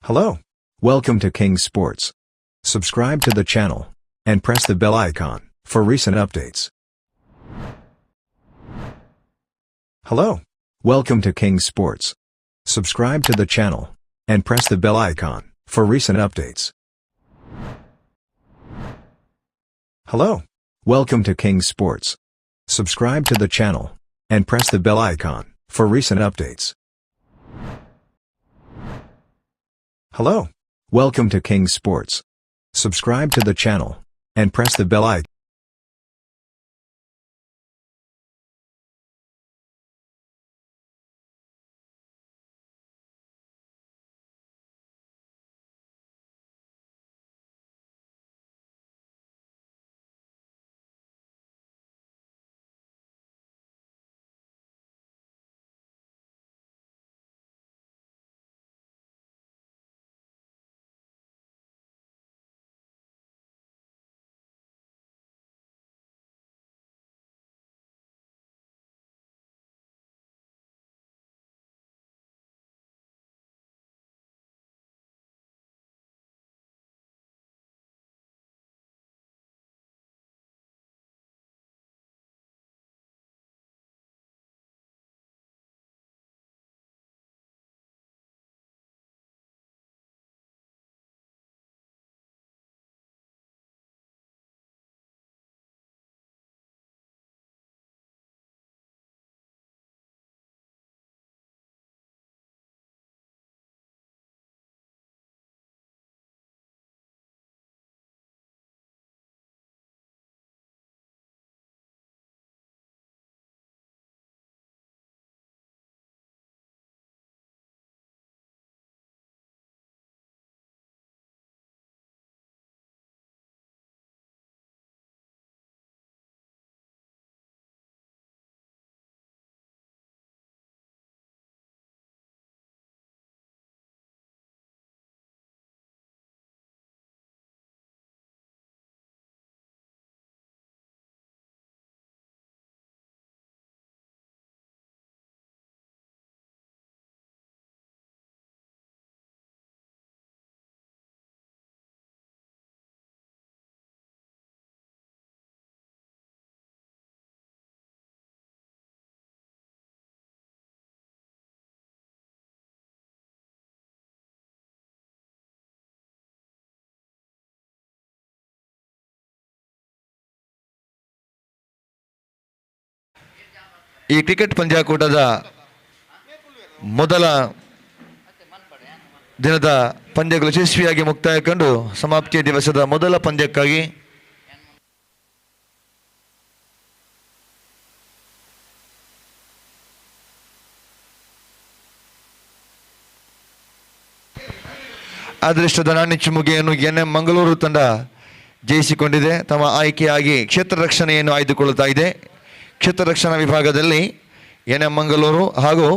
Hello. Welcome to King Sports. Subscribe to the channel and press the bell icon for recent updates. Hello. Welcome to King Sports. Subscribe to the channel and press the bell icon for recent updates. Hello. Welcome to King Sports. Subscribe to the channel and press the bell icon for recent updates. Hello. Welcome to King Sports. Subscribe to the channel and press the bell icon. ಈ cricket ಪಂದ್ಯಾಕೂಟದ ಮೊದಲ ದಿನದ ಪಂದ್ಯಗಳು ಯಶಸ್ವಿಯಾಗಿ ಮುಕ್ತಾಯಗೊಂಡು ಸಮಾಪ್ತಿಯ ದಿವಸದ ಮೊದಲ ಪಂದ್ಯಕ್ಕಾಗಿ ಅದೃಷ್ಟದ ನಾಣ್ಯ ಚಿಮ್ಮುಗೆಯನ್ನು N M Mangaluru ತಂಡ ಜಯಿಸಿಕೊಂಡಿದೆ. ತಮ್ಮ ಆಯ್ಕೆಯಾಗಿ ಕ್ಷೇತ್ರ ರಕ್ಷಣೆಯನ್ನು ಆಯ್ದುಕೊಳ್ಳುತ್ತಾ ಇದೆ. ಕ್ಷೇತ್ರ ರಕ್ಷಣಾ ವಿಭಾಗದಲ್ಲಿ ಎನ್ಎಂ ಮಂಗಳೂರು ಹಾಗೂ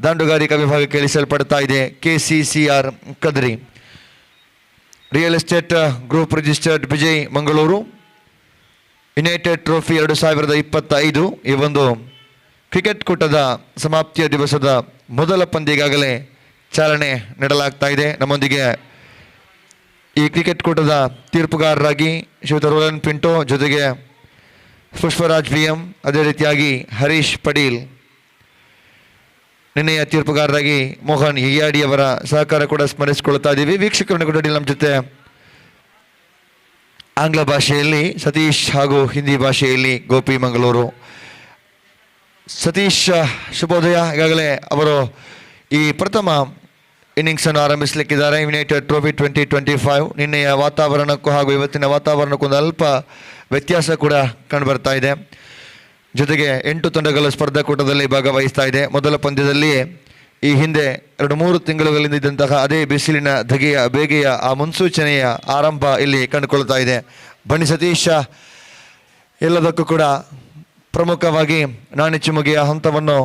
ದಾಂಡುಗಾರಿಕಾ ವಿಭಾಗಕ್ಕೆ ಇಳಿಸಲ್ಪಡ್ತಾ ಇದೆ KCCR Kadri. Real estate group registered Bejai Mangaluru united trophy 2025 ಈ ಒಂದು ಕ್ರಿಕೆಟ್ ಕೂಟದ ಸಮಾಪ್ತಿಯ ದಿವಸದ ಮೊದಲ ಪಂದ್ಯಕ್ಕಾಗಲೇ ಚಾಲನೆ ನೀಡಲಾಗ್ತಾ ಇದೆ. ನಮ್ಮೊಂದಿಗೆ ಈ ಕ್ರಿಕೆಟ್ ಕೂಟದ ತೀರ್ಪುಗಾರರಾಗಿ ಶ್ರೀಯುತ ರೋಲನ್ ಪಿಂಟೋ, ಜೊತೆಗೆ ಪುಷ್ಪರಾಜ್ VM, ಅದೇ ರೀತಿಯಾಗಿ ಹರೀಶ್ ಪಡೀಲ್, ನಿನ್ನೆಯ ತೀರ್ಪುಗಾರರಾಗಿ ಮೋಹನ್ ಹಿಯಾಡಿ ಅವರ ಸಹಕಾರ ಕೂಡ ಸ್ಮರಿಸಿಕೊಳ್ತಾ ಇದ್ದೀವಿ. ವೀಕ್ಷಕರನ್ನು ಕೂಡ ನಮ್ಮ ಜೊತೆ ಆಂಗ್ಲ ಭಾಷೆಯಲ್ಲಿ ಸತೀಶ್ ಹಾಗೂ ಹಿಂದಿ ಭಾಷೆಯಲ್ಲಿ ಗೋಪಿ ಮಂಗಳೂರು. ಸತೀಶ್, ಶುಭೋದಯ. ಈಗಾಗಲೇ ಅವರು ಈ ಪ್ರಥಮ ಇನ್ನಿಂಗ್ಸನ್ನು ಆರಂಭಿಸಲಿಕ್ಕಿದ್ದಾರೆ. ಯುನೈಟೆಡ್ ಟ್ರೋಫಿ 2025 ನಿನ್ನೆಯ ವಾತಾವರಣಕ್ಕೂ ಹಾಗೂ ಇವತ್ತಿನ ವಾತಾವರಣಕ್ಕೂ ಒಂದು ಅಲ್ಪ ವ್ಯತ್ಯಾಸ ಕೂಡ ಕಂಡುಬರ್ತಾ ಇದೆ. ಜೊತೆಗೆ 8 ತಂಡಗಳು ಸ್ಪರ್ಧಾಕೂಟದಲ್ಲಿ ಭಾಗವಹಿಸ್ತಾ ಇದೆ. ಮೊದಲ ಪಂದ್ಯದಲ್ಲಿಯೇ ಈ ಹಿಂದೆ 2-3 ತಿಂಗಳುಗಳಿಂದ ಇದ್ದಂತಹ ಅದೇ ಬಿಸಿಲಿನ ಬೇಗೆಯ ಆ ಮುನ್ಸೂಚನೆಯ ಆರಂಭ ಇಲ್ಲಿ ಕಂಡುಕೊಳ್ತಾ ಇದೆ. ಬನ್ನಿ ಸತೀಶ್, ಎಲ್ಲದಕ್ಕೂ ಕೂಡ ಪ್ರಮುಖವಾಗಿ ನಾಣ್ಯ ಚಿಮ್ಮುಗೆಯ ಹಂತವನ್ನು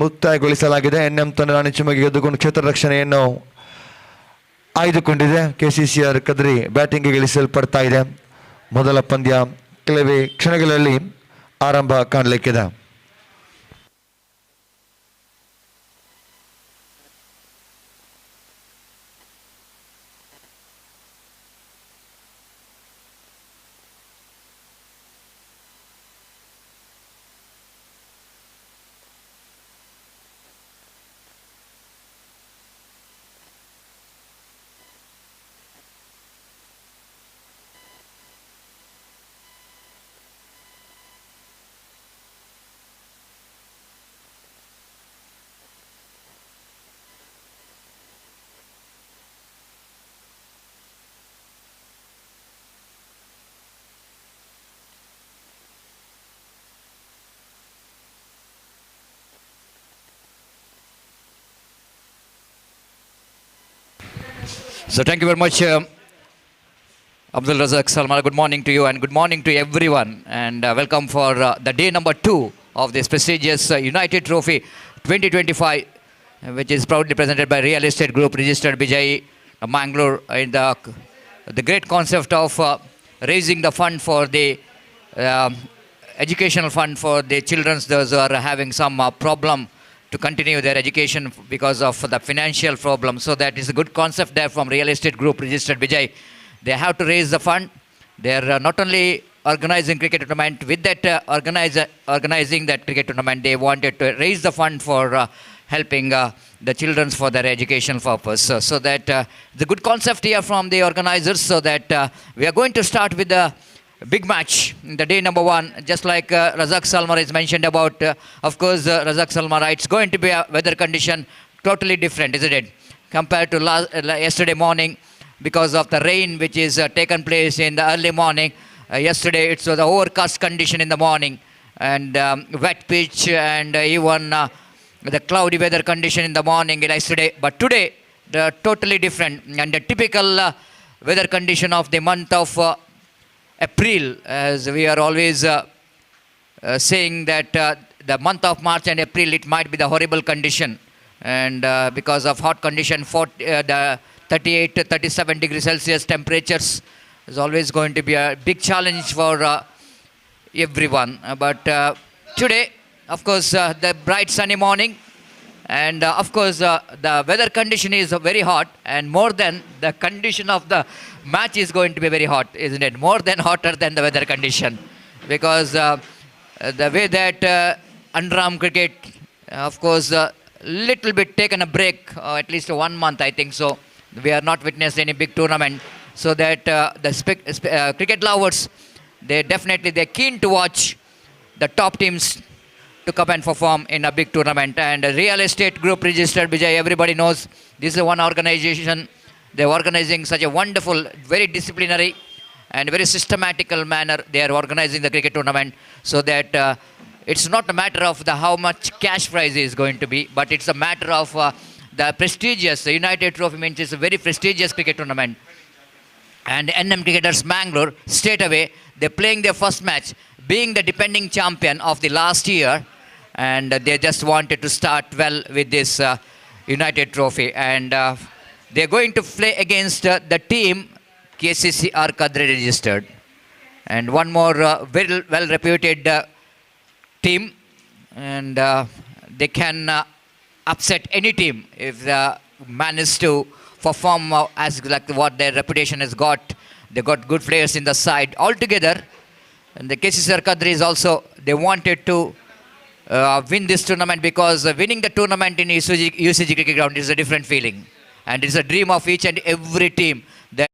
ಮುಕ್ತಾಯಗೊಳಿಸಲಾಗಿದೆ. ಎನ್ಎಂ ತಂಡ ನಾಣ್ಯ ಚಿಮ್ಮುಗೆ ಗೆದ್ದುಕೊಂಡು ಕ್ಷೇತ್ರ ರಕ್ಷಣೆಯನ್ನು ಆಯ್ದುಕೊಂಡಿದೆ. KCCR ಕದ್ರಿ ಬ್ಯಾಟಿಂಗ್ಗೆ ಇಳಿಸಲ್ಪಡ್ತಾ ಇದೆ. ಮೊದಲ ಪಂದ್ಯ ಕೆಲವೇ ಕ್ಷಣಗಳಲ್ಲಿ ಆರಂಭ ಕಾಣಲಿಕ್ಕಿದೆ. So thank you very much, Abdul Razak Salmara. Good morning to you and good morning to everyone. And welcome for the day number 2 of this prestigious United Trophy 2025, which is proudly presented by Real Estate Group, registered Bejai, Mangalore, in the great concept of raising the fund for the educational fund for the children, those who are having some problem to continue their education because of the financial problem. So that is a good concept there from Real Estate Group, registered Bejai. They have to raise the fund. They are not only organizing cricket tournament, with that organizing that cricket tournament, they wanted to raise the fund for helping the children for their education purpose. So that the good concept here from the organizers. So that we are going to start with the big match, the day number 1, just like Razak Salmara is mentioned about. Of course, Razak Salmara, it's going to be a weather condition totally different, isn't it, compared to yesterday morning, because of the rain which is taken place in the early morning. Yesterday it was the overcast condition in the morning, and wet pitch, and even the cloudy weather condition in the morning yesterday. But today, the totally different, and the typical weather condition of the month of April, as we are always saying that the month of March and April, it might be the horrible condition, and because of hot condition, the 38 to 37 degrees Celsius temperatures is always going to be a big challenge for everyone. But today, of course, the bright sunny morning, and of course the weather condition is very hot, and more than the condition of the match is going to be very hot, isn't it? More than hotter than the weather condition, because the way that under-arm cricket, of course, little bit taken a break, at least 1 month, I think so. We are not witnessed any big tournament, so that the cricket lovers, they're keen to watch the top teams to come and perform in a big tournament. And Real Estate Group, registered Bejai, everybody knows this is one organization. They're organizing such a wonderful, very disciplinary and very systematical manner. They are organizing the cricket tournament, so that it's not a matter of how much cash prize is going to be, but it's a matter of the prestigious. The United Trophy means it's a very prestigious cricket tournament. And NM Cricketers Mangalore, straight away, they're playing their first match, being the defending champion of the last year, and they just wanted to start well with this United Trophy. And they're going to play against the team KCCR Kadri registered, and one more very well-reputed team, and they can upset any team if they manage to perform as like what their reputation has got. They got good players in the side altogether, and the KCCR Kadri is also, they wanted to win this tournament, because winning the tournament in UCG cricket ground is a different feeling, and it's a dream of each and every team. That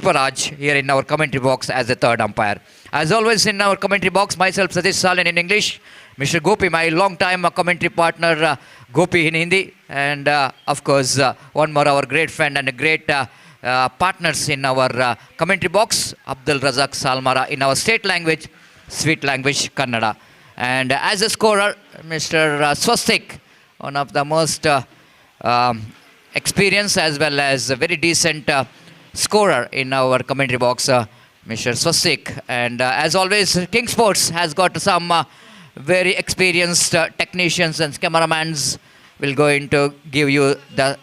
Paraj here in our commentary box as the third umpire. As always in our commentary box, myself Satish Salan in English, Mr. Gopi, my long time commentary partner Gopi in Hindi, and of course one more our great friend and a great partners in our commentary box, Abdul Razak Salmara, in our state language, sweet language Kannada. And as a scorer, Mr. Swastik, one of the most experienced as well as a very decent scorer in our commentary box, Mr. Swastik. And as always, King Sports has got some very experienced technicians and cameramans will going to give you the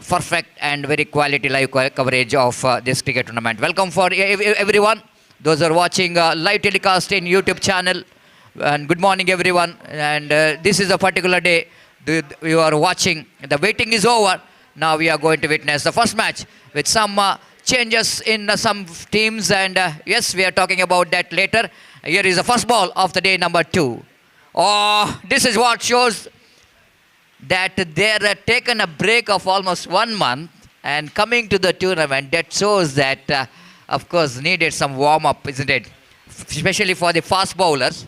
perfect and very quality live coverage of this cricket tournament. Welcome for everyone, those who are watching live telecast in YouTube channel, and good morning everyone. And this is a particular day you are watching. The waiting is over. Now we are going to witness the first match with some changes in some teams, and yes, we are talking about that later. Here is the first ball of the day, number 2. Oh, this is what shows that they had taken a break of almost 1 month and coming to the tournament. That shows that, of course, needed some warm-up, isn't it? Especially for the fast bowlers.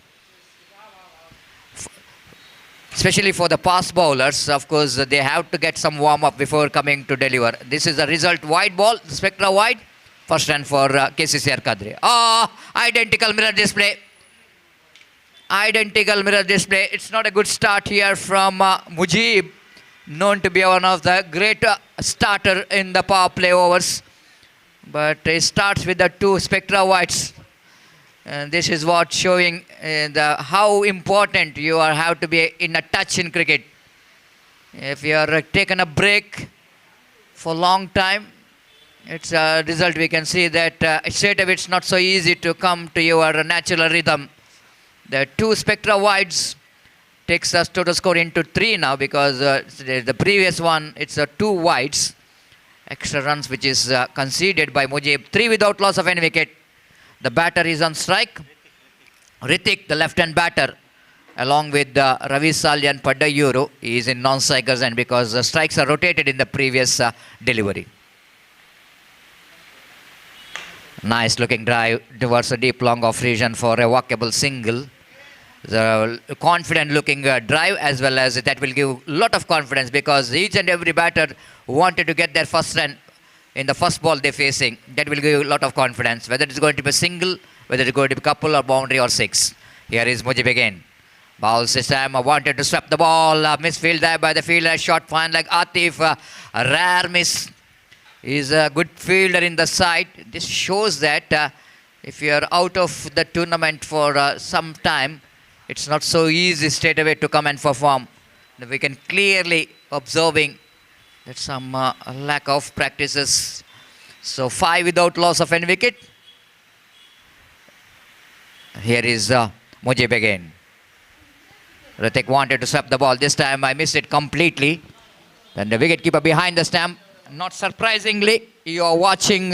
Especially for the fast bowlers, of course, they have to get some warm-up before coming to deliver. This is the result, wide ball, Spectra wide. First run for KCCR Kadri. Identical mirror display. Identical mirror display. It's not a good start here from Mujib, known to be one of the great starter in the power play overs. But he starts with the 2 Spectra wides. And this is what showing how important you have to be in a touch in cricket. If you are taken a break for a long time, it's a result. We can see that straight away it's not so easy to come to your natural rhythm. The 2 Spectra wides takes us total score into 3 now, because the previous one, it's 2 wides. Extra runs which is conceded by Mujib. 3 without loss of any wicket. The batter is on strike. Ritik, the left-hand batter, along with Ravi Salyan Padayuru, he is in non-strikers, and because the strikes are rotated in the previous delivery. Nice looking drive towards a deep long off region for a walkable single. The confident looking drive, as well as that will give a lot of confidence, because each and every batter wanted to get their first run in the first ball they're facing. That will give a lot of confidence, whether it's going to be a single, whether it's going to be a couple or boundary or 6. Here is Mujib again. Bowls this time, wanted to swap the ball. Misfield there by the fielder. Shot fine like Atif. A rare miss. He's a good fielder in the side. This shows that if you are out of the tournament for some time, it's not so easy straight away to come and perform. We can clearly observing that some lack of practices. So 5 without loss of any wicket. Here is Mujib again. Ritik wanted to swap the ball. This time I missed it completely. Then the wicketkeeper behind the stump. Not surprisingly, you are watching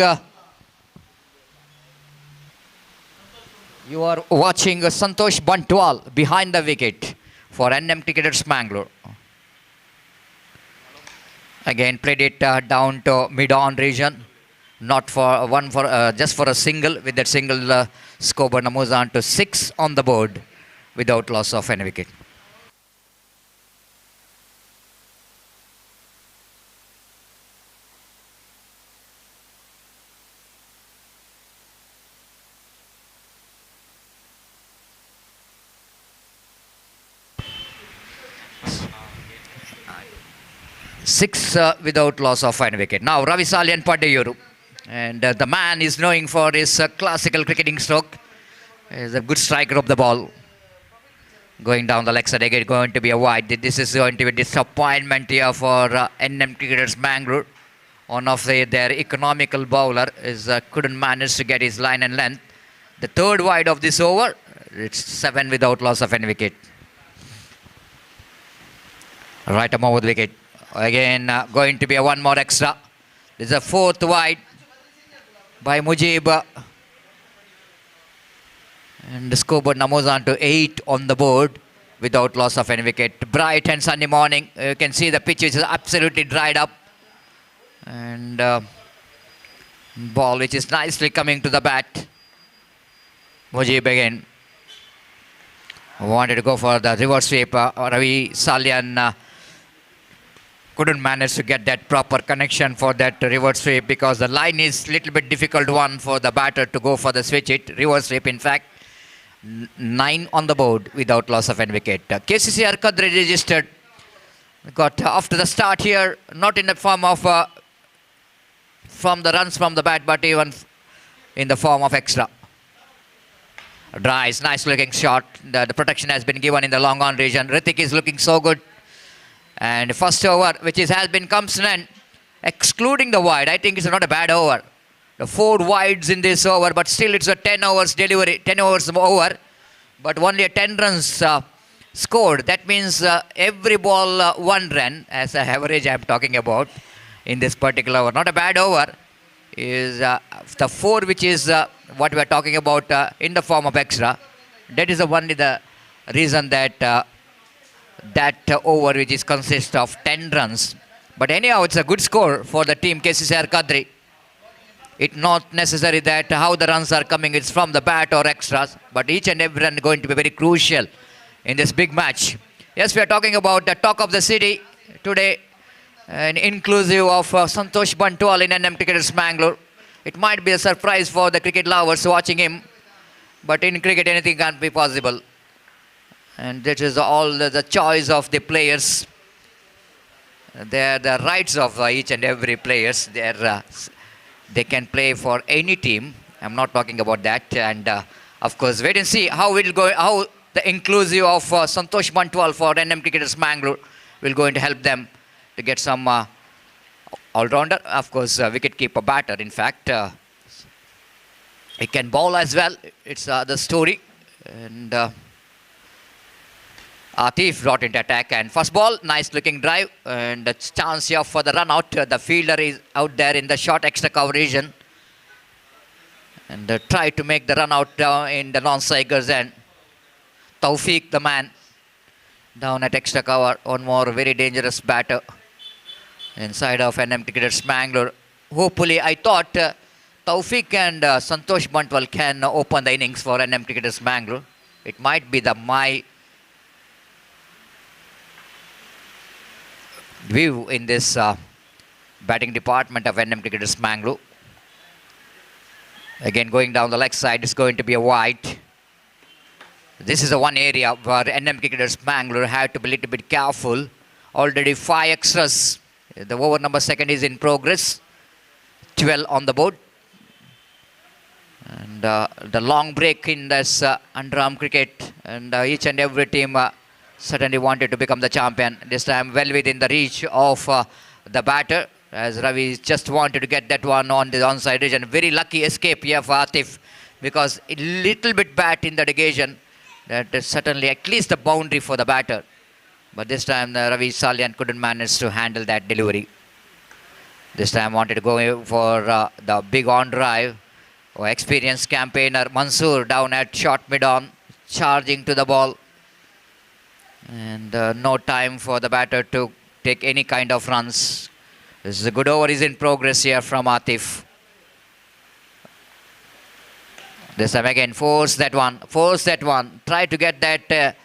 Santosh Bantwal behind the wicket for NM Cricketers Mangalore. Again played it down to mid-on region, not for just for a single. With that single, scoreboard moves on to 6 on the board without loss of any wicket. Six without loss of any wicket. Now Ravi Salyan Padayuru, and the man is known for his classical cricketing stroke. He's a good striker of the ball. Going down the leg side again, going to be a wide. This is going to be a disappointment here for NM Cricketers Mangalore. One of their economical bowler couldn't manage to get his line and length. The third wide of this over, it's 7 without loss of any wicket. Right above with wicket. Again, going to be a 1 more extra. This is a 4th wide by Mujib. And the scoreboard moves on to 8 on the board without loss of any wicket. Bright and sunny morning. You can see the pitch is absolutely dried up. And ball which is nicely coming to the bat. Mujib again. Wanted to go for the reverse sweep. Ravi Salyan couldn't manage to get that proper connection for that reverse sweep, because the line is a little bit difficult one for the batter to go for the switch it. Reverse sweep, in fact. 9 on the board without loss of any wicket. KCCR Kadri registered. Got after the start here, not in the form of from the runs from the bat, but even in the form of extra. Drives, nice looking shot. The protection has been given in the long on region. Ritik is looking so good. And first over, which has been comes to an end, excluding the wide. I think it's not a bad over. The 4 wides in this over, but still it's a 10 overs delivery, 10 overs over, but only a 10 runs scored. That means every ball 1 run as an average I'm talking about in this particular over. Not a bad over. is the 4 which is what we are talking about in the form of extra. That is only the reason that that over which is consists of 10 runs. But anyhow, it's a good score for the team KCCR Kadri. It's not necessary that how the runs are coming, it's from the bat or extras, but each and every run going to be very crucial in this big match. Yes, we are talking about the talk of the city today, and inclusive of Santosh Bantwal in NM Cricketers Mangalore. It might be a surprise for the cricket lovers watching him, but in cricket anything can be possible. And that is all the choice of the players. They are the rights of each and every players. They can play for any team. I'm not talking about that. And of course, wait and see how it will go. How the inclusive of Santosh Bantwal for NM Cricketers Mangalore will going to help them to get some all-rounder. Of course, wicket-keeper batter. In fact, he can bowl as well. It's the story. And Atif brought into attack, and first ball, nice looking drive, and a chance here for the run out. The fielder is out there in the short extra cover region, and try to make the run out in the non-strikers end. Tawfiq, the man, down at extra cover. One more very dangerous batter inside of NM Cricketers Mangalore. Hopefully, I thought Tawfiq and Santosh Bantwal can open the innings for NM Cricketers Mangalore. It might be my view in this batting department of NM Cricketers Mangalore. Again, going down the leg side is going to be a wide. This is the one area where NM Cricketers Mangalore have to be a little bit careful. Already 5 extras. The over number 2 is in progress. 12 on the board. And the long break in this underarm cricket, and each and every team certainly wanted to become the champion. This time well within the reach of the batter, as Ravi just wanted to get that one on the onside edge, and very lucky escape here for Atif, because a little bit bat in the negation. That is certainly at least a boundary for the batter. But this time Ravi Salyan couldn't manage to handle that delivery. This time wanted to go for the big on drive. Experienced campaigner Mansoor down at short mid-on, charging to the ball. And no time for the batter to take any kind of runs. This is a good over is in progress here from Atif. This time again, force that one. Try to get that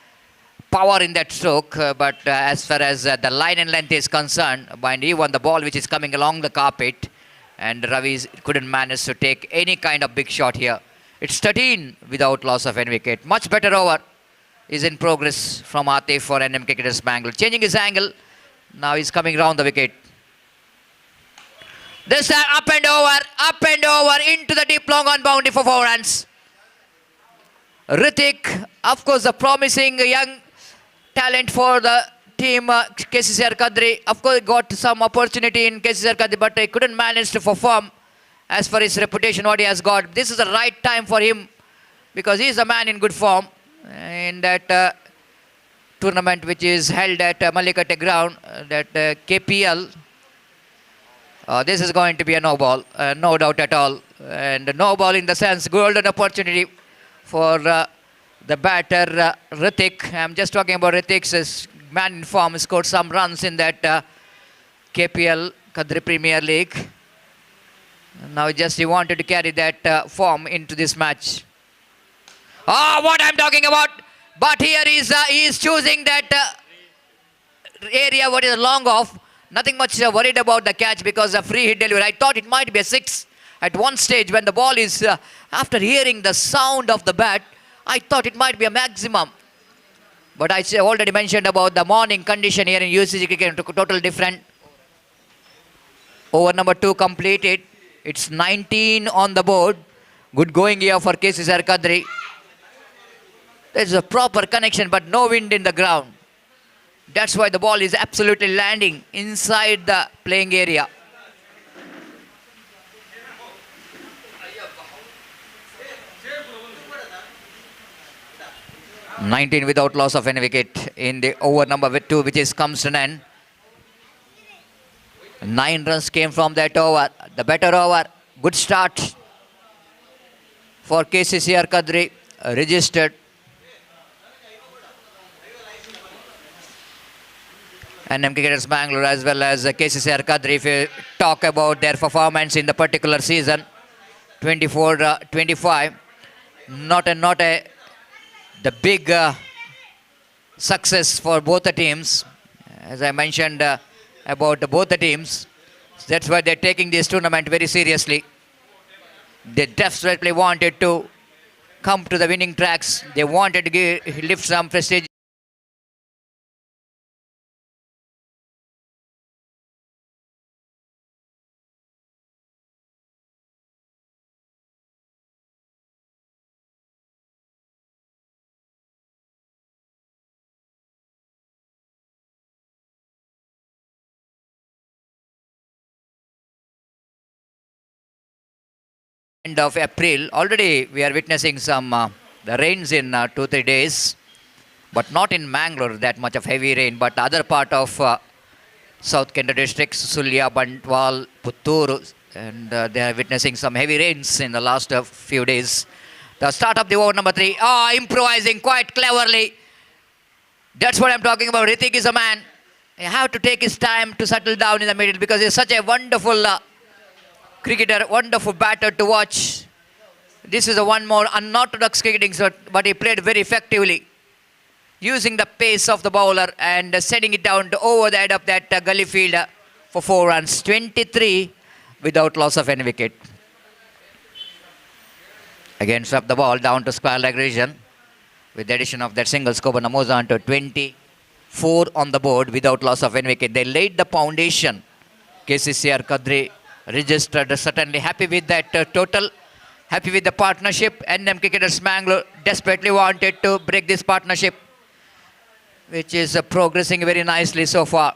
power in that stroke, but as far as the line and length is concerned, by even the ball which is coming along the carpet, and Ravi couldn't manage to take any kind of big shot here. It's 13 without loss of any wicket. Much better over is in progress from Atif for NM Cricketers Mangalore. Changing his angle. Now he's coming round the wicket. This time up and over into the deep long on boundary for 4 runs. Ritik, of course, a promising young talent for the team KCCR Kadri. Of course, got some opportunity in KCCR Kadri, but he couldn't manage to perform as for his reputation, what he has got. This is the right time for him, because he is a man in good form in that tournament which is held at Malikate ground, that KPL. This is going to be a no ball, no doubt at all. And no ball in the sense, golden opportunity for the batter Ritik. I'm just talking about Ritik's man in form, scored some runs in that KPL, Kadri Premier League. Now just he wanted to carry that form into this match. Oh, what I'm talking about! But here he is choosing that area what is long off. Nothing much worried about the catch because of free hit delivery. I thought it might be a 6 at one stage when the ball is, after hearing the sound of the bat, I thought it might be a maximum. But I already mentioned about the morning condition here in UCC cricket, total different. Over number 2 completed. It's 19 on the board. Good going here for KCCR Kadri. There's a proper connection, but no wind in the ground. That's why the ball is absolutely landing inside the playing area. (19) without loss of any wicket in the over number 2, which is comes to an end. 9 runs came from that over. The better over Good start for KCCR Kadri, registered. And cricketers Mangalore as well as KCCR Kadri, if you talk about their performance in the particular season 24-25, not a the big success for both the teams. As I mentioned about both the teams, that's why they're taking this tournament very seriously. They desperately wanted to come to the winning tracks. They wanted to lift some prestige. End of April. Already we are witnessing some the rains in 2-3 days, but not in Mangalore that much of heavy rain, but other part of South Kendra districts, Sulya, Bantwal, Putturu, and they are witnessing some heavy rains in the last few days. The start of the over number 3. Improvising quite cleverly. That's what I'm talking about. Hrithik is a man. You have to take his time to settle down in the middle because he's such a wonderful cricketer, wonderful batter to watch. This is a one more unorthodox cricketing shot, but he played very effectively, using the pace of the bowler and setting it down to over the head of that gully fielder for 4 runs. 23 without loss of any wicket. Again, swept the ball down to square leg region with the addition of that single scope and moves on to 24 on the board without loss of any wicket. They laid the foundation. KCCR Kadri registered, certainly happy with that total, happy with the partnership. NM Cricketers Mangalore desperately wanted to break this partnership, which is progressing very nicely so far.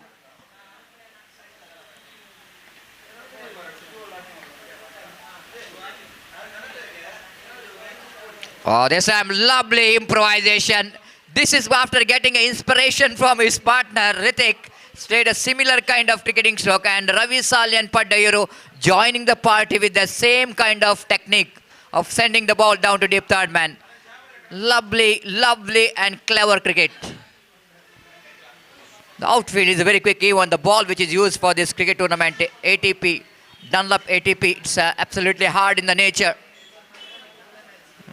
There's some lovely improvisation. This is after getting inspiration from his partner Hrithik. Stayed a similar kind of cricketing stroke, and Ravi Salyan Padayuru joining the party with the same kind of technique of sending the ball down to deep third man. Lovely, lovely and clever cricket. The outfield is very quick. Even the ball which is used for this cricket tournament, ATP, Dunlop ATP, it's absolutely hard in the nature.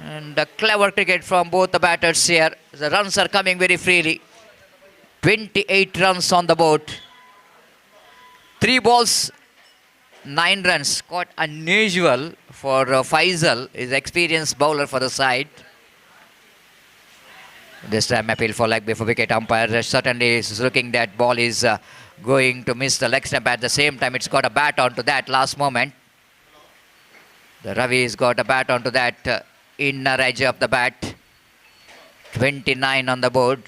And the clever cricket from both the batters here. The runs are coming very freely. 28 runs on the board. 3 balls, 9 runs. Quite unusual for Faisal, his experienced bowler for the side. This time appeal for leg before wicket. Umpire certainly is looking that ball is going to miss the leg stump. At the same time, it's got a bat onto that last moment. The Ravi's got a bat onto that inner edge of the bat. 29 on the board.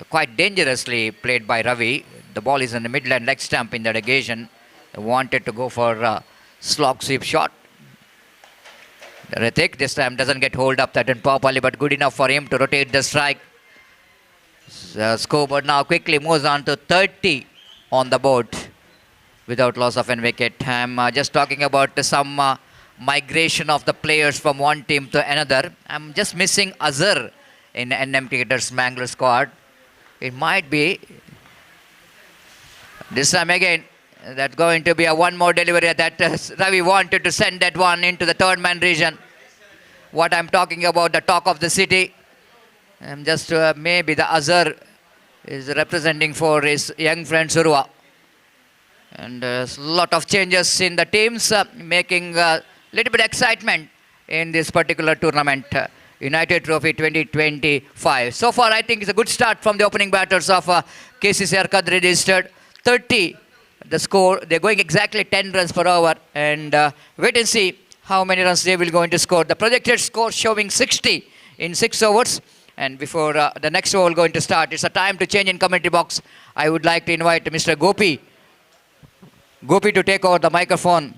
Quite dangerously played by Ravi. The ball is in the middle and leg stump in that occasion. Wanted to go for a slog sweep shot. Hrithik this time doesn't get hold up that properly, but good enough for him to rotate the strike. Scoreboard now quickly moves on to 30 on the board without loss of an wicket. I'm just talking about some migration of the players from one team to another. I'm just missing Azhar in NM Cricketers Mangalore squad. It might be this time again. That's going to be a one more delivery that Ravi wanted to send that one into the third man region. What I'm talking about, the talk of the city. I'm just maybe the Azhar is representing for his young friend Urwa. And a lot of changes in the teams, making a little bit excitement in this particular tournament. United Trophy 2025. So far, I think it's a good start from the opening batters of KCCR Kadri registered 30. The score, they're going exactly 10 runs per over, and wait and see how many runs they will going to score. The projected score showing 60 in 6 overs, and before the next over going to start, it's a time to change in commentary box. I would like to invite Mr. Gopi to take over the microphone.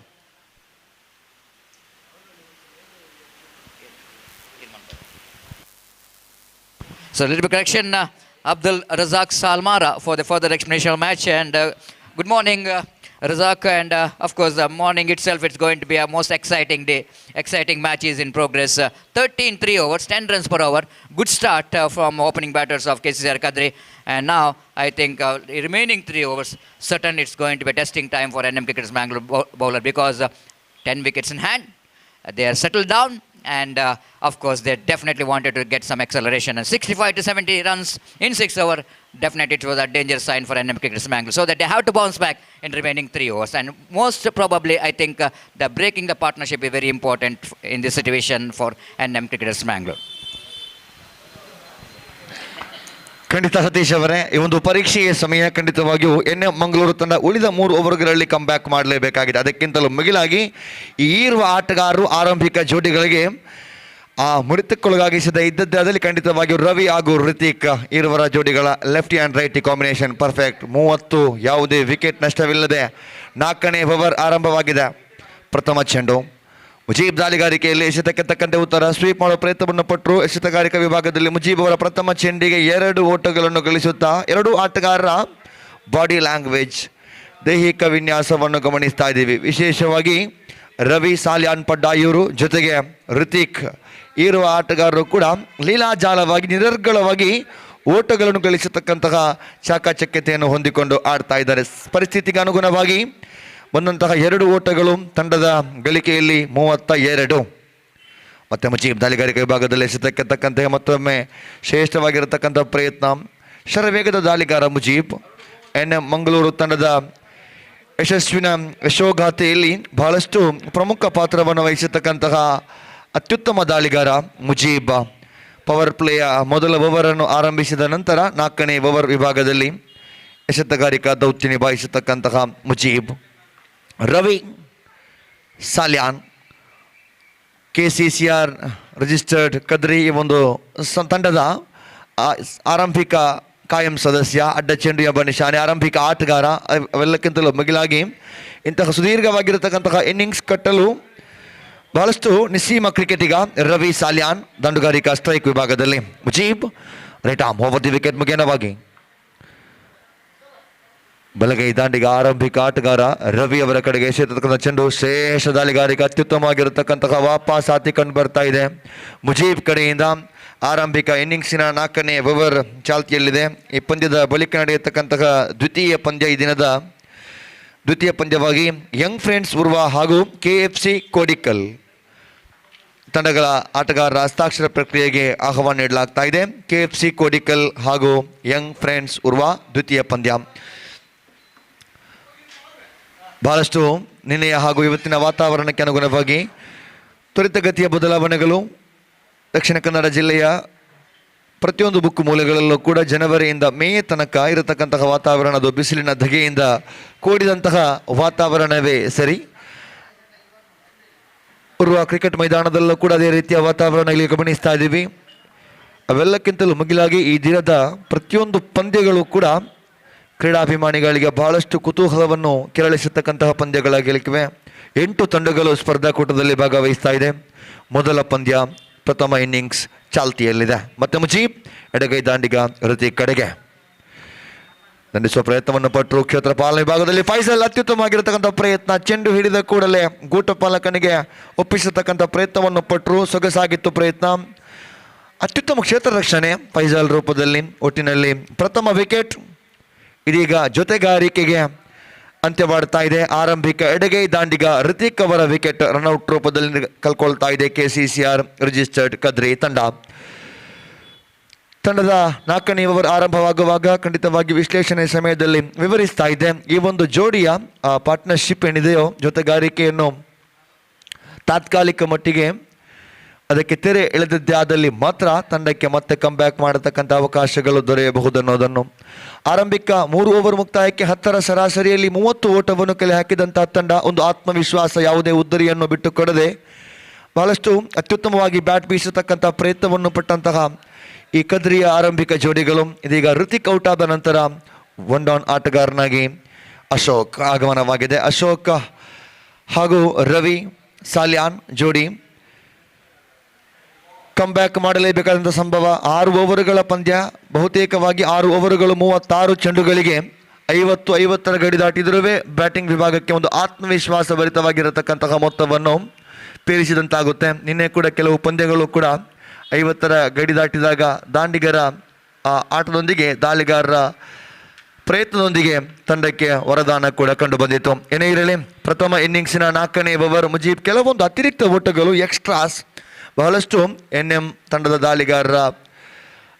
So a little bit correction, Abdul Razak Salmara for the further explanation of match. And good morning, Razak, and of course, the morning itself, it's going to be a most exciting day. Exciting matches in progress. 13 3 overs, 10 runs per over. Good start from opening batters of KCCR Kadri. And now, I think the remaining 3 overs, certain it's going to be a testing time for NM Cricket's Mangalore bowler because 10 wickets in hand. They are settled down. And of course, they definitely wanted to get some acceleration. And 65 to 70 runs in 6 overs, definitely it was a danger sign for NM Cricket's Mangalore. So that they have to bounce back in remaining 3 overs. And most probably, I think the breaking the partnership is very important in this situation for NM Cricket's Mangalore. ಖಂಡಿತ ಸತೀಶ್ ಅವರೇ, ಈ ಒಂದು ಪರೀಕ್ಷೆಯ ಸಮಯ ಖಂಡಿತವಾಗಿಯೂ ಮಂಗಳೂರು ತಂಡ ಉಳಿದ 3 ಓವರ್ಗಳಲ್ಲಿ ಕಮ್ ಬ್ಯಾಕ್ ಮಾಡಲೇಬೇಕಾಗಿದೆ. ಅದಕ್ಕಿಂತಲೂ ಮಿಗಿಲಾಗಿ ಈ ಈರುವ ಆಟಗಾರರು ಆರಂಭಿಕ ಜೋಡಿಗಳಿಗೆ ಮುಡಿತಕ್ಕೊಳಗಾಗಿಸದೇ ಇದ್ದದ್ದೇ ಅದರಲ್ಲಿ ಖಂಡಿತವಾಗಿಯೂ ರವಿ ಹಾಗೂ ಋತಿಕ್ ಈರುವರ ಜೋಡಿಗಳ left hand right combination perfect. 30 ಯಾವುದೇ ವಿಕೆಟ್ ನಷ್ಟವಿಲ್ಲದೆ 4ನೇ ಓವರ್ ಆರಂಭವಾಗಿದೆ. ಪ್ರಥಮ ಚೆಂಡು ಮುಜೀಬ್ ದಾಳಿಗಾರಿಕೆಯಲ್ಲಿ ಎಸೆತಕ್ಕೆ ತಕ್ಕಂತೆ ಉತ್ತರ ಸ್ವೀಪ್ ಮಾಡುವ ಪ್ರಯತ್ನವನ್ನು ಪಟ್ಟರು. ಎಸೆತಗಾರಿಕಾ ವಿಭಾಗದಲ್ಲಿ ಮುಜೀಬ್ ಅವರ ಪ್ರಥಮ ಚೆಂಡಿಗೆ 2 ಓಟಗಳನ್ನು ಗಳಿಸುತ್ತಾ 2 ಆಟಗಾರರ ಬಾಡಿ ಲ್ಯಾಂಗ್ವೇಜ್ ದೈಹಿಕ ವಿನ್ಯಾಸವನ್ನು ಗಮನಿಸ್ತಾ ಇದ್ದೀವಿ. ವಿಶೇಷವಾಗಿ ರವಿ ಸಾಲ್ಯಾನ್ ಪಡ್ಡ ಇವರು ಜೊತೆಗೆ ಋತಿಕ್ ಇರುವ ಆಟಗಾರರು ಕೂಡ ಲೀಲಾಜಾಲವಾಗಿ ನಿರರ್ಗಳವಾಗಿ ಓಟಗಳನ್ನು ಗಳಿಸತಕ್ಕಂತಹ ಚಾಕಚಕ್ಯತೆಯನ್ನು ಹೊಂದಿಕೊಂಡು ಆಡ್ತಾ ಇದ್ದಾರೆ. ಪರಿಸ್ಥಿತಿಗೆ ಅನುಗುಣವಾಗಿ ಬಂದಂತಹ 2 ಓಟಗಳು ತಂಡದ ಗಳಿಕೆಯಲ್ಲಿ 32. ಮತ್ತೆ ಮುಜೀಬ್ ದಾಳಿಗಾರಿಕೆ ವಿಭಾಗದಲ್ಲಿ ಎಸೆತಕ್ಕೆ ತಕ್ಕಂತೆ ಮತ್ತೊಮ್ಮೆ ಶ್ರೇಷ್ಠವಾಗಿರತಕ್ಕಂಥ ಪ್ರಯತ್ನ. ಶರವೇಗದ ದಾಳಿಗಾರ ಮುಜೀಬ್ NM ಮಂಗಳೂರು ತಂಡದ ಯಶಸ್ವಿನ ಯಶೋಗಾಥೆಯಲ್ಲಿ ಬಹಳಷ್ಟು ಪ್ರಮುಖ ಪಾತ್ರವನ್ನು ವಹಿಸತಕ್ಕಂತಹ ಅತ್ಯುತ್ತಮ ದಾಳಿಗಾರ ಮುಜೀಬ್. ಪವರ್ ಪ್ಲೇಯ ಮೊದಲ ಓವರನ್ನು ಆರಂಭಿಸಿದ ನಂತರ 4ನೇ ಓವರ್ ವಿಭಾಗದಲ್ಲಿ ಎಸೆತಗಾರಿಕಾ ದೌತ್ಯ ನಿಭಾಯಿಸತಕ್ಕಂತಹ ಮುಜೀಬ್. ರವಿ ಸಾಲ್ಯಾನ್ KCCR ರಿಜಿಸ್ಟರ್ಡ್ ಕದ್ರಿ ಈ ಒಂದು ತಂಡದ ಆರಂಭಿಕ ಕಾಯಂ ಸದಸ್ಯ, ಅಡ್ಡ ಚೆಂಡು ಎಂಬ ನಿಶಾನೆ, ಆರಂಭಿಕ ಆಟಗಾರ. ಅವೆಲ್ಲಕ್ಕಿಂತಲೂ ಮಿಗಿಲಾಗಿ ಇಂತಹ ಸುದೀರ್ಘವಾಗಿರತಕ್ಕಂತಹ ಇನ್ನಿಂಗ್ಸ್ ಕಟ್ಟಲು ಬಹಳಷ್ಟು ನಿಸ್ಸೀಮ ಕ್ರಿಕೆಟಿಗ ರವಿ ಸಾಲ್ಯಾನ್. ದಂಡುಗಾರಿಕಾ ಸ್ಟ್ರೈಕ್ ವಿಭಾಗದಲ್ಲಿ Mujeeb right arm over the wicket ಮುಖೇನವಾಗಿ ಬಲಗೈ ದಾಂಡಿಗ ಆರಂಭಿಕ ಆಟಗಾರ ರವಿ ಅವರ ಕಡೆಗೆ ಎಸೆತಕ್ಕಂಥ ಚೆಂಡು ಶ್ರೇಷ್ಠ ದಾಳಿಗಾರಿಕೆ ಅತ್ಯುತ್ತಮವಾಗಿರತಕ್ಕಂತಹ ವಾಪಸಾತಿ ಕಂಡು ಬರ್ತಾ ಇದೆ ಮುಜೀಬ್ ಕಡೆಯಿಂದ. ಆರಂಭಿಕ ಇನ್ನಿಂಗ್ಸಿನ 4ನೇ ಓವರ್ ಚಾಲ್ತಿಯಲ್ಲಿದೆ. ಈ ಪಂದ್ಯದ ಬಳಿಕ ನಡೆಯತಕ್ಕಂತಹ ದ್ವಿತೀಯ ಪಂದ್ಯ ಈ ದಿನದ ದ್ವಿತೀಯ ಪಂದ್ಯವಾಗಿ ಯಂಗ್ ಫ್ರೆಂಡ್ಸ್ ಉರ್ವಾ ಹಾಗೂ KFC ಕೋಡಿಕಲ್ ತಂಡಗಳ ಆಟಗಾರರ ಹಸ್ತಾಕ್ಷರ ಪ್ರಕ್ರಿಯೆಗೆ ಆಹ್ವಾನ ನೀಡಲಾಗ್ತಾ ಇದೆ. KFC ಕೋಡಿಕಲ್ ಹಾಗೂ ಯಂಗ್ ಫ್ರೆಂಡ್ಸ್ ಉರ್ವಾ ದ್ವಿತೀಯ ಪಂದ್ಯ. ಬಹಳಷ್ಟು ನಿನ್ನೆಯ ಹಾಗೂ ಇವತ್ತಿನ ವಾತಾವರಣಕ್ಕೆ ಅನುಗುಣವಾಗಿ ತ್ವರಿತಗತಿಯ ಬದಲಾವಣೆಗಳು ದಕ್ಷಿಣ ಕನ್ನಡ ಜಿಲ್ಲೆಯ ಪ್ರತಿಯೊಂದು ಬುಕ್ಕು ಮೂಲೆಗಳಲ್ಲೂ ಕೂಡ ಜನವರಿಯಿಂದ ಮೇ ತನಕ ಇರತಕ್ಕಂತಹ ವಾತಾವರಣದ ಬಿಸಿಲಿನ ಧಗೆಯಿಂದ ಕೂಡಿದಂತಹ ವಾತಾವರಣವೇ ಸರಿ. ಉರ್ವ ಕ್ರಿಕೆಟ್ ಮೈದಾನದಲ್ಲೂ ಕೂಡ ಅದೇ ರೀತಿಯ ವಾತಾವರಣ ಇಲ್ಲಿ ಗಮನಿಸ್ತಾ ಇದ್ದೀವಿ. ಅವೆಲ್ಲಕ್ಕಿಂತಲೂ ಮುಗಿಲಾಗಿ ಈ ದಿನದ ಪ್ರತಿಯೊಂದು ಪಂದ್ಯಗಳು ಕೂಡ ಕ್ರೀಡಾಭಿಮಾನಿಗಳಿಗೆ ಬಹಳಷ್ಟು ಕುತೂಹಲವನ್ನು ಕೆರಳಿಸತಕ್ಕಂತಹ ಪಂದ್ಯಗಳಾಗಲಿವೆ. 8 ತಂಡಗಳು ಸ್ಪರ್ಧಾಕೂಟದಲ್ಲಿ ಭಾಗವಹಿಸ್ತಾ ಇದೆ. ಮೊದಲ ಪಂದ್ಯ ಪ್ರಥಮ ಇನ್ನಿಂಗ್ಸ್ ಚಾಲ್ತಿಯಲ್ಲಿದೆ. ಮತ್ತೆ ಮುಜೀಬ್ ಎಡಗೈ ದಾಂಡಿಗ ಋತಿಕ್ ಕಡೆಗೆ ದಂಡಿಸುವ ಪ್ರಯತ್ನವನ್ನು ಪಟ್ಟರು. ಕ್ಷೇತ್ರ ಪಾಲನೆ ವಿಭಾಗದಲ್ಲಿ ಫೈಸಲ್ ಅತ್ಯುತ್ತಮವಾಗಿರತಕ್ಕಂಥ ಪ್ರಯತ್ನ. ಚೆಂಡು ಹಿಡಿದ ಕೂಡಲೇ ಗೂಟ ಪಾಲಕನಿಗೆ ಒಪ್ಪಿಸತಕ್ಕಂಥ ಪ್ರಯತ್ನವನ್ನು ಪಟ್ಟರು. ಸೊಗಸಾಗಿತ್ತು ಪ್ರಯತ್ನ. ಅತ್ಯುತ್ತಮ ಕ್ಷೇತ್ರ ರಕ್ಷಣೆ ಫೈಸಲ್ ರೂಪದಲ್ಲಿ. ಒಟ್ಟಿನಲ್ಲಿ ಪ್ರಥಮ ವಿಕೆಟ್ ಇದೀಗ ಜೊತೆಗಾರಿಕೆಗೆ ಅಂತ್ಯ ಮಾಡ್ತಾ ಇದೆ. ಆರಂಭಿಕ ಎಡಗೈ ದಾಂಡಿಗ ಋತಿಕ್ ಅವರ ವಿಕೆಟ್ ರನ್ಔಟ್ ರೂಪದಲ್ಲಿ ಕಳ್ಕೊಳ್ತಾ ಇದೆ KCCR ರಿಜಿಸ್ಟರ್ಡ್ ಕದ್ರಿ ತಂಡ. ತಂಡದ 4ನೇ ಓವರ್ ಆರಂಭವಾಗುವಾಗ ಖಂಡಿತವಾಗಿ ವಿಶ್ಲೇಷಣೆ ಸಮಯದಲ್ಲಿ ವಿವರಿಸ್ತಾ ಇದೆ. ಈ ಒಂದು ಜೋಡಿಯ ಪಾರ್ಟ್ನರ್ಶಿಪ್ ಏನಿದೆಯೋ, ಜೊತೆಗಾರಿಕೆಯನ್ನು ತಾತ್ಕಾಲಿಕ ಮಟ್ಟಿಗೆ ಅದಕ್ಕೆ ತೆರೆ ಎಳೆದದ್ದೇ ಆದಲ್ಲಿ ಮಾತ್ರ ತಂಡಕ್ಕೆ ಮತ್ತೆ ಕಮ್ ಬ್ಯಾಕ್ ಮಾಡತಕ್ಕಂಥ ಅವಕಾಶಗಳು ದೊರೆಯಬಹುದು ಅನ್ನೋದನ್ನು. ಆರಂಭಿಕ 3 ಓವರ್ ಮುಕ್ತಾಯಕ್ಕೆ 10ರ ಸರಾಸರಿಯಲ್ಲಿ 30 ಓಟವನ್ನು ಕಲೆ ಹಾಕಿದಂತಹ ತಂಡ ಒಂದು ಆತ್ಮವಿಶ್ವಾಸ, ಯಾವುದೇ ಉದ್ದರಿಯನ್ನು ಬಿಟ್ಟುಕೊಡದೆ ಬಹಳಷ್ಟು ಅತ್ಯುತ್ತಮವಾಗಿ ಬ್ಯಾಟ್ ಬೀಸತಕ್ಕಂಥ ಪ್ರಯತ್ನವನ್ನು ಪಟ್ಟಂತಹ ಈ ಕದ್ರಿಯ ಆರಂಭಿಕ ಜೋಡಿಗಳು ಇದೀಗ ಋತಿಕ್ ಔಟ್ ಆದ ನಂತರ 1 ಡೌನ್ ಆಟಗಾರನಾಗಿ ಅಶೋಕ್ ಆಗಮನವಾಗಿದೆ. ಅಶೋಕ್ ಹಾಗೂ ರವಿ ಸಾಲ್ಯಾನ್ ಜೋಡಿ ಕಮ್ ಬ್ಯಾಕ್ ಮಾಡಲೇಬೇಕಾದಂಥ ಸಂಭವ. 6 ಓವರ್ಗಳ ಪಂದ್ಯ, ಬಹುತೇಕವಾಗಿ 6 ಓವರ್ಗಳು 36 ಚೆಂಡುಗಳಿಗೆ 50 ಗಡಿ ದಾಟಿದ್ರೂ ಬ್ಯಾಟಿಂಗ್ ವಿಭಾಗಕ್ಕೆ ಒಂದು ಆತ್ಮವಿಶ್ವಾಸ ಭರಿತವಾಗಿರತಕ್ಕಂತಹ ಮೊತ್ತವನ್ನು ಪೇರಿಸಿದಂತಾಗುತ್ತೆ. ನಿನ್ನೆ ಕೂಡ ಕೆಲವು ಪಂದ್ಯಗಳು ಕೂಡ 50 ಗಡಿ ದಾಟಿದಾಗ ದಾಂಡಿಗರ ಆಟದೊಂದಿಗೆ ದಾಳಿಗಾರರ ಪ್ರಯತ್ನದೊಂದಿಗೆ ತಂಡಕ್ಕೆ ವರದಾನ ಕೂಡ ಕಂಡು ಬಂದಿತ್ತು. ಏನೇ ಇರಲಿ, ಪ್ರಥಮ ಇನ್ನಿಂಗ್ಸಿನ 4ನೇ ಓವರ್ ಮುಜೀಬ್ ಕೆಲವೊಂದು ಅತಿರಿಕ್ತ ಓಟಗಳು ಎಕ್ಸ್ಟ್ರಾಸ್, ಬಹಳಷ್ಟು NM ತಂಡದ ದಾಳಿಗಾರರ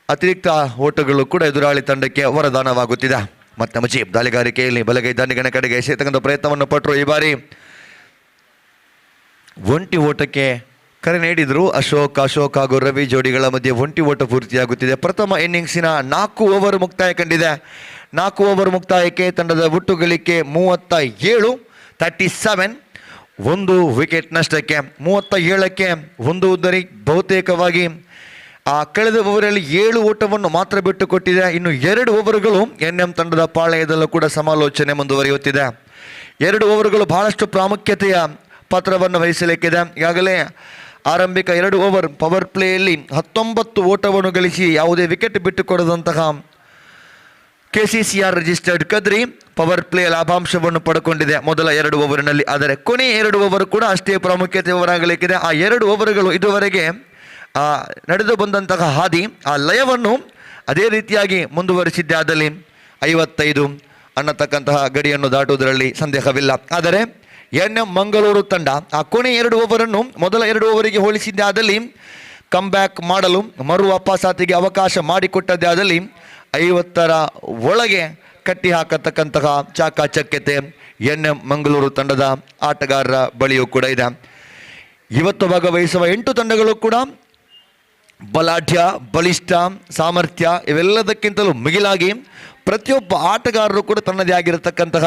ಅತಿರಿಕ್ತ ಓಟಗಳು ಕೂಡ ಎದುರಾಳಿ ತಂಡಕ್ಕೆ ವರದಾನವಾಗುತ್ತಿದೆ. ಮತ್ತೆ ಮುಜೀಬ್ ದಾಳಿಗಾರಿಕೆಯಲ್ಲಿ ಬಲಗೈ ದಾಂಡಿಗನ ಕಡೆಗೆ ಎಸೆಯತಕ್ಕಂಥ ಪ್ರಯತ್ನವನ್ನು ಪಟ್ಟರು. ಈ ಬಾರಿ ಒಂಟಿ ಓಟಕ್ಕೆ ಕರೆ ನೀಡಿದರು. ಅಶೋಕ್ ಹಾಗೂ ರವಿ ಜೋಡಿಗಳ ಮಧ್ಯೆ ಒಂಟಿ ಓಟ ಪೂರ್ತಿಯಾಗುತ್ತಿದೆ. ಪ್ರಥಮ ಇನ್ನಿಂಗ್ಸಿನ 4 ಓವರ್ ಮುಕ್ತಾಯ ಕಂಡಿದೆ. 4 ಓವರ್ ಮುಕ್ತಾಯಕ್ಕೆ ತಂಡದ ಒಟ್ಟು ಗಳಿಕೆ 37, 1 ವಿಕೆಟ್ ನಷ್ಟಕ್ಕೆ. 37ಕ್ಕೆ 1 ಉದ್ದರಿ ಬಹುತೇಕವಾಗಿ ಕಳೆದ ಓವರಲ್ಲಿ 7 ಓಟವನ್ನು ಮಾತ್ರ ಬಿಟ್ಟುಕೊಟ್ಟಿದೆ. ಇನ್ನು 2 ಓವರ್ಗಳು NM ತಂಡದ ಪಾಳೆಯದಲ್ಲೂ ಕೂಡ ಸಮಾಲೋಚನೆ ಮುಂದುವರಿಯುತ್ತಿದೆ. 2 ಓವರ್ಗಳು ಬಹಳಷ್ಟು ಪ್ರಾಮುಖ್ಯತೆಯ ಪಾತ್ರವನ್ನು ವಹಿಸಲಿಕ್ಕಿದೆ. ಈಗಾಗಲೇ ಆರಂಭಿಕ 2 ಓವರ್ ಪವರ್ ಪ್ಲೇಯಲ್ಲಿ 19 ಓಟವನ್ನು ಗಳಿಸಿ ಯಾವುದೇ ವಿಕೆಟ್ ಬಿಟ್ಟುಕೊಡದಂತಹ KCCR registered Kadri power play ಲಾಭಾಂಶವನ್ನು ಪಡ್ಕೊಂಡಿದೆ ಮೊದಲ 2 ಓವರಿನಲ್ಲಿ. ಆದರೆ ಕೊನೆ 2 ಓವರ್ ಕೂಡ ಅಷ್ಟೇ ಪ್ರಾಮುಖ್ಯತೆ ಓವರಾಗಲಿಕ್ಕಿದೆ. ಆ 2 ಓವರ್ಗಳು ಇದುವರೆಗೆ ನಡೆದು ಬಂದಂತಹ ಹಾದಿ, ಆ ಲಯವನ್ನು ಅದೇ ರೀತಿಯಾಗಿ ಮುಂದುವರಿಸಿದ್ದೆ ಆದಲ್ಲಿ 55 ಅನ್ನತಕ್ಕಂತಹ ಗಡಿಯನ್ನು ದಾಟುವುದರಲ್ಲಿ ಸಂದೇಹವಿಲ್ಲ. ಆದರೆ NM ಮಂಗಳೂರು ತಂಡ ಆ ಕೊನೆ 2 ಓವರನ್ನು ಮೊದಲ 2 ಓವರಿಗೆ ಹೋಲಿಸಿದ್ದೆ ಆದಲ್ಲಿ, ಕಮ್ ಬ್ಯಾಕ್ ಮಾಡಲು ಮರು ವಾಪಸಾತಿಗೆ ಅವಕಾಶ ಮಾಡಿಕೊಟ್ಟದ್ದೇ ಆದಲ್ಲಿ 50ರ ಒಳಗೆ ಕಟ್ಟಿ ಹಾಕತಕ್ಕಂತಹ ಚಾಕಚಕ್ಯತೆ NM ಮಂಗಳೂರು ತಂಡದ ಆಟಗಾರರ ಬಳಿಯೂ ಕೂಡ ಇದೆ. ಇವತ್ತು ಭಾಗವಹಿಸುವ 8 ತಂಡಗಳು ಕೂಡ ಬಲಾಢ್ಯ, ಬಲಿಷ್ಠ, ಸಾಮರ್ಥ್ಯ ಇವೆಲ್ಲದಕ್ಕಿಂತಲೂ ಮಿಗಿಲಾಗಿ ಪ್ರತಿಯೊಬ್ಬ ಆಟಗಾರರು ಕೂಡ ತನ್ನದೇ ಆಗಿರತಕ್ಕಂತಹ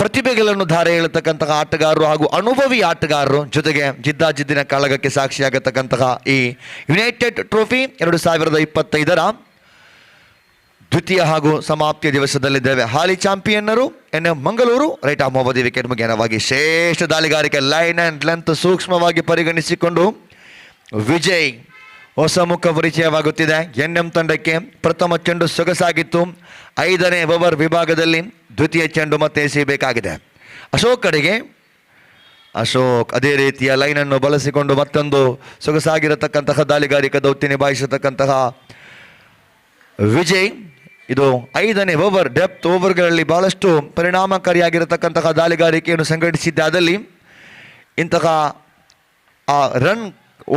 ಪ್ರತಿಭೆಗಳನ್ನು ಧಾರೆ ಹೇಳತಕ್ಕಂತಹ ಆಟಗಾರರು ಹಾಗೂ ಅನುಭವಿ ಆಟಗಾರರು, ಜೊತೆಗೆ ಜಿದ್ದಾಜಿದ್ದಿನ ಕಾಳಗಕ್ಕೆ ಸಾಕ್ಷಿಯಾಗತಕ್ಕಂತಹ ಈ ಯುನೈಟೆಡ್ ಟ್ರೋಫಿ 2025ರ ದ್ವಿತೀಯ ಹಾಗೂ ಸಮಾಪ್ತಿಯ ದಿವಸದಲ್ಲಿದ್ದೇವೆ. ಹಾಲಿ ಚಾಂಪಿಯನ್ನರು NM ಮಂಗಳೂರು. ರೈಟ್ ಆಫ್ ಮೊಬದಿ ವಿಕೆಟ್ ಮುಖೇನವಾಗಿ ಶ್ರೇಷ್ಠ ದಾಳಿಗಾರಿಕೆ ಲೈನ್ ಆ್ಯಂಡ್ ಲೆಂತ್ ಸೂಕ್ಷ್ಮವಾಗಿ ಪರಿಗಣಿಸಿಕೊಂಡು ವಿಜಯ್ ಹೊಸ ಮುಖ ಪರಿಚಯವಾಗುತ್ತಿದೆ. NM ತಂಡಕ್ಕೆ ಪ್ರಥಮ ಚೆಂಡು ಸೊಗಸಾಗಿತ್ತು. 5ನೇ ಓವರ್ ವಿಭಾಗದಲ್ಲಿ ದ್ವಿತೀಯ ಚೆಂಡು ಮತ್ತೆ ಎಸೆಯಬೇಕಾಗಿದೆ. ಅಶೋಕ್ ಕಡೆಗೆ ಅದೇ ರೀತಿಯ ಲೈನನ್ನು ಬಳಸಿಕೊಂಡು ಮತ್ತೊಂದು ಸೊಗಸಾಗಿರತಕ್ಕಂತಹ ದಾಳಿಗಾರಿಕಾ ದೌತ್ಯ ನಿಭಾಯಿಸತಕ್ಕಂತಹ ವಿಜಯ್. ಇದು 5ನೇ ಓವರ್. ಡೆಪ್ತ್ ಓವರ್ಗಳಲ್ಲಿ ಬಹಳಷ್ಟು ಪರಿಣಾಮಕಾರಿಯಾಗಿರತಕ್ಕಂತಹ ದಾಳಿಗಾರಿಕೆಯನ್ನು ಸಂಘಟಿಸಿದ್ದಾದಲ್ಲಿ ಇಂತಹ ರನ್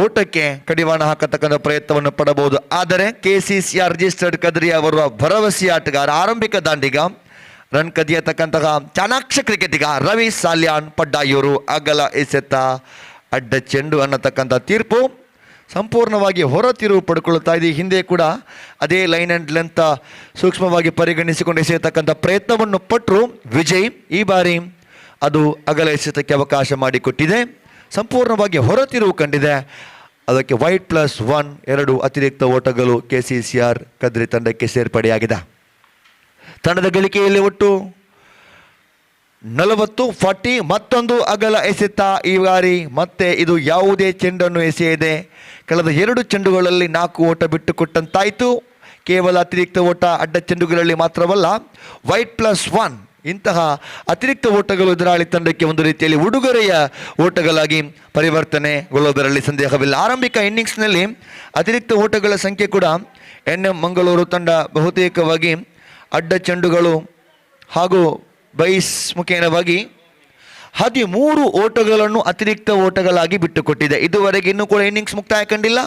ಓಟಕ್ಕೆ ಕಡಿವಾಣ ಹಾಕತಕ್ಕಂಥ ಪ್ರಯತ್ನವನ್ನು ಪಡಬಹುದು. ಆದರೆ KCCR ರಿಜಿಸ್ಟರ್ಡ್ ಕದ್ರಿ ಅವರ ಭರವಸೆಯ ಆಟಗಾರ, ಆರಂಭಿಕ ದಾಂಡಿಗ, ರನ್ ಕದಿಯತಕ್ಕಂತಹ ಚಾಣಾಕ್ಷ ಕ್ರಿಕೆಟಿಗ ರವಿ ಸಾಲ್ಯಾನ್ ಪಡ್ಡಾಯೂರು ಅಗಲ ಎಸೆತ ಅಡ್ಡ ಚೆಂಡು ಅನ್ನತಕ್ಕಂಥ ತೀರ್ಪು ಸಂಪೂರ್ಣವಾಗಿ ಹೊರ ತಿರುವು ಪಡ್ಕೊಳ್ತಾ ಇದೆ. ಹಿಂದೆ ಕೂಡ ಅದೇ ಲೈನ್ ಆ್ಯಂಡ್ ಲೆಂತ್ ಸೂಕ್ಷ್ಮವಾಗಿ ಪರಿಗಣಿಸಿಕೊಂಡು ಎಸೆಯತಕ್ಕಂಥ ಪ್ರಯತ್ನವನ್ನು ಪಟ್ಟರು ವಿಜಯ್. ಈ ಬಾರಿ ಅದು ಅಗಲ ಎಸೆತಕ್ಕೆ ಅವಕಾಶ ಮಾಡಿಕೊಟ್ಟಿದೆ. ಸಂಪೂರ್ಣವಾಗಿ ಹೊರ ತಿರುವು ಕಂಡಿದೆ. ಅದಕ್ಕೆ ವೈಟ್ +1 2 ಅತಿರಿಕ್ತ ಓಟಗಳು KCCR ಕದ್ರಿ ತಂಡಕ್ಕೆ ಸೇರ್ಪಡೆಯಾಗಿದೆ. ತಂಡದ ಗಳಿಕೆಯಲ್ಲಿ ಒಟ್ಟು 40 ಮತ್ತೊಂದು ಅಗಲ ಎಸೆತ. ಈ ಬಾರಿ ಮತ್ತೆ ಇದು ಯಾವುದೇ ಚೆಂಡನ್ನು ಎಸೆಯದೆ ಕಳೆದ 2 ಚೆಂಡುಗಳಲ್ಲಿ 4 ಓಟ ಬಿಟ್ಟುಕೊಟ್ಟಂತಾಯಿತು. ಕೇವಲ ಅತಿರಿಕ್ತ ಓಟ ಅಡ್ಡ ಚೆಂಡುಗಳಲ್ಲಿ ಮಾತ್ರವಲ್ಲ, ವೈಟ್ +1 ಇಂತಹ ಅತಿರಿಕ್ತ ಓಟಗಳು ಎದುರಾಳಿ ತಂಡಕ್ಕೆ ಒಂದು ರೀತಿಯಲ್ಲಿ ಉಡುಗೊರೆಯ ಓಟಗಳಾಗಿ ಪರಿವರ್ತನೆಗೊಳ್ಳುವುದರಲ್ಲಿ ಸಂದೇಹವಿಲ್ಲ. ಆರಂಭಿಕ ಇನ್ನಿಂಗ್ಸ್ನಲ್ಲಿ ಅತಿರಿಕ್ತ ಓಟಗಳ ಸಂಖ್ಯೆ ಕೂಡ NM ಮಂಗಳೂರು ತಂಡ ಬಹುತೇಕವಾಗಿ ಅಡ್ಡ ಚೆಂಡುಗಳು ಹಾಗೂ ಬೈಸ್ ಮುಖೇನವಾಗಿ 13 ಓಟಗಳನ್ನು ಅತಿರಿಕ್ತ ಓಟಗಳಾಗಿ ಬಿಟ್ಟುಕೊಟ್ಟಿದೆ. ಇದುವರೆಗೆ ಇನ್ನೂ ಕೂಡ ಇನ್ನಿಂಗ್ಸ್ ಮುಕ್ತಾಯ ಕಂಡಿಲ್ಲ.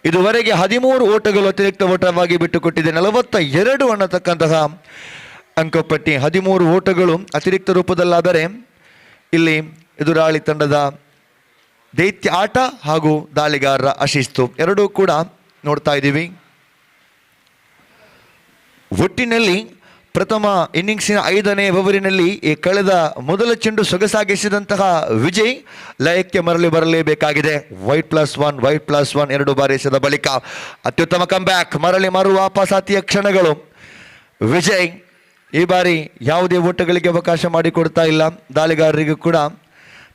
ಇದುವರೆಗೆ 13 ಓಟಗಳು ಅತಿರಿಕ್ತ ಓಟವಾಗಿ ಬಿಟ್ಟುಕೊಟ್ಟಿದೆ. 42 ಅನ್ನತಕ್ಕಂತಹ ಅಂಕಪಟ್ಟಿ. 13 ಓಟಗಳು ಅತಿರಿಕ್ತ ರೂಪದಲ್ಲಾದರೆ ಇಲ್ಲಿ ಎದುರಾಳಿ ತಂಡದ ದೈತ್ಯ ಆಟ ಹಾಗೂ ದಾಳಿಗಾರರ ಅಶಿಸ್ತು ಎರಡೂ ಕೂಡ ನೋಡ್ತಾ ಇದ್ದೀವಿ. ಒಟ್ಟಿನಲ್ಲಿ ಪ್ರಥಮ ಇನ್ನಿಂಗ್ಸಿನ 5ನೇ ಓವರಿನಲ್ಲಿ ಈ ಕಳೆದ ಮೊದಲ ಚೆಂಡು ಸೊಗಸಾಗಿಸಿದಂತಹ ವಿಜಯ್ ಲಯಕ್ಕೆ ಮರಳಿ ಬರಲೇಬೇಕಾಗಿದೆ. ವೈಟ್ +1 2 ಬಾರಿ ಎಸೆದ ಬಳಿಕ ಅತ್ಯುತ್ತಮ ಕಂಬ್ಯಾಕ್, ಮರಳಿ ವಾಪಸಾತಿಯ ಕ್ಷಣಗಳು. ವಿಜಯ್ ಈ ಬಾರಿ ಯಾವುದೇ ಓಟಗಳಿಗೆ ಅವಕಾಶ ಮಾಡಿಕೊಡ್ತಾ ಇಲ್ಲ. ದಾಳಿಗಾರರಿಗೂ ಕೂಡ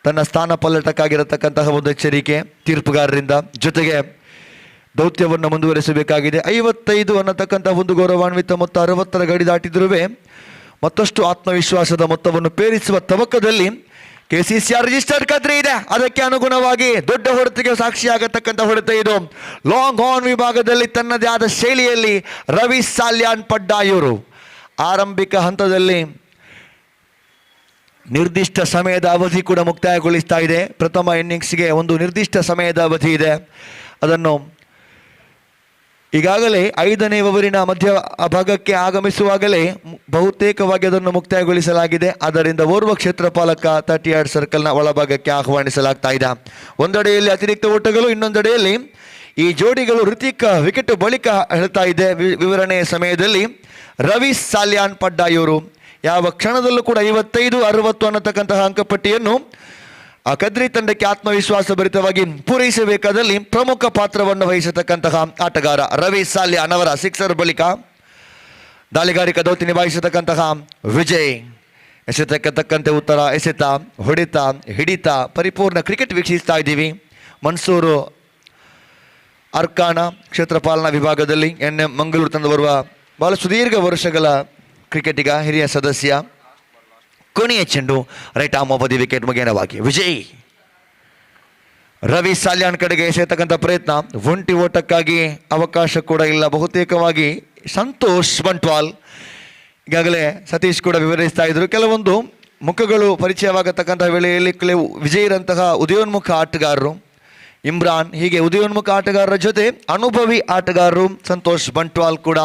ತನ್ನ ಸ್ಥಾನ ಪಲ್ಲಟಕ್ಕಾಗಿರತಕ್ಕಂತಹ ಒಂದು ಎಚ್ಚರಿಕೆ ತೀರ್ಪುಗಾರರಿಂದ. ಜೊತೆಗೆ ದೌತ್ಯವನ್ನು ಮುಂದುವರಿಸಬೇಕಾಗಿದೆ. 55 ಅನ್ನತಕ್ಕಂಥ ಒಂದು ಗೌರವಾನ್ವಿತ ಮೊತ್ತ 60ರ ಗಡಿ ದಾಟಿದ್ರೂ ಮತ್ತಷ್ಟು ಆತ್ಮವಿಶ್ವಾಸದ ಮೊತ್ತವನ್ನು ಪೇರಿಸುವ ತವಕದಲ್ಲಿ KCCR ರಿಜಿಸ್ಟರ್ಡ್ ಕದ್ರಿ ಇದೆ. ಅದಕ್ಕೆ ಅನುಗುಣವಾಗಿ ದೊಡ್ಡ ಹೊಡೆತಕ್ಕೆ ಸಾಕ್ಷಿಯಾಗತಕ್ಕಂಥ ಹೊಡೆತ ಇದು. ಲಾಂಗ್ ಆನ್ ವಿಭಾಗದಲ್ಲಿ ತನ್ನದೇ ಆದ ಶೈಲಿಯಲ್ಲಿ ರವಿ ಸಾಲ್ಯಾನ್ ಪಡ್ಡಾಯೂರು ಆರಂಭಿಕ ಹಂತದಲ್ಲಿ ನಿರ್ದಿಷ್ಟ ಸಮಯದ ಅವಧಿ ಕೂಡ ಮುಕ್ತಾಯಗೊಳಿಸ್ತಾ ಇದೆ. ಪ್ರಥಮ ಇನ್ನಿಂಗ್ಸ್ಗೆ ಒಂದು ನಿರ್ದಿಷ್ಟ ಸಮಯದ ಅವಧಿ ಇದೆ. ಅದನ್ನು ಈಗಾಗಲೇ 5ನೇ ಓವರಿನ ಮಧ್ಯ ಭಾಗಕ್ಕೆ ಆಗಮಿಸುವಾಗಲೇ ಬಹುತೇಕವಾಗಿ ಅದನ್ನು ಮುಕ್ತಾಯಗೊಳಿಸಲಾಗಿದೆ. ಅದರಿಂದ ಓರ್ವ ಕ್ಷೇತ್ರಪಾಲಕ 30 ಯಾರ್ಡ್ ಸರ್ಕಲ್ನ ಒಳಭಾಗಕ್ಕೆ ಆಹ್ವಾನಿಸಲಾಗ್ತಾ ಇದೆ. ಒಂದೆಡೆಯಲ್ಲಿ ಅತಿರಿಕ್ತ ಓಟಗಳು, ಇನ್ನೊಂದೆಡೆಯಲ್ಲಿ ಈ ಜೋಡಿಗಳು ಋತಿಕ್ ವಿಕೆಟ್ ಬಳಿಕ ಹೇಳ್ತಾ ಇದೆ ವಿವರಣೆಯ ಸಮಯದಲ್ಲಿ ರವಿ ಸಾಲ್ಯಾನ್ ಪಡ್ಡಾಯೂರು ಯಾವ ಕ್ಷಣದಲ್ಲೂ ಕೂಡ 55-60 ಅನ್ನತಕ್ಕಂತಹ ಅಂಕಪಟ್ಟಿಯನ್ನು ಆ ಕದ್ರಿ ತಂಡಕ್ಕೆ ಆತ್ಮವಿಶ್ವಾಸ ಭರಿತವಾಗಿ ಪೂರೈಸಬೇಕಾದಲ್ಲಿ ಪ್ರಮುಖ ಪಾತ್ರವನ್ನು ವಹಿಸತಕ್ಕಂತಹ ಆಟಗಾರ ರವಿ ಸಾಲ್ಯಾನ್ ಅವರ ಸಿಕ್ಸರ್ ಬಳಿಕ ದಾಳಿಗಾರಿಕಾ ದೌತ್ಯ ನಿಭಾಯಿಸತಕ್ಕಂತಹ ವಿಜಯ್. ಎಸೆತಕ್ಕೆ ತಕ್ಕಂತೆ ಉತ್ತರ, ಎಸೆತ, ಹೊಡೆತ, ಹಿಡಿತ, ಪರಿಪೂರ್ಣ ಕ್ರಿಕೆಟ್ ವೀಕ್ಷಿಸ್ತಾ ಇದ್ದೀವಿ. ಮನ್ಸೂರು ಅರ್ಕಾನ ಕ್ಷೇತ್ರಪಾಲನಾ ವಿಭಾಗದಲ್ಲಿ NM ಮಂಗಳೂರು ತಂಡ ಬರುವ ಬಹಳ ಸುದೀರ್ಘ ವರ್ಷಗಳ ಕ್ರಿಕೆಟಿಗ, ಹಿರಿಯ ಸದಸ್ಯ. ಕೊನೆಯ ಚೆಂಡು ರೈಟ್ ಆರ್ಮ್ ಅವಧಿ ವಿಕೆಟ್ ಮುಖೇನವಾಗಿ ವಿಜಯ್. ರವಿ ಸಾಲ್ಯಾನ್ ಕಡೆಗೆ ಎಸೆಯತಕ್ಕಂಥ ಪ್ರಯತ್ನ, ಒಂಟಿ ಓಟಕ್ಕಾಗಿ ಅವಕಾಶ ಕೂಡ ಇಲ್ಲ. ಬಹುತೇಕವಾಗಿ ಸಂತೋಷ್ ಬಂಟ್ವಾಲ್, ಈಗಾಗಲೇ ಸತೀಶ್ ಕೂಡ ವಿವರಿಸ್ತಾ ಇದ್ರು, ಕೆಲವೊಂದು ಮುಖಗಳು ಪರಿಚಯವಾಗತಕ್ಕಂಥ ವೇಳೆಯಲ್ಲಿ ಕೆಲವು ವಿಜಯ್ರಂತಹ ಉದಯೋನ್ಮುಖ ಆಟಗಾರರು, ಇಮ್ರಾನ್, ಹೀಗೆ ಉದಯೋನ್ಮುಖ ಆಟಗಾರರ ಜೊತೆ ಅನುಭವಿ ಆಟಗಾರರು ಸಂತೋಷ್ ಬಂಟ್ವಾಲ್ ಕೂಡ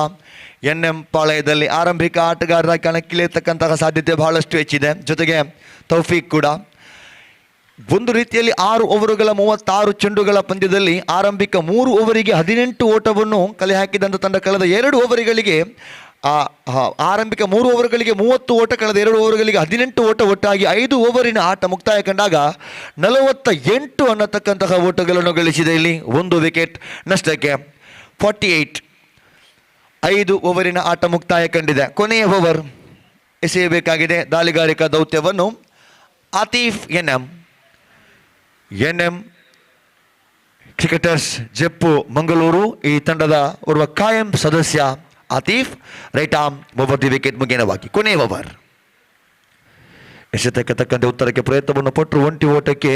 NM ಪಾಳಯದಲ್ಲಿ ಆರಂಭಿಕ ಆಟಗಾರರಾಗಿ ಕಣಕ್ಕಿಳಿಯತಕ್ಕಂತಹ ಸಾಧ್ಯತೆ ಬಹಳಷ್ಟು ಹೆಚ್ಚಿದೆ. ಜೊತೆಗೆ ತೌಫೀಕ್ ಕೂಡ ಒಂದು ರೀತಿಯಲ್ಲಿ 6 ಓವರುಗಳ 36 ಚೆಂಡುಗಳ ಪಂದ್ಯದಲ್ಲಿ ಆರಂಭಿಕ 3 ಓವರಿಗೆ 18 ಓಟವನ್ನು ಕಲೆ ಹಾಕಿದಂಥ ತಂಡ ಕಳೆದ 2 ಓವರುಗಳಿಗೆ ಆರಂಭಿಕ 3 ಓವರ್ಗಳಿಗೆ 30 ಓಟ, ಕಳೆದ 2 ಓವರ್ಗಳಿಗೆ 18 ಓಟ, ಒಟ್ಟಾಗಿ 5 ಓವರಿನ ಆಟ ಮುಕ್ತಾಯ ಕಂಡಾಗ 48 ಅನ್ನತಕ್ಕಂತಹ ಓಟಗಳನ್ನು ಗಳಿಸಿದೆ. ಇಲ್ಲಿ 1 ವಿಕೆಟ್ ನಷ್ಟಕ್ಕೆ 48. 5 ಓವರಿನ ಆಟ ಮುಕ್ತಾಯ ಕಂಡಿದೆ. ಕೊನೆಯ ಓವರ್ ಎಸೆಯಬೇಕಾಗಿದೆ. ದಾಳಿಗಾರಿಕಾ ದೌತ್ಯವನ್ನು ಆತೀಫ್ NM ಕ್ರಿಕೆಟರ್ಸ್ ಜೆಪ್ಪು ಮಂಗಳೂರು ಈ ತಂಡದ ಓರ್ವ ಕಾಯಂ ಸದಸ್ಯ Atif right arm over the wicket ಮುಖೇನವಾಗಿ ಕೊನೆಯ ಓವರ್ ಎಸೆತಕ್ಕೆ ತಕ್ಕಂತೆ ಉತ್ತರಕ್ಕೆ ಪ್ರಯತ್ನವನ್ನು ಪಟ್ಟರು. ಒಂಟಿ ಓಟಕ್ಕೆ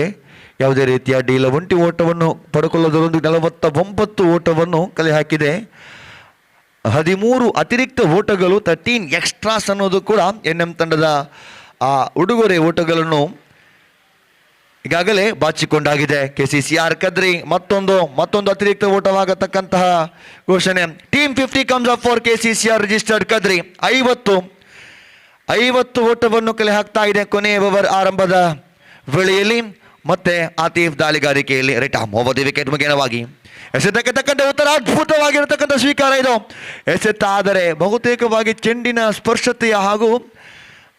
ಯಾವುದೇ ರೀತಿಯ ಅಡ್ಡಿ ಇಲ್ಲ. ಒಂಟಿ ಓಟವನ್ನು ಪಡ್ಕೊಳ್ಳೋದರೊಂದಿಗೆ 49 ಓಟವನ್ನು ಕಲೆ ಹಾಕಿದೆ. 13 ಅತಿರಿಕ್ತ ಓಟಗಳು, 13 ಎಕ್ಸ್ಟ್ರಾಸ್ ಅನ್ನೋದು ಕೂಡ NM ತಂಡದ ಆ ಉಡುಗೊರೆ ಓಟಗಳನ್ನು ಈಗಾಗಲೇ ಬಾಚಿಕೊಂಡಾಗಿದೆ. KCCR ಕದ್ರಿ ಮತ್ತೊಂದು ಅತಿರಿಕ್ತ ಓಟವಾಗತಕ್ಕಂತಹ ಘೋಷಣೆ. Team 50 comes up for KCCR registered Kadri. 50 ಓಟವನ್ನು ಕಲೆ ಹಾಕ್ತಾ ಇದೆ ಕೊನೆಯ ಓವರ್ ಆರಂಭದ ವೇಳೆಯಲ್ಲಿ. ಮತ್ತೆ ಆತೀಫ್ ದಾಳಿಗಾರಿಕೆಯಲ್ಲಿ right arm over the wicket ಮುಖೇನವಾಗಿ ಎಸೆತಕ್ಕೆ ತಕ್ಕಂತೆ ಉತ್ತರ, ಅದ್ಭುತವಾಗಿರತಕ್ಕಂಥ ಸ್ವೀಕಾರ ಇದು. ಎಸೆತ ಆದರೆ ಬಹುತೇಕವಾಗಿ ಚೆಂಡಿನ ಸ್ಪರ್ಶತೆಯ ಹಾಗೂ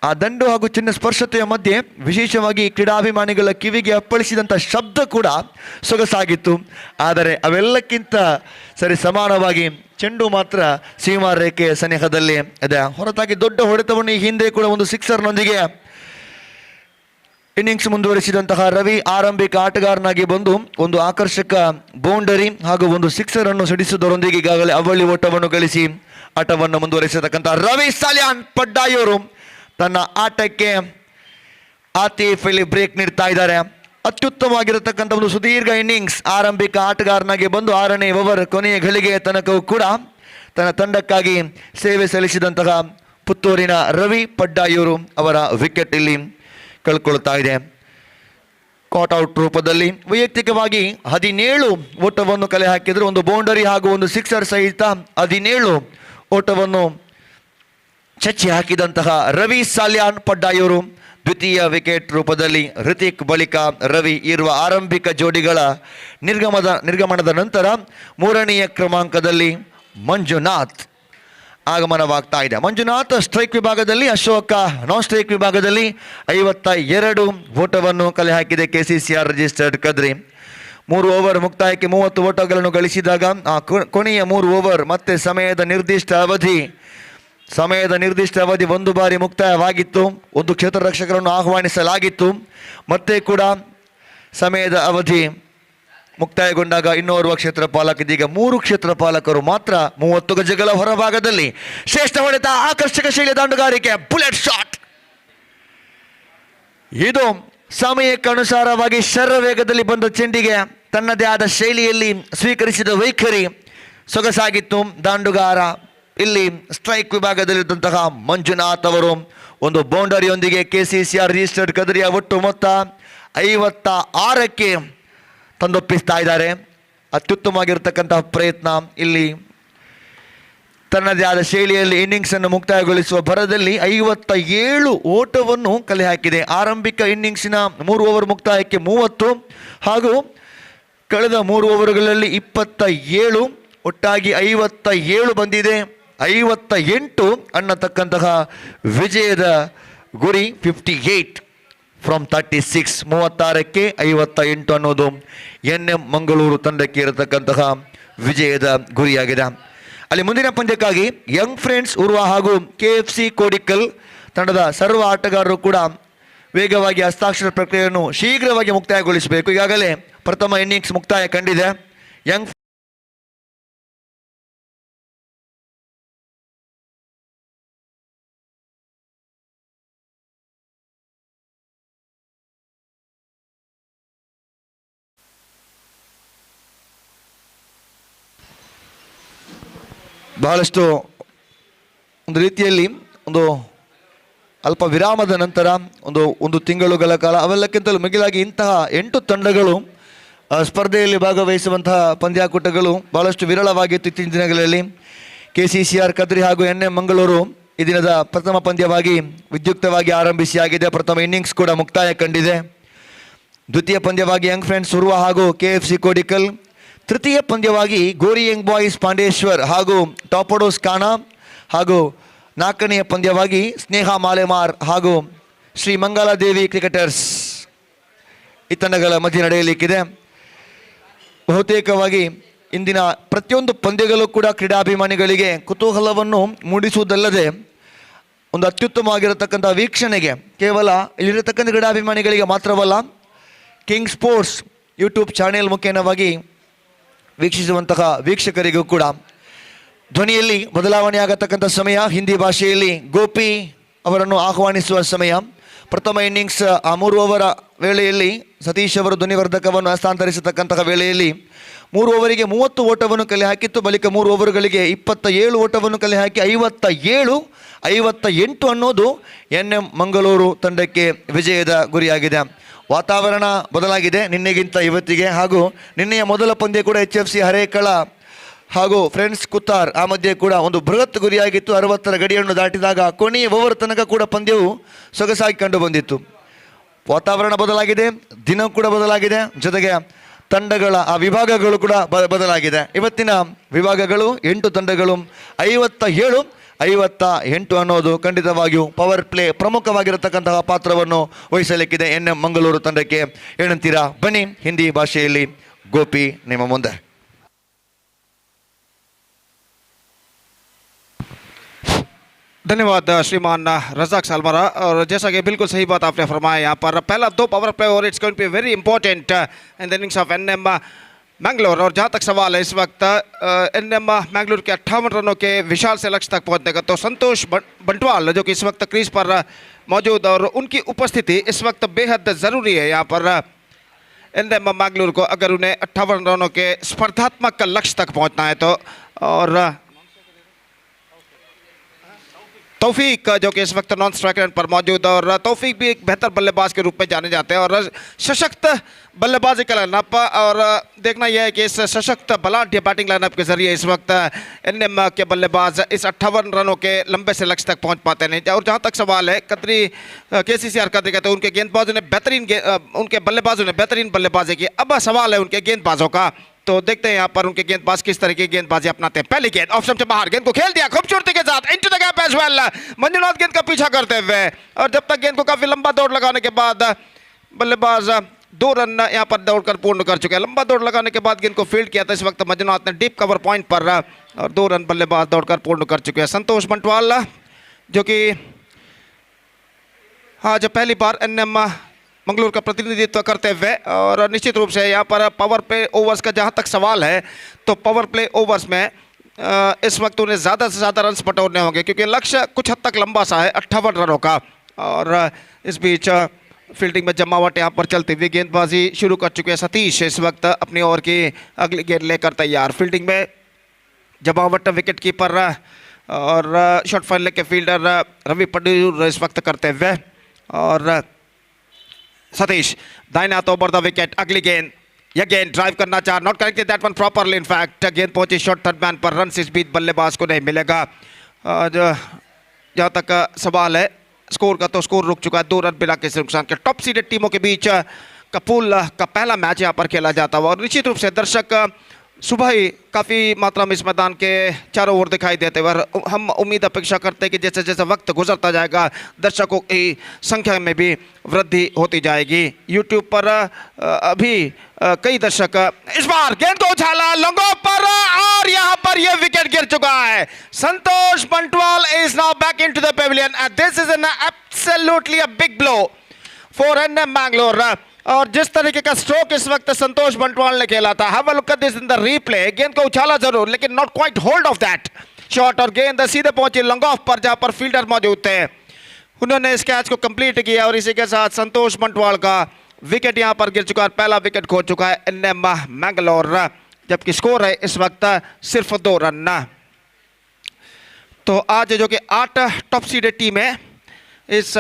ಆ ದಂಡು ಹಾಗೂ ಚೆಂಡಿನ ಸ್ಪರ್ಶತೆಯ ಮಧ್ಯೆ ವಿಶೇಷವಾಗಿ ಕ್ರೀಡಾಭಿಮಾನಿಗಳ ಕಿವಿಗೆ ಅಪ್ಪಳಿಸಿದಂಥ ಶಬ್ದ ಕೂಡ ಸೊಗಸಾಗಿತ್ತು. ಆದರೆ ಅವೆಲ್ಲಕ್ಕಿಂತ ಸರಿ ಸಮಾನವಾಗಿ ಚೆಂಡು ಮಾತ್ರ ಸೀಮಾ ರೇಖೆಯ ಸನಿಹದಲ್ಲಿ ಇದೆ. ಹೊರತಾಗಿ ದೊಡ್ಡ ಹೊಡೆತವನ್ನು ಈ ಹಿಂದೆ ಕೂಡ ಒಂದು ಸಿಕ್ಸರ್ನೊಂದಿಗೆ ಇನ್ನಿಂಗ್ಸ್ ಮುಂದುವರಿಸಿದಂತಹ ರವಿ ಆರಂಭಿಕ ಆಟಗಾರನಾಗಿ ಬಂದು ಒಂದು ಆಕರ್ಷಕ ಬೌಂಡರಿ ಹಾಗೂ ಒಂದು ಸಿಕ್ಸರ್ ಅನ್ನು ಸಿಡಿಸುವುದರೊಂದಿಗೆ ಈಗಾಗಲೇ ಅವಳಿ ಓಟವನ್ನು ಗಳಿಸಿ ಆಟವನ್ನು ಮುಂದುವರಿಸತಕ್ಕಂತಹ ರವಿ ಸಾಲ್ಯಾನ್ ಪಡ್ಡಾಯೂರು ತನ್ನ ಆಟಕ್ಕೆ ಆತೀಫ್ ಇಲ್ಲಿ ಬ್ರೇಕ್ ನೀಡ್ತಾ ಇದ್ದಾರೆ. ಅತ್ಯುತ್ತಮವಾಗಿರತಕ್ಕಂಥ ಒಂದು ಸುದೀರ್ಘ ಇನ್ನಿಂಗ್ಸ್ ಆರಂಭಿಕ ಆಟಗಾರನಾಗಿ ಬಂದು 6ನೇ ಓವರ್ ಕೊನೆಯ ಘಳಿಗೆಯ ತನಕವೂ ಕೂಡ ತನ್ನ ತಂಡಕ್ಕಾಗಿ ಸೇವೆ ಸಲ್ಲಿಸಿದಂತಹ ಪುತ್ತೂರಿನ ರವಿ ಪಡ್ಡಾಯೂರು ಅವರ ವಿಕೆಟ್ ಇಲ್ಲಿ ಕಳ್ಕೊಳ್ತಾ ಇದೆ. ಕಾಟ್ ಔಟ್ ರೂಪದಲ್ಲಿ ವೈಯಕ್ತಿಕವಾಗಿ 17 ಓಟವನ್ನು ಕಲೆ ಹಾಕಿದ್ರು. ಒಂದು ಬೌಂಡರಿ ಹಾಗೂ ಒಂದು ಸಿಕ್ಸರ್ ಸಹಿತ 17 ಓಟವನ್ನು ಚಚ್ಚಿ ಹಾಕಿದಂತಹ ರವಿ ಸಾಲ್ಯಾನ್ ಪಡ್ಡಾಯೂರು ದ್ವಿತೀಯ ವಿಕೆಟ್ ರೂಪದಲ್ಲಿ ಋತಿಕ್ ಬಳಿಕ ರವಿ ಇರುವ ಆರಂಭಿಕ ಜೋಡಿಗಳ ನಿರ್ಗಮನದ ನಂತರ 3ನೇ ಕ್ರಮಾಂಕದಲ್ಲಿ ಮಂಜುನಾಥ್ ಆಗಮನವಾಗ್ತಾ ಇದೆ. ಮಂಜುನಾಥ್ ಸ್ಟ್ರೈಕ್ ವಿಭಾಗದಲ್ಲಿ, ಅಶೋಕ ನಾನ್ ಸ್ಟ್ರೈಕ್ ವಿಭಾಗದಲ್ಲಿ 52 ಓಟವನ್ನು ಕಲೆ ಹಾಕಿದೆ KCCR ರಿಜಿಸ್ಟರ್ಡ್ ಕದ್ರಿ. 3 ಓವರ್ ಮುಕ್ತಾಯಕ್ಕೆ 30 ಓಟಗಳನ್ನು ಗಳಿಸಿದಾಗ ಕೊನೆಯ 3 ಓವರ್ ಮತ್ತೆ ಸಮಯದ ನಿರ್ದಿಷ್ಟ ಅವಧಿ ಒಂದು ಬಾರಿ ಮುಕ್ತಾಯವಾಗಿತ್ತು. ಒಂದು ಕ್ಷೇತ್ರ ರಕ್ಷಕರನ್ನು ಆಹ್ವಾನಿಸಲಾಗಿತ್ತು. ಮತ್ತೆ ಕೂಡ ಸಮಯದ ಅವಧಿ ಮುಕ್ತಾಯಗೊಂಡಾಗ ಇನ್ನೋರ್ವ ಕ್ಷೇತ್ರಪಾಲಕ, ಇದೀಗ 3 ಕ್ಷೇತ್ರಪಾಲಕರು ಮಾತ್ರ 30 ಗಜಗಳ ಹೊರಭಾಗದಲ್ಲಿ ಶ್ರೇಷ್ಠ ಹೊಡೆತ, ಆಕರ್ಷಕ ಶೈಲಿಯ ದಾಂಡುಗಾರಿಕೆ, ಬುಲೆಟ್ ಶಾಟ್. ಇದು ಸಮಯಕ್ಕನುಸಾರವಾಗಿ ಶರವೇಗದಲ್ಲಿ ಬಂದ ಚೆಂಡಿಗೆ ತನ್ನದೇ ಆದ ಶೈಲಿಯಲ್ಲಿ ಸ್ವೀಕರಿಸಿದ ವೈಖರಿ ಸೊಗಸಾಗಿತ್ತು. ದಾಂಡುಗಾರ ಇಲ್ಲಿ ಸ್ಟ್ರೈಕ್ ವಿಭಾಗದಲ್ಲಿದ್ದಂತಹ ಮಂಜುನಾಥ್ ಅವರು ಒಂದು ಬೌಂಡರಿಯೊಂದಿಗೆ KCCR ರಿಜಿಸ್ಟರ್ಡ್ ಕದ್ರಿಯ ಒಟ್ಟು ಮೊತ್ತ 56ಕ್ಕೆ ತಂದೊಪ್ಪಿಸ್ತಾ ಇದ್ದಾರೆ. ಅತ್ಯುತ್ತಮವಾಗಿರ್ತಕ್ಕಂತಹ ಪ್ರಯತ್ನ. ಇಲ್ಲಿ ತನ್ನದೇ ಆದ ಶೈಲಿಯಲ್ಲಿ ಇನ್ನಿಂಗ್ಸನ್ನು ಮುಕ್ತಾಯಗೊಳಿಸುವ ಭರದಲ್ಲಿ 57 ಓಟವನ್ನು ಕಲೆ ಹಾಕಿದೆ. ಆರಂಭಿಕ ಇನ್ನಿಂಗ್ಸಿನ 3 ಓವರ್ ಮುಕ್ತಾಯಕ್ಕೆ 30 ಹಾಗೂ ಕಳೆದ 3 ಓವರ್ಗಳಲ್ಲಿ 27, ಒಟ್ಟಾಗಿ 57 ಬಂದಿದೆ. 58 ಅನ್ನತಕ್ಕಂತಹ ವಿಜಯದ ಗುರಿ. 58 ಫ್ರಮ್ 36, 36ಕ್ಕೆ 58 ಅನ್ನೋದು NM ಮಂಗಳೂರು ತಂಡಕ್ಕೆ ಇರತಕ್ಕಂತಹ ವಿಜಯದ ಗುರಿಯಾಗಿದೆ. ಅಲ್ಲಿ ಮುಂದಿನ ಪಂದ್ಯಕ್ಕಾಗಿ ಯಂಗ್ ಫ್ರೆಂಡ್ಸ್ ಉರ್ವಾ ಹಾಗೂ KFC ಕೋಡಿಕಲ್ ತಂಡದ ಸರ್ವ ಆಟಗಾರರು ಕೂಡ ವೇಗವಾಗಿ ಹಸ್ತಾಕ್ಷರ ಪ್ರಕ್ರಿಯೆಯನ್ನು ಶೀಘ್ರವಾಗಿ ಮುಕ್ತಾಯಗೊಳಿಸಬೇಕು. ಈಗಾಗಲೇ ಪ್ರಥಮ ಇನ್ನಿಂಗ್ಸ್ ಮುಕ್ತಾಯ ಕಂಡಿದೆ. ಯಂಗ್ ಬಹಳಷ್ಟು ಒಂದು ರೀತಿಯಲ್ಲಿ ಒಂದು ಅಲ್ಪ ವಿರಾಮದ ನಂತರ ಒಂದು ತಿಂಗಳುಗಳ ಕಾಲ ಅವೆಲ್ಲಕ್ಕಿಂತಲೂ ಮಿಗಿಲಾಗಿ ಇಂತಹ 8 ತಂಡಗಳು ಸ್ಪರ್ಧೆಯಲ್ಲಿ ಭಾಗವಹಿಸುವಂತಹ ಪಂದ್ಯಾಕೂಟಗಳು ಬಹಳಷ್ಟು ವಿರಳವಾಗಿತ್ತು ಇತ್ತೀಚಿನ ದಿನಗಳಲ್ಲಿ. KCCR ಕದ್ರಿ ಹಾಗೂ NM ಮಂಗಳೂರು ಈ ದಿನದ ಪ್ರಥಮ ಪಂದ್ಯವಾಗಿ ವಿದ್ಯುಕ್ತವಾಗಿ ಆರಂಭಿಸಿ ಆಗಿದೆ. ಪ್ರಥಮ ಇನ್ನಿಂಗ್ಸ್ ಕೂಡ ಮುಕ್ತಾಯ ಕಂಡಿದೆ. ದ್ವಿತೀಯ ಪಂದ್ಯವಾಗಿ ಯಂಗ್ ಫ್ರೆಂಡ್ಸ್ ಉರ್ವಾ ಹಾಗೂ KFC ಕೋಡಿಕಲ್, ತೃತೀಯ ಪಂದ್ಯವಾಗಿ ಗೋರಿ ಯಂಗ್ ಬಾಯ್ಸ್ ಪಾಂಡೇಶ್ವರ್ ಹಾಗೂ ಟಾಪೋಡೋಸ್ ಕಾನಾ, ಹಾಗೂ 4ನೆಯ ಪಂದ್ಯವಾಗಿ ಸ್ನೇಹ ಮಾಲೆಮಾರ್ ಹಾಗೂ ಶ್ರೀ ಮಂಗಲಾದೇವಿ ಕ್ರಿಕೆಟರ್ಸ್ ಈ ತಂಡಗಳ ಮಧ್ಯೆ ನಡೆಯಲಿಕ್ಕಿದೆ. ಬಹುತೇಕವಾಗಿ ಇಂದಿನ ಪ್ರತಿಯೊಂದು ಪಂದ್ಯಗಳು ಕೂಡ ಕ್ರೀಡಾಭಿಮಾನಿಗಳಿಗೆ ಕುತೂಹಲವನ್ನು ಮೂಡಿಸುವುದಲ್ಲದೆ ಒಂದು ಅತ್ಯುತ್ತಮವಾಗಿರತಕ್ಕಂಥ ವೀಕ್ಷಣೆಗೆ ಕೇವಲ ಇಲ್ಲಿರತಕ್ಕಂಥ ಕ್ರೀಡಾಭಿಮಾನಿಗಳಿಗೆ ಮಾತ್ರವಲ್ಲ, ಕಿಂಗ್ ಸ್ಪೋರ್ಟ್ಸ್ ಯೂಟ್ಯೂಬ್ ಚಾನೆಲ್ ಮುಖೇನವಾಗಿ ವೀಕ್ಷಿಸುವಂತಹ ವೀಕ್ಷಕರಿಗೂ ಕೂಡ ಧ್ವನಿಯಲ್ಲಿ ಬದಲಾವಣೆ ಆಗತಕ್ಕಂಥ ಸಮಯ. ಹಿಂದಿ ಭಾಷೆಯಲ್ಲಿ ಗೋಪಿ ಅವರನ್ನು ಆಹ್ವಾನಿಸುವ ಸಮಯ. ಪ್ರಥಮ ಇನ್ನಿಂಗ್ಸ್ ಆ 3 ಓವರ ವೇಳೆಯಲ್ಲಿ ಸತೀಶ್ ಅವರು ಧ್ವನಿವರ್ಧಕವನ್ನು ಹಸ್ತಾಂತರಿಸತಕ್ಕಂತಹ ವೇಳೆಯಲ್ಲಿ 3 ಓವರಿಗೆ 30 ಓಟವನ್ನು ಕಲೆ ಹಾಕಿತ್ತು. ಬಳಿಕ 3 ಓವರ್ಗಳಿಗೆ 27 ಓಟವನ್ನು ಕಲೆ ಹಾಕಿ 58 ಅನ್ನೋದು NM ಮಂಗಳೂರು ತಂಡಕ್ಕೆ ವಿಜಯದ ಗುರಿಯಾಗಿದೆ. ವಾತಾವರಣ ಬದಲಾಗಿದೆ ನಿನ್ನೆಗಿಂತ ಇವತ್ತಿಗೆ, ಹಾಗೂ ನಿನ್ನೆಯ ಮೊದಲ ಪಂದ್ಯ ಕೂಡ HFC ಹರೇಕಳ ಹಾಗೂ ಫ್ರೆಂಡ್ಸ್ ಕುತ್ತಾರ್ ಆ ಮಧ್ಯೆ ಕೂಡ ಒಂದು ಬೃಹತ್ ಗುರಿಯಾಗಿತ್ತು. 60ರ ಗಡಿಯನ್ನು ದಾಟಿದಾಗ ಕೊನೆಯ ಓವರ್ ತನಕ ಕೂಡ ಪಂದ್ಯವು ಸೊಗಸಾಗಿ ಕಂಡು ಬಂದಿತ್ತು. ವಾತಾವರಣ ಬದಲಾಗಿದೆ, ದಿನ ಕೂಡ ಬದಲಾಗಿದೆ, ಜೊತೆಗೆ ತಂಡಗಳ ಆ ವಿಭಾಗಗಳು ಕೂಡ ಬದಲಾಗಿದೆ. ಇವತ್ತಿನ ವಿಭಾಗಗಳು 8 ತಂಡಗಳು 57-58 ಅನ್ನೋದು ಖಂಡಿತವಾಗಿಯೂ ಪವರ್ ಪ್ಲೇ ಪ್ರಮುಖವಾಗಿರತಕ್ಕಂತಹ ಪಾತ್ರವನ್ನು ವಹಿಸಲಿಕ್ಕಿದೆ NM ಮಂಗಳೂರು ತಂಡಕ್ಕೆ. ಏನಂತೀರಾ? ಬನ್ನಿ ಹಿಂದಿ ಭಾಷೆಯಲ್ಲಿ ಗೋಪಿ ನಿಮ್ಮ ಮುಂದೆ. धन्यवाद श्रीमान रजाक सालमारा. और जैसा कि बिल्कुल सही बात आपने फरमाया, यहाँ पर पहला 2 पावर प्ले और it's going to be very important in the innings of NM Mangalore. और जहाँ तक सवाल है इस वक्त NM मैंगलोर के 58 रनों के विशाल से लक्ष्य तक पहुँचने का, तो संतोष बंटवाल जो कि इस वक्त क्रीज पर मौजूद और उनकी उपस्थिति इस वक्त बेहद ज़रूरी है यहाँ पर NM मैंगलोर को, अगर उन्हें 58 रनों के स्पर्धात्मक लक्ष्य तक पहुँचना है तो. और तौफीक जो कि इस वक्त नॉन स्ट्राइक रेंज पर मौजूद है, और तौफीक भी एक बेहतर बल्लेबाज के रूप में जाने जाते हैं और सशक्त बल्लेबाजी का लाइनअप. और देखना यह है कि इस सशक्त बलाढ्य बैटिंग लाइनअप के जरिए इस वक्त NM के बल्लेबाज इस 58 रनों के लंबे से लक्ष्य तक पहुंच पाते नहीं. और जहां तक सवाल है कद्री KCCR कद्री कहते हैं उनके गेंदबाजों ने उनके बल्लेबाजों ने बेहतरीन बल्लेबाजी की. अब सवाल है उनके गेंदबाजों का, तो देखते हैं यहाँ पर उनके गेंदबाज किस तरह की गेंदबाजी अपनाते हैं. पहली गेंद ऑप्शन से बाहर, गेंद को खेल दिया खूबसूरती के साथ into the gap as well. Manjunath गेंद का पीछा करते हुए, और जब तक गेंद को काफी लंबा दौड़ लगाने के बाद बल्लेबाज 2 रन यहाँ पर दौड़कर पूर्ण कर चुके हैं. लंबा दौड़ लगाने के बाद गेंद को फील्ड किया था इस वक्त मंजुनाथ ने डीप कवर पॉइंट पर, और 2 रन बल्लेबाज दौड़कर पूर्ण कर चुके हैं. संतोष बंटवाल जो कि आज पहली बार NM मंगलूर का प्रतिनिधित्व करते हुए। और निश्चित रूप से यहाँ पर पावर प्ले ओवर्स का जहाँ तक सवाल है तो पावर प्ले ओवर्स में इस वक्त उन्हें ज़्यादा से ज़्यादा रन्स बटोरने होंगे क्योंकि लक्ष्य कुछ हद तक लंबा सा है 58 रनों का। और इस बीच फील्डिंग में जमावट यहाँ पर चलती हुई, गेंदबाजी शुरू कर चुके हैं सतीश इस वक्त अपनी ओवर की अगली गेंद लेकर तैयार। फील्डिंग में जमावट विकेट कीपर और शॉर्ट फाइनल के फील्डर रवि पडूर इस वक्त करते हुए। और सतीश दाहिने हाथ ओवर द विकेट, अगली गेंद, यह गेंद ड्राइव करना चाह, not corrected that one properly, in fact गेंद पहुंची शॉर्ट थर्ड मैन पर, रन इस बीच बल्लेबाज को नहीं मिलेगा। जहां तक सवाल है स्कोर का तो स्कोर रुक चुका है 2 रन बिना किसी नुकसान के। टॉप सीडेड टीमों के बीच का पूल का पहला मैच यहां पर खेला जाता हुआ और निश्चित रूप से दर्शक सुबह ही काफ़ी मात्रा में इस मैदान के चारों ओर दिखाई देते हुए हम उम्मीद अपेक्षा करते हैं कि जैसे जैसे वक्त गुजरता जाएगा दर्शकों की संख्या में भी वृद्धि होती जाएगी। यूट्यूब पर अभी कई दर्शक इस बार गेंद को उछाला लॉन्ग ऑफ पर और यहां पर यह विकेट गिर चुका है। Santosh Bantwal is now back into the pavilion and this is an absolutely a big blow for NM Mangalore. और जिस तरीके का स्ट्रोक इस वक्त संतोष बंटवाल ने खेला था, have a look at this in the replay. गेंद को उछाला जरूर लेकिन not quite hold of that shot और गेंद सीधे पहुंची लॉन्ग ऑफ पर जहां पर फील्डर मौजूद थे। उन्होंने इस कैच को कंप्लीट किया और इसी के साथ संतोष बंटवाल का विकेट यहां पर गिर चुका है, पहला विकेट खो चुका है एनएम मैंगलोर, जबकि स्कोर है इस वक्त सिर्फ 2 रन। तो आज जो कि 8 टॉप सीडेड टीमें इस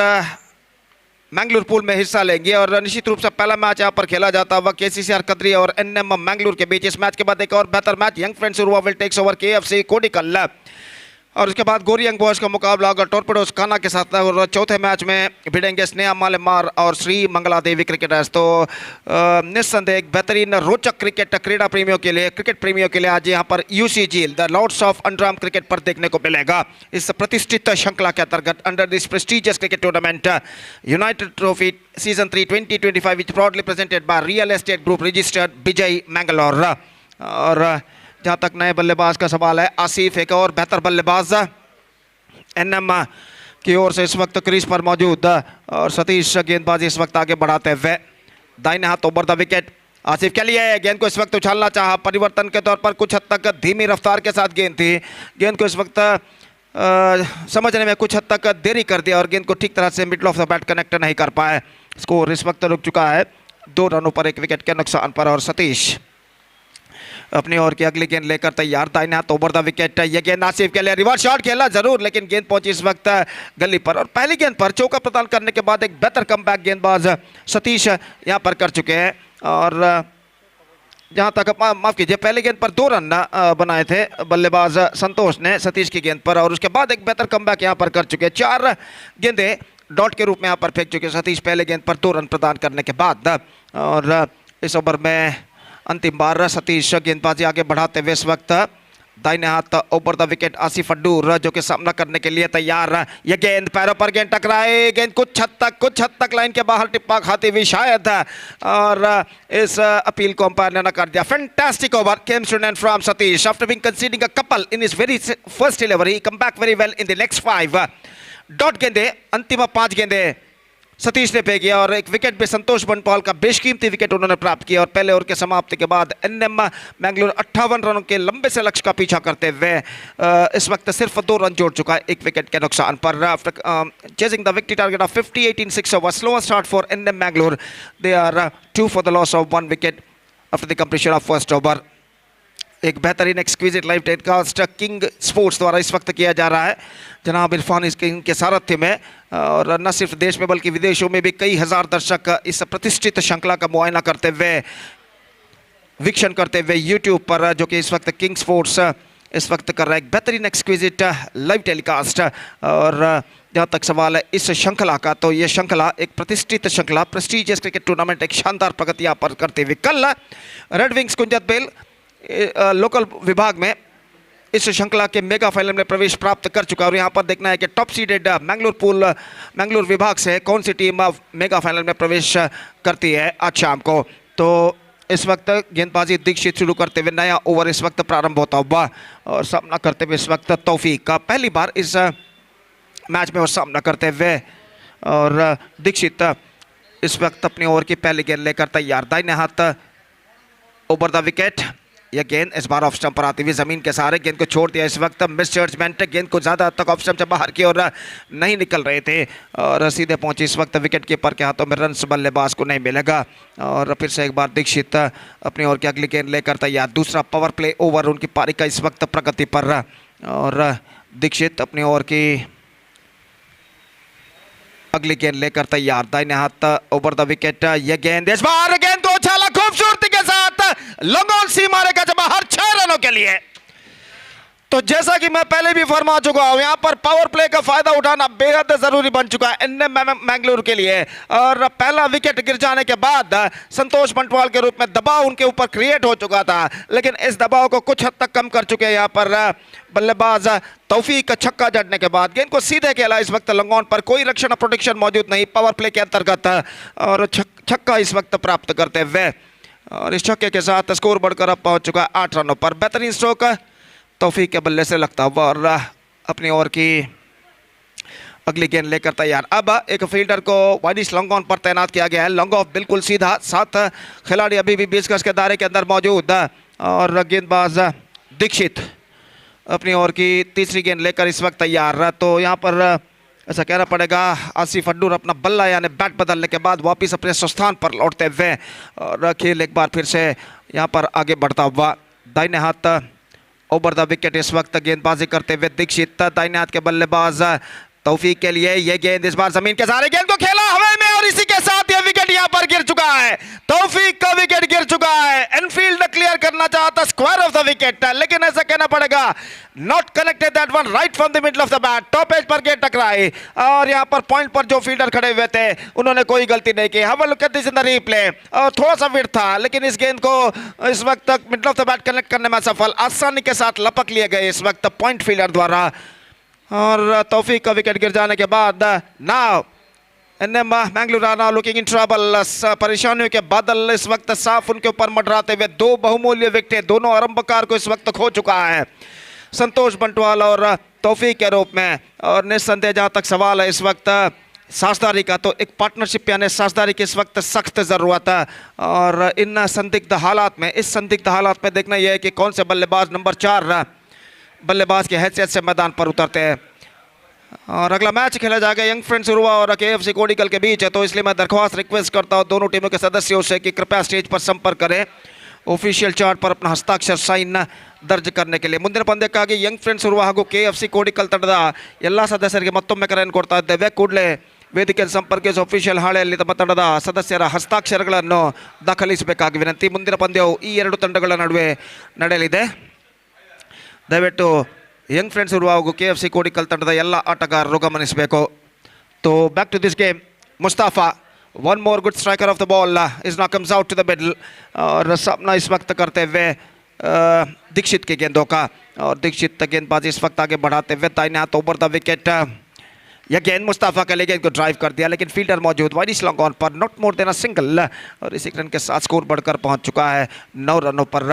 मैंगलोर पूल में हिस्सा लेंगे और निश्चित रूप से पहला मैच यहां पर खेला जाता हुआ केसीसीआर कदरी और एनएम मैंगलोर के बीच। इस मैच के बाद एक और बेहतर match young friends Urwa will takes over KFC Kodical और उसके बाद गोरी यंग बॉयज का मुकाबला होगा टॉर्पेडोज काना के साथ और चौथे मैच में भिड़ेंगे स्नेहामार और श्री मंगला देवी क्रिकेटर्स। तो निस्संदेह एक बेहतरीन रोचक क्रिकेट क्रीड़ा प्रेमियों के लिए, क्रिकेट प्रेमियों के लिए आज यहाँ पर UCG the Lords of underarm cricket पर देखने को मिलेगा। इस प्रतिष्ठित श्रृंखला के अंतर्गत under this prestigious cricket tournament United trophy season 3 2025 which proudly presented by real estate group registered Bejai Mangalore. और जहाँ तक नए बल्लेबाज का सवाल है, आसिफ एक और बेहतर बल्लेबाज एनएम की ओर से इस वक्त क्रीज पर मौजूद और सतीश गेंदबाजी इस वक्त आगे बढ़ाते हुए दाहिने हाथ ओवर द विकेट आसिफ के लिए। गेंद को इस वक्त उछालना चाहा, परिवर्तन के तौर पर कुछ हद तक धीमी रफ्तार के साथ गेंद थी, गेंद को इस वक्त समझने में कुछ हद तक देरी कर दिया और गेंद को ठीक तरह से middle of the bat connect नहीं कर पाए। स्कोर इस वक्त रुक चुका है 2 रनों पर 1 विकेट के नुकसान पर और सतीश अपनी ओवर की अगली गेंद लेकर तैयार, दाहिने हाथ ओवर द विकेट। यह गेंद आसिफ के लिए रिवर्स शॉट खेला जरूर लेकिन गेंद पहुंची इस वक्त गली पर और पहली गेंद पर चौका प्रदान करने के बाद एक बेहतर कमबैक गेंदबाज सतीश यहां पर कर चुके हैं। और जहां तक माफ कीजिए पहली गेंद पर 2 रन बनाए थे बल्लेबाज संतोष ने सतीश की गेंद पर और उसके बाद एक बेहतर कमबैक यहां पर कर चुके हैं। 4 गेंदें डॉट के रूप में यहां पर फेंक चुके सतीश पहले गेंद पर 2 रन प्रदान करने के बाद। और इस ओवर में अंतिम बार सतीश गेंदबाजी आगे बढ़ाते हुए इस वक्त दाहिने हाथ ओवर द विकेट आसिफ अड्डूर जो कि सामना करने के लिए तैयार। यह गेंद पैरों पर गेंद टकराए, गेंद कुछ हद तक लाइन के बाहर टिप्पा खाती हुई शायद और इस अपील को अंपायर ने नकार दिया। Fantastic over came to an end from Satish after being conceding a couple in his very first delivery come back very well in the next 5 dot गेंदे अंतिम 5 गेंदे सतीश ने पे किया और एक विकेट भी संतोष बंटवाल का बेशकीमती विकेट उन्होंने प्राप्त किया और पहले ओवर के समाप्ति के बाद एनएम मैंगलोर 58 रनों के लंबे से लक्ष्य का पीछा करते हुए इस वक्त सिर्फ 2 रन जोड़ चुका है 1 विकेट के नुकसान पर। After chasing the victory target of 58 in 6 over, slower start for NM Mangalore, they are 2 for the loss of 1 wicket after the completion of first over. एक बेहतरीन exquisite live telecast King Sports द्वारा इस वक्त किया जा रहा है जनाब इरफान इनके सारथ्य में और न सिर्फ देश में बल्कि विदेशों में भी कई हजार दर्शक इस प्रतिष्ठित श्रृंखला का मुआयना करते हुए वीक्षण करते हुए यूट्यूब पर जो कि इस वक्त किंग स्पोर्ट्स इस वक्त कर रहा है एक बेहतरीन एक्सक्विजिट लाइव टेलीकास्ट। और जहाँ तक सवाल है इस श्रृंखला का तो ये श्रृंखला एक प्रतिष्ठित श्रृंखला प्रेस्टिजियस क्रिकेट टूर्नामेंट एक शानदार प्रगति यहाँ पर करते हुए कल रेड विंग्स कुंजत बेल लोकल विभाग में इस श्रृंखला के मेगा फाइनल में प्रवेश प्राप्त कर चुका है और यहाँ पर देखना है कि टॉप सीडेड मैंगलोर विभाग से कौन सी टीम मेगा फाइनल में प्रवेश करती है आज शाम को। तो इस वक्त गेंदबाजी दीक्षित शुरू करते हुए नया ओवर इस वक्त प्रारंभ होता हुआ और सामना करते हुए इस वक्त तौफीक का पहली बार इस मैच में वो सामना करते हुए और दीक्षित इस वक्त अपनी ओवर की पहली गेंद लेकर तैयार, दाहिने हाथ ओवर द विकेट। यह गेंद इस बार ऑफ स्टंप पर आती हुई जमीन के सहारे गेंद को छोड़ दिया। इस वक्त मिस जजमेंट, गेंद को ज्यादा तक ऑफ स्टंप से बाहर की ओर नहीं निकल रहे थे और सीधे पहुंची। इस वक्त विकेट कीपर के हाथों में रन्स बल्लेबाज को नहीं मिलेगा। और फिर से एक बार दीक्षित अपनी ओर की अगली गेंद लेकर तैयार। दूसरा पावर प्ले ओवर उनकी पारी का इस वक्त प्रगति पर और दीक्षित अपनी ओर की अगली गेंद लेकर तैयार, दाहिने हाथ ओवर द विकेट। यह गेंद इस बार गेंद को उछाला खूबसूरती के साथ, लंगोल सी मारेगा जब बाहर 6 रनों के लिए। तो जैसा कि मैं पहले भी फरमा चुका हूं, यहां पर पावर प्ले का फायदा उठाना बेहद जरूरी बन चुका है मैंगलोर के लिए। और पहला विकेट गिर जाने के बाद संतोष बंटवाल के रूप में दबाव उनके ऊपर क्रिएट हो चुका था, लेकिन इस दबाव को कुछ हद तक कम कर चुके हैं यहां पर बल्लेबाज तौफीक। का छक्का जड़ने के बाद गेंद को सीधे खेला इस वक्त लंगोन पर, कोई रक्षण प्रोटेक्शन मौजूद नहीं पावर प्ले के अंतर्गत, और छक्का इस वक्त प्राप्त करते हुए और इस छक्के के साथ स्कोर बढ़कर अब पहुंच चुका है 8 रनों पर। बेहतरीन स्ट्रोक तौफीक के बल्ले से लगता हुआ और अपनी ओर की अगली गेंद लेकर तैयार। अब एक फील्डर को वाइडिश लॉन्ग ऑन पर तैनात किया गया है। लॉन्ग ऑफ बिल्कुल सीधा, 7 खिलाड़ी अभी भी 20 गज के दायरे के अंदर मौजूद और गेंदबाज दीक्षित अपनी ओर की तीसरी गेंद लेकर इस वक्त तैयार। तो यहाँ पर ऐसा कहना पड़ेगा आसिफ अड्डूर अपना बल्ला यानी बैट बदलने के बाद वापस अपने स्थान पर लौटते हुए और खेल एक बार फिर से यहाँ पर आगे बढ़ता हुआ। दाहिने हाथ ओवर द विकेट इस वक्त गेंदबाजी करते हुए दीक्षित, दाहिने हाथ के बल्लेबाज तौफीक के लिए यह गेंद इस बार जमीन के सहारे, गेंद को खेला हवा में और इसी के साथ यह विकेट यहां पर गिर चुका है। तौफीक का विकेट गिर चुका है। एनफील्ड क्लियर करना चाहता स्क्वायर ऑफ द विकेट, लेकिन ऐसा कहना पड़ेगा not connected that one right from the middle of the bat. Top edge पर गेंद टकराई और यहां पर पॉइंट पर जो फील्डर खड़े हुए थे उन्होंने कोई गलती नहीं की। Have a look at this in the replay, और थोड़ा सा विड था लेकिन इस गेंद को इस वक्त तक middle of the bat connect करने में सफल, आसानी के साथ लपक लिए गए इस वक्त पॉइंट फील्डर द्वारा। और तौफीक का विकेट गिर जाने के बाद now Mangalore are now looking in trouble. परेशानियों के बादल इस वक्त साफ उनके ऊपर मंडराते हुए, 2 बहुमूल्य विकेट दोनों आरंभकार को इस वक्त खो चुका है संतोष बंटवाल और तौफीक के रूप में। और निस्संदेह जहां तक सवाल है इस वक्त साझेदारी का, तो एक पार्टनरशिप यानी साझेदारी की इस वक्त सख्त जरूरत है। और इन संदिग्ध हालात में, इस संदिग्ध हालात में देखना यह है कि कौन से बल्लेबाज नंबर 4 बल्लेबाज की हैसियत से मैदान पर उतरते हैं। और अगला मैच खेला जाएगा यंग फ्रेंड्स उर्वा और KFC कोडिकल के बीच है, तो इसलिए मैं दरख्वास्त रिक्वेस्ट करता हूं दोनों टीमों के सदस्यों से कि कृपया स्टेज पर संपर्क करें ऑफिशियल चार्ट पर अपना हस्ताक्षर साइन दर्ज करने के लिए। ಮುಂದಿನ ಪಂದ್ಯಕ್ಕಾಗಿ ಯಂಗ್ ಫ್ರೆಂಡ್ಸ್ ಉರ್ವ ಹಾಗೂ KFC ಕೋಡಿಕಲ್ ತಂಡದ ಎಲ್ಲ ಸದಸ್ಯರಿಗೆ ಮತ್ತೊಮ್ಮೆ ಕರೆಯನ್ನು ಕೊಡ್ತಾ ಇದ್ದೇವೆ. ಕೂಡಲೇ ವೇದಿಕೆಯನ್ನು ಸಂಪರ್ಕಿಸಿ ಅಫಿಷಿಯಲ್ ಹಾಳೆಯಲ್ಲಿ ತಮ್ಮ ತಂಡದ ಸದಸ್ಯರ ಹಸ್ತಾಕ್ಷರಗಳನ್ನು ದಾಖಲಿಸಬೇಕಾಗಿ ವಿನಂತಿ. ಮುಂದಿನ ಪಂದ್ಯವು ಈ ಎರಡು ತಂಡಗಳ ನಡುವೆ ನಡೆಯಲಿದೆ. ದಯವಿಟ್ಟು ಯಂಗ್ ಫ್ರೆಂಡ್ಸ್ ಉರ್ವ ಹಾಗೂ KFC ಕೋಡಿಕಲ್ ತಂಡದ ಎಲ್ಲ ಆಟಗಾರರು ಗಮನಿಸಬೇಕು. तो back to this game, Mustafa one more good striker of the ball is now comes out to the middle और सामना इस वक्त करते हुए दीक्षित के गेंदों का, और दीक्षित गेंदबाजी इस वक्त आगे बढ़ाते हुए दाहिने हाथ ओवर द विकेट। यह गेंद मुस्ताफा के लिए गेंद को ड्राइव कर दिया लेकिन फील्डर मौजूद, वाइड लॉन्ग ऑन पर not more than a single, और इसी रन के साथ स्कोर बढ़कर पहुंच चुका है 9 रनों पर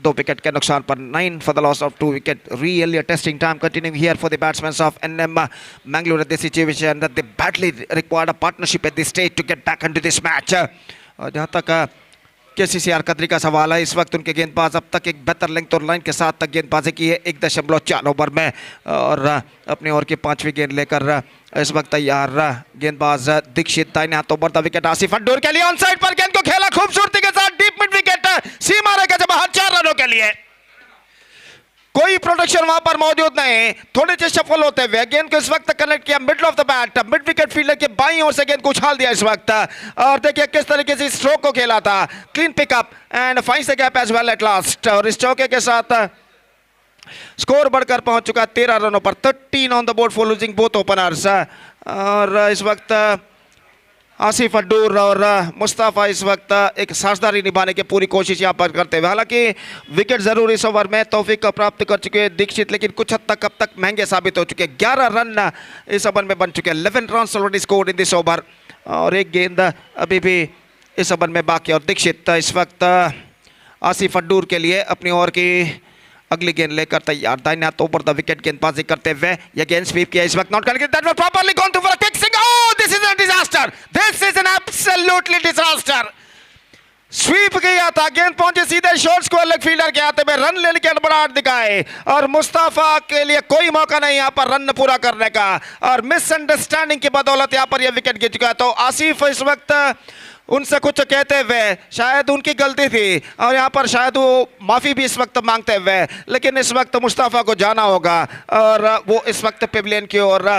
2 विकेट के नुकसान पर, 9 for the loss of 2 wicket. Really a testing time continuing here for the batsmen of NM Mangalore at this situation that they badly required a partnership at this stage to get back into this match. और जहाँ तक KCCR Kadiri का सवाल है, इस वक्त उनके गेंदबाज अब तक एक बेहतर लेंथ और लाइन के साथ तक गेंदबाजी की है 1.4 ओवर में, और अपनी ओवर की 5वीं गेंद लेकर इस वक्त तैयार गेंदबाज दीक्षित। दाहिने हाथ ओवर द विकेट आसिफ अड्डूर के लिए ऑन साइड पर गेंद को खेला खूबसूरती के साथ डीप मिड विकेट, सीमा रेखा से बाहर 4 रनों के लिए। कोई प्रोटेक्शन वहां पर मौजूद नहीं, थोड़े से सफल होते हुए गेंद को इस वक्त कनेक्ट किया middle of the bat, mid wicket fielder के बाईं ओर से गेंद को उछाल दिया इस वक्त, और देखिए किस तरीके से स्ट्रोक को खेला था, clean pickup and finds the gap as well at last, और इस चौके के साथ स्कोर बढ़कर पहुंच चुका 13 रनों पर, 13 on the board for losing both openers. और इस वक्त आसिफ अड्डूर और मुस्ताफा इस वक्त एक साझेदारी निभाने की पूरी कोशिश यहाँ पर करते हुए, हालांकि विकेट जरूर इस ओवर में तौफीक का प्राप्त कर चुके हैं दीक्षित, लेकिन कुछ हद तक अब तक महंगे साबित हो चुके हैं। 11 रन इस ओवर में बन चुके हैं, 11 run already scored in this over, और एक गेंद अभी भी इस ओवर में बाकी। और दीक्षित इस वक्त आसिफ अड्डूर के लिए अपनी ओवर की अगली गेंद लेकर तैयार, दाहिने हाथ ऊपर द विकेट गेंदबाजी करते हुए ये गेंद स्वीप किया इस वक्त, नॉट करेंगे, that was properly gone to for a kick sing, oh this is a disaster, this is an absolutely disaster. Sweep किया था, गेंद पहुंचे सीधे शॉर्ट्स को, लेग फील्डर के हाथ में, रन लेने की हड़बड़ाहट दिखाए और मुस्तफा के लिए कोई मौका नहीं यहां पर रन पूरा करने का, और मिसअंडरस्टैंडिंग की बदौलत यहां पर यह विकेट गिर चुका है। तो आसिफ इस वक्त उनसे कुछ कहते हुए, शायद उनकी गलती थी और यहाँ पर शायद वो माफ़ी भी इस वक्त मांगते हुए, लेकिन इस वक्त मुस्तफ़ा को जाना होगा और वो इस वक्त पेविलियन की ओर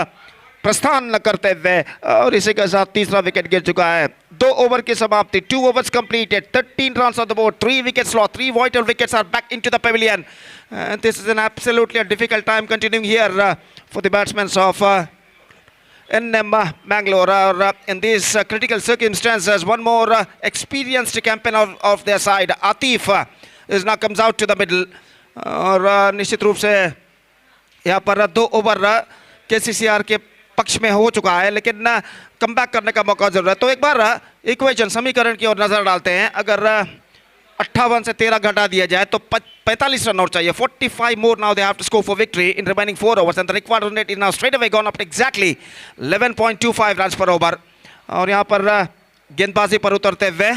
प्रस्थान करते हुए, और इसी के साथ तीसरा विकेट गिर चुका है। 2 ओवर की समाप्ति, 2 overs completed, 13 runs on the board, 3 wickets lost, 3 vital wickets are back into the pavilion. And this is an absolutely a difficult time continuing here for the batsmen of NM Mangalore. In these critical circumstances, one more experienced campaign of their side, Atif, is now comes out to the middle. और निश्चित रूप से यहाँ पर 2 over KCCR के पक्ष में हो चुका है, लेकिन कम बैक करने का मौका जरूर है। तो एक बार इक्वेशन समीकरण की ओर नजर डालते हैं। अगर 58 से 13 घटा दिया जाए तो 45 रन और चाहिए। 45 more now they have to score for victory in remaining 4 overs and the required run rate is now straight away gone up to exactly 11.25 runs per over। और यहाँ पर गेंदबाजी पर उतरते हुए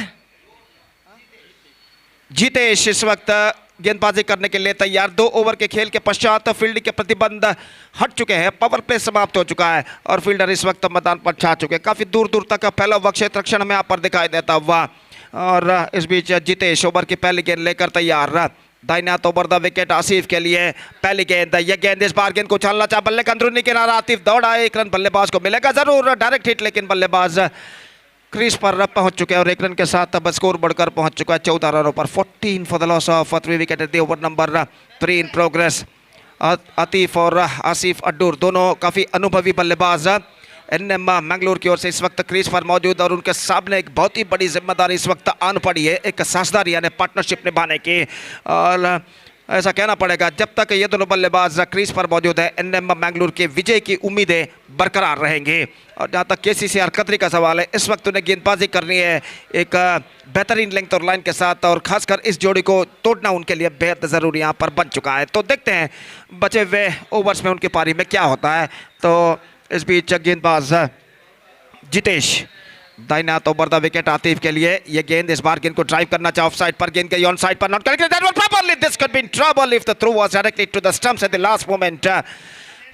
जीतेश इस वक्त गेंदबाजी करने के लिए तैयार। 2 ओवर के खेल के पश्चात फील्डिंग के प्रतिबंध हट चुके हैं, पावर प्ले समाप्त हो चुका है और फील्डर इस वक्त मैदान पर छा चुके हैं। काफी दूर दूर तक फैला हुआ क्षेत्र रक्षण में यहाँ पर दिखाई देता हुआ, और इस बीच जीतेश ओवर की पहली गेंद लेकर तैयार। दाहिने हाथ ओवर द विकेट आसिफ के लिए पहली गेंद, यह गेंद इस बार गेंद को उछालना चाहा, बल्ले का अंदरूनी किनारा, आतिफ दौड़ा, 1 रन बल्लेबाज को मिलेगा जरूर, डायरेक्ट हिट, लेकिन बल्लेबाज क्रीज पर पहुंच चुके हैं और 1 रन के साथ अब स्कोर बढ़कर पहुंच चुका है 14 रनों पर। 14 for the loss of 3 wicket at the over number 3 in progress. Atif और आसिफ अड्डूर दोनों काफी अनुभवी बल्लेबाज एनएम मैंगलोर की ओर से इस वक्त क्रीज पर मौजूद, और उनके सामने एक बहुत ही बड़ी जिम्मेदारी इस वक्त आन पड़ी है, एक साझेदारी यानी पार्टनरशिप निभाने की। और ऐसा कहना पड़ेगा जब तक ये दोनों बल्लेबाज क्रीज पर मौजूद है एनएम मैंगलोर के विजय की उम्मीदें बरकरार रहेंगी। और जहाँ तक केसीसीआर कतरी का सवाल है, इस वक्त उन्हें गेंदबाजी करनी है एक बेहतरीन लेंथ और लाइन के साथ, और खासकर इस जोड़ी को तोड़ना उनके लिए बेहद ज़रूरी यहाँ पर बन चुका है। तो देखते हैं बचे हुए ओवर्स में उनकी पारी में क्या होता है। तो इस बीच गेंदबाज जितेश, दाहिने हाथ ओवर द विकेट आतिफ के लिए, ये गेंद इस बार गेंद को ड्राइव करना चाहे, ऑफ साइड पर गेंद गई, ऑन साइड पर not correct, that was properly, this could be in trouble if the throw was directly to the stumps at the last moment.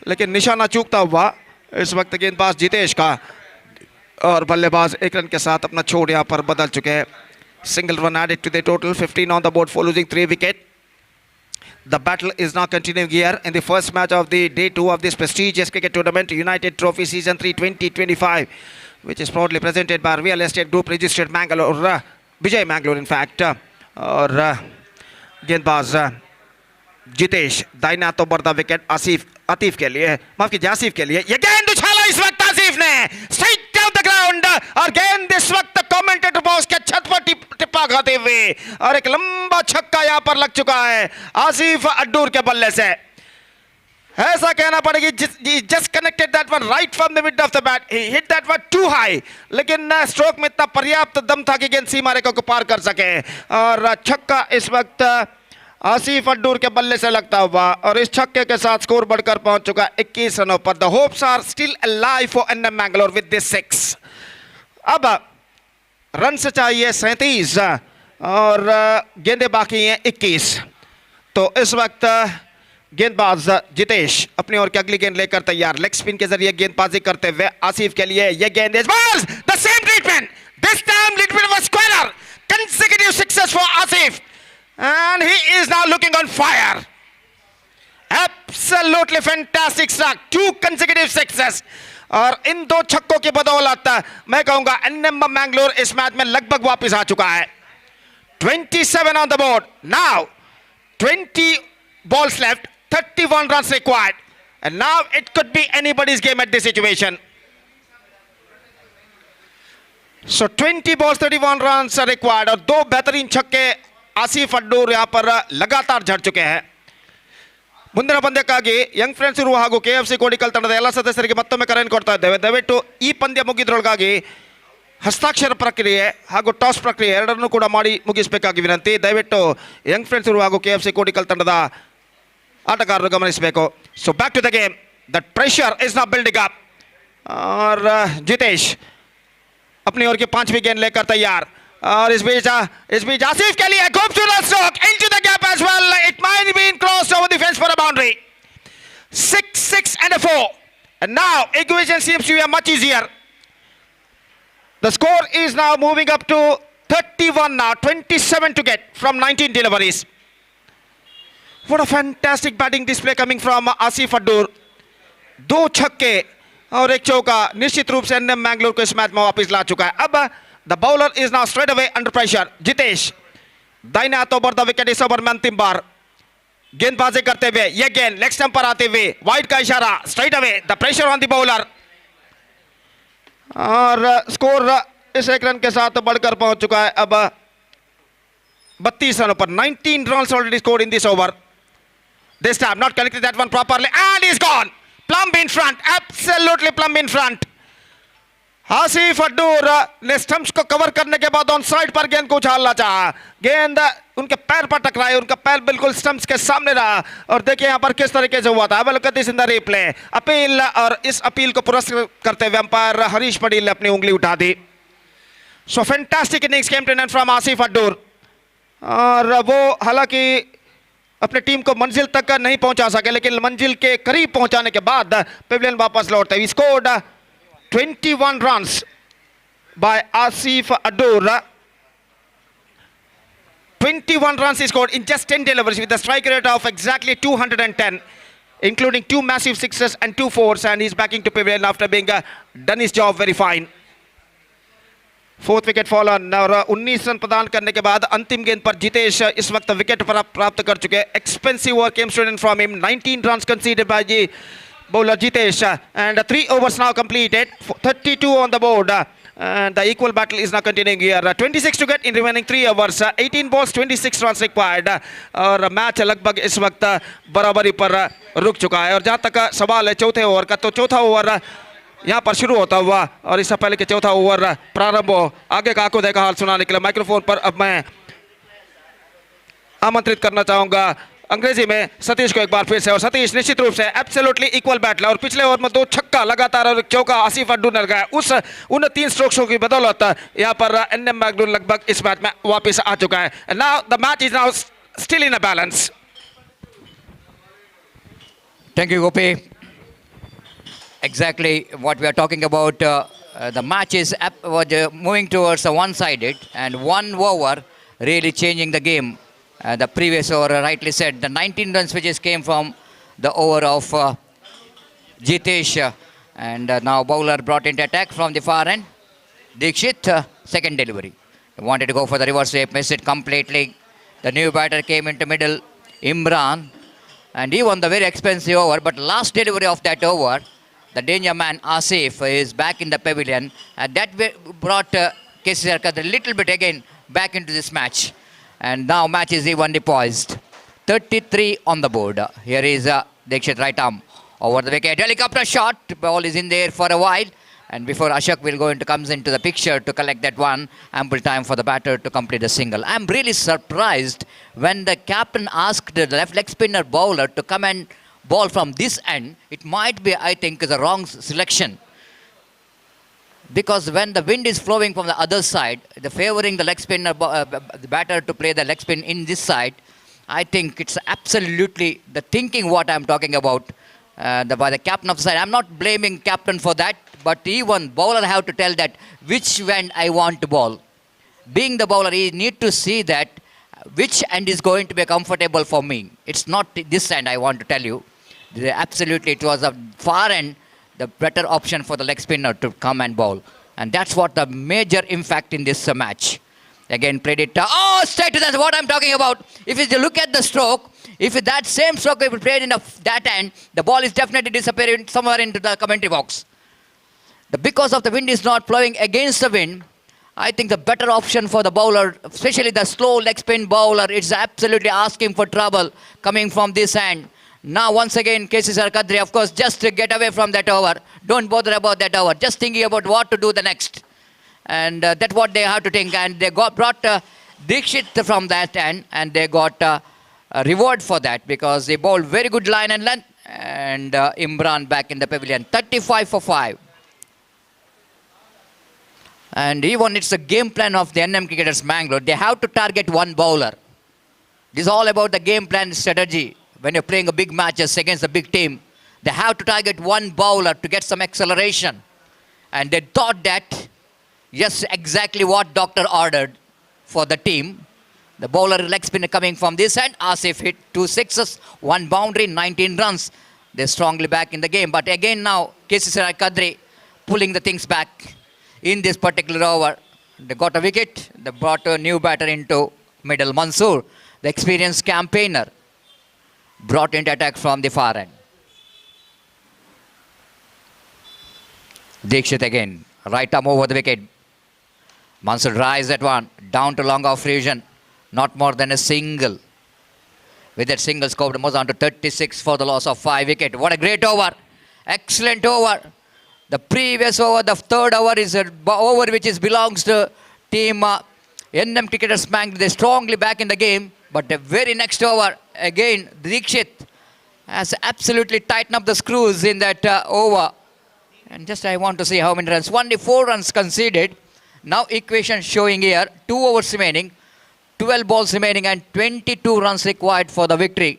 लेकिन निशाना चूकता हुआ इस वक्त गेंदबाज जितेश का, और बल्लेबाज 1 रन के साथ अपना छोड़ यहाँ पर बदल चुके हैं। Single run added to the total, 15 on the board for losing 3 wicket. The battle is now continuing here in the first match of the day 2 of this prestigious cricket tournament, United Trophy Season 3 2025, which is proudly presented by Real Estate Group registered Mangalore, Bejai Mangalore in fact। और गेंदबाज जितेश, दाहिने हाथ over the wicket Atif के लिए, माफ कीजिए आसिफ के लिए, ये गेंद उछाला इस वक्त आसिफ ने स्ट्रेट डाउन द ग्राउंड, और गेंद इस वक्त कमेंटेटर बॉक्स के छत पर टिप्पा खाते हुए, और एक लंबा छक्का यहां पर लग चुका है आसिफ अड्डूर के बल्ले से। ऐसा कहना पड़ेगा, just connected that one right from the mid of the bat, he hit that one two high, लेकिन स्ट्रोक में इतना पर्याप्त दम था कि गेंद सीमा रेखा को पार कर सके, और छक्का इस वक्त आसिफ अड्डूर के बल्ले से लगता हुआ, और इस छक्के के साथ स्कोर बढ़कर पहुंच चुका 21 रनों पर। The hopes are still alive for NM Mangalore with this 6। अब रन से चाहिए 37 और गेंदे बाकी हैं 21। तो इस वक्त गेंदबाज जितेश अपनी ओर की अगली गेंद लेकर तैयार, लेग स्पिन के जरिए गेंदबाजी करते हुए आसिफ के लिए यह गेंद इस बार the same treatment, this time little was square, consecutive success for Asif and he is now looking on fire, absolutely fantastic start, 2 consecutive sixes, और इन 2 छक्कों की बदौलत मैं कहूंगा एनएम मैंगलोर इस मैच में लगभग वापस आ चुका है। 27 on the board now, 20 balls left, 31 runs required, and now it could be anybody's game at this situation. So 20 balls 31 runs are required, और 2 बेहतरीन छक्के आसिफ अड्डूर यहाँ पर लगातार झड़ चुके हैं। ಮುಂದಿನ ಪಂದ್ಯಕ್ಕಾಗಿ ಯಂಗ್ ಫ್ರೆಂಡ್ಸ್ ಇರುವ ಹಾಗೂ KFC ಕೋಡಿಕಲ್ ತಂಡದ ಎಲ್ಲ ಸದಸ್ಯರಿಗೆ ಮತ್ತೊಮ್ಮೆ ಕರೆಯನ್ನು ಕೊಡ್ತಾ ಇದ್ದೇವೆ, ದಯವಿಟ್ಟು ಈ ಪಂದ್ಯ ಮುಗಿದ್ರೊಳಗಾಗಿ ಹಸ್ತಾಕ್ಷರ ಪ್ರಕ್ರಿಯೆ ಹಾಗೂ ಟಾಸ್ ಪ್ರಕ್ರಿಯೆ ಎರಡನ್ನೂ ಕೂಡ ಮಾಡಿ ಮುಗಿಸಬೇಕಾಗಿ ವಿನಂತಿ। ದಯವಿಟ್ಟು ಯಂಗ್ ಫ್ರೆಂಡ್ಸ್ ಇರುವ ಹಾಗೂ KFC ಕೋಡಿಕಲ್ ತಂಡದ ಆಟಗಾರರು ಗಮನಿಸಬೇಕು. So back to the game. That pressure is not building up. और जितेश अपनी ओर की 5वीं गेंद लेकर तैयार. और इस बीच आसिफ के लिए खूबसूरत stroke into the gap as well. It might been crossed over the fence for a boundary. 6 and a 4. And now equation seems to be much easier. The score is now moving up to 31 now. 27 to get from 19 deliveries. What a fantastic batting display coming from Asif Addur. 2 छक्के और 1 चौका निश्चित रूप से NM Mangalore को इस match में वापस ला चुका है. अब the bowler is now straight away under pressure. Jitesh दाहिने हाथों पर द विकेट इस ओवर में अंतिम बार. गेंदबाजी करते हुए यह गेंद लेग स्टंप पर आते हुए वाइड का इशारा. Straight away the pressure on the bowler. और स्कोर इस 1 रन के साथ बढ़कर पहुंच चुका है अब 32 रनों पर. 19 runs already scored in this over. This time not connected that one properly and he's gone. Plumb in front, absolutely plumb in front. Asif अड्डूर ने स्टंप्स को कवर करने के बाद ऑन साइड पर गेंद को उछालना चाहा. गेंद उनके पैर पर टकराई. उनका पैर बिल्कुल स्टंप्स के सामने रहा. और देखिए यहाँ पर किस तरीके से हुआ था. अब look at this in the replay. Appeal और इस अपील को पुरस्कृत करते हुए अंपायर हरीश पटेल ने अपनी उंगली उठा दी. So fantastic innings came to an end from Asif Addur. और वो हालांकि अपने टीम को मंजिल तक नहीं पहुंचा सके लेकिन मंजिल के करीब पहुंचाने के बाद पेविलियन वापस लौटते. We scored 21 runs by Asif Addur. 21 runs he scored in just 10 deliveries with a strike rate of exactly 210, including 2 massive sixes and 2 fours, and he's backing to pavilion after being done his job very fine. 4th wicket fallen और 19 run प्रदान करने के बाद अंतिम गेंद पर जितेश इस वक्त विकेट प्राप्त कर चुके. Expensive over came student from him. 19 runs conceded by the bowler Jitesh and 3 overs now completed. 32 on the board and the equal battle is now continuing here. 26 to get in remaining 3 overs. 18 balls 26 runs required और match लगभग इस वक्त बराबरी पर रुक चुका है. और जहां तक सवाल है चौथे ओवर का, तो चौथा ओवर यहाँ पर शुरू होता हुआ और इससे पहले कि चौथा ओवर प्रारंभ हो, आगे का आंखों देखा हाल सुनाने के लिए माइक्रोफोन पर अब मैं आमंत्रित करना चाहूंगा अंग्रेजी में सतीश को एक बार फिर से. और सतीश निश्चित रूप से एब्सोल्युटली इक्वल बैटल. और पिछले ओवर में 2 छक्का लगातार और 1 चौका आसिफ अड्डूर ने लगाया. उन 3 स्ट्रोक्सों की बदौलत यहाँ पर एनएम मैंगलोर लगभग इस मैच में वापस आ चुका है. Now the match is now still in a balance. Thank you, Gopi. Exactly what we are talking about. The match is moving towards a one-sided, and 1 over really changing the game. The previous over, rightly said, the 19 runs which came from the over of Jitesh, and now bowler brought into attack from the far end. Dikshit, second delivery. Wanted to go for the reverse sweep, missed it completely. The new batter came into middle, Imran, and he won the very expensive over. But last delivery of that over, the danger man Asif is back in the pavilion, and that brought KCCR Kadri a little bit again back into this match. And now match is evenly poised. 33 on the board. Here is Dikshit right arm over the wicket. Helicopter shot. Ball is in there for a while. And before Ashok comes into the picture to collect that one, ample time for the batter to complete a single. I'm really surprised when the captain asked the left leg spinner bowler to come and ball from this end. It might be, I think, the wrong selection. Because when the wind is flowing from the other side, the favoring the leg spinner, the batter to play the leg spin in this side, I think it's absolutely the thinking what I'm talking about by the captain of the side. I'm not blaming captain for that, but even bowler have to tell that which end I want to bowl. Being the bowler, he need to see that which end is going to be comfortable for me. It's not this end I want to tell you. Absolutely, it was a far end, the better option for the leg spinner to come and bowl. And that's what the major impact in this match. Again, played it. Straight to that's what I'm talking about. If you look at the stroke, if that same stroke we played in that end, the ball is definitely disappearing somewhere into the commentary box. Because of the wind is not blowing against the wind, I think the better option for the bowler, especially the slow leg spin bowler, it's absolutely asking for trouble coming from this end. Now once again KCCR Kadri, of course, just to get away from that over. Don't bother about that over. Just thinking about what to do the next. And that's what they have to think. And they brought Dikshit from that end, and they got a reward for that because they bowled very good line and length. And Imran back in the pavilion, 35 for 5. And even it's a game plan of the NM cricketers Mangalore. They have to target one bowler. This is all about the game plan strategy. When you're playing a big matches against a big team, they have to target one bowler to get some acceleration. And they thought that, yes, exactly what doctor ordered for the team. The bowler leg spinner coming from this end. Asif hit 2 sixes, 1 boundary, 19 runs. They're strongly back in the game. But again now, KCCR Kadri pulling the things back in this particular over. They got a wicket. They brought a new batter into middle. Mansoor, the experienced campaigner, brought into attack from the far end. Dikshit again, right arm over the wicket. Mansoor drives that one, down to long off region. Not more than a single. With that single scored almost on to 36 for the loss of 5 wickets. What a great over. Excellent over. The previous over, the third over is an over which belongs to team NM cricketers Mangalore. They're strongly back in the game. But the very next over, again, Dikshit has absolutely tightened up the screws in that over. And just I want to see how many runs. Only 4 runs conceded. Now equation showing here, 2 overs remaining, 12 balls remaining and 22 runs required for the victory.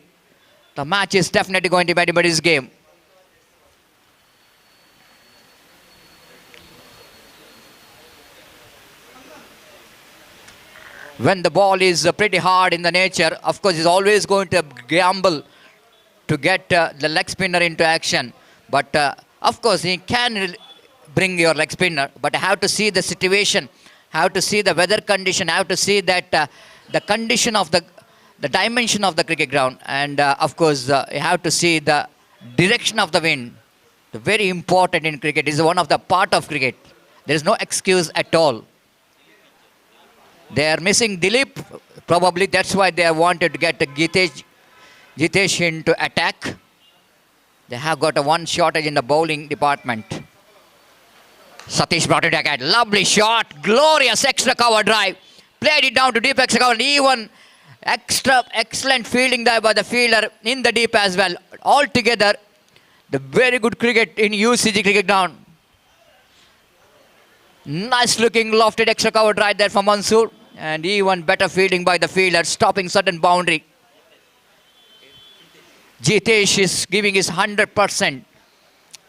The match is definitely going to be anybody's game. When the ball is pretty hard in the nature, of course, it's always going to gamble to get the leg spinner into action. But of course, he can bring your leg spinner, but I have to see the situation, have to see the weather condition, have to see that the condition of the dimension of the cricket ground, and of course, you have to see the direction of the wind. Very important in cricket. It is one of the part of cricket. There is no excuse at all. They are missing Dilip. Probably that's why they wanted to get Jitesh into attack. They have got a one shortage in the bowling department. Satish brought it again. Lovely shot. Glorious extra cover drive. Played it down to deep extra cover. Even excellent fielding there by the fielder in the deep as well. Altogether, the very good cricket in UCG cricket ground. Nice looking lofted extra cover drive there from Mansoor. And even better fielding by the fielder, stopping certain boundary. Jitesh is giving his 100%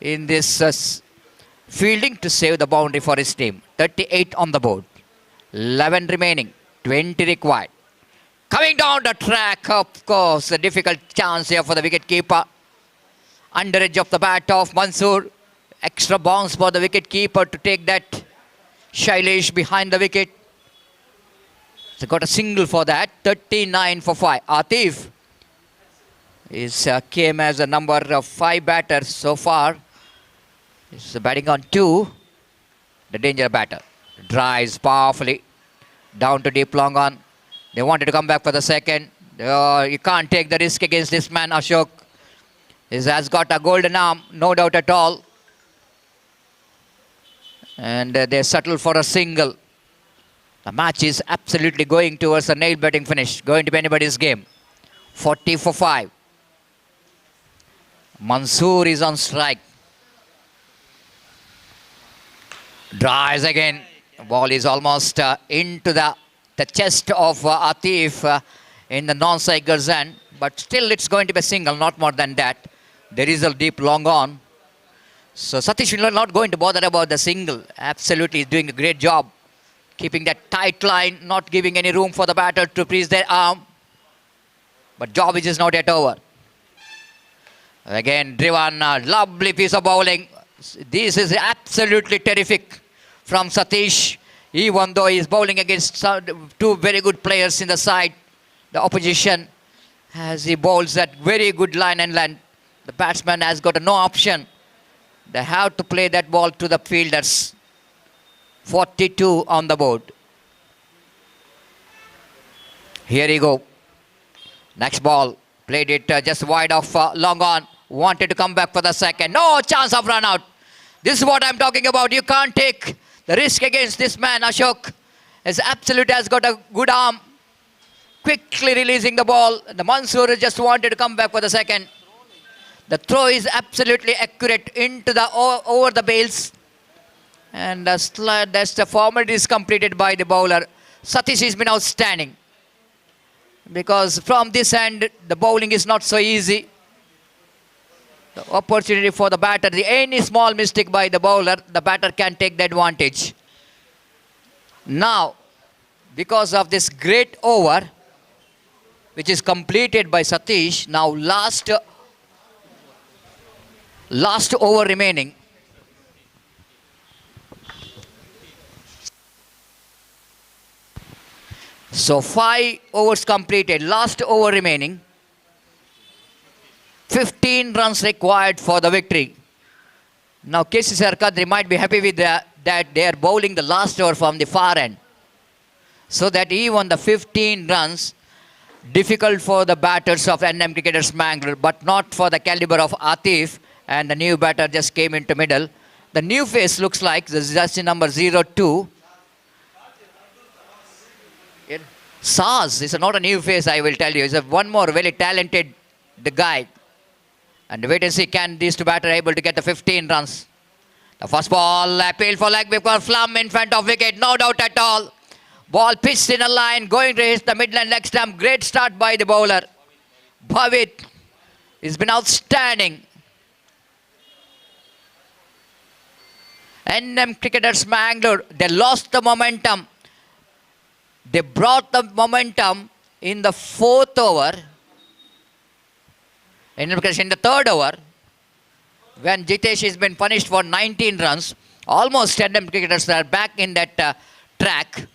in this fielding to save the boundary for his team. 38 on the board. 11 remaining. 20 required. Coming down the track, of course, a difficult chance here for the wicket keeper. Under edge of the bat of Mansoor. Extra bounce for the wicket keeper to take that. Shailesh behind the wicket. So got a single for that. 39 for 5. Atif came as a number of 5 batters so far. He's batting on 2. The danger batter. Drives powerfully. Down to deep long on. They wanted to come back for the second. You can't take the risk against this man, Ashok. He has got a golden arm, no doubt at all. And they settle for a single. The match is absolutely going towards a nail-biting finish. Going to be anybody's game. 40 for 5. Mansoor is on strike. Drives again. Ball is almost into the chest of Atif in the non-striker's end. But still it's going to be a single, not more than that. There is a deep long on. So Satish is not going to bother about the single. Absolutely, he's doing a great job. Keeping that tight line, not giving any room for the batter to freeze their arm. But job is just not yet over. Again, driven, lovely piece of bowling. This is absolutely terrific from Satish. Even though he is bowling against 2 very good players in the side, the opposition, as he bowls that very good line and length. The batsman has got no option. They have to play that ball to the fielders. 42 on the board. Here you go. Next ball. Played it just wide of long on. Wanted to come back for the second. No chance of run out. This is what I'm talking about. You can't take the risk against this man, Ashok. Has got a good arm. quickly releasing the ball. The Mansoor just wanted to come back for the second. The throw is absolutely accurate into the over the bails. And that's the formality is completed by the bowler. Satish has been outstanding. Because from this end, the bowling is not so easy. The opportunity for the batter, any small mistake by the bowler, the batter can take the advantage. Now, because of this great over, which is completed by Satish, now last over remaining. So 5 overs completed, last over remaining. 15 runs required for the victory. Now KCCR Kadri might be happy with that they are bowling the last over from the far end. So that even the 15 runs, difficult for the batters of NM Cricketers Mangalore, but not for the caliber of Atif, and the new batter just came into middle. The new face looks like the jersey number 02. Saz is not a new face, I will tell you. He's one more very talented guy. And wait and see, can these two batters able to get the 15 runs? The first ball, appeal for leg because Flum in front of wicket, no doubt at all. Ball pitched in a line, going to hit the midland leg stump. Great start by the bowler. Bhavit has been outstanding. NM Cricketers Mangalore, they lost the momentum. They brought the momentum in the 4th over. In the 3rd over, when Jitesh has been punished for 19 runs, almost NM Cricketers are back in that track.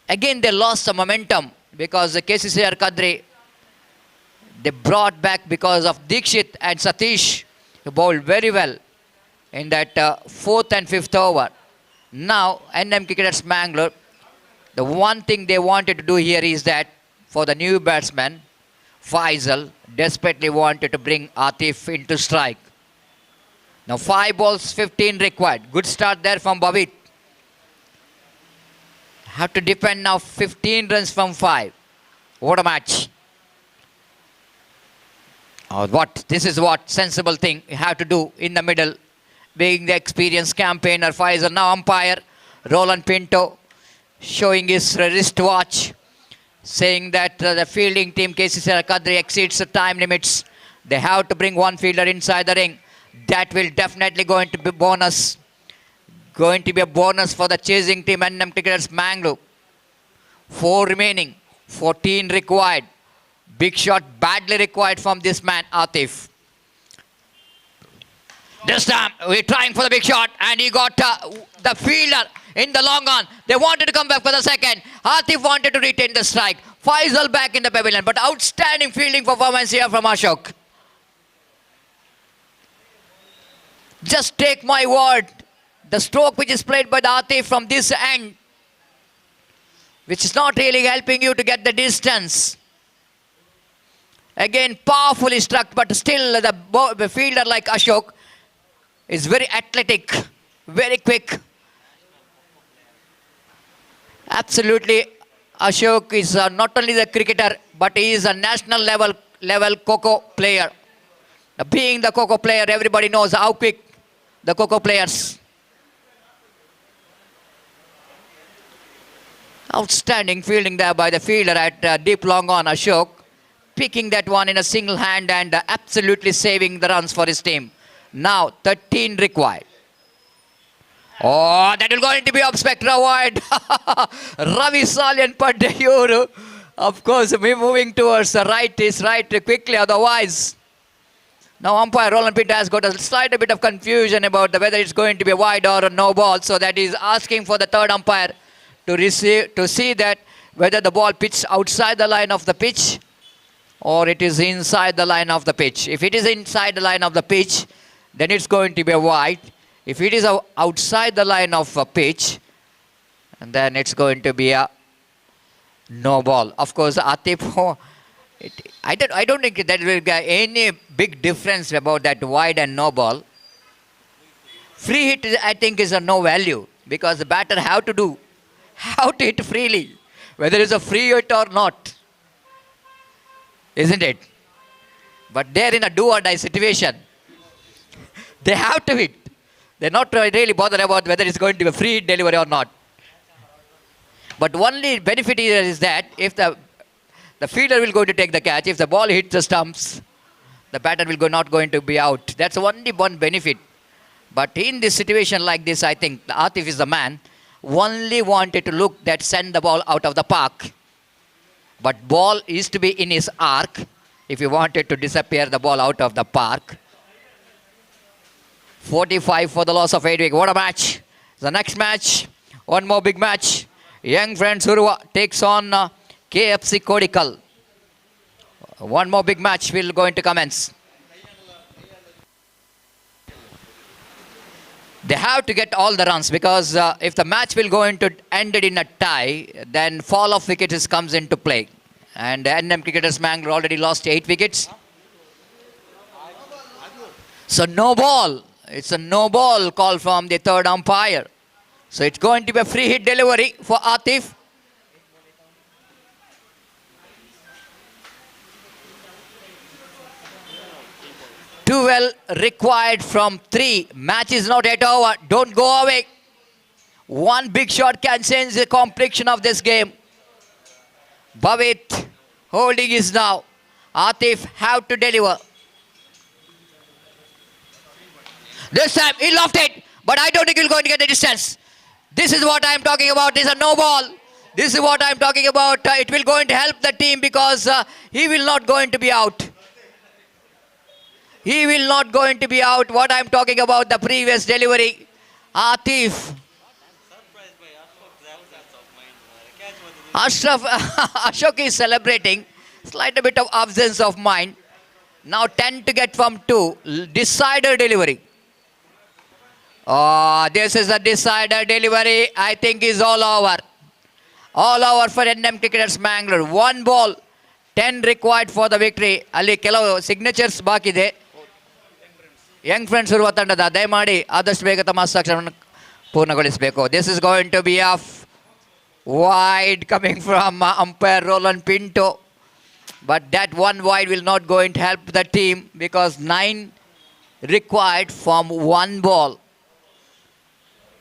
Again, they lost the momentum because the KCCR Kadri, they brought back because of Dikshit and Satish, who bowled very well in that 4th and 5th over. Now, NM Cricketers Mangalore, the one thing they wanted to do here is that for the new batsman, Faisal desperately wanted to bring Atif into strike. Now 5 balls, 15 required. Good start there from Bhavit. Have to defend now 15 runs from 5. What a match. This is what sensible thing you have to do in the middle. Being the experienced campaigner, Faisal. Now umpire, Roland Pinto, showing his wristwatch, saying that the fielding team KCCR Kadri exceeds the time limits. They have to bring one fielder inside the ring. That will definitely going to be bonus. Going to be a bonus for the chasing team NM Cricketers Mangalore. 4 remaining, 14 required. Big shot badly required from this man Atif. This time we're trying for the big shot and he got the fielder in the long on. They wanted to come back for the second. Atif wanted to retain the strike. Faisal back in the pavilion, but outstanding fielding performance here from Ashok. Just take my word, the stroke which is played by the Atif from this end, which is not really helping you to get the distance. Again, powerfully struck, but still the fielder like Ashok is very athletic, very quick. Absolutely, Ashok is not only the cricketer, but he is a national level Coco player. Being the Coco player, everybody knows how quick the Coco players. Outstanding fielding there by the fielder at deep long on Ashok. Picking that one in a single hand and absolutely saving the runs for his team. Now 13 required. Oh, that will going to be off spectra wide. Ravi Salyan Padayuru. Of course, moving towards the right is right quickly, otherwise. Now umpire Roland Pinto has got a slight bit of confusion about whether it's going to be a wide or a no ball. So that is asking for the third umpire to see that whether the ball pitched outside the line of the pitch or it is inside the line of the pitch. If it is inside the line of the pitch, then it's going to be a wide. If it is outside the line of a pitch, then it's going to be a no ball. Of course, Atif, I don't think that will be any big difference about that wide and no ball. Free hit, I think, is of no value because the batter have to hit freely, whether it's a free hit or not. isn't it? But they're in a do or die situation. They have to hit. They're not really bothered about whether it's going to be a free hit delivery or not. But only benefit here is that if the fielder will go to take the catch, if the ball hits the stumps, the batter will not going to be out. That's only one benefit. But in this situation like this, I think Atif is the man. Only wanted to look that send the ball out of the park. But ball is to be in his arc. If he wanted to disappear the ball out of the park. 45 for the loss of 8 wickets. What a match. The next match, one more big match. Young friends Urwa takes on KFC Kodikal. One more big match will going to commence. They have to get all the runs because if the match will go into ended in a tie, then fall of wickets comes into play. And NM cricketers Mangalore already lost 8 wickets. So no ball. It's a no ball call from the third umpire. So it's going to be a free hit delivery for Atif. Well required from 3. Match is not yet over. Don't go away. One big shot can change the complexion of this game. Bhavit holding is now. Atif have to deliver. This time he lofted it, but I don't think he's going to get the distance. This is what I am talking about. This is a no ball. This is what I am talking about. It will going to help the team because he will not going to be out. He will not going to be out. What I am talking about, the previous delivery. Atif. Ashok is celebrating. Slight bit of absence of mind. Now 10 to get from 2. Decider delivery. Oh, this is a decider delivery. I think is all over. All over for NM cricketers Mangalore. 1 ball. 10 required for the victory. Ali ಕೆಲವು signatures ಬಾಕಿದೆ. Young friends Urwa ತಂಡದ ದಯಮಾಡಿ ಆದಷ್ಟು ಬೇಗ ತಮ್ಮ ಹಸ್ತಾಕ್ಷರವನ್ನು ಪೂರ್ಣಗೊಳಿಸಬೇಕು. This is going to be a wide coming from umpire Roland Pinto. But that one wide will not going to help the team because 9 required from 1 ball.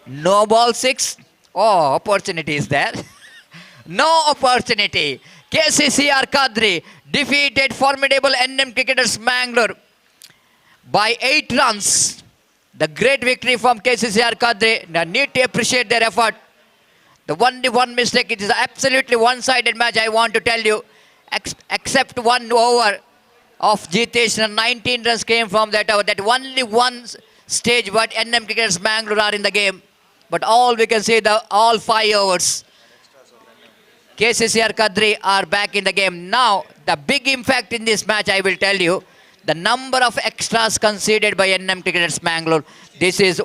No ball 6. Oh, opportunity is there. No opportunity. KCCR Kadri defeated formidable NM cricketers Mangalore by 8 runs. The great victory from KCCR Kadri. I need to appreciate their effort. The only one mistake, it is absolutely one-sided match, I want to tell you. Except 1 over of Jitesh, 19 runs came from that over. That only one stage what NM cricketers Mangalore are in the game. But all we can say, all 5 overs. KCCR Kadri are back in the game. Now, the big impact in this match, I will tell you, the number of extras conceded by NM cricketers Mangalore. This is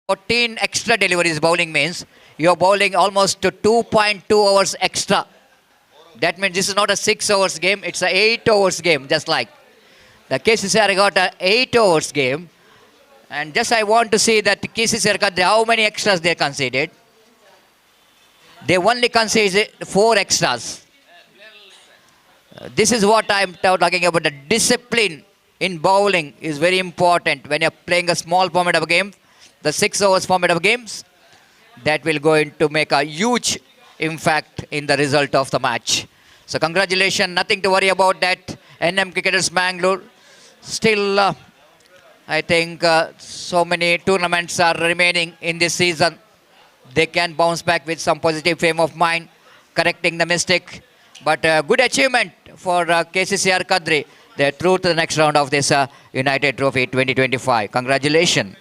$14 extra deliveries bowling means you're bowling almost to 2.2 hours extra. That means this is not a 6 hours game, it's a 8 hours game, just like. The KCCR got a 8 hours game. And just I want to see that KCCR got how many extras they conceded. They only conceded 4 extras. This is what I'm talking about. The discipline in bowling is very important when you're playing a small format of a game. The 6 hours format of games, that will going to make a huge impact in the result of the match. So congratulations, nothing to worry about that. NM cricketers Mangalore, still I think so many tournaments are remaining in this season. They can bounce back with some positive frame of mind, correcting the mistake. But good achievement for KCCR Kadri. They're through to the next round of this United Trophy 2025. Congratulations.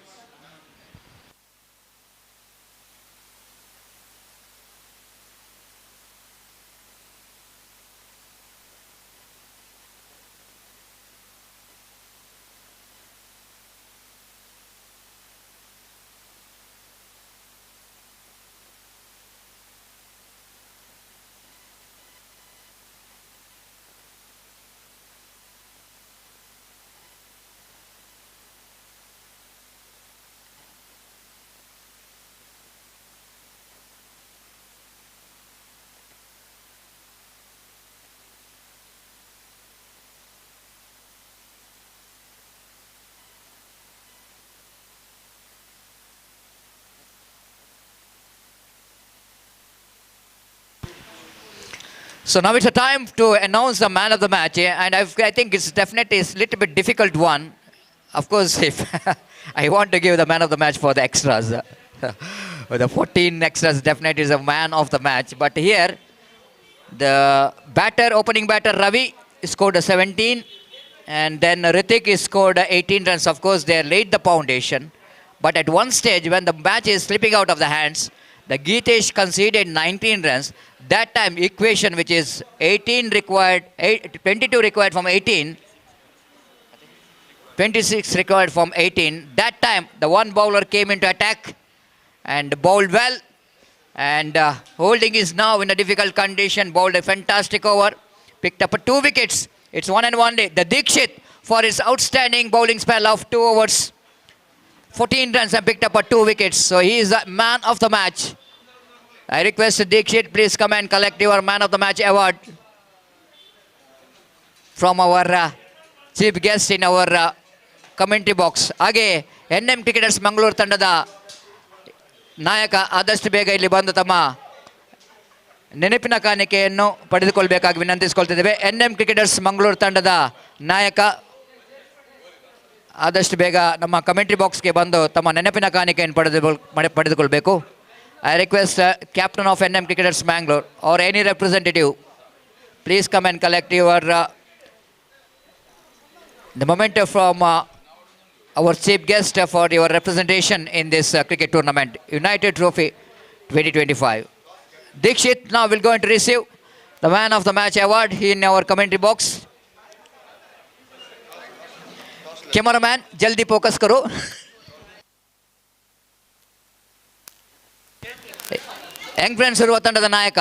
So now it's a time to announce the man of the match, and I think it's definitely a little bit difficult one. Of course, if I want to give the man of the match for the extras, the 14 extras definitely is a man of the match. But here, the opening batter Ravi scored a 17, and then Ritik scored 18 runs. Of course, they laid the foundation. But at one stage, when the match is slipping out of the hands, the Geetesh conceded 19 runs. That time, equation which is 18 required, 22 required from 18, 26 required from 18. That time, the one bowler came into attack and bowled well. And Holding is now in a difficult condition, bowled a fantastic over, picked up 2 wickets. It's 1 and 1 day. The Dikshit for his outstanding bowling spell of 2 overs, 14 runs and picked up 2 wickets. So he is the man of the match. I request Dikshit, please come and collect your man of the match award from our chief guest in our commentary box. Hage NM Cricketers Mangalore ತಂಡದ ನಾಯಕ ಆದಷ್ಟು ಬೇಗ ಇಲ್ಲಿ ಬಂದು ತಮ್ಮ ನೆನಪಿನ ಕಾಣಿಕೆಯನ್ನು ಪಡೆದುಕೊಳ್ಳಬೇಕಾಗಿ ವಿನಂತಿಸಿಕೊಳ್ತಿದ್ದೇವೆ. NM cricketers Mangaluru ತಂಡದ ನಾಯಕ ಆದಷ್ಟು ಬೇಗ ನಮ್ಮ ಕಮೆಂಟ್ರಿ ಬಾಕ್ಸ್ಗೆ ಬಂದು ತಮ್ಮ ನೆನಪಿನ ಕಾಣಿಕೆಯನ್ನು ಪಡೆದುಕೊಳ್ಳಬೇಕು. I request captain of NM Cricketers Mangalore or any representative, please come and collect your the memento from our chief guest for your representation in this cricket tournament, United Trophy 2025. Dikshit now will going to receive the man of the match award in our commentary box. Cameraman, jaldi focus karo. Young Friends Urwa ತಂಡದ ನಾಯಕ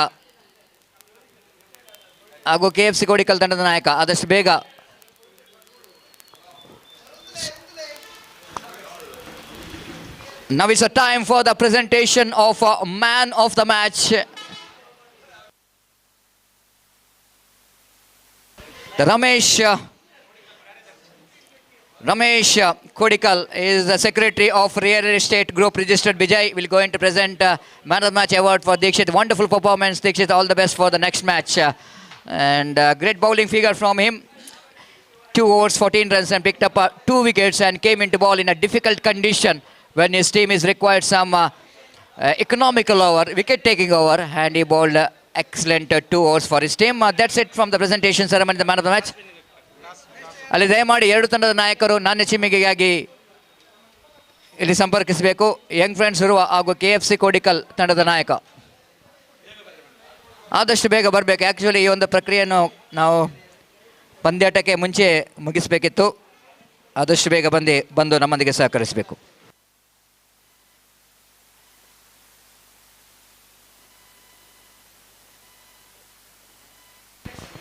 ಹಾಗೂ KFC Kodikal ತಂಡದ ನಾಯಕ ಆದಷ್ಟು ಬೇಗ Now it's a time for the presentation of man of the match. The Ramesh Kodikal is the secretary of Real Estate Group registered Bejai. Will going to present man of the match award for Dikshit. Wonderful performance, Dikshit. All the best for the next match. And great bowling figure from him. 2 overs, 14 runs and picked up 2 wickets and came into ball in a difficult condition when his team is required some economical over, wicket taking over, and he bowled excellent 2 overs for his team. That's it from the presentation ceremony, the man of the match. ಅಲ್ಲಿ ದಯಮಾಡಿ ಎರಡು ತಂಡದ ನಾಯಕರು ನಾಣ್ಯ ಚಿಮ್ಮಿಗೆಗಾಗಿ ಇಲ್ಲಿ ಸಂಪರ್ಕಿಸಬೇಕು. Young friends Urwa ಹಾಗೂ KFC Kodikal ತಂಡದ ನಾಯಕ ಆದಷ್ಟು ಬೇಗ ಬರಬೇಕು. ಆ್ಯಕ್ಚುಲಿ ಈ ಒಂದು ಪ್ರಕ್ರಿಯೆಯನ್ನು ನಾವು ಪಂದ್ಯಾಟಕ್ಕೆ ಮುಂಚೆ ಮುಗಿಸಬೇಕಿತ್ತು. ಆದಷ್ಟು ಬೇಗ ಬಂದು ನಮ್ಮೊಂದಿಗೆ ಸಹಕರಿಸಬೇಕು.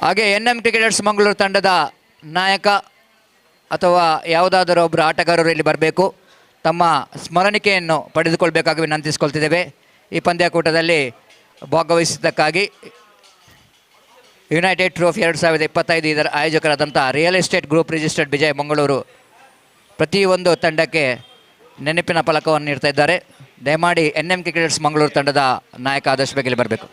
ಹಾಗೆ NM ಕ್ರಿಕೆಟರ್ಸ್ ಮಂಗಳೂರು ತಂಡದ ನಾಯಕ ಅಥವಾ ಯಾವುದಾದರೂ ಒಬ್ಬರು ಆಟಗಾರರು ಇಲ್ಲಿ ಬರಬೇಕು. ತಮ್ಮ ಸ್ಮರಣಿಕೆಯನ್ನು ಪಡೆದುಕೊಳ್ಬೇಕಾಗಿ ವಿನಂತಿಸಿಕೊಳ್ತಿದ್ದೇವೆ. ಈ ಪಂದ್ಯಾಕೂಟದಲ್ಲಿ ಭಾಗವಹಿಸಿದ್ದಕ್ಕಾಗಿ ಯುನೈಟೆಡ್ ಟ್ರೋಫಿ 2025 ಇದರ ಆಯೋಜಕರಾದಂಥ real estate group registered Vijay Mangaluru ಪ್ರತಿಯೊಂದು ತಂಡಕ್ಕೆ ನೆನಪಿನ ಫಲಕವನ್ನು ನೀಡ್ತಾ ಇದ್ದಾರೆ. ದಯಮಾಡಿ NM ಕ್ರಿಕೆಟರ್ಸ್ ಮಂಗಳೂರು ತಂಡದ ನಾಯಕ ಆದಷ್ಟು ಬೇಗ ಇಲ್ಲಿ ಬರಬೇಕು.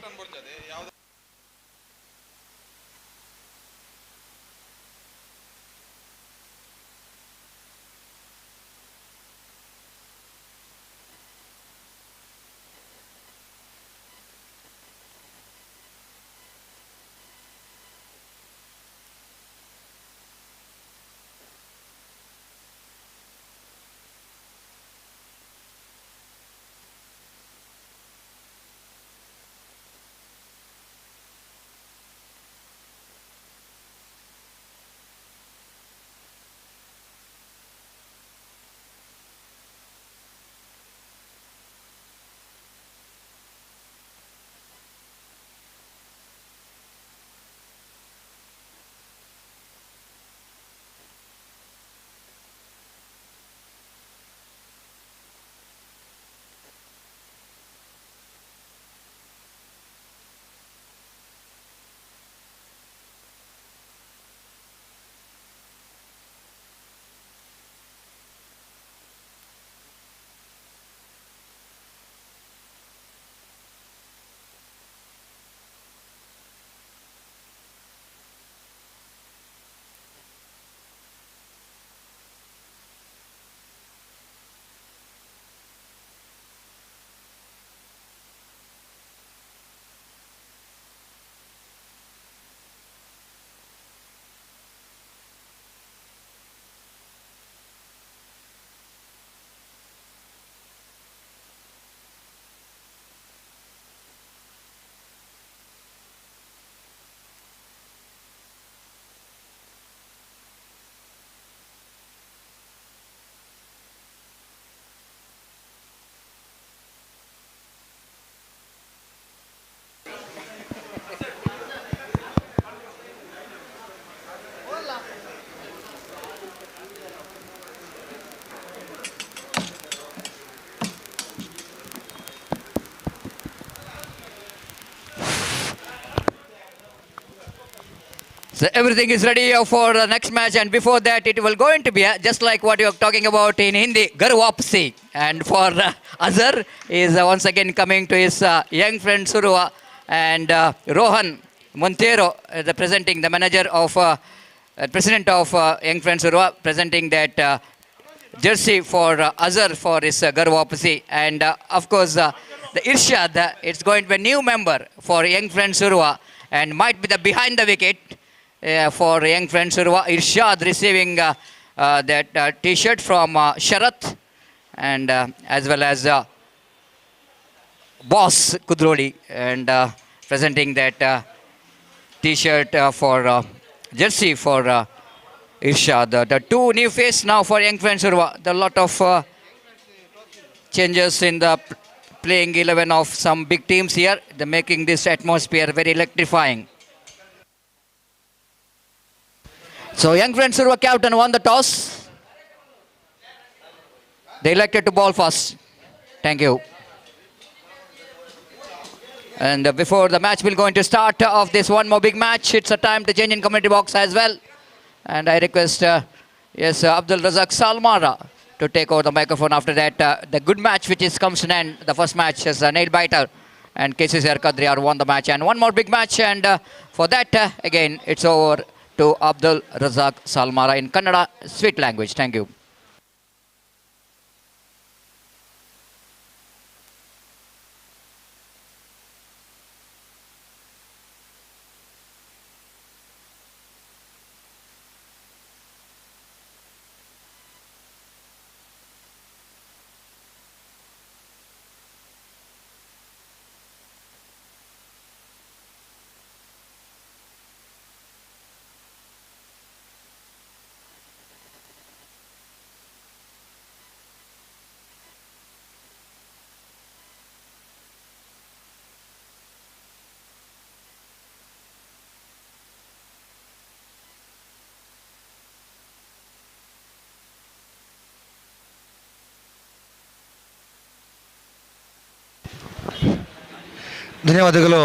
So everything is ready for the next match, and before that it will going to be just like what you are talking about in Hindi, Gar Wapsi. And for Azhar is once again coming to his young friend Urwa, and Rohan Montero, presenting the manager of president of young friends Urwa, presenting that jersey for Azhar for his Gar Wapsi. And of course the Irshad, it's going to be a new member for young friends Urwa, and might be the behind the wicket for young friends Urwa. Irshad receiving that t-shirt from Sharath, and as well as boss Kudroli, and presenting that t-shirt for jersey for Irshad. The two new face now for young friends Urwa. There are a lot of changes in the playing 11 of some big teams here. They're making this atmosphere very electrifying. So young friends Urwa captain won the toss. They elected to ball first. Thank you. And before the match will going to start of this one more big match, it's a time to change in community box as well. And I request Abdul Razak Salmara to take over the microphone after that. The good match which is comes to an end. The first match is a nail biter, and KCCR Kadri are won the match. And one more big match, and for that again it's over to Abdul Razak Salmara in Kannada sweet language. Thank you. ಧನ್ಯವಾದಗಳು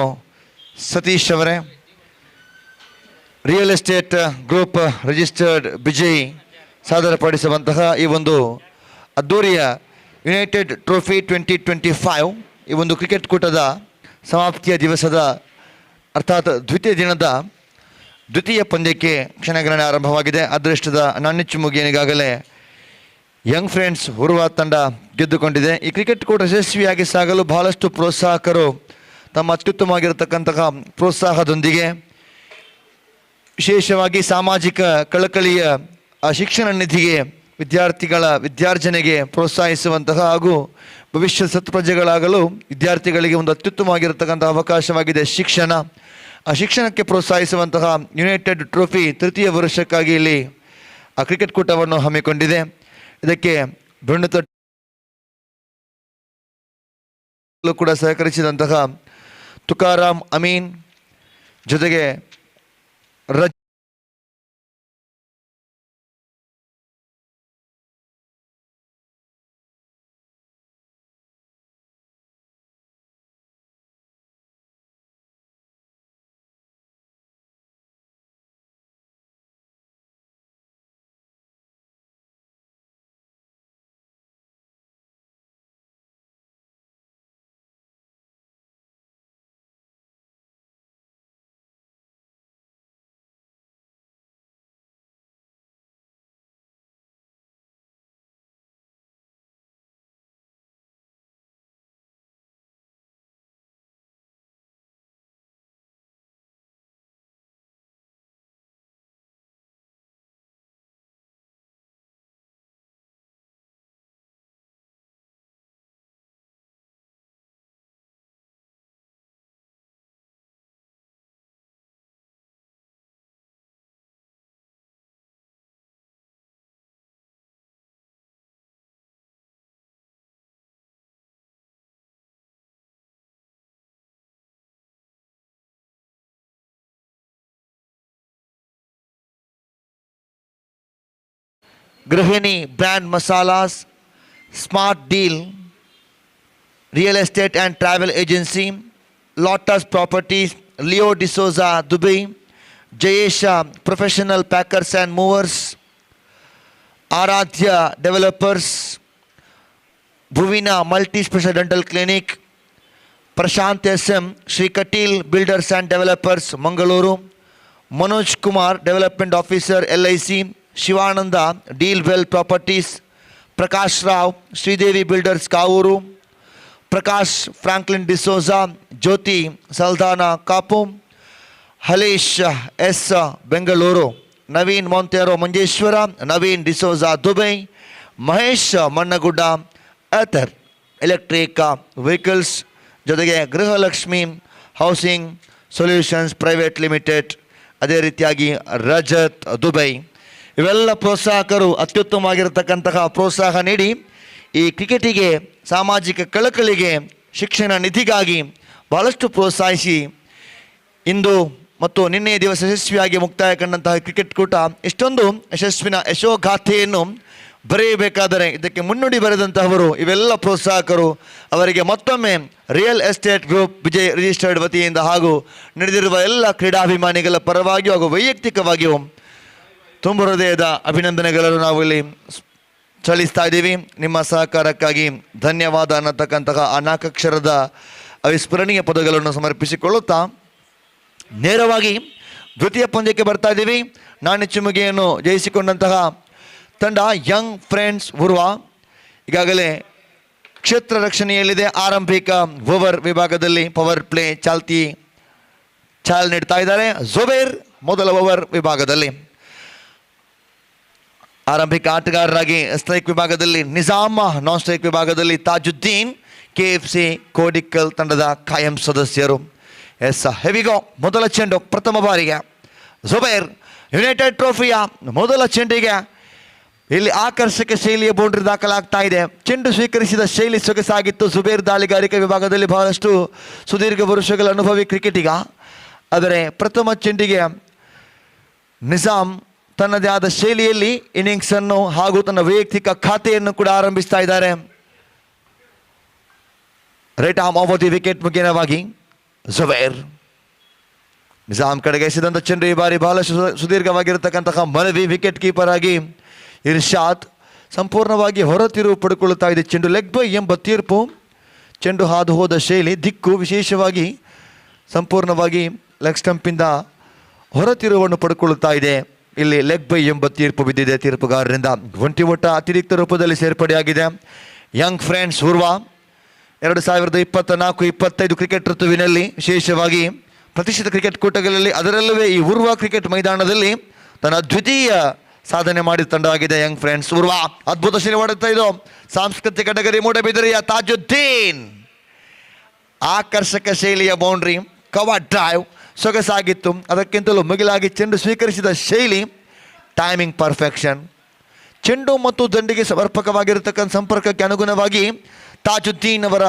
ಸತೀಶ್ ಅವರೇ. Real estate group registered Bejai ಸಾದರಪಡಿಸುವಂತಹ ಈ ಒಂದು ಅದ್ದೂರಿಯ United trophy 2025 ಈ ಒಂದು cricket ಕೂಟದ ಸಮಾಪ್ತಿಯ ದಿವಸದ ಅರ್ಥಾತ್ ದ್ವಿತೀಯ ದಿನದ ದ್ವಿತೀಯ ಪಂದ್ಯಕ್ಕೆ ಕ್ಷಣಗಣನೆ ಆರಂಭವಾಗಿದೆ. ಅದೃಷ್ಟದ ನಾಣ್ಯಚುಮ್ಮುಗಿಯನಿಗಾಗಲೇ ಯಂಗ್ ಫ್ರೆಂಡ್ಸ್ ಉರ್ವಾ ತಂಡ ಗೆದ್ದುಕೊಂಡಿದೆ. ಈ ಕ್ರಿಕೆಟ್ ಕೂಟ ಯಶಸ್ವಿಯಾಗಿ ಸಾಗಲು ಬಹಳಷ್ಟು ಪ್ರೋತ್ಸಾಹಕರು ತಮ್ಮ ಅತ್ಯುತ್ತಮವಾಗಿರತಕ್ಕಂತಹ ಪ್ರೋತ್ಸಾಹದೊಂದಿಗೆ ವಿಶೇಷವಾಗಿ ಸಾಮಾಜಿಕ ಕಳಕಳಿಯ ಶಿಕ್ಷಣ ನಿಧಿಗೆ ವಿದ್ಯಾರ್ಜನೆಗೆ ಪ್ರೋತ್ಸಾಹಿಸುವಂತಹ ಹಾಗೂ ಭವಿಷ್ಯ ಸತ್ಪ್ರಜೆಗಳಾಗಲು ವಿದ್ಯಾರ್ಥಿಗಳಿಗೆ ಒಂದು ಅತ್ಯುತ್ತಮವಾಗಿರತಕ್ಕಂತಹ ಅವಕಾಶವಾಗಿದೆ ಶಿಕ್ಷಣ. ಆ ಶಿಕ್ಷಣಕ್ಕೆ ಪ್ರೋತ್ಸಾಹಿಸುವಂತಹ ಯುನೈಟೆಡ್ ಟ್ರೋಫಿ ತೃತೀಯ ವರ್ಷಕ್ಕಾಗಿ ಇಲ್ಲಿ ಆ ಕ್ರಿಕೆಟ್ ಕೂಟವನ್ನು ಹಮ್ಮಿಕೊಂಡಿದೆ. ಇದಕ್ಕೆ ಕೂಡ ಸಹಕರಿಸಿದಂತಹ ತುಕಾರಾಮ್ ಅಮೀನ್ ಜೊತೆಗೆ Gruhini brand masalas, smart deal, real estate and travel agency, Lotus Properties, Leo D'Souza, Dubai, Jayesh professional packers and movers, Aradhya developers, Bhuvina multi special dental clinic, Prashanth S M. Shri Kateel builders and developers Mangaluru, Manoj Kumar development officer LIC, Shivananda deal well properties, Prakash Rao Sridevi builders Kavoor, Prakash Franklin D'Souza, Jyothi Saldanha Kapu, Halesh S Bengaluru, Naveen Monteiro Manjeshwar, Naveen D'Souza Dubai, Mahesh Mannagudda author electric vehicles, ಜೊತೆಗೆ Gruhalakshmi housing solutions private limited, ಅದೇ ರೀತಿಯಾಗಿ Rajat Dubai. ಇವೆಲ್ಲ ಪ್ರೋತ್ಸಾಹಕರು ಅತ್ಯುತ್ತಮವಾಗಿರತಕ್ಕಂತಹ ಪ್ರೋತ್ಸಾಹ ನೀಡಿ ಈ ಕ್ರಿಕೆಟಿಗೆ, ಸಾಮಾಜಿಕ ಕಳಕಳಿಗೆ, ಶಿಕ್ಷಣ ನಿಧಿಗಾಗಿ ಬಹಳಷ್ಟು ಪ್ರೋತ್ಸಾಹಿಸಿ ಇಂದು ಮತ್ತು ನಿನ್ನೆಯ ದಿವಸ ಯಶಸ್ವಿಯಾಗಿ ಮುಕ್ತಾಯ ಕಂಡಂತಹ ಕ್ರಿಕೆಟ್ ಕೂಟ ಇಷ್ಟೊಂದು ಯಶಸ್ವಿನ ಯಶೋಗಾಥೆಯನ್ನು ಬರೆಯಬೇಕಾದರೆ ಇದಕ್ಕೆ ಮುನ್ನುಡಿ ಬರೆದಂತಹವರು ಇವೆಲ್ಲ ಪ್ರೋತ್ಸಾಹಕರು. ಅವರಿಗೆ ಮತ್ತೊಮ್ಮೆ real estate group Vijay registered ವತಿಯಿಂದ ಹಾಗೂ ನಡೆದಿರುವ ಎಲ್ಲ ಕ್ರೀಡಾಭಿಮಾನಿಗಳ ಪರವಾಗಿಯೂ ಹಾಗೂ ವೈಯಕ್ತಿಕವಾಗಿಯೂ ತುಂಬ ಹೃದಯದ ಅಭಿನಂದನೆಗಳನ್ನು ನಾವು ಇಲ್ಲಿ ಸಲ್ಲಿಸ್ತಾ ಇದ್ದೀವಿ. ನಿಮ್ಮ ಸಹಕಾರಕ್ಕಾಗಿ ಧನ್ಯವಾದ ಅನ್ನತಕ್ಕಂತಹ ಆ ನಾಲ್ಕಕ್ಷರದ ಅವಿಸ್ಮರಣೀಯ ಪದಗಳನ್ನು ಸಮರ್ಪಿಸಿಕೊಳ್ಳುತ್ತಾ ನೇರವಾಗಿ ದ್ವಿತೀಯ ಪಂದ್ಯಕ್ಕೆ ಬರ್ತಾ ಇದ್ದೀವಿ. ನಾಣ್ಯ ಚಿಮ್ಮುಗೆಯನ್ನು ಜಯಿಸಿಕೊಂಡಂತಹ ತಂಡ ಯಂಗ್ ಫ್ರೆಂಡ್ಸ್ ಉರ್ವಾ ಈಗಾಗಲೇ ಕ್ಷೇತ್ರ ರಕ್ಷಣೆಯಲ್ಲಿದೆ. ಆರಂಭಿಕ ಓವರ್ ವಿಭಾಗದಲ್ಲಿ ಪವರ್ ಪ್ಲೇ ಚಾಲ್ ನೀಡ್ತಾ ಇದ್ದಾರೆ. ಜುಬೇರ್ ಮೊದಲ ಓವರ್ ವಿಭಾಗದಲ್ಲಿ, ಆರಂಭಿಕ ಆಟಗಾರರಾಗಿ ಸ್ಟ್ರೈಕ್ ವಿಭಾಗದಲ್ಲಿ ನಿಜಾಮ್, ನಾನ್ ಸ್ಟ್ರೈಕ್ ವಿಭಾಗದಲ್ಲಿ ತಾಜುದ್ದೀನ್, KFC ಕೋಡಿಕಲ್ ತಂಡದ ಕಾಯಂ ಸದಸ್ಯರು. ಹೆವಿಗೋ ಮೊದಲ ಚೆಂಡು ಪ್ರಥಮ ಬಾರಿಗೆ ಜುಬೇರ್ ಯುನೈಟೆಡ್ ಟ್ರೋಫಿಯ ಮೊದಲ ಚೆಂಡಿಗೆ ಇಲ್ಲಿ ಆಕರ್ಷಕ ಶೈಲಿಯ ಬೌಂಡ್ರಿ ದಾಖಲಾಗ್ತಾ ಇದೆ. ಚೆಂಡು ಸ್ವೀಕರಿಸಿದ ಶೈಲಿ ಸೊಗಸಾಗಿತ್ತು. ಜುಬೇರ್ ದಾಳಿಗಾರಿಕೆ ವಿಭಾಗದಲ್ಲಿ ಬಹಳಷ್ಟು ಸುದೀರ್ಘ ವರ್ಷಗಳ ಅನುಭವಿ ಕ್ರಿಕೆಟಿಗ. ಆದರೆ ಪ್ರಥಮ ಚೆಂಡಿಗೆ ನಿಜಾಮ್ ತನ್ನದೇ ಆದ ಶೈಲಿಯಲ್ಲಿ ಇನ್ನಿಂಗ್ಸನ್ನು ಹಾಗೂ ತನ್ನ ವೈಯಕ್ತಿಕ ಖಾತೆಯನ್ನು ಕೂಡ ಆರಂಭಿಸ್ತಾ ಇದ್ದಾರೆ. Right arm off the wicket ಮುಖೇನವಾಗಿ ಜುಬೇರ್ ನಿಜಾಮ್ ಕಡೆಗೆ ಎಸೆದಂಥ ಚೆಂಡು ಈ ಬಾರಿ ಬಹಳಷ್ಟು ಸುದೀರ್ಘವಾಗಿರತಕ್ಕಂತಹ ಮನವಿ. ವಿಕೆಟ್ ಕೀಪರ್ ಆಗಿ ಇರ್ಷಾದ್ ಸಂಪೂರ್ಣವಾಗಿ ಹೊರತಿರುವು ಪಡ್ಕೊಳ್ಳುತ್ತಾ ಇದೆ. ಚೆಂಡು ಲೆಗ್ ಬೈ ಎಂಬ ತೀರ್ಪು. ಚೆಂಡು ಹಾದು ಹೋದ ಶೈಲಿ, ದಿಕ್ಕು ವಿಶೇಷವಾಗಿ ಸಂಪೂರ್ಣವಾಗಿ ಲೆಗ್ ಸ್ಟಂಪಿಂದ ಹೊರತಿರುವನ್ನು ಪಡ್ಕೊಳ್ಳುತ್ತಾ ಇದೆ. ಇಲ್ಲಿ ಲೆಗ್ ಬೈ ಎಂಬ ತೀರ್ಪು ಬಿದ್ದಿದೆ ತೀರ್ಪುಗಾರರಿಂದ. ಒಂಟಿ ಒಟ್ಟ ಅತಿರಿಕ್ತ ರೂಪದಲ್ಲಿ ಸೇರ್ಪಡೆಯಾಗಿದೆ. ಯಂಗ್ ಫ್ರೆಂಡ್ಸ್ ಉರ್ವಾ 2024-25 ಕ್ರಿಕೆಟ್ ಋತುವಿನಲ್ಲಿ ವಿಶೇಷವಾಗಿ ಪ್ರತಿಷ್ಠಿತ ಕ್ರಿಕೆಟ್ ಕೂಟಗಳಲ್ಲಿ, ಅದರಲ್ಲವೇ ಈ ಉರ್ವಾ ಕ್ರಿಕೆಟ್ ಮೈದಾನದಲ್ಲಿ ತನ್ನ ದ್ವಿತೀಯ ಸಾಧನೆ ಮಾಡಿದ ತಂಡವಾಗಿದೆ ಯಂಗ್ ಫ್ರೆಂಡ್ಸ್ ಉರ್ವಾ. ಅದ್ಭುತ ಶೈಲಿ ಮಾಡುತ್ತಾ ಇದು ಸಾಂಸ್ಕೃತಿಕ ನಗರಿ ಮೂಡಬಿದಿರೆಯ ತಾಜುದ್ದೀನ್. ಆಕರ್ಷಕ ಶೈಲಿಯ ಬೌಂಡ್ರಿ, ಕವರ್ ಡ್ರೈವ್ ಸೊಗಸಾಗಿತ್ತು. ಅದಕ್ಕಿಂತಲೂ ಮಿಗಿಲಾಗಿ ಚೆಂಡು ಸ್ವೀಕರಿಸಿದ ಶೈಲಿ, ಟೈಮಿಂಗ್ ಪರ್ಫೆಕ್ಷನ್. ಚೆಂಡು ಮತ್ತು ದಂಡಿಗೆ ಸಮರ್ಪಕವಾಗಿರತಕ್ಕಂಥ ಸಂಪರ್ಕಕ್ಕೆ ಅನುಗುಣವಾಗಿ ತಾಜುದ್ದೀನ್ ಅವರ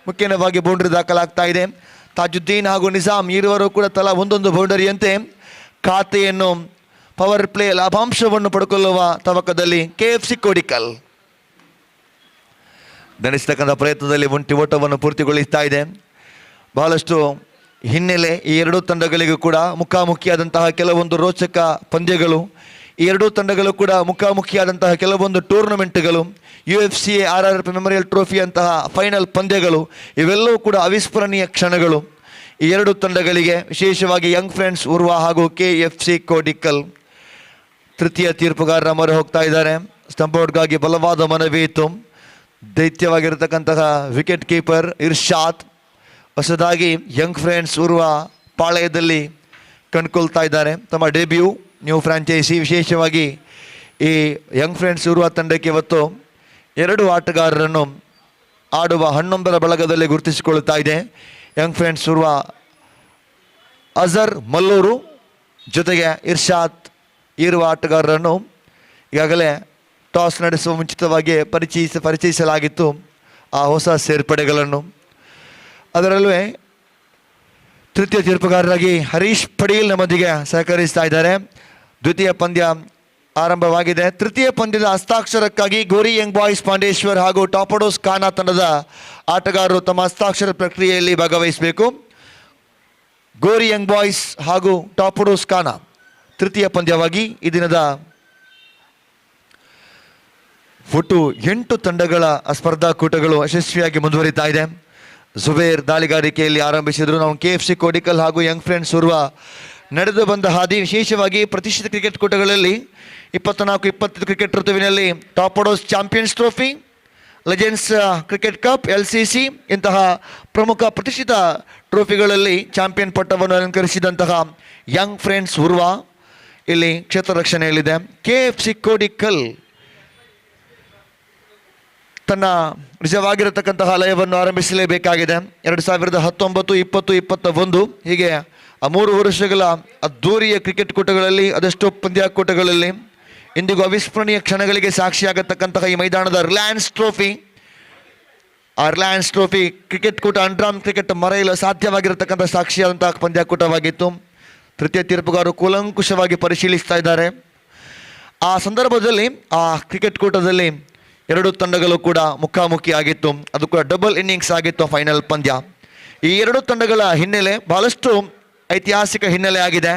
ಮುಖ್ಯವಾಗಿ ಬೌಂಡ್ರಿ ದಾಖಲಾಗ್ತಾ ಇದೆ. ತಾಜುದ್ದೀನ್ ಹಾಗೂ ನಿಜಾಮ್ ಇರುವರು ಕೂಡ ತಲಾ ಒಂದೊಂದು ಬೌಂಡರಿಯಂತೆ ಖಾತೆಯನ್ನು, ಪವರ್ ಪ್ಲೇ ಲಾಭಾಂಶವನ್ನು ಪಡ್ಕೊಳ್ಳುವ ತವಕದಲ್ಲಿ KFC ಕೋಡಿಕಲ್ ನಡೆಸತಕ್ಕಂಥ ಪ್ರಯತ್ನದಲ್ಲಿ ಒಂಟಿ ಓಟವನ್ನು ಪೂರ್ತಿಗೊಳಿಸ್ತಾ ಇದೆ. ಬಹಳಷ್ಟು ಹಿನ್ನೆಲೆ ಈ ಎರಡೂ ತಂಡಗಳಿಗೂ ಕೂಡ ಮುಖಾಮುಖಿಯಾದಂತಹ ಕೆಲವೊಂದು ರೋಚಕ ಪಂದ್ಯಗಳು, ಈ ಎರಡೂ ತಂಡಗಳು ಕೂಡ ಮುಖಾಮುಖಿಯಾದಂತಹ ಕೆಲವೊಂದು ಟೂರ್ನಮೆಂಟ್ಗಳು, UFC RRP ಮೆಮೋರಿಯಲ್ ಟ್ರೋಫಿ ಅಂತಹ ಫೈನಲ್ ಪಂದ್ಯಗಳು, ಇವೆಲ್ಲವೂ ಕೂಡ ಅವಿಸ್ಮರಣೀಯ ಕ್ಷಣಗಳು ಈ ಎರಡು ತಂಡಗಳಿಗೆ. ವಿಶೇಷವಾಗಿ ಯಂಗ್ ಫ್ರೆಂಡ್ಸ್ ಉರ್ವಾ ಹಾಗೂ KFC ಕೋಡಿಕಲ್. ತೃತೀಯ ತೀರ್ಪುಗಾರರ ಮೊರೆ ಹೋಗ್ತಾ ಇದ್ದಾರೆ. ಸ್ಟಂಪೌಟ್ಗಾಗಿ ಬಲವಾದ ಮನವಿ ಇತ್ತು. ದೈತ್ಯವಾಗಿರತಕ್ಕಂತಹ ವಿಕೆಟ್ ಕೀಪರ್ ಇರ್ಷಾದ್ ಹೊಸದಾಗಿ ಯಂಗ್ ಫ್ರೆಂಡ್ಸ್ ಉರ್ವಾ ಪಾಳಯದಲ್ಲಿ ಕಂಡುಕೊಳ್ತಾ ಇದ್ದಾರೆ. ತಮ್ಮ ಡೆಬ್ಯೂ ನ್ಯೂ ಫ್ರಾಂಚೈಸಿ. ವಿಶೇಷವಾಗಿ ಈ ಯಂಗ್ ಫ್ರೆಂಡ್ಸ್ ಉರ್ವಾ ತಂಡಕ್ಕೆ ಇವತ್ತು 2 ಆಟಗಾರರನ್ನು ಆಡುವ 11 ಬಳಗದಲ್ಲಿ ಗುರುತಿಸಿಕೊಳ್ಳುತ್ತಾ ಇದೆ. ಯಂಗ್ ಫ್ರೆಂಡ್ಸ್ ಉರ್ವಾ ಅಜರ್ ಮಲ್ಲೂರು ಜೊತೆಗೆ ಇರ್ಷಾದ್ ಇರುವ ಆಟಗಾರರನ್ನು ಈಗಾಗಲೇ ಟಾಸ್ ನಡೆಸುವ ಮುಂಚಿತವಾಗಿ ಪರಿಚಯಿಸಲಾಗಿತ್ತು ಆ ಹೊಸ ಸೇರ್ಪಡೆಗಳನ್ನು. ಅದರಲ್ಲೂ ತೃತೀಯ ತೀರ್ಪುಗಾರರಾಗಿ ಹರೀಶ್ ಪಡೀಲ್ ನಮ್ಮೊಂದಿಗೆ ಸಹಕರಿಸ್ತಾ ಇದ್ದಾರೆ. ದ್ವಿತೀಯ ಪಂದ್ಯ ಆರಂಭವಾಗಿದೆ. ತೃತೀಯ ಪಂದ್ಯದ ಹಸ್ತಾಕ್ಷರಕ್ಕಾಗಿ ಗೋರಿ ಯಂಗ್ ಬಾಯ್ಸ್ ಪಾಂಡೇಶ್ವರ್ ಹಾಗೂ ಟಾಪಡೋಸ್ ಖಾನಾ ತಂಡದ ಆಟಗಾರರು ತಮ್ಮ ಹಸ್ತಾಕ್ಷರ ಪ್ರಕ್ರಿಯೆಯಲ್ಲಿ ಭಾಗವಹಿಸಬೇಕು. ಗೋರಿ ಯಂಗ್ ಬಾಯ್ಸ್ ಹಾಗೂ ಟಾಪಡೋಸ್ ಖಾನಾ ತೃತೀಯ ಪಂದ್ಯವಾಗಿ ಈ ದಿನದ ಒಟ್ಟು 8 ತಂಡಗಳ ಸ್ಪರ್ಧಾಕೂಟಗಳು ಯಶಸ್ವಿಯಾಗಿ ಮುಂದುವರಿತಾ ಇದೆ. ಜುಬೇರ್ ದಾಳಿಗಾರಿಕೆಯಲ್ಲಿ ಆರಂಭಿಸಿದ್ರು. ನಾವು KFC ಕೋಡಿಕಲ್ ಹಾಗೂ ಯಂಗ್ ಫ್ರೆಂಡ್ಸ್ ಉರ್ವಾ ನಡೆದು ಬಂದ ಹಾದಿ. ವಿಶೇಷವಾಗಿ ಪ್ರತಿಷ್ಠಿತ ಕ್ರಿಕೆಟ್ ಕೂಟಗಳಲ್ಲಿ 24-25 ಕ್ರಿಕೆಟ್ ಋತುವಿನಲ್ಲಿ top orders champions trophy, legends cricket cup, LCC ಇಂತಹ ಪ್ರಮುಖ ಪ್ರತಿಷ್ಠಿತ ಟ್ರೋಫಿಗಳಲ್ಲಿ ಚಾಂಪಿಯನ್ ಪಟ್ಟವನ್ನು ಅಲಂಕರಿಸಿದಂತಹ ಯಂಗ್ ಫ್ರೆಂಡ್ಸ್ ಉರ್ವಾ ಇಲ್ಲಿ ಕ್ಷೇತ್ರ ರಕ್ಷಣೆಯಲ್ಲಿದೆ. KFC ಕೋಡಿಕಲ್ ತನ್ನ ನಿಜವಾಗಿರತಕ್ಕಂತಹ ಲಯವನ್ನು ಆರಂಭಿಸಲೇಬೇಕಾಗಿದೆ. 2019, 20, 21 ಹೀಗೆ 3 ವರ್ಷಗಳ ಅದ್ದೂರಿಯ ಕ್ರಿಕೆಟ್ ಕೂಟಗಳಲ್ಲಿ, ಅದೆಷ್ಟೋ ಪಂದ್ಯಾಕೂಟಗಳಲ್ಲಿ ಇಂದಿಗೂ ಅವಿಸ್ಮರಣೀಯ ಕ್ಷಣಗಳಿಗೆ ಸಾಕ್ಷಿಯಾಗತಕ್ಕಂತಹ ಈ ಮೈದಾನದ ರಿಲಯನ್ಸ್ ಟ್ರೋಫಿ ಕ್ರಿಕೆಟ್ ಕೂಟ ಅಂಡ್ರಾಮ್ ಕ್ರಿಕೆಟ್ ಮರೆಯಲು ಸಾಧ್ಯವಾಗಿರತಕ್ಕಂಥ ಸಾಕ್ಷಿಯಾದಂತಹ ಪಂದ್ಯಾಕೂಟವಾಗಿತ್ತು. ತೃತೀಯ ತೀರ್ಪುಗಾರರು ಕೂಲಂಕುಷವಾಗಿ ಪರಿಶೀಲಿಸ್ತಾ ಇದ್ದಾರೆ. ಆ ಸಂದರ್ಭದಲ್ಲಿ ಆ ಕ್ರಿಕೆಟ್ ಕೂಟದಲ್ಲಿ 2 ತಂಡಗಳು ಕೂಡ ಮುಖಾಮುಖಿ ಆಗಿತ್ತು. ಅದು ಕೂಡ ಡಬಲ್ ಇನ್ನಿಂಗ್ಸ್ ಆಗಿತ್ತು ಫೈನಲ್ ಪಂದ್ಯ. ಈ 2 ತಂಡಗಳ ಹಿನ್ನೆಲೆ ಬಹಳಷ್ಟು ಐತಿಹಾಸಿಕ ಹಿನ್ನೆಲೆ ಆಗಿದೆ.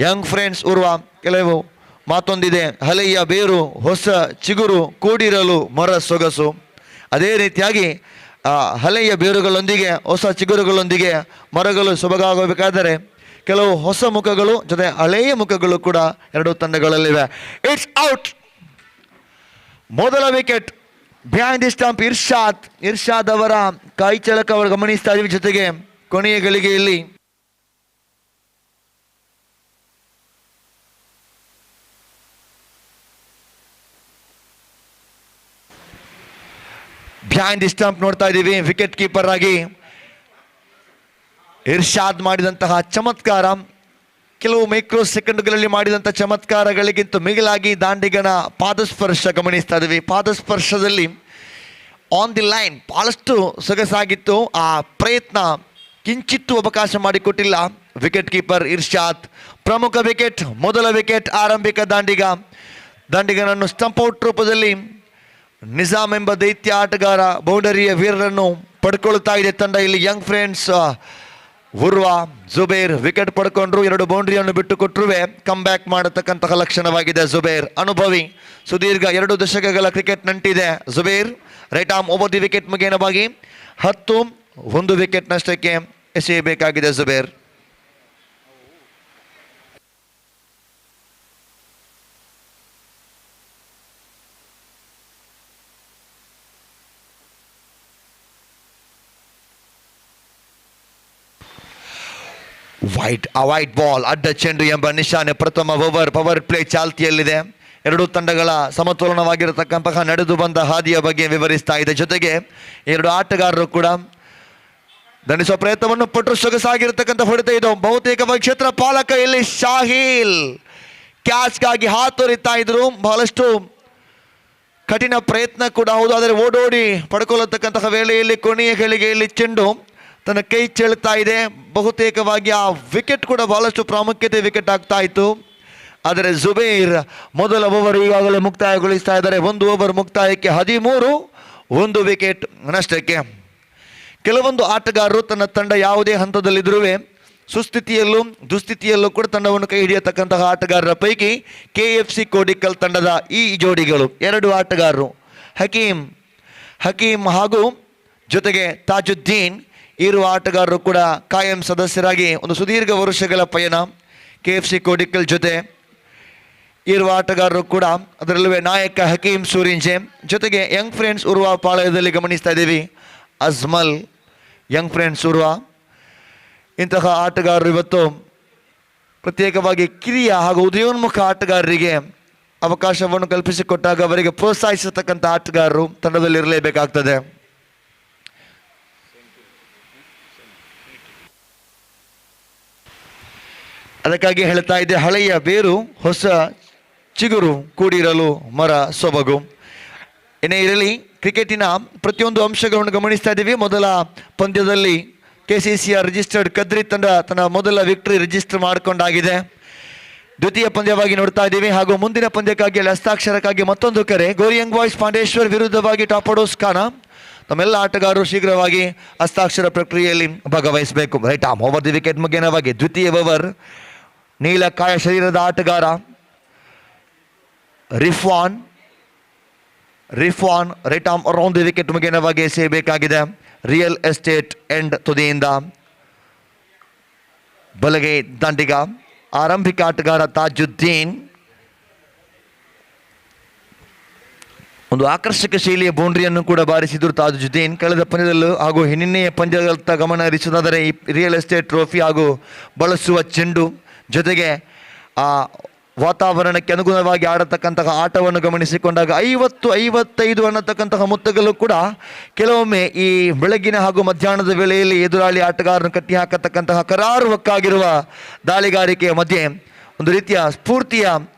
ಯಂಗ್ ಫ್ರೆಂಡ್ಸ್ ಉರ್ವಾ ಕೆಲವು ಮಾತೊಂದಿದೆ, ಹಳೆಯ ಬೇರು ಹೊಸ ಚಿಗುರು ಕೂಡಿರಲು ಮರ ಸೊಗಸು. ಅದೇ ರೀತಿಯಾಗಿ ಹಳೆಯ ಬೇರುಗಳೊಂದಿಗೆ ಹೊಸ ಚಿಗುರುಗಳೊಂದಿಗೆ ಮರಗಳು ಸೊಬಗಾಗಬೇಕಾದರೆ ಕೆಲವು ಹೊಸ ಮುಖಗಳು ಜೊತೆ ಹಳೆಯ ಮುಖಗಳು ಕೂಡ 2 ತಂಡಗಳಲ್ಲಿವೆ. It's out. ಮೊದಲ wicket behind the stump Irshad ಅವರ ಕೈಚಳಕ ಅವರು ಗಮನಿಸ್ತಾ ಇದ್ದೀವಿ. ಜೊತೆಗೆ ಕೊನೆಯ ಗಳಿಗೆಯಲ್ಲಿ ಬಿಹೈಂಡ್ ದಿ ಸ್ಟಂಪ್ ನೋಡ್ತಾ ಇದ್ದೀವಿ. ವಿಕೆಟ್ ಕೀಪರ್ ಆಗಿ ಇರ್ಷಾದ್ ಮಾಡಿದಂತಹ ಚಮತ್ಕಾರ, ಕೆಲವು ಮೈಕ್ರೋ ಸೆಕೆಂಡ್ಗಳಲ್ಲಿ ಮಾಡಿದಂಥ ಚಮತ್ಕಾರಗಳಿಗಿಂತ ಮಿಗಿಲಾಗಿ ದಾಂಡಿಗನ ಪಾದಸ್ಪರ್ಶ ಗಮನಿಸ್ತಾ ಇದ್ದೀವಿ. ಪಾದಸ್ಪರ್ಶದಲ್ಲಿ ಆನ್ ದಿ ಲೈನ್ ಬಹಳಷ್ಟು ಸೊಗಸಾಗಿತ್ತು. ಆ ಪ್ರಯತ್ನ ಕಿಂಚಿತ್ತೂ ಅವಕಾಶ ಮಾಡಿಕೊಟ್ಟಿಲ್ಲ ವಿಕೆಟ್ ಕೀಪರ್ ಇರ್ಷಾದ್. ಪ್ರಮುಖ ವಿಕೆಟ್, ಮೊದಲ ವಿಕೆಟ್ ಆರಂಭಿಕ ದಾಂಡಿಗನನ್ನು ಸ್ಟಂಪ್ ಔಟ್ ರೂಪದಲ್ಲಿ ನಿಜಾಮ್ ಎಂಬ ದೈತ್ಯ ಆಟಗಾರ ಬೌಂಡರಿಯ ವೀರರನ್ನು ಪಡ್ಕೊಳ್ತಾ ಇದೆ ತಂಡ. ಇಲ್ಲಿ young friends Urwa Zubair wicket ಪಡ್ಕೊಂಡ್ರು, 2 ಬೌಂಡ್ರಿಯನ್ನು ಬಿಟ್ಟು ಕೊಟ್ಟರು. ಕಮ್ ಬ್ಯಾಕ್ ಮಾಡತಕ್ಕಂತಹ ಲಕ್ಷಣವಾಗಿದೆ ಜುಬೇರ್. ಅನುಭವಿ, ಸುದೀರ್ಘ 2 ದಶಕಗಳ ಕ್ರಿಕೆಟ್ ನಂಟಿದೆ Zubair. Right arm over the wicket ಮುಖೇನವಾಗಿ 1 ವಿಕೆಟ್ ನಷ್ಟಕ್ಕೆ ಎಸೆಯಬೇಕಾಗಿದೆ ಜುಬೇರ್. ವೈಟ್ ಬಾಲ್ ಅಡ್ಡ ಚೆಂಡು ಎಂಬ ನಿಶಾನೆ. ಪ್ರಥಮ ಓವರ್ ಪವರ್ ಪ್ಲೇ ಚಾಲ್ತಿಯಲ್ಲಿದೆ. 2 ತಂಡಗಳ ಸಮತೋಲನವಾಗಿರತಕ್ಕಂತಹ ನಡೆದು ಬಂದ ಹಾದಿಯ ಬಗ್ಗೆ ವಿವರಿಸ್ತಾ ಇದೆ. ಜೊತೆಗೆ 2 ಆಟಗಾರರು ಕೂಡ ದಂಡಿಸುವ ಪ್ರಯತ್ನವನ್ನು ಪಟ್ಟರು. ಸೊಗಸಾಗಿರತಕ್ಕಂಥ ಹೊಡೆತ ಇದು. ಬಹುತೇಕವಾಗಿ ಕ್ಷೇತ್ರ ಪಾಲಕ ಇಲ್ಲಿ ಶಾಹಿಲ್ ಕ್ಯಾಚ್ಗಾಗಿ ಹಾತೊರಿತಾ ಇದ್ರು. ಬಹಳಷ್ಟು ಕಠಿಣ ಪ್ರಯತ್ನ ಕೂಡ ಹೌದು, ಆದರೆ ಓಡೋಡಿ ಪಡ್ಕೊಳ್ಳತಕ್ಕಂತಹ ವೇಳೆಯಲ್ಲಿ ಕೊನೆಯ ಗಳಿಗೆಯಲ್ಲಿ ಚೆಂಡು ತನ್ನ ಕೈ ಚೆಲ್ತಾ ಇದೆ. ಬಹುತೇಕವಾಗಿ ಆ ವಿಕೆಟ್ ಕೂಡ ಬಹಳಷ್ಟು ಪ್ರಾಮುಖ್ಯತೆ ವಿಕೆಟ್ ಆಗ್ತಾ ಇತ್ತು. ಆದರೆ ಜುಬೇರ್ ಮೊದಲ ಓವರ್ ಈಗಾಗಲೇ ಮುಕ್ತಾಯಗೊಳಿಸ್ತಾ ಇದ್ದಾರೆ. 1 ಓವರ್ ಮುಕ್ತಾಯಕ್ಕೆ 13, 1 ವಿಕೆಟ್ ನಷ್ಟಕ್ಕೆ. ಕೆಲವೊಂದು ಆಟಗಾರರು ತನ್ನ ತಂಡ ಯಾವುದೇ ಹಂತದಲ್ಲಿದ್ದರೂ ಸುಸ್ಥಿತಿಯಲ್ಲೂ ದುಸ್ಥಿತಿಯಲ್ಲೂ ಕೂಡ ತಂಡವನ್ನು ಕೈ ಹಿಡಿಯತಕ್ಕಂತಹ ಆಟಗಾರರ ಪೈಕಿ KFC ಕೋಡಿಕಲ್ ತಂಡದ ಈ ಜೋಡಿಗಳು 2 ಆಟಗಾರರು ಹಕೀಮ್ ಹಾಗೂ ಜೊತೆಗೆ ತಾಜುದ್ದೀನ್ ಇರುವ ಆಟಗಾರರು ಕೂಡ ಕಾಯಂ ಸದಸ್ಯರಾಗಿ ಒಂದು ಸುದೀರ್ಘ ವರ್ಷಗಳ ಪಯಣ KFC ಕೋಡಿಕಲ್ ಜೊತೆ ಇರುವ ಆಟಗಾರರು ಕೂಡ, ಅದರಲ್ಲೂ ನಾಯಕ ಹಕೀಮ್ ಸೂರಿಂಜೆ. ಜೊತೆಗೆ ಯಂಗ್ ಫ್ರೆಂಡ್ಸ್ ಉರ್ವಾ ಪಾಳಯದಲ್ಲಿ ಗಮನಿಸ್ತಾ ಇದ್ದೀವಿ ಅಜ್ಮಲ್. ಯಂಗ್ ಫ್ರೆಂಡ್ಸ್ ಉರ್ವಾ ಇಂತಹ ಆಟಗಾರರು ಇವತ್ತು ಪ್ರತ್ಯೇಕವಾಗಿ ಕಿರಿಯ ಹಾಗೂ ಉದಯೋನ್ಮುಖ ಆಟಗಾರರಿಗೆ ಅವಕಾಶವನ್ನು ಕಲ್ಪಿಸಿಕೊಟ್ಟಾಗ ಅವರಿಗೆ ಪ್ರೋತ್ಸಾಹಿಸತಕ್ಕಂಥ ಆಟಗಾರರು ತಂಡದಲ್ಲಿ ಇರಲೇಬೇಕಾಗ್ತದೆ. ಅದಕ್ಕಾಗಿ ಹೇಳ್ತಾ ಇದ್ದೆ, ಹಳೆಯ ಬೇರು ಹೊಸ ಚಿಗುರು ಕೂಡಿರಲು ಮರ ಸೊಬಗು. ಏನೇ ಇರಲಿ, ಕ್ರಿಕೆಟಿನ ಪ್ರತಿಯೊಂದು ಅಂಶಗಳನ್ನು ಗಮನಿಸ್ತಾ ಇದ್ದೀವಿ. ಮೊದಲ ಪಂದ್ಯದಲ್ಲಿ KCCR ರಿಜಿಸ್ಟರ್ಡ್ ಕದ್ರಿ ತಂಡ ತನ್ನ ಮೊದಲ ವಿಕ್ಟರಿ ರಿಜಿಸ್ಟರ್ ಮಾಡಿಕೊಂಡಾಗಿದೆ. ದ್ವಿತೀಯ ಪಂದ್ಯವಾಗಿ ನೋಡ್ತಾ ಇದ್ದೀವಿ. ಹಾಗೂ ಮುಂದಿನ ಪಂದ್ಯಕ್ಕಾಗಿ ಹಸ್ತಾಕ್ಷರಕ್ಕಾಗಿ ಮತ್ತೊಂದು ಕರೆ. ಗೋರಿಯಂಗ್ ಬಾಯ್ಸ್ ಪಾಂಡೇಶ್ವರ್ ವಿರುದ್ಧವಾಗಿ ಟಾಪ್ ಆರ್ಡರ್ಸ್ ಖಾನ. ತಮ್ಮೆಲ್ಲ ಆಟಗಾರರು ಶೀಘ್ರವಾಗಿ ಹಸ್ತಾಕ್ಷರ ಪ್ರಕ್ರಿಯೆಯಲ್ಲಿ ಭಾಗವಹಿಸಬೇಕು. Right arm over the wicket ಮುಖೇನವಾಗಿ ದ್ವಿತೀಯ ಓವರ್ ನೀಲಕಾಯ ಶರೀರದ ಆಟಗಾರ Rizwan right arm around the wicket ಮುಖೇನವಾಗಿ ಎಸೆಯಬೇಕಾಗಿದೆ. ರಿಯಲ್ ಎಸ್ಟೇಟ್ ಎಂಡ್ ತುದಿಯಿಂದ ಬಲಗೈ ದಂಡಿಗ ಆರಂಭಿಕ ಆಟಗಾರ ತಾಜುದ್ದೀನ್. ಒಂದು ಆಕರ್ಷಕ ಶೈಲಿಯ ಬೌಂಡ್ರಿಯನ್ನು ಕೂಡ ಬಾರಿಸಿದ್ರು ತಾಜುದ್ದೀನ್ ಕಳೆದ ಪಂದ್ಯದಲ್ಲೂ ಹಾಗೂ ನಿನ್ನೆಯ ಪಂದ್ಯಗಳತ್ತ ಗಮನ ಹರಿಸುವುದಾದರೆ ಈ ರಿಯಲ್ ಎಸ್ಟೇಟ್ ಟ್ರೋಫಿ ಹಾಗೂ ಬಳಸುವ ಚೆಂಡು ಜೊತೆಗೆ ಆ ವಾತಾವರಣಕ್ಕೆ ಅನುಗುಣವಾಗಿ ಆಡತಕ್ಕಂತಹ ಆಟವನ್ನು ಗಮನಿಸಿಕೊಂಡಾಗ 50-55 ಅನ್ನತಕ್ಕಂತಹ ಮೊತ್ತಗಳು ಕೂಡ ಕೆಲವೊಮ್ಮೆ ಈ ಬೆಳಗಿನ ಹಾಗೂ ಮಧ್ಯಾಹ್ನದ ವೇಳೆಯಲ್ಲಿ ಎದುರಾಳಿ ಆಟಗಾರರನ್ನು ಕಟ್ಟಿ ಹಾಕತಕ್ಕಂತಹ ಕರಾರುವಕ್ಕಾಗಿರುವ ದಾಳಿಗಾರಿಕೆಯ ಮಧ್ಯೆ ಒಂದು ರೀತಿಯ ಸ್ಫೂರ್ತಿಯ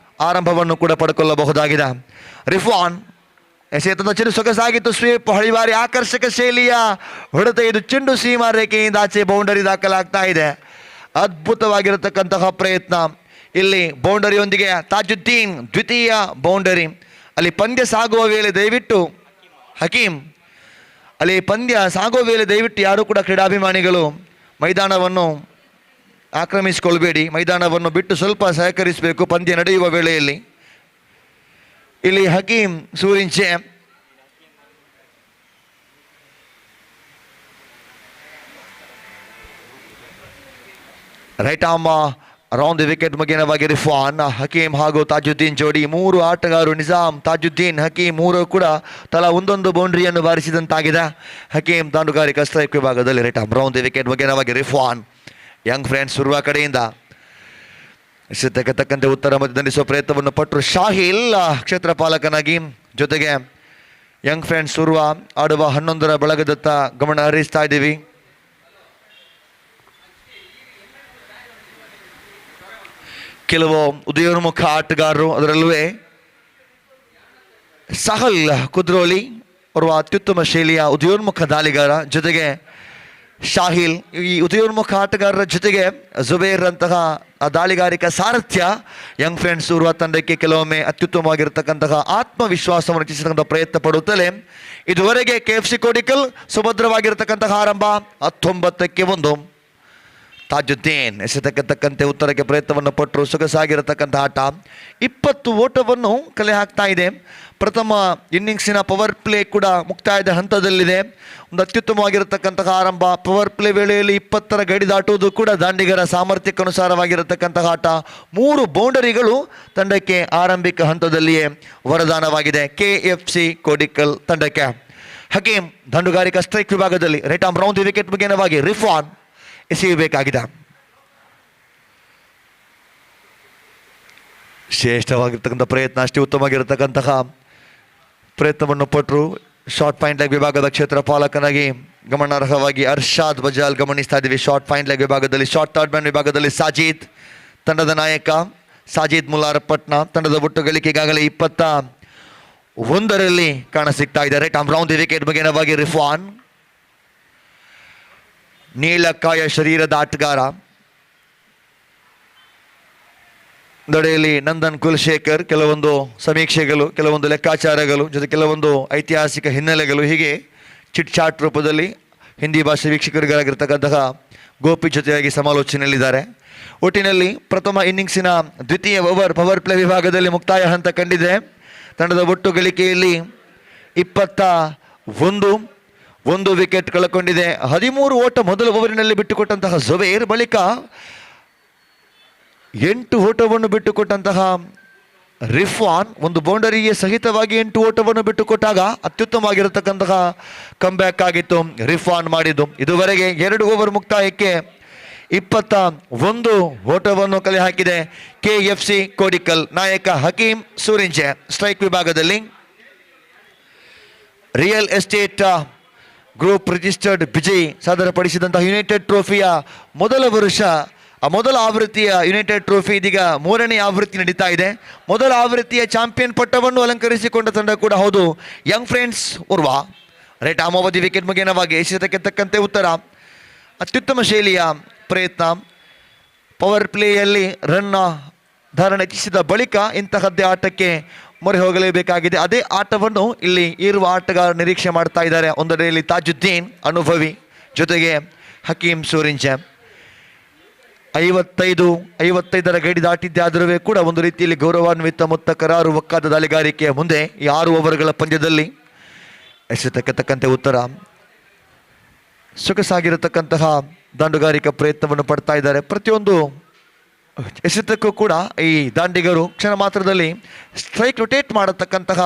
ಆರಂಭವನ್ನು ಕೂಡ ಪಡ್ಕೊಳ್ಳಬಹುದಾಗಿದೆ. ರಿಫ್ವಾನ್ ಎಸೆತದ ಚೆಂಡು ಸೊಗಸಾಗಿತ್ತು. ಸ್ವೀಪ್ ಹಳಿವಾರಿ ಆಕರ್ಷಕ ಶೈಲಿಯ ಹೊಡೆತ. ಇದು ಚೆಂಡು ಸೀಮಾ ರೇಖೆಯಿಂದ ಆಚೆ ಬೌಂಡರಿ ದಾಖಲಾಗ್ತಾ ಇದೆ. ಅದ್ಭುತವಾಗಿರತಕ್ಕಂತಹ ಪ್ರಯತ್ನ. ಇಲ್ಲಿ ಬೌಂಡರಿಯೊಂದಿಗೆ ತಾಜುದ್ದೀನ್ ದ್ವಿತೀಯ ಬೌಂಡರಿ. ಅಲ್ಲಿ ಪಂದ್ಯ ಸಾಗುವ ವೇಳೆ ದಯವಿಟ್ಟು ಹಕೀಂ ಅಲ್ಲಿ ಪಂದ್ಯ ಸಾಗುವ ವೇಳೆ ದಯವಿಟ್ಟು ಯಾರೂ ಕೂಡ ಕ್ರೀಡಾಭಿಮಾನಿಗಳು ಮೈದಾನವನ್ನು ಆಕ್ರಮಿಸಿಕೊಳ್ಬೇಡಿ. ಮೈದಾನವನ್ನು ಬಿಟ್ಟು ಸ್ವಲ್ಪ ಸಹಕರಿಸಬೇಕು ಪಂದ್ಯ ನಡೆಯುವ ವೇಳೆಯಲ್ಲಿ. ಇಲ್ಲಿ Hakeem Surinje right arm around the wicket ಮುಖೇನವಾಗಿ ರಿಫ್ವಾನ್. ಹಕೀಂ ಹಾಗೂ ತಾಜುದ್ದೀನ್ ಜೋಡಿ 3 ಆಟಗಾರರು ನಿಜಾಮ್ ತಾಜುದ್ದೀನ್ ಹಕೀಂ 3 ಕೂಡ ತಲಾ ಒಂದೊಂದು ಬೌಂಡ್ರಿಯನ್ನು ಬಾರಿಸಿದಂತಾಗಿದೆ. ಹಕೀಂ ದಾಂಡುಗಾರಿಕಾ ಸ್ಟ್ರೈಕ್ ವಿಭಾಗದಲ್ಲಿ right arm around the wicket ಮುಖೇನವಾಗಿ ರಿಫ್ವಾನ್. ಯಂಗ್ ಫ್ರೆಂಡ್ಸ್ ಉರ್ವಾ ಕಡೆಯಿಂದ ಇಷ್ಟಕ್ಕೆ ತಕ್ಕಂತೆ ಉತ್ತರ ಮಧ್ಯೆ ದಂಡಿಸುವ ಪ್ರಯತ್ನವನ್ನು ಪಟ್ಟರು ಶಾಹಿಲ್ ಕ್ಷೇತ್ರ ಪಾಲಕನಾಗಿ. ಜೊತೆಗೆ ಯಂಗ್ ಫ್ರೆಂಡ್ಸ್ ಉರ್ವಾ ಆಡುವ 11ರ ಬಳಗದತ್ತ ಗಮನ ಹರಿಸ್ತಾ ಇದ್ದೀವಿ. ಕೆಲವು ಉದಯೋನ್ಮುಖ ಆಟಗಾರರು, ಅದರಲ್ಲೂ ಸಹಲ್ ಕುದ್ರೋಲಿ ಓರ್ವ ಅತ್ಯುತ್ತಮ ಶೈಲಿಯ ಉದಯೋನ್ಮುಖ ದಾಳಿಗಾರ. ಜೊತೆಗೆ ಶಾಹಿಲ್ ಈ ಉದಯೋನ್ಮುಖ ಆಟಗಾರರ ಜೊತೆಗೆ ಜುಬೇರ್ ಅಂತಹ ದಾಳಿಗಾರಿಕಾ ಸಾರಥ್ಯ ಯಂಗ್ ಫ್ರೆಂಡ್ಸ್ ಉರ್ವಾ ತಂಡಕ್ಕೆ ಕೆಲವೊಮ್ಮೆ ಅತ್ಯುತ್ತಮವಾಗಿರತಕ್ಕಂತಹ ಆತ್ಮವಿಶ್ವಾಸವನ್ನು ಹೆಚ್ಚಿಸತಕ್ಕಂಥ ಪ್ರಯತ್ನ ಪಡುತ್ತಲೇ ಇದುವರೆಗೆ KFC ಕೋಡಿಕಲ್ ಸುಭದ್ರವಾಗಿರತಕ್ಕಂತಹ ಆರಂಭ 19ಕ್ಕೆ 1. ತಾಜುದ್ದೀನ್ ಎಸೆತಕ್ಕೆ ತಕ್ಕಂತೆ ಉತ್ತರಕ್ಕೆ ಪ್ರಯತ್ನವನ್ನು ಪಟ್ಟರು. ಸೊಗಸಾಗಿರತಕ್ಕಂಥ ಆಟ. 20 ಓಟವನ್ನು ಕಲೆ ಹಾಕ್ತಾ ಇದೆ. ಪ್ರಥಮ ಇನ್ನಿಂಗ್ಸಿನ ಪವರ್ ಪ್ಲೇ ಕೂಡ ಮುಕ್ತಾಯದ ಹಂತದಲ್ಲಿದೆ. ಒಂದು ಅತ್ಯುತ್ತಮವಾಗಿರತಕ್ಕಂತಹ ಆರಂಭ. ಪವರ್ ಪ್ಲೇ ವೇಳೆಯಲ್ಲಿ 20ರ ಗಡಿ ದಾಟುವುದು ಕೂಡ ದಾಂಡಿಗರ ಸಾಮರ್ಥ್ಯಕ್ಕನುಸಾರವಾಗಿರತಕ್ಕಂತಹ ಆಟ. 3 ಬೌಂಡರಿಗಳು ತಂಡಕ್ಕೆ ಆರಂಭಿಕ ಹಂತದಲ್ಲಿಯೇ ವರದಾನವಾಗಿದೆ KFC ಕೋಡಿಕಲ್ ತಂಡಕ್ಕೆ. ಹಕೀಂ ದಂಡುಗಾರಿಕಾ ಸ್ಟ್ರೈಕ್ ವಿಭಾಗದಲ್ಲಿ right arm round the wicket ಮುಖೇನವಾಗಿ ರಿಫ್ವಾನ್ ಎಸೆಯಬೇಕಾಗಿದೆ. ಶ್ರೇಷ್ಠವಾಗಿರ್ತಕ್ಕಂಥ ಪ್ರಯತ್ನ. ಅಷ್ಟೇ ಉತ್ತಮವಾಗಿರತಕ್ಕಂತಹ ಪ್ರಯತ್ನವನ್ನು ಪಟ್ಟರು. ಶಾರ್ಟ್ ಪಾಯಿಂಟ್ ಲೆಗ್ ವಿಭಾಗದ ಕ್ಷೇತ್ರ ಪಾಲಕನಾಗಿ ಗಮನಾರ್ಹವಾಗಿ ಅರ್ಷಾದ್ ಬಜಾಲ್ ಗಮನಿಸ್ತಾ ಇದ್ದೀವಿ. ಶಾರ್ಟ್ ಪಾಯಿಂಟ್ ಲೆಗ್ ವಿಭಾಗದಲ್ಲಿ ಶಾರ್ಟ್ ಥರ್ಡ್ ಮ್ಯಾನ್ ವಿಭಾಗದಲ್ಲಿ ಸಾಜಿದ್ ತಂಡದ ನಾಯಕ. ಸಾಜಿದ್ ಮುಲ್ಲಾರಪಟ್ನ ತಂಡದ ಒಟ್ಟು ಗಳಿಕೆ ಈಗಾಗಲೇ 21ರಲ್ಲಿ ಕಾಣಸಿಗ್ತಾ ಇದೆ. Right arm round the wicket ಮುಖೇನವಾಗಿ ರಿಫ್ವಾನ್. ನೀಲಕಾಯ ಶರೀರದ ಆಟಗಾರ. ದಡೆಯಲ್ಲಿ ನಂದನ್ ಕುಲಶೇಖರ್. ಕೆಲವೊಂದು ಸಮೀಕ್ಷೆಗಳು, ಕೆಲವೊಂದು ಲೆಕ್ಕಾಚಾರಗಳು, ಜೊತೆ ಕೆಲವೊಂದು ಐತಿಹಾಸಿಕ ಹಿನ್ನೆಲೆಗಳು, ಹೀಗೆ ಚಿಟ್ ಚಾಟ್ ರೂಪದಲ್ಲಿ ಹಿಂದಿ ಭಾಷೆ ವೀಕ್ಷಕರಿಗಾಗಿರ್ತಕ್ಕಂತಹ ಗೋಪಿ ಜೊತೆಯಾಗಿ ಸಮಾಲೋಚನೆಯಲ್ಲಿದ್ದಾರೆ. ಒಟ್ಟಿನಲ್ಲಿ ಪ್ರಥಮ ಇನ್ನಿಂಗ್ಸಿನ ದ್ವಿತೀಯ ಓವರ್ ಪವರ್ ಪ್ಲೇ ವಿಭಾಗದಲ್ಲಿ ಮುಕ್ತಾಯ ಹಂತ ಕಂಡಿದೆ. ತಂಡದ ಒಟ್ಟು ಗಳಿಕೆಯಲ್ಲಿ 21 ವಿಕೆಟ್ ಕಳ್ಕೊಂಡಿದೆ. 13 ಓಟ ಮೊದಲ ಓವರಿನಲ್ಲಿ ಬಿಟ್ಟುಕೊಟ್ಟಂತಹ ಜುಬೇರ್, ಬಳಿಕ 8 ಓಟವನ್ನು ಬಿಟ್ಟುಕೊಟ್ಟಂತಹ ರಿಫ್ವಾನ್. ಒಂದು ಬೌಂಡರಿಗೆ ಸಹಿತವಾಗಿ 8 ಓಟವನ್ನು ಬಿಟ್ಟುಕೊಟ್ಟಾಗ ಅತ್ಯುತ್ತಮವಾಗಿರತಕ್ಕಂತಹ ಕಂಬ್ಯಾಕ್ ಆಗಿತ್ತು ರಿಫ್ವಾನ್ ಮಾಡಿದ್ದು. ಇದುವರೆಗೆ 2 ಓವರ್ ಮುಕ್ತಾಯಕ್ಕೆ 21 ಓಟವನ್ನು ಕಲೆ ಹಾಕಿದೆ KFC ಕೋಡಿಕಲ್. ನಾಯಕ ಹಕೀಂ ಸೂರಿಂಚೆ. ಸ್ಟ್ರೈಕ್ ವಿಭಾಗದಲ್ಲಿ real estate group registered Bejai ಸಾದರಪಡಿಸಿದಂತಹ ಯುನೈಟೆಡ್ ಟ್ರೋಫಿಯ ಮೊದಲ ಆವೃತ್ತಿಯ ಯುನೈಟೆಡ್ ಟ್ರೋಫಿ ಇದೀಗ 3ನೇ ಆವೃತ್ತಿ ನಡೀತಾ ಇದೆ. ಮೊದಲ ಆವೃತ್ತಿಯ ಚಾಂಪಿಯನ್ ಪಟ್ಟವನ್ನು ಅಲಂಕರಿಸಿಕೊಂಡ ತಂಡ ಕೂಡ ಹೌದು Young friends Urwa. Right arm ಅವಧಿ ವಿಕೆಟ್ ಮುಖೇನವಾಗಿ ಎಸೆತಕ್ಕೆ ತಕ್ಕಂತೆ ಉತ್ತರ. ಅತ್ಯುತ್ತಮ ಶೈಲಿಯ ಪ್ರಯತ್ನ. ಪವರ್ ಪ್ಲೇಯಲ್ಲಿ ರನ್ ಧಾರಣೆ ಹೆಚ್ಚಿಸಿದ ಬಳಿಕ ಇಂತಹದ್ದೇ ಆಟಕ್ಕೆ ಮೊರೆ ಹೋಗಲೇಬೇಕಾಗಿದೆ. ಅದೇ ಆಟವನ್ನು ಇಲ್ಲಿ ಇರುವ ಆಟಗಾರ ನಿರೀಕ್ಷೆ ಮಾಡ್ತಾ ಇದ್ದಾರೆ. ಒಂದರಲ್ಲಿ ತಾಜುದ್ದೀನ್ ಅನುಭವಿ, ಜೊತೆಗೆ ಹಕೀಂ ಸೂರಿಂಚೆ. 55ರ ಗಡಿ ದಾಟಿದ್ದೇ ಆದರೂ ಕೂಡ ಒಂದು ರೀತಿಯಲ್ಲಿ ಗೌರವಾನ್ವಿತ ಮೊತ್ತ ಕರಾರುವಕ್ಕಾದ ದಾಳಿಗಾರಿಕೆಯ ಮುಂದೆ ಈ 6 ಓವರ್ಗಳ ಪಂದ್ಯದಲ್ಲಿ ಎಸೆತಕ್ಕೆ ತಕ್ಕಂತೆ ಉತ್ತರ ಸೊಗಸಾಗಿರತಕ್ಕಂತಹ ದಾಂಡುಗಾರಿಕಾ ಪ್ರಯತ್ನವನ್ನು ಪಡ್ತಾ ಇದ್ದಾರೆ. ಪ್ರತಿಯೊಂದು ಎಸೆತಕ್ಕೂ ಕೂಡ ಈ ದಾಂಡಿಗರು ಕ್ಷಣ ಮಾತ್ರದಲ್ಲಿ ಸ್ಟ್ರೈಕ್ ರೊಟೇಟ್ ಮಾಡತಕ್ಕಂತಹ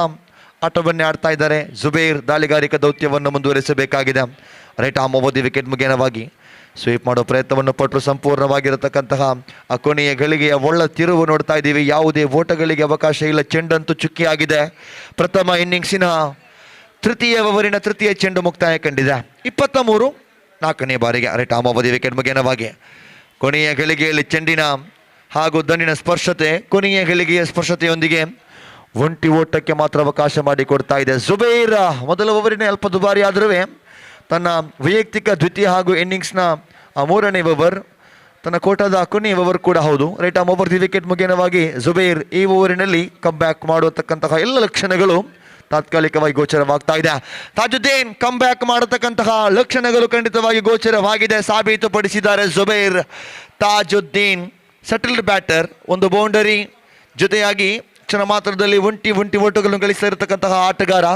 ಆಟವನ್ನೇ ಆಡ್ತಾ ಇದ್ದಾರೆ. ಜುಬೇರ್ ದಾಳಿಗಾರಿಕಾ ದೌತ್ಯವನ್ನು ಮುಂದುವರಿಸಬೇಕಾಗಿದೆ. Right arm over the wicket ಮುಖೇನವಾಗಿ ಸ್ವೀಪ್ ಮಾಡೋ ಪ್ರಯತ್ನವನ್ನು ಪಟ್ಟರು. ಸಂಪೂರ್ಣವಾಗಿರತಕ್ಕಂತಹ ಆ ಕೊನೆಯ ಗಳಿಗೆಯ ಒಳ್ಳ ತಿರುವು ನೋಡ್ತಾ ಇದ್ದೀವಿ. ಯಾವುದೇ ಓಟಗಳಿಗೆ ಅವಕಾಶ ಇಲ್ಲ. ಚೆಂಡಂತೂ ಚುಕ್ಕಿಯಾಗಿದೆ. ಪ್ರಥಮ ಇನ್ನಿಂಗ್ಸಿನ ತೃತೀಯ ಓವರಿನ ತೃತೀಯ ಚೆಂಡು ಮುಕ್ತಾಯ ಕಂಡಿದೆ. 23 4ನೇ ಬಾರಿಗೆ right arm over the wicket ಮುಖೇನವಾಗಿ ಕೊನೆಯ ಗಳಿಗೆಯಲ್ಲಿ ಚೆಂಡಿನ ಹಾಗೂ ದಂಡಿನ ಸ್ಪರ್ಶತೆ ಕೊನೆಯ ಗಳಿಗೆಯ ಸ್ಪರ್ಶತೆಯೊಂದಿಗೆ ಒಂಟಿ ಓಟಕ್ಕೆ ಮಾತ್ರ ಅವಕಾಶ ಮಾಡಿಕೊಡ್ತಾ ಇದೆ. ಜುಬೇರ್ ಮೊದಲ ಓವರಿನ ಅಲ್ಪ ದುಬಾರಿ ಆದರೂ ತನ್ನ ವೈಯಕ್ತಿಕ ದ್ವಿತೀಯ ಹಾಗೂ ಇನ್ನಿಂಗ್ಸ್ನ 3ನೇ ಓವರ್ ತನ್ನ ಕೋಟದ ಕೊನೆಯ ಓವರ್ ಕೂಡ ಹೌದು. Right arm over the wicket ಮುಖೇನವಾಗಿ ಜುಬೇರ್ ಈ ಓವರಿನಲ್ಲಿ ಕಮ್ ಬ್ಯಾಕ್ ಮಾಡತಕ್ಕಂತಹ ಎಲ್ಲ ಲಕ್ಷಣಗಳು ತಾತ್ಕಾಲಿಕವಾಗಿ ಗೋಚರವಾಗ್ತಾ ಇದೆ. ತಾಜುದ್ದೀನ್ ಕಮ್ ಬ್ಯಾಕ್ ಮಾಡತಕ್ಕಂತಹ ಲಕ್ಷಣಗಳು ಖಂಡಿತವಾಗಿ ಗೋಚರವಾಗಿದೆ, ಸಾಬೀತುಪಡಿಸಿದ್ದಾರೆ ಜುಬೇರ್. ತಾಜುದ್ದೀನ್ ಸೆಟಲ್ಡ್ ಬ್ಯಾಟರ್, ಒಂದು ಬೌಂಡರಿ ಜೊತೆಯಾಗಿ ಕ್ಷಣ ಮಾತ್ರದಲ್ಲಿ ಒಂಟಿ ಓಟಗಳನ್ನು ಗಳಿಸ್ತಾ ಇರತಕ್ಕಂತಹ ಆಟಗಾರ.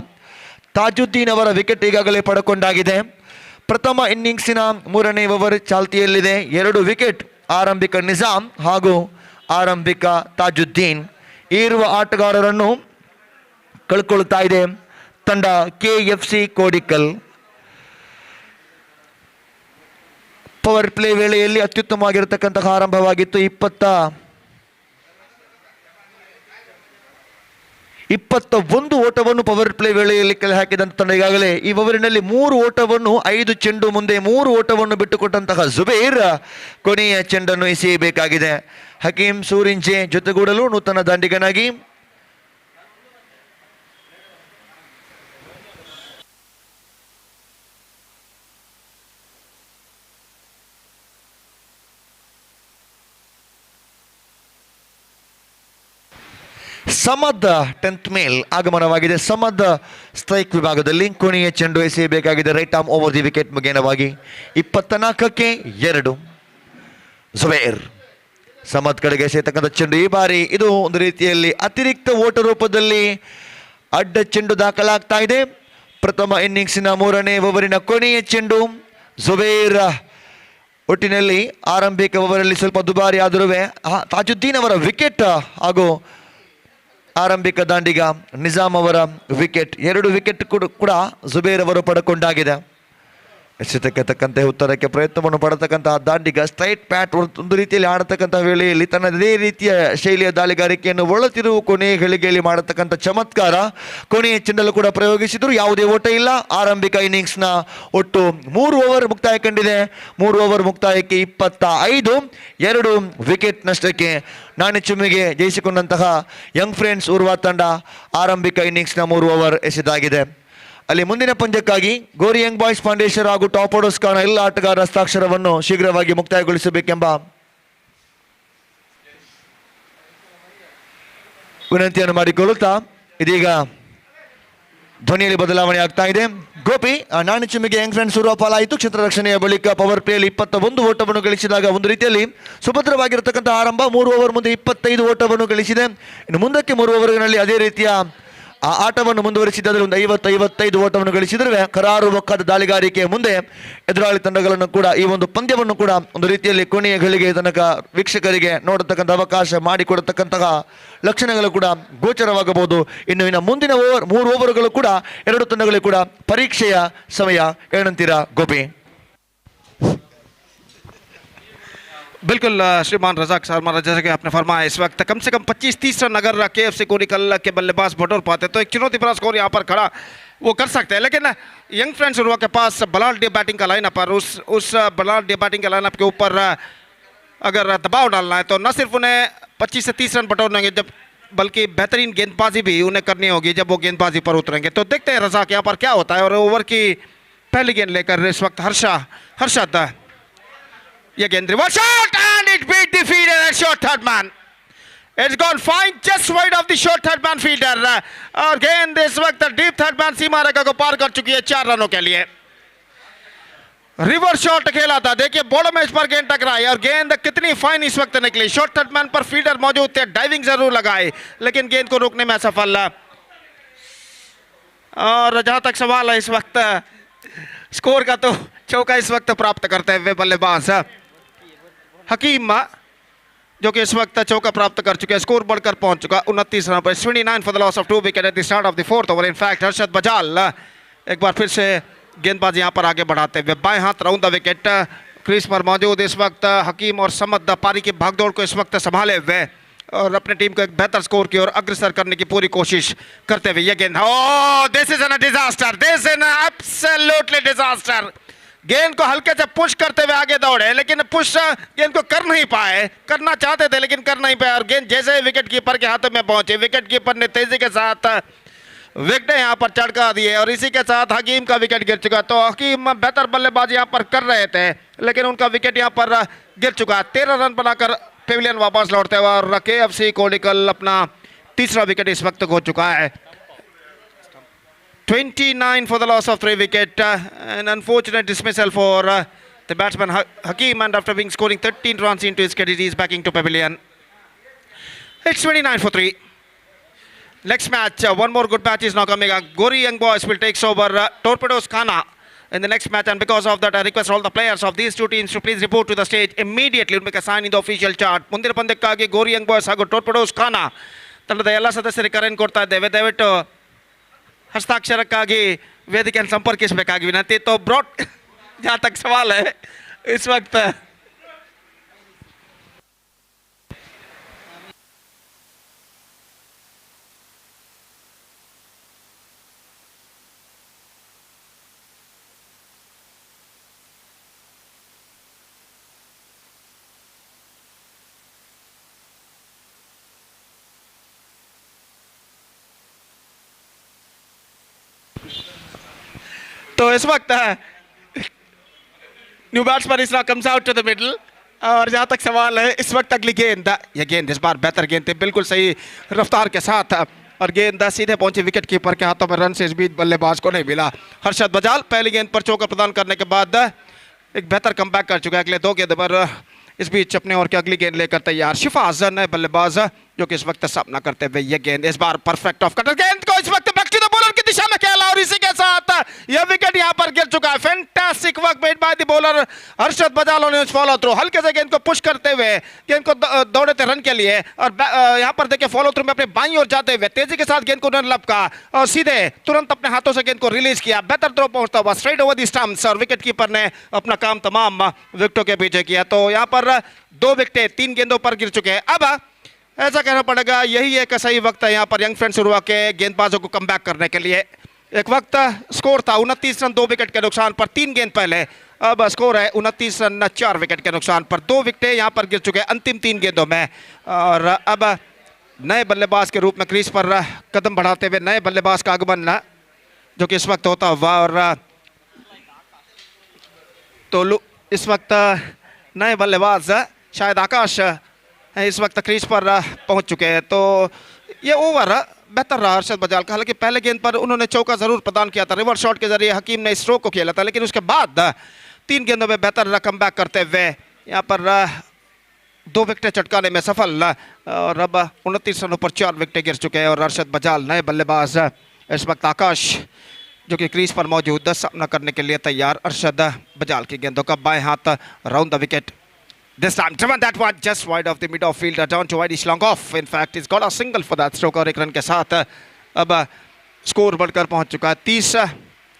ತಾಜುದ್ದೀನ್ ಅವರ ವಿಕೆಟ್ ಈಗಾಗಲೇ ಪಡ್ಕೊಂಡಾಗಿದೆ. ಪ್ರಥಮ ಇನ್ನಿಂಗ್ಸಿನ 3ನೇ ಓವರ್ ಚಾಲ್ತಿಯಲ್ಲಿದೆ. 2 ವಿಕೆಟ್ ಆರಂಭಿಕ ನಿಜಾಮ್ ಹಾಗೂ ಆರಂಭಿಕ ತಾಜುದ್ದೀನ್. ಇರುವ ಆಟಗಾರರನ್ನು ಕಳ್ಕೊಳ್ತಾ ಇದೆ ತಂಡ KFC ಕೋಡಿಕಲ್. ಪವರ್ ಪ್ಲೇ ವೇಳೆಯಲ್ಲಿ ಅತ್ಯುತ್ತಮವಾಗಿರತಕ್ಕಂತಹ ಆರಂಭವಾಗಿತ್ತು. 21 ಓಟವನ್ನು ಪವರ್ ಪ್ಲೇ ವೇಳೆಯಲ್ಲಿ ಕಲೆ ಹಾಕಿದಂಥ ತಂಡ ಈಗಾಗಲೇ ಈ ಓವರಿನಲ್ಲಿ 3 ಓಟವನ್ನು 5 ಚೆಂಡು ಮುಂದೆ 3 ಓಟವನ್ನು ಬಿಟ್ಟುಕೊಟ್ಟಂತಹ ಜುಬೇರ್ ಕೊನೆಯ ಚೆಂಡನ್ನು ಎಸೆಯಬೇಕಾಗಿದೆ. ಹಕೀಂ ಸೂರಿಂಜೆ ಜೊತೆಗೂಡಲು ನೂತನ ದಾಂಡಿಗನಾಗಿ ಸಮದ್ 10th ಮೇಲ್ ಆಗಮನವಾಗಿದೆ. ಸಮದ್ ಸ್ಟ್ರೈಕ್ ವಿಭಾಗದಲ್ಲಿ ಕೊನೆಯ ಚೆಂಡು ಎಸೆಯಬೇಕಾಗಿದೆ. Right arm over the wicket ಮುಖೇನವಾಗಿ 24ಕ್ಕೆ 2 ಜುಬೇರ್ ಸಮದ್ ಕಡೆಗೆ ಎಸೆಯತಕ್ಕಂಥ ಚೆಂಡು. ಈ ಬಾರಿ ಇದು ಒಂದು ರೀತಿಯಲ್ಲಿ ಅತಿರಿಕ್ತ ಓಟ ರೂಪದಲ್ಲಿ ಅಡ್ಡ ಚೆಂಡು ದಾಖಲಾಗ್ತಾ ಇದೆ. ಪ್ರಥಮ ಇನ್ನಿಂಗ್ಸಿನ 3ನೇ ಓವರಿನ ಕೊನೆಯ ಚೆಂಡು. ಜುಬೇರ್ ಒಟ್ಟಿನಲ್ಲಿ ಆರಂಭಿಕ ಓವರಲ್ಲಿ ಸ್ವಲ್ಪ ದುಬಾರಿ ಆದರೂ ತಾಜುದ್ದೀನ್ ಅವರ ವಿಕೆಟ್ ಹಾಗೂ ಆರಂಭಿಕ ದಾಂಡಿಗ ನಿಜಾಮ್ ಅವರ ವಿಕೆಟ್, 2 ವಿಕೆಟ್ ಕೂಡ ಜುಬೇರ್ ಅವರು ಪಡ್ಕೊಂಡಾಗಿದೆ. ಎಸೆತಕ್ಕೆ ತಕ್ಕಂತೆ ಉತ್ತರಕ್ಕೆ ಪ್ರಯತ್ನವನ್ನು ಪಡತಕ್ಕಂತಹ ದಾಂಡಿಗ ಸ್ಟ್ರೈಟ್ ಬ್ಯಾಟ್ ಒಂದು ರೀತಿಯಲ್ಲಿ ಆಡತಕ್ಕಂಥ ವೇಳೆಯಲ್ಲಿ ತನ್ನದೇ ರೀತಿಯ ಶೈಲಿಯ ದಾಳಿಗಾರಿಕೆಯನ್ನು ಒಳತಿರುವು ಕೊನೆಯ ಗಳಿಗೆಯಲ್ಲಿ ಮಾಡತಕ್ಕಂಥ ಚಮತ್ಕಾರ. ಕೊನೆಯ ಚೆಂಡಲ್ಲೂ ಕೂಡ ಪ್ರಯೋಗಿಸಿದ್ರು, ಯಾವುದೇ ಓಟ ಇಲ್ಲ. ಆರಂಭಿಕ ಇನ್ನಿಂಗ್ಸ್ನ ಒಟ್ಟು 3 ಓವರ್ ಮುಕ್ತಾಯ ಕಂಡಿದೆ. 3 ಓವರ್ ಮುಕ್ತಾಯಕ್ಕೆ 25, 2 ವಿಕೆಟ್ ನಷ್ಟಕ್ಕೆ ನಾಣಿಚುಮ್ಮಿಗೆ ಜಯಿಸಿಕೊಂಡಂತಹ ಯಂಗ್ ಫ್ರೆಂಡ್ಸ್ ಉರ್ವಾ ತಂಡ ಆರಂಭಿಕ ಇನ್ನಿಂಗ್ಸ್ನ 3 ಓವರ್ ಎಸೆದಾಗಿದೆ. ಅಲ್ಲಿ ಮುಂದಿನ ಪಂದ್ಯಕ್ಕಾಗಿ ಗೋರಿ ಯಂಗ್ ಬಾಯ್ಸ್ ಫೌಂಡೇಶನ್ ಹಾಗೂ ಟಾಪ್ ಆರ್ಡರ್ಸ್ ಕಾರಣ ಎಲ್ಲ ಆಟಗಾರರ ಹಸ್ತಾಕ್ಷರವನ್ನು ಶೀಘ್ರವಾಗಿ ಮುಕ್ತಾಯಗೊಳಿಸಬೇಕೆಂಬ ವಿನಂತಿಯನ್ನು ಮಾಡಿಕೊಳ್ಳುತ್ತಾ ಇದೀಗ ಧ್ವನಿಯಲ್ಲಿ ಬದಲಾವಣೆ ಆಗ್ತಾ ಇದೆ. ಗೋಪಿ ನಾಣಿಚುಮ್ಮಿಗೆ ಯಂಗ್ ಫ್ರೆಂಡ್ಸ್ ಉರ್ವಾ ಪಾಲಾಯಿತು. ಕ್ಷೇತ್ರ ರಕ್ಷಣೆಯ ಬಳಿಕ ಪವರ್ ಪ್ಲೇಯಲ್ಲಿ 21 ಓಟವನ್ನು ಗಳಿಸಿದಾಗ ಒಂದು ರೀತಿಯಲ್ಲಿ ಸುಭದ್ರವಾಗಿರತಕ್ಕಂಥ ಆರಂಭ. 3 ಓವರ್ ಮುಂದೆ 25 ಓಟವನ್ನು ಗಳಿಸಿದೆ. ಇನ್ನು ಮುಂದಕ್ಕೆ 3 ಓವರ್ಗಳಲ್ಲಿ ಅದೇ ರೀತಿಯ ಆ ಆಟವನ್ನು ಮುಂದುವರಿಸಿದರೆ ಒಂದು 50-55 ಓಟವನ್ನು ಗಳಿಸಿದರೆ ಕರಾರುವಕ್ಕಾದ ದಾಳಿಗಾರಿಕೆಯ ಮುಂದೆ ಎದುರಾಳಿ ತಂಡಗಳನ್ನು ಕೂಡ ಈ ಒಂದು ಪಂದ್ಯವನ್ನು ಕೂಡ ಒಂದು ರೀತಿಯಲ್ಲಿ ಕೊನೆಯ ಗಳಿಗೆ ತನಕ ವೀಕ್ಷಕರಿಗೆ ನೋಡತಕ್ಕಂಥ ಅವಕಾಶ ಮಾಡಿಕೊಡತಕ್ಕಂತಹ ಲಕ್ಷಣಗಳು ಕೂಡ ಗೋಚರವಾಗಬಹುದು. ಇನ್ನು ಮುಂದಿನ ಓವರ್ 3 ಓವರ್ಗಳು ಕೂಡ 2 ತಂಡಗಳಿಗೆ ಕೂಡ ಪರೀಕ್ಷೆಯ ಸಮಯ. ಏನಂತೀರಾ ಗೋಪಿ? बिल्कुल श्रीमान रजाक शर्मा, जैसे कि आपने फरमाया इस वक्त कम से कम 25-30 रन अगर KFC कोडिकल के बल्लेबाज बटोर पाते तो एक चुनौती भरा स्कोर यहाँ पर खड़ा वो कर सकते हैं. लेकिन यंग फ्रेंड्स उर्वा के पास बलाल डे बैटिंग का लाइनअप पर उस बलाल डे बैटिंग के लाइनअप के ऊपर अगर दबाव डालना है तो न सिर्फ उन्हें 25 से 30 रन बटोरने होंगे जब बल्कि बेहतरीन गेंदबाजी भी उन्हें करनी होगी जब वो गेंदबाजी पर उतरेंगे. तो देखते हैं रजाक यहाँ पर क्या होता है. और ओवर की पहली गेंद लेकर इस वक्त हर्षद ये गेंद reverse shot and it beat the fielder at short third man. It's gone fine just wide of the short third man fielder. और गेंद इस वक्त डीप थर्ड मैन सीमा रेखा को पार कर चुकी है 4 रनों के लिए. रिवर्स शॉट खेला था, देखिए बॉर्डर में इस पर गेंद टकराई और गेंद कितनी फाइन इस वक्त निकली। शॉर्ट थर्ड मैन पर फील्डर मौजूद थे, डाइविंग जरूर लगाए लेकिन गेंद को रोकने में असफल। और जहां तक सवाल है इस वक्त स्कोर का, तो चौका इस वक्त प्राप्त करते हुए बल्लेबाज हकीम, जो कि इस वक्त चौका प्राप्त कर चुके हैं। स्कोर बढ़कर पहुंच चुका 29 रन पर। 29 for the loss of 2 wicket at the start of the fourth over. In fact Harshad Bajal एक बार फिर से गेंदबाजी यहां पर आगे बढ़ाते हुए बाएं हाथ राउंड द विकेट क्रीज पर मौजूद इस वक्त हकीम और समद पारी की भागदौड़ को इस वक्त संभाले हुए और अपने टीम को एक बेहतर स्कोर की ओर अग्रसर करने की पूरी कोशिश करते हुए। ये गेंद, ओह this is N disaster, this is an absolutely disaster. गेंद को हल्के से पुश करते हुए आगे दौड़े लेकिन पुश गेंद को कर नहीं पाए, करना चाहते थे लेकिन कर नहीं पाए और गेंद जैसे विकेट कीपर के हाथों में पहुंचे, विकेट कीपर ने तेजी के साथ विकेट यहां पर चढ़का दिए और इसी के साथ हकीम का विकेट गिर चुका। तो हकीम बेहतर बल्लेबाजी यहां पर कर रहे थे लेकिन उनका विकेट यहां पर गिर चुका। 13 रन बनाकर पेविलियन वापस लौटते हुए और KFC कोडिकल अपना तीसरा विकेट इस वक्त खो चुका है। 29 for the loss of 3 wicket. An unfortunate dismissal for the batsman Hakeem, and after being scoring 13 runs into his career, he is backing to pavilion. It's 29 for 3. Next match, one more good match is now coming. Gori Young Boys will take over Torpedoes Khana in the next match, and because of that I request all the players of these two teams to please report to the stage immediately. Make a sign in the official chart. ಮುಂದಿನ ಪಂದ್ಯಕ್ಕಾಗಿ ಗೋರಿ Young boys ಹಾಗೂ ಟೋರ್ಪೆಡೋಸ್ ಖಾನಾ ತಂಡದ ಎಲ್ಲ ಸದಸ್ಯರಿಗೆ ಕರೆಯನ್ನು ಕೊಡ್ತಾ ಇದ್ದೇವೆ. ದಯವಿಟ್ಟು हस्ताक्षरक्कागी वेदिकेಯನ್ನು ಸಂಪರ್ಕಿಸಬೇಕಾಗಿ ವಿನಂತಿ। तो ब्रॉड जहाँ तक सवाल है इस वक्त तो इस वक्त new batsman is comes out to the middle और जहां तक सवाल है इस वक्त अगली गेंद, यह गेंद इस बार बेहतर गेंद थी, बिल्कुल सही रफ्तार के साथ और गेंद सीधे पहुंची विकेट कीपर के हाथों में। रन से इस बीच बल्लेबाज को नहीं मिला। हर्षद बजाल पहली गेंद पर चौका प्रदान करने के बाद एक बेहतर कमबैक कर चुका है। अगले 2 गेंद पर इस बीच अपने ओर की अगली गेंद लेकर तैयार शिफाज नए बल्लेबाज जो कि इस वक्त सामना करते हुए। यह गेंद इस बार परफेक्ट ऑफ कटर, गेंद को इस वक्त बैक टू द बॉलर की दिशा में खेला और इसी के साथ यह विकेट यहां पर गिर चुका है। Fantastic work made by the bowler Harshad Bajal ने फॉलो थ्रू, हल्के से गेंद को पुश करते हुए गेंद को दौड़े थे रन के लिए और यहां पर देखिए फॉलो थ्रू में अपने बाईं ओर जाते हुए तेजी के साथ गेंद को उन्होंने लपका और सीधे तुरंत अपने हाथों से गेंद को रिलीज किया। बेहतर थ्रो पहुंचता हुआ स्ट्रेट ओवर द स्टंप्स और विकेट कीपर ने अपना काम तमाम विकेटों के पीछे किया। तो यहां पर 2 विकेट 3 गेंदों पर गिर चुके हैं। अब ऐसा कहना पड़ेगा यही एक सही वक्त है यहाँ पर यंग फ्रेंड्स उर्वा के गेंदबाजों को कमबैक करने के लिए। एक वक्त स्कोर था 29 रन 2 विकेट के नुकसान पर 3 गेंद पहले, अब स्कोर है 29 रन 4 विकेट के नुकसान पर। 2 विकेट यहाँ पर गिर चुके हैं अंतिम 3 गेंदों में और अब नए बल्लेबाज के रूप में क्रीज पर कदम बढ़ाते हुए नए बल्लेबाज का आगमन जो कि इस वक्त होता हुआ और तो इस वक्त नए बल्लेबाज शायद आकाश इस वक्त क्रीज पर पहुंच चुके हैं। तो ये ओवर बेहतर रहा हर्षद बजाल का, हालांकि पहले गेंद पर उन्होंने चौका जरूर प्रदान किया था, रिवर्स शॉट के जरिए हकीम ने स्ट्रोक को खेला था, लेकिन उसके बाद 3 गेंदों में बेहतर कमबैक करते हुए यहाँ पर 2 विकेट चटकाने में सफल और अब 29 रनों पर 4 विकेट गिर चुके हैं और हर्षद बजाल नए बल्लेबाज इस वक्त आकाश जो कि क्रीज पर मौजूद सामना करने के लिए तैयार। हर्षद बजाल की गेंदों का बाएं हाथ round the wicket. This time, driven that one just wide of the mid off fielder, down to wide is long off. In fact, he's got a single for that stroke और 1 रन के साथ अब score बढ़कर पहुंच चुका है 30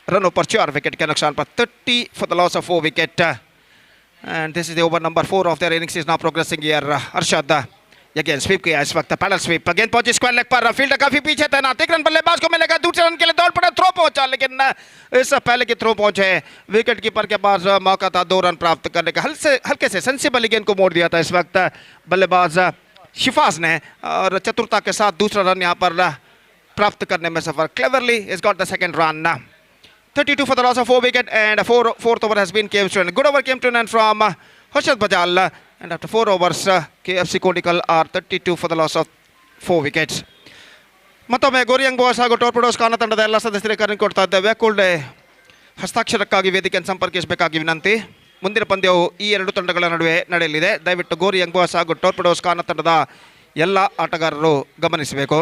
रनों पर 4 विकेट के नुकसान पर। 30 for the loss of 4 wicket. And this is the over number 4 of their innings is now progressing here. Arshad again sweep किया इस वक्त, पैडल स्वीप, गेंद पहुंची स्क्वायर लेग पर, फील्डर काफी पीछे तैनात, 1 रन बल्लेबाज को मिलेगा, दूसरे रन के लिए दौड़ पड़ा, थ्रो पहुंचा लेकिन इस पहले की थ्रो पहुंचे विकेट कीपर के पास मौका था 2 रन प्राप्त करने का। हल्के से सेंसिबल गेंद को मोड़ दिया था इस वक्त बल्लेबाज शिफाज ने और चतुरता के साथ दूसरा रन यहां पर प्राप्त करने में सफल। Cleverly is got the second run. 32 for the loss of 4 wicket and fourth over has been came to an good over came to an end from Harshad Bajal and after 4 overs KFC Kodikal are 32 for the loss of 4 wickets. ಮತ್ತೊಮ್ಮೆ ಗೋರಿ Young boys ಹಾಗೂ ಟೋರ್ಪೆಡೋಸ್ ಖಾನಾ ತಂಡದ ಎಲ್ಲ ಸದಸ್ಯರಿಗೆ ಕರೆ ಕೊಡ್ತಾ ಇದ್ದೇವೆ. ಕೂಡಲೇ ಹಸ್ತಾಕ್ಷರಕ್ಕಾಗಿ ವೇದಿಕೆಯನ್ನು ಸಂಪರ್ಕಿಸಬೇಕಾಗಿ ವಿನಂತಿ. ಮುಂದಿನ ಪಂದ್ಯವು ಈ ಎರಡು ತಂಡಗಳ ನಡುವೆ ನಡೆಯಲಿದೆ. ದಯವಿಟ್ಟು ಗೋರಿ ಯಂಗ್ ಬಾಯ್ಸ್ ಹಾಗೂ ಟೋರ್ಪಿಡೋಸ್ ಖಾನ ತಂಡದ ಎಲ್ಲ ಆಟಗಾರರು ಗಮನಿಸಬೇಕು.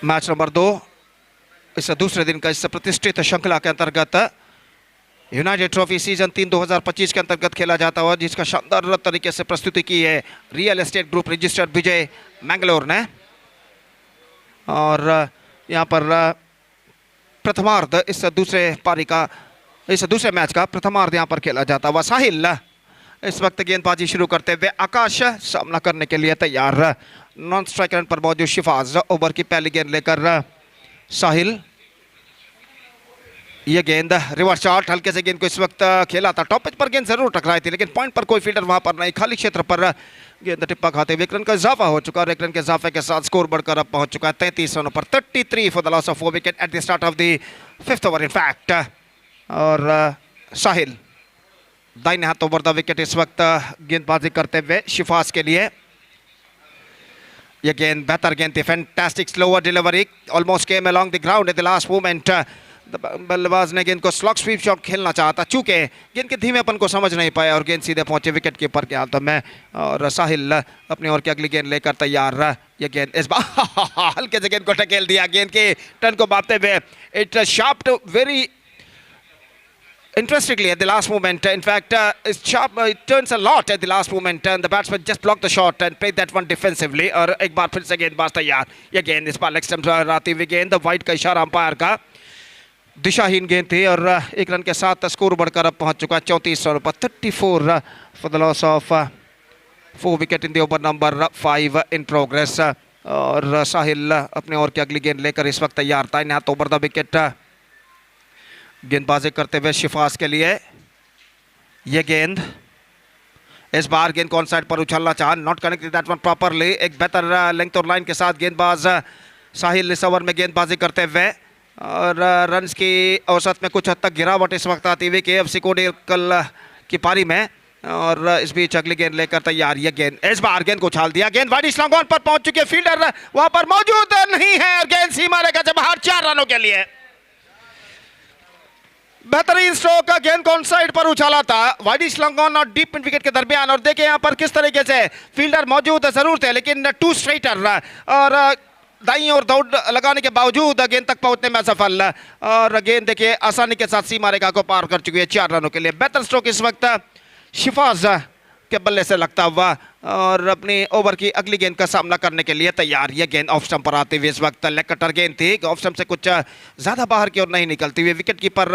मैच नंबर 2 इस दूसरे दिन का इस प्रतिष्ठित श्रृंखला के अंतर्गत यूनाइटेड ट्रॉफी सीजन 3 2025 के अंतर्गत खेला जाता हुआ, जिसका शानदार तरीके से प्रस्तुति की है रियल एस्टेट ग्रुप रजिस्टर्ड विजय मैंगलोर ने. और यहाँ पर प्रथमार्ध इस दूसरे मैच का प्रथमार्ध यहाँ पर खेला जाता हुआ. साहिल इस वक्त गेंदबाजी शुरू करते हुए, आकाश सामना करने के लिए तैयार. नॉन स्ट्राइक रन पर मौजूद शिफाज ओवर की पहली गेंद लेकर साहिल. यह गेंद रिवर्स शॉट, हल्के से गेंद को इस वक्त खेला था. टॉप पिच पर गेंद जरूर टकराई थी, लेकिन पॉइंट पर कोई फील्डर वहां पर नहीं. खाली क्षेत्र पर गेंद टिप्पा खाते हुए एक रन का इजाफा हो चुका और एक रन के इजाफे के साथ स्कोर बढ़कर अब पहुंच चुका है 33 रनों पर. 33 for the loss of 4 wicket at the start of the 5th over in fact. और साहिल दाहिने हाथ ओवर द विकेट इस वक्त गेंदबाजी करते हुए शिफाज के लिए. यह गेंद बेहतर गेंद थी. Fantastic slower delivery, almost came along the ground eight the last moment. बल्लेबाज ने गेंद को स्लॉग स्वीप शॉट खेलना चाहता, चूंकि गेंद के धीमेपन को समझ नहीं पाया और गेंद सीधे पहुंचे विकेट कीपर के हाथों में. और साहिल अपनी ओर की अगली गेंद लेकर तैयार. यह गेंद इस बार हल्के से गेंद को टकेल दिया. गेंद के टर्न को मापते हुए it sharped very interestingly at the last moment. In fact, it's sharp, it turns a lot at the last moment, and the batsman just blocked the shot and played that one defensively. और एक बार फिर से गेंदबाज तैयार. यह गेंद इस बार लेग स्टंप पर आती हुई गेंद, वाइड का इशारा अंपायर का. दिशाहीन गेंद थी और एक रन के साथ स्कोर बढ़कर अब पहुंच चुका 34 रनों पर. 34 for the loss of 4 wicket in the over number 5 in progress. और साहिल अपने ओर की अगली गेंद लेकर इस वक्त तैयार था. यहाँ तो ओवर द विकेट गेंदबाजी करते हुए शिफाज के लिए. यह गेंद इस बार गेंद कौन साइड पर उछलना चाहा, not connected that one properly. एक बेहतर लेंथ और लाइन के साथ गेंदबाज साहिल इस ओवर में गेंदबाजी करते हुए. और रन्स की औसत में कुछ हद तक गिरावट इस वक्त आती हुई KFC कोडिकल की पारी में. और इस बीच अगली गेंद लेकर तैयार. यह गेंद इस बार गेंद को उछाल दिया. गेंद वाइड स्लॉग ऑन पर पहुंच चुकी है. फील्डर वहां पर मौजूद नहीं है और गेंद सीमा रेखा से बाहर 4 रनों के लिए. बेहतरीन स्ट्रोक, गेंद कौन साइड पर उछाला था, वाइड स्लॉग ऑन और डीप विकेट के दरमियान. और देखिए यहाँ पर किस तरीके से फील्डर मौजूद जरूर थे, लेकिन 2 स्ट्रेटर और दाईं ओर दौड़ लगाने के बावजूद गेंद तक पहुंचने में असफल. और गेंद देखिए आसानी के साथ सीमा रेखा को पार कर चुकी है 4 रनों के लिए. बेहतर स्ट्रोक इस वक्त शिफाज के बल्ले से लगता हुआ और अपनी ओवर की अगली गेंद का सामना करने के लिए तैयार. यह गेंद ऑफ स्टंप पर आते हुए इस वक्त लेग कटर गेंद थी. ऑफ स्टंप से कुछ ज्यादा बाहर की ओर नहीं निकलती हुई विकेट कीपर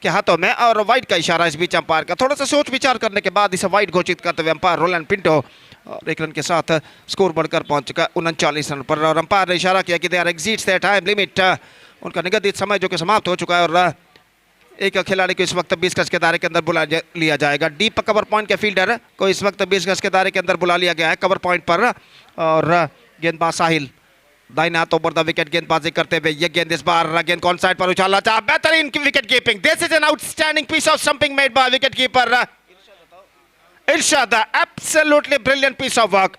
के हाथों में. और वाइड का इशारा इस बीच अंपायर का. थोड़ा सा सोच विचार करने के बाद इसे वाइड घोषित करते हुए अंपायर रोलैंड पिंटो. और एक रन के साथ स्कोर बढ़कर पहुंच चुका 39 रन पर. और अंपायर ने इशारा किया कि they are exits their time limit, उनका निगदित समय जो कि समाप्त हो चुका है. और एक खिलाड़ी को इस वक्त 20 गज के दायरे के अंदर बुला लिया जाएगा. डीप कवर पॉइंट के फील्डर को इस वक्त 20 गज के दायरे के अंदर बुला लिया गया है कवर पॉइंट पर. और गेंदबाज साहिल दाहिने हाथ ओवर द विकेट गेंदबाजी करते हुए. यह गेंद इस बार गेंद कौन साइड पर उछालना चाहा. बेहतरीन wicket keeping. This is an outstanding piece of stumping made by wicket keeper Irshad. Absolutely brilliant piece of work.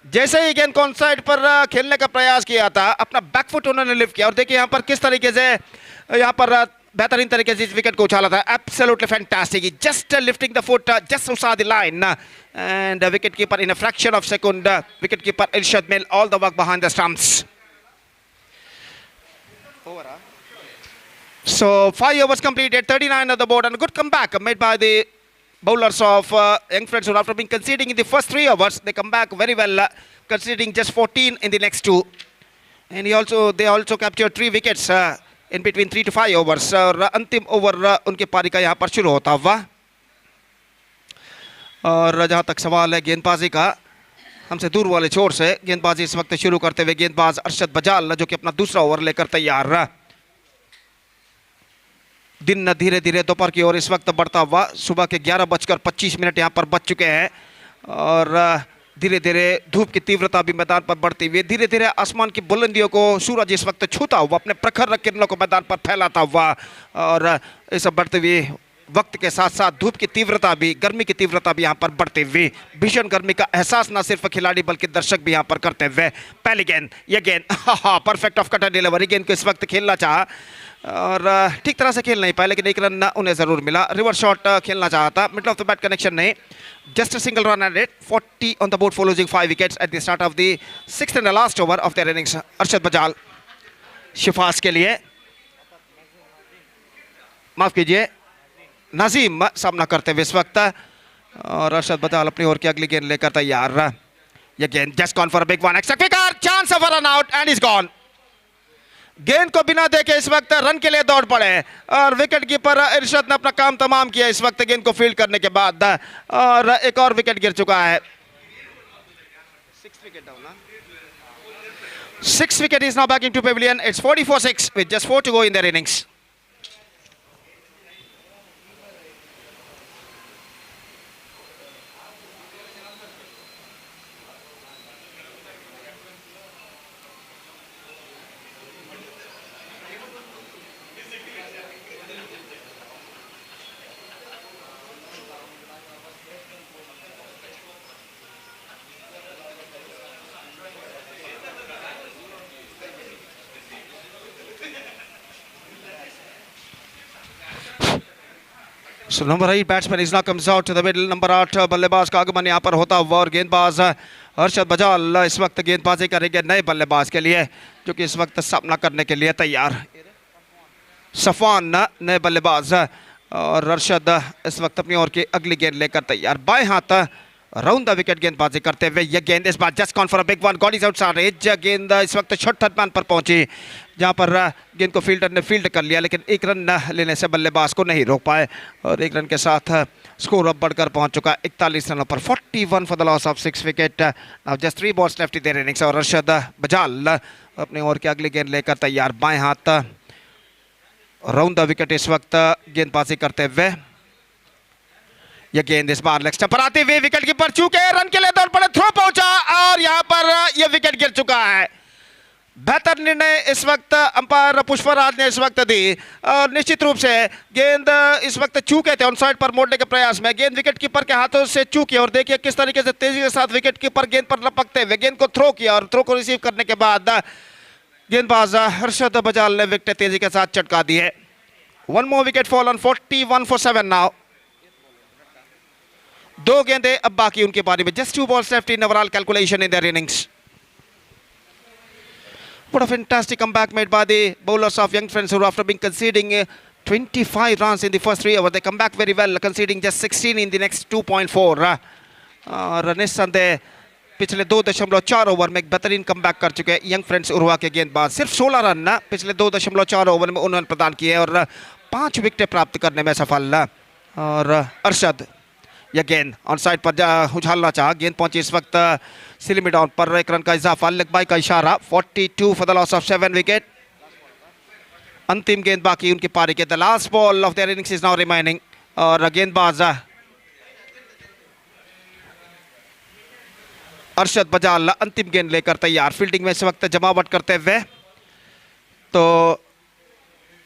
जैसे ही गेंद कौन साइड पर खेलने का प्रयास किया था, अपना बैकफुट उन्होंने लिफ्ट किया. और देखिए यहाँ पर किस तरीके से यहाँ पर बेहतरीन तरीके से इस विकेट को उछाला था. Absolutely fantastic. Just lifting the foot just outside the line and wicket keeper in a fraction of second. Wicket keeper Irshad made all the work behind the stumps. So 5 overs completed, 39 on the board, and a good comeback made by the bowlers of Young Friends, who after being conceding in the first 3 overs, they come back very well, conceding just 14 in the next 2. And they also captured 3 wickets in between 3 to 5 overs. और अंतिम over उनके पारी का यहाँ पर शुरू होता हुआ. और जहाँ तक सवाल है गेंदबाजी का, हमसे दूर वाले छोर से गेंदबाजी इस वक्त शुरू करते हुए गेंदबाज अरशद बजाल, जो कि अपना दूसरा ओवर लेकर तैयार रहा. दिन धीरे धीरे दोपहर की ओर इस वक्त बढ़ता हुआ. सुबह के 11:25 यहाँ पर बच चुके हैं. और धीरे धीरे धूप की तीव्रता भी मैदान पर बढ़ती हुई. धीरे धीरे आसमान की बुलंदियों को सूरज इस वक्त छूता हुआ अपने प्रखर किरणों को मैदान पर फैलाता हुआ. और इस बढ़ती हुई वक्त के साथ साथ धूप की तीव्रता भी, गर्मी की तीव्रता भी यहाँ पर बढ़ते हुए, भीषण गर्मी का एहसास न सिर्फ खिलाड़ी बल्कि दर्शक भी यहाँ पर करते हुए। पहली गेंद, ये गेंद परफेक्ट ऑफ कटर डिलीवरी। गेंद को इस वक्त खेलना चाहा और ठीक तरह से खेल नहीं पाया, लेकिन एक रन उन्हें जरूर मिला। रिवर्स शॉट खेलना चाहा था, middle of the bat connection नहीं, just a single run at it. 40 on the board for losing 5 wickets at the start of the 6th and last over of their innings. Arshad Bajal Shifas के लिए, माफ कीजिए, नजीम सामना करते हुए इस वक्त, और अरशद बजाल अपनी ओर की अगली गेंद लेकर तैयार। ये गेंद just gone for a big one, extra chance of run out and is gone. गेंद को बिना देखे इस वक्त रन के लिए दौड़ पड़े और विकेट कीपर इरशाद ने अपना काम तमाम किया इस वक्त गेंद को फील्ड करने के बाद, और एक और विकेट गिर चुका है। 6 wicket is now back into pavilion. It's 44-6 with just 4 to go in their innings. So number 8 batsman is now comes out to the middle. Number 8 बल्लेबाज का आगमन यहाँ पर होता हुआ और गेंदबाज अरशद बजाल इस वक्त गेंदबाजी करेंगे नए बल्लेबाज के लिए, जो कि इस वक्त सामना करने के लिए तैयार। सफान नए बल्लेबाज और अरशद इस वक्त अपनी ओर की अगली गेंद लेकर तैयार। बाएं हाथ राउंड द विकेट गेंदबाजी करते हुए ये गेंद इस बार just gone for a big one, god is outside edge. गेंद इस वक्त शॉर्ट थर्ड मैन पर पहुंची, जहां पर गेंद को फील्डर ने फील्ड कर लिया, लेकिन एक रन लेने से बल्लेबाज को नहीं रोक पाए और एक रन के साथ स्कोर अब बढ़कर पहुंच चुका 41 रनों पर। 41 for the loss of 6 wicket. Now just 3 balls left in their innings और अरशद बजाल अपनी ओर की अगली गेंद लेकर तैयार। बाएं हाथ राउंड द विकेट इस वक्त गेंदबाजी करते हुए यह गेंद इस बार लेग स्टंप पर आते हुए विकेट कीपर चूके रन के लिए दौड़ पड़े, थ्रो पहुंचा और यहां पर यह विकेट गिर चुका है। बेहतर निर्णय इस वक्त अंपायर पुष्पराज ने इस वक्त दी और निश्चित रूप से गेंद इस वक्त चूके थे ऑन साइड पर मोड़ने के प्रयास में, गेंद विकेट कीपर के हाथों से चूकी और देखिए किस तरीके से तेजी के साथ विकेट कीपर गेंद पर लपकते हुए गेंद को थ्रो किया और थ्रो को रिसीव करने के बाद गेंदबाज अरशद बजाल ने विकेट तेजी के साथ चटका दी है। 1 more wicket fall on 41 for 7 now। 2 गेंदें अब बाकी उनके बारे में, just 2 balls left in overall calculation in their innings। What a fantastic comeback made by the bowlers of young friends who after being conceding 25 runs in the first 3 overs, they come back very well, conceding just 16 in the next 2.4। और निस्संदेह पिछले 2.4 over में एक बेहतरीन comeback कर चुके हैं young friends Urwa के गेंदबाज। सिर्फ 16 रन पिछले 2.4 ओवर में उन्होंने प्रदान किए और 5 विकेटें प्राप्त करने में सफल। और अरशद यह गेंद ऑन साइड पर उछालना चाहा, गेंद पहुंची इस वक्त सिली मिड ऑन पर, 1 रन का इजाफा, लेग बाई का इशारा। 42 for the loss of 7 wicket. अंतिम गेंद बाकी उनकी पारी के, the last ball of their innings is now remaining और गेंदबाज अरशद बजाल अंतिम गेंद लेकर तैयार, फील्डिंग में इस वक्त जमावट करते हुए। तो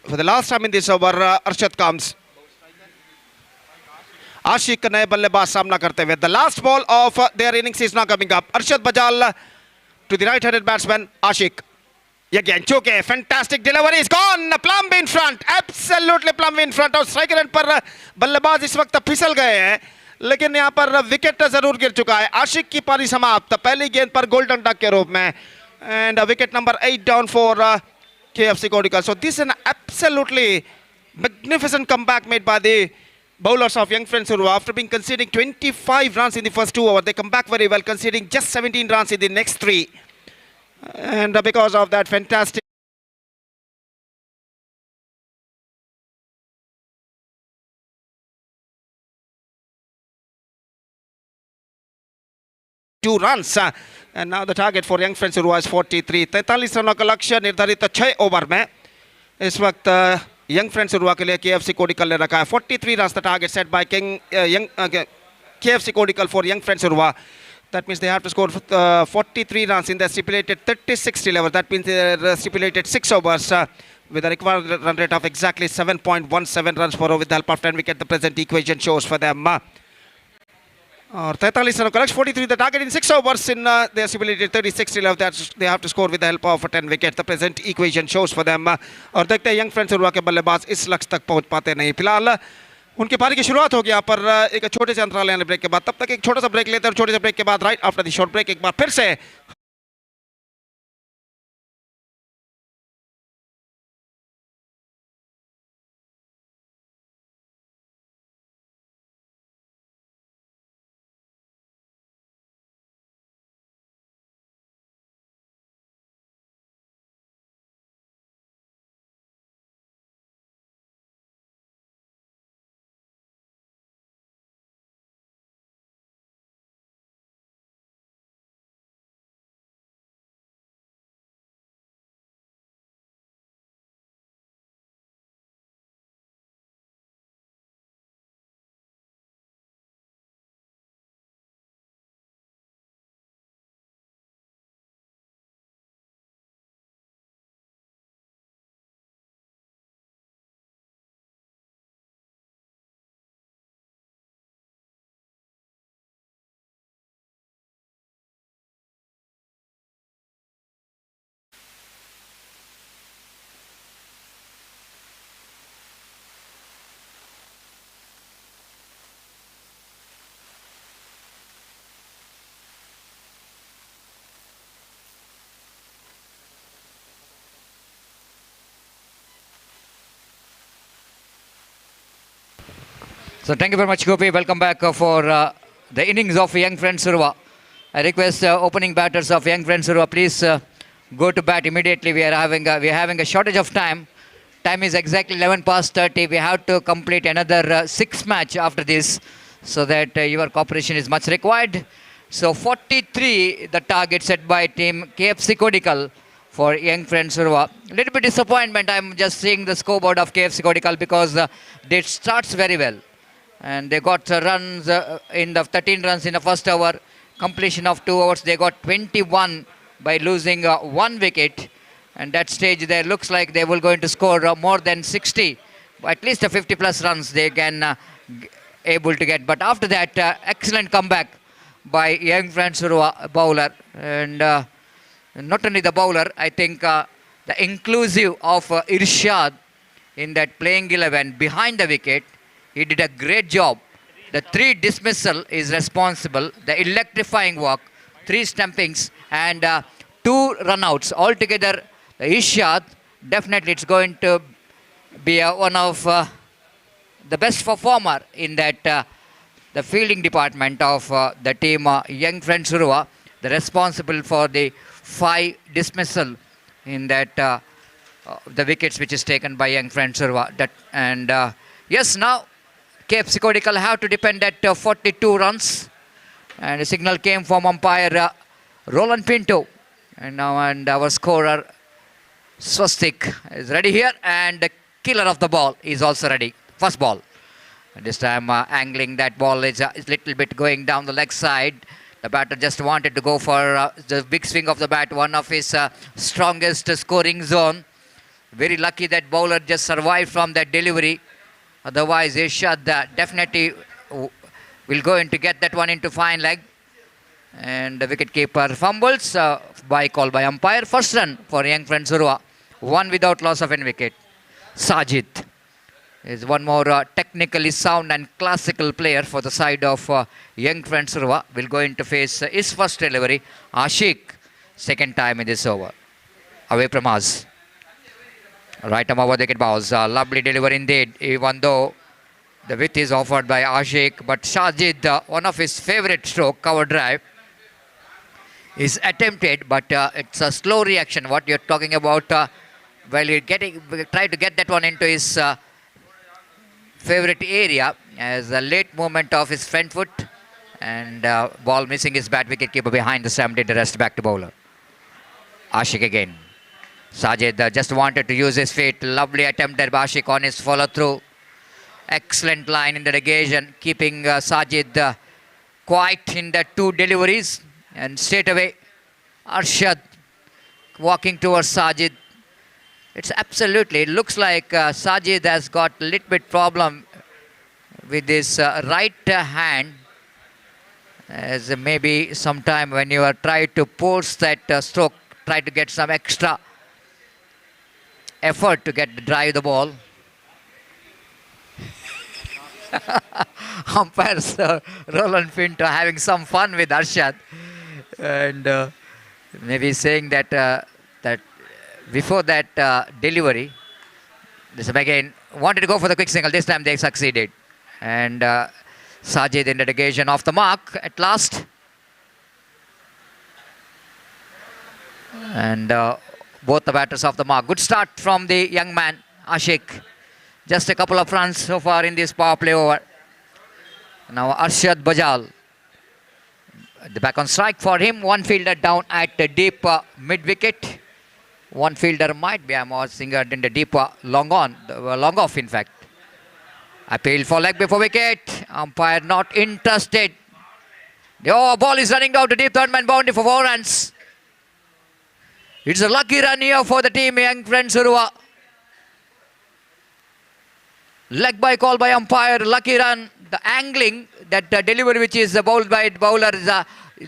for the last time in this over Arshad comes, Ashiq नए बल्लेबाज सामना करते हुए। The last ball of their innings is now coming up, Arshad Bajal to the right handed batsman Ashiq. ये गेंद चौके, fantastic delivery is gone, plumb in front, absolutely plumb in front. और strike end पर बल्लेबाज इस वक्त फिसल गए हैं, लेकिन यहां पर विकेट जरूर गिर चुका है। आशिक की पारी समाप्त पहली गेंद पर गोल्डन डक के रूप में, and wicket number 8 down for KFC Kodikal। So this is an absolutely magnificent comeback made by the bowlers of young friends Urwa after being conceding 25 runs in the first 2 overs. They come back very well, conceding just 17 runs in the next 3, and because of that fantastic 2 runs। And now the target for young friends Urwa is 43। 43 रनों का लक्ष्य निर्धारित 6 over में इस वक्त young friends Urwa के लिए KFC Kodikal ने रखा है। 43 runs the target set by KFC Kodikal for young friends Urwa। That means they have to score 43 runs in the stipulated 36 overs. That means they stipulated 6 overs with a required run rate of exactly 7.17 runs per over with the help of 10 wicket. The present equation shows for them. और 43 run collect 43 the target in 6 overs in their stipulated 36 left that they have to score with the help of 10 wickets. The present equation shows for them. और देखते हैं young friends Urwa के बल्लेबाज इस लक्ष्य तक पहुंच पाते नहीं. फिलहाल उनकी पारी की शुरुआत होगी यहाँ पर एक छोटे से अंतराल यानी ब्रेक के बाद. तब तक एक छोटा सा ब्रेक लेते हैं और छोटे से ब्रेक के बाद right after the short break एक बार फिर से So thank you very much, Gopi. Welcome back for the innings of young friends Urwa. I request opening batters of young friends Urwa, please go to bat immediately. We are having a shortage of time. Time is exactly 11 past 30. We have to complete another 6 match after this, so that your cooperation is much required. So 43, the target set by team KFC Kodikal for young friends Urwa. A little bit disappointment. I'm just seeing the scoreboard of KFC Kodikal because they starts very well. And they got runs in the 13 runs in the first over. Completion of 2 overs, they got 21 by losing 1 wicket. And that stage there looks like they will going to score more than 60. At least a 50 plus runs they can able to get. But after that, excellent comeback by young friends Urwa bowler. And not only the bowler, I think the inclusive of Irshad in that playing 11 behind the wicket. He did a great job. The 3 dismissal is responsible. The electrifying walk, 3 stumpings and 2 runouts. Altogether, the Ishad, definitely it's going to be one of the best performer in that the fielding department of the team Young Friends Urwa. The responsible for the 5 dismissal in that the wickets which is taken by Young Friends Urwa. Yes, now KFC Kodikal have to depend at 42 runs, and a signal came from umpire Roland Pinto, and now our scorer Swastik is ready here, and the killer of the ball is also ready. First ball, and this time angling that ball is little bit going down the leg side. The batter just wanted to go for the big swing of the bat, one of his strongest scoring zone. Very lucky that bowler just survived from that delivery. Otherwise, Irshad definitely will go in to get that one into fine leg. And the wicketkeeper fumbles by call by umpire. First run for young friends Urwa. 1 without loss of any wicket. Sajid is one more technically sound and classical player for the side of young friends Urwa. Will go in to face his first delivery. Ashik, second time in this over. Away from us. Right arm over the wicket bounce. Lovely delivery indeed, even though the width is offered by Ashik. But Sajid, one of his favorite stroke, cover drive, is attempted, but it's a slow reaction. What you're talking about, while you're try to get that one into his favorite area, as a late movement of his front foot, and ball missing his bat. Wicketkeeper behind the stump did the rest back to bowler. Ashik again. Sajid just wanted to use his feet. Lovely attempt there by Ashik on his follow through. Excellent line in the negation, keeping Sajid quiet in the 2 deliveries. And straight away, Arshad walking towards Sajid. It's absolutely, it looks like Sajid has got a little bit problem with his right hand, as maybe sometime when you are trying to force that stroke, try to get some extra effort to drive the ball. Umpires Roland Pinto having some fun with Arshad, and maybe saying that that before that delivery, this again wanted to go for the quick single. This time they succeeded, and Sajid in the dedication off the mark at last, and both the batters off the mark. Good start from the young man Ashik. Just a couple of runs so far in this power play over. Now Arshad Bajal, the back on strike for him. One fielder down at the deep mid wicket. One fielder might be singered in the deep long off in fact. Appeal for leg before wicket. Umpire not interested. The ball is running down to deep, third man boundary for 4 runs. It's a lucky run here for the team, young friends Urwa. Leg by call by umpire, lucky run. The angling, that delivery which is bowled by bowler is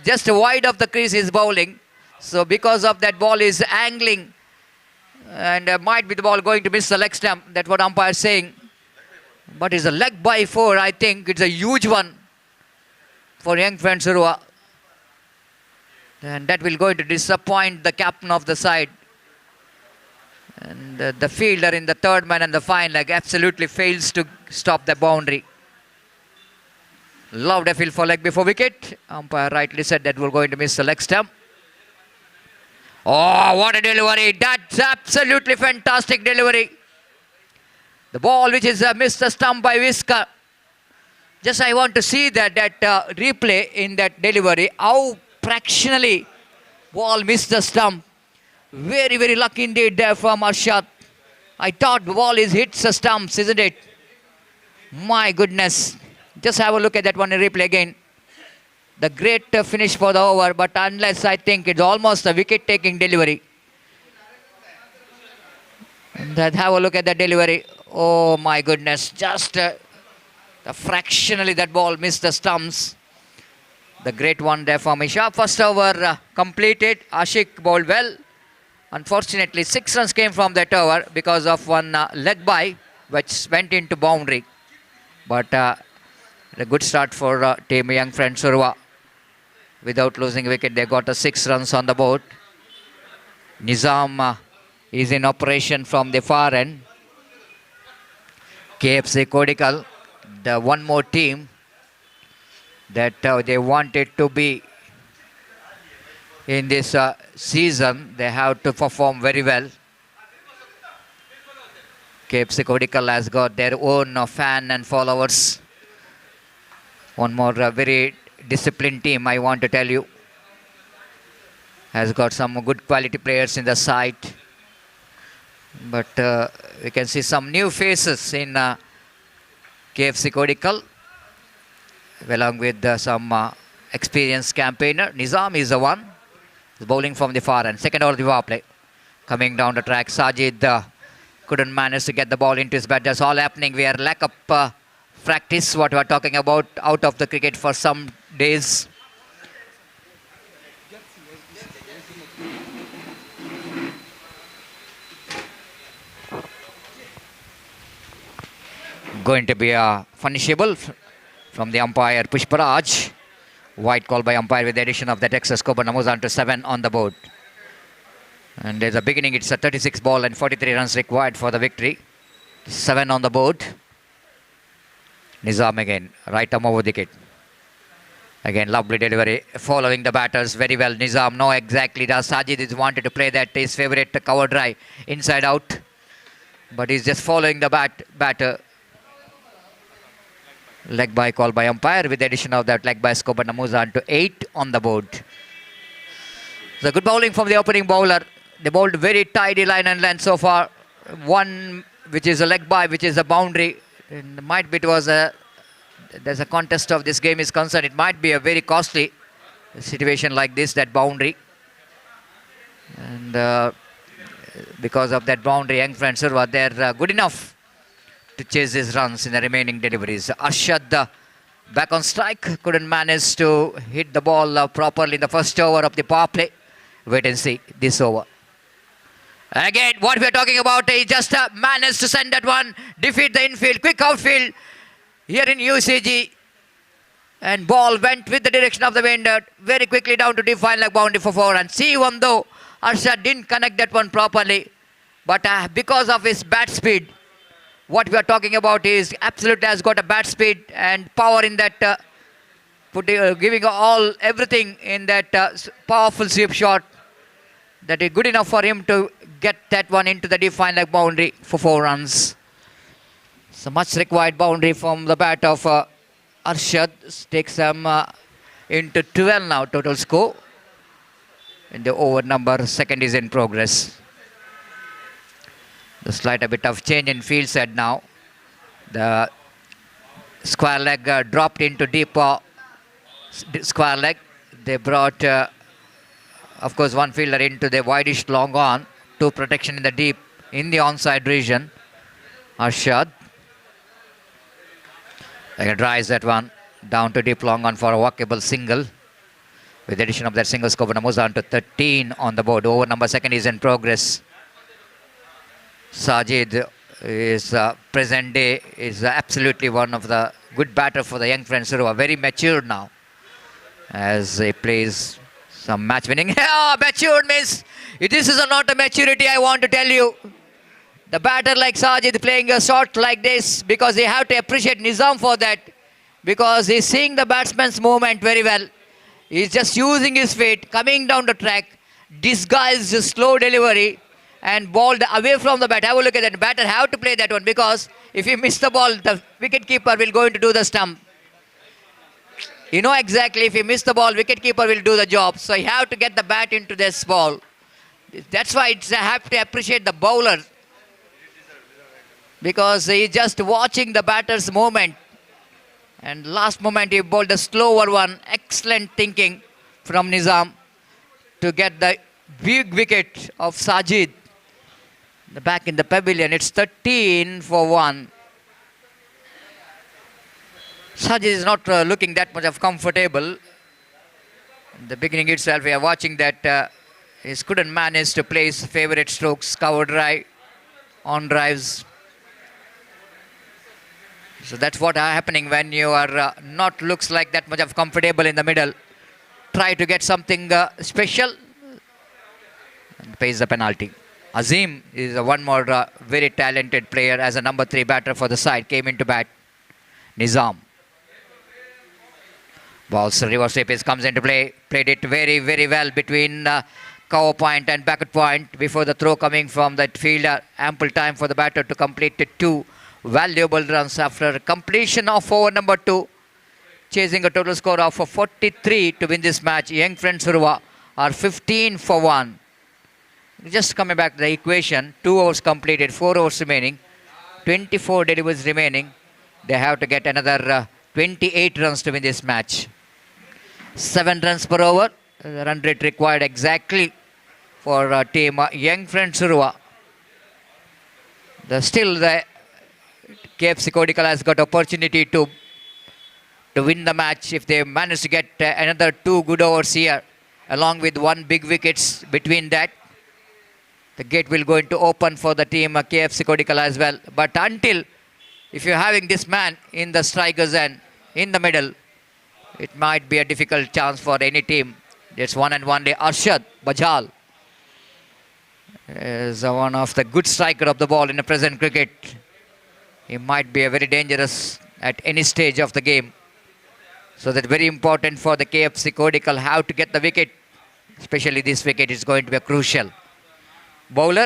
just wide of the crease is bowling. So because of that, ball is angling, and might be the ball going to miss the leg stump. That's what umpire is saying. But it's a leg by 4. I think it's a huge one for young friends Urwa. And that will going to disappoint the captain of the side. And the fielder in the third man and the fine leg absolutely fails to stop the boundary. Loved a field for leg before wicket. Umpire rightly said that we're going to miss the leg stump. Oh, what a delivery. That's absolutely fantastic delivery. The ball which is missed the stump by Whisker. Just I want to see that replay in that delivery. How fractionally ball missed the stump. Very, very lucky indeed there from Arshad. I thought the ball hits the stumps, isn't it? My goodness. Just have a look at that one in replay again. The great finish for the over, but unless I think it's almost a wicket-taking delivery. And have a look at that delivery. Oh my goodness. Just fractionally that ball missed the stumps. The great one there for Misha. First over completed. Ashik bowled well. Unfortunately, 6 runs came from that over because of one leg by which went into boundary. But a good start for team young friends Urwa. Without losing a wicket, they got 6 runs on the board. Nizam is in operation from the far end. KFC Kodikal, the one more team that they wanted to be in this season. They have to perform very well. KFC Kodikal has got their own fan and followers. One more very disciplined team, I want to tell you. Has got some good quality players in the side. But we can see some new faces in KFC Kodikal, along with some experienced campaigner. Nizam is the one. He's bowling from the far end. Second over of the power play. Coming down the track, Sajid couldn't manage to get the ball into his bat. That's all happening. We are lack of practice, what we are talking about, out of the cricket for some days. Going to be a punishable from the umpire Pushparaj. White call by umpire with the addition of that extra score, but moves on to 7 on the board. And there's a beginning, it's a 36 ball and 43 runs required for the victory. 7 on the board. Nizam again, right arm over the wicket. Again, lovely delivery, following the batters very well. Nizam, no exactly, does Sajid is wanted to play that his favourite cover drive inside out. But he's just following the batter. Leg by call by umpire with the addition of that leg by score, but moves on to 8 on the board. So good bowling from the opening bowler. They bowled very tidy line and length so far. One which is a leg by, which is a boundary. And might be there's a contest of this game is concerned. It might be a very costly situation like this, that boundary. And because of that boundary, young friends were there good enough to chase his runs in the remaining deliveries. Arshad back on strike, couldn't manage to hit the ball properly in the first over of the power play. Wait and see this over. Again, what we are talking about is just managed to send that one, defeat the infield, quick outfield here in UCG. And ball went with the direction of the wind very quickly down to deep fine leg boundary for 4 runs. See, even though Arshad didn't connect that one properly, but because of his bat speed, what we are talking about is absolutely has got a bat speed and power in that, giving everything in that powerful sweep shot. That is good enough for him to get that one into the deep fine leg boundary for 4 runs. So much required boundary from the bat of Arshad. Takes them into 12 now total score. In the over number, second is in progress. The slight a bit of change in field set now. The square leg dropped into deep square leg. They brought, of course, one fielder into the wideish long on. 2 protection in the deep in the onside region. Arshad. They drives that one down to deep long on for a walkable single. With the addition of that single, score moves on to 13 on the board. Over number second is in progress. Sajid is present day is absolutely one of the good batter for the young friends who are very mature now as he plays some match winning. Matured means this is not a maturity, I want to tell you. The batter like Sajid playing a shot like this, because they have to appreciate Nizam for that, because he's seeing the batsman's movement very well. He's just using his feet, coming down the track, disguised his slow delivery and balled away from the bat. Have a look at that. Batter have to play that one, because if he miss the ball, the wicket keeper will go into do the stump. You know exactly, if he miss the ball, wicket keeper will do the job. So you have to get the bat into this ball. That's why I have to appreciate the bowler, because he's just watching the batter's movement. And last moment he bowled a slower one. Excellent thinking from Nizam to get the big wicket of Sajid. The back in the pavilion, it's 13 for 1. Sajid is not looking that much of comfortable. In the beginning itself, we are watching that he couldn't manage to play his favorite strokes, cover drive, on drives. So that's what happening when you are not looks like that much of comfortable in the middle. Try to get something special and pays the penalty. Azim is one more very talented player as a number 3 batter for the side. Came into bat. Nizam. Ball's reverse sweep comes into play. Played it very, very well between cover point and backward point before the throw coming from that fielder. Ample time for the batter to complete the 2 valuable runs after completion of over number 2. Chasing a total score of 43 to win this match. Young friends Urwa are 15 for 1. Just coming back to the equation, 2 overs completed, 4 overs remaining, 24 deliveries remaining. They have to get another 28 runs to win this match. 7 runs per over, the run rate required exactly for team Young Friends Urwa. Still the KFC Kodikal has got opportunity to win the match if they manage to get another 2 good overs here, along with 1 big wickets between that. The gate will going to open for the team KFC Kodikal as well. But until, if you're having this man in the strikers end, in the middle, it might be a difficult chance for any team. It's one and one day. Arshad Bajal is one of the good striker of the ball in the present cricket. He might be a very dangerous at any stage of the game. So that's very important for the KFC Kodikal how to get the wicket. Especially this wicket is going to be crucial. Bowler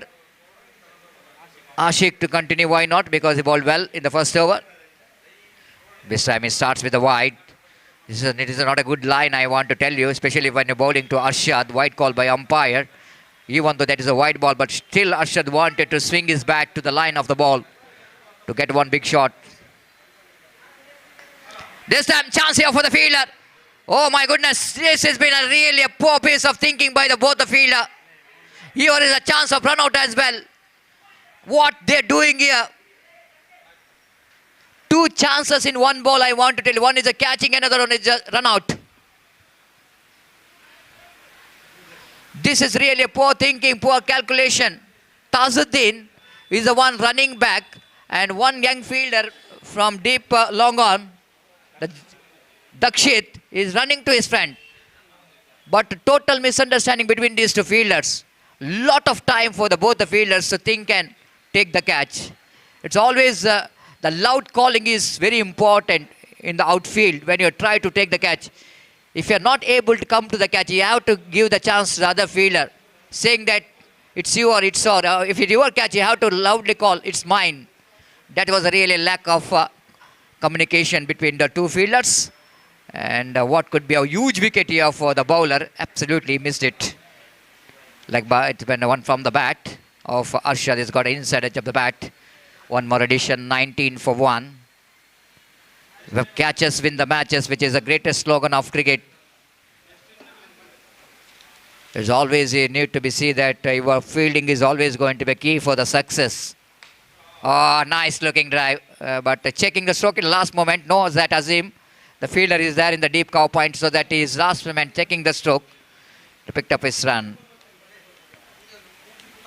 Ashik to continue, why not? Because he bowled well in the first over. This time he starts with the wide. It is not a good line, I want to tell you, especially when you're bowling to Arshad. Wide call by umpire. Even though that is a wide ball, but still Arshad wanted to swing his bat to the line of the ball to get 1 big shot. This time chance here for the fielder. Oh my goodness, this has been a really poor piece of thinking by both the fielder. Here is a chance of run out as well. What they're doing here. Two chances in one ball, I want to tell you. One is a catching, another one is a run out. This is really a poor thinking, poor calculation. Tazuddin is the one running back, and one young fielder from deep long on, the Dakshit, is running to his friend. But total misunderstanding between these two fielders. Lot of time for both the fielders to think and take the catch. It's always the loud calling is very important in the outfield when you try to take the catch. If you're not able to come to the catch, you have to give the chance to the other fielder, saying that it's you or it's or. If it's your catch, you have to loudly call, it's mine. That was a really lack of communication between the two fielders. And what could be a huge wicket here for the bowler, absolutely missed it. Like it's been one from the bat of Arshad has got inside edge of the bat. One more addition, 19 for 1. The catches win the matches, which is the greatest slogan of cricket. There's always a need to be seen that your fielding is always going to be key for the success. Oh, nice looking drive. But checking the stroke in the last moment, knows that Azim, the fielder, is there in the deep cow point, so that he is last moment checking the stroke to pick up his run.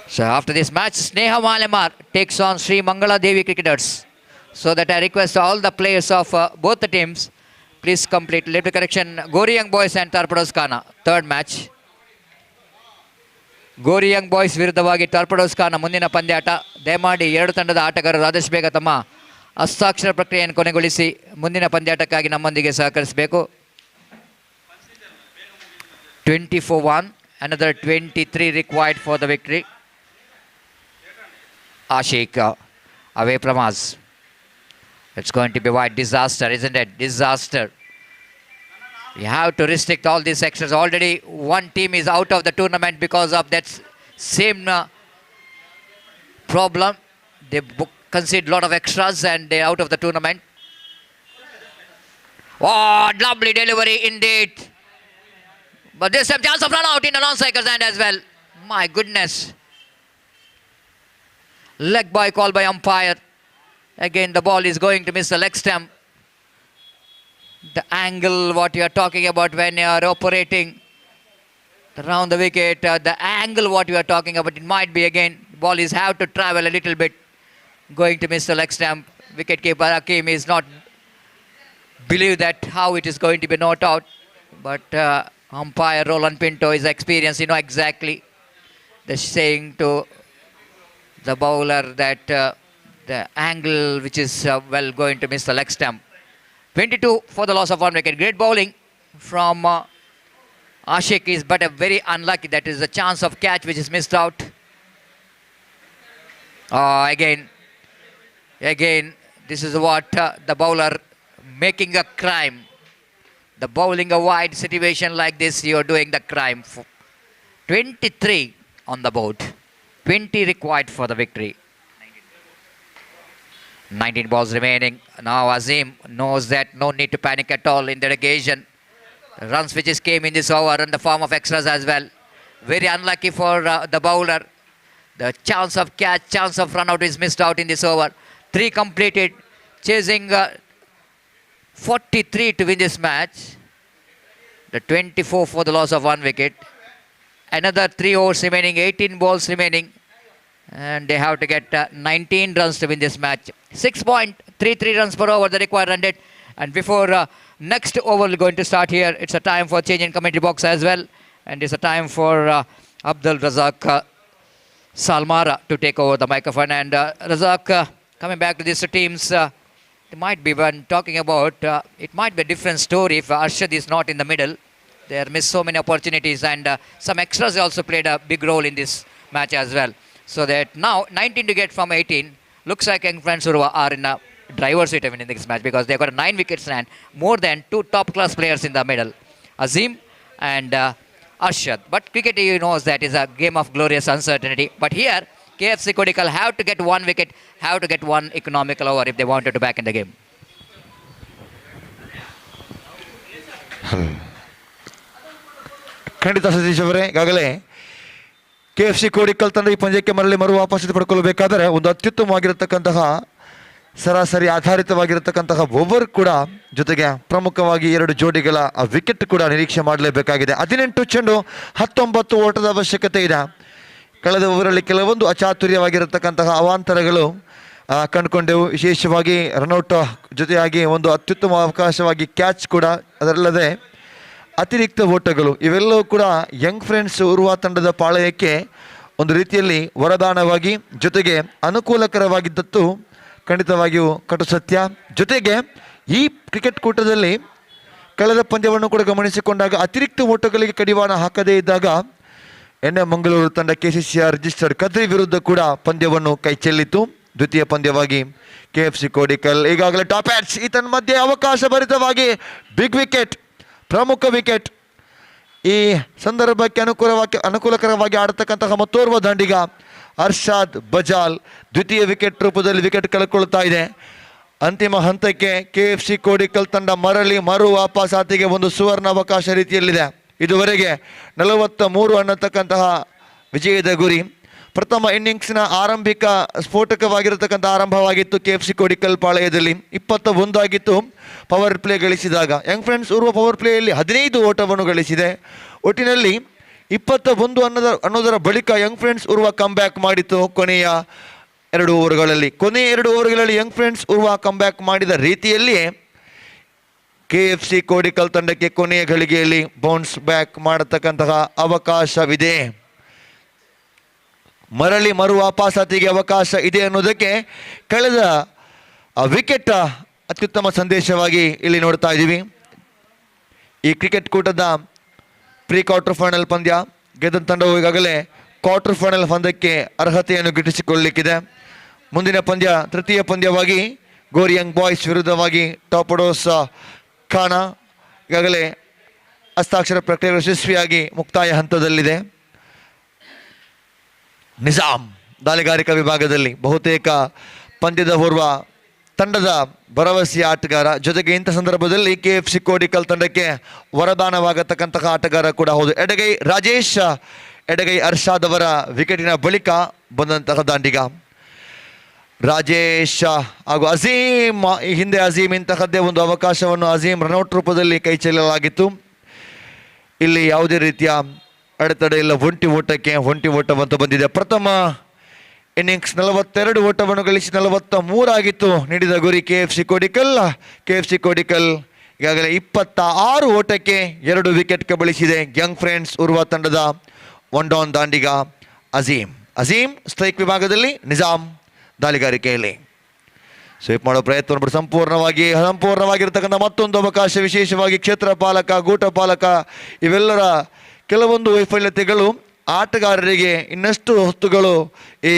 So after this match, Sneha Malamar takes on Sri Mangala Devi cricketers. So that I request all the players of both the teams, please complete. Little correction, Gori Young Boys and Torpedoes Khana, third match. Gori Young Boys ವಿರುದ್ಧವಾಗಿ Torpedoes Khana ಮುಂದಿನ ಪಂದ್ಯಾಟ. ದಯಮಾಡಿ ಎರಡು ತಂಡದ ಆಟಗಾರರು ಆದಷ್ಟು ಬೇಗ ತಮ್ಮ ಹಸ್ತಾಕ್ಷರ ಪ್ರಕ್ರಿಯೆಯನ್ನು ಕೊನೆಗೊಳಿಸಿ ಮುಂದಿನ ಪಂದ್ಯಾಟಕ್ಕಾಗಿ ನಮ್ಮೊಂದಿಗೆ ಸಹಕರಿಸಬೇಕು. 20 for 1, another 23 required for the victory. Ashik away from us. It's going to be wide. Disaster, isn't it? Disaster. We have to restrict all these extras. Already one team is out of the tournament because of that same problem. They concede a lot of extras and they're out of the tournament. Oh, lovely delivery indeed. But there's some chance of run out in the non-striker's hand as well. My goodness. Leg by call by umpire. Again, the ball is going to miss the leg stump. The angle, what you are talking about when you are operating around the wicket, the angle what you are talking about, it might be again, the ball is have to travel a little bit, going to miss the leg stump. Wicketkeeper Hakim is not believe that how it is going to be not out, but umpire Roland Pinto is experienced, you know exactly the saying to the bowler that the angle which is well going to miss the leg stump. 22 for the loss of 1 wicket. Great bowling from Ashik is but a very unlucky. That is a chance of catch which is missed out. Again, this is what the bowler making a crime. The bowling a wide situation like this, you are doing the crime. 23 on the board. 20 required for the victory. 19 balls remaining. Now Azim knows that no need to panic at all in the occasion. The runs which came in this over in the form of extras as well. Very unlucky for the bowler. The chance of catch, chance of run out is missed out in this over. 3 completed. Chasing 43 to win this match. The 24 for the loss of 1 wicket. Another 3 overs remaining, 18 balls remaining. And they have to get 19 runs to win this match. 6.33 runs per over, the required run rate. And before next over is going to start here, it's a time for change in commentary box as well. And it's a time for Abdul Razak Salmara to take over the microphone. And Razak, coming back to these two teams, they might be when talking about, it might be a different story if Arshad is not in the middle. They have missed so many opportunities, and some extras also played a big role in this match as well. So that now 19 to get from 18, looks like young friends Urwa are in a driver's seat in this match because they've got 9 wickets and more than 2 top class players in the middle, Azim and Arshad. But cricket, you know, that is a game of glorious uncertainty. But here, KFC Kodikal have to get 1 wicket, have to get 1 economical over if they wanted to back in the game. ಖಂಡಿತ ಸತೀಶ್ ಅವರೇ, ಈಗಾಗಲೇ KFC Kodikal ತಂಡ ಈ ಪಂದ್ಯಕ್ಕೆ ಮರಳಿ ವಾಪಸ್ ಪಡ್ಕೊಳ್ಬೇಕಾದರೆ ಒಂದು ಅತ್ಯುತ್ತಮವಾಗಿರತಕ್ಕಂತಹ ಸರಾಸರಿ ಆಧಾರಿತವಾಗಿರತಕ್ಕಂತಹ ಓವರ್ ಕೂಡ ಜೊತೆಗೆ ಪ್ರಮುಖವಾಗಿ 2 ಜೋಡಿಗಳ ವಿಕೆಟ್ ಕೂಡ ನಿರೀಕ್ಷೆ ಮಾಡಲೇಬೇಕಾಗಿದೆ. 18 ಚೆಂಡು 19 ಓಟದ ಅವಶ್ಯಕತೆ ಇದೆ. ಕಳೆದ ಓವರಲ್ಲಿ ಕೆಲವೊಂದು ಅಚಾತುರ್ಯವಾಗಿರತಕ್ಕಂತಹ ಅವಾಂತರಗಳು ಕಂಡುಕೊಂಡೆವು. ವಿಶೇಷವಾಗಿ ರನ್ಔಟ್ ಜೊತೆಯಾಗಿ ಒಂದು ಅತ್ಯುತ್ತಮ ಅವಕಾಶವಾಗಿ ಕ್ಯಾಚ್ ಕೂಡ, ಅದಲ್ಲದೆ ಅತಿರಿಕ್ತ ಓಟಗಳು, ಇವೆಲ್ಲವೂ ಕೂಡ ಯಂಗ್ ಫ್ರೆಂಡ್ಸ್ ಉರ್ವಾ ತಂಡದ ಪಾಳಯಕ್ಕೆ ಒಂದು ರೀತಿಯಲ್ಲಿ ವರದಾನವಾಗಿ ಜೊತೆಗೆ ಅನುಕೂಲಕರವಾಗಿದ್ದದ್ದು ಖಂಡಿತವಾಗಿಯೂ ಕಟು ಸತ್ಯ. ಜೊತೆಗೆ ಈ ಕ್ರಿಕೆಟ್ ಕೂಟದಲ್ಲಿ ಕಳೆದ ಪಂದ್ಯವನ್ನು ಕೂಡ ಗಮನಿಸಿಕೊಂಡಾಗ ಅತಿರಿಕ್ತ ಓಟಗಳಿಗೆ ಕಡಿವಾಣ ಹಾಕದೇ ಇದ್ದಾಗ ಮಂಗಳೂರು ತಂಡ KCCR ರಿಜಿಸ್ಟರ್ಡ್ ಕದ್ರಿ ವಿರುದ್ಧ ಕೂಡ ಪಂದ್ಯವನ್ನು ಕೈಚೆಲ್ಲಿತು. ದ್ವಿತೀಯ ಪಂದ್ಯವಾಗಿ KFC ಕೋಡಿಕಲ್ ಈಗಾಗಲೇ ಟಾಪ್ ಹ್ಯಾಟ್ಸ್, ಈತನ ಮಧ್ಯೆ ಅವಕಾಶ ಭರಿತವಾಗಿ ಬಿಗ್ ವಿಕೆಟ್, ಪ್ರಮುಖ ವಿಕೆಟ್. ಈ ಸಂದರ್ಭಕ್ಕೆ ಅನುಕೂಲಕರವಾಗಿ ಆಡತಕ್ಕಂತಹ ಮತ್ತೋರ್ವ ದಾಂಡಿಗ ಅರ್ಷಾದ್ ಬಜಾಲ್ ದ್ವಿತೀಯ ವಿಕೆಟ್ ರೂಪದಲ್ಲಿ ವಿಕೆಟ್ ಕಳ್ಕೊಳ್ತಾ ಇದೆ. ಅಂತಿಮ ಹಂತಕ್ಕೆ KFC ಕೋಡಿಕಲ್ ತಂಡ ಮರಳಿ ವಾಪಸಾತಿಗೆ ಒಂದು ಸುವರ್ಣ ಅವಕಾಶ ರೀತಿಯಲ್ಲಿದೆ. ಇದುವರೆಗೆ 43 ಅನ್ನತಕ್ಕಂತಹ ವಿಜಯದ ಗುರಿ. ಪ್ರಥಮ ಇನ್ನಿಂಗ್ಸ್ನ ಆರಂಭಿಕ ಸ್ಫೋಟಕವಾಗಿರತಕ್ಕಂಥ ಆರಂಭವಾಗಿತ್ತು KFC ಕೋಡಿಕಲ್ ಪಾಳಯದಲ್ಲಿ. 21 ಆಗಿತ್ತು ಪವರ್ ಪ್ಲೇ ಗಳಿಸಿದಾಗ. ಯಂಗ್ ಫ್ರೆಂಡ್ಸ್ ಉರ್ವ ಪವರ್ ಪ್ಲೇಯಲ್ಲಿ 15 ಓಟವನ್ನು ಗಳಿಸಿದೆ. ಒಟ್ಟಿನಲ್ಲಿ 21 ಅನ್ನೋದರ ಬಳಿಕ young friends Urwa come back ಮಾಡಿತ್ತು ಕೊನೆಯ 2 ಓವರ್ಗಳಲ್ಲಿ. ಕೊನೆಯ 2 ಓವರ್ಗಳಲ್ಲಿ young friends Urwa come back ಮಾಡಿದ ರೀತಿಯಲ್ಲಿಯೇ KFC ಕೋಡಿಕಲ್ ತಂಡಕ್ಕೆ ಕೊನೆಯ ಗಳಿಗೆಯಲ್ಲಿ ಬೌನ್ಸ್ ಬ್ಯಾಕ್ ಮಾಡತಕ್ಕಂತಹ ಅವಕಾಶವಿದೆ. ಮರಳಿ ವಾಪಸಾತಿಗೆ ಅವಕಾಶ ಇದೆ ಅನ್ನೋದಕ್ಕೆ ಕಳೆದ ವಿಕೆಟ್ ಅತ್ಯುತ್ತಮ ಸಂದೇಶವಾಗಿ ಇಲ್ಲಿ ನೋಡ್ತಾ ಇದ್ದೀವಿ. ಈ ಕ್ರಿಕೆಟ್ ಕೂಟದ ಪ್ರೀ ಕ್ವಾರ್ಟರ್ ಫೈನಲ್ ಪಂದ್ಯ ಗೆದ್ದ ತಂಡವು ಈಗಾಗಲೇ ಕ್ವಾರ್ಟರ್ ಫೈನಲ್ ಪಂದ್ಯಕ್ಕೆ ಅರ್ಹತೆಯನ್ನು ಗಿಟ್ಟಿಸಿಕೊಳ್ಳಲಿಕ್ಕಿದೆ. ಮುಂದಿನ ಪಂದ್ಯ ತೃತೀಯ ಪಂದ್ಯವಾಗಿ ಗೋರಿಯಂಗ್ ಬಾಯ್ಸ್ ವಿರುದ್ಧವಾಗಿ ಟಾಪಡೋಸ್ ಖಾನ ಈಗಾಗಲೇ ಹಸ್ತಾಕ್ಷರ ಪ್ರಕ್ರಿಯೆ ಯಶಸ್ವಿಯಾಗಿ ಮುಕ್ತಾಯ ಹಂತದಲ್ಲಿದೆ. ನಿಜಾಮ್ ದಾಳಿಗಾರಿಕಾ ವಿಭಾಗದಲ್ಲಿ ಬಹುತೇಕ ಪಂದ್ಯದ ಪೂರ್ವ ತಂಡದ ಭರವಸೆಯ ಆಟಗಾರ, ಜೊತೆಗೆ ಇಂಥ ಸಂದರ್ಭದಲ್ಲಿ KFC ಕೋಡಿಕಲ್ ತಂಡಕ್ಕೆ ವರದಾನವಾಗತಕ್ಕಂತಹ ಆಟಗಾರ ಕೂಡ ಹೌದು. ಎಡಗೈ ರಾಜೇಶ್, ಎಡಗೈ ಅರ್ಷಾದ್ ಅವರ ವಿಕೆಟಿನ ಬಳಿಕ ಬಂದಂತಹ ದಾಂಡಿಗ ರಾಜೇಶ್ ಹಾಗೂ ಅಜೀಮ್. ಈ ಹಿಂದೆ ಅಜೀಮ್ ಇಂತಹದ್ದೇ ಒಂದು ಅವಕಾಶವನ್ನು ಅಜೀಮ್ ರನ್ಔಟ್ ರೂಪದಲ್ಲಿ ಕೈ ಚೆಲ್ಲಲಾಗಿತ್ತು. ಇಲ್ಲಿ ಯಾವುದೇ ರೀತಿಯ ಅಡೆತಡೆ ಇಲ್ಲ. ಒಂಟಿ ಓಟವಂತೂ ಬಂದಿದೆ. ಪ್ರಥಮ ಇನ್ನಿಂಗ್ಸ್ 42 ಓಟವನ್ನು ಗಳಿಸಿ 43 ಆಗಿತ್ತು ನೀಡಿದ ಗುರಿ KFC ಕೋಡಿಕಲ್ ಈಗಾಗಲೇ 26 ಓಟಕ್ಕೆ 2 ವಿಕೆಟ್ ಕಬಳಿಸಿದೆ. ಯಂಗ್ ಫ್ರೆಂಡ್ಸ್ ಉರ್ವಾ ತಂಡದ ಒನ್ ಡೌನ್ ದಾಂಡಿಗ ಅಜೀಮ್ ಸ್ಟ್ರೈಕ್ ವಿಭಾಗದಲ್ಲಿ, ನಿಜಾಮ್ ದಾಳಿಗಾರಿಕೆಯಲ್ಲಿ. ಸ್ವೀಪ್ ಮಾಡೋ ಪ್ರಯತ್ನವನ್ನು ಸಂಪೂರ್ಣವಾಗಿರ್ತಕ್ಕಂಥ ಮತ್ತೊಂದು ಅವಕಾಶ, ವಿಶೇಷವಾಗಿ ಕ್ಷೇತ್ರ ಪಾಲಕ, ಗೂಟ ಪಾಲಕ ಇವೆಲ್ಲರ ಕೆಲವೊಂದು ವೈಫಲ್ಯತೆಗಳು ಆಟಗಾರರಿಗೆ ಇನ್ನಷ್ಟು ಹೊತ್ತುಗಳು ಈ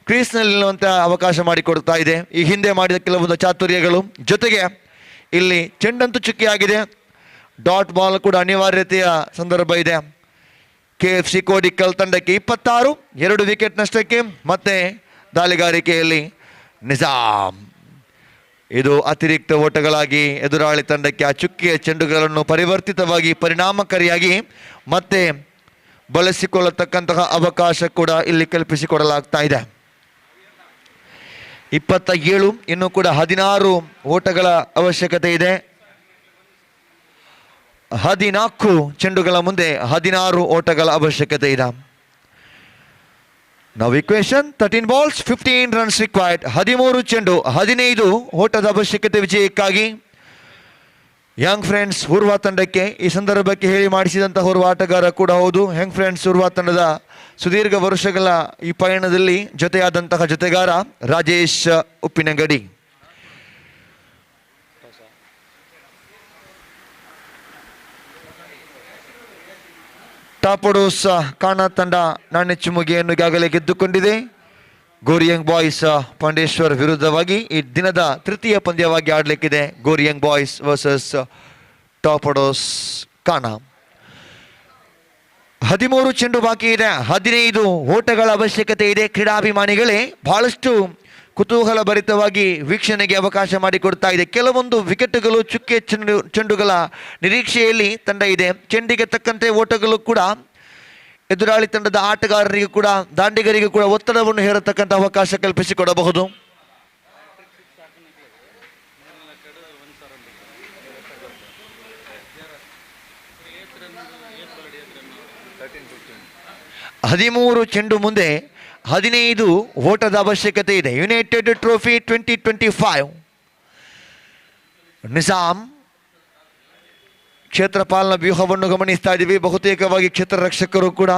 ಕ್ರೀಸ್ನಲ್ಲಿ ನಿಲ್ಲುವಂಥ ಅವಕಾಶ ಮಾಡಿಕೊಡ್ತಾ ಇದೆ. ಈ ಹಿಂದೆ ಮಾಡಿದ ಕೆಲವೊಂದು ಚಾತುರ್ಯಗಳು, ಜೊತೆಗೆ ಇಲ್ಲಿ ಚೆಂಡಂತೂ ಚುಕ್ಕಿಯಾಗಿದೆ. ಡಾಟ್ ಬಾಲ್ ಕೂಡ ಅನಿವಾರ್ಯತೆಯ ಸಂದರ್ಭ ಇದೆ. KFC ಕೋಡಿಕಲ್ ತಂಡಕ್ಕೆ 26, 2 ವಿಕೆಟ್ ನಷ್ಟಕ್ಕೆ. ಮತ್ತೆ ದಾಳಿಗಾರಿಕೆಯಲ್ಲಿ ನಿಜಾಮ್. ಇದು ಅತಿರಿಕ್ತ ಓಟಗಳಾಗಿ ಎದುರಾಳಿ ತಂಡಕ್ಕೆ ಆ ಚುಕ್ಕಿಯ ಚೆಂಡುಗಳನ್ನು ಪರಿವರ್ತಿತವಾಗಿ ಪರಿಣಾಮಕಾರಿಯಾಗಿ ಮತ್ತೆ ಬಳಸಿಕೊಳ್ಳತಕ್ಕಂತಹ ಅವಕಾಶ ಕೂಡ ಇಲ್ಲಿ ಕಲ್ಪಿಸಿಕೊಡಲಾಗ್ತಾ ಇದೆ. 27, ಇನ್ನೂ ಕೂಡ 16 ಓಟಗಳ ಅವಶ್ಯಕತೆ ಇದೆ. 14 ಚೆಂಡುಗಳ ಮುಂದೆ 16 ಓಟಗಳ ಅವಶ್ಯಕತೆ ಇದೆ. ನಾವು ಇಕ್ವೇಶನ್ 13 balls 15 runs required. 13 ಚೆಂಡು 15 ಓಟದ ಅವಶ್ಯಕತೆ ವಿಜಯಕ್ಕಾಗಿ. ಯಂಗ್ ಫ್ರೆಂಡ್ಸ್ ಉರ್ವಾ ತಂಡಕ್ಕೆ ಈ ಸಂದರ್ಭಕ್ಕೆ ಹೇಳಿ ಮಾಡಿಸಿದಂತಹ ಓರ್ವ ಆಟಗಾರ ಕೂಡ ಹೌದು. ಯಂಗ್ ಫ್ರೆಂಡ್ಸ್ ಉರ್ವಾ ತಂಡದ ಸುದೀರ್ಘ ವರ್ಷಗಳ ಈ ಪಯಣದಲ್ಲಿ ಜೊತೆಯಾದಂತಹ ಜೊತೆಗಾರ ರಾಜೇಶ್ ಉಪ್ಪಿನಂಗಡಿ. ಟಾಪಡೋಸ್ ಕಾಣ ತಂಡ ನಾಣ್ಯ ಚಿಮ್ಮುಗೆಯನ್ನು ಈಗಾಗಲೇ ಗೆದ್ದುಕೊಂಡಿದೆ. ಗೋರಿಯಂಗ್ ಬಾಯ್ಸ್ ಪಾಂಡೇಶ್ವರ್ ವಿರುದ್ಧವಾಗಿ ಈ ದಿನದ ತೃತೀಯ ಪಂದ್ಯವಾಗಿ ಆಡಲಿಕ್ಕಿದೆ. ಗೋರಿಯಂಗ್ ಬಾಯ್ಸ್ ವರ್ಸಸ್ ಟಾಪಡೋಸ್ ಕಾಣ. 13 ಚೆಂಡು ಬಾಕಿ ಇದೆ. 15 ಓಟಗಳ ಅವಶ್ಯಕತೆ ಇದೆ. ಕ್ರೀಡಾಭಿಮಾನಿಗಳೇ ಬಹಳಷ್ಟು ಕುತೂಹಲ ಭರಿತವಾಗಿ ವೀಕ್ಷಣೆಗೆ ಅವಕಾಶ ಮಾಡಿಕೊಡ್ತಾ ಇದೆ. ಕೆಲವೊಂದು ವಿಕೆಟ್ಗಳು ಚುಕ್ಕೆ ಚೆಂಡುಗಳ ನಿರೀಕ್ಷೆಯಲ್ಲಿ ತಂಡ ಇದೆ. ಚೆಂಡಿಗೆ ತಕ್ಕಂತೆ ಓಟಗಳು ಕೂಡ ಎದುರಾಳಿ ತಂಡದ ಆಟಗಾರರಿಗೆ ಕೂಡ ದಾಂಡಿಗರಿಗೆ ಕೂಡ ಒತ್ತಡವನ್ನು ಹೇರತಕ್ಕಂಥ ಅವಕಾಶ ಕಲ್ಪಿಸಿಕೊಡಬಹುದು. ಹದಿಮೂರು ಚೆಂಡು ಮುಂದೆ 15 ಓಟದ ಅವಶ್ಯಕತೆ ಇದೆ. ಯುನೈಟೆಡ್ ಟ್ರೋಫಿ 2025 ನಿಜಾಮ್ ಕ್ಷೇತ್ರಪಾಲನ ವ್ಯೂಹವನ್ನು ಗಮನಿಸ್ತಾ ಇದ್ದೀವಿ. ಬಹುತೇಕವಾಗಿ ಕ್ಷೇತ್ರ ರಕ್ಷಕರು ಕೂಡ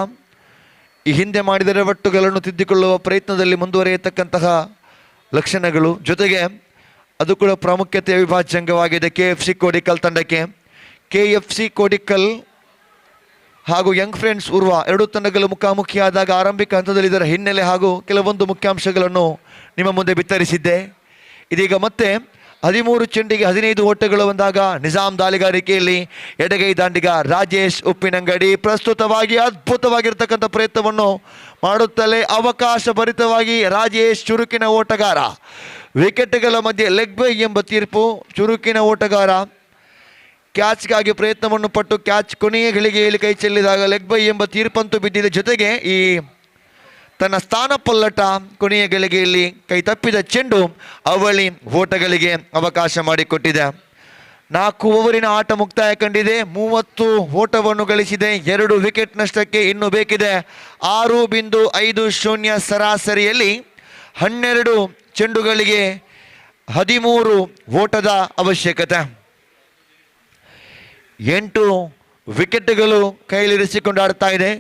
ಈ ಹಿಂದೆ ಮಾಡಿದ ಎಡವಟ್ಟುಗಳನ್ನು ತಿದ್ದಿಕೊಳ್ಳುವ ಪ್ರಯತ್ನದಲ್ಲಿ ಮುಂದುವರಿಯತಕ್ಕಂತಹ ಲಕ್ಷಣಗಳು, ಜೊತೆಗೆ ಅದು ಕೂಡ ಪ್ರಾಮುಖ್ಯತೆಯ ವಿಭಾಜ್ಯಾಂಗವಾಗಿದೆ KFC ಕೋಡಿಕಲ್ ತಂಡಕ್ಕೆ. KFC ಕೋಡಿಕಲ್ ಹಾಗೂ ಯಂಗ್ ಫ್ರೆಂಡ್ಸ್ ಉರ್ವಾ ಎರಡೂ ತಂಡಗಳು ಮುಖಾಮುಖಿಯಾದಾಗ ಆರಂಭಿಕ ಹಂತದಲ್ಲಿ ಇದರ ಹಿನ್ನೆಲೆ ಹಾಗೂ ಕೆಲವೊಂದು ಮುಖ್ಯಾಂಶಗಳನ್ನು ನಿಮ್ಮ ಮುಂದೆ ಬಿತ್ತರಿಸಿದ್ದೆ. ಇದೀಗ ಮತ್ತೆ 13 ಚೆಂಡಿಗೆ 15 ಓಟಗಳು ಬಂದಾಗ ನಿಜಾಮ್ ದಾಳಿಗಾರಿಕೆಯಲ್ಲಿ ಎಡಗೈ ದಾಂಡಿಗ ರಾಜೇಶ್ ಉಪ್ಪಿನಂಗಡಿ ಪ್ರಸ್ತುತವಾಗಿ ಅದ್ಭುತವಾಗಿರ್ತಕ್ಕಂಥ ಪ್ರಯತ್ನವನ್ನು ಮಾಡುತ್ತಲೇ ಅವಕಾಶ ಭರಿತವಾಗಿ ರಾಜೇಶ್ ಚುರುಕಿನ ಓಟಗಾರ. ವಿಕೆಟ್ಗಳ ಮಧ್ಯೆ ಲೆಗ್ ಬೈ ಎಂಬ ತೀರ್ಪು. ಚುರುಕಿನ ಓಟಗಾರ ಕ್ಯಾಚ್ಗಾಗಿ ಪ್ರಯತ್ನವನ್ನು ಪಟ್ಟು ಕ್ಯಾಚ್ ಕೊನೆಯ ಗಳಿಗೆಯಲ್ಲಿ ಕೈ ಚೆಲ್ಲಿದಾಗ ಲೆಗ್ ಬೈ ಎಂಬ ತೀರ್ಪಂತೂ ಬಿದ್ದಿದೆ. ಜೊತೆಗೆ ಈ ತನ್ನ ಸ್ಥಾನ ಪಲ್ಲಟ ಕೊನೆಯ ಗಳಿಗೆಯಲ್ಲಿ ಕೈ ತಪ್ಪಿದ ಚೆಂಡು ಅವಳಿ ಓಟಗಳಿಗೆ ಅವಕಾಶ ಮಾಡಿಕೊಟ್ಟಿದೆ. 4 ಓವರಿನ ಆಟ ಮುಕ್ತಾಯ ಕಂಡಿದೆ. 30 ಓಟವನ್ನು ಗಳಿಸಿದೆ. 2 ವಿಕೆಟ್ ನಷ್ಟಕ್ಕೆ ಇನ್ನು ಬೇಕಿದೆ 6.50 ಸರಾಸರಿಯಲ್ಲಿ 12 ಚೆಂಡುಗಳಿಗೆ 13 ಓಟದ ಅವಶ್ಯಕತೆ. 8 ವಿಕೆಟ್ಗಳು ಕೈಲಿರಿಸಿಕೊಂಡು ಆಡ್ತಾ ಇದೆ.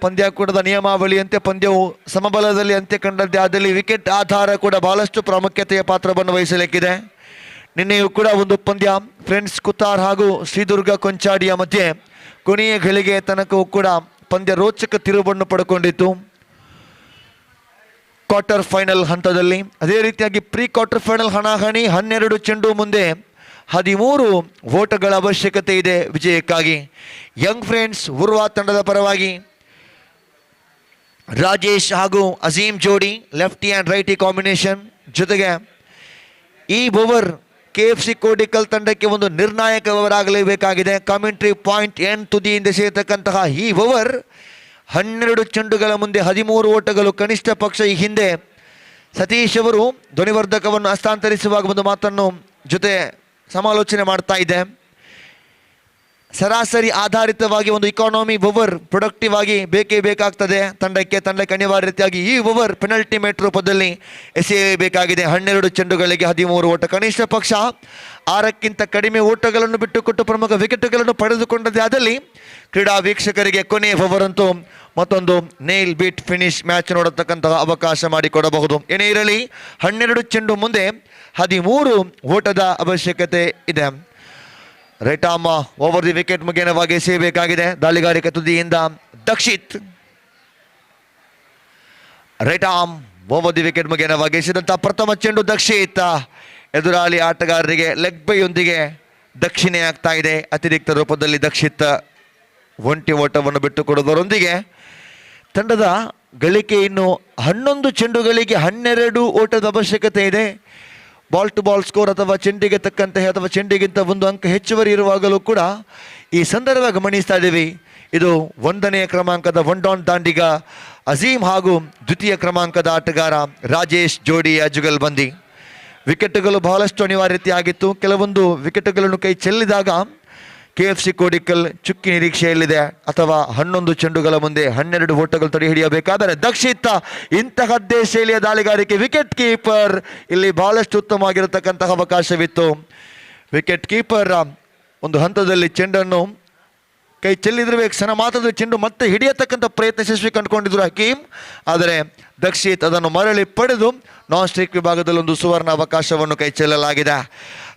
ಪಂದ್ಯಾಕೂಟದ ನಿಯಮಾವಳಿಯಂತೆ ಪಂದ್ಯವು ಸಮಬಲದಲ್ಲಿ ಅಂತ್ಯ ಕಂಡದ್ದೇ ಆದಲ್ಲಿ ವಿಕೆಟ್ ಆಧಾರ ಕೂಡ ಬಹಳಷ್ಟು ಪ್ರಾಮುಖ್ಯತೆಯ ಪಾತ್ರವನ್ನು ವಹಿಸಲಿಕ್ಕಿದೆ. ನಿನ್ನೆಯೂ ಕೂಡ ಒಂದು ಪಂದ್ಯ ಫ್ರೆಂಡ್ಸ್ ಕುತಾರ್ ಹಾಗೂ ಶ್ರೀದುರ್ಗ ಕೊಂಚಾಡಿಯ ಮಧ್ಯೆ ಕೊನೆಯ ಗಳಿಗೆ ತನಕವೂ ಕೂಡ ಪಂದ್ಯ ರೋಚಕ ತಿರುವನ್ನು ಪಡ್ಕೊಂಡಿತ್ತು ಕ್ವಾರ್ಟರ್ ಫೈನಲ್ ಹಂತದಲ್ಲಿ. ಅದೇ ರೀತಿಯಾಗಿ ಪ್ರೀ ಕ್ವಾರ್ಟರ್ ಫೈನಲ್ ಹಣಾಹಣಿ 12 ಚೆಂಡು ಮುಂದೆ 13 ಓಟಗಳ ಅವಶ್ಯಕತೆ ಇದೆ ವಿಜಯಕ್ಕಾಗಿ. ಯಂಗ್ ಫ್ರೆಂಡ್ಸ್ ಉರ್ವಾ ತಂಡದ ಪರವಾಗಿ ರಾಜೇಶ್ ಹಾಗೂ ಅಜೀಮ್ ಜೋಡಿ ಲೆಫ್ಟಿ ಆ್ಯಂಡ್ ರೈಟಿ ಕಾಂಬಿನೇಷನ್. ಜೊತೆಗೆ ಈ ಓವರ್ KFC ಕೋಡಿಕಲ್ ತಂಡಕ್ಕೆ ಒಂದು ನಿರ್ಣಾಯಕ ಓವರ್ ಆಗಲೇಬೇಕಾಗಿದೆ. ಕಾಮೆಂಟ್ರಿ ಪಾಯಿಂಟ್ ಎನ್ ತುದಿಯಿಂದ ಸೇರತಕ್ಕಂತಹ ಈ ಓವರ್ 12 ಚೆಂಡುಗಳ ಮುಂದೆ 13 ಓಟಗಳು ಕನಿಷ್ಠ ಪಕ್ಷ. ಈ ಹಿಂದೆ ಸತೀಶ್ ಅವರು ಧ್ವನಿವರ್ಧಕವನ್ನು ಹಸ್ತಾಂತರಿಸುವಾಗ ಒಂದು ಮಾತನ್ನು ಜೊತೆ ಸಮಾಲೋಚನೆ ಮಾಡ್ತಾ ಇದೆ. ಸರಾಸರಿ ಆಧಾರಿತವಾಗಿ ಒಂದು ಇಕಾನಮಿ ಓವರ್ ಪ್ರೊಡಕ್ಟಿವ್ ಆಗಿ ಬೇಕಾಗ್ತದೆ ತಂಡಕ್ಕೆ ಅನಿವಾರ್ಯ ರೀತಿಯಾಗಿ ಈ ಓವರ್ ಪೆನಲ್ಟಿ ಮೇಟ್ ರೂಪದಲ್ಲಿ ಎಸೆಯಬೇಕಾಗಿದೆ. 12 ಚೆಂಡುಗಳಿಗೆ 13 ಓಟ. ಕನಿಷ್ಠ ಪಕ್ಷ 6ಕ್ಕಿಂತ ಕಡಿಮೆ ಓಟಗಳನ್ನು ಬಿಟ್ಟುಕೊಟ್ಟು ಪ್ರಮುಖ ವಿಕೆಟ್ಗಳನ್ನು ಪಡೆದುಕೊಂಡದೇ ಆದಲ್ಲಿ ಕ್ರೀಡಾ ವೀಕ್ಷಕರಿಗೆ ಕೊನೆಯ ಓವರ್ ಅಂತೂ ಮತ್ತೊಂದು ನೇಲ್ ಬೀಟ್ ಫಿನಿಶ್ ಮ್ಯಾಚ್ ನೋಡತಕ್ಕಂತಹ ಅವಕಾಶ ಮಾಡಿಕೊಡಬಹುದು. ಏನೇ ಇರಲಿ 12 ಚೆಂಡು ಮುಂದೆ 13 ಓಟದ ಅವಶ್ಯಕತೆ ಇದೆ. Right arm over the wicket ಮುಖೇನವಾಗಿ ಎಸೆಯಬೇಕಾಗಿದೆ. ದಾಳಿಗಾರಿಕೆ ತುದಿಯಿಂದ Dakshith right arm over the wicket ಮುಖೇನವಾಗಿ ಎಸೆದಂತಹ ಪ್ರಥಮ ಚೆಂಡು ದಕ್ಷಿತ್ ಎದುರಾಳಿ ಆಟಗಾರರಿಗೆ ಲೆಗ್ ಬೈಯೊಂದಿಗೆ ದಕ್ಷಿಣೆ ಆಗ್ತಾ ಇದೆ. ಅತಿರಿಕ್ತ ರೂಪದಲ್ಲಿ ದಕ್ಷಿತ್ ಒಂಟಿ ಓಟವನ್ನು ಬಿಟ್ಟುಕೊಡುವುದರೊಂದಿಗೆ ತಂಡದ ಗಳಿಕೆ ಇನ್ನು 11 ಚೆಂಡುಗಳಿಗೆ 12 ಓಟದ ಅವಶ್ಯಕತೆ ಇದೆ. ಬಾಲ್ ಟು ಬಾಲ್ ಸ್ಕೋರ್ ಅಥವಾ ಚೆಂಡಿಗೆ ತಕ್ಕಂತೆ ಅಥವಾ ಚೆಂಡಿಗಿಂತ 1 ಅಂಕ ಹೆಚ್ಚುವರಿ ಇರುವಾಗಲೂ ಕೂಡ ಈ ಸಂದರ್ಭ ಗಮನಿಸ್ತಾ ಇದ್ದೀವಿ. ಇದು 1ನೇ ಕ್ರಮಾಂಕದ ಒನ್ ಡೌನ್ ದಾಂಡಿಗ ಅಜೀಮ್ ಹಾಗೂ ದ್ವಿತೀಯ ಕ್ರಮಾಂಕದ ಆಟಗಾರ ರಾಜೇಶ್ ಜೋಡಿಯ ಜುಗಲ್ಬಂದಿ. ವಿಕೆಟ್ಗಳು ಬಹಳಷ್ಟು ಅನಿವಾರ್ಯತೆ ಆಗಿತ್ತು. ಕೆಲವೊಂದು ವಿಕೆಟ್ಗಳನ್ನು ಕೈ ಚೆಲ್ಲಿದಾಗ KFC ಕೋಡಿಕಲ್ ಚುಕ್ಕಿ ನಿರೀಕ್ಷೆಯಲ್ಲಿದೆ. ಅಥವಾ 11 ಚೆಂಡುಗಳ ಮುಂದೆ 12 ಓಟಗಳು ತಡೆ ಹಿಡಿಯಬೇಕಾದರೆ ದಕ್ಷಿತ್ ಇಂತಹದ್ದೇ ಶೈಲಿಯ ದಾಳಿಗಾರಿಕೆ. ವಿಕೆಟ್ ಕೀಪರ್ ಇಲ್ಲಿ ಬಹಳಷ್ಟು ಉತ್ತಮವಾಗಿರತಕ್ಕಂತಹ ಅವಕಾಶವಿತ್ತು. ವಿಕೆಟ್ ಕೀಪರ್ ಒಂದು ಹಂತದಲ್ಲಿ ಚೆಂಡನ್ನು ಕೈ ಚೆಲ್ಲಿದ್ರೆ ಕ್ಷಣ ಮಾತ್ರದ ಚೆಂಡು ಮತ್ತೆ ಹಿಡಿಯತಕ್ಕಂಥ ಪ್ರಯತ್ನ ಯಶಸ್ವಿ ಕಂಡುಕೊಂಡಿದ್ರು ಹಕೀಮ್. ಆದರೆ ದಕ್ಷಿತ್ ಅದನ್ನು ಮರಳಿ ಪಡೆದು ನಾನ್ ಸ್ಟ್ರೈಕ್ ವಿಭಾಗದಲ್ಲಿ ಒಂದು ಸುವರ್ಣ ಅವಕಾಶವನ್ನು ಕೈ ಚೆಲ್ಲಲಾಗಿದೆ.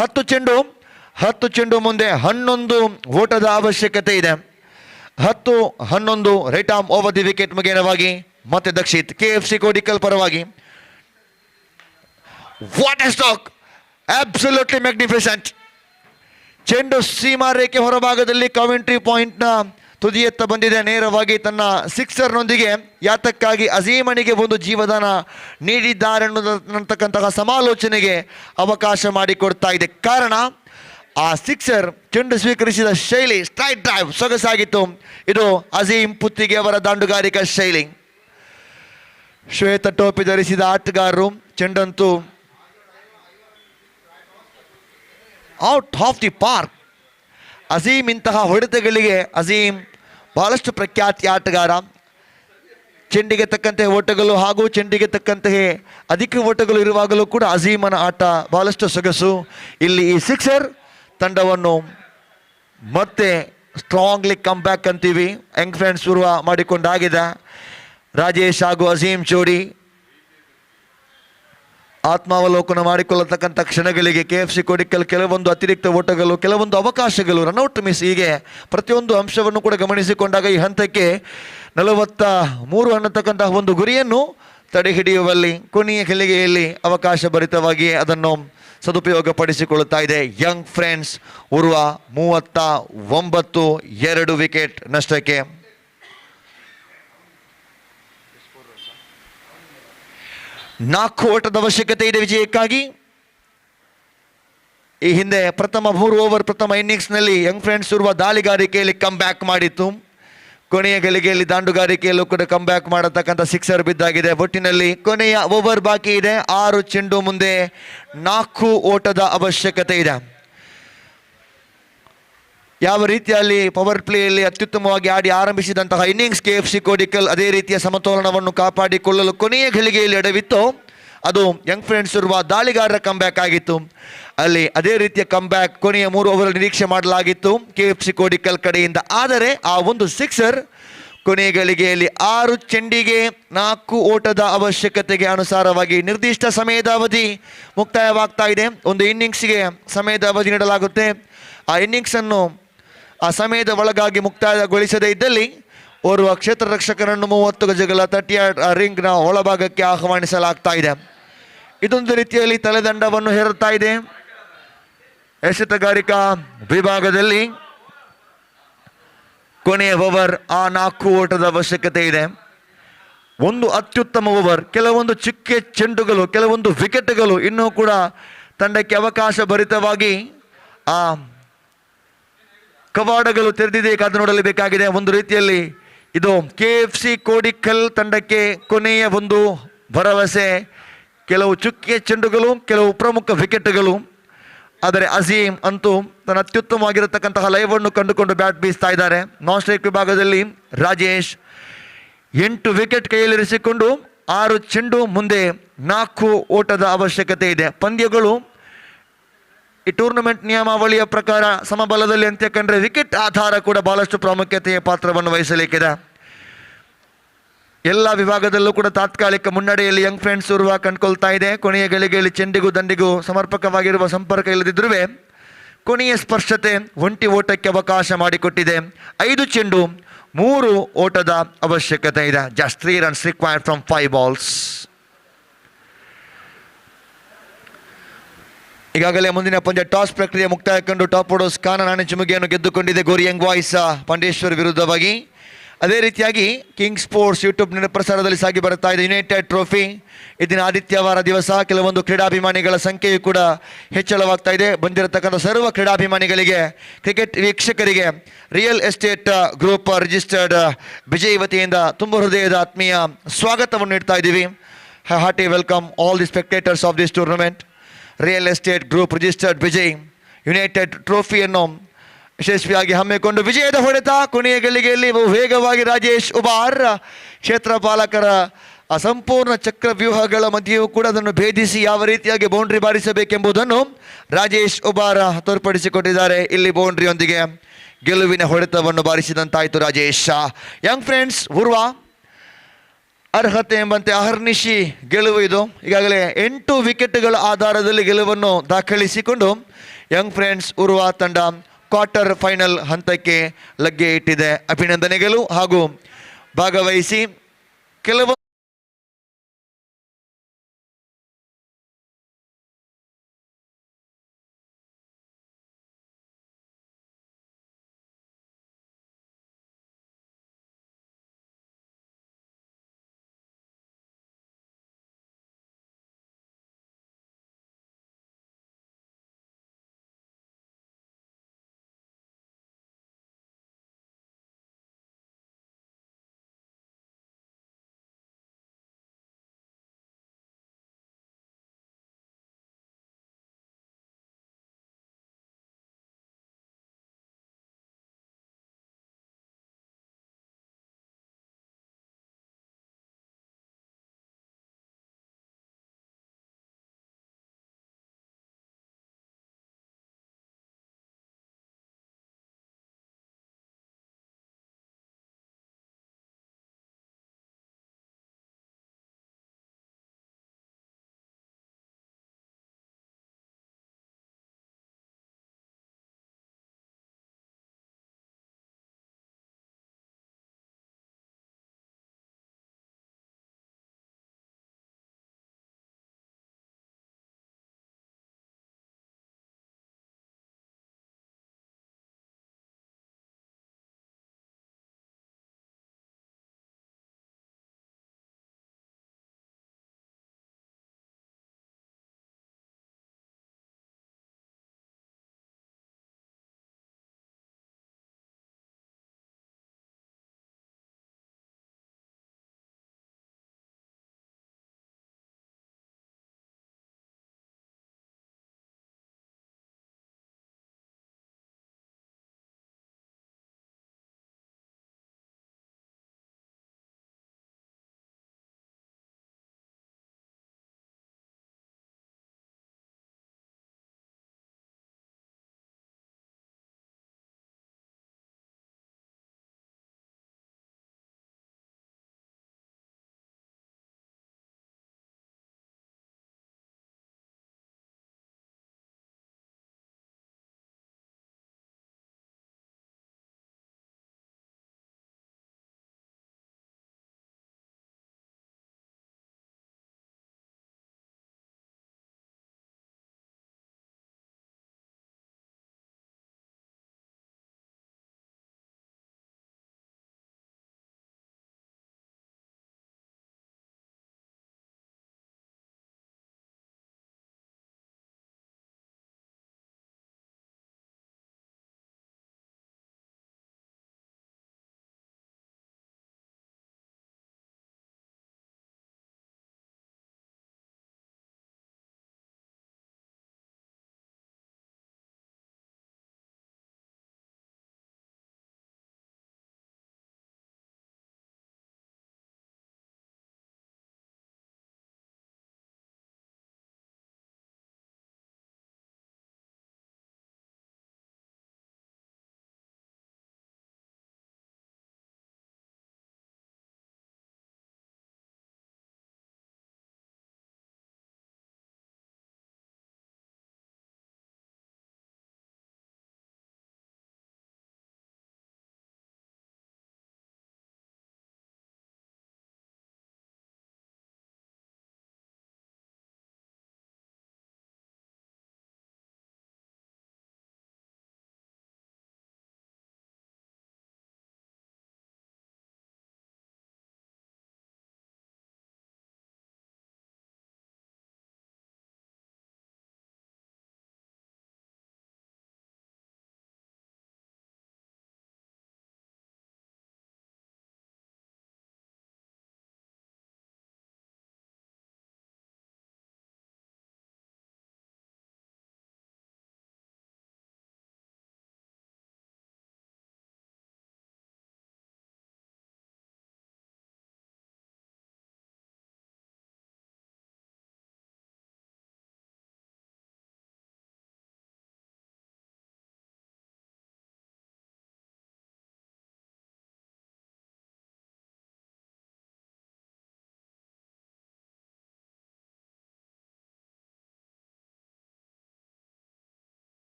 10 ಚೆಂಡು ಮುಂದೆ 11 ಓಟದ ಅವಶ್ಯಕತೆ ಇದೆ. 10-11 right arm over the wicket ಮುಖೇನವಾಗಿ ಮತ್ತೆ ದಕ್ಷಿತ್ KFC ಕೋಡಿಕಲ್ ಪರವಾಗಿ. What a stroke, absolutely magnificent. ಚೆಂಡು ಸೀಮಾ ರೇಖೆ ಹೊರಭಾಗದಲ್ಲಿ ಕಾಮೆಂಟ್ರಿ ಪಾಯಿಂಟ್ನ ತುದಿಯತ್ತ ಬಂದಿದೆ. ನೇರವಾಗಿ ತನ್ನ ಸಿಕ್ಸರ್ನೊಂದಿಗೆ ಯಾತಕ್ಕಾಗಿ ಅಜೀಮನಿಗೆ ಒಂದು ಜೀವದಾನ ನೀಡಿದ್ದಾರೆ ಅನ್ನತಕ್ಕಂತಹ ಸಮಾಲೋಚನೆಗೆ ಅವಕಾಶ ಮಾಡಿಕೊಡ್ತಾ ಇದೆ. ಕಾರಣ ಆ ಸಿಕ್ಸರ್ ಚೆಂಡು ಸ್ವೀಕರಿಸಿದ ಶೈಲಿ ಸ್ಟ್ರೈಟ್ ಡ್ರೈವ್ ಸೊಗಸಾಗಿತ್ತು. ಇದು ಅಜೀಂ ಪುತ್ತಿಗೆ ಅವರ ದಾಂಡುಗಾರಿಕಾ ಶೈಲಿ. ಶ್ವೇತ ಟೋಪಿ ಧರಿಸಿದ ಆಟಗಾರರು ಚೆಂಡಂತೂ out of the park. Azeem ಇಂತಹ ಹೊಡೆತಗಳಿಗೆ ಅಜೀಂ ಬಹಳಷ್ಟು ಪ್ರಖ್ಯಾತಿ ಆಟಗಾರ. ಚೆಂಡಿಗೆ ತಕ್ಕಂತೆ ಓಟಗಳು ಹಾಗೂ ಚೆಂಡಿಗೆ ತಕ್ಕಂತೆ ಅಧಿಕ ಓಟಗಳು ಇರುವಾಗಲೂ ಕೂಡ ಅಜೀಮನ ಆಟ ಬಹಳಷ್ಟು ಸೊಗಸು. ಇಲ್ಲಿ ಈ ಸಿಕ್ಸರ್ ತಂಡವನ್ನು ಮತ್ತೆ ಸ್ಟ್ರಾಂಗ್ಲಿ ಕಮ್ ಬ್ಯಾಕ್ ಅಂತೀವಿ. ಯಂಗ್ ಫ್ರೆಂಡ್ಸ್ ಉರ್ವ ಮಾಡಿಕೊಂಡಾಗಿದೆ. ರಾಜೇಶ್ ಹಾಗೂ ಅಜೀಂ ಜೋಡಿ ಆತ್ಮಾವಲೋಕನ ಮಾಡಿಕೊಳ್ಳತಕ್ಕಂಥ ಕ್ಷಣಗಳಿಗೆ KFC ಕೋಡಿಕಲ್ ಕೆಲವೊಂದು ಅತಿರಿಕ್ತ ಓಟಗಳು, ಕೆಲವೊಂದು ಅವಕಾಶಗಳು, ರನ್ಔಟ್ ಮಿಸ್, ಹೀಗೆ ಪ್ರತಿಯೊಂದು ಅಂಶವನ್ನು ಕೂಡ ಗಮನಿಸಿಕೊಂಡಾಗ ಈ ಹಂತಕ್ಕೆ 43 ಅನ್ನತಕ್ಕಂತಹ ಒಂದು ಗುರಿಯನ್ನು ತಡೆ ಹಿಡಿಯುವಲ್ಲಿ ಕೊನೆಯ ಗಳಿಗೆಯಲ್ಲಿ ಅವಕಾಶ ಭರಿತವಾಗಿ ಅದನ್ನು ಸದುಪಯೋಗಪಡಿಸಿಕೊಳ್ಳುತ್ತಾ ಇದೆ ಯಂಗ್ ಫ್ರೆಂಡ್ಸ್ ಉರ್ವ. 39 2 ವಿಕೆಟ್ ನಷ್ಟಕ್ಕೆ. ನಾಲ್ಕು ಓಟದ ಅವಶ್ಯಕತೆ ಇದೆ ವಿಜಯಕ್ಕಾಗಿ. ಈ ಹಿಂದೆ ಪ್ರಥಮ 3 ಓವರ್ ಪ್ರಥಮ ಇನ್ನಿಂಗ್ಸ್ನಲ್ಲಿ ಯಂಗ್ ಫ್ರೆಂಡ್ಸ್ ಉರ್ವ ದಾಳಿಗಾರಿಕೆಯಲ್ಲಿ ಕಮ್ ಬ್ಯಾಕ್ ಮಾಡಿತ್ತು. ಕೊನೆಯ ಗಳಿಗೆಯಲ್ಲಿ ದಾಂಡುಗಾರಿಕೆಯಲ್ಲೂ ಕೂಡ ಕಮ್ ಬ್ಯಾಕ್ ಮಾಡತಕ್ಕಂಥ ಸಿಕ್ಸರ್ ಬಿದ್ದಾಗಿದೆ. ಒಟ್ಟಿನಲ್ಲಿ ಕೊನೆಯ ಓವರ್ ಬಾಕಿ ಇದೆ. 6 ಚೆಂಡು ಮುಂದೆ 4 ಓಟದ ಅವಶ್ಯಕತೆ ಇದೆ. ಯಾವ ರೀತಿಯಲ್ಲಿ ಪವರ್ ಪ್ಲೇಯಲ್ಲಿ ಅತ್ಯುತ್ತಮವಾಗಿ ಆಡಿ ಆರಂಭಿಸಿದಂತಹ ಇನ್ನಿಂಗ್ಸ್ KFC ಕೋಡಿಕಲ್ ಅದೇ ರೀತಿಯ ಸಮತೋಲನವನ್ನು ಕಾಪಾಡಿಕೊಳ್ಳಲು ಕೊನೆಯ ಗಳಿಗೆಯಲ್ಲಿ ಎಡವಿತ್ತು. ಅದು ಯಂಗ್ ಫ್ರೆಂಡ್ಸ್ ಇರುವ ದಾಳಿಗಾರರ ಕಮ್ ಬ್ಯಾಕ್ ಆಗಿತ್ತು. ಅಲ್ಲಿ ಅದೇ ರೀತಿಯ ಕಮ್ ಬ್ಯಾಕ್ ಕೊನೆಯ 3 ಓವರ್ ನಿರೀಕ್ಷೆ ಮಾಡಲಾಗಿತ್ತು KFC ಕೋಡಿಕಲ್ ಕಡೆಯಿಂದ. ಆದರೆ ಆ ಒಂದು ಸಿಕ್ಸರ್ ಕೊನೆಯ ಗಳಿಗೆಯಲ್ಲಿ 6 ಚೆಂಡಿಗೆ 4 ಓಟದ ಅವಶ್ಯಕತೆಗೆ ಅನುಸಾರವಾಗಿ ನಿರ್ದಿಷ್ಟ ಸಮಯದ ಅವಧಿ ಮುಕ್ತಾಯವಾಗ್ತಾ ಇದೆ. ಒಂದು ಇನ್ನಿಂಗ್ಸ್ಗೆ ಸಮಯದ ಅವಧಿ ನೀಡಲಾಗುತ್ತೆ. ಆ ಇನ್ನಿಂಗ್ಸನ್ನು ಆ ಸಮಯದ ಒಳಗಾಗಿ ಮುಕ್ತಾಯಗೊಳಿಸದೇ ಇದ್ದಲ್ಲಿ ಓರ್ವ ಕ್ಷೇತ್ರ ರಕ್ಷಕರನ್ನು 30 ಗಜಗಳ 30 ರಿಂಗ್ನ ಒಳಭಾಗಕ್ಕೆ ಆಹ್ವಾನಿಸಲಾಗ್ತಾ ಇದೆ. ಇದೊಂದು ರೀತಿಯಲ್ಲಿ ತಲೆದಂಡವನ್ನು ಹೇರುತ್ತಾ ಇದೆ. ಎಸೆತಗಾರಿಕಾ ವಿಭಾಗದಲ್ಲಿ ಕೊನೆಯ ಓವರ್ ಆ 4 ಓಟದ ಅವಶ್ಯಕತೆ ಇದೆ. ಒಂದು ಅತ್ಯುತ್ತಮ ಓವರ್, ಕೆಲವೊಂದು ಚಿಕ್ಕ ಚೆಂಡುಗಳು, ಕೆಲವೊಂದು ವಿಕೆಟ್ಗಳು ಇನ್ನೂ ಕೂಡ ತಂಡಕ್ಕೆ ಅವಕಾಶ ಭರಿತವಾಗಿ ಆ ಕವಾಡಗಳು ತೆರೆದಿದೆ, ಕಾದು ನೋಡಲೇಬೇಕಾಗಿದೆ. ಒಂದು ರೀತಿಯಲ್ಲಿ ಇದು KFC ಕೋಡಿಕಲ್ ತಂಡಕ್ಕೆ ಕೊನೆಯ ಒಂದು ಭರವಸೆ. ಕೆಲವು ಚುಕ್ಕೆ ಚೆಂಡುಗಳು, ಕೆಲವು ಪ್ರಮುಖ ವಿಕೆಟ್ಗಳು. ಆದರೆ ಅಜೀಂ ಅಂತೂ ತನ್ನ ಅತ್ಯುತ್ತಮವಾಗಿರತಕ್ಕಂತಹ ಲೈವನ್ನು ಕಂಡುಕೊಂಡು ಬ್ಯಾಟ್ ಬೀಸ್ತಾ ಇದ್ದಾರೆ. ನಾನ್ ಸ್ಟ್ರೈಕ್ ವಿಭಾಗದಲ್ಲಿ ರಾಜೇಶ್ 8 ವಿಕೆಟ್ ಕೈಯಲ್ಲಿರಿಸಿಕೊಂಡು 6 ಚೆಂಡು ಮುಂದೆ 4 ಓಟದ ಅವಶ್ಯಕತೆ ಇದೆ. ಪಂದ್ಯಗಳು ಈ ಟೂರ್ನಮೆಂಟ್ ನಿಯಮಾವಳಿಯ ಪ್ರಕಾರ ಸಮಬಲದಲ್ಲಿ ಅಂತ ಕಂಡ್ರೆ ವಿಕೆಟ್ ಆಧಾರ ಕೂಡ ಬಹಳಷ್ಟು ಪ್ರಾಮುಖ್ಯತೆಯ ಪಾತ್ರವನ್ನು ವಹಿಸಲಿಕ್ಕಿದೆ. ಎಲ್ಲ ವಿಭಾಗದಲ್ಲೂ ಕೂಡ ತಾತ್ಕಾಲಿಕ ಮುನ್ನಡೆಯಲ್ಲಿ ಯಂಗ್ ಫ್ರೆಂಡ್ಸ್ ಉರ್ವ ಕಂಡುಕೊಳ್ತಾ ಇದೆ. ಕೊನೆಯ ಗಳಿಗೆಯಲ್ಲಿ ಚೆಂಡಿಗೂ ದಂಡಿಗೂ ಸಮರ್ಪಕವಾಗಿರುವ ಸಂಪರ್ಕ ಇಲ್ಲದಿದ್ದರೂ ಕೊನೆಯ ಸ್ಪರ್ಶತೆ ಒಂಟಿ ಓಟಕ್ಕೆ ಅವಕಾಶ ಮಾಡಿಕೊಟ್ಟಿದೆ. 5 ಚೆಂಡು 3 ಓಟದ ಅವಶ್ಯಕತೆ ಇದೆ. Just 3 runs required from 5 balls. ಈಗಾಗಲೇ ಮುಂದಿನ ಪಂದ್ಯ ಟಾಸ್ ಪ್ರಕ್ರಿಯೆ ಮುಕ್ತಾಯ ಕಂಡು ಟಾಪ್ ಓಡೋ ಸ್ಥಾನ ನಾಣ್ಯ ಚಿಮುಗೆಯನ್ನು ಗೆದ್ದುಕೊಂಡಿದೆ ಗೋರಿ ಯಂಗ್ ಬಾಯ್ಸ್ ಪಾಂಡೇಶ್ವರ್ ವಿರುದ್ಧವಾಗಿ. ಅದೇ ರೀತಿಯಾಗಿ ಕಿಂಗ್ ಸ್ಪೋರ್ಟ್ಸ್ ಯೂಟ್ಯೂಬ್ ಪ್ರಸಾರದಲ್ಲಿ ಸಾಗಿ ಬರುತ್ತಾ ಇದೆ ಯುನೈಟೆಡ್ ಟ್ರೋಫಿ. ಇದನ್ನ ಆದಿತ್ಯವಾರ ದಿವಸ ಕೆಲವೊಂದು ಕ್ರೀಡಾಭಿಮಾನಿಗಳ ಸಂಖ್ಯೆಯು ಕೂಡ ಹೆಚ್ಚಳವಾಗ್ತಾ ಇದೆ. ಬಂದಿರತಕ್ಕಂಥ ಸರ್ವ ಕ್ರೀಡಾಭಿಮಾನಿಗಳಿಗೆ, ಕ್ರಿಕೆಟ್ ವೀಕ್ಷಕರಿಗೆ real estate group registered Bejai ವತಿಯಿಂದ ತುಂಬ ಹೃದಯದ ಆತ್ಮೀಯ ಸ್ವಾಗತವನ್ನು ನೀಡ್ತಾ ಇದ್ದೀವಿ. Hearty welcome all the spectators of this tournament. Real estate group registered Bejai United ಟ್ರೋಫಿಯನ್ನು ಯಶಸ್ವಿಯಾಗಿ ಹಮ್ಮಿಕೊಂಡು ವಿಜಯದ ಹೊಡೆತ. ಕೊನೆಯ ಗಳಿಗೆಯಲ್ಲಿ ವೇಗವಾಗಿ ರಾಜೇಶ್ ಉಬಾರ್ ಕ್ಷೇತ್ರ ಪಾಲಕರ ಸಂಪೂರ್ಣ ಚಕ್ರವ್ಯೂಹಗಳ ಮಧ್ಯೆಯೂ ಕೂಡ ಅದನ್ನು ಭೇದಿಸಿ ಯಾವ ರೀತಿಯಾಗಿ ಬೌಂಡ್ರಿ ಬಾರಿಸಬೇಕೆಂಬುದನ್ನು ರಾಜೇಶ್ ಉಬಾರ್ ತೋರ್ಪಡಿಸಿಕೊಟ್ಟಿದ್ದಾರೆ. ಇಲ್ಲಿ ಬೌಂಡ್ರಿಯೊಂದಿಗೆ ಗೆಲುವಿನ ಹೊಡೆತವನ್ನು ಬಾರಿಸಿದಂತಾಯಿತು ರಾಜೇಶ್. ಯಂಗ್ ಫ್ರೆಂಡ್ಸ್ ಉರ್ವ ಅರ್ಹತೆ ಎಂಬಂತೆ ಅಹರ್ನಿಶಿ ಗೆಲುವು ಇದು. ಈಗಾಗಲೇ 8 ವಿಕೆಟ್ಗಳ ಆಧಾರದಲ್ಲಿ ಗೆಲುವನ್ನು ದಾಖಲಿಸಿಕೊಂಡು ಯಂಗ್ ಫ್ರೆಂಡ್ಸ್ ಉರ್ವ ತಂಡ ಕ್ವಾರ್ಟರ್ ಫೈನಲ್ ಹಂತಕ್ಕೆ ಲಗ್ಗೆ ಇಟ್ಟಿದೆ. ಅಭಿನಂದನೆಗಳು ಹಾಗೂ ಭಾಗವಹಿಸಿ ಕೆಲವು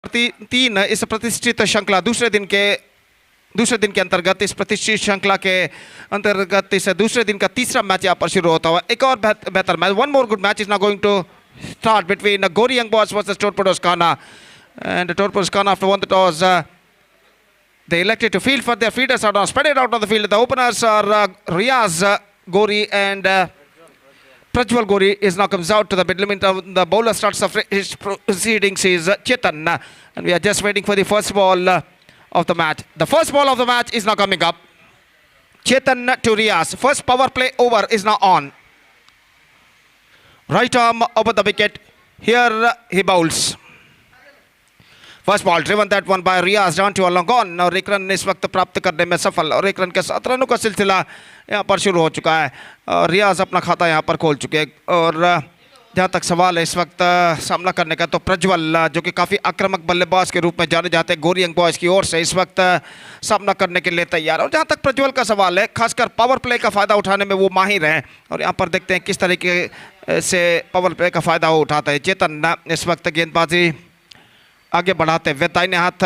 3 इस प्रतिष्ठित श्रृंखला दूसरे दिन के अंतर्गत इस प्रतिष्ठित श्रृंखला के अंतर्गत इस दूसरे दिन का तीसरा मैच यहाँ पर शुरू होता हुआ एक और बेहतर match. One more good match is now going to start between Ghori young boys versus Torpedoes-Khana. And Torpedoes-Khana, after won the toss, they elected to field for their feeders are now spread it out on the field. The openers are Riaz Gori and Prajwal Gori is now comes out to the middle. The bowler starts off his proceedings is Chetan, and we are just waiting for the first ball of the match. The first ball of the match is now coming up. Chetan to Riaz. First power play over is now on. Right arm over the wicket. Here he bowls. First ball driven that one by Riyaz down to a long on और एक run इस वक्त प्राप्त करने में सफल और एक रन के 7 रनों का सिलसिला यहाँ पर शुरू हो चुका है और रियाज अपना खाता यहाँ पर खोल चुके हैं. और जहाँ तक सवाल है इस वक्त सामना करने का, तो प्रज्वल जो कि काफ़ी आक्रामक बल्लेबाज के रूप में जाने जाते हैं गोरी यंग बॉयज़ की ओर से, इस वक्त सामना करने के लिए तैयार. और जहाँ तक प्रज्वल का सवाल है, खासकर पावर प्ले का फ़ायदा उठाने में वो माहिर हैं और यहाँ पर देखते हैं किस तरीके से पावर प्ले का फ़ायदा वो उठाता है. चेतन इस वक्त गेंदबाजी आगे बढ़ाते हुए दाहिने हाथ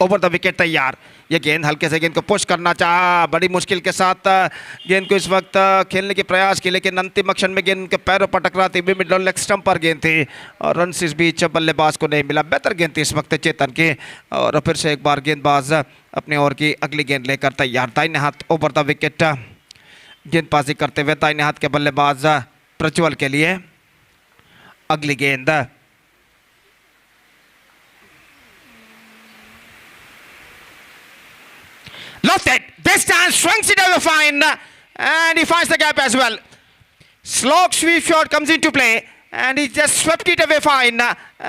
ओवर द विकेट तैयार. ये गेंद हल्के से गेंद को पुश करना चाहा, बड़ी मुश्किल के साथ गेंद को इस वक्त खेलने के प्रयास किए, लेकिन अंतिम क्षण में गेंद के पैरों पर टकराती हुई मिड लेग स्टंप पर गेंद थी और रन इस बीच बल्लेबाज को नहीं मिला. बेहतर गेंद थी इस वक्त चेतन की और फिर से एक बार गेंदबाज अपने ओर की अगली गेंद लेकर तैयार. दाहिने हाथ ओवर द विकेट गेंदबाजी करते हुए दाहिने हाथ के बल्लेबाज प्रज्वल के लिए अगली गेंद. Lost it. This time swings it over fine and he finds the gap as well. Slog sweep shot comes into play and he just swept it away fine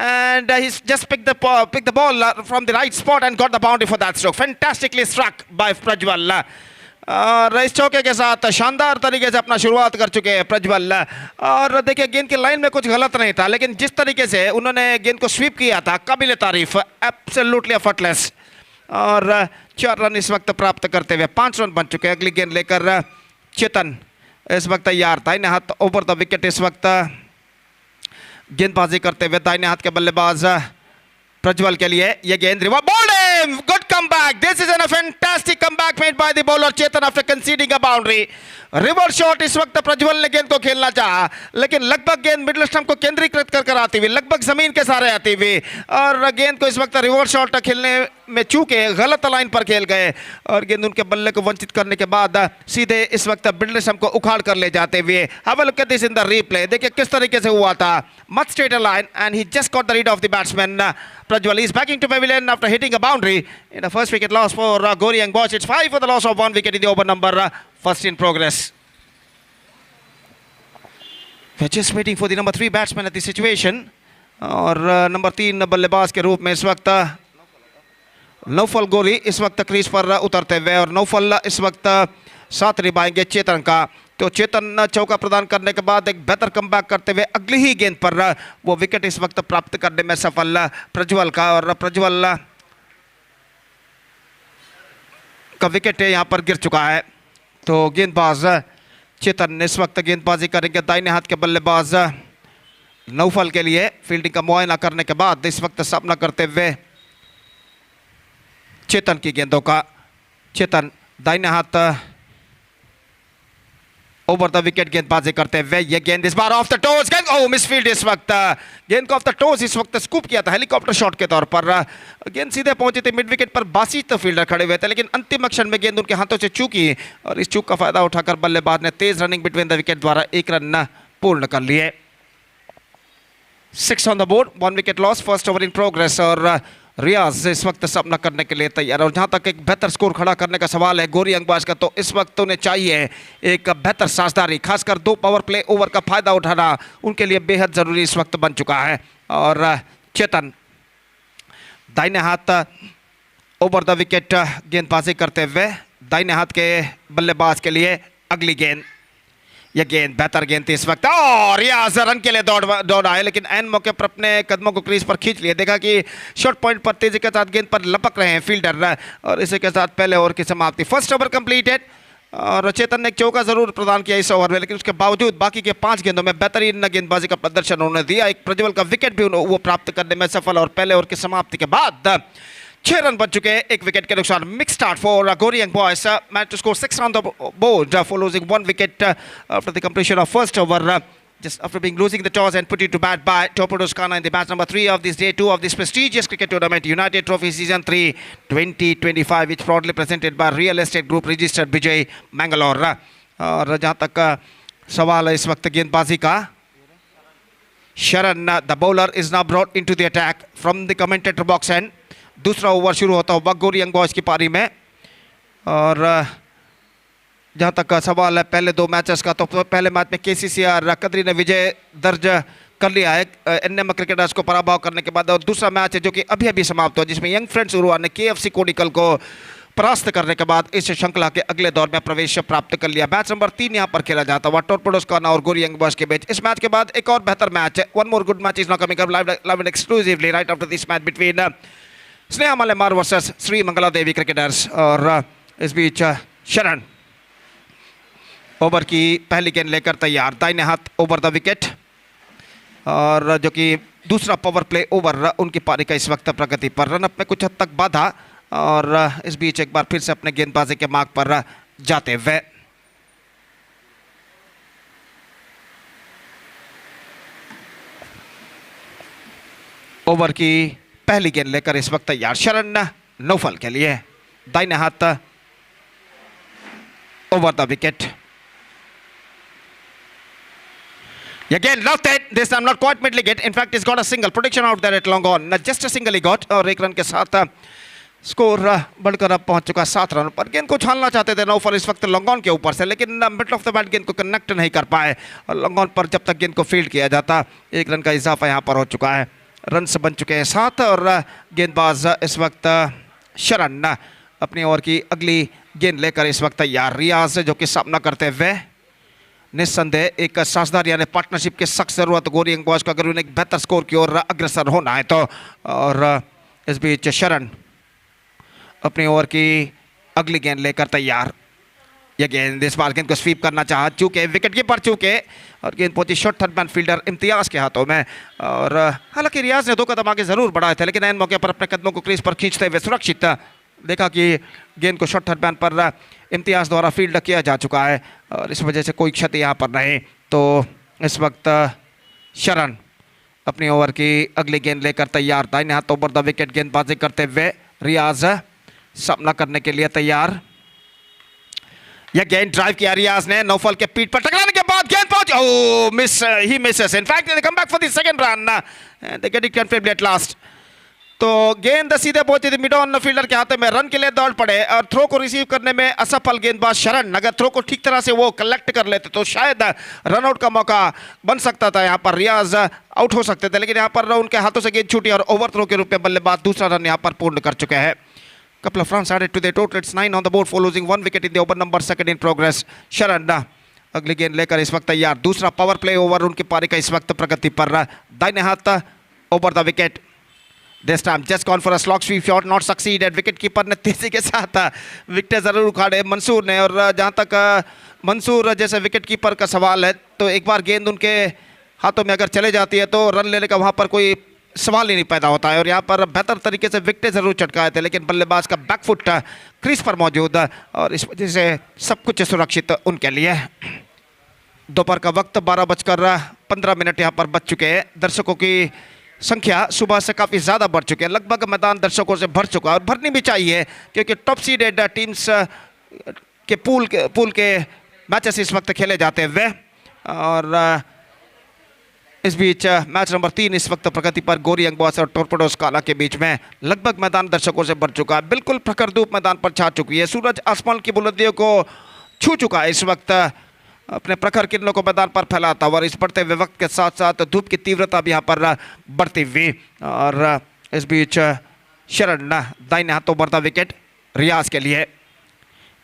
and he's just picked the ball from the right spot and got the boundary for that stroke. Fantastically struck by Prajwal. इस चौके के साथ शानदार तरीके से अपना शुरुआत कर चुके हैं प्रज्वल. और देखिए गेंद की लाइन में कुछ गलत नहीं था, लेकिन जिस तरीके से उन्होंने गेंद को स्वीप किया था, काबिल तारीफ, एब्सोल्युटली एफर्टलेस. और 4 रन इस वक्त प्राप्त करते हुए 5 रन बन चुके हैं. अगली गेंद लेकर चेतन इस वक्त तैयार. दाहिने हाथ ओवर द विकेट इस वक्त गेंदबाजी करते हुए दाहिने हाथ के बल्लेबाज प्रज्वल के लिए ये गेंद good comeback. This is N fantastic comeback made by the bowler Chetan after conceding a boundary. Reverse shot इस वक्त प्रज्वल ने गेंद को खेलना चाहा, लेकिन लगभग गेंद मिडिल स्टंप को केंद्रीकृत कर आती हुई, लगभग जमीन के सहारे आती हुई और गेंद को इस वक्त रिवर्स शॉट खेलने में चूके गलत लाइन पर खेल गए और गेंद उनके बल्ले को वंचित करने के बाद सीधे इस वक्त मिडिल स्टंप को उखाड़ कर ले जाते हुए. Have a look at this in the replay. देखिए किस तरीके से हुआ था. Much straighter line and he just got the read of the batsman. Prajwal is backing to pavilion after hitting a boundary in a first wicket loss for Gory Young Boys. It's 5 for the loss of 1 wicket in the over number first in progress. We're just waiting for the number 3 batsman at the situation. और number 3 बल्लेबाज के रूप में इस वक्त Naufal गोरी इस वक्त क्रीज पर उतरते हुए और नौफल इस वक्त साथ निभाएंगे चेतन का. तो चेतन चौका प्रदान करने के बाद एक बेहतर कमबैक करते हुए अगली ही गेंद पर वो विकेट इस वक्त प्राप्त करने में सफल प्रज्वल का. और प्रज्वल का विकेट यहाँ पर गिर चुका है. तो गेंदबाज चेतन इस वक्त गेंदबाजी करेंगे दाहिने हाथ के बल्लेबाज नौफल के लिए. फील्डिंग का मुआयना करने के बाद इस वक्त सामना करते हुए चेतन की गेंदों का. चेतन दाहिने हाथ ओवर द विकेट गेंदबाजी करते हुए ये गेंद इस बार off the toes. Oh misfield इस वक्त. गेंद को ऑफ द टोज इस वक्त स्कूप किया था हेलीकॉप्टर शॉट के तौर पर. गेंद सीधे पहुंची थी मिड विकेट पर. बासी तो फील्डर खड़े हुए थे, लेकिन अंतिम क्षण में गेंद उनके हाथों से चूकी और इस चूक का फायदा उठाकर बल्लेबाज ने तेज रनिंग बिटवीन द विकेट द्वारा 1 रन पूर्ण कर लिए. 6 on the board, 1 wicket loss, first over in progress. और रियाज इस वक्त सामना करने के लिए तैयार. और जहां तक एक बेहतर स्कोर खड़ा करने का सवाल है गोरी यंग बॉयज का, तो इस वक्त उन्हें चाहिए एक बेहतर साझेदारी, खासकर 2 पावर प्ले ओवर का फायदा उठाना उनके लिए बेहद जरूरी इस वक्त बन चुका है. और चेतन दाहिने हाथ ओवर द विकेट गेंदबाजी करते हुए दाहिने हाथ के बल्लेबाज के लिए अगली गेंद. यह गेंद बेहतर गेंद थी इस वक्त और रियाज रन के लिए दौड़ आए, लेकिन एन मौके पर अपने कदमों को क्रीज पर खींच लिए. देखा कि शॉर्ट पॉइंट पर तेजी के साथ गेंद पर लपक रहे हैं फील्डर और इसी के साथ पहले ओवर की समाप्ति. फर्स्ट ओवर कंप्लीटेड और चेतन ने एक चौका जरूर प्रदान किया इस ओवर में, लेकिन उसके बावजूद बाकी के 5 गेंदों में बेहतरीन गेंदबाजी का प्रदर्शन उन्होंने दिया। एक प्रज्वल का विकेट भी वो प्राप्त करने में सफल और पहले ओवर की समाप्ति के बाद 6 रन बन चुके हैं, 1 विकेट के नुकसान। Mix start for Gori young boys, match to score 6 on the board for losing 1 wicket after the completion of first over. Just after losing the toss and put it to bat by Torpedoes Kana in the match number 3 of this day 2 of this prestigious cricket tournament, United Trophy Season 3 2025, which proudly presented by Real Estate Group registered Bejai, Mangalore. और जहाँ तक सवाल है इस वक्त गेंदबाजी का, शरण the bowler is now brought into the attack from the commentator box and दूसरा ओवर शुरू होता हुआ गोरी यंग बॉयज की पारी में। और जहाँ तक का सवाल है पहले 2 मैचेस का, तो पहले मैच में KCCR कदरी ने विजय दर्ज कर लिया है NM क्रिकेटर्स को पराभव करने के बाद, और दूसरा मैच है जो कि अभी अभी समाप्त हुआ जिसमें यंग फ्रेंड्स उर्वा ने KFC कोडिकल को परास्त करने के बाद इस श्रृंखला के अगले दौर में प्रवेश प्राप्त कर लिया। मैच नंबर 3 यहाँ पर खेला जाता हुआ टॉर्पेडोज काना और गोरी यंग बॉयज के बीच। इस मैच के बाद एक और बेहतर मैच है, one more good match is now coming up live and exclusively right after this match between Snehamalemar versus Shri Mangala Devi cricketers. और इस बीच शरण ओवर की पहली गेंद लेकर तैयार, दाहिने हाथ ओवर द विकेट, और जो कि दूसरा पावर प्ले ओवर उनकी पारी का इस वक्त प्रगति पर, रनअप में कुछ हद तक बाधा, और इस बीच एक बार फिर से अपने गेंदबाजी के मार्ग पर जाते हुए ओवर की पहली गेंद लेकर इस वक्त तैयार शरण नौफल के लिए, दाहिने हाथ over the wicket. Again, left it. This time not quite middle get. In fact, he's got a single protection out there at long on. Just a single he got. और 1 रन के साथ score बढ़कर अब पहुंच चुका 7 run पर। गेंद को छालना चाहते थे नौफल इस वक्त लॉन्ग ऑन के ऊपर से, लेकिन मिडल ऑफ द बैट गेंद को कनेक्ट नहीं कर पाए, और लॉन्ग ऑन पर जब तक गेंद को फील्ड किया जाता 1 रन का इजाफा यहाँ पर हो चुका है। रन्स बन चुके हैं 7, और गेंदबाज इस वक्त शरण अपनी ओवर की अगली गेंद लेकर इस वक्त तैयार। रियाज जो कि सामना करते हुए निस्संदेह एक साझेदार यानी पार्टनरशिप की सख्त जरूरत गोरी यंग बॉयज को अगर उन्हें एक बेहतर स्कोर की ओर अग्रसर होना है तो। और इस बीच शरण अपनी ओवर की अगली गेंद लेकर तैयार। यह गेंद इस बार गेंद को स्वीप करना चाहा, चूके विकेट कीपर चूके, और गेंद पहुंची short third man fielder Imtiaz के हाथों में। और हालांकि रियाज ने 2 कदम आगे जरूर बढ़ाए थे, लेकिन ऐन मौके पर अपने कदमों को क्रीज पर खींचते हुए सुरक्षित देखा कि गेंद को शॉर्ट थर्ड मैन पर इम्तियाज द्वारा फील्ड किया जा चुका है, और इस वजह से कोई क्षति यहाँ पर नहीं। तो इस वक्त शरण अपनी ओवर की अगली गेंद लेकर तैयार, दाहिने हाथ ओवर द विकेट गेंदबाजी करते हुए रियाज सामना करने के लिए तैयार। यह गेंद ड्राइव किया रियाज ने, नौफल के पीठ पर टकराने के बाद गेंद पहुंची, oh miss, he misses. In fact they come back for the second run, they get it confirmed at last. तो गेंद सीधे पहुंची थी मिड ऑन फील्डर के हाथ में, रन के लिए दौड़ पड़े, और थ्रो को रिसीव करने में असफल गेंदबाज शरण। अगर थ्रो को ठीक तरह से वो कलेक्ट कर लेते तो शायद रन आउट का मौका बन सकता था, यहाँ पर रियाज आउट हो सकते थे, लेकिन यहाँ पर उनके हाथों से गेंद छूटी और ओवर थ्रो के रूप में बल्लेबाज दूसरा रन यहाँ पर पूर्ण कर चुके हैं। Couple of runs added to the total. It's 9 on the board for losing 1 wicket in the over number 2 in progress. शरण अगली गेंद लेकर इस वक्त तैयार, दूसरा पावर प्ले ओवर उनकी पारी का इस वक्त प्रगति पर, दाहिने हाथ over the wicket. This time just gone for a slog sweep shot, not succeeded. Wicket keeper ने तेजी के साथ विकेट जरूर उखाड़े मंसूर ने, और जहां तक मंसूर जैसे विकेट कीपर का सवाल है तो एक बार गेंद उनके हाथों में अगर चले जाती है तो रन लेने का वहां पर कोई सवाल ही नहीं पैदा होता है। और यहाँ पर बेहतर तरीके से विकेट जरूर चटकाए थे, लेकिन बल्लेबाज का बैकफुट क्रीज पर मौजूद, और इस वजह से सब कुछ सुरक्षित उनके लिए। दोपहर का वक्त 12:15 यहाँ पर बच चुके हैं। दर्शकों की संख्या सुबह से काफ़ी ज़्यादा बढ़ चुकी है, लगभग मैदान दर्शकों से भर चुका है, और भरनी भी चाहिए क्योंकि टॉप सीडेड टीम्स के पूल के मैचेस इस वक्त खेले जाते हुए। और इस बीच मैच नंबर 3 इस वक्त प्रगति पर, गोरी यंग बॉयज और टॉर्पेडोज काला के बीच में लगभग मैदान दर्शकों से भर चुका है। बिल्कुल प्रखर धूप मैदान पर छा चुकी है, सूरज आसमान की बुलंदियों को छू चुका है इस वक्त, अपने प्रखर किरणों को मैदान पर फैलाता हुआ, और इस बढ़ते हुए वक्त के साथ साथ धूप की तीव्रता भी यहाँ पर बढ़ती हुई। और इस बीच शरण दाहिने हाथ ओवर द विकेट रियाज के लिए।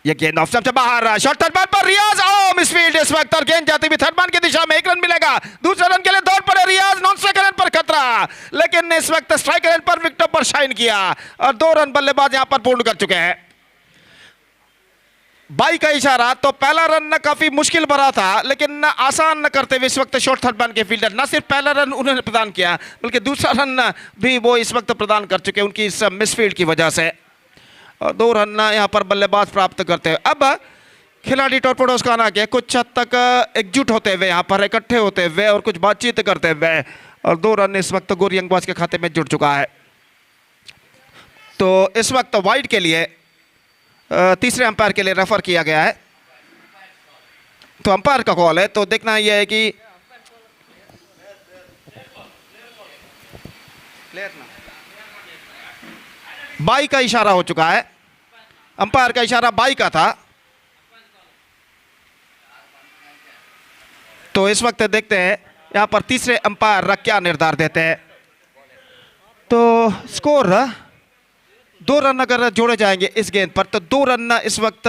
ये गेंद ऑफ स्टंप से बाहर, शॉर्ट थर्ड मैन पर रियाज, ओ मिसफील्ड इस वक्त, और गेंद जाती हुई थर्ड मैन की दिशा में, 1 रन मिलेगा। दूसरे रन के लिए दौड़ पड़े रियाज, नॉन स्ट्राइकर एंड पर खतरा, लेकिन इस वक्त स्ट्राइकर एंड पर विकेट पर शाइन किया, और 2 रन बल्लेबाज यहां पर पूर्ण कर चुके हैं। बाई का इशारा। तो पहला रन काफी मुश्किल भरा था, लेकिन आसान करते हुए इस वक्त शॉर्ट थर्ड मैन के फील्डर न सिर्फ पहला रन उन्होंने प्रदान किया, बल्कि दूसरा रन भी वो इस वक्त प्रदान कर चुके उनकी इस मिसफील्ड की वजह से। और 2 रन यहाँ पर बल्लेबाज प्राप्त करते हुए अब खिलाड़ी टॉर्पेडोज का आना के कुछ हद तक एकजुट होते हुए, यहाँ पर इकट्ठे होते हुए और कुछ बातचीत करते हुए, और 2 रन इस वक्त गोरियंगबाज के खाते में जुड़ चुका है। तो इस वक्त वाइड के लिए तीसरे अंपायर के लिए रेफर किया गया है। तो अंपायर का कॉल है, तो देखना यह है कि बाई का इशारा हो चुका है। अंपायर का इशारा बाई का था। तो इस वक्त देखते हैं यहां पर तीसरे अंपायर क्या निर्धार देते हैं। तो स्कोर 2 रन अगर जोड़े जाएंगे इस गेंद पर, तो 2 रन इस वक्त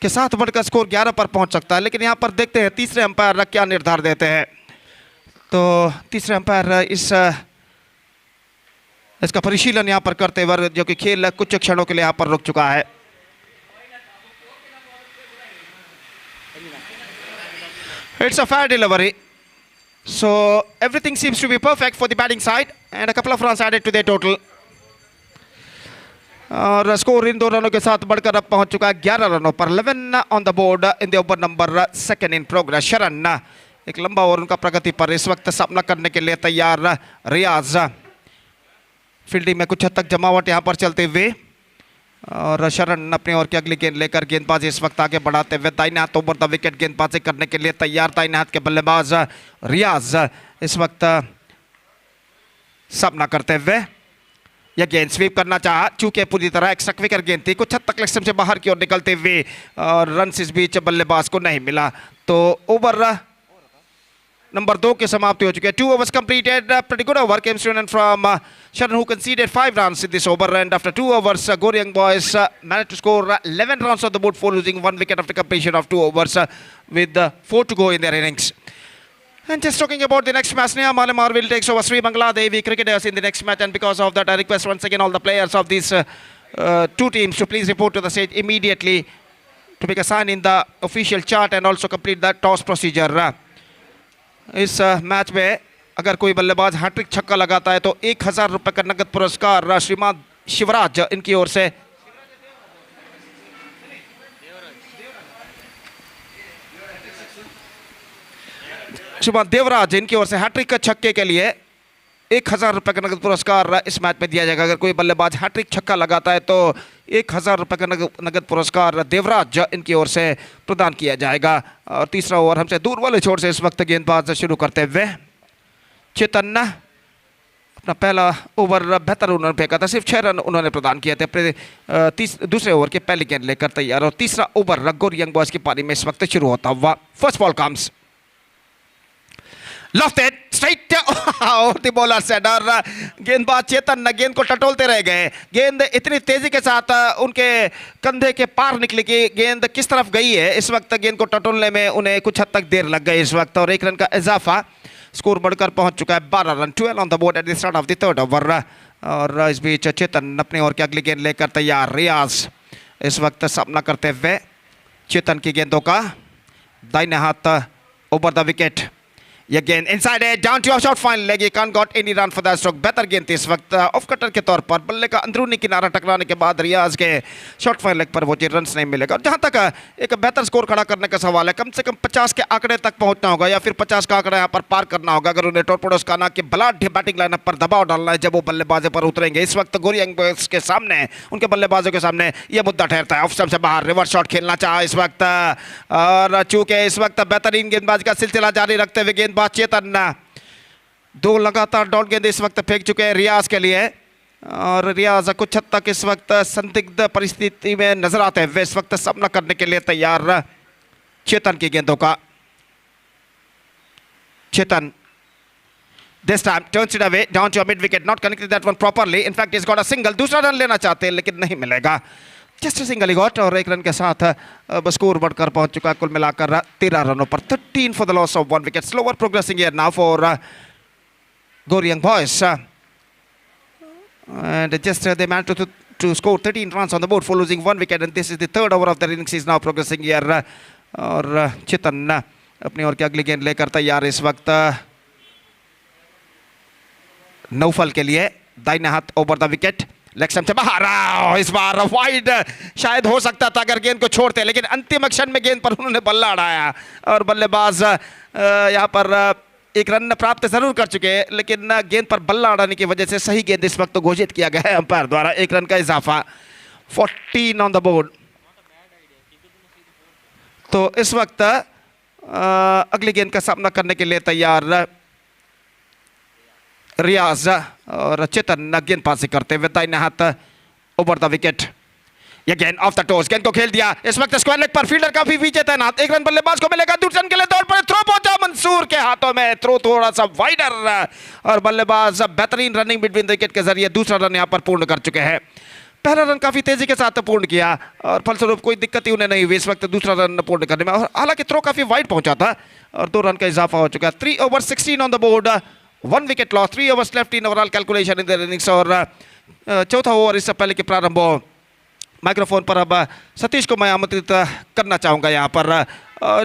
के साथ बढ़कर स्कोर 11 पर पहुंच सकता है। लेकिन यहां पर देखते हैं तीसरे अंपायर क्या निर्धार देते हैं। तो तीसरे अंपायर इसका परिशीलन यहां पर करते हुए, जो कि खेल कुछ क्षणों के लिए यहां पर रुक चुका है। It's a fair delivery. So everything seems to be perfect for the batting side, and a couple of runs added to their total. और स्कोर इन 2 रनों के साथ बढ़कर अब पहुंच चुका है 11 रनों पर। 11 on the board in the over number 2 in progress. शरण एक लंबा ओवर उनका प्रगति पर इस वक्त सामना करने के लिए तैयार। रियाज फील्डिंग में कुछ हद तक जमावट यहां पर चलते हुए, और शरण अपनी ओर की अगली गेंद लेकर गेंदबाजी इस वक्त आगे बढ़ाते हुए दाहिने हाथ ओवर द विकेट गेंदबाजी करने के लिए तैयार। दाहिने हाथ के बल्लेबाज रियाज इस वक्त सामना करते हुए यह गेंद स्वीप करना चाहा, चूंकि पूरी तरह एक्स्ट्रा क्विकर गेंद थी, कुछ हद तक लेग स्टंप से बाहर की ओर निकलते हुए, और रन इस बीच बल्लेबाज को नहीं मिला। तो ओवर नंबर 2 की समाप्ति हो चुकी है। 2 overs completed. Pretty good over came to an end from Sharan, who conceded 5 runs in this over. And after 2 overs, Goryang boys managed to score 11 runs on the board for losing 1 wicket after completion of 2 overs, with 4 to go in their innings. And just talking about the next match, Snelamar will take over Sri Bangladevi cricketers in the next match. And because of that, I request once again all the players of these 2 teams to please report to the stage immediately to make a sign in the official chart and also complete the toss procedure. इस match में अगर कोई बल्लेबाज hat trick छक्का लगाता है तो 1000 रुपए का नगद पुरस्कार श्रीमान शिवराज इनकी ओर से श्रीमान देवराज इनकी ओर से हैट्रिक छक्के के लिए 1000 रुपए का नगद पुरस्कार इस मैच में दिया जाएगा। अगर कोई बल्लेबाज हैट्रिक छक्का लगाता है तो 1000 रुपए का नगद पुरस्कार देवराज इनकी ओर से प्रदान किया जाएगा। और तीसरा ओवर हमसे दूर वाले छोर से इस वक्त गेंदबाज शुरू करते हुए चेतन अपना पहला ओवर बेहतर उन्होंने फेंका था, सिर्फ 6 रन उन्होंने प्रदान किए थे। अपने दूसरे ओवर के पहली गेंद लेकर तैयार, और तीसरा ओवर गोरियंग बॉयज की पारी में इस वक्त शुरू होता हुआ। First ball comes lofted straight और द बॉलर सेट, और गेंदबाज चेतन गेंद को टटोलते रह गए। गेंद इतनी तेजी के साथ उनके कंधे के पार निकली कि गेंद किस तरफ गई है, इस वक्त गेंद को टटोलने में उन्हें कुछ हद तक देर लग गई इस वक्त। और 1 रन का इजाफा, स्कोर बढ़कर पहुंच चुका है 12 run. 12 on the board eight the start of the 3rd over. और इस बीच चेतन अपने ओर की अगली गेंद लेकर तैयार। रियाज इस वक्त सामना करते हुए चेतन की गेंदों का दाहिने हाथ ओवर द विकेट। ये गेंद इनसाइड है, down to short fine leg, you can't got any run for that stroke. बेहतर गेंद थी इस वक्त ऑफ कटर के तौर पर, बल्ले का अंदरूनी किनारा टकराने के बाद रियाज के शॉट फाइनल लेग पर वो रन नहीं मिलेगा। और जहां तक एक बेहतर स्कोर खड़ा करने का सवाल है, कम से कम 50 के आंकड़े तक पहुंचना होगा या फिर 50 का आंकड़ा यहां पर पार करना होगा अगर उन्हें टॉर्पेडोज का ना कि बलाढ्य बैटिंग लाइनअप पर दबाव डालना है जब वो बल्लेबाजी पर उतरेंगे। इस वक्त गोरियंग बॉयज के सामने, उनके बल्लेबाजों के सामने यह मुद्दा ठहरता है। ऑफ स्टंप से बाहर रिवर्स शॉट खेलना चाहा इस वक्त, और चूंकि इस वक्त बेहतरीन गेंदबाजी का सिलसिला जारी रखते हुए गेंदबाज चेतन 2 लगातार डॉट गेंद इस वक्त फेंक चुके हैं रियाज के लिए। और रियाज कुछ हद तक इस वक्त संदिग्ध परिस्थिति में नजर आते हैं, वे इस वक्त सामना करने के लिए तैयार चेतन की गेंदों का। चेतन this time turns it away down to a mid wicket, not connected that one properly. In fact, he's got a single. दूसरा रन लेना चाहते हैं लेकिन नहीं मिलेगा। जस्ट सिंगल ही गॉट, और 1 रन के साथ अब स्कोर बढ़कर पहुंच चुका है कुल मिलाकर 13 रनों पर। 13 for the loss of 1 wicket. Slower progressing here now for Goryang boys, and just they managed to to score 13 runs on the board for losing 1 wicket, and this is the third over of their innings. Is now progressing here. और चेतन अपनी ओर की अगली गेंद लेकर तैयार इस वक्त Naufal के लिए दाहिने हाथ over the wicket, leg stump से बाहर। इस बार वाइड शायद हो सकता था अगर गेंद को छोड़ते, लेकिन अंतिम क्षण में गेंद पर उन्होंने बल्ला उड़ाया और बल्लेबाज यहां पर एक रन प्राप्त जरूर कर चुके हैं, लेकिन गेंद पर बल्ला उड़ाने की वजह से सही गेंद इस वक्त तो घोषित किया गया है अंपायर द्वारा। एक रन का इजाफा, 14 ऑन द बोर्ड। तो इस वक्त अगली गेंद का सामना करने के लिए तैयार रियाज और चेतन गेंदबाजी करते हुए दाहिने हाथ ओवर द विकेट। ये गेंद ऑफ द टोस, गेंद को खेल दिया इस वक्त स्क्वायर लेग पर, फील्डर काफी पीछे तैनात। एक रन बल्लेबाज को मिलेगा, दूसरे रन के लिए दौड़ पड़े, थ्रो पहुंचा मंसूर के हाथों में, थ्रो थोड़ा सा वाइडर और बल्लेबाज बेहतरीन रनिंग बिटवीन द विकेट के जरिए दूसरा रन यहां पर पूर्ण कर चुके हैं। पहला रन काफी तेजी के साथ पूर्ण किया और फलस्वरूप कोई दिक्कत ही उन्हें नहीं हुई इस वक्त दूसरा रन पूर्ण करने में, और हालांकि थ्रो काफी वाइड पहुंचा था और 2 रन का इजाफा हो चुका है। 3 over 16 on the board, 1 wicket loss, 3 overs left in overall calculation in the innings. और चौथा ओवर इससे पहले के प्रारंभ हो। माइक्रोफोन पर अब सतीश को मैं आमंत्रित करना चाहूंगा यहाँ पर।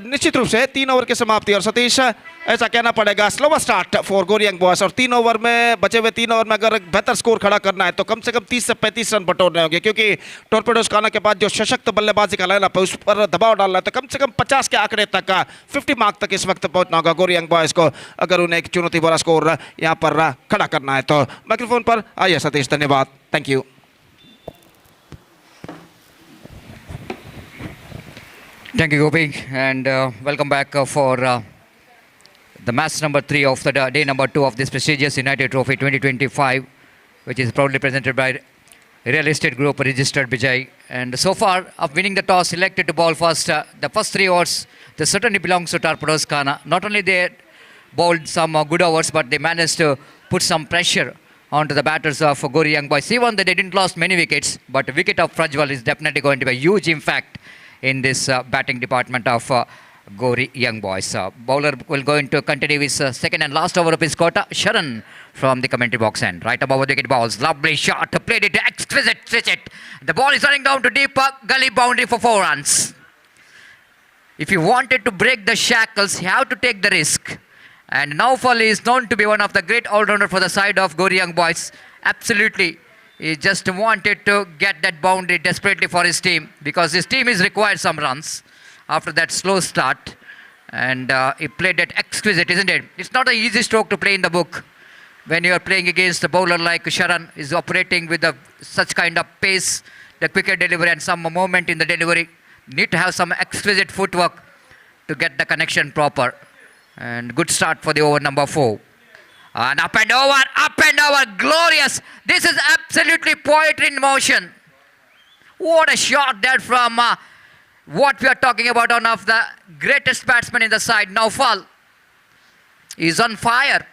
निश्चित रूप से 3 ओवर की समाप्ति, और सतीश ऐसा कहना पड़ेगा slower start for Gori young boys, और 3 ओवर में बचे हुए 3 ओवर में अगर बेहतर स्कोर खड़ा करना है तो कम से कम 30 से 35 रन बटोरने होंगे, क्योंकि टॉर्पेडोज खाना के बाद जो सशक्त बल्लेबाजी का लाइनअप है उस पर दबाव डालना है, तो कम से कम 50 के आंकड़े तक, 50 मार्क तक इस वक्त पहुंचना होगा गोरी यंग बॉयज को, अगर उन्हें एक चुनौती भरा स्कोर यहाँ पर खड़ा करना है। तो माइक्रोफोन पर आइए सतीश, धन्यवाद, thank you. Thank you, Gopi, and welcome back for the match number 3 of the day number 2 of this prestigious United Trophy 2025, which is proudly presented by Real Estate Group registered Bejai. And so far, of winning the toss, selected to bowl first, the first 3 overs, they certainly belongs to Torpedoes Khana. Not only they bowled some good overs, but they managed to put some pressure onto the batters of Gori Young Boys. Even though they didn't lose many wickets, but the wicket of Prajwal is definitely going to be a huge impact in this batting department of Gori Young Boys. Bowler will going to continue his second and last over of his quota. Sharan from the commentary box end. Right above the wicket balls. Lovely shot. Played it exquisite. Switch it. The ball is running down to deep gully boundary for 4 runs. If you wanted to break the shackles, you have to take the risk. And Naufal is known to be one of the great all-rounder for the side of Gori Young Boys. Absolutely. He just wanted to get that boundary desperately for his team, because his team is required some runs after that slow start. And he played that exquisite, isn't it? It's not an easy stroke to play in the book when you are playing against a bowler like Sharan, is operating with such kind of pace, the quicker delivery and some moment in the delivery. Need to have some exquisite footwork to get the connection proper. And good start for the over number 4. And up and over, glorious. This is absolutely poetry in motion. What a shot there from what we are talking about, one of the greatest batsmen in the side. Naufal is on fire.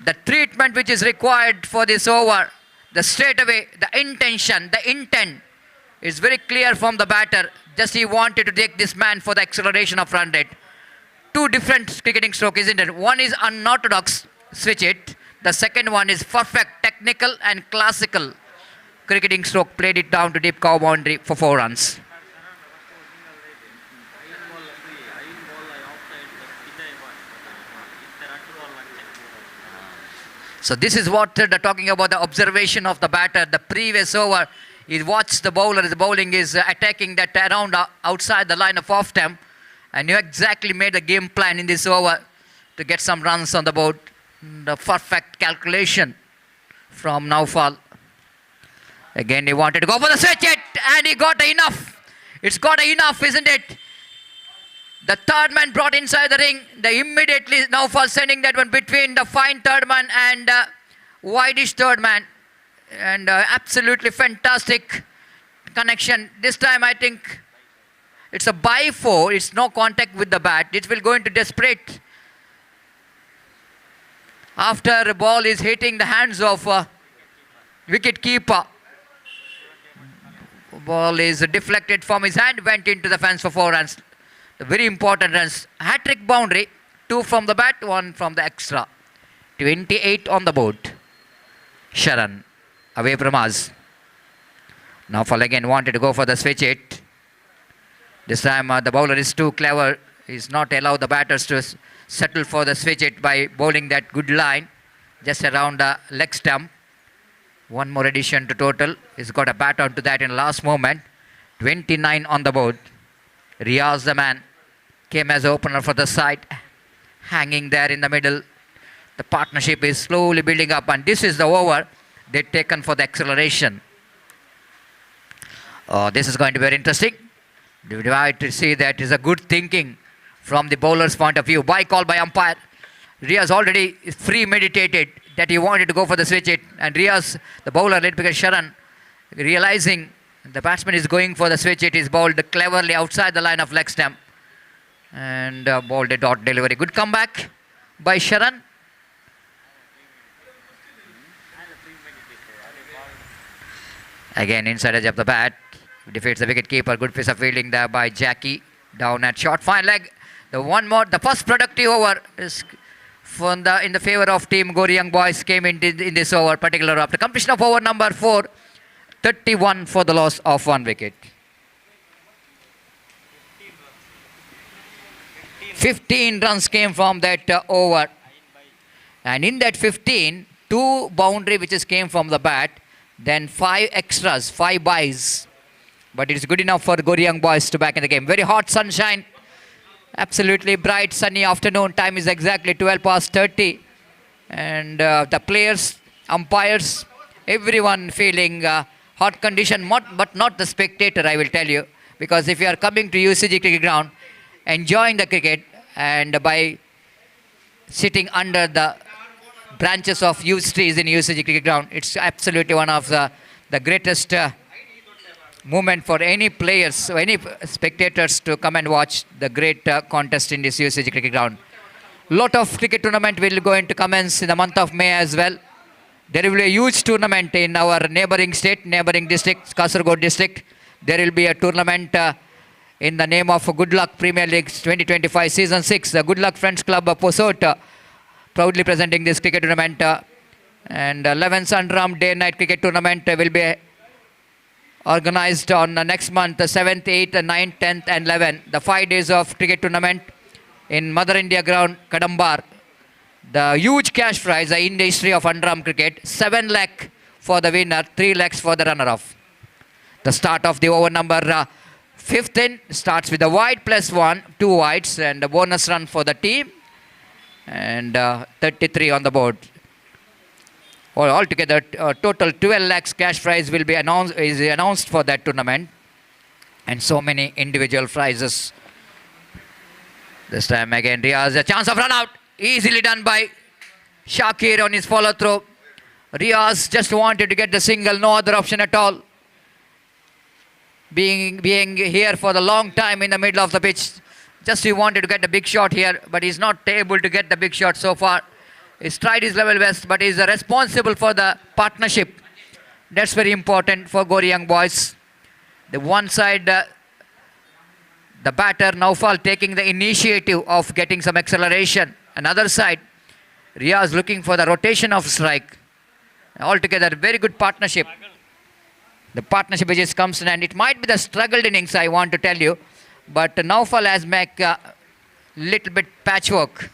The treatment which is required for this over, the straightaway, the intention, the intent is very clear from the batter. Just he wanted to take this man for the acceleration of run rate. 2 different cricketing strokes, isn't it? One is unorthodox, switch it. The second one is perfect technical and classical cricketing stroke, played it down to deep cow boundary for 4 runs. So this is what they're talking about, the observation of the batter. The previous over, he watched the bowler, the bowling is attacking that around outside the line of off stump. And you exactly made a game plan in this over to get some runs on the board. The perfect calculation from Naufal. Again, he wanted to go for the switch it, and he got enough. It's got enough, isn't it? The third man brought inside the ring. The immediately Naufal sending that one between the fine third man and wideish third man. And absolutely fantastic connection. This time, I think it's a by 4. It's no contact with the bat. It will go into desperate. After the ball is hitting the hands of wicket keeper. Ball is deflected from his hand, went into the fence for 4 runs. The very important runs. Hat-trick boundary. 2 from the bat, 1 from the extra. 28 on the board. Sharan away from us. Naufal again wanted to go for the switch hit. This time the bowler is too clever. He's not allowed the batters to settle for the switch hit by bowling that good line just around the leg stump. One more addition to total. He's got a bat onto that in the last moment. 29 on the board. Riaz, the man, came as opener for the side. Hanging there in the middle. The partnership is slowly building up, and this is the over they've taken for the acceleration. This is going to be very interesting. You have to see that is a good thinking from the bowler's point of view. By call by umpire. Riaz already premeditated that he wanted to go for the switch hit, and Riaz, the bowler led by Sharan, realizing the batsman is going for the switch hit, is bowled cleverly outside the line of leg stump and bowled a dot delivery. Good comeback by Sharan. Again inside edge of the bat, defeats the wicket keeper. Good piece of fielding there by Jackie. Down at short fine leg. The first productive over is in the favor of team Gori Young Boys came in this over, particular after completion of over number 4, 31 for the loss of 1 wicket. 15 runs came from that over, and in that 15, 2 boundary which came from the bat, then 5 extras, 5 byes. But it is good enough for Gori Young Boys to back in the game. Very hot sunshine. Absolutely bright sunny afternoon. Time is exactly 12 past 30. And the players, umpires, everyone feeling hot condition. But not the spectator, I will tell you. Because if you are coming to UCG cricket ground, enjoying the cricket, and by sitting under the branches of huge trees in UCG cricket ground, it's absolutely one of the greatest moment for any players or any spectators to come and watch the great contest in this UCG cricket ground. Lot of cricket tournament will going to commence in the month of May as well. There will be a huge tournament in our neighboring district, Kasaragod district. There will be a tournament in the name of Good Luck Premier League 2025 Season 6. The Good Luck Friends Club of Posot proudly presenting this cricket tournament. And 11 Sundram Day-Night Cricket Tournament will be organized on next month, 7th, 8th, 9th, 10th and 11th. The 5 days of cricket tournament in Mother India ground, Kadambar. The huge cash prize in the history of underarm cricket, 7 lakh for the winner, 3 lakhs for the runner-up. The start of the over number 15 starts with a wide plus 1, 2 wides and a bonus run for the team. And 33 on the board. Altogether, total 12 lakhs cash prize will be announced for that tournament, and so many individual prizes. This time again, Riaz, a chance of run out, easily done by Shakir on his follow through. Riaz just wanted to get the single, no other option at all. Being here for the long time in the middle of the pitch, just he wanted to get the big shot here, but he's not able to get the big shot so far. He's tried his level best, but he's responsible for the partnership. That's very important for Gori Young Boys. The one side, the batter Naufal taking the initiative of getting some acceleration. Another side, Riaz looking for the rotation of strike. Altogether, very good partnership. The partnership which just comes in, and it might be the struggled innings, I want to tell you. But Naufal has made a little bit patchwork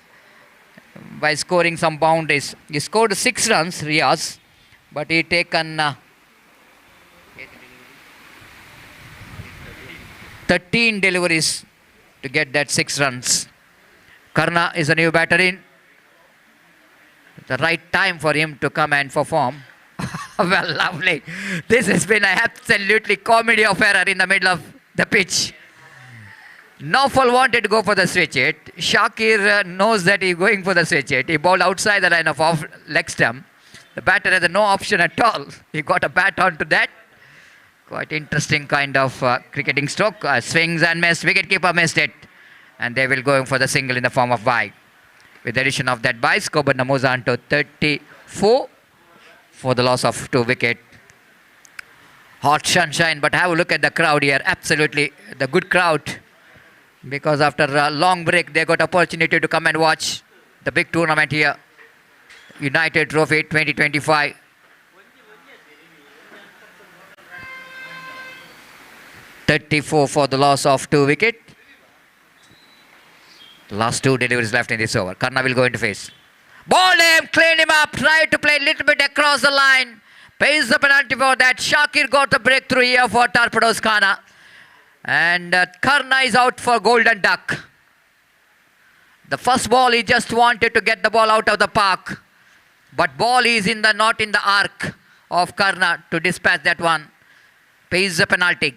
by scoring some boundaries. He scored 6 runs, Riaz, but he taken 13 deliveries to get that 6 runs. Karna is a new batter in. The right time for him to come and perform. Well, lovely. This has been an absolutely comedy of error in the middle of the pitch. Naufal wanted to go for the switch hit. Shakir knows that he's going for the switch hit. He bowled outside the line of off leg stump. The batter has no option at all. He got a bat onto that. Quite interesting kind of cricketing stroke. Swings and missed. Wicketkeeper missed it. And they will go for the single in the form of bye. With the addition of that bye, score moves on to 34 for the loss of 2 wickets. Hot sunshine, but have a look at the crowd here. Absolutely the good crowd. Because after a long break, they got opportunity to come and watch the big tournament here. United Trophy 2025. 34 for the loss of 2 wickets. Last 2 deliveries left in this over. Karna will go into face. Ball him, clean him up, try to play a little bit across the line. Pays the penalty for that. Shakir got the breakthrough here for Torpedoes Khana. And Karna is out for Golden Duck. The first ball, he just wanted to get the ball out of the park. But ball is not in the arc of Karna to dispatch that one. Pays the penalty.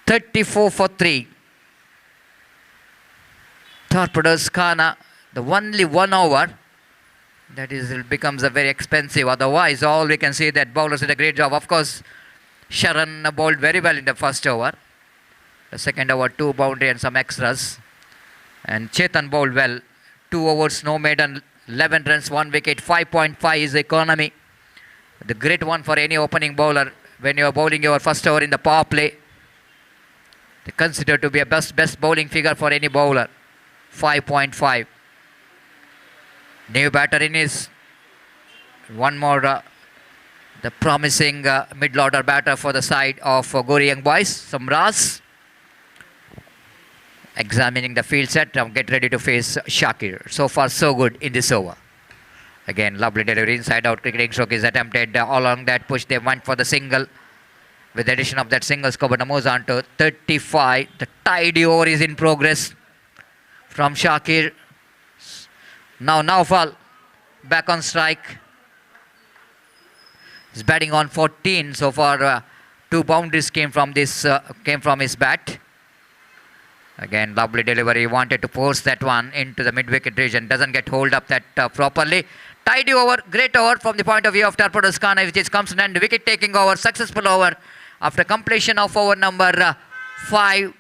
34 for 3. Torpedoes Khana, the only 1 over. That is, it becomes a very expensive. Otherwise, all we can see that bowlers did a great job. Of course, Sharan bowled very well in the first over. The second over, 2 boundary and some extras. And Chetan bowled well. 2 overs, no maiden, 11 runs, 1 wicket, 5.5 is the economy. The great one for any opening bowler when you are bowling your first over in the power play. They consider to be a best bowling figure for any bowler. 5.5. New batter in is one more, the promising middle order batter for the side of Gori Young Boys, Samraz. Examining the field set, get ready to face Shakir. So far so good in this over. Again, lovely delivery, inside out cricketing stroke is attempted. Along that push they went for the single. With the addition of that single, Skobana moves on to 35. The tidy over is in progress from Shakir. Now Naufal back on strike. He's batting on 14 so far. 2 boundaries came from his bat. Again, lovely delivery. He wanted to force that one into the mid-wicket region. Doesn't get hold up that properly. Tidy over, great over from the point of view of Torpedoes Khana, which comes in and wicket taking over, successful over. After completion of over number 5,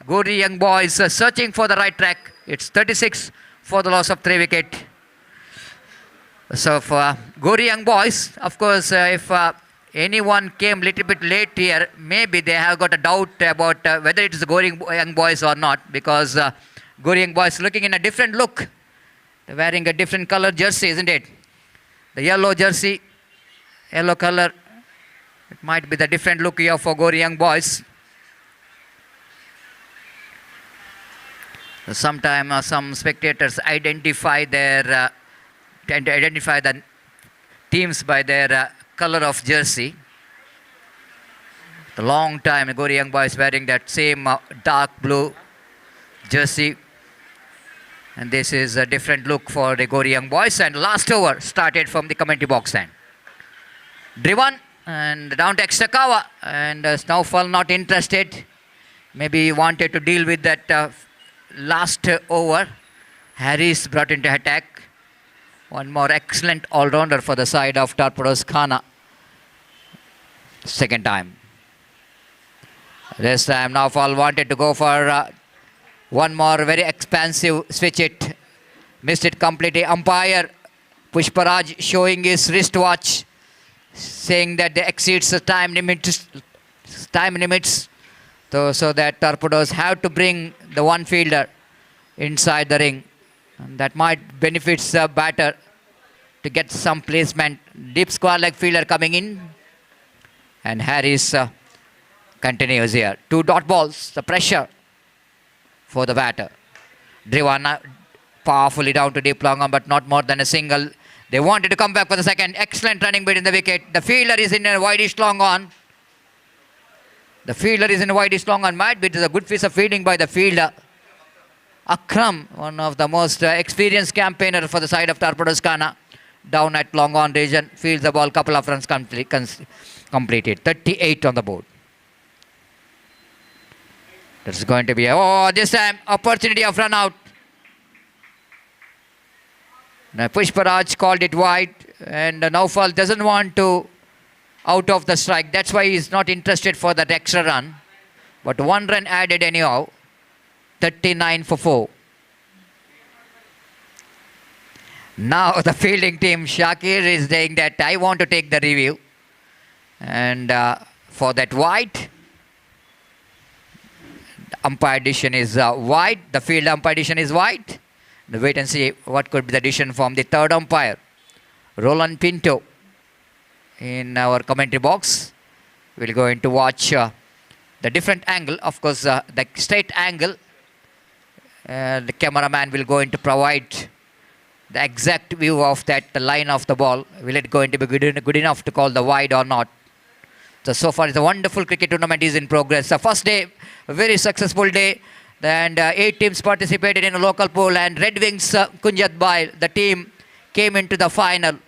Gori Young Boys searching for the right track. It's 36 for the loss of 3 wicket. So for Gori Young Boys, of course, if anyone came a little bit late here, maybe they have got a doubt about whether it is the Gori Young Boys or not, because Gori Young Boys looking in a different look. They're wearing a different color jersey, isn't it? The yellow jersey, yellow color. It might be the different look here for Gori Young Boys. Sometimes some spectators identify the teams by their color of jersey. The long time Gori Young Boys wearing that same dark blue jersey. And this is a different look for the Gori Young Boys. And last over started from the commentary box stand. Driven and down to Extakawa. And Snowfall not interested. Maybe he wanted to deal with that last over. Harris brought into attack. One more excellent all-rounder for the side of Torpedoes Khana. Second time. This time Naufal wanted to go for one more very expansive switch it. Missed it completely. Umpire Pushparaj showing his wristwatch, saying that they exceeds the time limits. So that Torpedoes have to bring the one fielder inside the ring. And that might benefit the batter to get some placement. Deep square leg fielder coming in. And Harris continues here. 2 dot balls. The pressure for the batter. Driven powerfully down to deep long on, but not more than a single. They wanted to come back for the second. Excellent running bit in the wicket. The fielder is in a wideish long on. The fielder is in a wideish long on. Might be it is a good piece of fielding by the fielder. Akram, one of the most experienced campaigner for the side of Torpedoes Khana, down at long on region, fields the ball, couple of runs completed. 38 on the board. There's going to be this time opportunity of run out. Now Pushparaj called it wide, and Naufal doesn't want to out of the strike. That's why he's not interested for that extra run. But 1 run added anyhow. 39 for 4. Now the fielding team, Shakir is saying that I want to take the review. And for that wide, umpire decision is wide. The field umpire decision is wide. We'll wait and see what could be the decision from the third umpire. Roland Pinto in our commentary box. We're going to watch the different angle. Of course, the straight angle, the cameraman will going to provide the exact view of that line of the ball. Will it going to be good enough to call the wide or not? So far, it's a wonderful cricket tournament is in progress. The first day, a very successful day. And 8 teams participated in a local pool. And Red Wings Kunjat Bai, the team, came into the final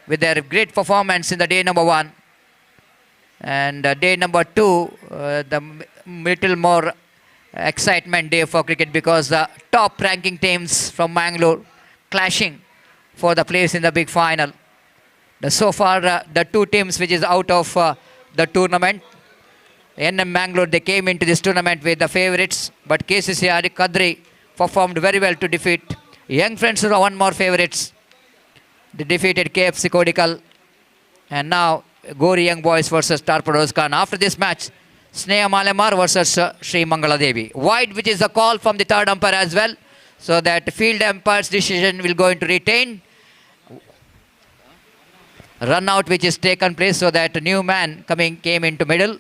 with their great performance in the day number 1. And day number 2, the little more excitement day for cricket because the top ranking teams from Mangalore clashing for the place in the big final. So far, the 2 teams which is out of the tournament, NM Mangalore, they came into this tournament with the favourites, but KCCR Kadri performed very well to defeat Young Friends, who are one more favourites. They defeated KFC Kodikal, and now Gori Young Boys versus Torpedoes Khan. After this match, Snelamar versus Sri Mangala Devi. Wide, which is a call from the third umpire as well, so that field umpire's decision will go into retain. Run out which is taken place, so that a new man came into middle.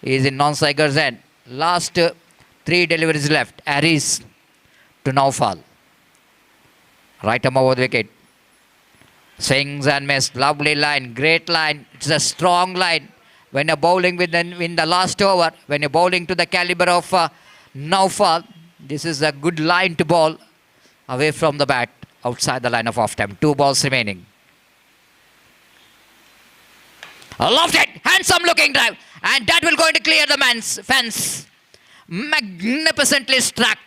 He is in non-strikers end. Last 3 deliveries left. Aries to Naufal. Right arm over the wicket. Swings and miss. Lovely line. Great line. It's a strong line. When you're bowling in the last over, when you're bowling to the caliber of Naufal, this is a good line to bowl away from the bat, outside the line of off time. 2 balls remaining. Loved it. Handsome looking drive. And that will going to clear the man's fence. Magnificently struck.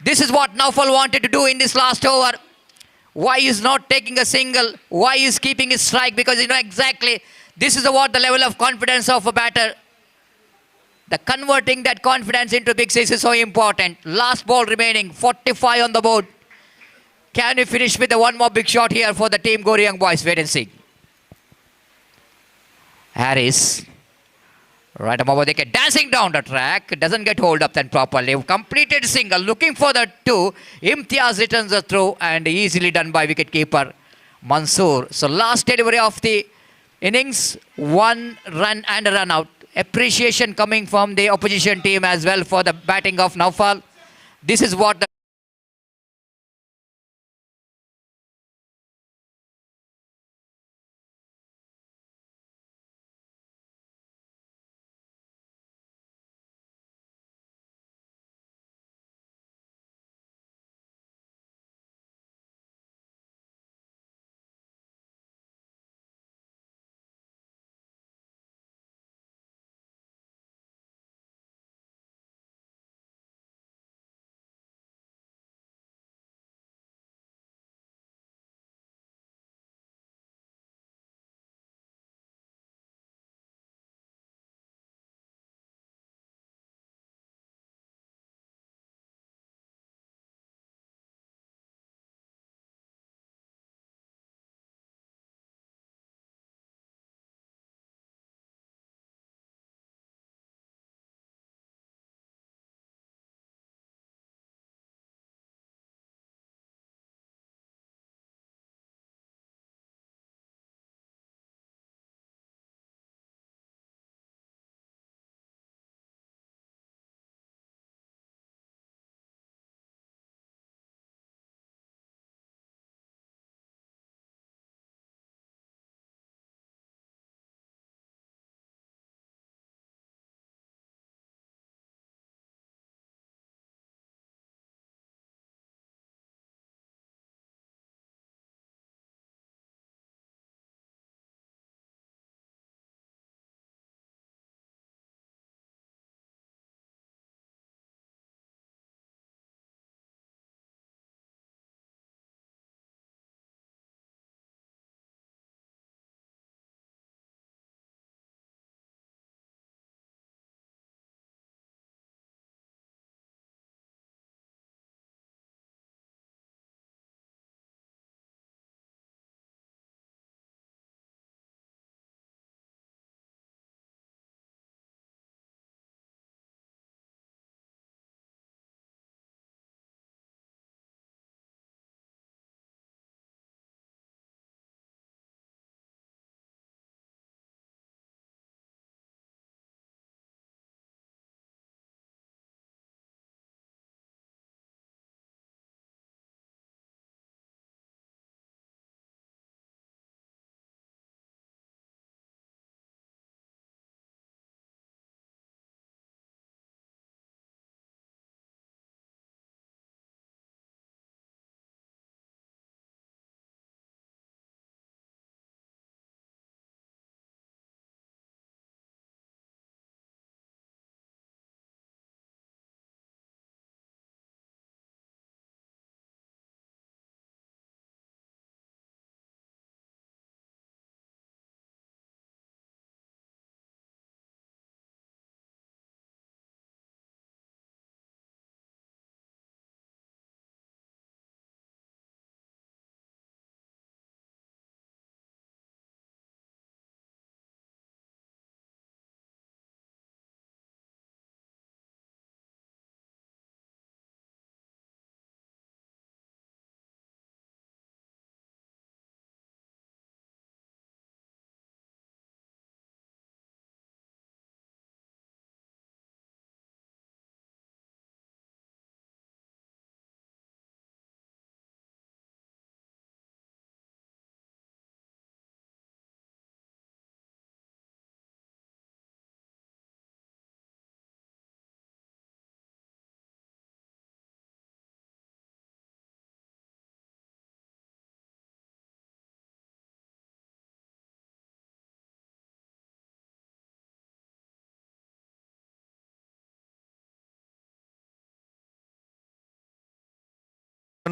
This is what Naufal wanted to do in this last over. Why is not taking a single? Why is keeping his strike? Because you know exactly this is what the level of confidence of a batter. The converting that confidence into big six is so important. Last ball remaining. 45 on the board. Can we finish with one more big shot here for the team Gori Young Boys? Wait and see. Harris, right above the wicket, dancing down the track, doesn't get hold up then properly. Completed single, looking for the 2. Imtiaz returns the throw and easily done by wicketkeeper Mansoor. So last delivery of the innings, 1 run and a run out. Appreciation coming from the opposition team as well for the batting of Naufal. This is what the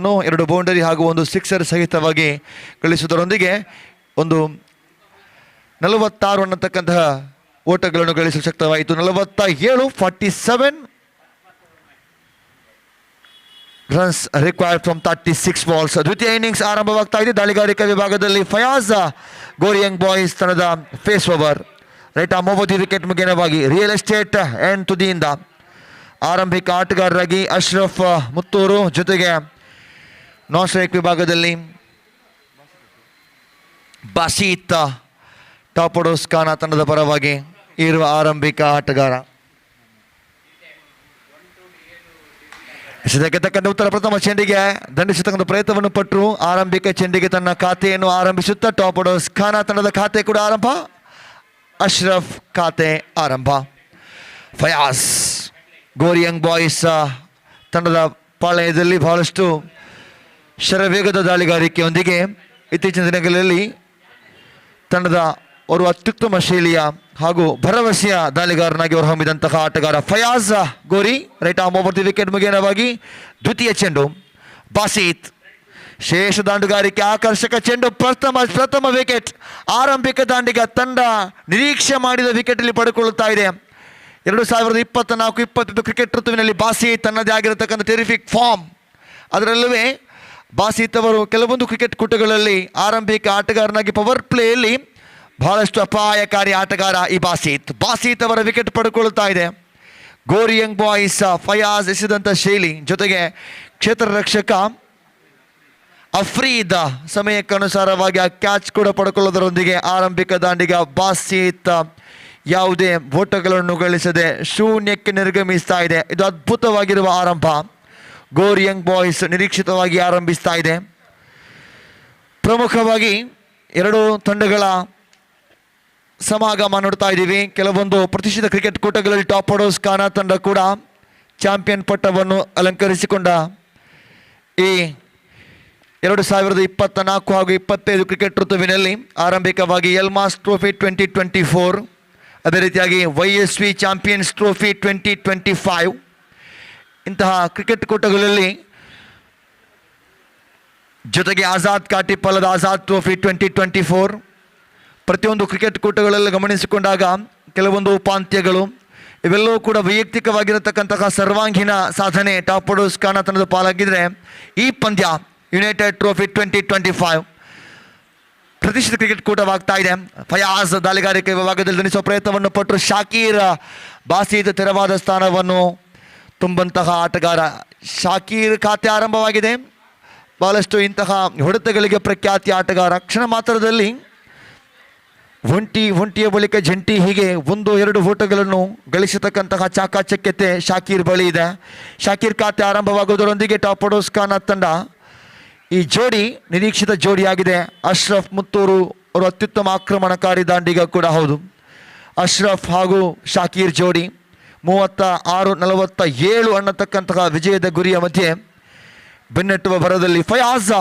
ಓಟಗಳನ್ನು 2 boundary ಹಾಗೂ 1 sixer ಸಹಿತವಾಗಿ ಗಳಿಸುವುದರೊಂದಿಗೆ ಒಂದು 46 ಅನ್ನತಕ್ಕಂತಹ ಓಟಗಳನ್ನು ಗಳಿಸಲು ಶಕ್ತವಾಯಿತು. 47 runs required from 36 balls. ದ್ವಿತೀಯ innings ಆರಂಭವಾಗ್ತಾ ಇದೆ. ದಾಳಿಗಾರಿಕಾ ವಿಭಾಗದಲ್ಲಿ ಫಯಾಜ್ ಗೋರಿಯಂಗ್ ಬಾಯ್ಸ್ ತಂಡದ first over. Right arm over the wicket ಮುಖೇನವಾಗಿ ರಿಯಲ್ ಎಸ್ಟೇಟ್ ಎಂಡ್ ತುದಿಯಿಂದ ಆರಂಭಿಕ ಆಟಗಾರರಾಗಿ ಅಶ್ರಫ್ ಮುತ್ತೂರು, ಜೊತೆಗೆ ನಾನ್ ಸ್ಟ್ರೈಕ್ ವಿಭಾಗದಲ್ಲಿ ಬಾಸೀತ್ ಟಾಪ್ ಆರ್ಡರ್ಸ್ ಖಾನ ತಂಡದ ಪರವಾಗಿ ಇರುವ ಆರಂಭಿಕ ಆಟಗಾರ. ಇದಕ್ಕೆ ತಕ್ಕಂತೆ ಉತ್ತರ ಪ್ರಥಮ ಚೆಂಡಿಗೆ ದಂಡಿಸತಕ್ಕಂಥ ಪ್ರಯತ್ನವನ್ನು ಪಟ್ಟರು. ಆರಂಭಿಕ ಚೆಂಡಿಗೆ ತನ್ನ ಖಾತೆಯನ್ನು ಆರಂಭಿಸುತ್ತಾ ಟಾಪ್ ಆರ್ಡರ್ಸ್ ಖಾನ ತಂಡದ ಖಾತೆ ಕೂಡ ಆರಂಭ, ಅಶ್ರಫ್ ಖಾತೆ ಆರಂಭ. ಫಯಾಜ್ ಗೋರಿಯಂಗ್ ಬಾಯ್ಸ್ ತಂಡದ ಪಾಳಯದಲ್ಲಿ ಬಹಳಷ್ಟು ಶರವೇಗದ ದಾಳಿಗಾರಿಕೆಯೊಂದಿಗೆ ಇತ್ತೀಚಿನ ದಿನಗಳಲ್ಲಿ ತಂಡದ ಅವರು ಅತ್ಯುತ್ತಮ ಶೈಲಿಯ ಹಾಗೂ ಭರವಸೆಯ ದಾಳಿಗಾರನಾಗಿ ಹೊರಹೊಮ್ಮಿದಂತಹ ಆಟಗಾರ Fayaz Ghori. Right arm over the wicket ಮುಖೇನವಾಗಿ ದ್ವಿತೀಯ ಚೆಂಡು. ಬಾಸೀತ್ ಶೇಷ ದಾಂಡುಗಾರಿಕೆ, ಆಕರ್ಷಕ ಚೆಂಡು, ಪ್ರಥಮ ವಿಕೆಟ್. ಆರಂಭಿಕ ದಾಂಡಿಗ ತಂಡ ನಿರೀಕ್ಷೆ ಮಾಡಿದ ವಿಕೆಟ್ ಇಲ್ಲಿ ಪಡೆದುಕೊಳ್ಳುತ್ತಾ ಇದೆ. 2024-25 ಕ್ರಿಕೆಟ್ ಋತುವಿನಲ್ಲಿ ಬಾಸೀತ್ ತನ್ನದೇ ಆಗಿರತಕ್ಕಂಥ ಟೆರಿಫಿಕ್ ಫಾರ್ಮ್. ಅದರಲ್ಲೂ ಬಾಸೀತ್ ಅವರು ಕೆಲವೊಂದು ಕ್ರಿಕೆಟ್ ಕೂಟಗಳಲ್ಲಿ ಆರಂಭಿಕ ಆಟಗಾರನಾಗಿ ಪವರ್ ಪ್ಲೇಯಲ್ಲಿ ಬಹಳಷ್ಟು ಅಪಾಯಕಾರಿ ಆಟಗಾರ ಈ ಬಾಸೀತ್ ಅವರ ವಿಕೆಟ್ ಪಡೆದುಕೊಳ್ಳುತ್ತಾ ಇದೆ. ಗೋರಿಯಂಗ್ ಬಾಯ್ಸ್ ಫಯಾಜ್ ಎಸೆದಂಥ ಶೈಲಿ, ಜೊತೆಗೆ ಕ್ಷೇತ್ರ ರಕ್ಷಕ ಅಫ್ರೀದ್ ಸಮಯಕ್ಕನುಸಾರವಾಗಿ ಆ ಕ್ಯಾಚ್ ಕೂಡ ಪಡ್ಕೊಳ್ಳೋದರೊಂದಿಗೆ ಆರಂಭಿಕ ದಾಂಡಿಗ ಬಾಸೀತ್ ಯಾವುದೇ ಓಟಗಳನ್ನು ಗಳಿಸದೆ ಶೂನ್ಯಕ್ಕೆ ನಿರ್ಗಮಿಸ್ತಾ ಇದೆ. ಇದು ಅದ್ಭುತವಾಗಿರುವ ಆರಂಭ. ಗೋರಿಯಂಗ್ ಬಾಯ್ಸ್ ನಿರೀಕ್ಷಿತವಾಗಿ ಆರಂಭಿಸ್ತಾ ಇದೆ. ಪ್ರಮುಖವಾಗಿ ಎರಡು ತಂಡಗಳ ಸಮಾಗಮ ನೋಡ್ತಾ ಇದ್ದೀವಿ. ಕೆಲವೊಂದು ಪ್ರತಿಷ್ಠಿತ ಕ್ರಿಕೆಟ್ ಕೂಟಗಳಲ್ಲಿ ಟಾಪ್ ಆರ್ಡರ್ಸ್ ಖಾನ ತಂಡ ಕೂಡ ಚಾಂಪಿಯನ್ ಪಟ್ಟವನ್ನು ಅಲಂಕರಿಸಿಕೊಂಡ ಈ 2024 ಹಾಗೂ 25 ಕ್ರಿಕೆಟ್ ಋತುವಿನಲ್ಲಿ ಆರಂಭಿಕವಾಗಿ ಎಲ್ಮಾಸ್ ಟ್ರೋಫಿ 2024, ಅದೇ ರೀತಿಯಾಗಿ YSV ಚಾಂಪಿಯನ್ಸ್ ಟ್ರೋಫಿ 2025 ಇಂತಹ ಕ್ರಿಕೆಟ್ ಕೂಟಗಳಲ್ಲಿ, ಜೊತೆಗೆ ಆಜಾದ್ ಕಾಟಿಪಲ್ಲದ ಆಜಾದ್ ಟ್ರೋಫಿ 2024, ಪ್ರತಿಯೊಂದು ಕ್ರಿಕೆಟ್ ಕೂಟಗಳಲ್ಲಿ ಗಮನಿಸಿಕೊಂಡಾಗ ಕೆಲವೊಂದು ಉಪಾಂತ್ಯಗಳು ಇವೆಲ್ಲವೂ ಕೂಡ ವೈಯಕ್ತಿಕವಾಗಿರತಕ್ಕಂತಹ ಸರ್ವಾಂಗೀಣ ಸಾಧನೆ ಟಾಪ್ ಆರ್ಡರ್ಸ್ ಖಾನ ತಂಡದ ಪಾಲಾಗಿದ್ದರೆ, ಈ ಪಂದ್ಯ ಯುನೈಟೆಡ್ ಟ್ರೋಫಿ 2025 ಪ್ರತಿಷ್ಠಿತ ಕ್ರಿಕೆಟ್ ಕೂಟವಾಗ್ತಾ ಇದೆ. ಫಯಾಜ್ ದಾಳಿಗಾರಿಕೆ ವಿಭಾಗದಲ್ಲಿ ಧನಿಸುವ ಪ್ರಯತ್ನವನ್ನು ಪಟ್ಟರು. ಶಾಕೀರ್ ಬಾಸೀತ್ ತೆರವಾದ ಸ್ಥಾನವನ್ನು ತುಂಬಂತಹ ಆಟಗಾರ. ಶಾಕೀರ್ ಖಾತೆ ಆರಂಭವಾಗಿದೆ. ಬಹಳಷ್ಟು ಇಂತಹ ಹೊಡೆತಗಳಿಗೆ ಪ್ರಖ್ಯಾತಿ ಆಟಗಾರ. ಕ್ಷಣ ಮಾತ್ರದಲ್ಲಿ ಒಂಟಿಯ ಬಳಿಕ ಜಂಟಿ, ಹೀಗೆ 1-2 ಓಟಗಳನ್ನು ಗಳಿಸತಕ್ಕಂತಹ ಚಾಕಚಕ್ಯತೆ ಶಾಕೀರ್ ಬಳಿ ಇದೆ. ಶಾಕೀರ್ ಖಾತೆ ಆರಂಭವಾಗುವುದರೊಂದಿಗೆ ಟಾಪ್ ಆರ್ಡರ್ಸ್ ಖಾನ ತಂಡ ಈ ಜೋಡಿ ನಿರೀಕ್ಷಿತ ಜೋಡಿಯಾಗಿದೆ. ಅಶ್ರಫ್ ಮುತ್ತೂರು ಅವರು ಅತ್ಯುತ್ತಮ ಆಕ್ರಮಣಕಾರಿ ದಾಂಡಿಗ ಕೂಡ ಹೌದು. ಅಶ್ರಫ್ ಹಾಗೂ ಶಾಕೀರ್ ಜೋಡಿ 36-47 ಅನ್ನತಕ್ಕಂತಹ ವಿಜಯದ ಗುರಿಯ ಮಧ್ಯೆ ಬೆನ್ನಟ್ಟುವ ಭರದಲ್ಲಿ ಫಯಾಜ್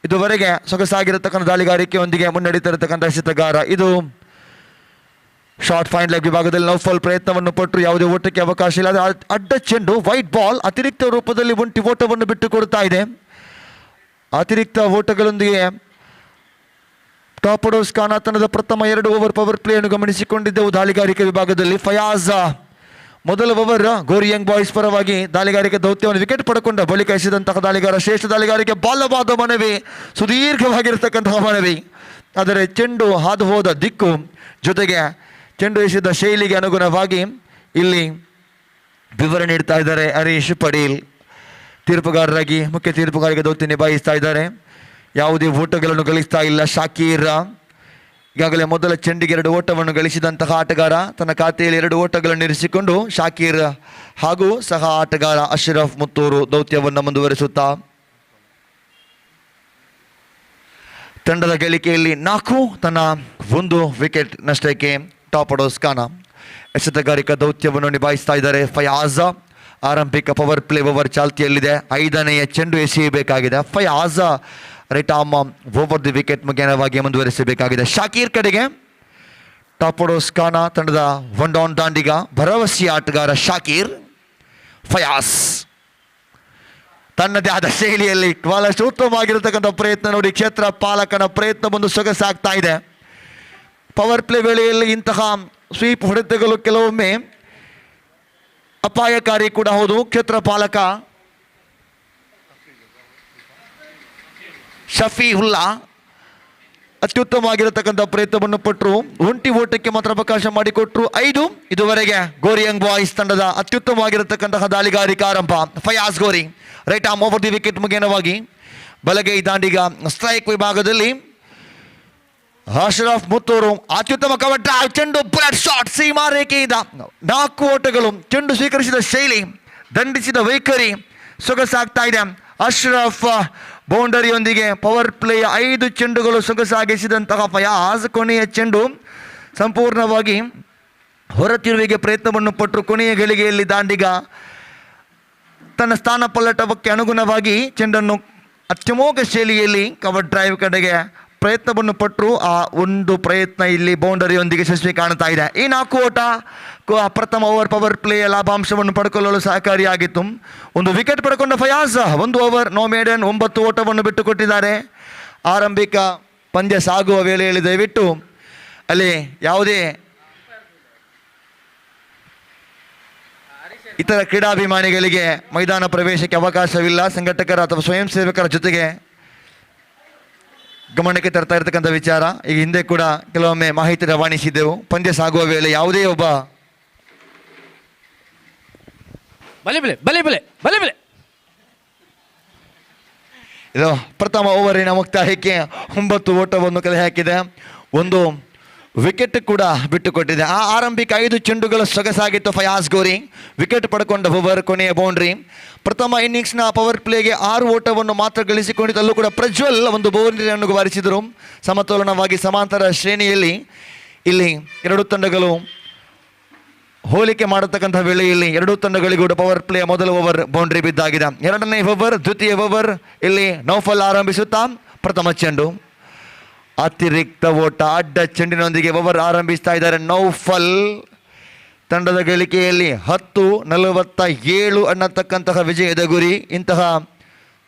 ಇದುವರೆಗೆ ಸೊಗಸಾಗಿರತಕ್ಕಂಥ ದಾಳಿಗಾರಿಕೆಯೊಂದಿಗೆ ಮುನ್ನಡೀತಿರತಕ್ಕಂಥ ಎಸೆತಗಾರ. ಇದು ಶಾರ್ಟ್ ಫೈನ್ ಲೆಗ್ ವಿಭಾಗದಲ್ಲಿ ನೌಫಲ್ ಪ್ರಯತ್ನವನ್ನು ಪಟ್ಟರು. ಯಾವುದೇ ಓಟಕ್ಕೆ ಅವಕಾಶ ಇಲ್ಲ. ಅಡ್ಡ ಚೆಂಡು, ವೈಟ್ ಬಾಲ್, ಅತಿರಿಕ್ತ ರೂಪದಲ್ಲಿ ಒಂಟಿ ಓಟವನ್ನು ಬಿಟ್ಟು ಕೊಡ್ತಾ ಇದೆ. ಅತಿರಿಕ್ತ ಓಟಗಳೊಂದಿಗೆ ಟಾಪ್ ಆರ್ಡರ್ಸ್ ಖಾನ ತಂಡದ ಪ್ರಥಮ 2 ಓವರ್ ಪವರ್ ಪ್ಲೇಯನ್ನು ಗಮನಿಸಿಕೊಂಡಿದ್ದೆವು. ದಾಳಿಗಾರಿಕೆ ವಿಭಾಗದಲ್ಲಿ ಫಯಾಜ್ ಮೊದಲ ಓವರ್ ಗೋರಿಯಂಗ್ ಬಾಯ್ಸ್ ಪರವಾಗಿ ದಾಳಿಗಾರಿಕೆ ದೌತ್ಯವನ್ನು ವಿಕೆಟ್ ಪಡ್ಕೊಂಡ ಬಳಿಕ ಎಸೆದಂತಹ ದಾಳಿಗಾರ. ಶ್ರೇಷ್ಠ ದಾಳಿಗಾರಿಕೆ, ಬಾಲವಾದ ಮನವಿ, ಸುದೀರ್ಘವಾಗಿರತಕ್ಕಂತಹ ಮನವಿ. ಆದರೆ ಚೆಂಡು ಹಾದು ಹೋದ ದಿಕ್ಕು, ಜೊತೆಗೆ ಚೆಂಡು ಎಸೆದ ಶೈಲಿಗೆ ಅನುಗುಣವಾಗಿ ಇಲ್ಲಿ ವಿವರಣೆ ನೀಡ್ತಾ ಇದ್ದಾರೆ ಹರೀಶ್ ಪಡೀಲ್. ತೀರ್ಪುಗಾರರಾಗಿ ಮುಖ್ಯ ತೀರ್ಪುಗಾರರಿಗೆ ದೌತ್ಯ ನಿಭಾಯಿಸ್ತಾ ಇದ್ದಾರೆ. ಯಾವುದೇ ಓಟಗಳನ್ನು ಗಳಿಸ್ತಾ ಇಲ್ಲ ಶಾಕೀರ್. ಈಗಾಗಲೇ ಮೊದಲ ಚೆಂಡಿಗೆ 2 ಓಟವನ್ನು ಗಳಿಸಿದಂತಹ ಆಟಗಾರ ತನ್ನ ಖಾತೆಯಲ್ಲಿ 2 ಓಟಗಳನ್ನು ಇರಿಸಿಕೊಂಡು ಶಾಕೀರ್ ಹಾಗೂ ಸಹ ಆಟಗಾರ ಅಶ್ರಫ್ ಮುತ್ತೂರು ದೌತ್ಯವನ್ನು ಮುಂದುವರಿಸುತ್ತಾ ತಂಡದ ಗಳಿಕೆಯಲ್ಲಿ 4 ತನ್ನ 1 ವಿಕೆಟ್ ನಷ್ಟಕ್ಕೆ ಟಾಪ್ ಆರ್ಡರ್ಸ್ ಖಾನ ಎಸೆತಗಾರಿಕಾ ದೌತ್ಯವನ್ನು ನಿಭಾಯಿಸ್ತಾ ಇದ್ದಾರೆ. ಫಯಾಜ್ ಆರಂಭಿಕ ಪವರ್ ಪ್ಲೇ ಓವರ್ ಚಾಲ್ತಿಯಲ್ಲಿದೆ. 5ನೇ ಚೆಂಡು ಎಸೆಯಬೇಕಾಗಿದೆ. Fayaz right arm over the wicket ಮುಖೇನವಾಗಿ ಮುಂದುವರಿಸಬೇಕಾಗಿದೆ. ಶಾಕೀರ್ ಕಡೆಗೆ ಟಾಪ್ ಆರ್ಡರ್ಸ್ ಖಾನ ತಂಡದ 1 ಡೌನ್ ದಾಂಡಿಗ, ಭರವಸೆಯ ಆಟಗಾರ ಶಾಕೀರ್. ಫಯಾಜ್ ತನ್ನದೇ ಆದ ಶೈಲಿಯಲ್ಲಿ ಬಹಳಷ್ಟು ಉತ್ತಮವಾಗಿರತಕ್ಕಂಥ ಪ್ರಯತ್ನ ನೋಡಿ, ಕ್ಷೇತ್ರ ಪಾಲಕನ ಪ್ರಯತ್ನ ಬಂದು ಸೊಗಸಾಗ್ತಾ ಇದೆ. ಪವರ್ ಪ್ಲೇ ವೇಳೆಯಲ್ಲಿ ಇಂತಹ ಸ್ವೀಪ್ ಹೊಡೆತಗಳು ಕೆಲವೊಮ್ಮೆ ಅಪಾಯಕಾರಿ ಕೂಡ ಹೌದು. ಕ್ಷೇತ್ರ ಪಾಲಕ ಶಫೀವುಲ್ಲಾ ಅತ್ಯುತ್ತಮವಾಗಿರತಕ್ಕಂಥ ಪ್ರಯತ್ನವನ್ನು ಪಟ್ಟರು. ಒಂಟಿ ಓಟಕ್ಕೆ ಮಾತ್ರ ಅವಕಾಶ ಮಾಡಿಕೊಟ್ರು. 5 ಇದುವರೆಗೆ ಗೋರಿ ಯಂಗ್ ಬಾಯ್ಸ್ ತಂಡದ ಅತ್ಯುತ್ತಮವಾಗಿರತಕ್ಕಂತಹ ದಾಳಿಗಾರಿಕೆ ಆರಂಭ. Fayaz Ghori right arm over the wicket ಮುಖೇನವಾಗಿ ಬಲಗೈ ದಾಂಡಿಗ ಸ್ಟ್ರೈಕ್ ವಿಭಾಗದಲ್ಲಿ ಅಶ್ರಫ್ ಮುತ್ತೂರು ಅತ್ಯುತ್ತಮ ಕವರ್ ಡ್ರೈವ್, ಚೆಂಡು ಬುಲೆಟ್ ಶಾಟ್ ಸೀಮಾ ರೇಖೆಯಿಂದ 4 ಓಟಗಳು. ಚೆಂಡು ಸ್ವೀಕರಿಸಿದ ಶೈಲಿ, ದಂಡಿಸಿದ ವೈಖರಿ ಸೊಗಸಾಗ್ತಾ ಇದೆ. ಅಶ್ರಫ್ ಬೌಂಡರಿಯೊಂದಿಗೆ ಪವರ್ ಪ್ಲೇಯ 5 ಚೆಂಡುಗಳು ಸೊಗಸಾಗಿಸಿದಂತಹ ಫಯಾಜ್ ಕೊನೆಯ ಚೆಂಡು ಸಂಪೂರ್ಣವಾಗಿ ಹೊರತಿರುವಿಗೆ ಪ್ರಯತ್ನವನ್ನು ಪಟ್ಟರು. ಕೊನೆಯ ಗಳಿಗೆಯಲ್ಲಿ ದಾಂಡಿಗ ತನ್ನ ಸ್ಥಾನ ಪಲ್ಲಟಕ್ಕೆ ಅನುಗುಣವಾಗಿ ಚೆಂಡನ್ನು ಅತ್ಯಮೋಘ ಶೈಲಿಯಲ್ಲಿ ಕವರ್ ಡ್ರೈವ್ ಕಡೆಗೆ ಪ್ರಯತ್ನವನ್ನು ಪಟ್ಟರು. ಆ ಒಂದು ಪ್ರಯತ್ನ ಇಲ್ಲಿ ಬೌಂಡರಿಯೊಂದಿಗೆ ಯಶಸ್ವಿ ಕಾಣ್ತಾ ಇದೆ. ಈ 4 ಓಟ ಪ್ರಥಮ ಓವರ್ ಪವರ್ ಪ್ಲೇಯ ಲಾಭಾಂಶವನ್ನು ಪಡ್ಕೊಳ್ಳಲು ಸಹಕಾರಿಯಾಗಿತ್ತು. ಒಂದು ವಿಕೆಟ್ ಪಡ್ಕೊಂಡ ಫಯಾಜ್ 1 ಓವರ್ ನೋ ಮೇಡನ್ 9 ಓಟವನ್ನು ಬಿಟ್ಟುಕೊಟ್ಟಿದ್ದಾರೆ. ಆರಂಭಿಕ ಪಂದ್ಯ ಸಾಗುವ ವೇಳೆಯಲ್ಲಿ ದಯವಿಟ್ಟು ಅಲ್ಲಿ ಯಾವುದೇ ಇತರ ಕ್ರೀಡಾಭಿಮಾನಿಗಳಿಗೆ ಮೈದಾನ ಪ್ರವೇಶಕ್ಕೆ ಅವಕಾಶವಿಲ್ಲ. ಸಂಘಟಕರ ಅಥವಾ ಸ್ವಯಂ ಸೇವಕರ ಜೊತೆಗೆ ಗಮನಕ್ಕೆ ತರ್ತಾ ಇರತಕ್ಕಂಥ ವಿಚಾರ. ಈಗ ಹಿಂದೆ ಕೂಡ ಕೆಲವೊಮ್ಮೆ ಮಾಹಿತಿ ರವಾನಿಸಿದ್ದೆವು. ಪಂದ್ಯ ಸಾಗುವ ವೇಳೆ ಯಾವುದೇ ಒಬ್ಬ ಇದು ಪ್ರಥಮ ಓವರಿನ ಮುಕ್ತಾಯಕ್ಕೆ 9 ಓಟವನ್ನು ಕಲೆ ಹಾಕಿದೆ. 1 ವಿಕೆಟ್ ಕೂಡ ಬಿಟ್ಟುಕೊಟ್ಟಿದೆ. ಆ ಆರಂಭಿಕ 5 ಚೆಂಡುಗಳ ಸೊಗಸಾಗಿತ್ತು ಫಯಾಜ್ ಗೋರಿ. ವಿಕೆಟ್ ಪಡ್ಕೊಂಡ ಓವರ್ ಕೊನೆಯ ಬೌಂಡ್ರಿ. ಪ್ರಥಮ ಇನ್ನಿಂಗ್ಸ್ನ ಪವರ್ ಪ್ಲೇಗೆ 6 ಓಟವನ್ನು ಮಾತ್ರ ಗಳಿಸಿಕೊಂಡಿದ್ದು. ಅಲ್ಲೂ ಕೂಡ ಪ್ರಜ್ವಲ್ ಒಂದು ಬೌಂಡ್ರಿಯನ್ನು ಬಾರಿಸಿದರು. ಸಮತೋಲನವಾಗಿ ಸಮಾಂತರ ಶ್ರೇಣಿಯಲ್ಲಿ ಇಲ್ಲಿ 2 ತಂಡಗಳು ಹೋಲಿಕೆ ಮಾಡತಕ್ಕಂಥ ವೇಳೆಯಲ್ಲಿ 2 ತಂಡಗಳಿಗೂ ಪವರ್ ಪ್ಲೇ ಮೊದಲ ಓವರ್ ಬೌಂಡ್ರಿ ಬಿದ್ದಾಗಿದೆ. 2ನೇ ಓವರ್ ದ್ವಿತೀಯ ಓವರ್ ಇಲ್ಲಿ ನೌಫಲ್ ಆರಂಭಿಸುತ್ತಾ ಪ್ರಥಮ ಚೆಂಡು ಅತಿರಿಕ್ತ ಓಟ ಅಡ್ಡ ಚೆಂಡಿನೊಂದಿಗೆ ಓವರ್ ಆರಂಭಿಸ್ತಾ ಇದ್ದಾರೆ ನೌಫಲ್. ತಂಡದ ಗಳಿಕೆಯಲ್ಲಿ 10-47 ಅನ್ನತಕ್ಕಂತಹ ವಿಜಯದ ಗುರಿ. ಇಂತಹ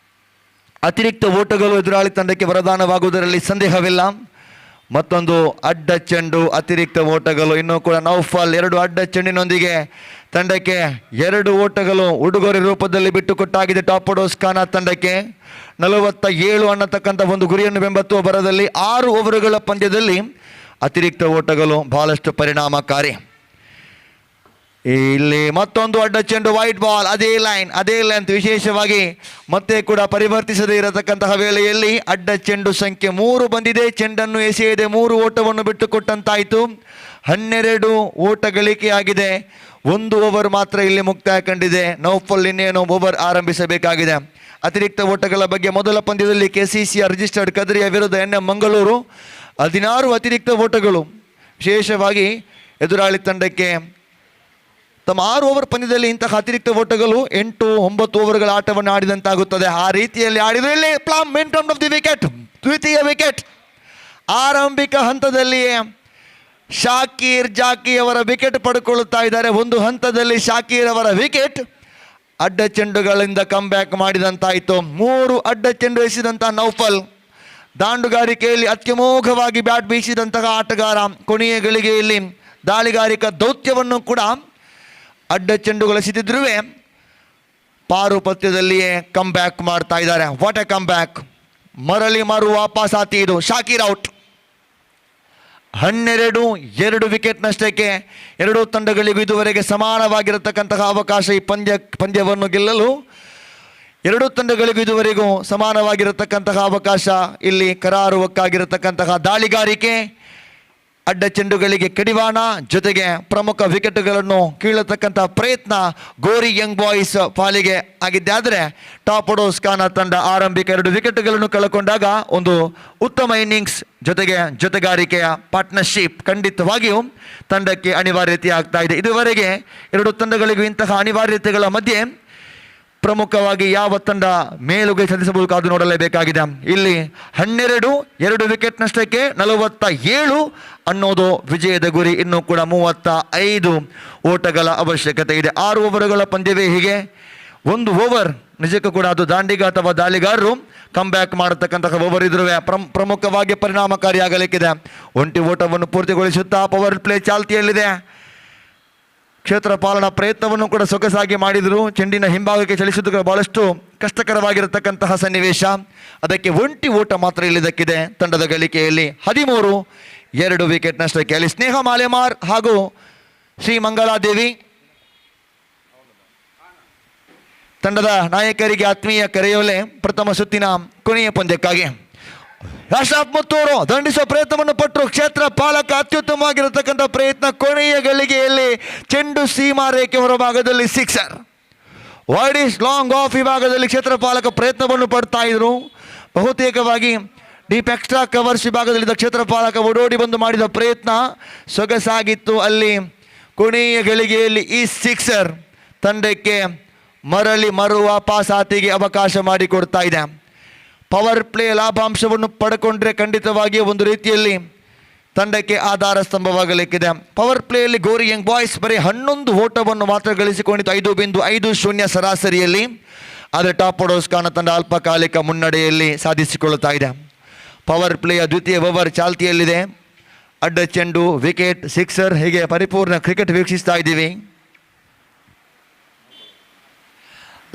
ಅತಿರಿಕ್ತ ಓಟಗಳು ಎದುರಾಳಿ ತಂಡಕ್ಕೆ ವರದಾನವಾಗುವುದರಲ್ಲಿ ಸಂದೇಹವಿಲ್ಲ. ಮತ್ತೊಂದು ಅಡ್ಡ ಚೆಂಡು, ಅತಿರಿಕ್ತ ಓಟಗಳು. ಇನ್ನೂ ಕೂಡ ನೌಫಲ್ 2 ಅಡ್ಡ ಚೆಂಡಿನೊಂದಿಗೆ ತಂಡಕ್ಕೆ 2 ಓಟಗಳು ಉಡುಗೊರೆ ರೂಪದಲ್ಲಿ ಬಿಟ್ಟುಕೊಟ್ಟಾಗಿದೆ. ಟಾಪ್ ಆರ್ಡರ್ಸ್ ಖಾನ ತಂಡಕ್ಕೆ 47 ಅನ್ನತಕ್ಕಂಥ ಒಂದು ಗುರಿಯನ್ನು ಬೆಂಬತ್ತು ಓವರದಲ್ಲಿ 6 ಓವರುಗಳ ಪಂದ್ಯದಲ್ಲಿ ಅತಿರಿಕ್ತ ಓಟಗಳು ಬಹಳಷ್ಟು ಪರಿಣಾಮಕಾರಿ. ಇಲ್ಲಿ ಮತ್ತೊಂದು ಅಡ್ಡ ಚೆಂಡು, ವೈಟ್ ಬಾಲ್, ಅದೇ ಲೈನ್ ಅದೇ ಲೆಂತ್. ವಿಶೇಷವಾಗಿ ಮತ್ತೆ ಕೂಡ ಪರಿವರ್ತಿಸದೇ ಇರತಕ್ಕಂತಹ ವೇಳೆಯಲ್ಲಿ ಅಡ್ಡ ಚೆಂಡು ಸಂಖ್ಯೆ 3 ಬಂದಿದೆ. ಚೆಂಡನ್ನು ಎಸೆಯದೆ 3 ಓಟವನ್ನು ಬಿಟ್ಟುಕೊಟ್ಟಂತಾಯಿತು. 12 ಓಟ ಗಳಿಕೆಯಾಗಿದೆ. 1 ಓವರ್ ಮಾತ್ರ ಇಲ್ಲಿ ಮುಕ್ತಾಯ ಕಂಡಿದೆ. ನೌಫಲ್ ಇನ್ನೇನು ಓವರ್ ಆರಂಭಿಸಬೇಕಾಗಿದೆ. ಅತಿರಿಕ್ತ ಓಟಗಳ ಬಗ್ಗೆ ಮೊದಲ ಪಂದ್ಯದಲ್ಲಿ KCCR ರಿಜಿಸ್ಟರ್ಡ್ ಕದ್ರಿಯ ವಿರುದ್ಧ NM ಮಂಗಳೂರು 16 ಅತಿರಿಕ್ತ ಓಟಗಳು. ವಿಶೇಷವಾಗಿ ಎದುರಾಳಿ ತಂಡಕ್ಕೆ ತಮ್ಮ 6 ಓವರ್ ಪಂದ್ಯದಲ್ಲಿ ಇಂತಹ ಅತಿರಿಕ್ತ ಓಟಗಳು 8-9 ಓವರ್ಗಳ ಆಟವನ್ನು ಆಡಿದಂತಾಗುತ್ತದೆ. ಆ ರೀತಿಯಲ್ಲಿ ಆಡಿದರೆ ಪ್ಲಾಮ್ ಆಫ್ ದಿ ವಿಕೆಟ್, ದ್ವಿತೀಯ ವಿಕೆಟ್. ಆರಂಭಿಕ ಹಂತದಲ್ಲಿಯೇ ಶಾಕೀರ್ ಜಾಕಿ ಅವರ ವಿಕೆಟ್ ಪಡ್ಕೊಳ್ಳುತ್ತಾ ಇದ್ದಾರೆ. ಒಂದು ಹಂತದಲ್ಲಿ ಶಾಕೀರ್ ಅವರ ವಿಕೆಟ್. ಅಡ್ಡ ಚೆಂಡುಗಳಿಂದ ಕಮ್ ಬ್ಯಾಕ್ ಮಾಡಿದಂತಾಯಿತು. 3 ಅಡ್ಡ ಚೆಂಡು ಎಸೆದಂಥ ನೌಫಲ್ ದಾಂಡುಗಾರಿಕೆಯಲ್ಲಿ ಅತ್ಯಮೋಘವಾಗಿ ಬ್ಯಾಟ್ ಬೀಸಿದಂತಹ ಆಟಗಾರ. ಕೊನೆಯ ಗಳಿಗೆಯಲ್ಲಿ ದಾಳಿಗಾರಿಕಾ ದೌತ್ಯವನ್ನು ಕೂಡ ಅಡ್ಡ ಚೆಂಡುಗಳಿಸಿದ್ರೂ ಪಾರುಪತ್ಯದಲ್ಲಿಯೇ ಕಮ್ ಬ್ಯಾಕ್ ಮಾಡ್ತಾ ಇದ್ದಾರೆ. What a come back. ಮರಳಿ ಮಾರುವ ವಾಪಸಾತಿ ಇದು. ಶಾಕೀರ್ ಔಟ್. 12 ವಿಕೆಟ್ ನಷ್ಟಕ್ಕೆ 2 ತಂಡಗಳಿಗೂ ಇದುವರೆಗೆ ಸಮಾನವಾಗಿರತಕ್ಕಂತಹ ಅವಕಾಶ. ಈ ಪಂದ್ಯವನ್ನು ಗೆಲ್ಲಲು 2 ತಂಡಗಳಿಗೂ ಇದುವರೆಗೂ ಸಮಾನವಾಗಿರತಕ್ಕಂತಹ ಅವಕಾಶ. ಇಲ್ಲಿ ಕರಾರುವಕ್ಕಾಗಿರತಕ್ಕಂತಹ ದಾಳಿಗಾರಿಕೆ, ಅಡ್ಡ ಚೆಂಡುಗಳಿಗೆ ಕಡಿವಾಣ, ಜೊತೆಗೆ ಪ್ರಮುಖ ವಿಕೆಟ್ಗಳನ್ನು ಕೀಳತಕ್ಕಂಥ ಪ್ರಯತ್ನ ಗೋರಿ ಯಂಗ್ ಬಾಯ್ಸ್ ಪಾಲಿಗೆ ಆಗಿದ್ದೆ. ಆದರೆ ಟಾಪ್ ಆರ್ಡರ್ಸ್ ಖಾನ ತಂಡ ಆರಂಭಿಕ 2 ವಿಕೆಟ್ಗಳನ್ನು ಕಳ್ಕೊಂಡಾಗ ಒಂದು ಉತ್ತಮ ಇನ್ನಿಂಗ್ಸ್ ಜೊತೆಗೆ ಜೊತೆಗಾರಿಕೆಯ ಪಾರ್ಟ್ನರ್ಶಿಪ್ ಖಂಡಿತವಾಗಿಯೂ ತಂಡಕ್ಕೆ ಅನಿವಾರ್ಯತೆ ಆಗ್ತಾ ಇದೆ. ಇದುವರೆಗೆ 2 ತಂಡಗಳಿಗೂ ಇಂತಹ ಅನಿವಾರ್ಯತೆಗಳ ಮಧ್ಯೆ ಪ್ರಮುಖವಾಗಿ ಯಾವ ತಂಡ ಮೇಲುಗೈ ಸಾಧಿಸಬಹುದು ಕಾದು ನೋಡಲೇಬೇಕಾಗಿದೆ. ಇಲ್ಲಿ 2 ವಿಕೆಟ್ ನಷ್ಟಕ್ಕೆ 47 ಅನ್ನೋದು ವಿಜಯದ ಗುರಿ. ಇನ್ನೂ ಕೂಡ 35 ಓಟಗಳ ಅವಶ್ಯಕತೆ ಇದೆ. 6 ಓವರುಗಳ ಪಂದ್ಯವೇ ಹೀಗೆ. ಒಂದು ಓವರ್ ನಿಜಕ್ಕೂ ಕೂಡ ಅದು ದಾಂಡಿಗ ಅಥವಾ ದಾಳಿಗಾರರು ಕಮ್ ಬ್ಯಾಕ್ ಮಾಡತಕ್ಕಂತಹ ಓವರ್ ಇದ್ರೂ ಪ್ರಮುಖವಾಗಿ ಪರಿಣಾಮಕಾರಿಯಾಗಲಿಕ್ಕಿದೆ. ಒಂಟಿ ಓಟವನ್ನು ಪೂರ್ತಿಗೊಳಿಸುತ್ತಾ ಪವರ್ ಪ್ಲೇ ಚಾಲ್ತಿಯಲ್ಲಿದೆ. ಕ್ಷೇತ್ರ ಪಾಲನಾ ಪ್ರಯತ್ನವನ್ನು ಕೂಡ ಸೊಗಸಾಗಿ ಮಾಡಿದರು. ಚೆಂಡಿನ ಹಿಂಭಾಗಕ್ಕೆ ಚಲಿಸುವುದು ಬಹಳಷ್ಟು ಕಷ್ಟಕರವಾಗಿರತಕ್ಕಂತಹ ಸನ್ನಿವೇಶ. ಅದಕ್ಕೆ ಒಂಟಿ ಓಟ ಮಾತ್ರ ಇಲ್ಲಿ ದಕ್ಕಿದೆ. ತಂಡದ ಗಳಿಕೆಯಲ್ಲಿ 13, 2 ವಿಕೆಟ್ ನಷ್ಟಕ್ಕೆ. ಅಲ್ಲಿ ಸ್ನೇಹ ಮಾಲೆಮಾರ್ ಹಾಗೂ ಶ್ರೀ ಮಂಗಳಾದೇವಿ ತಂಡದ ನಾಯಕರಿಗೆ ಆತ್ಮೀಯ ಕರೆಯೋಲೆ ಪ್ರಥಮ ಸುತ್ತಿನ ಕೊನೆಯ ಪಂದ್ಯಕ್ಕಾಗಿ. ಅಶ್ರಫ್ ಮುತ್ತೂರು ದಂಡಿಸುವ ಪ್ರಯತ್ನವನ್ನು ಪಟ್ಟರು. ಕ್ಷೇತ್ರ ಪಾಲಕ ಅತ್ಯುತ್ತಮವಾಗಿರತಕ್ಕಂಥ ಪ್ರಯತ್ನ. ಕೊನೆಯ ಗಳಿಗೆಯಲ್ಲಿ ಚೆಂಡು ಸೀಮಾ ರೇಖೆ ಹೊರಭಾಗದಲ್ಲಿ sixer. Wide is long of ವಿಭಾಗದಲ್ಲಿ ಕ್ಷೇತ್ರ ಪಾಲಕ ಪ್ರಯತ್ನವನ್ನು ಪಡ್ತಾ ಇದ್ರು. ಬಹುತೇಕವಾಗಿ ಡೀಪ್ ಎಕ್ಸ್ಟ್ರಾ ಕವರ್ಸ್ ವಿಭಾಗದಲ್ಲಿದ್ದ ಕ್ಷೇತ್ರ ಪಾಲಕ ಓಡೋಡಿ ಬಂದು ಮಾಡಿದ ಪ್ರಯತ್ನ ಸೊಗಸಾಗಿತ್ತು. ಅಲ್ಲಿ ಕೊನೆಯ ಗಳಿಗೆಯಲ್ಲಿ ಈ ಸಿಕ್ಸರ್ ತಂಡಕ್ಕೆ ಮರಳಿ ವಾಪಸಾತಿಗೆ ಅವಕಾಶ ಮಾಡಿಕೊಡ್ತಾ ಇದೆ. ಪವರ್ ಪ್ಲೇ ಲಾಭಾಂಶವನ್ನು ಪಡ್ಕೊಂಡ್ರೆ ಖಂಡಿತವಾಗಿಯೂ ಒಂದು ರೀತಿಯಲ್ಲಿ ತಂಡಕ್ಕೆ ಆಧಾರ ಸ್ತಂಭವಾಗಲಿಕ್ಕಿದೆ. ಪವರ್ ಪ್ಲೇಯಲ್ಲಿ ಗೋರಿ ಯಂಗ್ ಬಾಯ್ಸ್ ಬರೀ 11 ಓಟವನ್ನು ಮಾತ್ರ ಗಳಿಸಿಕೊಂಡಿತ್ತು 5.50 ಸರಾಸರಿಯಲ್ಲಿ. ಆದರೆ ಟಾಪ್ ಆರ್ಡರ್ಸ್ ಕಾರಣ ತಂಡ ಅಲ್ಪಕಾಲಿಕ ಮುನ್ನಡೆಯಲ್ಲಿ ಸಾಧಿಸಿಕೊಳ್ಳುತ್ತಾ ಇದೆ. ಪವರ್ ಪ್ಲೇಯ ದ್ವಿತೀಯ ಓವರ್ ಚಾಲ್ತಿಯಲ್ಲಿದೆ. ಅಡ್ಡ ಚೆಂಡು, ವಿಕೆಟ್, ಸಿಕ್ಸರ್, ಹೀಗೆ ಪರಿಪೂರ್ಣ ಕ್ರಿಕೆಟ್ ವೀಕ್ಷಿಸ್ತಾ ಇದ್ದೀವಿ.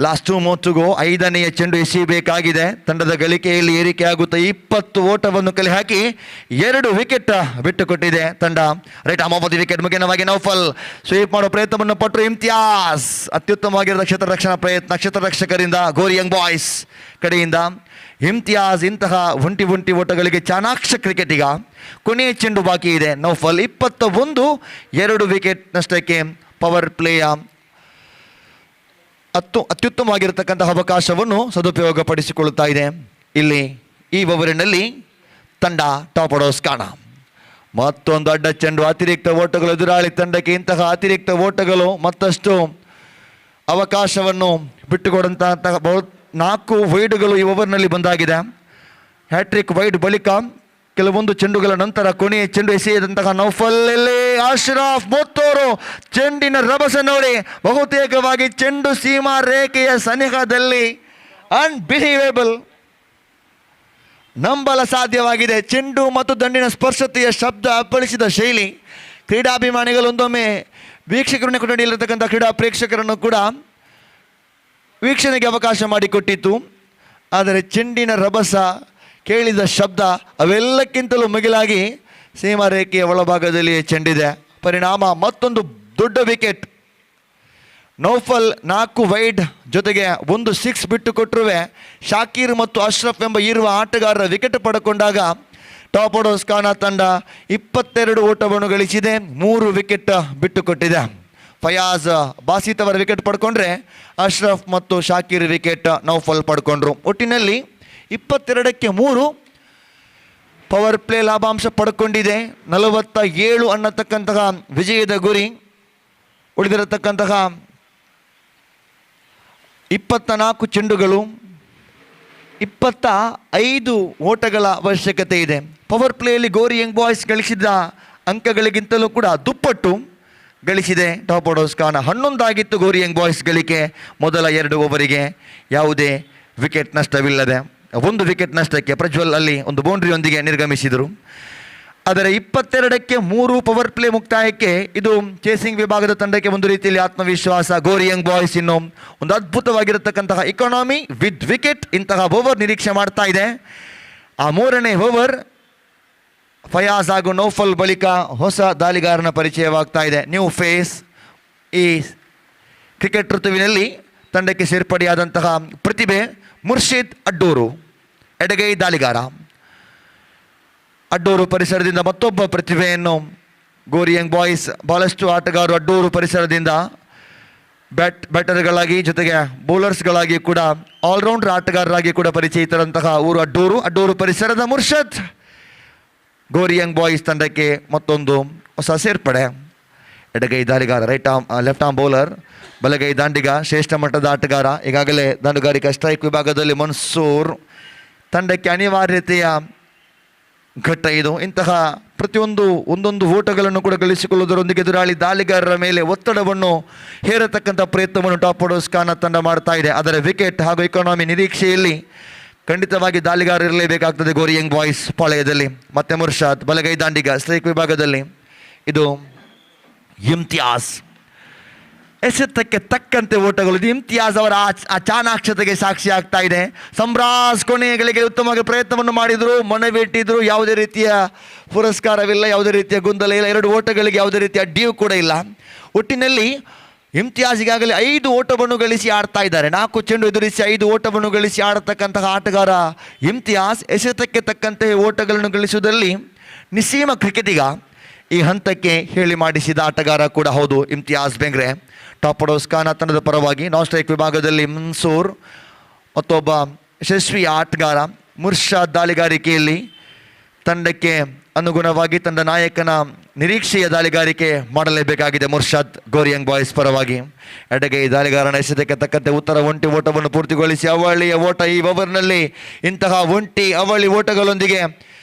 Last 2 more to go. 5ನೆಯ ಚೆಂಡು ಎಸೆಯಬೇಕಾಗಿದೆ. ತಂಡದ ಗಳಿಕೆಯಲ್ಲಿ ಏರಿಕೆಯಾಗುತ್ತಾ 20 ಓಟವನ್ನು ಕಲೆ ಹಾಕಿ 2 ವಿಕೆಟ್ ಬಿಟ್ಟುಕೊಟ್ಟಿದೆ ತಂಡ. Right am of the wicket ಮುಖ್ಯವಾಗಿ ನೌಫಲ್ ಸ್ವೀಪ್ ಮಾಡೋ ಪ್ರಯತ್ನವನ್ನು ಪಟ್ಟರು. ಇಮ್ತಿಯಾಸ್ ಅತ್ಯುತ್ತಮವಾಗಿರುವ ಕ್ಷೇತ್ರ ರಕ್ಷಣಾ ಪ್ರಯತ್ನ ಕ್ಷೇತ್ರ ರಕ್ಷಕರಿಂದ ಗೋರಿ ಯಂಗ್ ಬಾಯ್ಸ್ ಕಡೆಯಿಂದ. ಇಮ್ತಿಯಾಸ್ ಇಂತಹ ಒಂಟಿ ಓಟಗಳಿಗೆ ಚಾಣಾಕ್ಷ ಕ್ರಿಕೆಟಿಗ. ಕೊನೆಯ ಚೆಂಡು ಬಾಕಿ ಇದೆ. ನೌಫಲ್ 21, 2 ವಿಕೆಟ್ ನಷ್ಟಕ್ಕೆ ಪವರ್ ಪ್ಲೇಯ ಅತ್ಯುತ್ತಮವಾಗಿರತಕ್ಕಂತಹ ಅವಕಾಶವನ್ನು ಸದುಪಯೋಗಪಡಿಸಿಕೊಳ್ಳುತ್ತಾ ಇದೆ. ಇಲ್ಲಿ ಈ ಓವರಿನಲ್ಲಿ ತಂಡ ಟಾಪ್ ಆರ್ಡರ್ಸ್ ಕಾಣ. ಮತ್ತೊಂದು ಅಡ್ಡ ಚೆಂಡು, ಅತಿರಿಕ್ತ ಓಟಗಳು ಎದುರಾಳಿ ತಂಡಕ್ಕೆ. ಇಂತಹ ಅತಿರಿಕ್ತ ಓಟಗಳು ಮತ್ತಷ್ಟು ಅವಕಾಶವನ್ನು ಬಿಟ್ಟುಕೊಡುವಂತಹ 4 ವೈಡ್ಗಳು ಈ ಓವರ್ನಲ್ಲಿ ಬಂದಾಗಿದೆ. ಹ್ಯಾಟ್ರಿಕ್ ವೈಡ್ ಬಳಿಕ ಕೆಲವೊಂದು ಚೆಂಡುಗಳ ನಂತರ ಕೊನೆಯ ಚೆಂಡು ಎಸೆಯದಂತಹ ನೌಫಲ್ಲೇ ಅಶ್ರಫ್ ಮುತ್ತೂರು ಚೆಂಡಿನ ರಭಸ ನೋಡಿ ಬಹುತೇಕವಾಗಿ ಚೆಂಡು ಸೀಮಾ ರೇಖೆಯ ಸನಿಹದಲ್ಲಿ ಅನ್ಬಿಲೀವೇಬಲ್, ನಂಬಲ ಸಾಧ್ಯವಾಗಿದೆ. ಚೆಂಡು ಮತ್ತು ದಂಡಿನ ಸ್ಪರ್ಶತೆಯ ಶಬ್ದ ಅಪ್ಪಳಿಸಿದ ಶೈಲಿ ಕ್ರೀಡಾಭಿಮಾನಿಗಳು ಒಂದೊಮ್ಮೆ ವೀಕ್ಷಕರನ್ನು ಕೂಡ ನೀಡಿರತಕ್ಕಂಥ ಕ್ರೀಡಾ ಪ್ರೇಕ್ಷಕರನ್ನು ಕೂಡ ವೀಕ್ಷಣೆಗೆ ಅವಕಾಶ ಮಾಡಿಕೊಟ್ಟಿತ್ತು. ಆದರೆ ಚೆಂಡಿನ ರಭಸ, ಕೇಳಿದ ಶಬ್ದ ಅವೆಲ್ಲಕ್ಕಿಂತಲೂ ಮಿಗಿಲಾಗಿ ಸೀಮಾರೇಖೆಯ ಒಳಭಾಗದಲ್ಲಿ ಚೆಂಡಿದೆ. ಪರಿಣಾಮ ಮತ್ತೊಂದು ದೊಡ್ಡ ವಿಕೆಟ್. ನೌಫಲ್ 4 ವೈಡ್ ಜೊತೆಗೆ 1 6 ಬಿಟ್ಟು ಕೊಟ್ಟರು. ಶಾಕೀರ್ ಮತ್ತು ಅಶ್ರಫ್ ಎಂಬ ಇರುವ ಆಟಗಾರರ ವಿಕೆಟ್ ಪಡ್ಕೊಂಡಾಗ ಟಾಪ್ ಆರ್ಡರ್ಸ್ ಕಾಣ ತಂಡ 22 ಓಟವನ್ನು ಗಳಿಸಿದೆ. 3 ವಿಕೆಟ್ ಬಿಟ್ಟುಕೊಟ್ಟಿದೆ. ಫಯಾಜ್ ಬಾಸಿತ್ ಅವರ ವಿಕೆಟ್ ಪಡ್ಕೊಂಡ್ರೆ ಅಶ್ರಫ್ ಮತ್ತು ಶಾಕೀರ್ ವಿಕೆಟ್ ನೌಫಲ್ ಪಡ್ಕೊಂಡ್ರು. ಒಟ್ಟಿನಲ್ಲಿ 22ಕ್ಕೆ 3 ಪವರ್ ಪ್ಲೇ ಲಾಭಾಂಶ ಪಡ್ಕೊಂಡಿದೆ. 47 ಅನ್ನತಕ್ಕಂತಹ ವಿಜಯದ ಗುರಿ. ಉಳಿದಿರತಕ್ಕಂತಹ 24 ಚೆಂಡುಗಳು, 25 ಓಟಗಳ ಅವಶ್ಯಕತೆ ಇದೆ. ಪವರ್ ಪ್ಲೇಯಲ್ಲಿ ಗೋರಿ ಯಂಗ್ ಬಾಯ್ಸ್ ಗಳಿಸಿದ ಅಂಕಗಳಿಗಿಂತಲೂ ಕೂಡ ದುಪ್ಪಟ್ಟು ಗಳಿಸಿದೆ ಟಾಪ್ ಆರ್ಡರ್ಸ್ ಕಾರಣ. 11 ಆಗಿತ್ತು ಗೋರಿ ಯಂಗ್ ಬಾಯ್ಸ್ ಗಳಿಕೆ ಮೊದಲ 2 ಓವರಿಗೆ. ಯಾವುದೇ ವಿಕೆಟ್ ನಷ್ಟವಿಲ್ಲದೆ 1 ವಿಕೆಟ್ ನಷ್ಟಕ್ಕೆ ಪ್ರಜ್ವಲ್ ಅಲ್ಲಿ ಒಂದು ಬೌಂಡ್ರಿಯೊಂದಿಗೆ ನಿರ್ಗಮಿಸಿದರು. ಆದರೆ 22ಕ್ಕೆ 3 ಪವರ್ ಪ್ಲೇ ಮುಕ್ತಾಯಕ್ಕೆ ಇದು ಚೇಸಿಂಗ್ ವಿಭಾಗದ ತಂಡಕ್ಕೆ ಒಂದು ರೀತಿಯಲ್ಲಿ ಆತ್ಮವಿಶ್ವಾಸ. ಗೋರಿ ಯಂಗ್ ಬಾಯ್ಸ್ ಇನ್ನು ಒಂದು ಅದ್ಭುತವಾಗಿರತಕ್ಕಂತಹ ಇಕಾನಮಿ ವಿತ್ ವಿಕೆಟ್ ಇಂತಹ ಓವರ್ ನಿರೀಕ್ಷೆ ಮಾಡ್ತಾ ಇದೆ. ಆ 3ನೇ ಓವರ್ ಫಯಾಜ್ ಹಾಗೂ ನೌಫಲ್ ಬಳಿಕ ಹೊಸ ದಾಳಿಗಾರನ ಪರಿಚಯವಾಗ್ತಾ ಇದೆ. New face. ಈ ಕ್ರಿಕೆಟ್ ಋತುವಿನಲ್ಲಿ ತಂಡಕ್ಕೆ ಸೇರ್ಪಡೆಯಾದಂತಹ ಪ್ರತಿಭೆ ಮುರ್ಷಿದ್ ಅಡ್ಡೂರು, ಎಡಗೈ ದಾಳಿಗಾರ. ಅಡ್ಡೂರು ಪರಿಸರದಿಂದ ಮತ್ತೊಬ್ಬ ಪ್ರತಿಭೆಯನ್ನು ಗೋರಿ ಯಂಗ್ ಬಾಯ್ಸ್ ಬಹಳಷ್ಟು ಆಟಗಾರರು ಅಡ್ಡೂರು ಪರಿಸರದಿಂದ ಬ್ಯಾಟರ್ಗಳಾಗಿ ಜೊತೆಗೆ ಬೌಲರ್ಸ್ಗಳಾಗಿ ಕೂಡ ಆಲ್ರೌಂಡರ್ ಆಟಗಾರರಾಗಿ ಕೂಡ ಪರಿಚಯಿತರಂತಹ ಊರು ಅಡ್ಡೂರು. ಅಡ್ಡೂರು ಪರಿಸರದ ಮುರ್ಷದ್ ಗೋರಿ ಯಂಗ್ ಬಾಯ್ಸ್ ತಂಡಕ್ಕೆ ಮತ್ತೊಂದು ಹೊಸ ಸೇರ್ಪಡೆ. ಎಡಗೈ ದಾಳಿಗಾರ, ಲೆಫ್ಟ್ ಆರ್ಮ್ ಬೌಲರ್, ಬಲಗೈ ದಾಂಡಿಗ, ಶ್ರೇಷ್ಠ ಮಟ್ಟದ ಆಟಗಾರ. ಈಗಾಗಲೇ ದಾಂಡುಗಾರಿಕಾ ಸ್ಟ್ರೈಕ್ ವಿಭಾಗದಲ್ಲಿ ಮನ್ಸೂರ್ ತಂಡಕ್ಕೆ ಅನಿವಾರ್ಯತೆಯ ಘಟ್ಟ ಇದು. ಇಂತಹ ಒಂದೊಂದು ಓಟಗಳನ್ನು ಕೂಡ ಗಳಿಸಿಕೊಳ್ಳುವುದರೊಂದಿಗೆ ಎದುರಾಳಿ ದಾಳಿಗಾರರ ಮೇಲೆ ಒತ್ತಡವನ್ನು ಹೇರತಕ್ಕಂಥ ಪ್ರಯತ್ನವನ್ನು ಟಾಪ್ ಆರ್ಡರ್ಸ್ ಖಾನ ತಂಡ ಮಾಡ್ತಾ ಇದೆ. ಅದರ ವಿಕೆಟ್ ಹಾಗೂ ಎಕಾನಮಿ ನಿರೀಕ್ಷೆಯಲ್ಲಿ ಖಂಡಿತವಾಗಿ ದಾಳಿಗಾರ ಇರಲೇಬೇಕಾಗ್ತದೆ ಗೋರಿ ಯಂಗ್ ಬಾಯ್ಸ್ ಪಾಳೆಯದಲ್ಲಿ. ಮತ್ತೆ ಮುರ್ಷಾದ್ ಬಲಗೈ ದಾಂಡಿಗ ಸ್ಟ್ರೈಕ್ ವಿಭಾಗದಲ್ಲಿ. ಇದು ಇಮ್ತಿಯಾಜ್ ಎಸೆತಕ್ಕೆ ತಕ್ಕಂತೆ ಓಟಗಳು. ಇದು ಇಮ್ತಿಯಾಜ್ ಅವರ ಆ ಚಾಣಾಕ್ಷತೆಗೆ ಸಾಕ್ಷಿ ಆಗ್ತಾ ಇದೆ. ಸಮ್ರಾಜ್ ಕೊನೆಗಳಿಗೆ ಉತ್ತಮವಾಗಿ ಪ್ರಯತ್ನವನ್ನು ಮಾಡಿದರು, ಮೊನವಿಟ್ಟಿದ್ರು, ಯಾವುದೇ ರೀತಿಯ ಪುರಸ್ಕಾರವಿಲ್ಲ, ಯಾವುದೇ ರೀತಿಯ ಗೊಂದಲ ಇಲ್ಲ, 2 ಓಟಗಳಿಗೆ ಯಾವುದೇ ರೀತಿಯ ಡ್ಯೂ ಕೂಡ ಇಲ್ಲ. ಒಟ್ಟಿನಲ್ಲಿ ಇಮ್ತಿಯಾಜ್ ಈಗಾಗಲೇ 5 ಓಟವನ್ನು ಗಳಿಸಿ ಆಡ್ತಾ ಇದ್ದಾರೆ. 4 ಚೆಂಡು ಎದುರಿಸಿ 5 ಓಟವನ್ನು ಗಳಿಸಿ ಆಡತಕ್ಕಂತಹ ಆಟಗಾರ ಇಮ್ತಿಯಾಜ್. ಎಸೆತಕ್ಕೆ ತಕ್ಕಂತೆ ಓಟಗಳನ್ನು ಗಳಿಸುವುದರಲ್ಲಿ ನಿಸ್ಸೀಮ ಕ್ರಿಕೆಟಿಗ, ಈ ಹಂತಕ್ಕೆ ಹೇಳಿ ಮಾಡಿಸಿದ ಆಟಗಾರ ಕೂಡ ಹೌದು ಇಮ್ತಿಯಾಜ್ ಬೆಂಗ್ರೆ. ಟಾಪ್ ಆರ್ಡರ್ಸ್ ಖಾನ ತಂಡದ ಪರವಾಗಿ ನಾನ್ ಸ್ಟ್ರೈಕ್ ವಿಭಾಗದಲ್ಲಿ ಮನ್ಸೂರ್ ಮತ್ತೊಬ್ಬ ಯಶಸ್ವಿ ಆಟಗಾರ. ಮುರ್ಷಾದ್ ದಾಳಿಗಾರಿಕೆಯಲ್ಲಿ ತಂಡಕ್ಕೆ ಅನುಗುಣವಾಗಿ ತಂಡ ನಾಯಕನ ನಿರೀಕ್ಷೆಯ ದಾಳಿಗಾರಿಕೆ ಮಾಡಲೇಬೇಕಾಗಿದೆ ಮುರ್ಷಾದ್ ಗೋರಿ ಯಂಗ್ ಬಾಯ್ಸ್ ಪರವಾಗಿ. ಎಡಗೈ ದಾಳಿಗಾರನ ಎಸೆತಕ್ಕೆ ತಕ್ಕಂತೆ ಉತ್ತರ ಒಂಟಿ ಓಟವನ್ನು ಪೂರ್ತಿಗೊಳಿಸಿ ಅವಳಿಯ ಓಟ. ಈ ಓವರ್ನಲ್ಲಿ ಇಂತಹ ಒಂಟಿ ಅವಳಿ ಓಟಗಳೊಂದಿಗೆ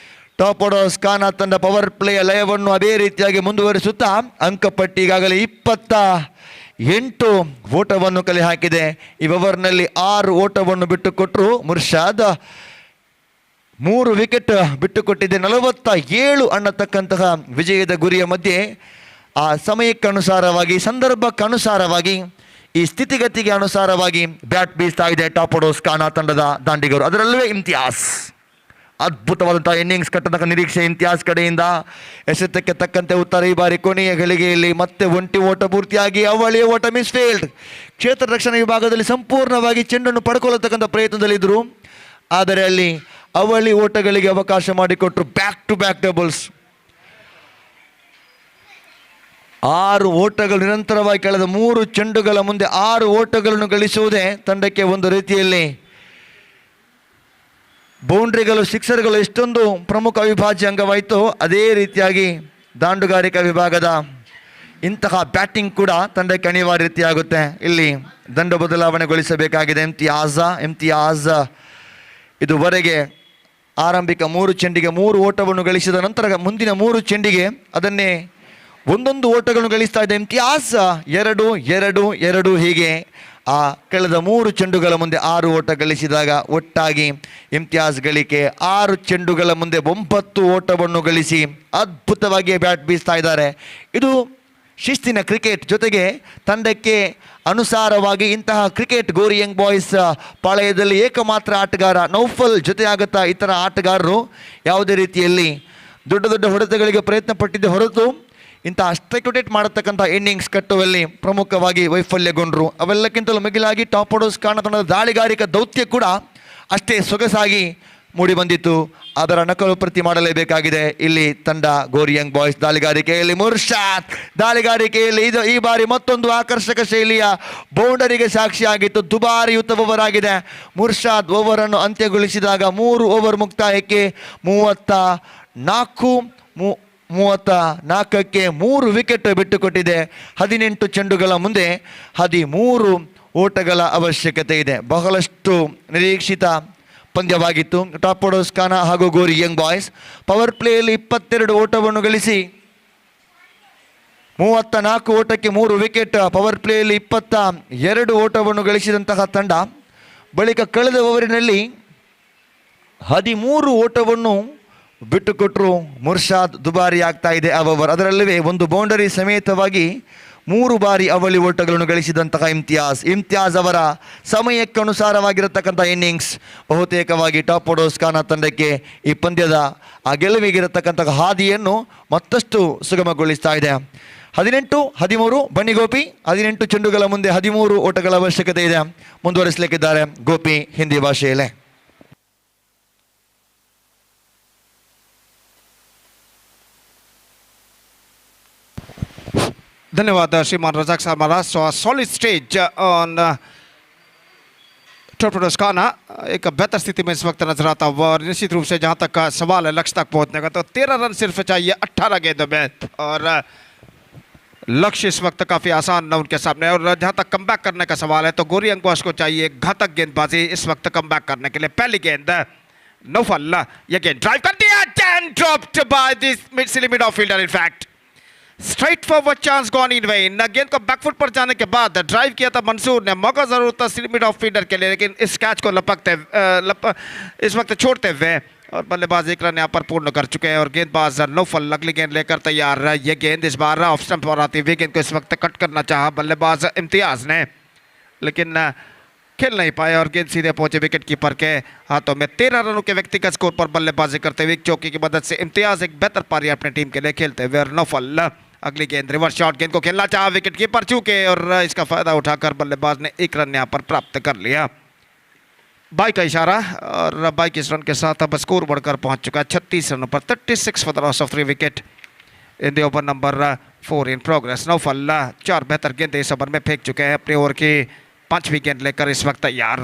ಟಾಪ್ ಆರ್ಡರ್ಸ್ ಖಾನ ತಂಡ ಪವರ್ ಪ್ಲೇಯ ಲಯವನ್ನು ಅದೇ ರೀತಿಯಾಗಿ ಮುಂದುವರಿಸುತ್ತಾ ಅಂಕಪಟ್ಟಿ ಈಗಾಗಲೇ 28 ಓಟವನ್ನು ಕಲೆ ಹಾಕಿದೆ. ಈ ಓವರ್ನಲ್ಲಿ 6 ಓಟವನ್ನು ಬಿಟ್ಟುಕೊಟ್ಟರು ಮುರ್ಷಾದ್. 3 ವಿಕೆಟ್ ಬಿಟ್ಟುಕೊಟ್ಟಿದೆ. 47 ಅನ್ನತಕ್ಕಂತಹ ವಿಜಯದ ಗುರಿಯ ಮಧ್ಯೆ ಆ ಸಮಯಕ್ಕನುಸಾರವಾಗಿ, ಸಂದರ್ಭಕ್ಕನುಸಾರವಾಗಿ, ಈ ಸ್ಥಿತಿಗತಿಗೆ ಅನುಸಾರವಾಗಿ ಬ್ಯಾಟ್ ಬೀಸ್ತಾ ಇದೆ ಟಾಪ್ ಆರ್ಡರ್ಸ್ ಖಾನ ತಂಡದ ದಾಂಡಿಗರು. ಅದರಲ್ಲೂ ಇಮ್ತಿಯಾಜ್ ಅದ್ಭುತವಾದಂಥ ಇನ್ನಿಂಗ್ಸ್ ಕಟ್ಟತಕ್ಕ ನಿರೀಕ್ಷೆ ಇಮ್ತಿಯಾಜ್ ಕಡೆಯಿಂದ. ಎಸೆತಕ್ಕೆ ತಕ್ಕಂತೆ ಉತ್ತರ. ಈ ಬಾರಿ ಕೊನೆಯ ಗಳಿಗೆಯಲ್ಲಿ ಮತ್ತೆ ಒಂಟಿ ಓಟ ಪೂರ್ತಿಯಾಗಿ ಅವಳಿಯ ಓಟ ಮಿಸ್ ಫೀಲ್ಡ್. ಕ್ಷೇತ್ರ ರಕ್ಷಣಾ ವಿಭಾಗದಲ್ಲಿ ಸಂಪೂರ್ಣವಾಗಿ ಚೆಂಡನ್ನು ಪಡ್ಕೊಳ್ಳತಕ್ಕಂಥ ಪ್ರಯತ್ನದಲ್ಲಿದ್ದರು, ಆದರೆ ಅಲ್ಲಿ ಅವಳಿ ಓಟಗಳಿಗೆ ಅವಕಾಶ ಮಾಡಿಕೊಟ್ರು. Back to back doubles. 6 ಓಟಗಳು ನಿರಂತರವಾಗಿ ಕಳೆದ 3 ಚೆಂಡುಗಳ ಮುಂದೆ 6 ಓಟಗಳನ್ನು ಗಳಿಸುವುದೇ ತಂಡಕ್ಕೆ ಒಂದು ರೀತಿಯಲ್ಲಿ ಬೌಂಡ್ರಿಗಳು, ಸಿಕ್ಸರ್ಗಳು ಎಷ್ಟೊಂದು ಪ್ರಮುಖ ಅವಿಭಾಜ್ಯ ಅಂಗವಾಯಿತು, ಅದೇ ರೀತಿಯಾಗಿ ದಾಂಡುಗಾರಿಕಾ ವಿಭಾಗದ ಇಂತಹ ಬ್ಯಾಟಿಂಗ್ ಕೂಡ ತಂಡಕ್ಕೆ ಅನಿವಾರ್ಯತೆಯಾಗುತ್ತೆ. ಇಲ್ಲಿ ದಂಡ ಬದಲಾವಣೆಗೊಳಿಸಬೇಕಾಗಿದೆ ಇಮ್ತಿಯಾಜ್ ಇದುವರೆಗೆ ಆರಂಭಿಕ 3 ಚೆಂಡಿಗೆ 3 ಓಟವನ್ನು ಗಳಿಸಿದ ನಂತರ ಮುಂದಿನ 3 ಚೆಂಡಿಗೆ ಅದನ್ನೇ ಒಂದೊಂದು ಓಟಗಳನ್ನು ಗಳಿಸ್ತಾ ಇದೆ ಇಮ್ತಿಯಾಜ್. 2 ಹೀಗೆ ಆ ಕಳೆದ 3 ಚೆಂಡುಗಳ ಮುಂದೆ 6 ಓಟ ಗಳಿಸಿದಾಗ ಒಟ್ಟಾಗಿ ಇಮ್ತಿಯಾಜ್ ಗಳಿಕೆ 6 ಚೆಂಡುಗಳ ಮುಂದೆ 9 ಓಟವನ್ನು ಗಳಿಸಿ ಅದ್ಭುತವಾಗಿ ಬ್ಯಾಟ್ ಬೀಸ್ತಾ ಇದ್ದಾರೆ. ಇದು ಶಿಸ್ತಿನ ಕ್ರಿಕೆಟ್, ಜೊತೆಗೆ ತಂಡಕ್ಕೆ ಅನುಸಾರವಾಗಿ ಇಂತಹ ಕ್ರಿಕೆಟ್ ಗೋರಿ ಯಂಗ್ ಬಾಯ್ಸ್ ಪಾಳೆಯದಲ್ಲಿ ಏಕಮಾತ್ರ ಆಟಗಾರ ನೌಫಲ್ ಜೊತೆ ಆಗುತ್ತಾ ಇತರ ಆಟಗಾರರು ಯಾವುದೇ ರೀತಿಯಲ್ಲಿ ದೊಡ್ಡ ಹೊಡೆತಗಳಿಗೆ ಪ್ರಯತ್ನ ಪಟ್ಟಿದ್ದೆ ಹೊರತು ಇಂತಹ ಸ್ಟ್ರೈಕ್ ಮಾಡತಕ್ಕಂಥ ಇನ್ನಿಂಗ್ಸ್ ಕಟ್ಟುವಲ್ಲಿ ಪ್ರಮುಖವಾಗಿ ವೈಫಲ್ಯಗೊಂಡರು. ಅವೆಲ್ಲಕ್ಕಿಂತಲೂ ಮಿಗಿಲಾಗಿ ಟಾಪ್ ಆರ್ಡರ್ಸ್ ಖಾನ ತಂಡದ ದಾಳಿಗಾರಿಕಾ ದೌತ್ಯ ಕೂಡ ಅಷ್ಟೇ ಸೊಗಸಾಗಿ ಮೂಡಿಬಂದಿತ್ತು. ಅದರ ನಕಲು ಪ್ರತಿ ಮಾಡಲೇಬೇಕಾಗಿದೆ ಇಲ್ಲಿ ತಂಡ ಗೋರಿ ಯಂಗ್ ಬಾಯ್ಸ್. ದಾಳಿಗಾರಿಕೆಯಲ್ಲಿ ಮುರ್ಷಾದ್ ದಾಳಿಗಾರಿಕೆಯಲ್ಲಿ ಈ ಬಾರಿ ಮತ್ತೊಂದು ಆಕರ್ಷಕ ಶೈಲಿಯ ಬೌಂಡರಿಗೆ ಸಾಕ್ಷಿಯಾಗಿತ್ತು. ದುಬಾರಿಯುತ ಓವರ್ ಆಗಿದೆ. ಮುರ್ಷಾದ್ ಓವರನ್ನು ಅಂತ್ಯಗೊಳಿಸಿದಾಗ 3 ಓವರ್ ಮುಕ್ತಾಯಕ್ಕೆ 34ಕ್ಕೆ 3 ವಿಕೆಟ್ ಬಿಟ್ಟುಕೊಟ್ಟಿದೆ. 18 ಚೆಂಡುಗಳ ಮುಂದೆ 13 ಓಟಗಳ ಅವಶ್ಯಕತೆ ಇದೆ. ಬಹಳಷ್ಟು ನಿರೀಕ್ಷಿತ ಪಂದ್ಯವಾಗಿತ್ತು. ಟಾಪ್ ಆರ್ಡರ್ಸ್ ಖಾನ ಹಾಗೂ ಗೋರಿ ಯಂಗ್ ಬಾಯ್ಸ್ ಪವರ್ ಪ್ಲೇಯಲ್ಲಿ 22 ಓಟವನ್ನು ಗಳಿಸಿ 34 ಓಟಕ್ಕೆ 3 ವಿಕೆಟ್. ಪವರ್ ಪ್ಲೇಯಲ್ಲಿ 22 ಓಟವನ್ನು ಗಳಿಸಿದಂತಹ ತಂಡ ಬಳಿಕ ಕಳೆದ ಓವರಿನಲ್ಲಿ 13 ಓಟವನ್ನು ಬಿಟ್ಟುಕೊಟ್ಟರು. ಮುರ್ಷಾದ್ ದುಬಾರಿ ಆಗ್ತಾ ಇದೆ ಆ ಓವರ್. ಅದರಲ್ಲವೇ ಒಂದು ಬೌಂಡರಿ ಸಮೇತವಾಗಿ 3 ಬಾರಿ ಅವಳಿ ಓಟಗಳನ್ನು ಗಳಿಸಿದಂತಹ ಇಮ್ತಿಯಾಜ್ ಅವರ ಸಮಯಕ್ಕನುಸಾರವಾಗಿರತಕ್ಕಂಥ ಇನ್ನಿಂಗ್ಸ್ ಬಹುತೇಕವಾಗಿ ಟಾಪ್ ಆರ್ಡರ್ಸ್ ಖಾನ ತಂಡಕ್ಕೆ ಈ ಪಂದ್ಯದ ಆ ಗೆಲುವಿಗಿರತಕ್ಕಂತಹ ಹಾದಿಯನ್ನು ಮತ್ತಷ್ಟು ಸುಗಮಗೊಳಿಸ್ತಾ ಇದೆ. 18-13 ಬನ್ನಿ ಗೋಪಿ. 18 ಚೆಂಡುಗಳ ಮುಂದೆ 13 ಓಟಗಳ ಅವಶ್ಯಕತೆ ಇದೆ. ಮುಂದುವರಿಸಲಿಕ್ಕಿದ್ದಾರೆ ಗೋಪಿ ಹಿಂದಿ ಭಾಷೆಯಲ್ಲೇ. धन्यवाद श्रीमान रजाक साहब महाराज. Solid stage on top orders Khana एक बेहतर स्थिति में इस वक्त नजर आता हुआ, और निश्चित रूप से जहां तक का सवाल है लक्ष्य तक पहुंचने का, तो 13 रन सिर्फ चाहिए 18 गेंदों में, और लक्ष्य इस वक्त काफ़ी आसान है उनके सामने. और जहां तक कमबैक करने का सवाल है तो गोरी यंग बॉयज को चाहिए घातक गेंदबाजी इस वक्त कमबैक करने के लिए. पहली गेंद नौफल ये गेंद ड्राइव कर दिया and dropped by this mid silly mid off fielder. In fact straight forward chance gone in vain. गेंद को बैकफुट पर जाने के बाद ड्राइव किया था मंसूर ने, मौका जरूर था सिली मिड ऑफ फील्डर के लिए, लेकिन इस कैच को इस वक्त छोड़ते हुए और बल्लेबाज एक रन यहाँ पर पूर्ण कर चुके हैं और गेंदबाज नौफल अगली गेंद लेकर तैयार। ये गेंद इस बार ऑफ स्टंप पर आती हुई गेंद को इस वक्त कट करना चाहा बल्लेबाज इम्तियाज ने, लेकिन खेल नहीं पाए और गेंद सीधे पहुंचे विकेट कीपर के हाथों में। 13 रनों के व्यक्तिगत स्कोर पर बल्लेबाजी करते हुए चौकी की मदद से इम्तियाज एक बेहतर पारी अपनी टीम के लिए खेलते हुए और नौफल अगली गेंद रिवर्स शॉट गेंद को खेलना चाहा विकेट कीपर चूके और इसका फायदा उठाकर बल्लेबाज ने एक रन यहाँ पर प्राप्त कर लिया। बाई का इशारा और बाई के इस रन के साथ अब स्कोर बढ़कर पहुंच चुका है 36 रनों पर। 36 for the loss of 3 wicket in the over number 4 in progress. Naufal 4 बेहतर गेंद इस ओवर में फेंक चुके हैं, अपने ओवर की 5वीं गेंद लेकर इस वक्त तैयार।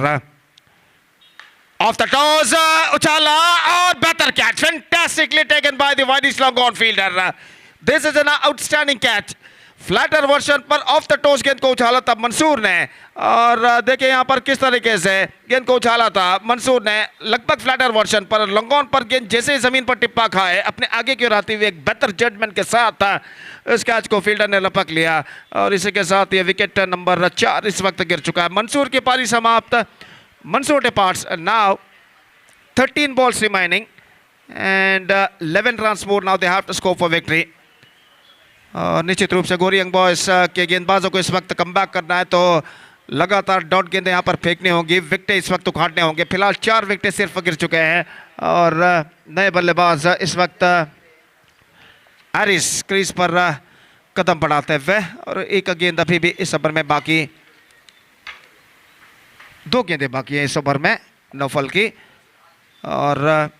ऑफ द टॉस उछाला और बेहतर catch, fantastically taken by the wide long on fielder. This is an outstanding catch. Flatter version पर ऑफ द टॉस गेंद को उछाला था मंसूर ने और देखिए यहाँ पर किस तरीके से गेंद को उछाला था मंसूर ने, लगभग फ्लैटर वर्जन पर लॉन्ग ऑन पर गेंद जैसे ही जमीन पर टिप्पा खाए अपने आगे की ओर आती हुई एक बेहतर जजमेंट के साथ इस कैच को फील्डर ने लपक लिया और इसी के साथ ये विकेट नंबर 4 इस वक्त गिर चुका है। मंसूर की पारी समाप्त। Mansoor departs now 13 balls remaining and 11 runs more now they have to score for victory। निश्चित रूप से गोरी यंग बॉयज के गेंदबाजों को इस वक्त कमबैक करना है तो लगातार डॉट गेंदें यहाँ पर फेंकनी होंगी, विकेट इस वक्त उखाड़ने होंगे। फिलहाल 4 विकेट सिर्फ गिर चुके हैं और नए बल्लेबाज इस वक्त एरिस क्रीज पर कदम बढ़ाते हुए और एक गेंद अभी भी इस ओवर में बाकी, 2 गेंदें बाकी हैं इस ओवर में नौफल की और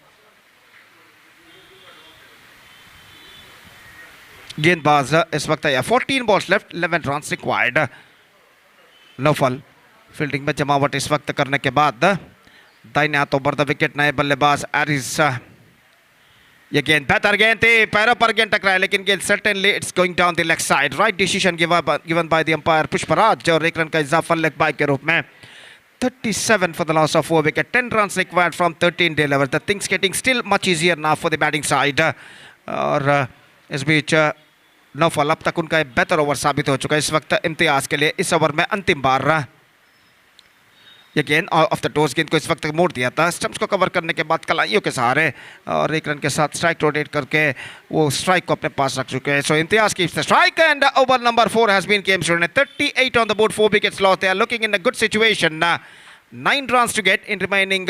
गेंदबाज इस वक्त है 14 balls left 11 runs required. Naufal fielding में जमावट इस वक्त करने के बाद दाहिने हाथों पर द विकेट नए बल्लेबाज एरिस। ये गेंद बेहतर गेंद थी, पैरों पर गेंद टकराए लेकिन गेंद certainly it's going down the leg side. Right decision given by the umpire Pushpraj और 1 रन का इजाफा लेग बाय के रूप में। 37 for the loss of 4 wicket, 10 runs required from 13 delivers. The things getting still much easier now for the batting side। और इस बीच Naufal अब तक उनका एक बेहतर ओवर साबित हो चुका है इस वक्त इम्तियाज के लिए। इस ओवर में अंतिम बार ये गेंद ऑफ द टॉस गेंद को इस वक्त मोड़ दिया था स्टंप्स को कवर करने के बाद कलाइयों के सहारे और 1 रन के साथ स्ट्राइक रोटेट करके वो स्ट्राइक को अपने पास रख चुके हैं। So Imtiaz keeps the strike end over number 4 has been came student 38 on the board, 4 wickets lost. They are looking in a good situation. 9 runs to get in remaining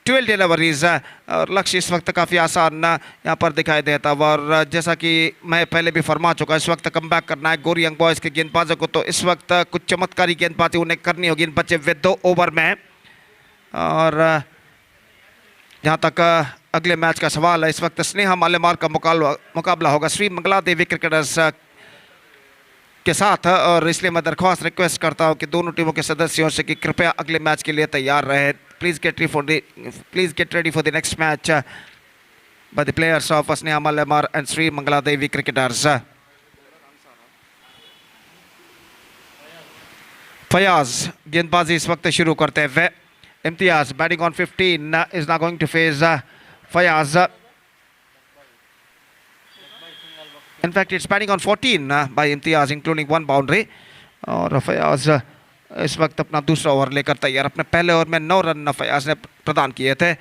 12 deliveries और लक्ष्य इस वक्त काफ़ी आसान यहाँ पर दिखाई देता है और जैसा कि मैं पहले भी फरमा चुका इस वक्त कमबैक करना है गोरी यंग बॉयज़ के गेंदबाजों को, तो इस वक्त कुछ चमत्कारी गेंदबाजी उन्हें करनी होगी इन बचे हुए 2 ओवर में। और जहाँ तक अगले मैच का सवाल है इस वक्त स्नेहा मालेमार का मुकाबला होगा श्री मंगला देवी क्रिकेटर्स के साथ और इसलिए मैं दरख्वास्त रिक्वेस्ट करता हूँ कि दोनों टीमों के सदस्यों से कि कृपया अगले मैच के लिए तैयार रहे। Please get ready for the next match by the players of Sneha Malemar and Shri Mangala Devi cricketers. Fayaz गेंदबाजी इस वक्त शुरू करते हुए। Imtiaz batting on 15 is not going to face Fayaz. In fact, it's batting on 14 by Imtiaz including 1 boundary और फयाज इस वक्त अपना दूसरा ओवर लेकर तैयार। अपने पहले ओवर में 9 रन फयाज ने प्रदान किए थे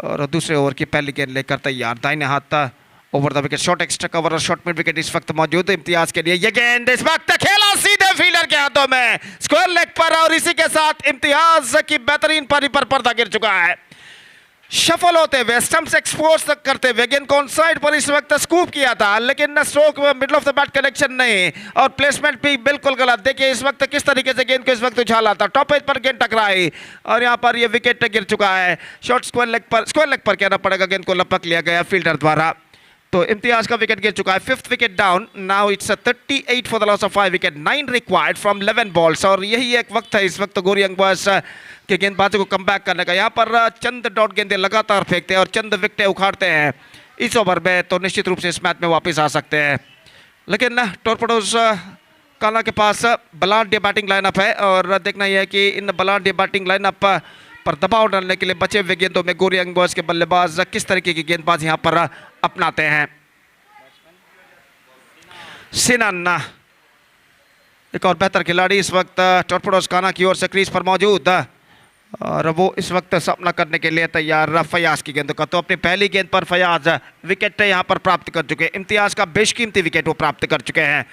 और दूसरे ओवर की पहली गेंद लेकर तैयार। दाहिने हाथ over the wicket short extra cover और शॉर्ट मिड विकेट इस वक्त मौजूद है इम्तियाज के लिए। ये गेंद इस वक्त खेला सीधे फील्डर के हाथों में स्क्वायर लेग पर और इसी के साथ इम्तियाज की बेहतरीन पारी पर पर्दा गिर चुका है। शफल होते हुए स्टंप्स एक्सपोज तक करते हुए गेंद को ऑन साइड पर इस वक्त स्कूप किया था लेकिन stroke middle of the bat connection नहीं और प्लेसमेंट भी बिल्कुल गलत। देखिए इस वक्त किस तरीके से गेंद को इस वक्त उछाला था, टॉप एज पर गेंद टकराई और यहाँ पर ये विकेट गिर चुका है। शॉर्ट स्क्वायर लेग पर कहना पड़ेगा, गेंद को लपक लिया गया फील्डर द्वारा। तो इम्तियाज का विकेट गिर चुका है। 5th wicket down. Now it's 38 for the loss of 5 wicket, 9 required from 11 balls और यही एक वक्त है इस वक्त गोरी यंग बॉयज के गेंदबाजों को कमबैक करने का। यहाँ पर चंद डॉट गेंदें लगातार फेंकते हैं और चंद विकेटें उखाड़ते हैं इस ओवर में तो निश्चित रूप से इस मैच में वापस आ सकते हैं। लेकिन टॉर्पेडोज काला के पास बलांडे बैटिंग लाइनअप है और देखना यह है कि इन बलांडे बैटिंग लाइनअप पर दबाव डालने के लिए बचे हुए गेंदों में गोरी यंग बॉयज के बल्लेबाज किस तरीके की गेंदबाज यहाँ पर अपनाते हैं। सिनन एक और बेहतर खिलाड़ी इस वक्त टॉर्पेडोज काना की ओर से क्रीज पर मौजूद और वो इस वक्त सामना करने के लिए तैयार फयाज की गेंद का। तो अपनी पहली गेंद पर फयाज विकेट यहाँ पर प्राप्त कर चुके हैं। इम्तियाज का बेशकीमती विकेट वो प्राप्त कर चुके हैं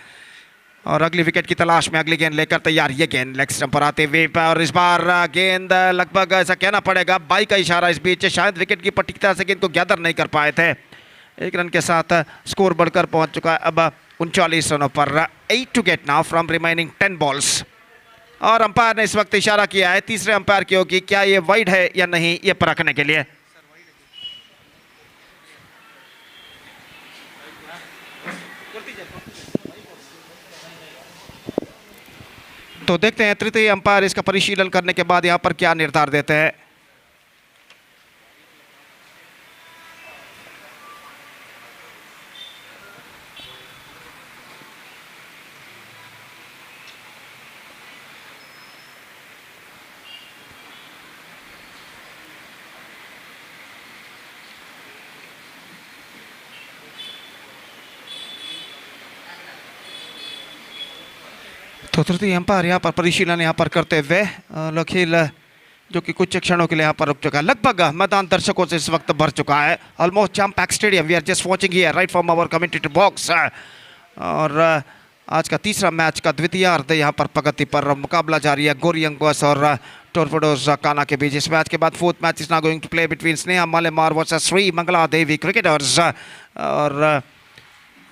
और अगली विकेट की तलाश में अगली गेंद लेकर तैयार। ये गेंद लेग स्टंप पर आते हुए और इस बार गेंद लगभग ऐसा कहना पड़ेगा बाई का इशारा इस बीच शायद विकेट की पट्टी की तरह से गेंद को गैदर नहीं कर पाए थे। एक रन के साथ स्कोर बढ़कर पहुंच चुका है अब 39 रनों पर। 8 to get now from remaining 10 balls और अंपायर ने इस वक्त इशारा किया है तीसरे अंपायर की होगी क्या ये वाइड है या नहीं ये परखने के लिए। तो देखते हैं तृतीय अंपायर इसका परिशीलन करने के बाद यहां पर क्या निर्धार देते हैं। तो तृतीय अंपायर यहाँ पर परिशीलन यहाँ पर करते हुए खेल जो कि कुछ क्षणों के लिए यहाँ पर रुक चुका है। लगभग मैदान दर्शकों से इस वक्त भर चुका है। Almost jam pack stadium we are just watching here right from our commentator box. और आज का तीसरा मैच का द्वितीयार्ध यहाँ पर प्रगति पर मुकाबला जारी है गोरी यंग बॉयज और टॉर्पेडोज काना के बीच। इस मैच के बाद fourth match is now going to play between Sneha Malemar versus Shri Mangala Devi cricketers. और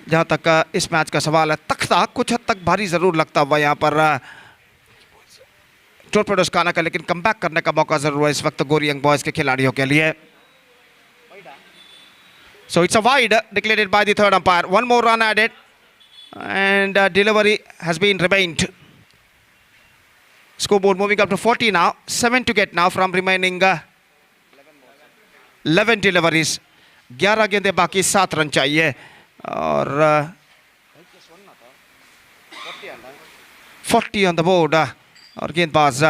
जहाँ तक इस मैच का सवाल है तख्ता कुछ हद तक भारी ज़रूर लगता हुआ यहाँ पर टॉर्पेडोज काना का, लेकिन कमबैक करने का मौका ज़रूर है इस वक्त गोरी यंग बॉयज़ के खिलाड़ियों के लिए। So it's a wide declared by the third umpire. One more run added and delivery has been remained. Scoreboard moving up to 40 now. 7 to get now from remaining 11 deliveries. 11 गेंदें बाकी 7 run चाहिए और 40 on the board. और गेंदबाज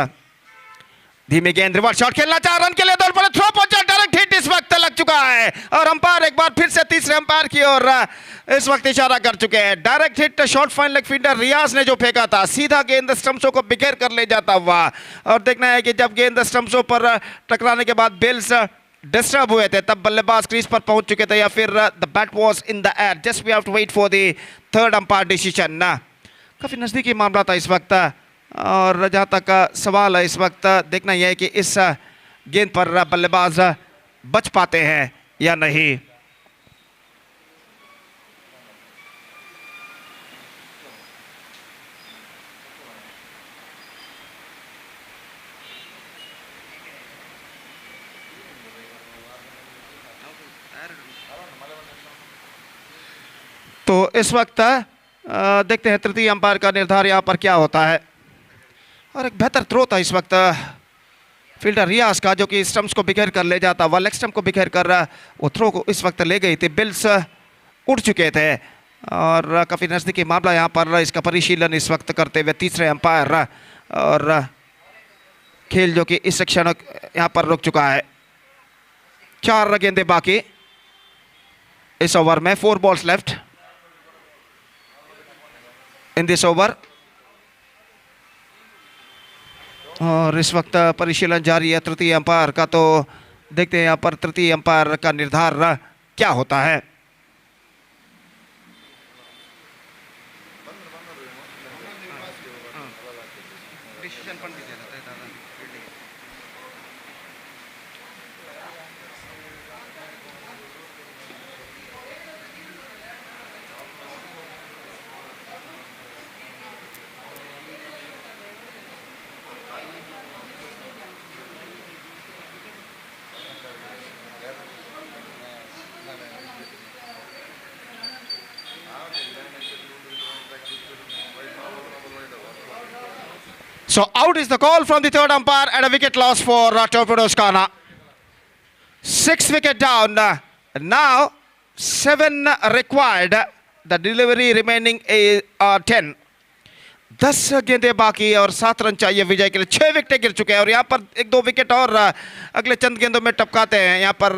धीमे गेंद reverse shot खेलना चाह रन के लिए दौड़ पड़े थ्रो पहुंचा डायरेक्ट हिट इस वक्त लग चुका है और अंपायर एक बार फिर से तीसरे अंपायर की ओर इस वक्त इशारा कर चुके हैं। Direct hit short fine leg fielder Riyaz ने जो फेंका था सीधा गेंद स्टंप्सों को बिखेर कर ले जाता हुआ। और देखना है कि जब गेंद स्टंप्सों पर टकराने के बाद बेल्स डिस्टर्ब हुए थे तब बल्लेबाज क्रीज पर पहुंच चुके थे या फिर the bat was in the air. Just we have to wait for the third umpire decision. काफी नजदीकी मामला था इस वक्त और जहां तक सवाल है इस वक्त देखना यह है कि इस गेंद पर बल्लेबाज बच पाते हैं या नहीं। तो इस वक्त देखते हैं तृतीय अंपायर का निर्धार यहाँ पर क्या होता है। और एक बेहतर थ्रो था इस वक्त फील्डर रियाज का जो कि स्टंप्स को बिखेर कर ले जाता हुआ, लेग स्टंप को बिखेर कर वो थ्रो को इस वक्त ले गई थी। बिल्स उड़ चुके थे और काफ़ी नज़दीकी मामला यहाँ पर इसका परिशीलन इस वक्त करते हुए तीसरे अंपायर। और खेल जो कि इस सेक्शन यहाँ पर रुक चुका है। 4 गेंदें बाकी इस ओवर में। 4 balls left in this over. और इस वक्त परिशीलन जारी है तृतीय अंपायर का। तो देखते हैं यहाँ पर तृतीय अंपायर का निर्धार क्या होता है। So out is the call from the third umpire and a wicket loss for Torpedoes Kana. 6 wicket down. Now 7 required. The delivery remaining 10. 10 गेंदें बाकी और 7 रन चाहिए विजय के लिए। 6 विकेटें गिर चुके हैं और यहाँ पर 1-2 विकेट और अगले चंद गेंदों में टपकाते हैं, यहाँ पर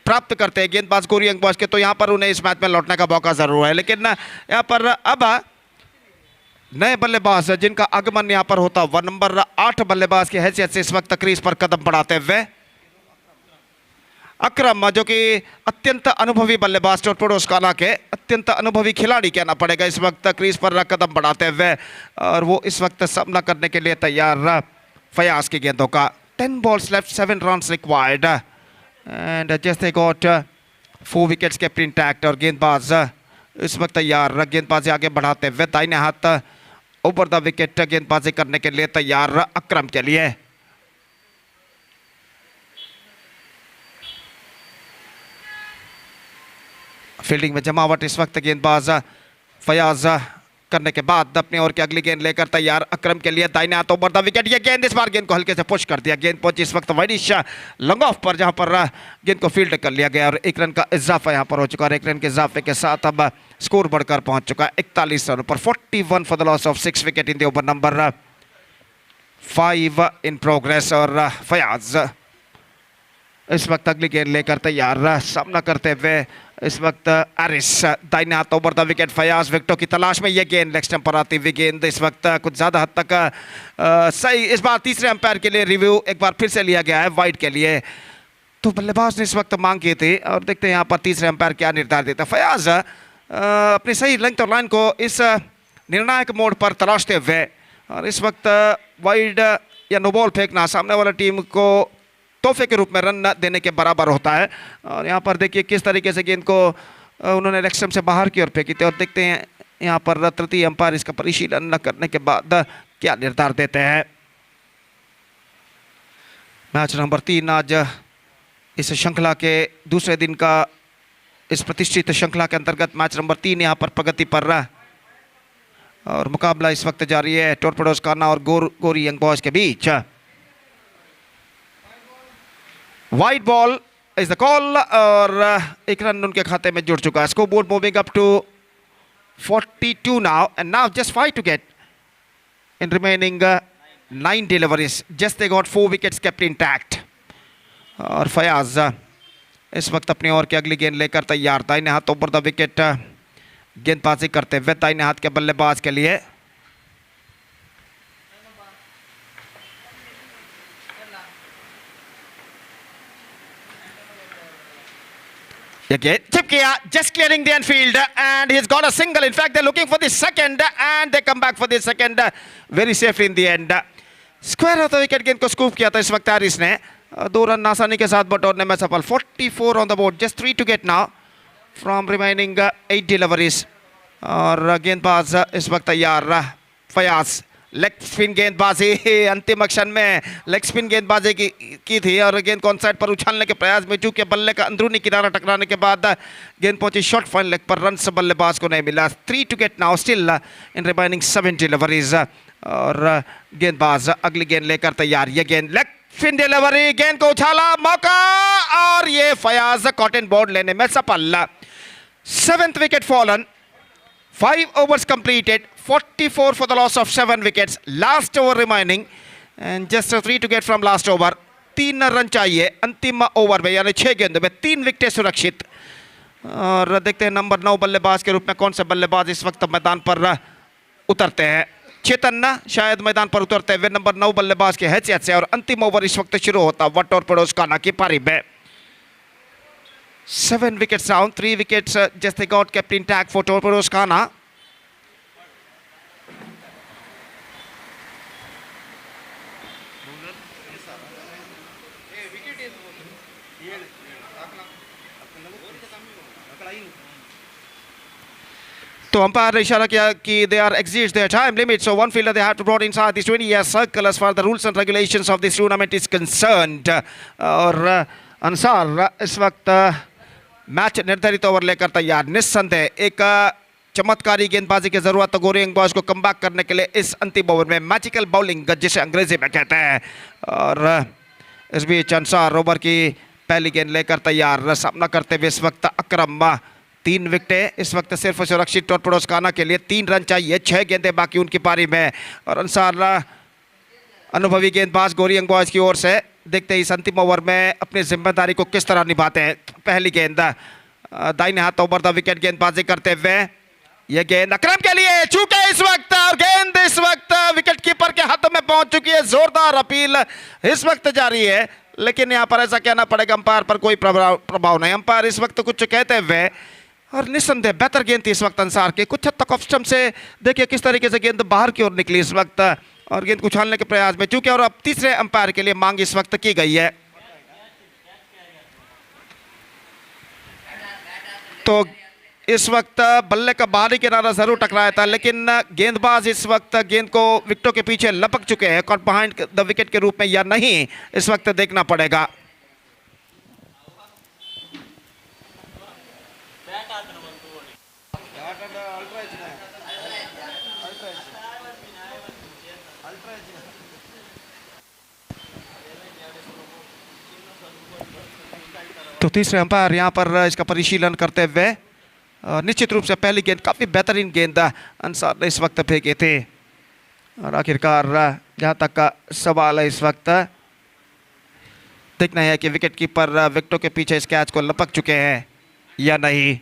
प्राप्त करते हैं गेंदबाज गोरी अंगबाज के, तो यहाँ पर उन्हें इस मैच में लौटने का मौका जरूर है। लेकिन यहाँ पर अब नए बल्लेबाज जिनका आगमन यहाँ पर होता हुआ नंबर 8 बल्लेबाज की हैसियत से इस वक्त क्रीज पर कदम बढ़ाते हुए अकरम, जो कि अत्यंत अनुभवी बल्लेबाज टोरपेडोज काना के अत्यंत अनुभवी खिलाड़ी कहना पड़ेगा, इस वक्त क्रीज पर कदम बढ़ाते हुए और वो इस वक्त सामना करने के लिए तैयार फयाज की गेंदों का। 10 balls left, 7 runs required and just they got 4 wickets kept intact और गेंदबाज इस वक्त तैयार गेंदबाजी आगे बढ़ाते हुए दाहिने हाथ ओवर द विकेट गेंदबाजी करने के लिए तैयार अकरम के लिए। फील्डिंग में जमावट इस वक्त गेंदबाज फयाज करने के बाद अपनी ओर की अगली गेंद लेकर तैयार अकरम के लिए दाहिने हाथ ओवर द विकेट। ये गेंद इस बार गेंद को हल्के से पुश कर दिया, गेंद पहुंची इस वक्त वाइडिश लॉन्ग ऑफ पर, जहां पर गेंद को फील्ड कर लिया गया और 1 रन का इजाफा यहां पर हो चुका है। 1 रन के इजाफे के साथ अब स्कोर बढ़कर पहुंच चुका है 41 रन पर। 41 for the loss of 6 wicket in the over number 5 in progress और फयाज इस वक्त अगली गेंद लेकर तैयार सामना करते हुए इस वक्त आरिस दाहिने हाथ ओवर द विकेट। फयाज विकेटों की तलाश में ये गेंद लेग स्टंप पर आती हुई गेंद इस वक्त कुछ ज़्यादा हद तक सही, इस बार तीसरे अंपायर के लिए रिव्यू एक बार फिर से लिया गया है वाइड के लिए, तो बल्लेबाज ने इस वक्त मांग की थी और देखते हैं यहाँ पर तीसरे अंपायर क्या निर्धार देता है। फयाज अपनी सही लेंथ और लाइन को इस निर्णायक मोड़ पर तलाशते हुए और इस वक्त वाइड या नो बॉल फेंकना सामने वाला टीम को तोहफे के रूप में रन देने के बराबर होता है। और यहाँ पर देखिए किस तरीके से गेंद को उन्होंने लेग स्टंप से बाहर की ओर फेंकी थी और देखते हैं यहाँ पर तृतीय अंपायर इसका परिशीलन न करने के बाद क्या निर्धार देते हैं। मैच नंबर 3 आज इस श्रृंखला के दूसरे दिन का, इस प्रतिष्ठित श्रृंखला के अंतर्गत मैच नंबर 3 यहाँ पर प्रगति पर रहा और मुकाबला इस वक्त जारी है टोरपेडोज काना और गोरी यंग बॉयज के बीच। Wide ball is the call और 1 रन उनके खाते में जुड़ चुका है। Score board moving up to 42 now and now just 5 to get in remaining 9 deliveries, just they got 4 wickets kept intact और फयाज इस वक्त अपनी ओर की अगली गेंद लेकर तैयार दाहिने हाथ ओवर द विकेट गेंदबाजी करते हुए दाहिने हाथ के बल्लेबाज के लिए। Chip kiya, just clearing the infield and he's got a single. In fact, they're looking for the second and they come back for the second very safely in the end. Square of the wicket गेंद को scoop किया था इस वक्त हारिस ने, 2 run आसानी के साथ बटोरने में सफल। 44 on the board, just 3 to get now from remaining 8 deliveries और गेंदबाज इस वक्त तैयार फयाज। लेग स्पिन गेंदबाजी अंतिम क्षण में लेग स्पिन गेंदबाजी की थी और गेंद को ऑन साइड पर उछालने के प्रयास में चूंकि बल्ले का अंदरूनी किनारा टकराने के बाद गेंद पहुंची शॉर्ट फाइन लेग पर, रन से बल्लेबाज को नहीं मिला। 3 to get now still in remaining 7 deliveries और गेंदबाज अगली गेंद लेकर तैयार। ये गेंद लेग स्पिन डिलीवरी, गेंद को उछाला, मौका और ये फयाज कॉटन बोर्ड लेने में सफल। 7th wicket fallen, 5 overs completed, 44 for the loss of 7 wickets. Last over remaining and just 3 to get from last over. 3 run चाहिए अंतिम ओवर में, यानी 6 गेंदों में 3 विकेटें सुरक्षित। और देखते हैं नंबर 9 बल्लेबाज के रूप में कौन से बल्लेबाज इस वक्त मैदान पर उतरते हैं। चेतन शायद मैदान पर उतरते हुए नंबर 9 बल्लेबाज की हैसियत से और अंतिम ओवर इस वक्त शुरू होता हुआ टोरपेडोज काना की पारी में। 7 wickets down, 3 wickets just they got kept intact for Torpedoes Kana. तो अंपायर ने इशारा किया कि they are exceeds their time limit, so one fielder they have to brought inside this 20-yard circle as far as the rules and regulations of this tournament is concerned. और अंसार इस वक्त match निर्धारित over लेकर तैयार। निस्संदेह एक चमत्कारी गेंदबाजी की जरूरत गोरी यंग बॉयज को कमबैक करने के लिए इस अंतिम ओवर में, मैजिकल बॉलिंग जिसे अंग्रेजी में कहते हैं। और इस बीच अंसार ओवर की पहली गेंद लेकर तैयार, सामना करते हुए इस वक्त अकरम 3 विकेटें इस वक्त सिर्फ सुरक्षित टॉर्पेडो खाना के लिए। 3 रन चाहिए, 6 गेंदें बाकी उनकी पारी में। और अंसार अनुभवी गेंदबाज गोरियंग बॉयज की ओर से देखते ही इस अंतिम ओवर में अपनी जिम्मेदारी को किस तरह निभाते हैं। पहली गेंद दाहिने हाथ ओवर द विकेट गेंदबाजी करते हुए, यह गेंद अकरम के लिए चूके इस वक्त, और गेंद इस वक्त विकेट कीपर के हाथों में पहुंच चुकी है। जोरदार अपील इस वक्त जारी है, लेकिन यहां पर ऐसा कहना पड़ेगा अंपायर पर कोई प्रभाव नहीं। अंपायर इस वक्त कुछ कहते हुए, और निस्संदेह बेहतर गेंद थी इस वक्त अंसार की। कुछ हद तक ऑफ स्टंप से देखिए किस तरीके से गेंद बाहर की ओर निकली इस वक्त, और गेंद को उछालने के प्रयास में चूके, और अब तीसरे अंपायर के लिए मांग इस वक्त की गई है। तो इस वक्त बल्ले का बाहरी किनारा जरूर टकराया था, लेकिन गेंदबाज इस वक्त गेंद को विकेटों के पीछे लपक चुके हैं। कॉट बिहाइंड द विकेट के रूप में या नहीं, इस वक्त देखना पड़ेगा। तो तीसरे अंपायर यहां पर इसका परिशीलन करते हुए, निश्चित रूप से पहली गेंद काफी बेहतरीन गेंद अंसार ने इस वक्त फेंके थे। और आखिरकार जहां तक का सवाल है इस वक्त देखना है कि विकेट कीपर विकेटों के पीछे इस कैच को लपक चुके हैं या नहीं।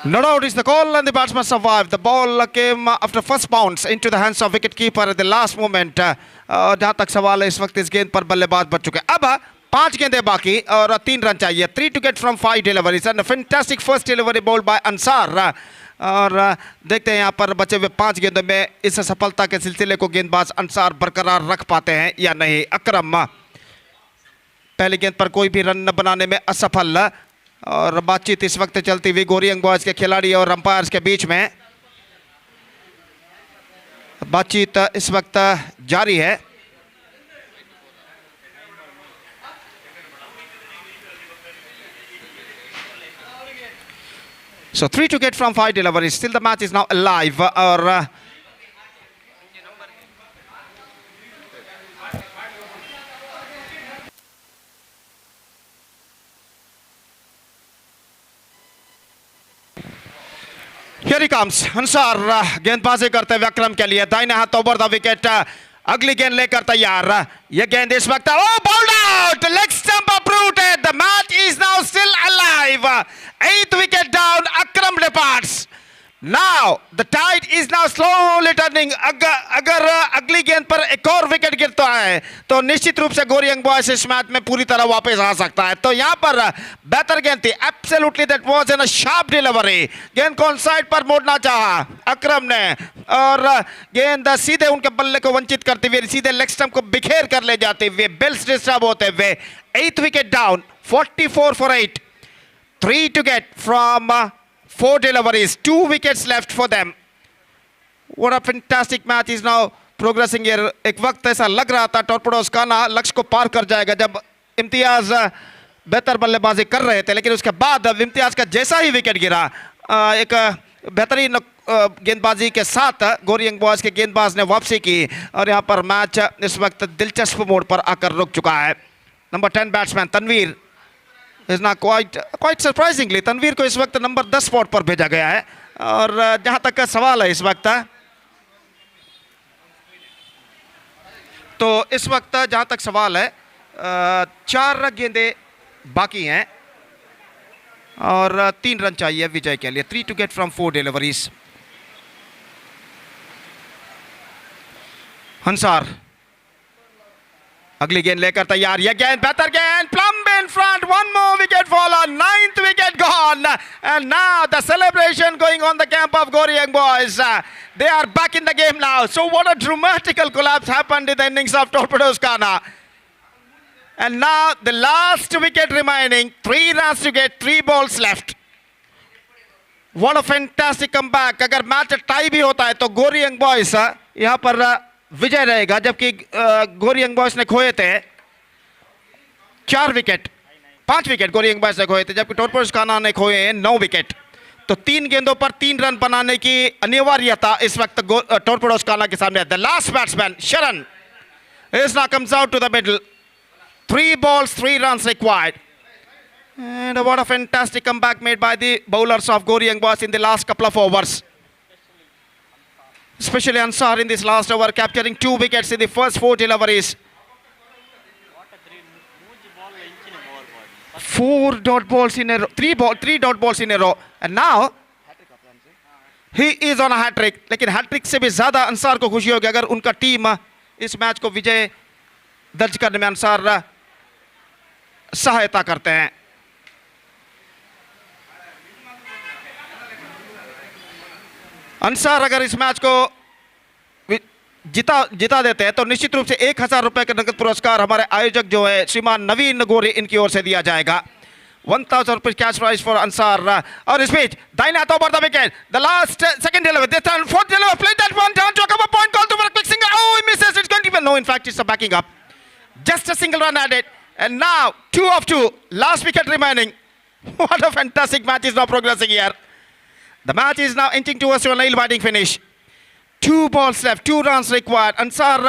No doubt is the call, and the batsman survived. The ball came after first bounce into the hands of wicketkeeper at the last moment. जहां तक सवाल है इस वक्त इस गेंद पर बल्लेबाज बच चुके हैं। अब 5 गेंदें बाकी और 3 रन चाहिए। 3 to get from 5 deliveries and a fantastic first delivery bowled by Ansar. और देखते हैं यहाँ पर बचे हुए 5 गेंदों में इस सफलता के सिलसिले को गेंदबाज अंसार बरकरार रख पाते हैं या नहीं। अकरम पहली गेंद पर कोई भी रन न बनाने में असफल, और बातचीत इस वक्त चलती हुई गोरियंग बॉयज के खिलाड़ी और अंपायर्स के बीच में। बातचीत इस वक्त जारी है। So 3 to get from 5 deliveries. Still the match is now alive. और Here he comes. अंसार गेंदबाजी करते हुए अक्रम के लिए दाहिने हाथ ओवर द विकेट, अगली गेंद लेकर तैयार। यह गेंद इस वक्त bowled out, leg stump uprooted. The match is now still alive. 8th wicket down. Akram departs. Now the tide is now slowly turning. अगर अगली गेंद पर एक और विकेट गिरता है तो निश्चित रूप से गोरी यंग बॉयज इस मैच में पूरी तरह वापस आ सकता है। तो यहाँ पर बेहतर गेंद थी, absolutely that was an sharp delivery. गेंद को ऑन साइड पर मोड़ना चाहा अकरम ने और गेंद सीधे उनके बल्ले को वंचित करते हुए सीधे लेग स्टंप को बिखेर कर ले जाते हुए बिल्स डिस्टर्ब होते हुए 8th wicket down, 44 for 8, 3 to get from 4 deliveries, 2 wickets left for them. What a fantastic match is now progressing here. एक वक्त ऐसा लग रहा था टॉर्पेडोज काना लक्ष्य को पार कर जाएगा जब इम्तियाज बेहतर बल्लेबाजी कर रहे थे, लेकिन उसके बाद इम्तियाज का जैसा ही विकेट गिरा एक बेहतरीन गेंदबाजी के साथ गोरी यंग बॉयज के गेंदबाज ने वापसी की और यहाँ पर मैच इस वक्त दिलचस्प मोड़ पर आकर रुक चुका है। Number 10 batsman Tanveer is not quite surprisingly Tanveer को इस वक्त नंबर 10 स्पॉट पर भेजा गया है। और जहां तक का सवाल है इस वक्त, तो इस वक्त जहां तक सवाल है 4 गेंदें बाकी हैं और 3 रन चाहिए विजय के लिए। 3 to get from 4 deliveries। Ansar अगली गेंद लेकर तैयार, यह गेंद बेहतर गेंद, plumb in front, 1 more wicket fallen, 9th wicket gone, and now the celebration going on the camp of Gori Young Boys. They are back in the game now. So what a dramatical collapse happened in the innings of Torpedoes Kana. And now the last wicket remaining, 3 runs to get, 3 balls left. What a fantastic comeback. अगर match tie भी होता है तो गोरी young boys यहाँ पर विजय रहेगा, जबकि गोरी यंग बॉयज ने खोए थे 5 विकेट गोरी यंग बॉयज ने खोए थे, जबकि टॉर्पेडोज काना ने खोए हैं 9 विकेट। तो 3 गेंदों पर 3 रन बनाने की अनिवार्यता इस वक्त टॉर्पेडोज काना के सामने है। The last batsman Sharan is now comes out to the middle, 3 balls 3 runs required, and what a fantastic comeback made by the bowlers of Gori Young Boys in the last couple of overs. Especially Ansar in this last over, capturing 2 wickets in the first 4 deliveries. 4 dot balls in a row, 3 dot balls in a row, and now he is on a hat trick. लेकिन hat trick से भी ज़्यादा अंसार को खुशी होगी अगर उनका team इस मैच को विजय दर्ज करने में अंसार सहायता करते हैं। अंसार अगर इस मैच को जिता देते हैं तो निश्चित रूप से 1000 रुपए का नगद पुरस्कार हमारे आयोजक जो है श्रीमान नवीन गोरी इनकी ओर से दिया जाएगा। 1000 रुपए कैश प्राइज फॉर अंसार। और इस बीच दाहिने हाथ over the wicket, the last second delivery, this time fourth delivery, play that one down to cover point call to for quick single, oh he misses, it's going to be no, in fact it's a backing up, just a single run at it, and now 2 of 2, last wicket remaining. What a fantastic match is now progressing here. The match is now inching towards a nail biting finish. 2 balls left, 2 runs required. Ansar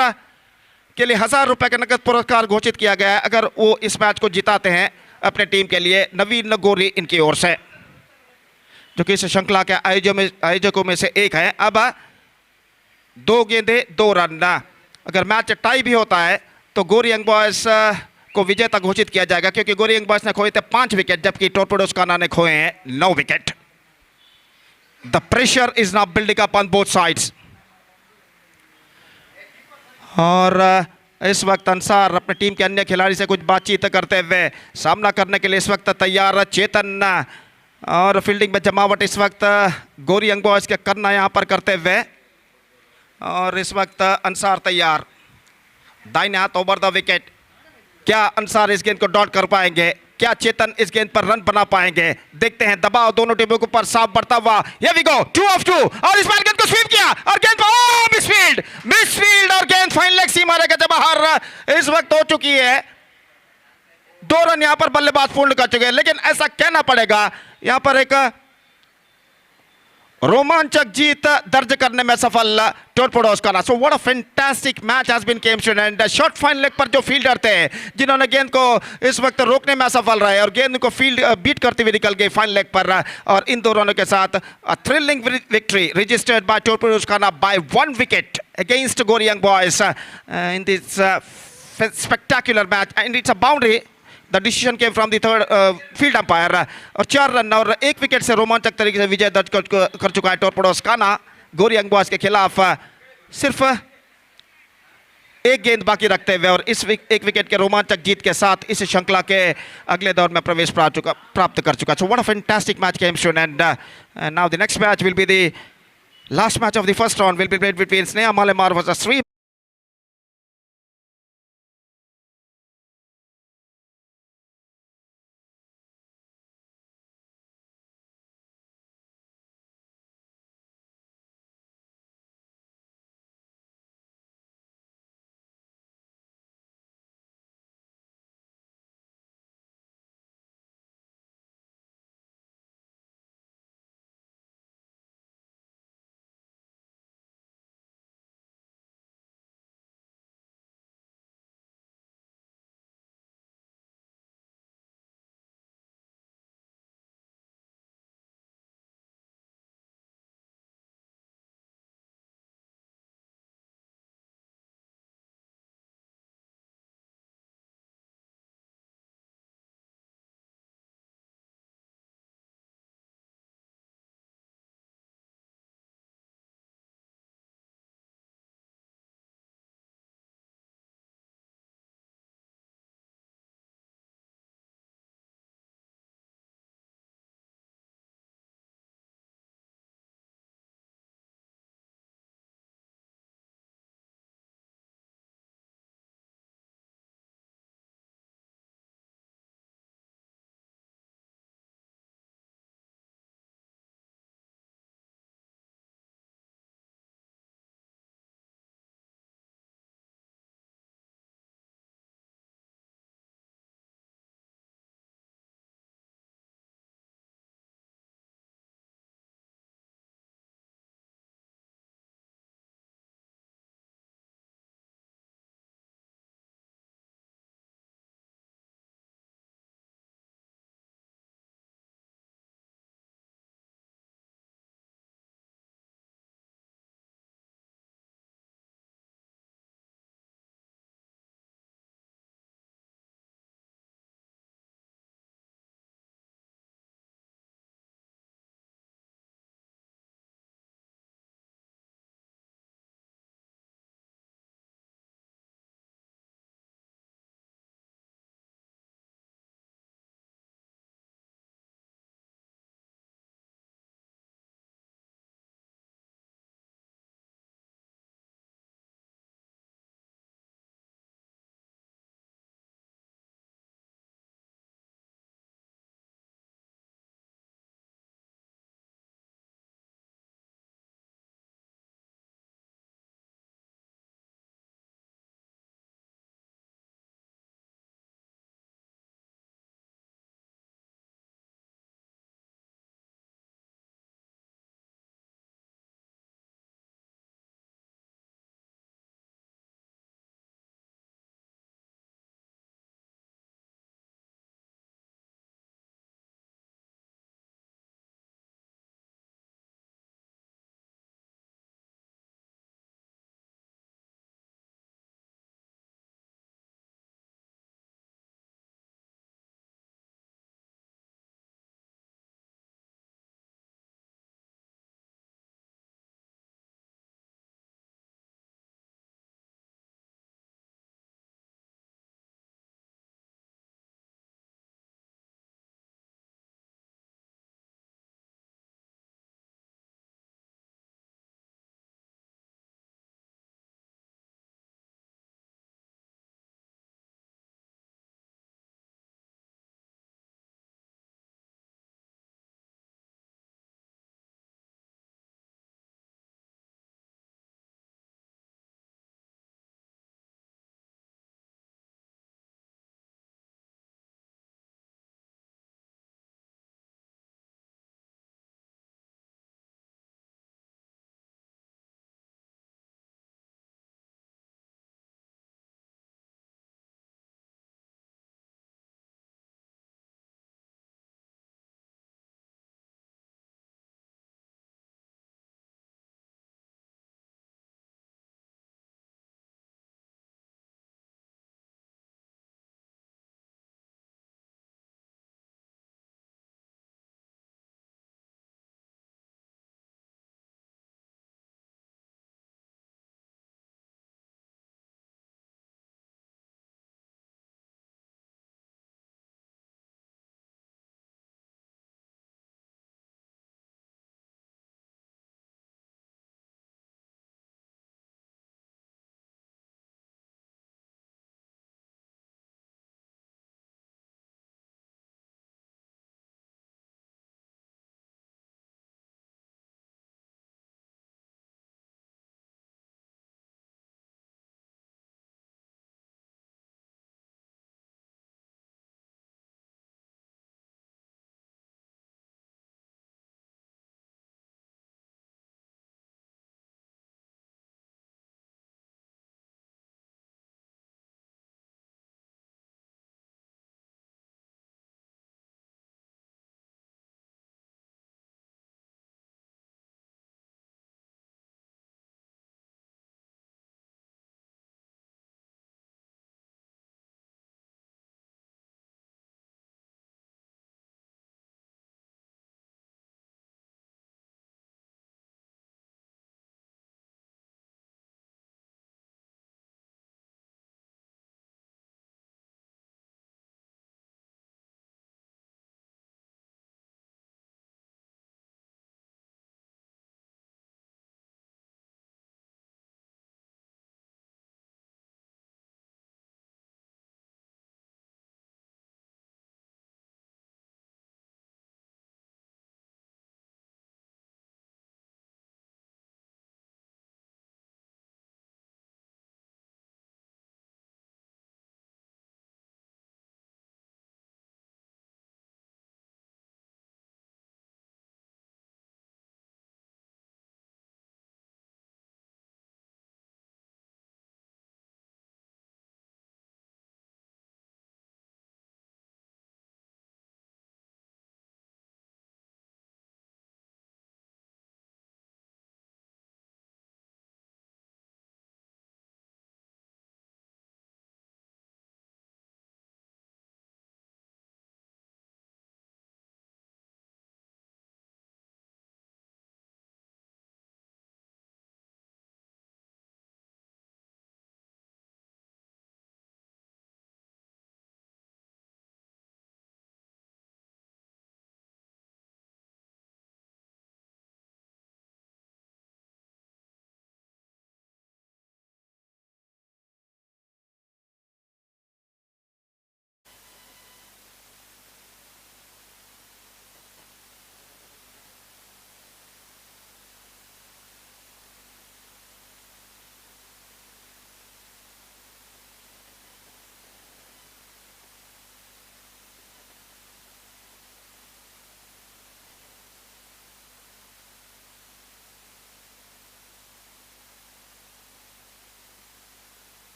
के लिए 1000 रुपए का नकद पुरस्कार घोषित किया गया है अगर वो इस मैच को जिताते हैं अपने टीम के लिए, नवीन गोरी इनकी ओर से, जो कि इस श्रृंखला के आयोजकों में से एक है। अब 2 गेंदें 2 रन, अगर मैच टाई भी होता है तो गोरी यंग बॉयज को विजेता घोषित किया जाएगा, क्योंकि गोरी यंग बॉयज ने खोए थे 5 विकेट जबकि टॉर्पेडोज काना ने खोए हैं 9 wicket. The pressure is now building up on both sides. और इस वक्त अंसार अपने टीम के अन्य खिलाड़ी से कुछ बातचीत करते हुए सामना करने के लिए इस वक्त तैयार चेतन, और फील्डिंग में जमावट इस वक्त गोरी यंग बॉयज के करना यहाँ पर करते हुए, और इस वक्त अंसार तैयार, दाहिने हाथ ओवर द विकेट। क्या अंसार इस गेंद को डॉट कर पाएंगे, क्या चेतन इस गेंद पर रन बना पाएंगे, देखते हैं। दबाव दोनों टीमों के ऊपर साफ बढ़ता हुआ, here we go, 2 of 2, और इस बार गेंद को स्वीप किया और गेंद पर मिसफील्ड और गेंद फाइन लेग सीमा रेखा से बाहर इस वक्त हो चुकी है। 2 रन यहां पर बल्लेबाज पूर्ण कर चुके हैं, लेकिन ऐसा कहना पड़ेगा यहां पर एक रोमांचक जीत दर्ज करने में सफल टोरपेडोज का। So what a fantastic match has been came and short fine leg पर जो फील्डर थे जिन्होंने गेंद को इस वक्त रोकने में असफल रहे और गेंद को फील्ड बीट करते हुए निकल गए फाइन लेग पर, और इन दोनों के साथ थ्रिलिंग विक्ट्री रजिस्टर्ड बाय टोरपेडोज का बाय 1 विकेट अगेंस्ट गोरी young boys in this spectacular match, and it's a boundary. The decision came from the third field umpire. और 4 रन और 1 विकेट से रोमांचक तरीके से विजय दर्ज कर चुका है टोरपेडोज काना गोरी यंग बॉयज के खिलाफ, सिर्फ एक गेंद बाकी रखते हुए, और इस 1 विकेट के रोमांचक जीत के साथ इस श्रृंखला के अगले दौर में प्रवेश प्राप्त कर चुका. So what a fantastic match came soon, and now the next match will be the last match of the first round, will be played between Snelamar versus Sri.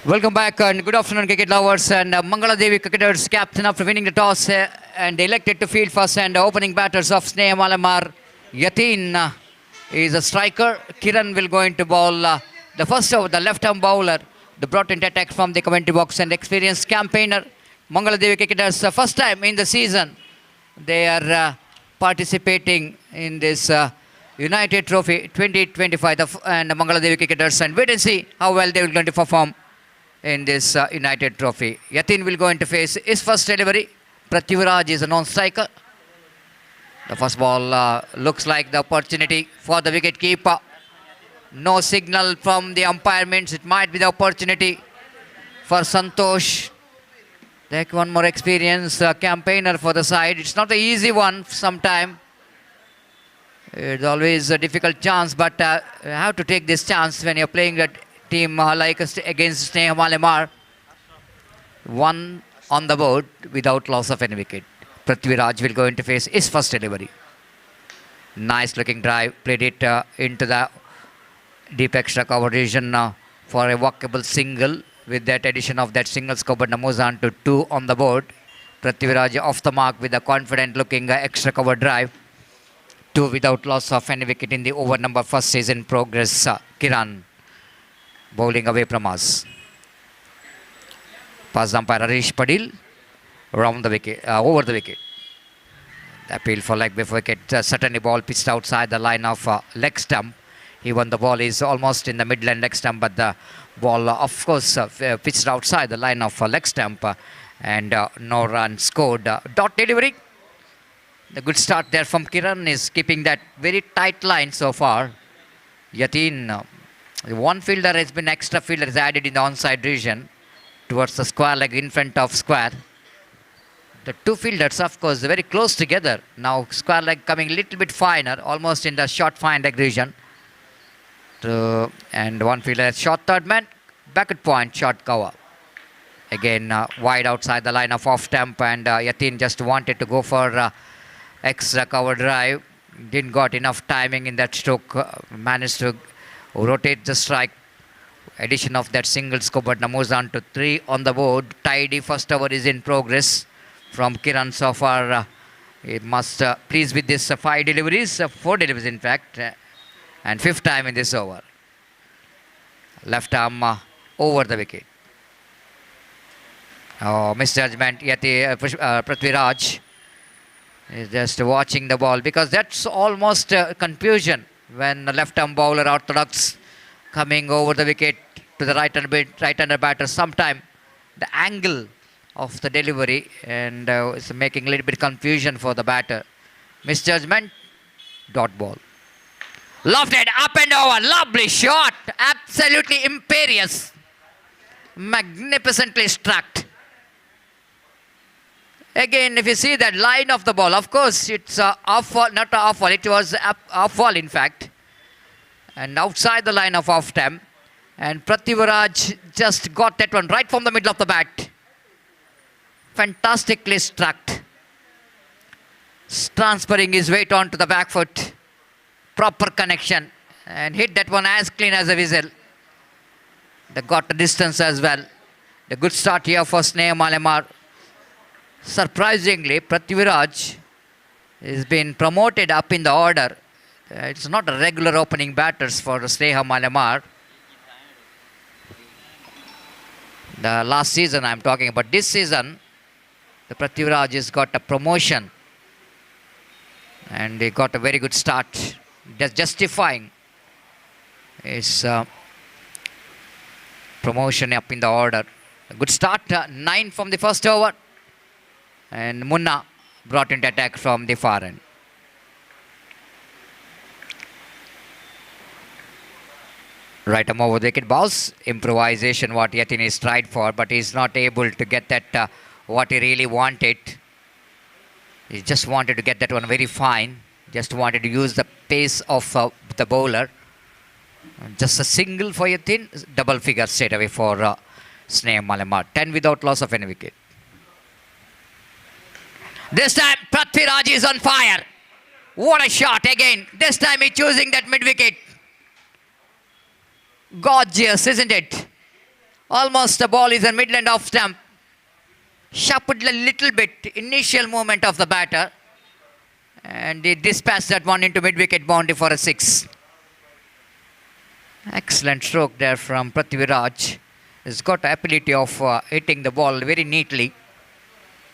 Welcome back and good afternoon, cricket lovers. And Mangala Devi cricketers captain after winning the toss and elected to field first. And opening batters of Snelamar Yatin is a striker. Kiran will go into bowl the first over, the left-arm bowler. The brought-in attack from the commentary box and experienced campaigner. Mangala Devi cricketers first time in the season they are participating in this United Trophy 2025 and Mangala Devi cricketers, and wait and see how well they will going to perform in this United Trophy. Yatin will go into face his first delivery. Prathiviraj is a non-striker. The first ball looks like the opportunity for the wicket keeper. No signal from the umpire means it might be the opportunity for Santosh. Take one more experienced campaigner for the side. It's not an easy one sometime. It's always a difficult chance, but you have to take this chance when you're playing that team like against Snelamar. One on the board without loss of any wicket. Prathiviraj will go into face his first delivery. Nice looking drive. Played it into the deep extra cover region for a walkable single. With that addition of that single score, but moves on to 2 on the board. Prathiviraj off the mark with a confident looking extra cover drive. 2 without loss of any wicket in the over number first is in progress. Kiran bowling away from us. Pass umpire Harish Padil around the wicket, over the wicket. The appeal for leg before wicket. Certainly ball pitched outside the line of leg stump. Even the ball is almost in the midland leg stump, but the ball of course pitched outside the line of leg stump and no run scored. Dot delivery. The good start there from Kiran is keeping that very tight line so far. Yatin, one fielder has been extra fielder is added in the onside region towards the square leg in front of square. The two fielders of course very close together. Now square leg coming a little bit finer, almost in the short fine leg region. And one fielder short third man, back at point, short cover. Again wide outside the line of off stump, and Yatin just wanted to go for extra cover drive. Didn't got enough timing in that stroke. Managed to rotate the strike. Addition of that single score, but now moves on to 3 on the board. Tidy first over is in progress from Kiran so far. He must please with this 5 deliveries, 4 deliveries in fact, and 5th time in this over. Left arm over the wicket. Oh, misjudgment. Prathiviraj is just watching the ball because that's almost confusion when the left arm bowler orthodox coming over the wicket to the right-hander batter. Sometime the angle of the delivery and it's making a little bit confusion for the batter. Misjudgment. Dot ball. Lofted up and over. Lovely shot. Absolutely imperious. Magnificently struck. Again, if you see that line of the ball, of course, it's off fall, not off fall, it was off fall in fact. And outside the line of off stump. And Prathiviraj just got that one right from the middle of the bat. Fantastically struck. Transferring his weight onto the back foot. Proper connection. And hit that one as clean as a whistle. They got the distance as well. The good start here for Snelamar. Surprisingly, Prathiviraj has been promoted up in the order. It's not a regular opening batters for Snelamar. The last season I'm talking about. This season, the Prathiviraj has got a promotion. And he got a very good start. Just justifying his promotion up in the order. A good start. 9 from the first over. And Munna brought into attack from the far end. Right arm over the wicket bounce. Improvisation what Yatin is tried for, but he's not able to get that what he really wanted. He just wanted to get that one very fine. Just wanted to use the pace of the bowler. Just a single for Yatin. Double figure straight away for Snelamar. 10 without loss of any wicket. This time Prathiviraj is on fire. What a shot again. This time he's choosing that mid wicket. Gorgeous, isn't it? Almost the ball is a midland off stump. Shuffled a little bit, initial movement of the batter. And he dispatched that one into mid-wicket boundary for a 6. Excellent stroke there from Prithviraj. He's got the ability of hitting the ball very neatly.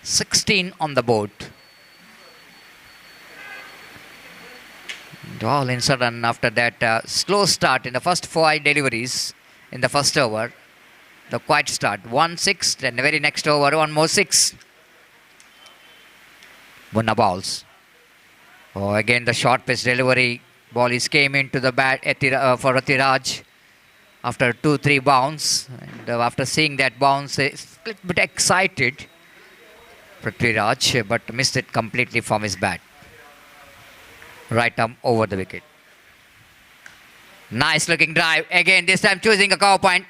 16 on the board. And all in a sudden, after that slow start in the first 5 deliveries in the first over, the quiet start, 1-6, then the very next over, one more 6. Bunna balls. Oh, again the short pitch delivery. Ball is came into the bat for Rathiraj after 2-3 bounce. And after seeing that bounce, he's a little bit excited, Prithviraj, but missed it completely from his bat. Right arm over the wicket. Nice looking drive. Again, this time choosing a cover point.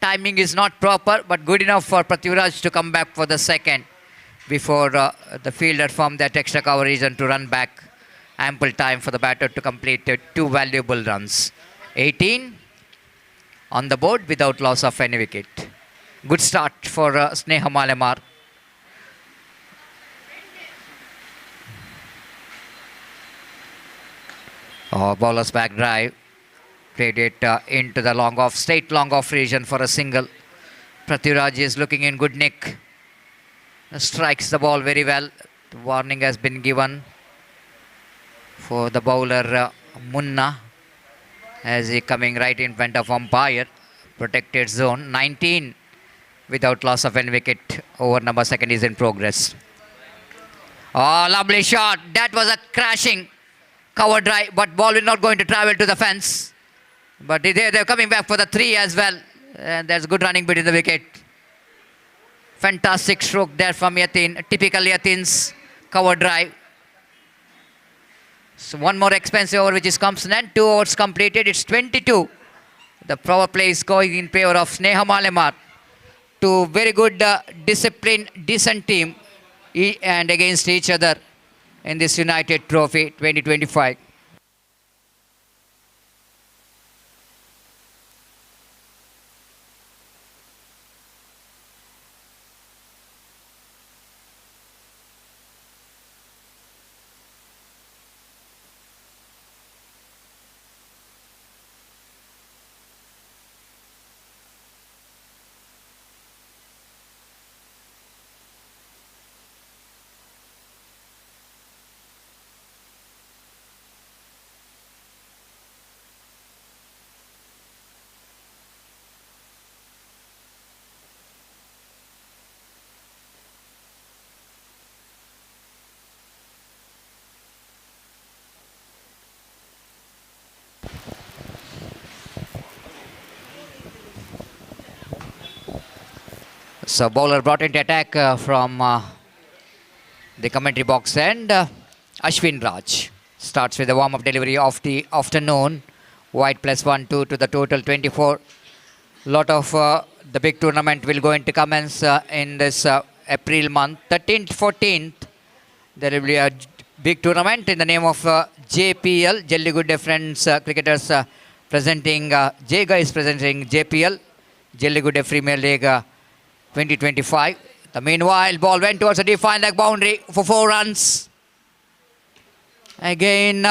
Timing is not proper, but good enough for Prithviraj to come back for the second before the fielder from that extra cover region to run back. Ample time for the batter to complete 2 valuable runs. 18 on the board without loss of any wicket. Good start for Snelamar. Bowler's back drive. Played it into the long off, straight long off region for a single. Prithviraj is looking in good nick. Strikes the ball very well. The warning has been given for the bowler Munna as he coming right in front of umpire. Protected zone. 19 without loss of any wicket. Over number 2 is in progress. Oh, lovely shot. That was a crashing cover drive, but ball is not going to travel to the fence. But they're coming back for the 3 as well. And there's good running between the wicket. Fantastic stroke there from Yatin. Typical Yatin's cover drive. So one more expensive over which is comes in and 2 overs completed. It's 22. The power play is going in favor of Snelamar. 2 very good disciplined, decent team and against each other in this United Trophy 2025. So bowler brought into attack from the commentary box and Ashwin Raj starts with the warm-up delivery of the afternoon. White plus 1-2 to the total 24. Lot of the big tournament will going to commence in this April month. 13th, 14th, there will be a big tournament in the name of JPL. Jellygood Friends cricketers presenting, Jega is presenting JPL, Jellygood Premier League 2025. The meanwhile, ball went towards a defined leg boundary for 4 runs. Again,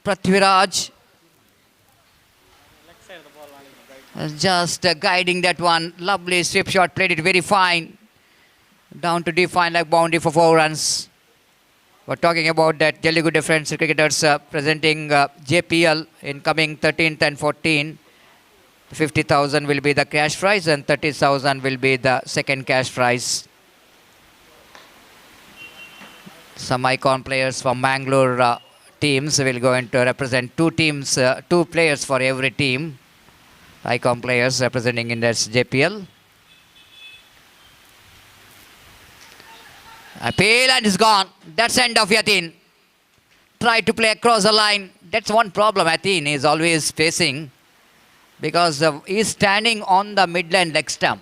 Prithviraj just guiding that one. Lovely sweep shot, played it very fine. Down to defined leg boundary for 4 runs. We're talking about that Jellygood Friends cricketers presenting JPL in coming 13th and 14th. 50,000 will be the cash prize and 30,000 will be the second cash prize. Some icon players from Mangalore teams will go into represent 2 teams, 2 players for every team. Icon players representing in this JPL. Appeal and it's gone. That's end of Yatin. Try to play across the line. That's one problem Yatin is always facing, because he's standing on the midland leg stump.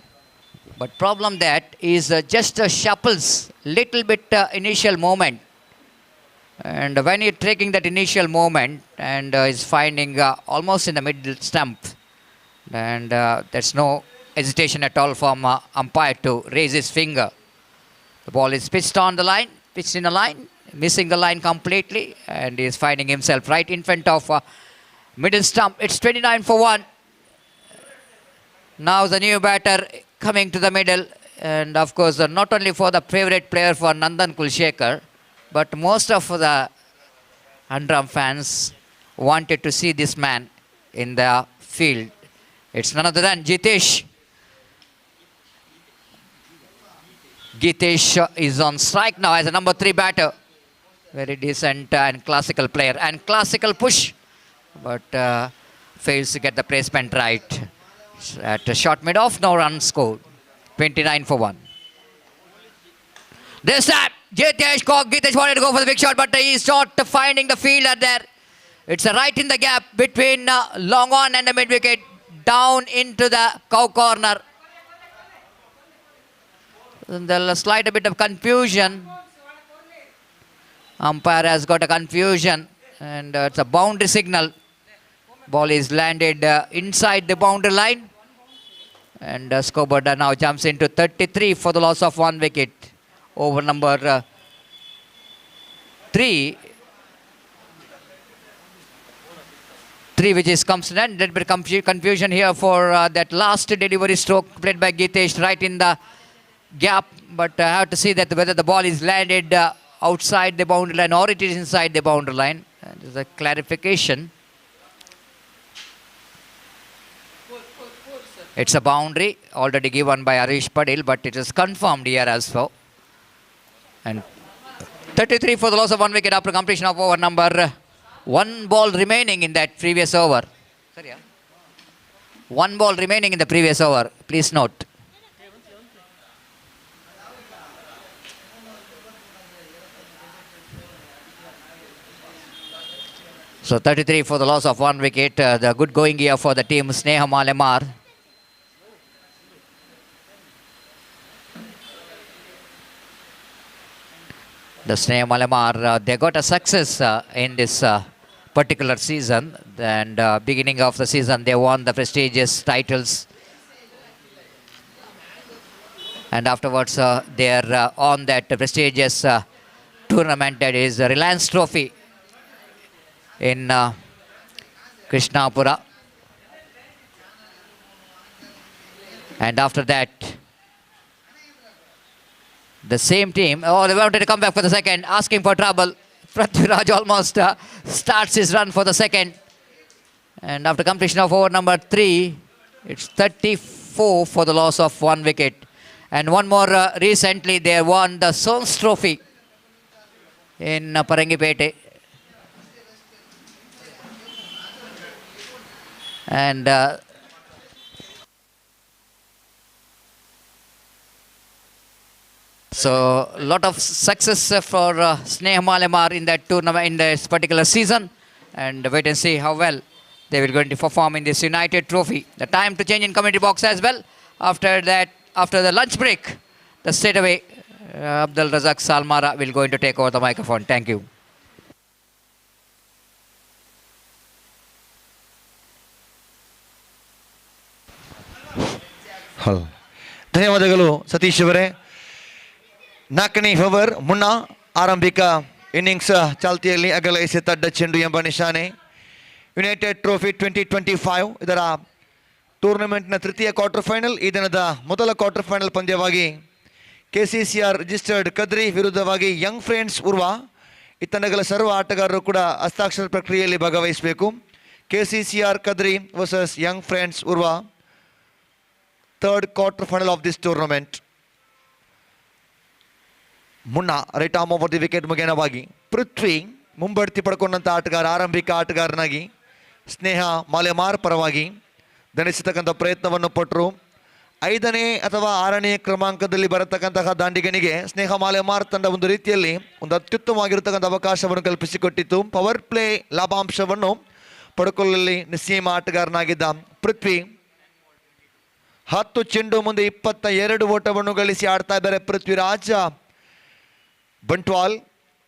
But problem that is just shuffles little bit initial moment. And when you're taking that initial moment and is finding almost in the mid stump, and there's no hesitation at all from umpire to raise his finger. The ball is pitched in the line, missing the line completely, and he is finding himself right in front of middle stump. It's 29 for 1. Now the new batter coming to the middle, and of course not only for the favorite player for Nandan Kulshekar, but most of the Andhra fans wanted to see this man in the field. It's none other than Jitesh. Gitesh is on strike now as a number 3 batter. Very decent and classical player, and classical push, but fails to get the placement right. At a short mid-off, no runs scored. 29 for 1. This time, Gitesh wanted to go for the big shot, but he's not finding the fielder there. It's right in the gap between long on and the mid-wicket, down into the cow corner. And there's a slight bit of confusion. Umpire has got a confusion, and it's a boundary signal. Ball is landed inside the boundary line, and scoreboard now jumps into 33 for the loss of 1 wicket. Over number 3, which is comes to an end. Little bit confusion here for that last delivery stroke played by Gitesh right in the gap, but I have to see that whether the ball is landed outside the boundary line or it is inside the boundary line. There's a clarification. It's a boundary already given by Arish Padil, but it is confirmed here as well. And 33 for the loss of 1 wicket after completion of over number 1 ball remaining in that previous over. Sorry, yeah. 1 ball remaining in the previous over. Please note. So 33 for the loss of 1 wicket. The good going here for the team Snelamar Innings. The Snelamar Innings, they got a success in this particular season. And beginning of the season, they won the prestigious titles. And afterwards, they are on that prestigious tournament, that is the Reliance Trophy in Krishnapura. And after that, the same team, they wanted to come back for the second, asking for trouble. Prithviraj almost starts his run for the second. And after completion of over number 3, it's 34 for the loss of 1 wicket. And one more, recently they won the Sons Trophy in Parangipete. And so a lot of success for Snelamar Innings in that tournament, in this particular season, and wait and see how well they will going to perform in this United Trophy. The time to change in commentary box as well. After that, after the lunch break, the straightaway Abdul Razak Salmara will going to take over the microphone. Thank you. ಧನ್ಯವಾದಗಳು ಸತೀಶ್ ಅವರೇ. 4ನೇ over ಮುನ್ನ ಆರಂಭಿಕ innings ಚಾಲ್ತಿಯಲ್ಲಿ ಅಗಲ ಎಸೆತಡ್ಡ ಚೆಂಡು ಎಂಬ ನಿಶಾನೆ. ಯುನೈಟೆಡ್ ಟ್ರೋಫಿ 2025 ಇದರ ಟೂರ್ನಮೆಂಟ್ನ ತೃತೀಯ ಕ್ವಾರ್ಟರ್ ಫೈನಲ್. ಈ ದಿನದ ಮೊದಲ ಕ್ವಾರ್ಟರ್ ಫೈನಲ್ ಪಂದ್ಯವಾಗಿ KCCR ರಿಜಿಸ್ಟರ್ಡ್ ಕದ್ರಿ ವಿರುದ್ಧವಾಗಿ ಯಂಗ್ ಫ್ರೆಂಡ್ಸ್ ಉರ್ವಾ. ಈ ತಂಡಗಳ ಸರ್ವ ಆಟಗಾರರು ಕೂಡ ಹಸ್ತಾಕ್ಷರ ಪ್ರಕ್ರಿಯೆಯಲ್ಲಿ ಭಾಗವಹಿಸಬೇಕು. KCCR Kadri versus young friends Urwa, third quarter final of this tournament. ಮುನ್ನ right arm over the wicket ಮುಖೇನವಾಗಿ ಪೃಥ್ವಿ ಮುಂಬಡ್ತಿ ಪಡ್ಕೊಂಡಂಥ ಆಟಗಾರ, ಆರಂಭಿಕ ಆಟಗಾರನಾಗಿ ಸ್ನೇಹ ಮಾಲೆಮಾರ್ ಪರವಾಗಿ ದಣಿಸತಕ್ಕಂಥ ಪ್ರಯತ್ನವನ್ನು ಪಟ್ಟರು. 5ನೇ ಅಥವಾ 6ನೇ ಕ್ರಮಾಂಕದಲ್ಲಿ ಬರತಕ್ಕಂತಹ ದಾಂಡಿಗನಿಗೆ ಸ್ನೇಹ ಮಾಲೆಮಾರ್ ತಂಡ ಒಂದು ರೀತಿಯಲ್ಲಿ ಒಂದು ಅತ್ಯುತ್ತಮವಾಗಿರತಕ್ಕಂಥ ಅವಕಾಶವನ್ನು ಕಲ್ಪಿಸಿಕೊಟ್ಟಿತ್ತು. ಪವರ್ ಪ್ಲೇ ಲಾಭಾಂಶವನ್ನು ಪಡ್ಕೊಳ್ಳಲಿ ನಿಸ್ಸೀಮ ಆಟಗಾರನಾಗಿದ್ದ ಪೃಥ್ವಿ 10 ಚೆಂಡು ಮುಂದೆ 22 ಓಟವನ್ನು ಗಳಿಸಿ ಆಡ್ತಾ ಇದ್ದಾರೆ Prithviraj Bantwal.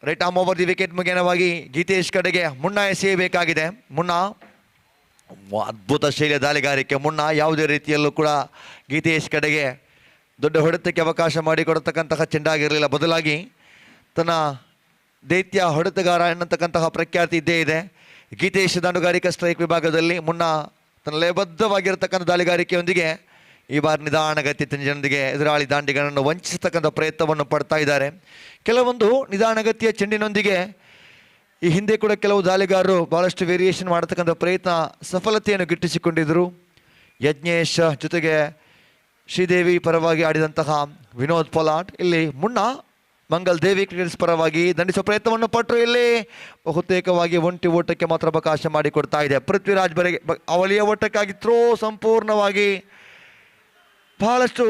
Right arm over the wicket ಮುಖೇನವಾಗಿ ಗೀತೇಶ್ ಕಡೆಗೆ ಮುನ್ನ ಎಸೆಯಬೇಕಾಗಿದೆ. ಮುನ್ನ ಅದ್ಭುತ ಶೈಲಿಯ ದಾಳಿಗಾರಿಕೆ. ಮುನ್ನ ಯಾವುದೇ ರೀತಿಯಲ್ಲೂ ಕೂಡ ಗೀತೇಶ್ ಕಡೆಗೆ ದೊಡ್ಡ ಹೊಡೆತಕ್ಕೆ ಅವಕಾಶ ಮಾಡಿಕೊಡತಕ್ಕಂತಹ ಚೆಂಡಾಗಿರಲಿಲ್ಲ. ಬದಲಾಗಿ ತನ್ನ ದೈತ್ಯ ಹೊಡೆತಗಾರ ಎನ್ನತಕ್ಕಂತಹ ಪ್ರಖ್ಯಾತಿ ಇದ್ದೇ ಇದೆ. ಗೀತೇಶ್ ದಾಂಡುಗಾರಿಕಾ ಸ್ಟ್ರೈಕ್ ವಿಭಾಗದಲ್ಲಿ ಮುನ್ನ ತನ್ನ ಲಯಬದ್ಧವಾಗಿರತಕ್ಕಂಥ ದಾಳಿಗಾರಿಕೆಯೊಂದಿಗೆ ಈ ಬಾರಿ ನಿಧಾನಗತಿ ತಂಜಿನೊಂದಿಗೆ ಎದುರಾಳಿ ದಾಂಡಿಗರನ್ನು ವಂಚಿಸತಕ್ಕಂಥ ಪ್ರಯತ್ನವನ್ನು ಪಡ್ತಾ ಇದ್ದಾರೆ. ಕೆಲವೊಂದು ನಿಧಾನಗತಿಯ ಚೆಂಡಿನೊಂದಿಗೆ ಈ ಹಿಂದೆ ಕೂಡ ಕೆಲವು ದಾಳಿಗಾರರು ಭಾಳಷ್ಟು ವೇರಿಯೇಷನ್ ಮಾಡತಕ್ಕಂಥ ಪ್ರಯತ್ನ ಸಫಲತೆಯನ್ನು ಗಿಟ್ಟಿಸಿಕೊಂಡಿದ್ದರು. ಯಜ್ಞೇಶ್ ಜೊತೆಗೆ ಶ್ರೀದೇವಿ ಪರವಾಗಿ ಆಡಿದಂತಹ ವಿನೋದ್ ಪೊಲಾಟ್ ಇಲ್ಲಿ ಮುನ್ನ ಮಂಗಲ್ ದೇವಿ ಕ್ರಿಕೆಟ್ಸ್ ಪರವಾಗಿ ದಂಡಿಸುವ ಪ್ರಯತ್ನವನ್ನು ಪಟ್ಟರು. ಇಲ್ಲಿ ಬಹುತೇಕವಾಗಿ ಒಂಟಿ ಓಟಕ್ಕೆ ಮಾತ್ರ ಅವಕಾಶ ಮಾಡಿಕೊಡ್ತಾ ಇದೆ. ಪೃಥ್ವಿರಾಜ್ ಅವಳಿಯ ಓಟಕ್ಕಾಗಿ ಥ್ರೋ ಸಂಪೂರ್ಣವಾಗಿ ಬಹಳಷ್ಟು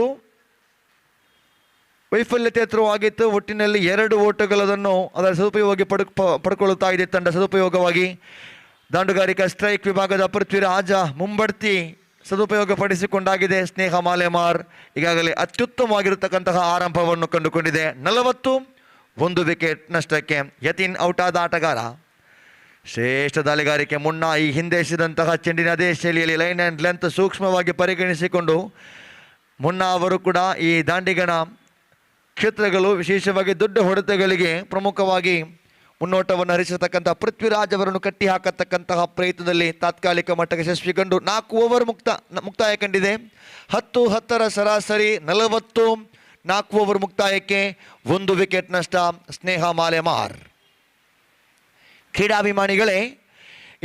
ವೈಫಲ್ಯತೆ ಥ್ರೋ ಆಗಿತ್ತು. ಒಟ್ಟಿನಲ್ಲಿ 2 ಓಟಗಳನ್ನು ಅದರ ಸದುಪಯೋಗ ಪಡ್ಕೊಳ್ಳುತ್ತಾ ಇದೆ ತಂಡ. ಸದುಪಯೋಗವಾಗಿ ದಾಂಡುಗಾರಿಕಾ ಸ್ಟ್ರೈಕ್ ವಿಭಾಗದ ಪೃಥ್ವಿರಾಜ ಮುಂಬಡ್ತಿ ಸದುಪಯೋಗ ಪಡಿಸಿಕೊಂಡಾಗಿದೆ. ಸ್ನೇಹ ಮಾಲೆಮಾರ್ ಈಗಾಗಲೇ ಅತ್ಯುತ್ತಮವಾಗಿರತಕ್ಕಂತಹ ಆರಂಭವನ್ನು ಕಂಡುಕೊಂಡಿದೆ. 41 ವಿಕೆಟ್ ನಷ್ಟಕ್ಕೆ ಯತಿನ್ ಔಟ್ ಆದ ಆಟಗಾರ. ಶ್ರೇಷ್ಠ ದಾಳಿಗಾರಿಕೆ. ಮುನ್ನ ಈ ಹಿಂದೆ ಎಸೆದಂತಹ ಚೆಂಡಿನ ಅದೇ ಶೈಲಿಯಲ್ಲಿ ಲೈನ್ ಆ್ಯಂಡ್ ಲೆಂತ್ ಸೂಕ್ಷ್ಮವಾಗಿ ಪರಿಗಣಿಸಿಕೊಂಡು ಮುನ್ನ ಅವರು ಕೂಡ ಈ ದಾಂಡಿಗನ ಕ್ಷೇತ್ರಗಳು ವಿಶೇಷವಾಗಿ ದೊಡ್ಡ ಹೊಡೆತಗಳಿಗೆ ಪ್ರಮುಖವಾಗಿ ಮುನ್ನೋಟವನ್ನು ಹರಿಸತಕ್ಕಂಥ ಪೃಥ್ವಿರಾಜ್ ಅವರನ್ನು ಕಟ್ಟಿ ಹಾಕತಕ್ಕಂತಹ ಪ್ರಯತ್ನದಲ್ಲಿ ತಾತ್ಕಾಲಿಕ ಮಟ್ಟಕ್ಕೆ ಯಶಸ್ವಿಗೊಂಡು 4 ಓವರ್ ಮುಕ್ತಾಯ ಕಂಡಿದೆ. 10-10 ಸರಾಸರಿ 40, 4 ಓವರ್ ಮುಕ್ತಾಯಕ್ಕೆ 1 ವಿಕೆಟ್ ನಷ್ಟ. ಸ್ನೇಹ ಮಾಲೆಮಾರ್. ಕ್ರೀಡಾಭಿಮಾನಿಗಳೇ,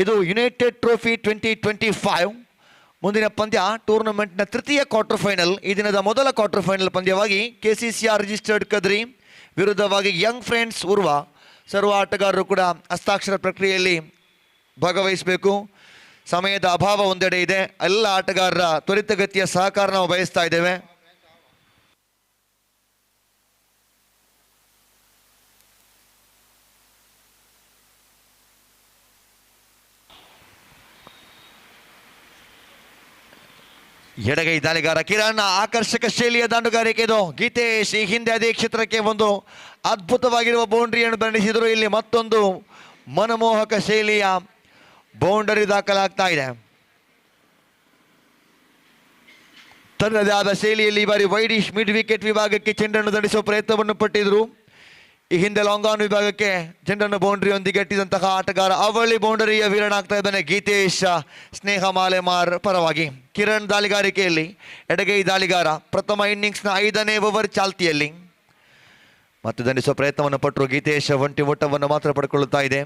ಇದು ಯುನೈಟೆಡ್ ಟ್ರೋಫಿ 2025 ಮುಂದಿನ ಪಂದ್ಯ ಟೂರ್ನಮೆಂಟ್ನ ತೃತೀಯ ಕ್ವಾರ್ಟರ್ ಫೈನಲ್. ಈ ದಿನದ ಮೊದಲ ಕ್ವಾರ್ಟರ್ ಫೈನಲ್ ಪಂದ್ಯವಾಗಿ KCCR ರಿಜಿಸ್ಟರ್ಡ್ ಕದ್ರಿ ವಿರುದ್ಧವಾಗಿ ಯಂಗ್ ಫ್ರೆಂಡ್ಸ್ ಉರ್ವಾ. ಸರ್ವ ಆಟಗಾರರು ಕೂಡ ಹಸ್ತಾಕ್ಷರ ಪ್ರಕ್ರಿಯೆಯಲ್ಲಿ ಭಾಗವಹಿಸಬೇಕು. ಸಮಯದ ಅಭಾವ ಒಂದೆಡೆ ಇದೆ. ಎಲ್ಲ ಆಟಗಾರರ ತ್ವರಿತಗತಿಯ ಸಹಕಾರ ನಾವು ಬಯಸ್ತಾ ಇದ್ದೇವೆ. ಎಡಗೈ ದಾಳಿಗಾರ ಕಿರಣ್. ಆಕರ್ಷಕ ಶೈಲಿಯ ದಾಂಡುಗಾರಿಕೆ ಇದು. ಗೀತೇಶ್ ಈ ಹಿಂದೆ ಅದೇ ಕ್ಷೇತ್ರಕ್ಕೆ ಒಂದು ಅದ್ಭುತವಾಗಿರುವ ಬೌಂಡ್ರಿಯನ್ನು ಬಂಧಿಸಿದರು. ಇಲ್ಲಿ ಮತ್ತೊಂದು ಮನಮೋಹಕ ಶೈಲಿಯ ಬೌಂಡರಿ ದಾಖಲಾಗ್ತಾ ಇದೆ. ತನ್ನದೇ ಆದ ಶೈಲಿಯಲ್ಲಿ ಈ ಬಾರಿ ವೈಡಿಶ್ ಮಿಡ್ ವಿಕೆಟ್ ವಿಭಾಗಕ್ಕೆ ಚೆಂಡನ್ನು ದಂಡಿಸುವ ಪ್ರಯತ್ನವನ್ನು ಪಟ್ಟಿದ್ರು. ಈ ಹಿಂದೆ ಲಾಂಗ್ ಆನ್ ವಿಭಾಗಕ್ಕೆ ಚೆಂಡನ್ನು ಬೌಂಡ್ರಿಯೊಂದಿಗೆ ಇಟ್ಟಿದಂತಹ ಆಟಗಾರ ಅವಳಿ ಬೌಂಡರಿಯ ವೀರನಾಗ್ತಾ ಇದ್ದಾನೆ ಗೀತೇಶ್. ಸ್ನೇಹ ಮಾಲೆಮಾರ್ ಪರವಾಗಿ ಕಿರಣ್ ದಾಳಿಗಾರಿಕೆಯಲ್ಲಿ ಎಡಗೈ ದಾಳಿಗಾರ. ಪ್ರಥಮ ಇನ್ನಿಂಗ್ಸ್ನ 5ನೇ ಓವರ್ ಚಾಲ್ತಿಯಲ್ಲಿ ಮತ್ತೆ ದಂಡಿಸುವ ಪ್ರಯತ್ನವನ್ನು ಪಟ್ಟರು. ಗೀತೇಶ್ ಒಂಟಿ ಓಟವನ್ನು ಮಾತ್ರ ಪಡ್ಕೊಳ್ಳುತ್ತಾ ಇದೆ.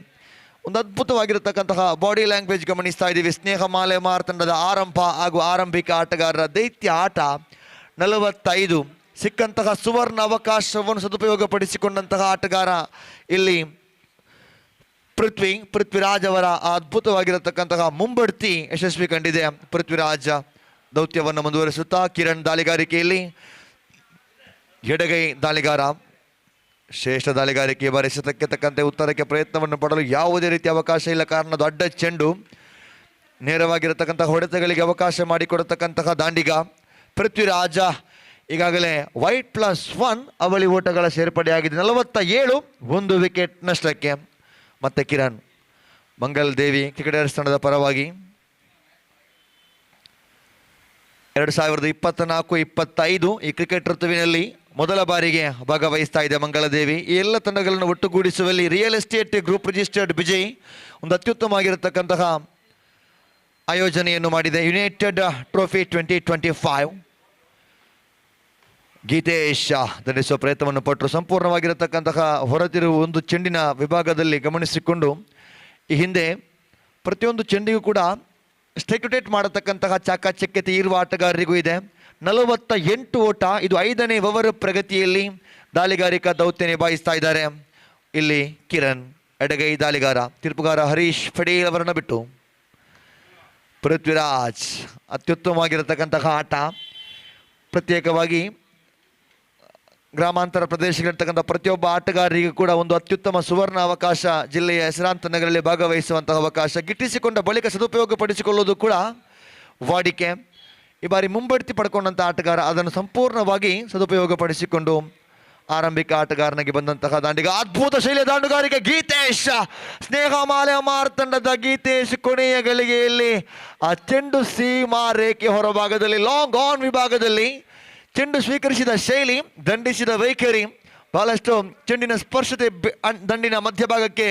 ಒಂದು ಅದ್ಭುತವಾಗಿರತಕ್ಕಂತಹ ಬಾಡಿ ಲ್ಯಾಂಗ್ವೇಜ್ ಗಮನಿಸ್ತಾ ಇದ್ದೀವಿ. ಸ್ನೇಹ ಮಾಲೆಮಾರ್ ತಂಡದ ಆರಂಭ ಹಾಗೂ ಆರಂಭಿಕ ಆಟಗಾರರ ದೈತ್ಯ ಆಟ. 45 ಸಿಕ್ಕಂತಹ ಸುವರ್ಣ ಅವಕಾಶವನ್ನು ಸದುಪಯೋಗಪಡಿಸಿಕೊಂಡಂತಹ ಆಟಗಾರ ಇಲ್ಲಿ ಪೃಥ್ವಿರಾಜ್ ಅವರ ಅದ್ಭುತವಾಗಿರತಕ್ಕಂತಹ ಮುಂಬಡ್ತಿ ಯಶಸ್ವಿ ಕಂಡಿದೆ. ಪೃಥ್ವಿರಾಜ್ ದೌತ್ಯವನ್ನು ಮುಂದುವರಿಸುತ್ತಾ ಕಿರಣ್ ದಾಳಿಗಾರಿಕೆಯಲ್ಲಿ ಎಡಗೈ ದಾಳಿಗಾರ. ಶ್ರೇಷ್ಠ ದಾಳಿಗಾರಿಕೆ ಬಾರಿ ಎಸೆತಕ್ಕೆ ತಕ್ಕಂತೆ ಉತ್ತರಕ್ಕೆ ಪ್ರಯತ್ನವನ್ನು ಪಡಲು ಯಾವುದೇ ರೀತಿಯ ಅವಕಾಶ ಇಲ್ಲ. ಕಾರಣ ದೊಡ್ಡ ಚೆಂಡು ನೇರವಾಗಿರತಕ್ಕಂತಹ ಹೊಡೆತಗಳಿಗೆ ಅವಕಾಶ ಮಾಡಿಕೊಡತಕ್ಕಂತಹ ದಾಂಡಿಗ ಪೃಥ್ವಿರಾಜ. ಈಗಾಗಲೇ ವೈಟ್ +1 ಅವಳಿ ಓಟಗಳ ಸೇರ್ಪಡೆಯಾಗಿದೆ. 47, 1 ವಿಕೆಟ್ ನಷ್ಟಕ್ಕೆ. ಮತ್ತೆ ಕಿರಣ್. ಮಂಗಲ್ ದೇವಿ ಕ್ರಿಕೆಟರ್ಸ್ ತಂಡದ ಪರವಾಗಿ 2024-25 ಈ ಕ್ರಿಕೆಟ್ ಋತುವಿನಲ್ಲಿ ಮೊದಲ ಬಾರಿಗೆ ಭಾಗವಹಿಸ್ತಾ ಇದೆ ಮಂಗಳದೇವಿ. ಈ ಎಲ್ಲ ತಂಡಗಳನ್ನು ಒಟ್ಟುಗೂಡಿಸುವಲ್ಲಿ ರಿಯಲ್ ಎಸ್ಟೇಟ್ ಗ್ರೂಪ್ ರಿಜಿಸ್ಟರ್ಡ್ ಬೆಜೈ ಒಂದು ಅತ್ಯುತ್ತಮವಾಗಿರತಕ್ಕಂತಹ ಆಯೋಜನೆಯನ್ನು ಮಾಡಿದೆ. ಯುನೈಟೆಡ್ ಟ್ರೋಫಿ 2025 ಗೀತೇಶ್ ದಂಡಿಸುವ ಪ್ರಯತ್ನವನ್ನು ಪಟ್ಟರು. ಸಂಪೂರ್ಣವಾಗಿರತಕ್ಕಂತಹ ಹೊರತಿರುವ ಒಂದು ಚೆಂಡಿನ ವಿಭಾಗದಲ್ಲಿ ಗಮನಿಸಿಕೊಂಡು ಈ ಹಿಂದೆ ಪ್ರತಿಯೊಂದು ಚೆಂಡಿಗೂ ಕೂಡ ಸ್ಟ್ರೈಕ್ ಮಾಡತಕ್ಕಂತಹ ಚಾಕಚಕ್ಯತೆ ಇರುವ ಆಟಗಾರರಿಗೂ ಇದೆ. 48 ಓಟ. ಇದು 5ನೇ ಓವರ್ ಪ್ರಗತಿಯಲ್ಲಿ ದಾಳಿಗಾರಿಕಾ ದೌತ್ಯ ನಿಭಾಯಿಸ್ತಾ ಇದ್ದಾರೆ. ಇಲ್ಲಿ ಕಿರಣ್ ಎಡಗೈ ದಾಳಿಗಾರ. ತೀರ್ಪುಗಾರ ಹರೀಶ್ ಪಡೇಲ್ ಅವರನ್ನು ಬಿಟ್ಟು ಪೃಥ್ವಿರಾಜ್. ಅತ್ಯುತ್ತಮವಾಗಿರತಕ್ಕಂತಹ ಆಟ. ಪ್ರತ್ಯೇಕವಾಗಿ ಗ್ರಾಮಾಂತರ ಪ್ರದೇಶಗಳಿರ್ತಕ್ಕಂಥ ಪ್ರತಿಯೊಬ್ಬ ಆಟಗಾರರಿಗೂ ಕೂಡ ಒಂದು ಅತ್ಯುತ್ತಮ ಸುವರ್ಣ ಅವಕಾಶ, ಜಿಲ್ಲೆಯ ಹೆಸರಾಂತ ನಗರಗಳಲ್ಲಿ ಭಾಗವಹಿಸುವಂತಹ ಅವಕಾಶ ಗಿಟ್ಟಿಸಿಕೊಂಡ ಬಳಿಕ ಸದುಪಯೋಗ ಪಡಿಸಿಕೊಳ್ಳುವುದು ಕೂಡ ವಾಡಿಕೆ. ಈ ಬಾರಿ ಮುಂಬಡ್ತಿ ಪಡ್ಕೊಂಡಂಥ ಆಟಗಾರ ಅದನ್ನು ಸಂಪೂರ್ಣವಾಗಿ ಸದುಪಯೋಗ ಪಡಿಸಿಕೊಂಡು ಆರಂಭಿಕ ಆಟಗಾರನಾಗಿ ಬಂದಂತಹ ದಾಂಡಿಗ, ಅದ್ಭುತ ಶೈಲಿಯ ದಾಂಡುಗಾರಿಕೆ ಗೀತೇಶ್. ಸ್ನೇಹ ಮಾಲೆಮಾರ್ ತಂಡದ ಗೀತೇಶ್ ಕೊನೆಯ ಗಳಿಗೆಯಲ್ಲಿ ಆ ಚೆಂಡು ಸೀಮಾ ರೇಖೆ ಹೊರಭಾಗದಲ್ಲಿ ಲಾಂಗ್ ಆನ್ ವಿಭಾಗದಲ್ಲಿ ಚೆಂಡು ಸ್ವೀಕರಿಸಿದ ಶೈಲಿ, ದಂಡಿಸಿದ ವೈಖರಿ, ಬಹಳಷ್ಟು ಚೆಂಡಿನ ಸ್ಪರ್ಶತೆ ದಂಡಿನ ಮಧ್ಯಭಾಗಕ್ಕೆ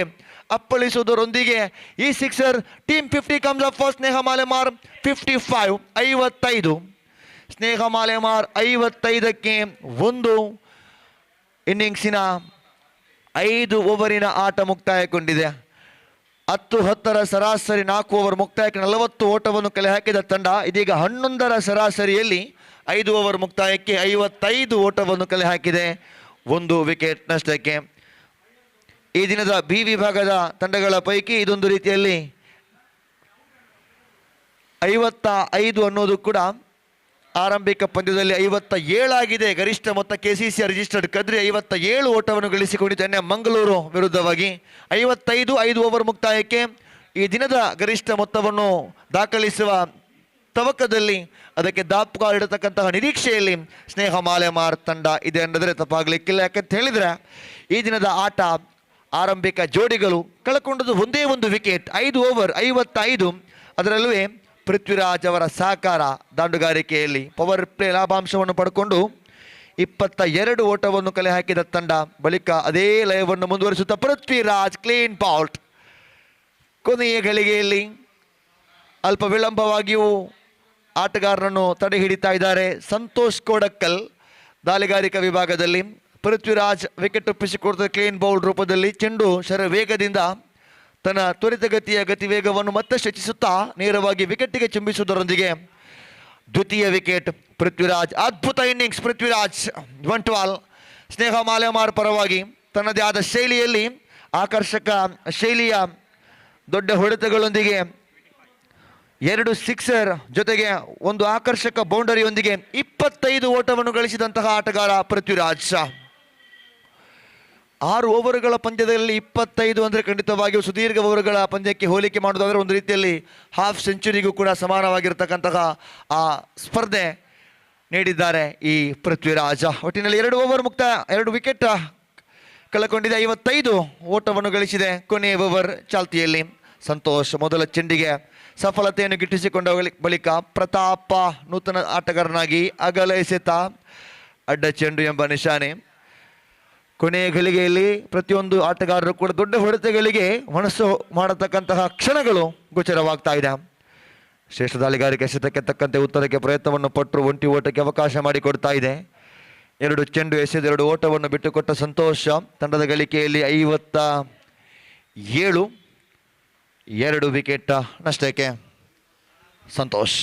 ಅಪ್ಪಳಿಸುವುದರೊಂದಿಗೆ ಈ sixer. Team 50 comes up for Sneha Malemar 55, 55. Sneha Malemar 55ಕ್ಕೆ 1. ಇನ್ನಿಂಗ್ಸಿನ 5 ಓವರಿನ ಆಟ ಮುಕ್ತಾಯಗೊಂಡಿದೆ. 10-10ರ ಸರಾಸರಿ 4 ಓವರ್ ಮುಕ್ತಾಯಕ್ಕೆ 40 ಓಟವನ್ನು ಕಲೆ ಹಾಕಿದ ತಂಡ ಇದೀಗ 11ರ ಸರಾಸರಿಯಲ್ಲಿ 5 ಓವರ್ ಮುಕ್ತಾಯಕ್ಕೆ 55 ಓಟವನ್ನು ಕಲೆ ಹಾಕಿದೆ, 1 ವಿಕೆಟ್ ನಷ್ಟಕ್ಕೆ. ಈ ದಿನದ ಬಿ ವಿಭಾಗದ ತಂಡಗಳ ಪೈಕಿ ಇದೊಂದು ರೀತಿಯಲ್ಲಿ 55 ಅನ್ನೋದು ಕೂಡ ಆರಂಭಿಕ ಪಂದ್ಯದಲ್ಲಿ 57 ಆಗಿದೆ. ಗರಿಷ್ಠ ಮೊತ್ತ KCCR ರಿಜಿಸ್ಟರ್ಡ್ ಕದ್ರಿ 57 ಓಟವನ್ನು ಗಳಿಸಿಕೊಂಡಿದ್ದಾನೆ ಮಂಗಳೂರು ವಿರುದ್ಧವಾಗಿ. 55, 5 ಓವರ್ ಮುಕ್ತಾಯಕ್ಕೆ ಈ ದಿನದ ಗರಿಷ್ಠ ಮೊತ್ತವನ್ನು ದಾಖಲಿಸುವ ತವಕದಲ್ಲಿ, ಅದಕ್ಕೆ ದಾಪುಗಾಲು ಇಡತಕ್ಕಂತಹ ನಿರೀಕ್ಷೆಯಲ್ಲಿ ಸ್ನೇಹ ಮಾಲೆಮಾರ್ ತಂಡ ಇದೆ ಅನ್ನೋದ್ರೆ ತಪ್ಪಾಗಲಿಕ್ಕಿಲ್ಲ. ಯಾಕಂತ ಹೇಳಿದ್ರೆ ಈ ದಿನದ ಆಟ ಆರಂಭಿಕ ಜೋಡಿಗಳು ಕಳ್ಕೊಂಡದ್ದು ಒಂದೇ ಒಂದು ವಿಕೆಟ್. 5 ಓವರ್ 55, ಅದರಲ್ಲೂ ಪೃಥ್ವಿರಾಜ್ ಅವರ ಸಹಕಾರ ದಾಂಡುಗಾರಿಕೆಯಲ್ಲಿ ಪವರ್ ಪ್ಲೇ ಲಾಭಾಂಶವನ್ನು ಪಡ್ಕೊಂಡು 22 ಓಟವನ್ನು ಕಲೆ ಹಾಕಿದ ತಂಡ. ಬಳಿಕ ಅದೇ ಲಯವನ್ನು ಮುಂದುವರಿಸುತ್ತಾ ಪೃಥ್ವಿರಾಜ್ ಕ್ಲೀನ್ ಬೌಲ್ಟ್. ಕೊನೆಯ ಗಳಿಗೆಯಲ್ಲಿ ಅಲ್ಪ ವಿಳಂಬವಾಗಿಯೂ ಆಟಗಾರರನ್ನು ತಡೆ ಹಿಡಿತಾ ಇದ್ದಾರೆ ಸಂತೋಷ್ ಕೋಡಕ್ಕಲ್. ದಾಳಿಗಾರಿಕಾ ವಿಭಾಗದಲ್ಲಿ ಪೃಥ್ವಿರಾಜ್ ವಿಕೆಟ್ ಒಪ್ಪಿಸಿಕೊಡ್ತ ಕ್ಲೀನ್ ಬೌಲ್ಡ್ ರೂಪದಲ್ಲಿ ಚೆಂಡು ವೇಗದಿಂದ ತನ್ನ ತ್ವರಿತಗತಿಯ ಗತಿವೇಗವನ್ನು ಮತ್ತಷ್ಟು ಹೆಚ್ಚಿಸುತ್ತಾ ನೇರವಾಗಿ ವಿಕೆಟ್ಗೆ ಚುಂಬಿಸುವುದರೊಂದಿಗೆ ದ್ವಿತೀಯ ವಿಕೆಟ್ ಪೃಥ್ವಿರಾಜ್. ಅದ್ಭುತ ಇನ್ನಿಂಗ್ಸ್ ಪೃಥ್ವಿರಾಜ್ 112. ಸ್ನೇಹ ಮಾಲೆಮಾರ್ ಪರವಾಗಿ ತನ್ನದೇ ಆದ ಶೈಲಿಯಲ್ಲಿ ಆಕರ್ಷಕ ಶೈಲಿಯ ದೊಡ್ಡ ಹೊಡೆತಗಳೊಂದಿಗೆ 2 ಸಿಕ್ಸರ್ ಜೊತೆಗೆ ಒಂದು ಆಕರ್ಷಕ ಬೌಂಡರಿಯೊಂದಿಗೆ 25 ಓಟವನ್ನು ಗಳಿಸಿದಂತಹ ಆಟಗಾರ ಪೃಥ್ವಿರಾಜ್. 6 ಓವರ್ಗಳ ಪಂದ್ಯದಲ್ಲಿ 25 ಅಂದರೆ ಖಂಡಿತವಾಗಿಯೂ ಸುದೀರ್ಘ ಓವರ್ಗಳ ಪಂದ್ಯಕ್ಕೆ ಹೋಲಿಕೆ ಮಾಡೋದಾದರೆ ಒಂದು ರೀತಿಯಲ್ಲಿ ಹಾಫ್ ಸೆಂಚುರಿಗೂ ಕೂಡ ಸಮಾನವಾಗಿರ್ತಕ್ಕಂತಹ ಆ ಸ್ಪರ್ಧೆ ನೀಡಿದ್ದಾರೆ ಈ ಪೃಥ್ವಿರಾಜ. ಒಟ್ಟಿನಲ್ಲಿ 2 ಓವರ್ ಮುಕ್ತ, 2 ವಿಕೆಟ್ ಕಳಕೊಂಡಿದೆ, 55 ಓಟವನ್ನು ಗಳಿಸಿದೆ ಕೊನೆಯ ಓವರ್ ಚಾಲ್ತಿಯಲ್ಲಿ. ಸಂತೋಷ್ ಮೊದಲ ಚೆಂಡಿಗೆ ಸಫಲತೆಯನ್ನು ಗಿಟ್ಟಿಸಿಕೊಂಡ ಬಳಿಕ ಪ್ರತಾಪ ನೂತನ ಆಟಗಾರನಾಗಿ ಅಗಲ ಎಸೆತ ಅಡ್ಡ ಚೆಂಡು ಎಂಬ ನಿಶಾನೆ. ಕೊನೆಯ ಗಳಿಗೆಯಲ್ಲಿ ಪ್ರತಿಯೊಂದು ಆಟಗಾರರು ಕೂಡ ದೊಡ್ಡ ಹೊಡೆತಗಳಿಗೆ ಮನಸ್ಸು ಮಾಡತಕ್ಕಂತಹ ಕ್ಷಣಗಳು ಗೋಚರವಾಗ್ತಾ ಇದೆ. ಶ್ರೇಷ್ಠ ದಾಳಿಗಾರಿಕೆ ಎಸೆತಕ್ಕೆ ತಕ್ಕಂತೆ ಉತ್ತರಕ್ಕೆ ಪ್ರಯತ್ನವನ್ನು ಪಟ್ಟರು, ಒಂಟಿ ಓಟಕ್ಕೆ ಅವಕಾಶ ಮಾಡಿಕೊಡ್ತಾ ಇದೆ. 2 ಚೆಂಡು ಎಸೆದು 2 ಓಟವನ್ನು ಬಿಟ್ಟುಕೊಟ್ಟ ಸಂತೋಷ ತಂಡದ ಗಳಿಕೆಯಲ್ಲಿ 57, 2 ವಿಕೆಟ್ ನಷ್ಟಕ್ಕೆ. ಸಂತೋಷ್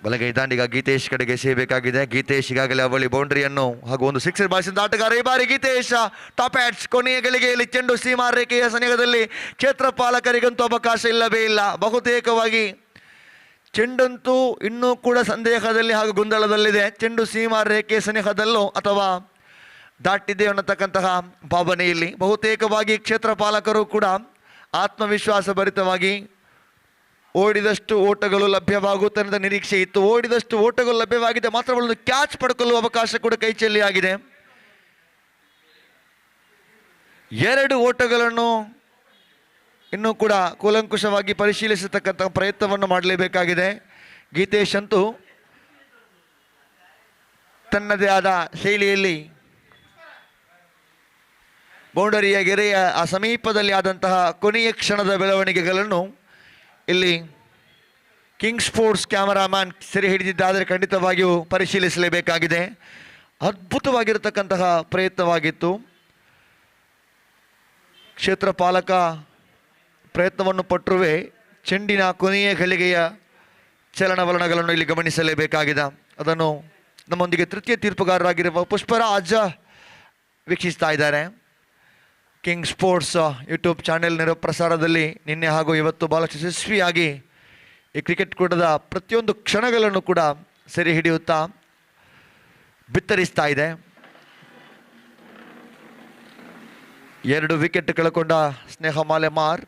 ಬಲಗೈ ದಾಂಡಿಗ ಗೀತೇಶ್ ಕಡೆಗೆ ಸೇಬೇಕಾಗಿದೆ. ಗೀತೇಶ್ ಈಗಾಗಲೇ ಅವಳಿ ಬೌಂಡ್ರಿಯನ್ನು ಹಾಗೂ ಒಂದು ಸಿಕ್ಸರ್ ಬಾರಿಸಿದ ಆಟಗಾರ ಈ ಬಾರಿ ಗೀತೇಶ್. Top hats. ಕೊನೆಯ ಗಳಿಗೆಯಲ್ಲಿ ಚೆಂಡು ಸೀಮಾ ರೇಖೆಯ ಸನಿಹದಲ್ಲಿ ಕ್ಷೇತ್ರಪಾಲಕರಿಗಂತೂ ಅವಕಾಶ ಇಲ್ಲವೇ ಇಲ್ಲ. ಬಹುತೇಕವಾಗಿ ಚೆಂಡಂತೂ ಇನ್ನೂ ಕೂಡ ಸಂದೇಹದಲ್ಲಿ ಹಾಗೂ ಗೊಂದಲದಲ್ಲಿದೆ. ಚೆಂಡು ಸೀಮಾ ರೇಖೆ ಸನಿಹದಲ್ಲೋ ಅಥವಾ ದಾಟಿದೆ ಅನ್ನತಕ್ಕಂತಹ ಭಾವನೆಯಲ್ಲಿ ಬಹುತೇಕವಾಗಿ ಕ್ಷೇತ್ರಪಾಲಕರು ಕೂಡ ಆತ್ಮವಿಶ್ವಾಸ ಭರಿತವಾಗಿ ಓಡಿದಷ್ಟು ಓಟಗಳು ಲಭ್ಯವಾಗುತ್ತೆ ಅನ್ನೋ ನಿರೀಕ್ಷೆ ಇತ್ತು. ಓಡಿದಷ್ಟು ಓಟಗಳು ಲಭ್ಯವಾಗಿದೆ, ಮಾತ್ರವಲ್ಲ ಕ್ಯಾಚ್ ಪಡ್ಕೊಳ್ಳುವ ಅವಕಾಶ ಕೂಡ ಕೈಚೆಲ್ಲಿ ಆಗಿದೆ. 2 ಓಟಗಳನ್ನು ಇನ್ನೂ ಕೂಡ ಕೂಲಂಕುಷವಾಗಿ ಪರಿಶೀಲಿಸತಕ್ಕಂಥ ಪ್ರಯತ್ನವನ್ನು ಮಾಡಲೇಬೇಕಾಗಿದೆ. ಗೀತೇಶ್ ಅಂತೂ ತನ್ನದೇ ಆದ ಶೈಲಿಯಲ್ಲಿ ಬೌಂಡರಿಯ ಗೆರೆಯ ಆ ಸಮೀಪದಲ್ಲಿ ಆದಂತಹ ಕೊನೆಯ ಕ್ಷಣದ ಬೆಳವಣಿಗೆಗಳನ್ನು ಇಲ್ಲಿ ಕಿಂಗ್ ಸ್ಪೋರ್ಟ್ಸ್ ಕ್ಯಾಮರಾಮ್ಯಾನ್ ಸೆರೆ ಹಿಡಿದಿದ್ದಾದರೆ ಖಂಡಿತವಾಗಿಯೂ ಪರಿಶೀಲಿಸಲೇಬೇಕಾಗಿದೆ. ಅದ್ಭುತವಾಗಿರತಕ್ಕಂತಹ ಪ್ರಯತ್ನವಾಗಿತ್ತು. ಕ್ಷೇತ್ರ ಪಾಲಕ ಪ್ರಯತ್ನವನ್ನು ಪಟ್ಟರುವೆ ಚೆಂಡಿನ ಕೊನೆಯ ಗಳಿಗೆಯ ಚಲನವಲನಗಳನ್ನು ಇಲ್ಲಿ ಗಮನಿಸಲೇಬೇಕಾಗಿದೆ. ಅದನ್ನು ನಮ್ಮೊಂದಿಗೆ ತೃತೀಯ ತೀರ್ಪುಗಾರರಾಗಿರುವ ಪುಷ್ಪರಾಜ್ ವೀಕ್ಷಿಸ್ತಾ ಇದ್ದಾರೆ. ಕಿಂಗ್ ಸ್ಪೋರ್ಟ್ಸ್ ಯೂಟ್ಯೂಬ್ ಚಾನೆಲ್ ನೇರ ಪ್ರಸಾರದಲ್ಲಿ ನಿನ್ನೆ ಹಾಗೂ ಇವತ್ತು ಬಹಳಷ್ಟು ಯಶಸ್ವಿಯಾಗಿ ಈ ಕ್ರಿಕೆಟ್ ಕೂಟದ ಪ್ರತಿಯೊಂದು ಕ್ಷಣಗಳನ್ನು ಕೂಡ ಸೆರೆ ಹಿಡಿಯುತ್ತಾ ಬಿತ್ತರಿಸ್ತಾ ಇದೆ. 2 ವಿಕೆಟ್ ಕಳಕೊಂಡ ಸ್ನೇಹ ಮಾಲೆಮಾರ್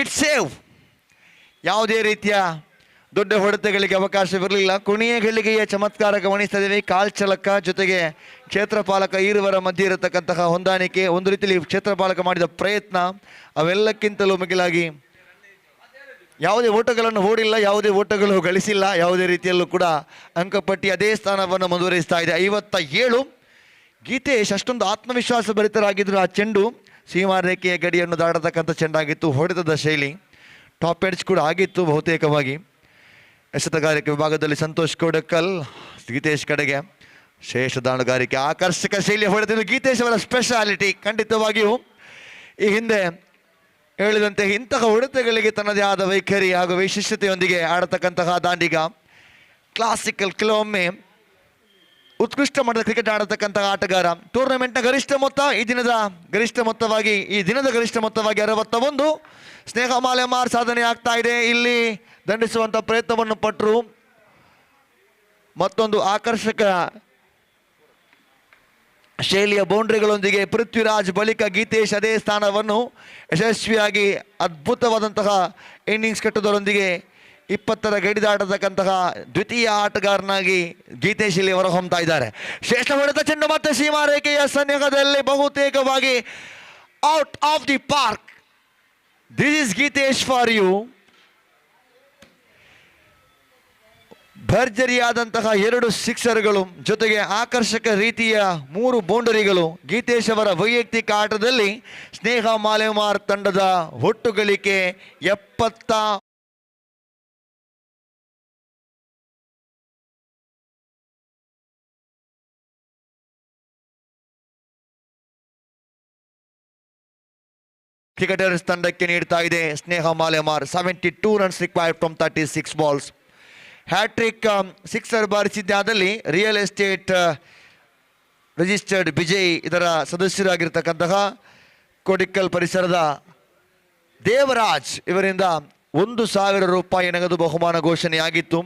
ಇಟ್ಸ್ ಸೇವ್. ಯಾವುದೇ ರೀತಿಯ ದೊಡ್ಡ ಹೊಡೆತಗಳಿಗೆ ಅವಕಾಶವಿರಲಿಲ್ಲ. ಕೊನೆಯ ಗಳಿಗೆಯ ಚಮತ್ಕಾರ ಗಮನಿಸ್ತಾ ಇದ್ದೀವಿ. ಕಾಲ್ಚಲಕ ಜೊತೆಗೆ ಕ್ಷೇತ್ರಪಾಲಕ ಈರುವರ ಮಧ್ಯೆ ಇರತಕ್ಕಂತಹ ಹೊಂದಾಣಿಕೆ, ಒಂದು ರೀತಿಯಲ್ಲಿ ಕ್ಷೇತ್ರಪಾಲಕ ಮಾಡಿದ ಪ್ರಯತ್ನ, ಅವೆಲ್ಲಕ್ಕಿಂತಲೂ ಮಿಗಿಲಾಗಿ ಯಾವುದೇ ಓಟಗಳನ್ನು ಓಡಿಲ್ಲ, ಯಾವುದೇ ಓಟಗಳು ಗಳಿಸಿಲ್ಲ, ಯಾವುದೇ ರೀತಿಯಲ್ಲೂ ಕೂಡ ಅಂಕಪಟ್ಟಿ ಅದೇ ಸ್ಥಾನವನ್ನು ಮುಂದುವರಿಸ್ತಾ ಇದೆ. 57. ಗೀತೇಶ್ ಅಷ್ಟೊಂದು ಆತ್ಮವಿಶ್ವಾಸ ಭರಿತರಾಗಿದ್ದರು. ಆ ಚೆಂಡು ಸೀಮಾರೇಖೆಯ ಗಡಿಯನ್ನು ದಾಟತಕ್ಕಂಥ ಚೆಂಡಾಗಿತ್ತು. ಹೊಡೆತದ ಶೈಲಿ ಟಾಪ್ ಎಡ್ಜ್ ಕೂಡ ಆಗಿತ್ತು ಬಹುತೇಕವಾಗಿ. ಎಸೆತಗಾರಿಕೆ ವಿಭಾಗದಲ್ಲಿ ಸಂತೋಷ್ ಕೋಡಕಲ್ ಗೀತೇಶ್ ಕಡೆಗೆ ಶ್ರೇಷ್ಠ ದಾಳುಗಾರಿಕೆ, ಆಕರ್ಷಕ ಶೈಲಿಯ ಹೊಡೆತ ಗೀತೇಶ್ ಅವರ ಸ್ಪೆಷಾಲಿಟಿ. ಖಂಡಿತವಾಗಿಯೂ ಈ ಹಿಂದೆ ಹೇಳಿದಂತೆ ಇಂತಹ ಹೊಡೆತಗಳಿಗೆ ತನ್ನದೇ ಆದ ವೈಖರಿ ಹಾಗೂ ವೈಶಿಷ್ಟ್ಯತೆಯೊಂದಿಗೆ ಆಡತಕ್ಕಂತಹ ದಾಂಡಿಗ. ಕ್ಲಾಸಿಕಲ್, ಕೆಲವೊಮ್ಮೆ ಉತ್ಕೃಷ್ಟ ಮಟ್ಟದ ಕ್ರಿಕೆಟ್ ಆಡತಕ್ಕಂತಹ ಆಟಗಾರ. ಟೂರ್ನಮೆಂಟ್ನ ಗರಿಷ್ಠ ಮೊತ್ತ ಈ ದಿನದ ಗರಿಷ್ಠ ಮೊತ್ತವಾಗಿ 61. ಸ್ನೇಹ ಮಾಲೆಮಾರ್ ಸಾಧನೆ ಆಗ್ತಾ ಇದೆ. ಇಲ್ಲಿ ದಂಡಿಸುವಂಥ ಪ್ರಯತ್ನವನ್ನು ಪಟ್ಟರು. ಮತ್ತೊಂದು ಆಕರ್ಷಕ ಶೈಲಿಯ ಬೌಂಡ್ರಿಗಳೊಂದಿಗೆ ಪೃಥ್ವಿರಾಜ್ ಬಳಿಕ ಗೀತೇಶ್ ಅದೇ ಸ್ಥಾನವನ್ನು ಯಶಸ್ವಿಯಾಗಿ ಅದ್ಭುತವಾದಂತಹ ಇನ್ನಿಂಗ್ಸ್ ಕಟ್ಟುವುದರೊಂದಿಗೆ 20ರ ಗಡಿ ದಾಟತಕ್ಕಂತಹ ದ್ವಿತೀಯ ಆಟಗಾರನಾಗಿ ಗೀತೇಶ್ ಇಲ್ಲಿ ಹೊರಹೊಮ್ತಾ ಇದ್ದಾರೆ. ಶ್ರೇಷ್ಠ ಹೊಡೆತ ಚೆಂಡು ಮತ್ತೆ ಸೀಮಾರೇಖೆಯ ಸನಿಹದಲ್ಲಿ ಬಹುತೇಕವಾಗಿ out of the park. This is Geetesh for you. ಭರ್ಜರಿಯಾದಂತಹ 2 ಸಿಕ್ಸರ್ಗಳು ಜೊತೆಗೆ ಆಕರ್ಷಕ ರೀತಿಯ 3 ಬೌಂಡರಿಗಳು. ಗೀತೇಶ್ ಅವರ ವೈಯಕ್ತಿಕ ಆಟದಲ್ಲಿ ಸ್ನೇಹ ಮಾಲೆಮಾರ್ ತಂಡದ ಒಟ್ಟು ಗಳಿಕೆ 70. ಕ್ರಿಕೆಟರ್ಸ್ ತಂಡಕ್ಕೆ ನೀಡ್ತಾ ಇದೆ Sneha Malemar. 72 runs required from 36 balls. Hat trick sixer ಬಾರಿಸಿದ್ದಾದಲ್ಲಿ ರಿಯಲ್ ಎಸ್ಟೇಟ್ ರಿಜಿಸ್ಟರ್ಡ್ ಬಿಜಯ್ ಇದರ ಸದಸ್ಯರಾಗಿರ್ತಕ್ಕಂತಹ ಕೋಡಿಕಲ್ ಪರಿಸರದ ದೇವರಾಜ್ ಇವರಿಂದ 1,000 ರೂಪಾಯಿ ನಗದು ಬಹುಮಾನ ಘೋಷಣೆಯಾಗಿತ್ತು.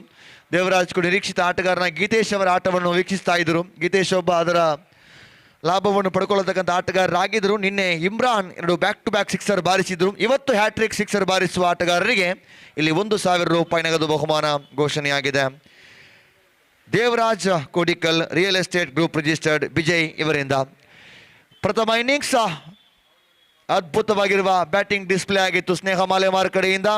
ದೇವರಾಜ್ ಕೂಡ ನಿರೀಕ್ಷಿತ ಆಟಗಾರನ ಗೀತೇಶ್ ಅವರ ಆಟವನ್ನು ವೀಕ್ಷಿಸ್ತಾ ಇದ್ದರು. ಗೀತೇಶ್ ಒಬ್ಬ ಅದರ ಲಾಭವನ್ನು ಪಡ್ಕೊಳ್ಳತಕ್ಕಂಥ ಆಟಗಾರರಾಗಿದ್ದರು. ನಿನ್ನೆ Imran 2 back to back sixer ಬಾರಿಸಿದ್ರು. ಇವತ್ತು ಹ್ಯಾಟ್ರಿಕ್ ಸಿಕ್ಸರ್ ಬಾರಿಸುವ ಆಟಗಾರರಿಗೆ ಇಲ್ಲಿ 1,000 ರೂಪಾಯಿ ನಗದು ಬಹುಮಾನ ಘೋಷಣೆಯಾಗಿದೆ. Devraj Kodikal real estate group registered Bejai ಇವರಿಂದ. ಪ್ರಥಮ ಇನ್ನಿಂಗ್ಸ್ ಅದ್ಭುತವಾಗಿರುವ ಬ್ಯಾಟಿಂಗ್ ಡಿಸ್ಪ್ಲೇ ಆಗಿತ್ತು ಸ್ನೇಹ ಮಾಲೆಮಾರ್ ಕಡೆಯಿಂದ.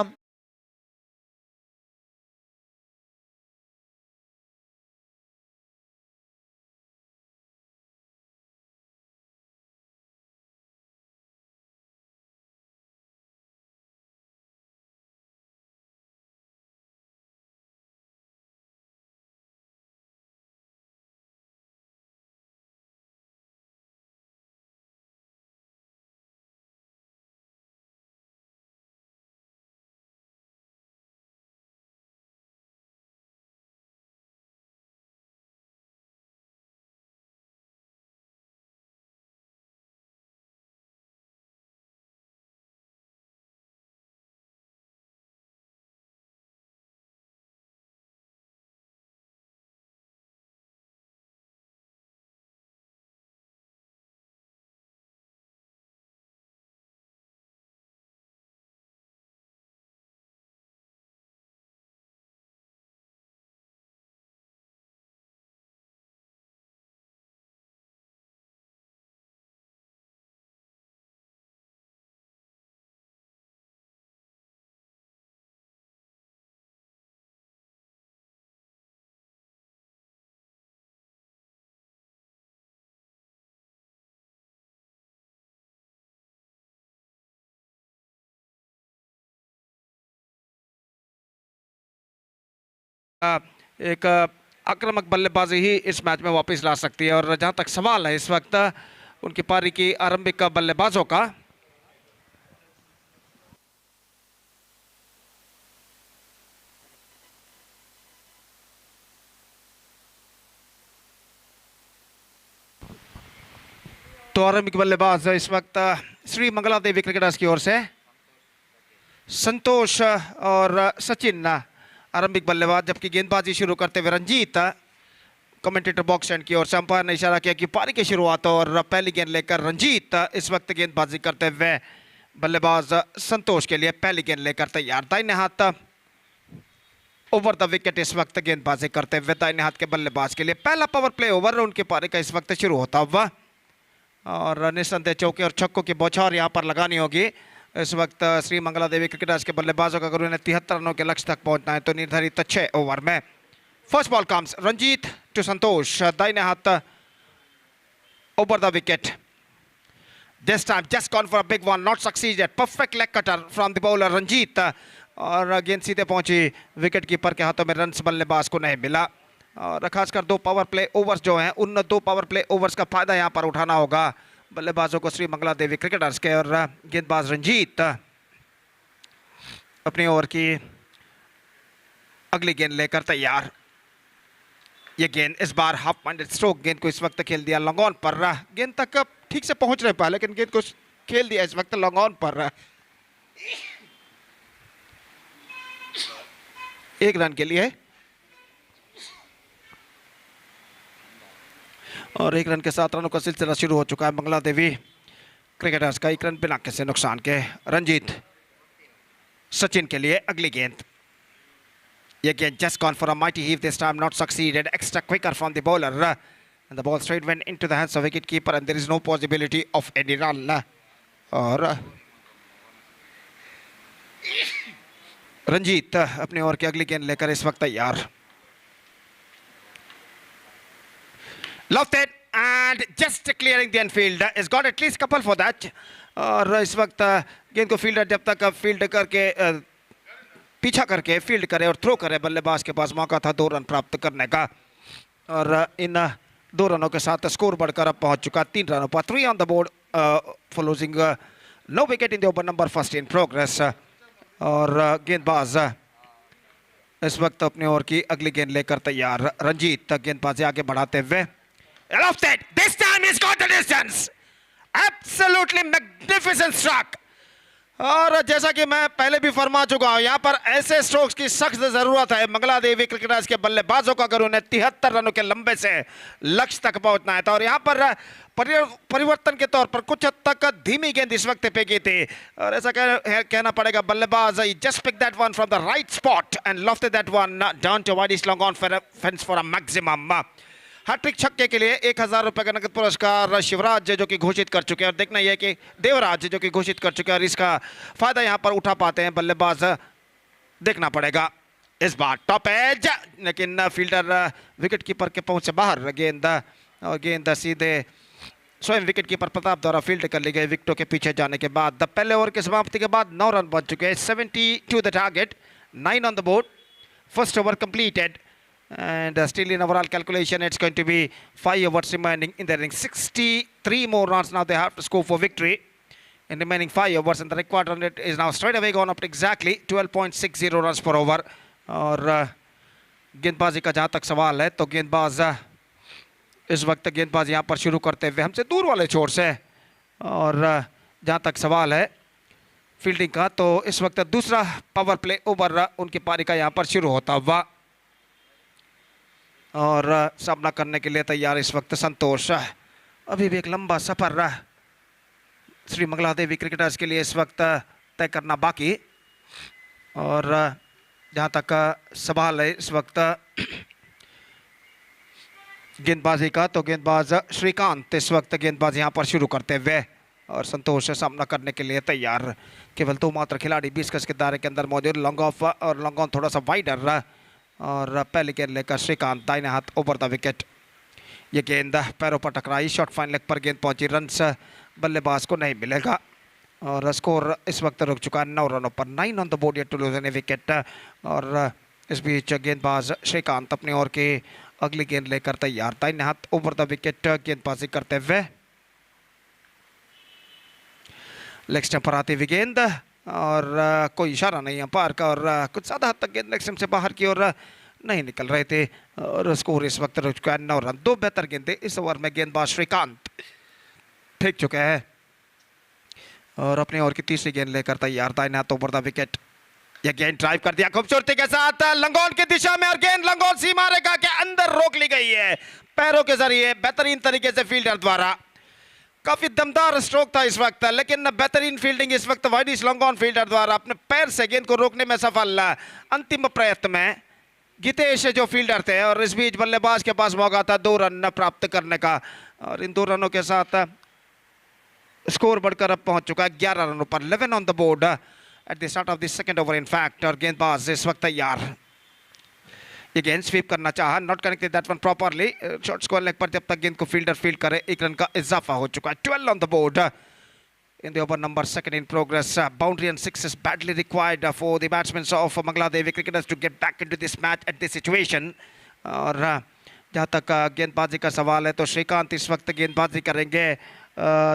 एक आक्रामक बल्लेबाजी ही इस मैच में वापस ला सकती है। और जहां तक सवाल है इस वक्त उनकी पारी की आरंभिक बल्लेबाजों का, तो आरंभिक बल्लेबाज इस वक्त श्री मंगला देवी क्रिकेटर्स की ओर से संतोष और सचिन आरंभिक बल्लेबाज, जबकि गेंदबाजी शुरू करते हुए रंजीत कमेंटेटर बॉक्स एंड की ओर से अंपायर ने इशारा किया कि पारी की शुरुआत और पहली गेंद लेकर रंजीत इस वक्त गेंदबाजी करते हुए बल्लेबाज संतोष के लिए पहली गेंद लेकर तैयार। दाहिने हाथ ओवर द विकेट इस वक्त गेंदबाजी करते हुए दाहिने हाथ के बल्लेबाज के लिए पहला पावर प्ले ओवर उनके पारी का इस वक्त शुरू होता हुआ। और निस्संदेह चौके और छक्कों की बौछार यहाँ पर लगानी होगी। इस वक्त श्री मंगला देवी क्रिकेटर्स के बल्लेबाजों का अगर उन्हें 73 रनों के लक्ष्य तक पहुंचना है तो निर्धारित 6 ओवर में। First ball comes Ranjit to Santosh, दाहिने हाथ over the wicket. This time just gone for a big one, not succeeded. Perfect leg cutter from the bowler Ranjit, और गेंद सीधे पहुंची विकेट कीपर के हाथों में, रन्स बल्लेबाज को नहीं मिला। और खासकर 2 पावर प्ले ओवर्स जो हैं उन 2 पावर प्ले ओवर्स का फायदा यहां पर उठाना होगा बल्लेबाजों को श्री मंगला देवी क्रिकेटर्स के। और गेंदबाज रंजीत अपनी ओवर की अगली गेंद लेकर तैयार। ये गेंद इस बार हाफ माइंडेड स्ट्रोक, गेंद को इस वक्त खेल दिया लॉन्ग ऑन पर। गेंद तक ठीक से पहुंच रहे पाए लेकिन गेंद को खेल दिया इस वक्त लॉन्ग ऑन पर। 1 रन के लिए और 1 रन के 7 रनों का सिलसिला शुरू हो चुका है मंगला देवी क्रिकेटर्स का। 1 रन बिना किसी नुकसान के। रंजीत सचिन के लिए अगली गेंद। ये गेंद just gone for a mighty heave, this time not succeeded. Extra quicker from the bowler, and the ball straight went into the hands of wicket keeper and there is no possibility of any run. और रंजीत अपने over की अगली गेंद लेकर इस वक्त तैयार। Lofted and just clearing the infield. He's got at least couple for that. और इस वक्त गेंद को फील्डर जब तक फील्ड करके पीछा करके फील्ड करे और थ्रो करे, बल्लेबाज के पास मौका था 2 रन प्राप्त करने का। और इन 2 रनों के साथ स्कोर बढ़कर अब पहुंच चुका 3 रनों पर। 3 on the board for losing no wicket in the over number first in progress. और गेंदबाज इस वक्त अपने ओवर की अगली गेंद लेकर तैयार। रंजीत गेंदबाजी आगे बढ़ाते हुए। Lofted, this time he's got the distance. Absolutely magnificent stroke. और जैसा कि मैं पहले भी फरमा चुका हूं, यहाँ पर ऐसे स्ट्रोक्स की सख्त जरूरत है मंगला देवी क्रिकेटर्स के बल्लेबाजों को अगर उन्हें 73 रनों के लंबे से लक्ष्य तक पहुंचना है तो। और यहाँ पर परिवर्तन के तौर पर कुछ हद तक धीमी गेंद इस वक्त फेंकी थी और ऐसा कहना पड़ेगा बल्लेबाज just pick that one from the right spot and lofted that one down to wide long on fence for a maximum. Hat trick छक्के के लिए 1000 रुपए का नकद पुरस्कार शिवराज जो कि घोषित कर चुके हैं। और देखना यह है कि देवराज जो कि घोषित कर चुके हैं और इसका फायदा यहां पर उठा पाते हैं बल्लेबाज, देखना पड़ेगा। इस बार टॉप एज, लेकिन फील्डर विकेट कीपर के पहुंच से बाहर गेंद सीधे स्वयं विकेट कीपर प्रताप द्वारा फील्ड कर ली गई विकेटों के पीछे जाने के बाद। पहले ओवर की समाप्ति के बाद 9 रन बन चुके हैं। 70 to the target, 9 on the board. First over completed and still in overall calculation it's going to be 5 overs remaining in the inning. 63 more runs now they have to score for victory in remaining 5 overs and the required run rate is now straight away gone up to exactly 12.60 runs per over. और गेंदबाजी का जहां तक सवाल है तो गेंदबाज इस वक्त गेंदबाजी यहां पर शुरू करते हुए हमसे दूर वाले छोर से। और जहां तक सवाल है फील्डिंग का तो इस वक्त दूसरा पावर प्ले ओवर उनकी पारी का यहां पर शुरू होता हुआ और सामना करने के लिए तैयार इस वक्त संतोष। अभी भी एक लंबा सफर श्री मंगला देवी क्रिकेटर्स के लिए इस वक्त तय करना बाकी। और जहां तक सवाल है इस वक्त गेंदबाजी का तो गेंदबाज श्रीकांत इस वक्त गेंदबाज यहां पर शुरू करते हुए और संतोष सामना करने के लिए तैयार। केवल 2 मात्र खिलाड़ी 20 गज के दायरे के अंदर मौजूद। लॉन्ग ऑफ और लॉन्ग ऑन थोड़ा सा वाइडर। और पहली गेंद लेकर श्रीकांत दाहिने हाथ ओवर द विकेट। ये गेंद पैरों पर टकराई, शॉर्ट फाइन लेग पर गेंद पहुंची, रन्स बल्लेबाज को नहीं मिलेगा। और स्कोर इस वक्त रुक चुका है 9 रनों पर। 9 on the board to lose any wicket. और इस बीच गेंदबाज श्रीकांत अपनी ओर की अगली गेंद लेकर तैयार। दाहिने हाथ ओवर द विकेट गेंदबाजी करते हुए। लेग स्टंप पर आती हुई गेंद और कोई इशारा नहीं अंपायर का और कुछ ज़्यादा हद तक गेंद लेग स्टंप से बाहर की ओर नहीं निकल रहे थे। और स्कोर इस वक्त रुक चुका है 9 रन। 2 बेहतर गेंदें इस ओवर में गेंदबाज श्रीकांत फेंक चुके हैं और अपनी ओवर की तीसरी गेंद लेकर तैयार। दाहिने हाथ ओवर द विकेट। यह गेंद ड्राइव कर दिया खूबसूरती के साथ लंगोन की दिशा में और गेंद लंगोन सीमा रेखा के अंदर रोक ली गई है पैरों के जरिए बेहतरीन तरीके से फील्डर द्वारा। काफी दमदार स्ट्रोक था इस वक्त, लेकिन बेहतरीन फील्डिंग इस वक्त वाइडिश लॉन्ग ऑन फील्डर द्वारा अपने पैर से गेंद को रोकने में सफल। अंतिम प्रयत्न में गितेश जो फील्डर थे, और इस बीच बल्लेबाज के पास मौका था 2 रन प्राप्त करने का, और इन 2 रनों के साथ स्कोर बढ़कर अब पहुंच चुका है 11 रनों पर। 11 on the board eight the start of the second over in fact, और गेंदबाज इस वक्त तैयार। ये गेंद स्वीप करना चाहा, not connected that one properly. Short square leg पर जब तक गेंद को फील्डर फील्ड करे 1 रन का इजाफा हो चुका है। 12 on the board in the over number 2 in progress. Boundary and 6 is badly required for the batsmen of Bangladesh cricketers to get back into this match at this situation. और जहाँ तक गेंदबाजी का सवाल है तो श्रीकांत इस वक्त गेंदबाजी करेंगे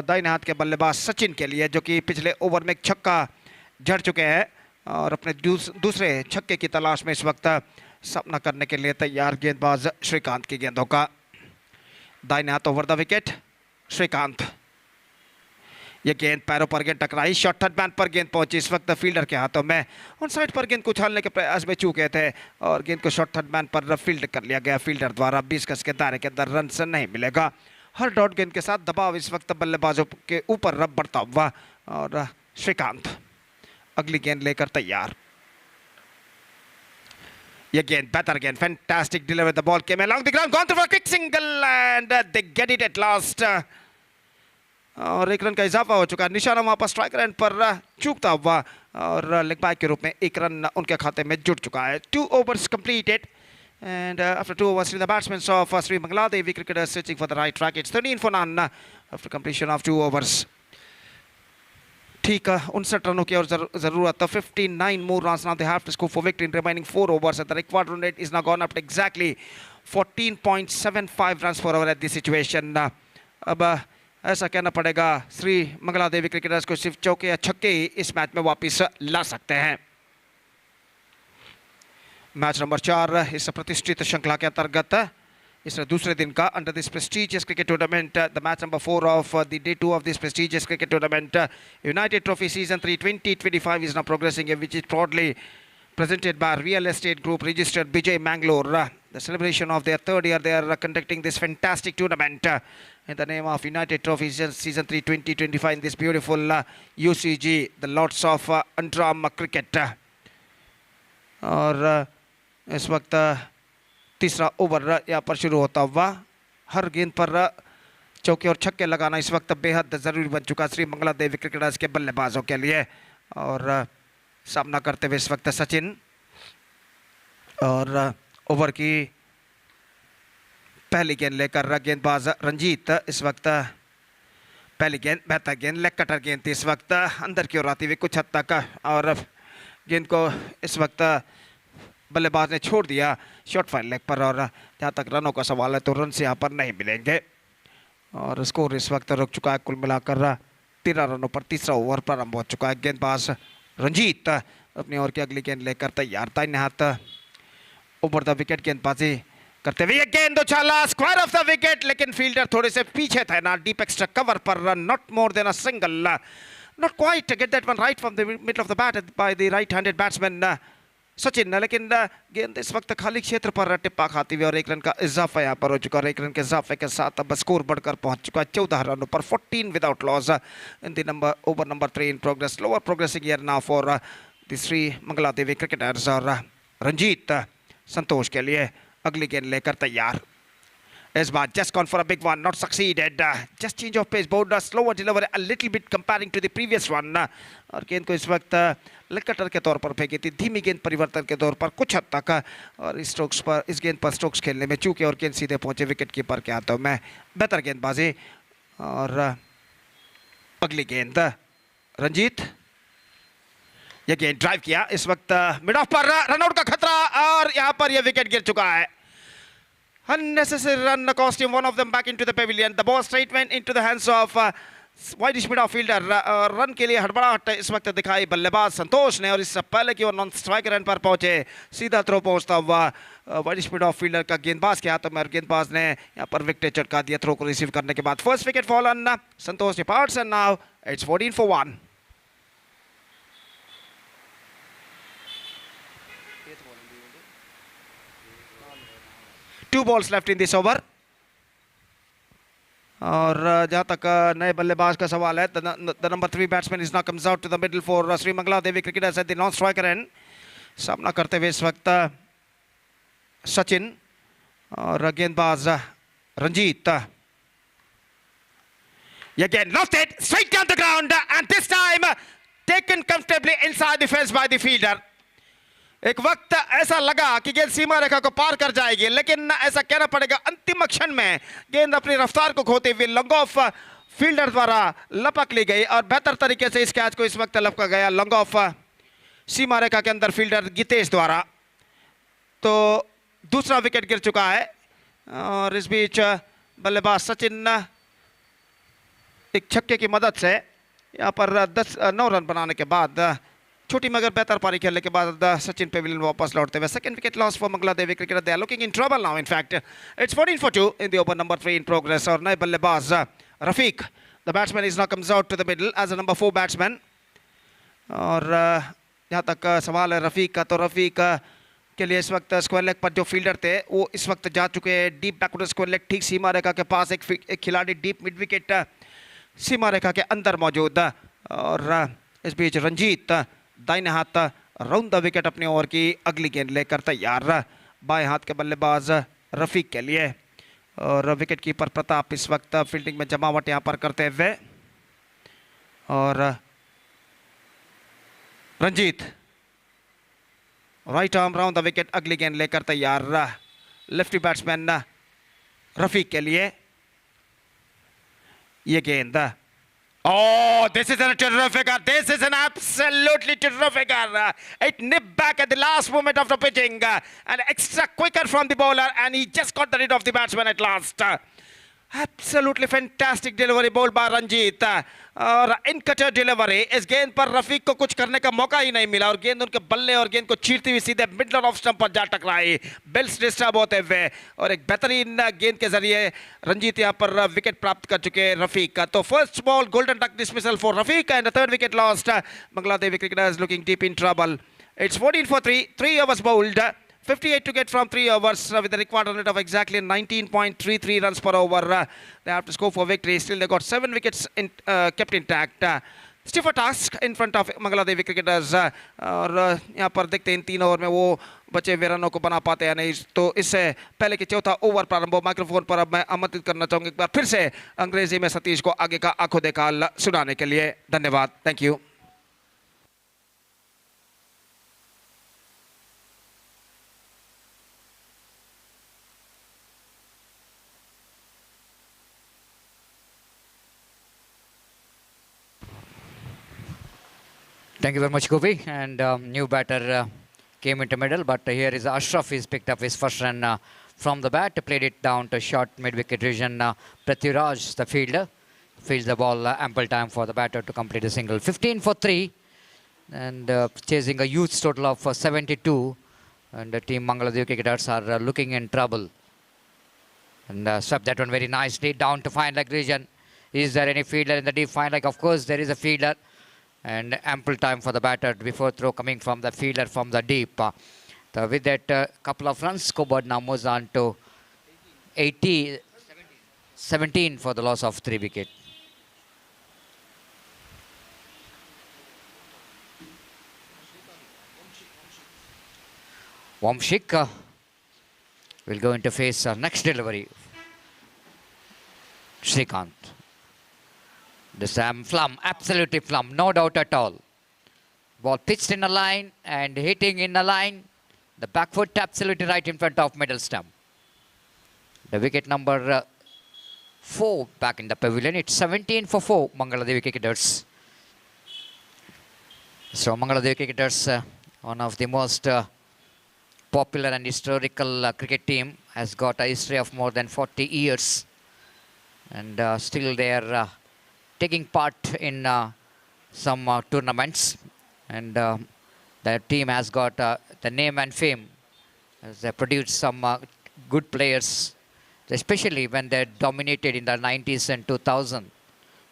दाहिने हाथ के बल्लेबाज सचिन के लिए, जो कि पिछले ओवर में एक छक्का जड़ चुके हैं और अपने दूसरे छक्के की तलाश में इस वक्त सामना करने के लिए तैयार गेंदबाज श्रीकांत की गेंदों का। दाहिने हाथ ओवर द विकेट श्रीकांत। ये गेंद पैरों पर गेंद टकराई, शॉर्ट थर्ड मैन पर गेंद पहुंची इस वक्त फील्डर के हाथों में। ऑन साइड पर गेंद को उछालने के प्रयास में चूके थे और गेंद को शॉर्ट थर्ड मैन पर फील्ड कर लिया गया फील्डर द्वारा। 20 गज के दायरे के अंदर रन से नहीं मिलेगा। हर डॉट गेंद के साथ दबाव इस वक्त बल्लेबाजों के ऊपर रब बढ़ता हुआ, और श्रीकांत अगली गेंद लेकर तैयार। ये गेंद बेहतर गेंद, fantastic delivery, the ball came along the ground, gone through for quick single and they get it at last, और 1 रन का इजाफा हो चुका है। निशाना वहां पर स्ट्राइक रन पर चूकता हुआ और लेग बाय के रूप में 1 रन उनके खाते में जुड़ चुका है। 2 overs completed and after 2 overs the batsmen of Sri Bangladesh cricketers searching for the right track. It's 13 for none after completion of 2 overs. ठीक 59 रनों की और जरूरत है। 59 more runs now they have to score for victory in remaining 4 overs, and the required run rate is now gone up to exactly 14.75 runs per over at this situation. अब ऐसा कहना पड़ेगा श्री मंगलादेवी क्रिकेटर्स को सिर्फ चौके या छक्के ही इस मैच में वापस ला सकते हैं। मैच नंबर 4 इस प्रतिष्ठित श्रृंखला के अंतर्गत इस दूसरे दिन का under this prestigious cricket tournament, the match number 4 of the day 2 of this prestigious cricket tournament, United trophy season 3 2025 is now progressing, which is proudly presented by Real Estate Group registered Bejai Mangalore. The celebration of their 3rd year, they are conducting this fantastic tournament in the name of United Trophy Season 3 2025 in this beautiful UCG, the Lords of Antrim Cricket. और इस वक्त तीसरा over यहाँ पर शुरू होता हुआ। हर गेंद पर चौके और छक्के लगाना इस वक्त बेहद ज़रूरी बन चुका श्री मंगलादेवी क्रिकेटर्स के बल्लेबाजों के लिए। और सामना करते हुए इस वक्त सचिन, और ओवर की पहली गेंद लेकर गेंदबाज रंजीत। इस वक्त पहली गेंद बेहतर गेंद, लेग कटर गेंद थी इस वक्त अंदर की ओर आती हुई कुछ हद तक, और गेंद को इस वक्त बल्लेबाज ने छोड़ दिया शॉर्ट फाइल लेग पर। और जहाँ तक रनों का सवाल है तो रन से यहाँ पर नहीं मिलेंगे, और स्कोर इस वक्त रुक चुका है कुल मिलाकर 13 रनों पर। तीसरा ओवर प्रारंभ हो चुका है। गेंदबाज रंजीत अपनी ओर की अगली गेंद लेकर तैयार। दाहिने हाथ ओवर द विकेट गेंदबाजी करते हुए गेंद उछाला स्क्वायर ऑफ द विकेट, लेकिन फील्डर थोड़े से पीछे थे ना, डीप एक्स्ट्रा कवर पर, not more than a single, not quite get that one right from the middle of the bat by the right handed batsman Sachin, लेकिन गेंद इस वक्त खाली क्षेत्र पर टिप्पा खाती हुई और 1 रन का इजाफा यहाँ पर हो चुका है। 1 रन के इजाफे के साथ अब स्कोर बढ़कर पहुंच चुका है 14 रनों पर, 14 without loss in the over number 3 in progress. Lower progressing year now for the Shri Mangaladevi cricketers, और रंजीत संतोष के लिए अगली गेंद लेकर तैयार। इस बार just gone for a big one, not succeeded. Just change of pace, bowled a slower delivery a little bit comparing to the previous one. और गेंद को इस वक्त लेग कटर के तौर पर फेंकी थी, धीमी गेंद परिवर्तन के तौर पर कुछ हद तक, और इस गेंद पर स्ट्रोक्स खेलने में चूके और गेंद सीधे पहुंचे विकेट कीपर के हाथों में। बेहतर गेंदबाजी, और अगली गेंद रंजीत। यह गेंद ड्राइव किया इस वक्त मिड ऑफ पर, रनआउट का खतरा, और यहाँ पर यह विकेट गिर चुका है। Unnecessary run cost him one of them back into the pavilion. The ball straight went into the hands of widish mid fielder. Run के लिए हड़बड़ाहट इस वक्त दिखाई बल्लेबाज संतोष ने, और इससे पहले की ओर नॉन स्ट्राइक रन पर पहुंचे, सीधा थ्रो पहुंचता हुआ वाइडिश मिड फील्डर का गेंदबाज के हाथों में, और गेंदबाज ने यहाँ पर विकेट चटका दिया थ्रो को रिसीव करने के बाद। First wicket fallen, Santosh departs and now it's 14 for 1. Two balls left in this over. और जहाँ तक नए बल्लेबाज का सवाल है, the number 3 batsman is now comes out to the middle for Shri Mangala Devi cricketers at the non striker end. सामना करते हुए इस वक्त सचिन और गेंदबाज Ranjit. Again lost it straight down the ground and this time taken comfortably inside the fence by the fielder. एक वक्त ऐसा लगा कि गेंद सीमा रेखा को पार कर जाएगी, लेकिन ऐसा कहना पड़ेगा अंतिम क्षण में गेंद अपनी रफ्तार को खोते हुए लॉन्ग ऑफ फील्डर द्वारा लपक ली गई और बेहतर तरीके से इस कैच को इस वक्त लपका गया लॉन्ग ऑफ सीमा रेखा के अंदर फील्डर गीतेश द्वारा. तो दूसरा विकेट गिर चुका है और इस बीच बल्लेबाज सचिन एक छक्के की मदद से यहाँ पर 9 रन बनाने के बाद छोटी मगर बेहतर पारी खेलने के बाद सचिन पेविलियन वापस लौटते हुए second wicket loss for Mangala Devi cricketer. They are looking in trouble now. In fact it's 14 for 2 in the over number 3 in progress. और नए बल्लेबाज Rafiq, the batsman is now comes out to the middle as a number 4 batsman. और यहाँ तक सवाल है रफीक का, तो रफीक के लिए इस वक्त स्क्वायर लेग पर जो फील्डर थे वो इस वक्त जा चुके हैं डीप बैकवर्ड स्क्वायर लेग ठीक सीमा रेखा के पास. एक खिलाड़ी डीप मिड विकेट सीमा रेखा के अंदर मौजूद. और इस बीच रंजीत दाहिने हाथ राउंड द विकेट अपनी ओवर की अगली गेंद लेकर तैयार बाएं हाथ के बल्लेबाज रफीक के लिए. और विकेट कीपर प्रताप इस वक्त फील्डिंग में जमावट यहाँ पर करते हुए. और Ranjit right arm round the wicket अगली गेंद लेकर तैयार लेफ्टी बैट्समैन रफीक के लिए. ये गेंद, oh, this is a terrific, this is an absolutely terrific. It nipped back at the last moment of the pitching and extra quicker from the bowler and he just got the rid of the batsman at last. Absolutely fantastic delivery bowled by Ranjit. और इन cutter delivery, इस गेंद पर रफीक को कुछ करने का मौका ही नहीं मिला और गेंद उनके बल्ले और गेंद को चीरती हुई सीधे मिडल ऑफ स्टंप पर जा टकराई बेल्स डिस्टर्ब होते हुए. और एक बेहतरीन गेंद के जरिए रंजीत यहाँ पर विकेट प्राप्त कर चुके हैं रफीक का. तो first ball golden duck dismissal for Rafiq and third wicket lost. Mangala Devi cricketers looking deep in trouble. It's 14 for 3, 3 overs bowled, 58 to get from 3 overs with a required run rate of exactly 19.33 runs per over. They have to score for victory. Still they got 7 wickets kept intact. Stiffer task in front of Mangala Devi cricketers. और यहाँ पर देखते हैं इन 3 over में वो बचे हुए रनों को बना पाते हैं नहीं. तो इससे पहले कि चौथा ओवर प्रारंभ हो, माइक्रोफोन पर अब मैं आमंत्रित करना चाहूँगा एक बार फिर से अंग्रेजी में सतीश को आगे का आंखों देखा सुनाने के लिए. धन्यवाद. Thank you. Thank you very much, Gopi. And new batter came into middle, but here is Ashraf. He's picked up his first run from the bat, played it down to short mid-wicket region. Prithviraj, the fielder, fields the ball ample time for the batter to complete a single. 15 for 3, and chasing a huge total of 72. And the team Mangalore cricketers are looking in trouble. And swept that one very nicely down to fine leg region. Is there any fielder in the deep fine leg? Of course, there is a fielder. And ample time for the batter before throw coming from the fielder from the deep. So with that couple of runs, scoreboard now moves on to 17 for the loss of 3 wickets. Wamshik will go into face next delivery. Srikanth. This flum, absolutely flum, no doubt at all. Ball pitched in a line and hitting in a line. The back foot absolutely right in front of middle stump. The wicket number 4 back in the pavilion. It's 17 for 4, Mangalore Devi cricketers. So Mangalore Devi cricketers, one of the most popular and historical cricket team, has got a history of more than 40 years. And still they are taking part in some tournaments, and the team has got the name and fame as they produced some good players, especially when they dominated in the 90s and 2000.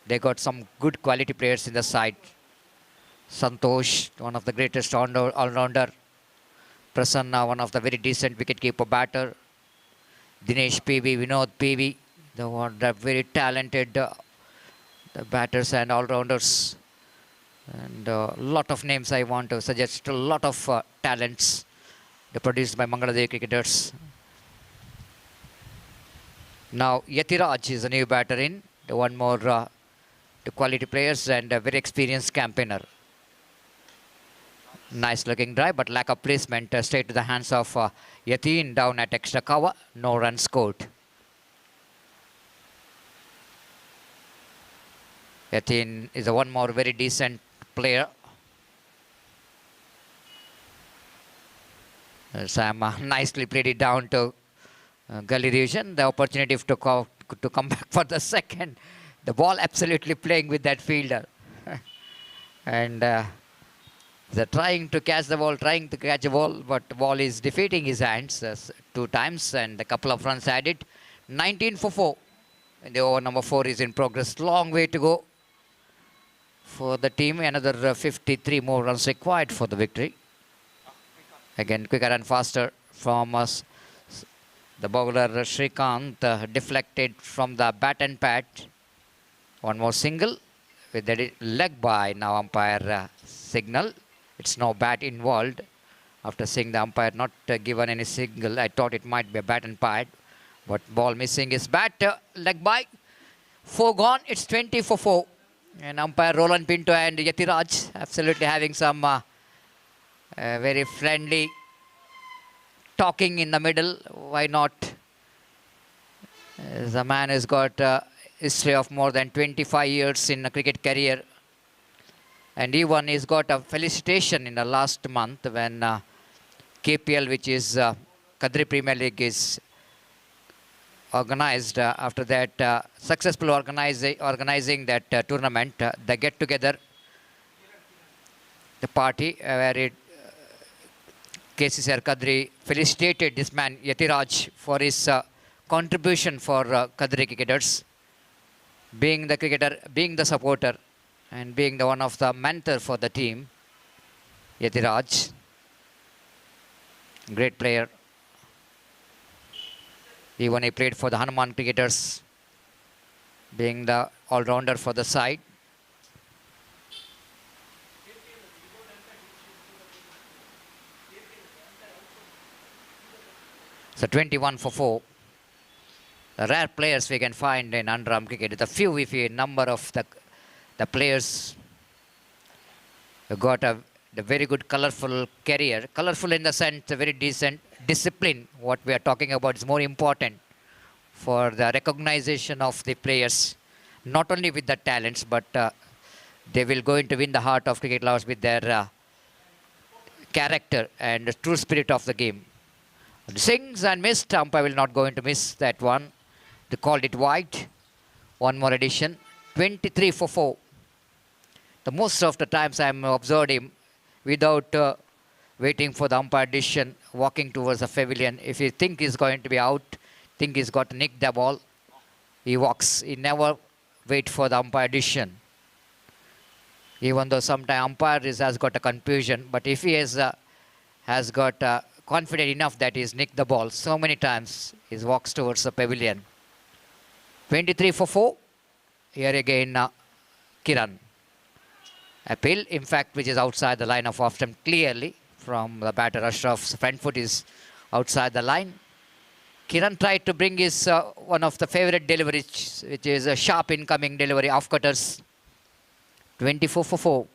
They got some good quality players in the side. Santosh, one of the greatest all-rounder. Prasanna, one of the very decent wicket-keeper batter. Dinesh PV, Vinod PV, The very talented the batters and all-rounders. And a lot of names I want to suggest, a lot of talents produced by Bangladesh cricketers. Now Yatiraj is a new batter in, the one more the quality players and a very experienced campaigner. Nice looking drive, but lack of placement straight to the hands of Yatin down at extra cover, no runs scored. Yatin is a one more very decent player. Sam nicely played it down to gully region. The opportunity to come back for the second. The ball absolutely playing with that fielder. And they're trying to catch the ball, but the ball is defeating his hands 2 times and a couple of runs added. 19 for 4. And the over number 4 is in progress. Long way to go for the team. Another 53 more runs required for the victory. Again, quicker and faster from us. The bowler Shrikant deflected from the bat and pad. One more single with the leg by now umpire signal. It's no bat involved. After seeing the umpire not given any signal, I thought it might be a bat and pad. But ball missing is bat, leg by. 4 gone, it's 20 for 4. And umpire Roland Pinto and Yatiraj absolutely having some very friendly talking in the middle. Why not? The man has got a history of more than 25 years in a cricket career. And even he's got a felicitation in the last month when KPL, which is Kadri Premier League, is organized. After that, successful organizing that tournament, the get-together, the party where it KCCR Kadri felicitated this man Yatiraj for his contribution for Kadri cricketers, being the cricketer, being the supporter, and being the one of the mentor for the team. Yatiraj, great player. Even he played for the Hanuman cricketers, being the all-rounder for the side. So 21 for 4. The rare players we can find in under-arm cricket. The few, if a number of the players who got the very good colourful career. Colourful in the sense, a very decent discipline. What we are talking about is more important for the recognition of the players. Not only with the talents, but they will go into win the heart of cricket lovers with their character and the true spirit of the game. Sings and missed. Umpire will not going to miss that one. They called it wide. One more addition. 23 for 4. The most of the times I am observed him without waiting for the umpire decision, walking towards the pavilion. If he think he's going to be out, think he's got to nick the ball, he walks. He never wait for the umpire decision. Even though sometimes umpire has got a confusion, but if he has got confident enough that he's nicked the ball, so many times he walks towards the pavilion. 23 for 4. Here again, Kiran. Appeal, in fact, which is outside the line of off-stump clearly from the batter. Ashraf's front foot is outside the line. Kiran tried to bring his one of the favorite deliveries, which is a sharp incoming delivery, off-cutters. 24 for 4.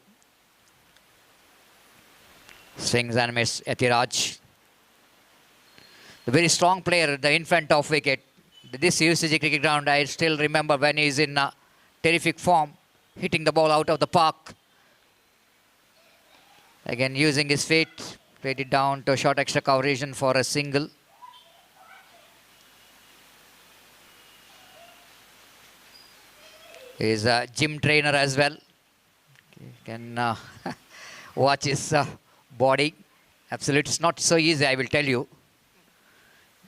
Swings and miss, Yatiraj. The very strong player, the in front of wicket. This UCG cricket ground, I still remember when he is in terrific form, hitting the ball out of the park. Again, using his feet, played it down to a short extra cover region for a single. He is a gym trainer as well. You can watch his body. Absolutely, it's not so easy, I will tell you.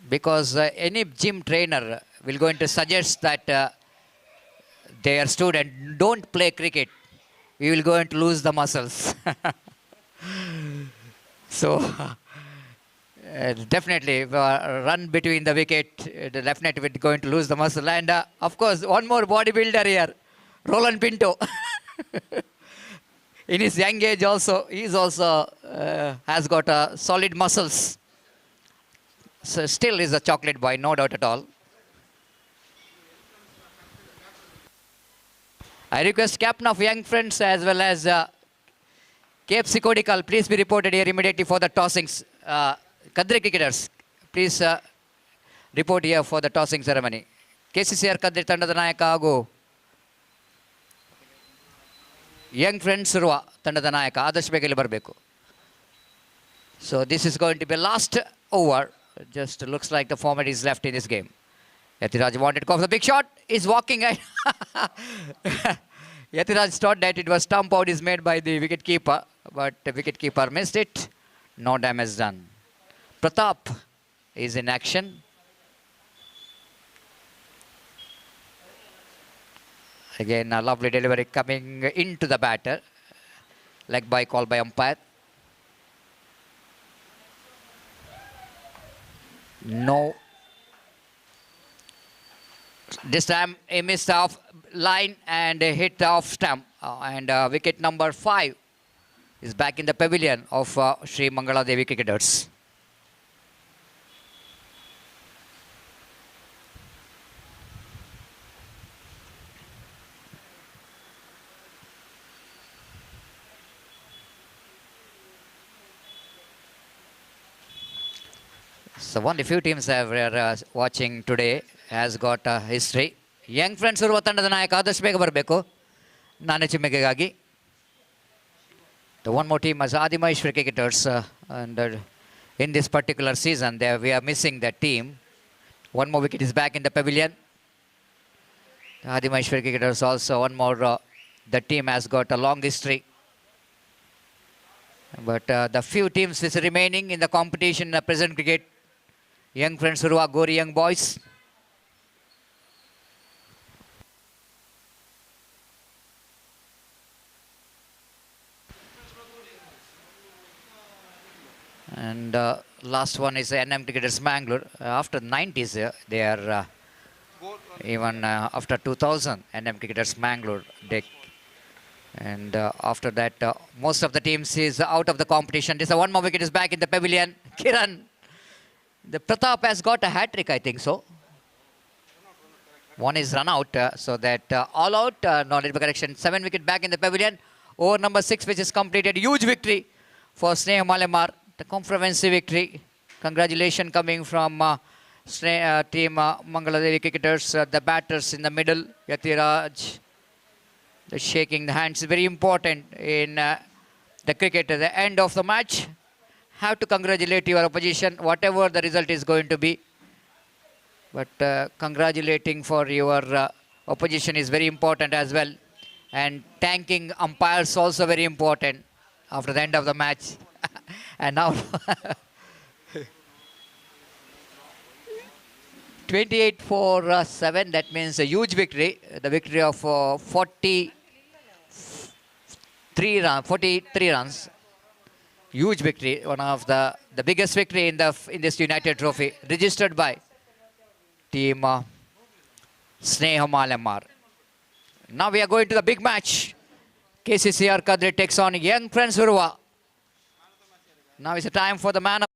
Because any gym trainer will going to suggest that their student don't play cricket. We will going to lose the muscles. So Definitely, run between the wicket, definitely we're going to lose the muscle. And of course, one more bodybuilder here, Roland Pinto. In his young age also, he's also has got solid muscles. So still is a chocolate boy, no doubt at all. I request captain of young friends as well as KFC Kodikal, please be reported here immediately for the tossings. Kadri cricketers, please report here for the tossing ceremony. KCCR Kadri ತಂಡದ ನಾಯಕ ಹಾಗೂ Young friends Urwa ತಂಡದ ನಾಯಕ ಆದಷ್ಟು ಬೇಗ ಇಲ್ಲಿ ಬರಬೇಕು. So this is going to be last over. Just looks like the format is left in this game. Yatiraj wanted to go for the big shot. Is walking. Yatiraj thought that it was stump out is made by the wicket keeper, but the wicket keeper missed it. No damage done. Pratap is in action. Again, a lovely delivery coming into the batter. Leg by call by umpire. No. This time a missed off line and a hit off stump. And wicket number 5 is back in the pavilion of Sri Mangala Devi cricketers. So one of the few teams that we are watching today has got a history. Young friends Urwa ತಂಡದ ನಾಯಕ ಆದಷ್ಟು ಬೇಗ ಬರಬೇಕು ನಾನೇ ಚಿಮ್ಮೆಗೆಗಾಗಿ. The one more team as Adimaheshwar cricketers and in this particular season we are missing that team. One more wicket is back in the pavilion. The Adimaheshwar cricketers also one more. The team has got a long history. But the few teams is remaining in the competition in the present cricket. Young friends Urwa, Gori young boys. And last one is NM cricketers Mangalore. After 90s, they are even after 2000 NM cricketers Mangalore. And after that, most of the teams is out of the competition. This one more wicket is back in the pavilion. Kiran, the Pratap has got a hat trick, I think so. One is run out, so that all out, no correction. 7 wicket back in the pavilion. Over number 6, which is completed. Huge victory for Snelamar. The comprehensive victory. Congratulations coming from team Mangala Devi cricketers. The batters in the middle, Yatiraj. The shaking the hands is very important in the cricket. At the end of the match, have to congratulate your opposition, whatever the result is going to be. But congratulating for your opposition is very important as well. And thanking umpires also very important after the end of the match. And now 28 for 7, that means a huge victory. The victory of 43 runs. Huge victory, one of the biggest victory in this United Trophy, registered by team Snelamar. Now we are going to the big match. KCCR Kadri takes on young friends Urwa. Now is the time for the man of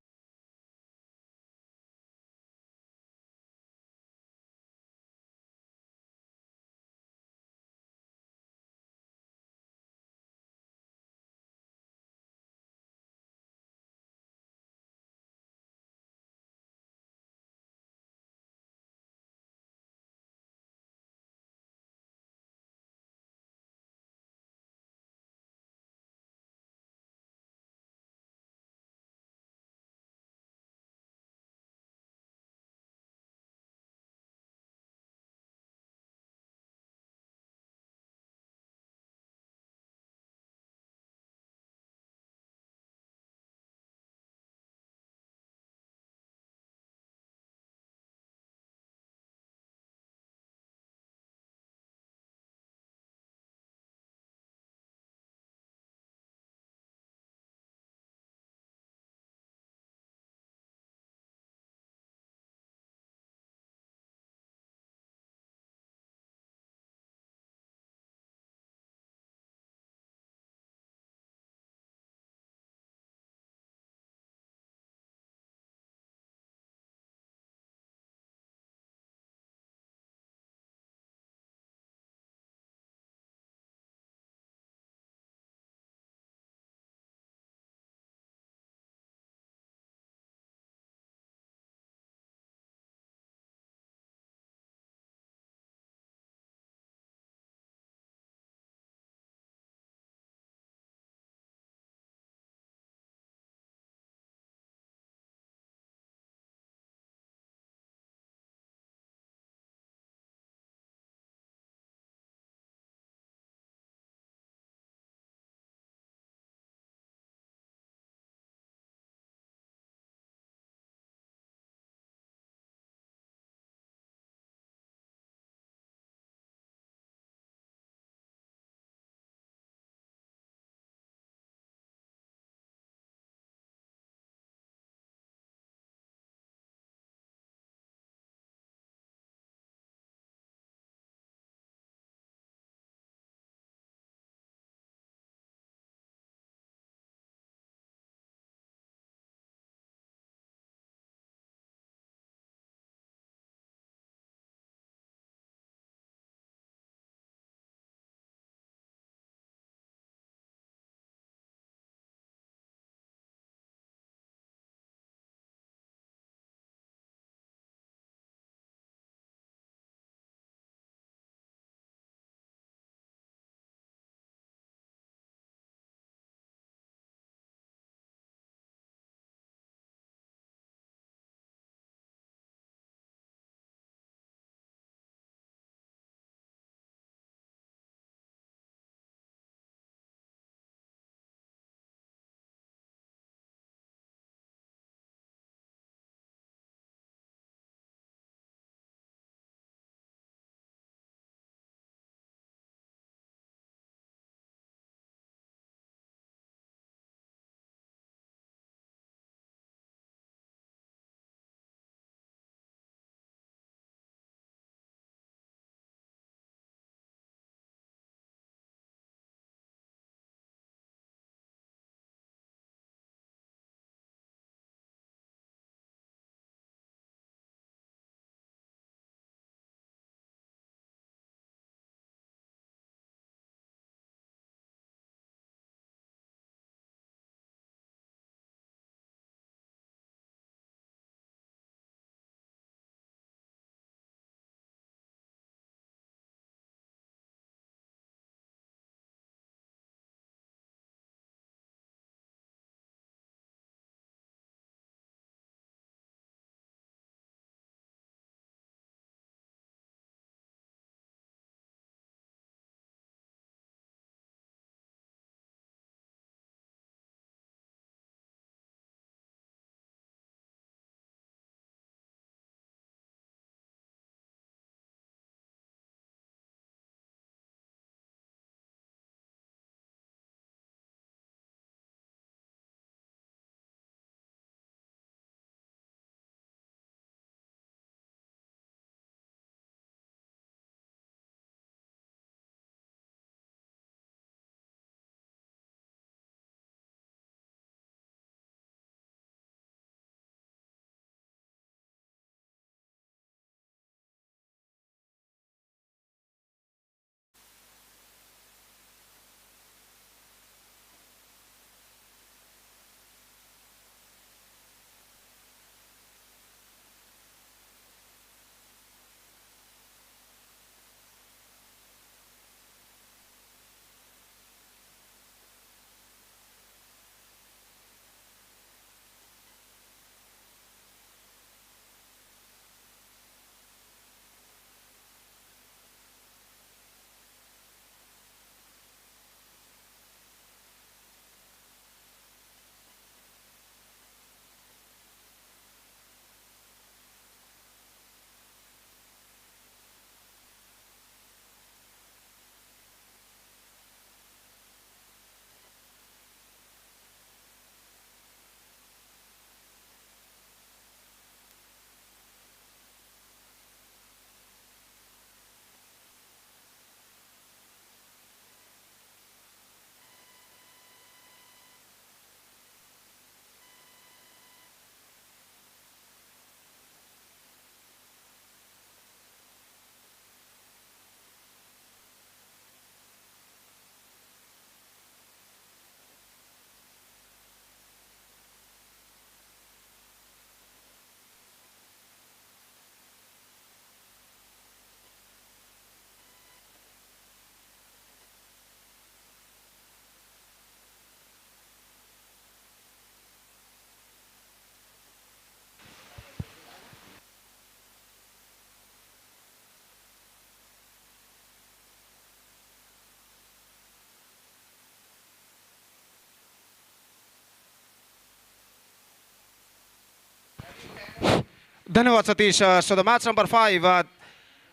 धन्यवाद Satish. So the match number 5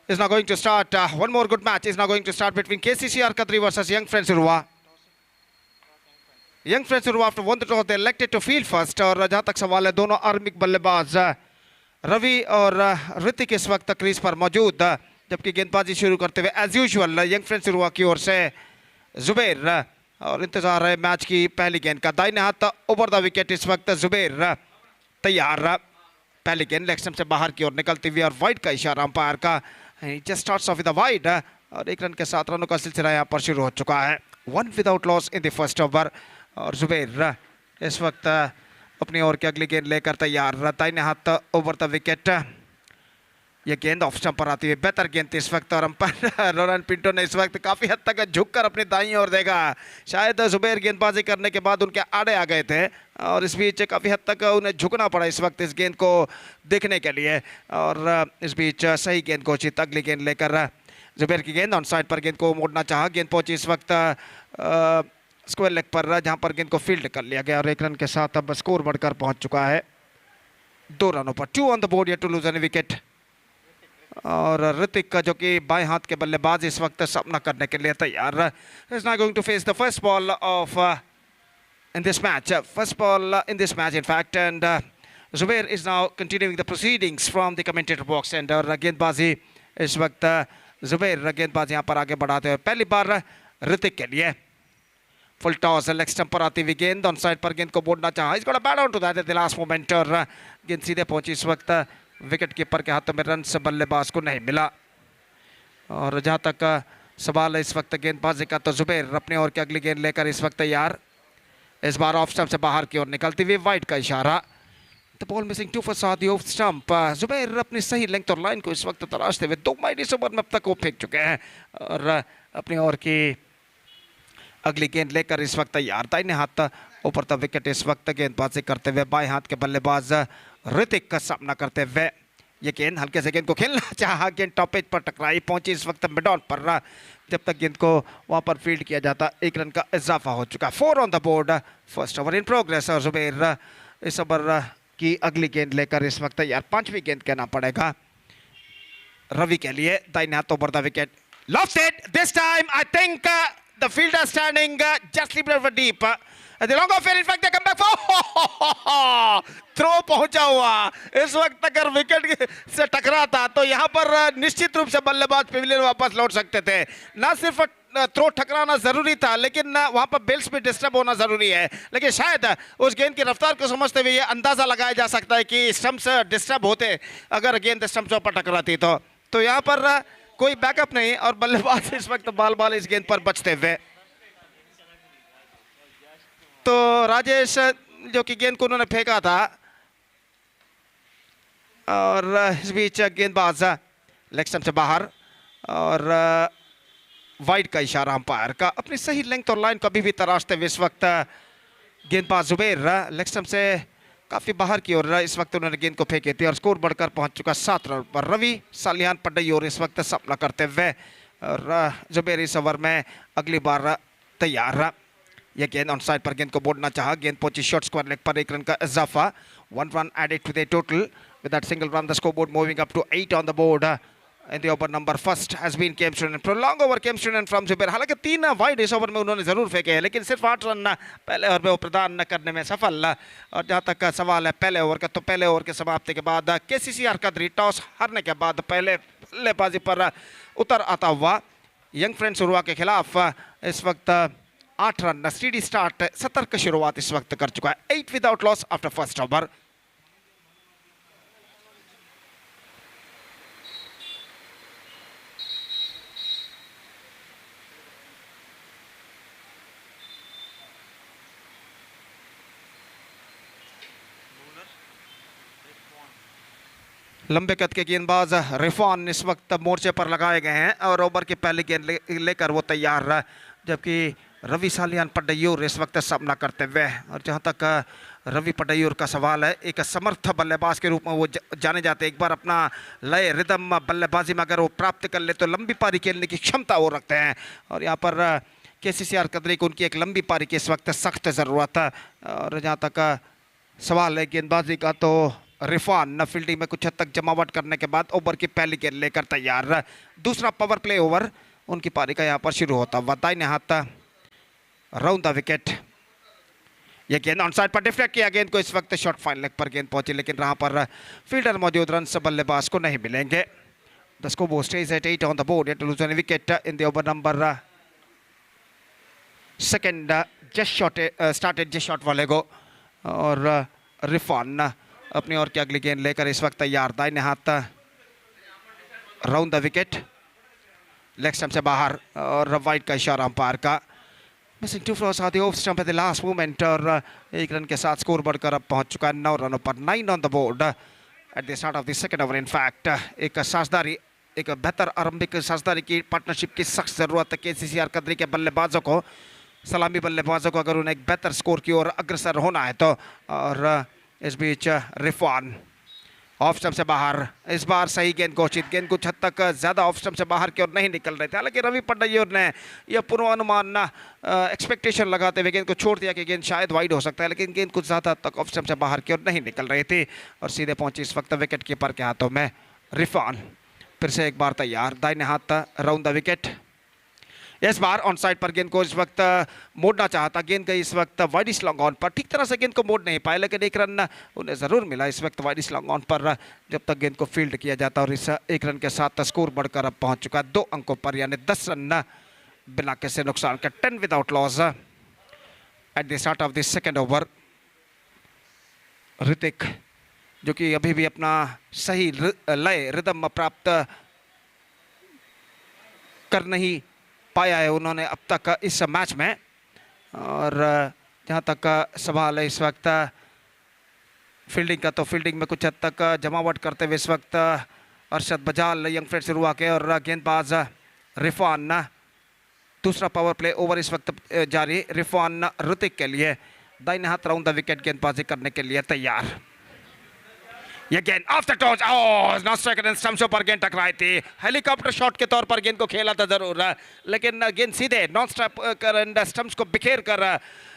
is now going to start. One more good match is now going to start between KCCR Kadri versus Young Friends Urwa. Young Friends Urwa after won the toss they elected to field first. और जहाँ तक सवाल है दोनों आर्मिक बल्लेबाज रवि और ऋतिक इस वक्त क्रीज पर मौजूद, जबकि गेंदबाजी शुरू करते हुए as usual young friends Urwa की ओर से जुबैर. और इंतजार है मैच की पहली गेंद का. दाहिने हाथ ओवर द विकेट इस वक्त जुबैर तैयार. पहली गेंद लेग स्टंप से बाहर की ओर निकलती हुई और वाइड का इशारा अंपायर का. Just starts off with the wide और 1 रन के 7 रनों का सिलसिला यहाँ पर शुरू हो चुका है. 1 without loss in the first over. और जुबैर इस वक्त अपनी ओर की अगली गेंद लेकर तैयार. दाहिने हाथ ओवर द विकेट. ये गेंद ऑफ स्टंप पर आती है. बेहतर गेंद इस वक्त और अंपायर रोलन पिंटो ने इस वक्त काफ़ी हद तक झुककर अपनी दाईं ओर देखा. शायद जुबैर गेंदबाजी करने के बाद उनके आड़े आ गए थे और इस बीच काफ़ी हद तक उन्हें झुकना पड़ा इस वक्त इस गेंद को देखने के लिए. और इस बीच सही गेंद को उचित अगली गेंद लेकर जुबैर की गेंद ऑन साइड पर गेंद को मोड़ना चाहा. गेंद पहुंची इस वक्त स्क्वायर लेग पर जहां पर गेंद को फील्ड कर लिया गया और 1 रन के साथ अब स्कोर बढ़कर पहुंच चुका है 2 रनों पर. 2 on the board to lose any wicket. और ऋतिक का जो कि बाएं हाथ के बल्लेबाज इस वक्त सामना करने के लिए तैयार. Is now going to face the first ball of in this match. First ball in this match in fact. And Zubair is now continuing the proceedings from the commentator box. And और गेंदबाजी इस वक्त जुबैर गेंदबाज यहाँ पर आगे बढ़ाते हुए पहली बार ऋतिक के लिए. फुल टॉस लेग स्टंप पर आती हुई गेंद ऑन साइड पर गेंद को बोलना चाहा. इस bat out to that at the last moment. और गेंद सीधे पहुंची इस वक्त विकेट कीपर के हाथों में. रन से बल्लेबाज को नहीं मिला. और जहां तक सवाल है इस वक्त गेंदबाजी का तो जुबैर अपने ओर की अगली गेंद लेकर इस वक्त तैयार. इस बार ऑफ स्टंप से बाहर की ओर निकलती हुई वाइड का इशारा. The ball missing 2 for the off stump. Zubair अपनी सही लेंथ और लाइन को इस वक्त तलाशते हुए 2 माइल इस ओवर में अब तक वो फेंक चुके हैं. और अपनी ओर की अगली गेंद लेकर इस वक्त तैयार. दाहिने हाथ ऊपर द विकेट इस वक्त गेंदबाजी करते हुए बाएं हाथ के बल्लेबाज ऋतिक का सामना करते हुए. ये गेंद हल्के से गेंद को खेलना चाहा. गेंद टॉप एज पर टकराई. पहुंची इस वक्त मिड ऑन पर. जब तक गेंद को वहां पर फील्ड किया जाता 1 रन का इजाफा हो चुका. 4 on the board. First over in progress. और जुबैर इस ओवर की अगली गेंद लेकर इस वक्त तैयार. 5वीं गेंद कहना पड़ेगा रवि के लिए. दाहिने हाथ over the wicket. Loft it this time. I think the fielder standing just a little bit deep. The long off in fact they come back for throw पहुंचा हुआ. इस वक्त अगर विकेट से टकराता तो यहां पर निश्चित रूप से बल्लेबाज पवेलियन वापस लौट सकते थे. ना सिर्फ थ्रो टकराना जरूरी था लेकिन वहां पर बेल्स भी डिस्टर्ब होना जरूरी है. लेकिन शायद उस गेंद की रफ्तार को समझते हुए ये अंदाजा लगाया जा सकता है कि स्टंप्स डिस्टर्ब होते अगर गेंद स्टंप्स पर टकराती तो यहां पर कोई बैकअप नहीं और बल्लेबाज इस वक्त बाल इस गेंद पर बचते हुए. तो राजेश जो कि गेंद को उन्होंने फेंका था और इस बीच गेंदबाज लेग स्टंप से बाहर और वाइड का इशारा अंपायर का. अपनी सही लेंथ और लाइन कभी भी तराशते हुए इस वक्त गेंदबाज जुबैर लेग स्टंप से काफ़ी बाहर की ओर इस वक्त उन्होंने गेंद को फेंकी थी और स्कोर बढ़कर पहुंच चुका 7 रन पर. रवि सालियान पड्डई और इस वक्त सामना करते हुए. और जुबैर इस ओवर में अगली बार तैयार. यह गेंद ऑन साइड पर गेंद को बोलना चाहा. गेंद पहुंची शॉर्ट स्क्वायर लेग पर 1 रन का इजाफा. 1 run added to the total. With that single run the scoreboard moving up to 8 on the board. In the over number first has been came student. Prolong over came student from Zubair. हालांकि 3 wide इस over में उन्होंने जरूर फेंके हैं लेकिन सिर्फ 8 run पहले ओवर में वो प्रदान करने में सफल. और जहां तक सवाल है पहले ओवर का तो पहले ओवर के समाप्ति के बाद KCCR कदरी टॉस हारने के बाद पहले बल्लेबाजी पर उतर आता हुआ यंग फ्रेंड्स उर्वा के खिलाफ इस वक्त 8 रन स्टीडी स्टार्ट सतर्क शुरुआत इस वक्त कर चुका है. 8 without loss after first over. लंबे कद के गेंदबाज रिफॉन इस वक्त मोर्चे पर लगाए गए हैं और ओवर की पहली गेंद लेकर वो तैयार रहा. जबकि रवि सालियान पड्डयूर इस वक्त सामना करते हुए. और जहां तक रवि पड्डयूर का सवाल है एक समर्थ बल्लेबाज के रूप में वो जाने जाते. एक बार अपना लय रिदम बल्लेबाजी में अगर वो प्राप्त कर ले तो लंबी पारी खेलने की क्षमता वो रखते हैं. और यहाँ पर KCCR कदरी को उनकी एक लंबी पारी की इस वक्त सख्त ज़रूरत है. और जहाँ तक सवाल है गेंदबाजी का तो रिफान फील्डिंग में कुछ हद तक जमावट करने के बाद ओवर की पहली गेंद लेकर तैयार। दूसरा पावर प्ले ओवर उनकी पारी का यहाँ पर शुरू होता हुआ दाहिने हाथ राउंड द विकेट। ये गेंद ऑन साइड पर डिफ्लेक्ट किया, गेंद को इस वक्त शॉर्ट फाइन लेग पर गेंद पहुंची, लेकिन यहाँ पर फील्डर मौजूद, रन बल्लेबाज को नहीं मिलेंगे। The score stays at 8 on the board, yet to lose any wicket in the over number second, just shot started just shot वाले को। और रिफान अपनी ओर की अगली गेंद लेकर इस वक्त तैयार, दाहिने हाथ round the wicket, leg stump से बाहर और वाइड का इशारा अंपायर का। मिसिंग 2 फ्लॉस आदि off stump eight the last moment और 1 रन के साथ स्कोर बढ़कर अब पहुंच चुका है 9 रनों पर, 9 on the board eight the start of the second over. In fact एक साझेदारी, एक बेहतर आरंभिक साझेदारी की, पार्टनरशिप की सख्त जरूरत है केसीसीआर कदरी के बल्लेबाजों को, सलामी बल्लेबाजों को, अगर उन्हें एक बेहतर स्कोर की ओर अग्रसर होना है तो। और इस बीच रिफान ऑफ स्टंप से बाहर, इस बार सही गेंद घोषित, गेंद कुछ हद तक ज़्यादा ऑफ स्टंप से बाहर की ओर नहीं निकल रहे थे, हालांकि रवि पटनायक ने यह पूर्वानुमान एक्सपेक्टेशन लगाते हुए गेंद को छोड़ दिया कि गेंद शायद वाइड हो सकता है, लेकिन गेंद कुछ ज़्यादा तक ऑफ स्टंप से बाहर की ओर नहीं निकल रही थी और सीधे पहुंची इस वक्त विकेट कीपर के हाथों में। रिफान फिर से एक बार तैयार, दाहिने हाथ राउंड द विकेट। इस बार ऑन साइड पर गेंद को इस वक्त मोड़ना चाहता, गेंद गई इस वक्त वाइडिश लॉन्ग ऑन पर, ठीक तरह से गेंद को मोड़ नहीं पाए, लेकिन 1 रन उन्हें ज़रूर मिला इस वक्त वाइडिश लॉन्ग ऑन पर, जब तक गेंद को फील्ड किया जाता। और इस 1 रन के साथ स्कोर बढ़कर अब पहुंच चुका है 2 अंकों पर, यानी 10 रन बिना किसी नुकसान के, 10 without loss eight the start of the second over. Hrithik जो कि अभी भी अपना सही लय रिदम प्राप्त कर नहीं पाया है उन्होंने अब तक इस मैच में। और जहाँ तक सवाल है इस वक्त फील्डिंग का, तो फील्डिंग में कुछ हद तक जमावट करते हुए इस वक्त अरशद बजाल यंग फ्रेंड्स उर्वा के, और गेंदबाज रिफान। दूसरा पावर प्ले ओवर इस वक्त जारी, रिफान ऋतिक के लिए दाहिने हाथ राउंड द विकेट गेंदबाजी करने के लिए तैयार। ये गेंद of the toss, not strike and stumps पर गेंद टकराई थी, हेलीकॉप्टर शॉट के तौर पर गेंद को खेला था जरूर, लेकिन गेंद सीधे नॉन स्ट्राइक एंड स्टंप्स को बिखेर कर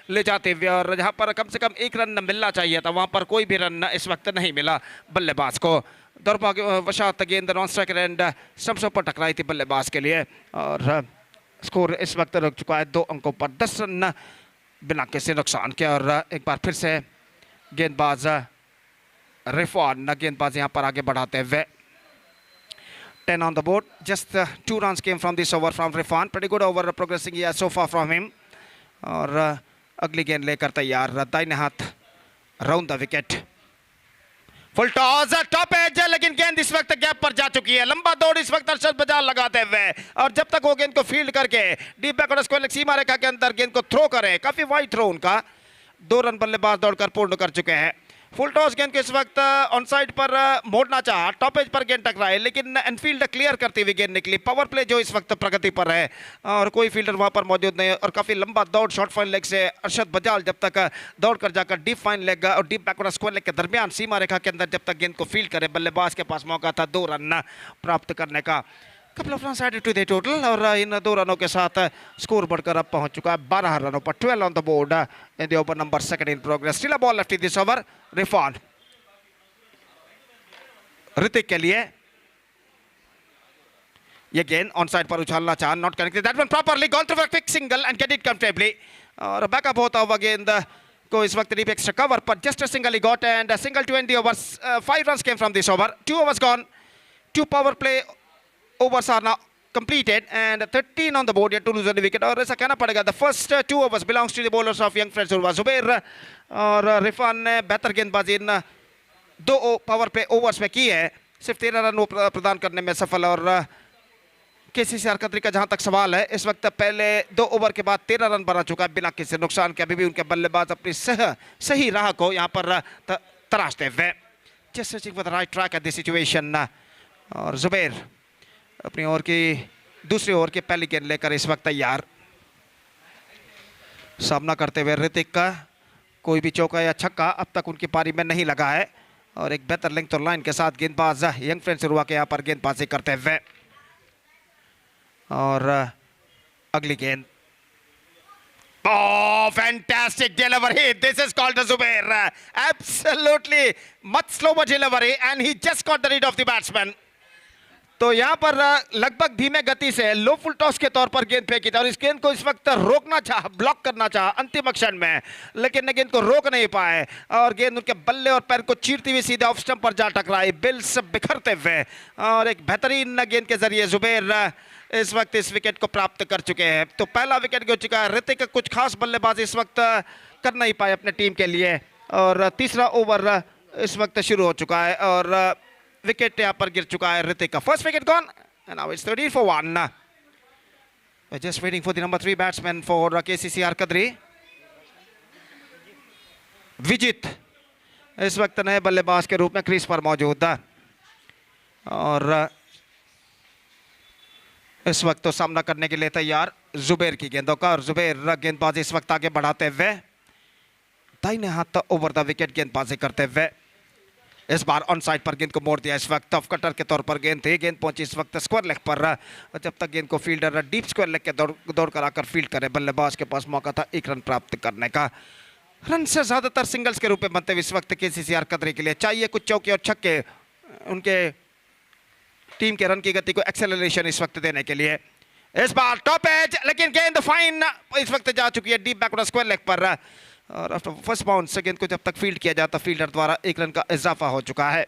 ले जाते हुए, और जहां पर कम से कम 1 रन मिलना चाहिए था वहां पर कोई भी रन इस वक्त नहीं मिला बल्लेबाज को। दुर्भाग्यवशात गेंद नॉन स्ट्राइक एंड स्टंप्स पर टकराई थी बल्लेबाज के लिए, और स्कोर इस वक्त रुक चुका है 2 अंकों पर, 10 रन बिना किसी नुकसान के। और एक बार फिर से गेंदबाज रिफान गेंदबाज यहाँ पर आगे बढ़ाते हुए, 10 on the board, just 2 runs came from this over from Rifan, pretty good over progressing here so far from him। और अगली गेंद लेकर तैयार, दाहिने हाथ round the wicket, full toss top edge, लेकिन गेंद इस वक्त गैप पर जा चुकी है, लंबा दौड़ इस वक्त अरशद बजाल लगाते हुए, और जब तक वो गेंद को फील्ड करके डीप बैक और स्क्वायर सीमा रेखा के अंदर गेंद को थ्रो करे, काफी वाइड थ्रो उनका, 2 रन बल्लेबाज दौड़कर पूर्ण कर चुके हैं। फुल टॉस गेंद को इस वक्त ऑन साइड पर मोड़ना चाहा, टॉप एज पर गेंद टकराए, लेकिन एनफील्ड क्लियर करती हुई गेंद निकली। पावर प्ले जो इस वक्त प्रगति पर है और कोई फील्डर वहां पर मौजूद नहीं है, और काफी लंबा दौड़ शॉर्ट फाइन लेग से अरशद बजाल जब तक दौड़ कर जाकर डीप फाइन लेग और डीप बैकवर्ड स्क्वायर लेग के दरमियान सीमा रेखा के अंदर जब तक गेंद को फील्ड करे, बल्लेबाज के पास मौका था 2 रन प्राप्त करने का। Couple of runs added to the total, और इन 2 रनों के साथ स्कोर बढ़कर अब पहुंच चुका है 12 रनों पर, 12 on the board in the over number second in progress. Still a ball left in this over, Rifan Hrithik के लिए, ये गेंद ऑन साइड पर उछालना चाह, not connected, that one properly gone through quick single and get it comfortably, और backup होता हुआ गेंद को इस वक्त डीप एक्स्ट्रा कवर पर जस्ट अ सिंगल ही got and single to end the over. 5 runs came from this over, 2 overs gone, 2 power play overs are now completed and 13 on the board yet to lose any wicket। और ऐसा कहना पड़ेगा the first 2 overs belongs to the bowlers of young friends Urwa Zubair, और रिफान ने बेहतर गेंदबाजी इन 2 power play overs में की है, सिर्फ 13 रन प्रदान करने में सफल। और केसीसीआर कदरी का जहां तक सवाल है, इस वक्त पहले 2 ओवर के बाद 13 रन बना चुका है बिना किसी नुकसान के। अभी भी उनके बल्लेबाज अपनी सही राह को यहां पर तराशते हुए, just searching for the right track at this situation. और जुबैर अपनी ओवर की दूसरी ओवर की पहली गेंद लेकर इस वक्त तैयार, सामना करते हुए ऋतिक का कोई भी चौका या छक्का अब तक उनकी पारी में नहीं लगा है, और एक बेहतर लेंथ और लाइन के साथ गेंदबाज यंग फ्रेंड्स उर्वा के यहाँ पर गेंदबाजी करते हुए। और अगली गेंद Oh, fantastic delivery. This is called a Zubair. Absolutely much slower delivery and he just got the rid of the batsman. तो यहाँ पर लगभग धीमे गति से लो फुल टॉस के तौर पर गेंद फेंकी थी और इस गेंद को इस वक्त रोकना चाहा, ब्लॉक करना चाहा अंतिम क्षण में, लेकिन गेंद को रोक नहीं पाए और गेंद उनके बल्ले और पैर को चीरती हुई सीधे ऑफ स्टंप पर जा टकराई, बिल्स बिखरते हुए। और एक बेहतरीन गेंद के जरिए जुबैर इस वक्त इस विकेट को प्राप्त कर चुके हैं। तो पहला विकेट हो चुका है। ऋतिक कुछ खास बल्लेबाजी इस वक्त कर नहीं पाए अपने टीम के लिए और तीसरा ओवर इस वक्त शुरू हो चुका है और विकेट यहाँ पर गिर चुका है ऋतिक का। First wicket gone and now it's 13 for 1. We're just waiting for the number 3 batsman for KCCR Kadri. विजित इस वक्त नए बल्लेबाज के रूप में क्रीज पर मौजूद है और इस वक्त तो सामना करने के लिए तैयार जुबैर की गेंदों का। और जुबैर गेंदबाजी इस वक्त आगे बढ़ाते हुए दाहिने हाथ ओवर द विकेट गेंदबाजी करते हुए इस बार ऑन साइड पर गेंद को मोड़ दिया। इस वक्त टफ कटर के तौर पर गेंद थी, गेंद पहुंची इस वक्त स्क्वायर लेग पर और जब तक गेंद को फील्डर डीप स्क्वायर लेग के दौड़ कर आकर फील्ड करे, बल्लेबाज के पास मौका था 1 रन प्राप्त करने का। रन से ज्यादातर सिंगल्स के रूप में बनते हुए इस वक्त KCCR कदरी के लिए चाहिए कुछ चौके और छक्के उनके टीम के रन की गति को एक्सेलरेशन इस वक्त देने के लिए। इस बार टॉप एज लेकिन गेंद फाइन इस वक्त जा चुकी है डीप बैकवर्ड स्क्वायर लेग पर और आफ्टर फर्स्ट बाउंस गेंद को जब तक फील्ड किया जाता फील्डर द्वारा 1 रन का इजाफा हो चुका है।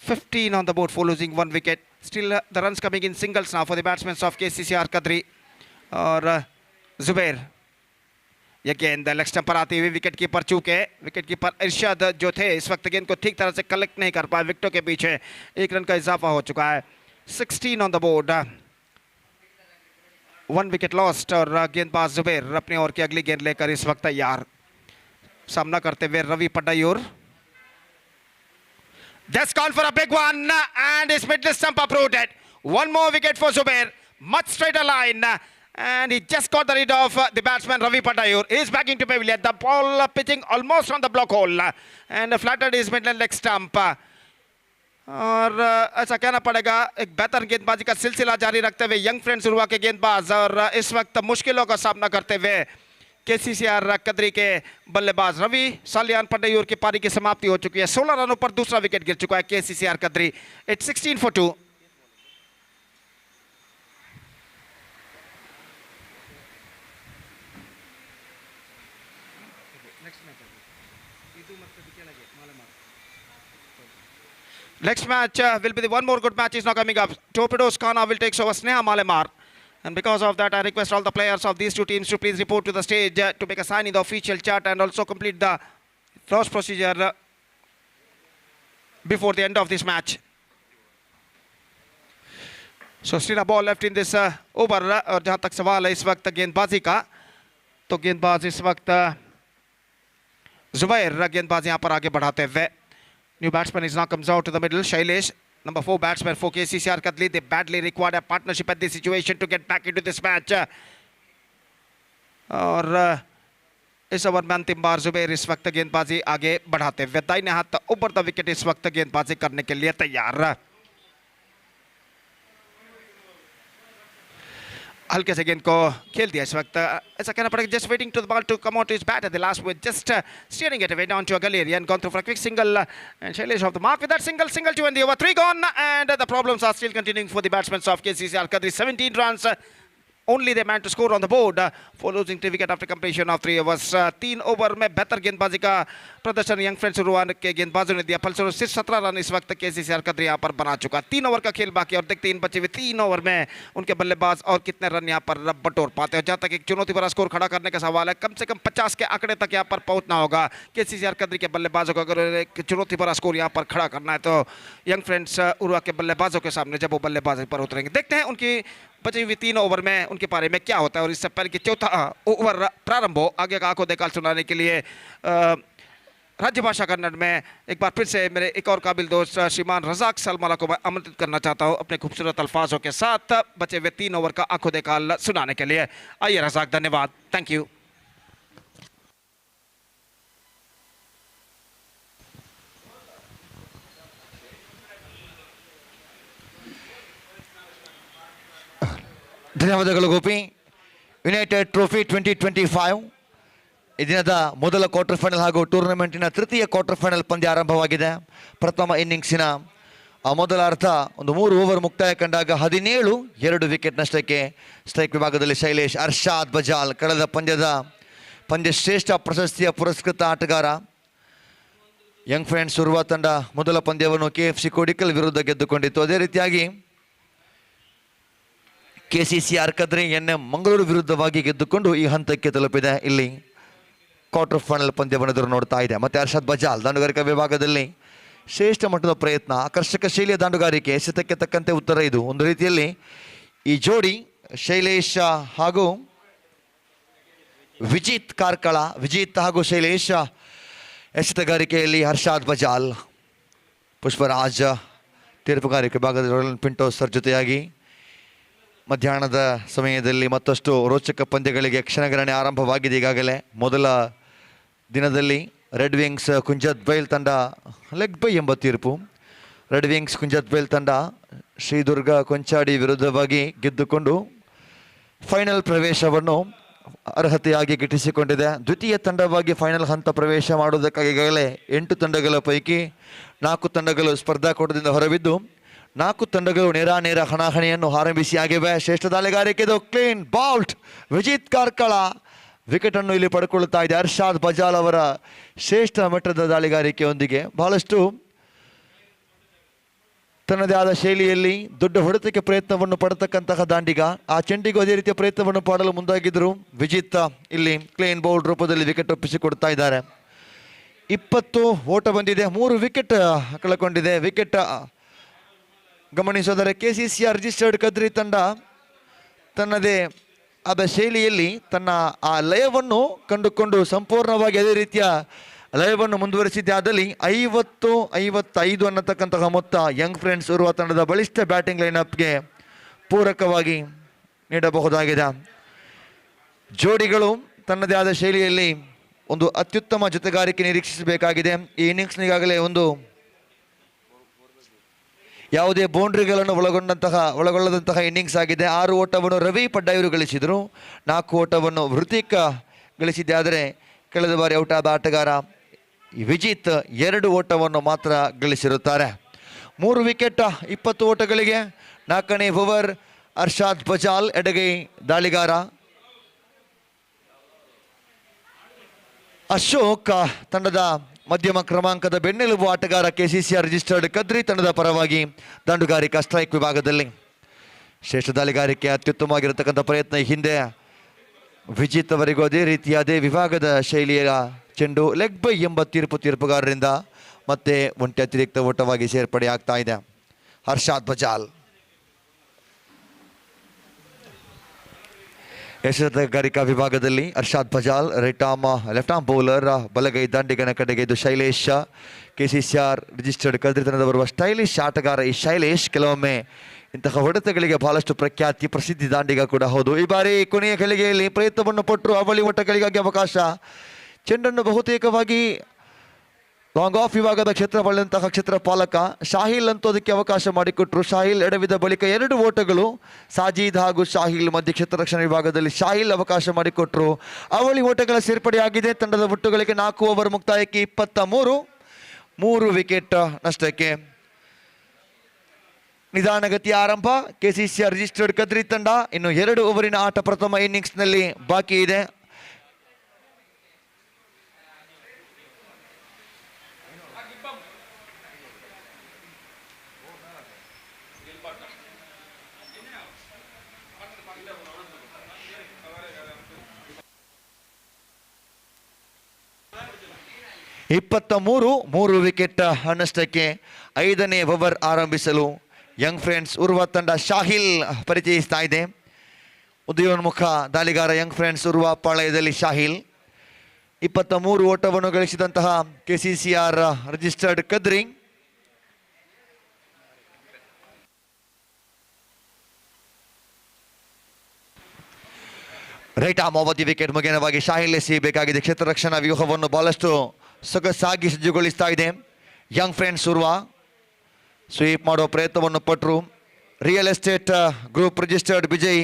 15 on the board for losing 1 wicket. Still the runs coming in singles now for the batsman of KCCR Kadiri और जुबैर। ये गेंद लेग स्टंप पर आती हुई विकेट कीपर चूके विकेट कीपर इरशाद जो थे इस वक्त गेंद को ठीक तरह से कलेक्ट नहीं कर पाए, विकेटों के पीछे 1 रन का इजाफा हो चुका है। 16 on the board, 1 wicket lost और गेंदबाज जुबैर अपनी ओर की अगली गेंद लेकर इस वक्त तैयार सामना करते हुए Ravi पड्डायूर। Just call for a big one and his middle stump uprooted. 1 more wicket for Zubair, much straighter line and he just got the rid of the batsman Ravi Padaiyur. He is backing to pavilion, the ball pitching almost on the block hole and flattered his middle leg stump. और ऐसा कहना पड़ेगा एक बेहतर गेंदबाजी का सिलसिला जारी रखते हुए यंग फ्रेंड्स उर्वा के गेंदबाज और इस वक्त मुश्किलों का सामना करते हुए KCCR कदरी के बल्लेबाज रवि सालियान पड्डायूर की पारी की समाप्ति हो चुकी है। 16 रनों पर दूसरा विकेट गिर चुका है KCCR Kadri. It's 16 for 2. Next match will be the one more good match is now coming up. Torpedoes Khana will take over Snelamar. And because of that, I request all the players of these two teams to please report to the stage to make a sign in the official chart and also complete the toss procedure before the end of this match. So still a ball left in this over और जहाँ तक सवाल है इस वक्त गेंदबाजी का तो गेंदबाज इस वक्त जुबैर गेंदबाज यहाँ पर आगे बढ़ाते हुए। New batsman is now comes out to the middle. Shailesh, number 4 batsman for KCCR Kadri. They badly required a partnership at this situation to get back into this match. और इस ओवर में अंतिम बार जुबैर इस वक्त गेंदबाजी आगे बढ़ाते हुए दाहिने हाथ ऊपर द विकेट इस वक्त गेंदबाजी करने के लिए तैयार। हल्के से गेंद को खेल दिया इस वक्त ऐसा कहना पड़ेगा just waiting to the ball to come out to his bat at the last with just steering it away down to a gully area and gone through for a quick single and Shailesh off the mark with that single to end the over. 3 gone and the problems are still continuing for the batsmen of KCCR Kadri. 17 runs only they managed to score on the board for losing 3 wicket after completion of 3 overs. 3 over में बेहतर गेंदबाजी का प्रदर्शन young friends Urwa के गेंदबाजों ने दिया, फलस्वरूप सिर्फ 17 रन इस वक्त KCCR कदरी यहाँ पर बना चुका। 3 ओवर का खेल बाकी और देखते 3 बचे हुए 3 ओवर में उनके बल्लेबाज और कितने रन यहाँ पर बटोर पाते हैं। जहाँ तक एक चुनौती भरा स्कोर खड़ा करने का सवाल है, कम से कम 50 के आंकड़े तक यहाँ पर पहुंचना होगा KCCR कदरी के बल्लेबाजों को। अगर एक चुनौती भरा स्कोर यहाँ पर खड़ा करना है तो यंग फ्रेंड्स उर्वा के बल्लेबाजों के सामने जब वो बल्लेबाजी पर उतरेंगे, देखते हैं उनकी बची हुई 3 ओवर में उनके पारे में क्या होता है। और इससे पहले कि चौथा ओवर प्रारंभ हो आगे का आंखों देखा सुनाने के लिए राज्य भाषा कन्नड़ में एक बार फिर से मेरे एक और काबिल दोस्त श्रीमान रजाक सलमाला को मैं आमंत्रित करना चाहता हूं अपने खूबसूरत अल्फाजों के साथ बचे हुए 3 ओवर का आंखों देखा सुनाने के लिए। आइए रजाक, धन्यवाद, थैंक यू। ಧನ್ಯವಾದಗಳು ಗೋಪಿ। ಯುನೈಟೆಡ್ ಟ್ರೋಫಿ 2025 ಈ ದಿನದ ಮೊದಲ ಕ್ವಾರ್ಟರ್ ಫೈನಲ್ ಹಾಗೂ ಟೂರ್ನಮೆಂಟಿನ ತೃತೀಯ ಕ್ವಾರ್ಟರ್ ಫೈನಲ್ ಪಂದ್ಯ ಆರಂಭವಾಗಿದೆ. ಪ್ರಥಮ ಇನ್ನಿಂಗ್ಸಿನ ಮೊದಲ ಅರ್ಧ ಒಂದು 3 ಓವರ್ ಮುಕ್ತಾಯ ಕಂಡಾಗ 17 ವಿಕೆಟ್ ನಷ್ಟಕ್ಕೆ ಸ್ಟ್ರೈಕ್ ವಿಭಾಗದಲ್ಲಿ ಶೈಲೇಶ್ ಅರ್ಷಾದ್ ಬಜಾಲ್ ಕಳೆದ ಪಂದ್ಯ ಶ್ರೇಷ್ಠ ಪ್ರಶಸ್ತಿಯ ಪುರಸ್ಕೃತ ಆಟಗಾರ. ಯಂಗ್ ಫ್ರೆಂಡ್ಸ್ ಉರ್ವಾ ತಂಡ ಮೊದಲ ಪಂದ್ಯವನ್ನು KFC ಕೋಡಿಕಲ್ ವಿರುದ್ಧ ಗೆದ್ದುಕೊಂಡಿತ್ತು. ಅದೇ ರೀತಿಯಾಗಿ KCCR ಕದ್ರಿ ಮಂಗಳೂರು ವಿರುದ್ಧವಾಗಿ ಗೆದ್ದುಕೊಂಡು ಈ ಹಂತಕ್ಕೆ ತಲುಪಿದೆ. ಇಲ್ಲಿ ಕ್ವಾರ್ಟರ್ ಫೈನಲ್ ಪಂದ್ಯವನ್ನು ಎದುರು ನೋಡ್ತಾ ಇದೆ. ಮತ್ತು ಅರ್ಷಾದ್ ಬಜಾಲ್ ದಾಂಡುಗಾರಿಕಾ ವಿಭಾಗದಲ್ಲಿ ಶ್ರೇಷ್ಠ ಮಟ್ಟದ ಪ್ರಯತ್ನ, ಆಕರ್ಷಕ ಶೈಲಿಯ ದಾಂಡುಗಾರಿಕೆ, ಎಸೆತಕ್ಕೆ ತಕ್ಕಂತೆ ಉತ್ತರ. ಇದು ಒಂದು ರೀತಿಯಲ್ಲಿ ಈ ಜೋಡಿ ಶೈಲೇಶ್ ಹಾಗೂ ವಿಜಿತ್ ಹಾಗೂ ಶೈಲೇಶ್ ಎಸೆತಗಾರಿಕೆಯಲ್ಲಿ ಹರ್ಷಾದ್ ಬಜಾಲ್, ಪುಷ್ಪರಾಜ್ ತೀರ್ಪುಗಾರಿಕೆ ವಿಭಾಗದ ರೋಲನ್ ಪಿಂಟೋ ಸರ್ ಜೊತೆಯಾಗಿ ಮಧ್ಯಾಹ್ನದ ಸಮಯದಲ್ಲಿ ಮತ್ತಷ್ಟು ರೋಚಕ ಪಂದ್ಯಗಳಿಗೆ ಕ್ಷಣಗಣನೆ ಆರಂಭವಾಗಿದೆ. ಈಗಾಗಲೇ ಮೊದಲ ದಿನದಲ್ಲಿ ರೆಡ್ ವಿಂಗ್ಸ್ ಕುಂಜತ್ ಬೈಲ್ ತಂಡ ಲೆಗ್ ಬೈ ಎಂಬ ತೀರ್ಪು. ರೆಡ್ ವಿಂಗ್ಸ್ ಕುಂಜತ್ ಬೈಲ್ ತಂಡ ಶ್ರೀದುರ್ಗ ಕೊಂಚಾಡಿ ವಿರುದ್ಧವಾಗಿ ಗೆದ್ದುಕೊಂಡು ಫೈನಲ್ ಪ್ರವೇಶವನ್ನು ಅರ್ಹತೆಯಾಗಿ ಗಿಟ್ಟಿಸಿಕೊಂಡಿದೆ. ದ್ವಿತೀಯ ತಂಡವಾಗಿ ಫೈನಲ್ ಹಂತ ಪ್ರವೇಶ ಮಾಡುವುದಕ್ಕಾಗಿ ಈಗಾಗಲೇ 8 ತಂಡಗಳ ಪೈಕಿ 4 ತಂಡಗಳು ಸ್ಪರ್ಧಾಕೂಟದಿಂದ ಹೊರಬಿದ್ದು 4 ತಂಡಗಳು ನೇರ ಹಣಾಹಣಿಯನ್ನು ಆರಂಭಿಸಿ ಆಗಿವೆ. ಶ್ರೇಷ್ಠ ದಾಳಿಗಾರಿಕೆದು ಕ್ಲೀನ್ ಬಾಲ್ಟ್ ವಿಜಿತ್ ಕಾರ್ಕಳ ವಿಕೆಟನ್ನು ಇಲ್ಲಿ ಪಡ್ಕೊಳ್ತಾ ಇದೆ. ಅರ್ಷಾದ್ ಬಜಾಲ್ ಅವರ ಶ್ರೇಷ್ಠ ಮಟ್ಟದ ದಾಳಿಗಾರಿಕೆಯೊಂದಿಗೆ ಬಹಳಷ್ಟು ತನ್ನದೇ ಆದ ಶೈಲಿಯಲ್ಲಿ ದೊಡ್ಡ ಹೊಡೆತಕ್ಕೆ ಪ್ರಯತ್ನವನ್ನು ಪಡತಕ್ಕಂತಹ ದಾಂಡಿಗ. ಆ ಚೆಂಡಿಗೂ ಅದೇ ರೀತಿಯ ಪ್ರಯತ್ನವನ್ನು ಪಡಲು ಮುಂದಾಗಿದ್ದರು. ವಿಜಿತ್ ಇಲ್ಲಿ ಕ್ಲೀನ್ ಬೌಲ್ಡ್ ರೂಪದಲ್ಲಿ ವಿಕೆಟ್ ಒಪ್ಪಿಸಿಕೊಡ್ತಾ ಇದ್ದಾರೆ. 20 ಓಟ ಬಂದಿದೆ, 3 ವಿಕೆಟ್ ಕಳ್ಕೊಂಡಿದೆ. ವಿಕೆಟ್ ಗಮನಿಸೋದರೆ KCCR ರಿಜಿಸ್ಟರ್ಡ್ ಕದ್ರಿ ತಂಡ ತನ್ನದೇ ಆದ ಶೈಲಿಯಲ್ಲಿ ತನ್ನ ಆ ಲಯವನ್ನು ಕಂಡುಕೊಂಡು ಸಂಪೂರ್ಣವಾಗಿ ಅದೇ ರೀತಿಯ ಲಯವನ್ನು ಮುಂದುವರಿಸಿದ್ದೆ. ಆದಲ್ಲಿ 50-55 ಅನ್ನತಕ್ಕಂತಹ ಮೊತ್ತ ಯಂಗ್ ಫ್ರೆಂಡ್ಸ್ ಉರ್ವಾ ತಂಡದ ಬಲಿಷ್ಠ ಬ್ಯಾಟಿಂಗ್ ಲೈನಪ್ಗೆ ಪೂರಕವಾಗಿ ನೀಡಬಹುದಾಗಿದೆ. ಜೋಡಿಗಳು ತನ್ನದೇ ಆದ ಶೈಲಿಯಲ್ಲಿ ಒಂದು ಅತ್ಯುತ್ತಮ ಜೊತೆಗಾರಿಕೆ ನಿರೀಕ್ಷಿಸಬೇಕಾಗಿದೆ. ಈ ಇನ್ನಿಂಗ್ಸ್ನಿಗಾಗಲೇ ಯಾವುದೇ ಬೌಂಡ್ರಿಗಳನ್ನು ಒಳಗೊಳ್ಳದಂತಹ ಇನ್ನಿಂಗ್ಸ್ ಆಗಿದೆ. 6 ಓಟವನ್ನು ರವಿ ಪಡ್ಡಾಯರು ಗಳಿಸಿದರು, 4 ಓಟವನ್ನು ಹೃತಿಕ್ ಗಳಿಸಿದ್ದೆ. ಆದರೆ ಕಳೆದ ಬಾರಿ ಔಟ್ ಆದ ಆಟಗಾರ ವಿಜಿತ್ 2 ಓಟವನ್ನು ಮಾತ್ರ ಗಳಿಸಿರುತ್ತಾರೆ. 3 ವಿಕೆಟ್ 20 ಓಟಗಳಿಗೆ 4ನೇ ಓವರ್ ಅರ್ಷಾದ್ ಬಜಾಲ್ ಎಡಗೈ ದಾಳಿಗಾರ. ಅಶೋಕ್ ತಂಡದ ಮಧ್ಯಮ ಕ್ರಮಾಂಕದ ಬೆನ್ನೆಲುಬು ಆಟಗಾರ. KCCR ರಿಜಿಸ್ಟರ್ಡ್ ಕದ್ರಿ ತಂಡದ ಪರವಾಗಿ ದಾಂಡುಗಾರಿಕಾ ಸ್ಟ್ರೈಕ್ ವಿಭಾಗದಲ್ಲಿ ಶ್ರೇಷ್ಠ ದಾಳಿಗಾರಿಕೆ, ಅತ್ಯುತ್ತಮವಾಗಿರತಕ್ಕಂಥ ಪ್ರಯತ್ನ. ಹಿಂದೆ ವಿಜಿತ್ ಅವರಿಗೂ ಅದೇ ವಿಭಾಗದ ಶೈಲಿಯ ಚೆಂಡು ಲೆಗ್ ಬೈ ಎಂಬ ತೀರ್ಪುಗಾರರಿಂದ ಮತ್ತೆ ಒಂಟಿ ಅತಿರಿಕ್ತ ಓಟವಾಗಿ ಸೇರ್ಪಡೆ ಆಗ್ತಾ ಇದೆ. ಹರ್ಷಾದ್ ಬಜಾಲ್ ಎಸೆತಗಾರಿಕಾ ವಿಭಾಗದಲ್ಲಿ Harshad Bajal left arm bowler, ಬಲಗೈ ದಾಂಡಿಗನ ಕಡೆಗೆ ಇದು ಶೈಲೇಶ್. KCCR ರಿಜಿಸ್ಟರ್ಡ್ ಕದ್ರಿ ತಂಡದ ಬರುವ ಸ್ಟೈಲಿಶ್ ಆಟಗಾರ ಈ ಶೈಲೇಶ್. ಕೆಲವೊಮ್ಮೆ ಇಂತಹ ಹೊಡೆತಗಳಿಗೆ ಬಹಳಷ್ಟು ಪ್ರಸಿದ್ಧಿ ದಾಂಡಿಗ ಕೂಡ ಹೌದು. ಈ ಬಾರಿ ಕೊನೆಯ ಗಳಿಗೆಯಲ್ಲಿ ಪ್ರಯತ್ನವನ್ನು ಪಟ್ಟರು, ಅವಳಿ ಓಟಗಳಿಗಾಗಿ ಅವಕಾಶ. ಚೆಂಡನ್ನು ಬಹುತೇಕವಾಗಿ ಲಾಂಗ್ ಆಫ್ ವಿಭಾಗದ ಕ್ಷೇತ್ರಪಾಲಂತಹ ಕ್ಷೇತ್ರಪಾಲಕ ಶಾಹಿಲ್ ಅಂತೂ ಅದಕ್ಕೆ ಅವಕಾಶ ಮಾಡಿಕೊಟ್ರು. ಶಾಹಿಲ್ ಎಡವಿದ ಬಳಿಕ 2 ಓಟಗಳು ಸಾಜೀದ್ ಹಾಗೂ ಶಾಹಿಲ್ ಮಧ್ಯ ಕ್ಷೇತ್ರ ರಕ್ಷಣಾ ವಿಭಾಗದಲ್ಲಿ ಶಾಹಿಲ್ ಅವಕಾಶ ಮಾಡಿಕೊಟ್ರು. ಅವಳಿ ಓಟಗಳ ಸೇರ್ಪಡೆಯಾಗಿದೆ. ತಂಡದ ಒಟ್ಟುಗಳಿಗೆ 4 ಓವರ್ ಮುಕ್ತಾಯಕ್ಕೆ 23 ವಿಕೆಟ್ ನಷ್ಟಕ್ಕೆ ನಿಧಾನಗತಿಯ ಆರಂಭ. KCCR ರಿಜಿಸ್ಟರ್ಡ್ ಕದ್ರಿ ತಂಡ ಇನ್ನು 2 ಓವರಿನ ಆಟ ಪ್ರಥಮ ಇನ್ನಿಂಗ್ಸ್ನಲ್ಲಿ ಬಾಕಿ ಇದೆ. ಮೂರು ವಿಕೆಟ್ ನಷ್ಟಕ್ಕೆ 5ನೇ ಓವರ್ ಆರಂಭಿಸಲು ಯಂಗ್ ಫ್ರೆಂಡ್ಸ್ ಉರ್ವಾ ತಂಡ ಶಾಹಿಲ್ ಪರಿಚಯಿಸ್ತಾ ಇದೆ. ಉದಯೋನ್ಮುಖ ದಾಳಿಗಾರ ಯಂಗ್ ಫ್ರೆಂಡ್ಸ್ ಉರ್ವಾ ಪಾಳಯದಲ್ಲಿ ಶಾಹಿಲ್. 23 ಓಟವನ್ನು ಗಳಿಸಿದಂತಹ KCCR registered Kadri right arm ಅವಧಿ ವಿಕೆಟ್ ಮುಖೇನವಾಗಿ ಶಾಹಿಲ್ ಎಸೆಯಬೇಕಾಗಿದೆ. ಕ್ಷೇತ್ರ ರಕ್ಷಣಾ ವ್ಯೂಹವನ್ನು ಬಹಳಷ್ಟು ಸೊಗಸಾಗಿ ಸಜ್ಜುಗೊಳಿಸ್ತಾ ಇದೆ ಯಂಗ್ ಫ್ರೆಂಡ್ಸ್ ಉರ್ವಾ. ಸ್ವೀಪ್ ಮಾಡುವ ಪ್ರಯತ್ನವನ್ನು ಪಟ್ಟರು. Real estate group registered Bejai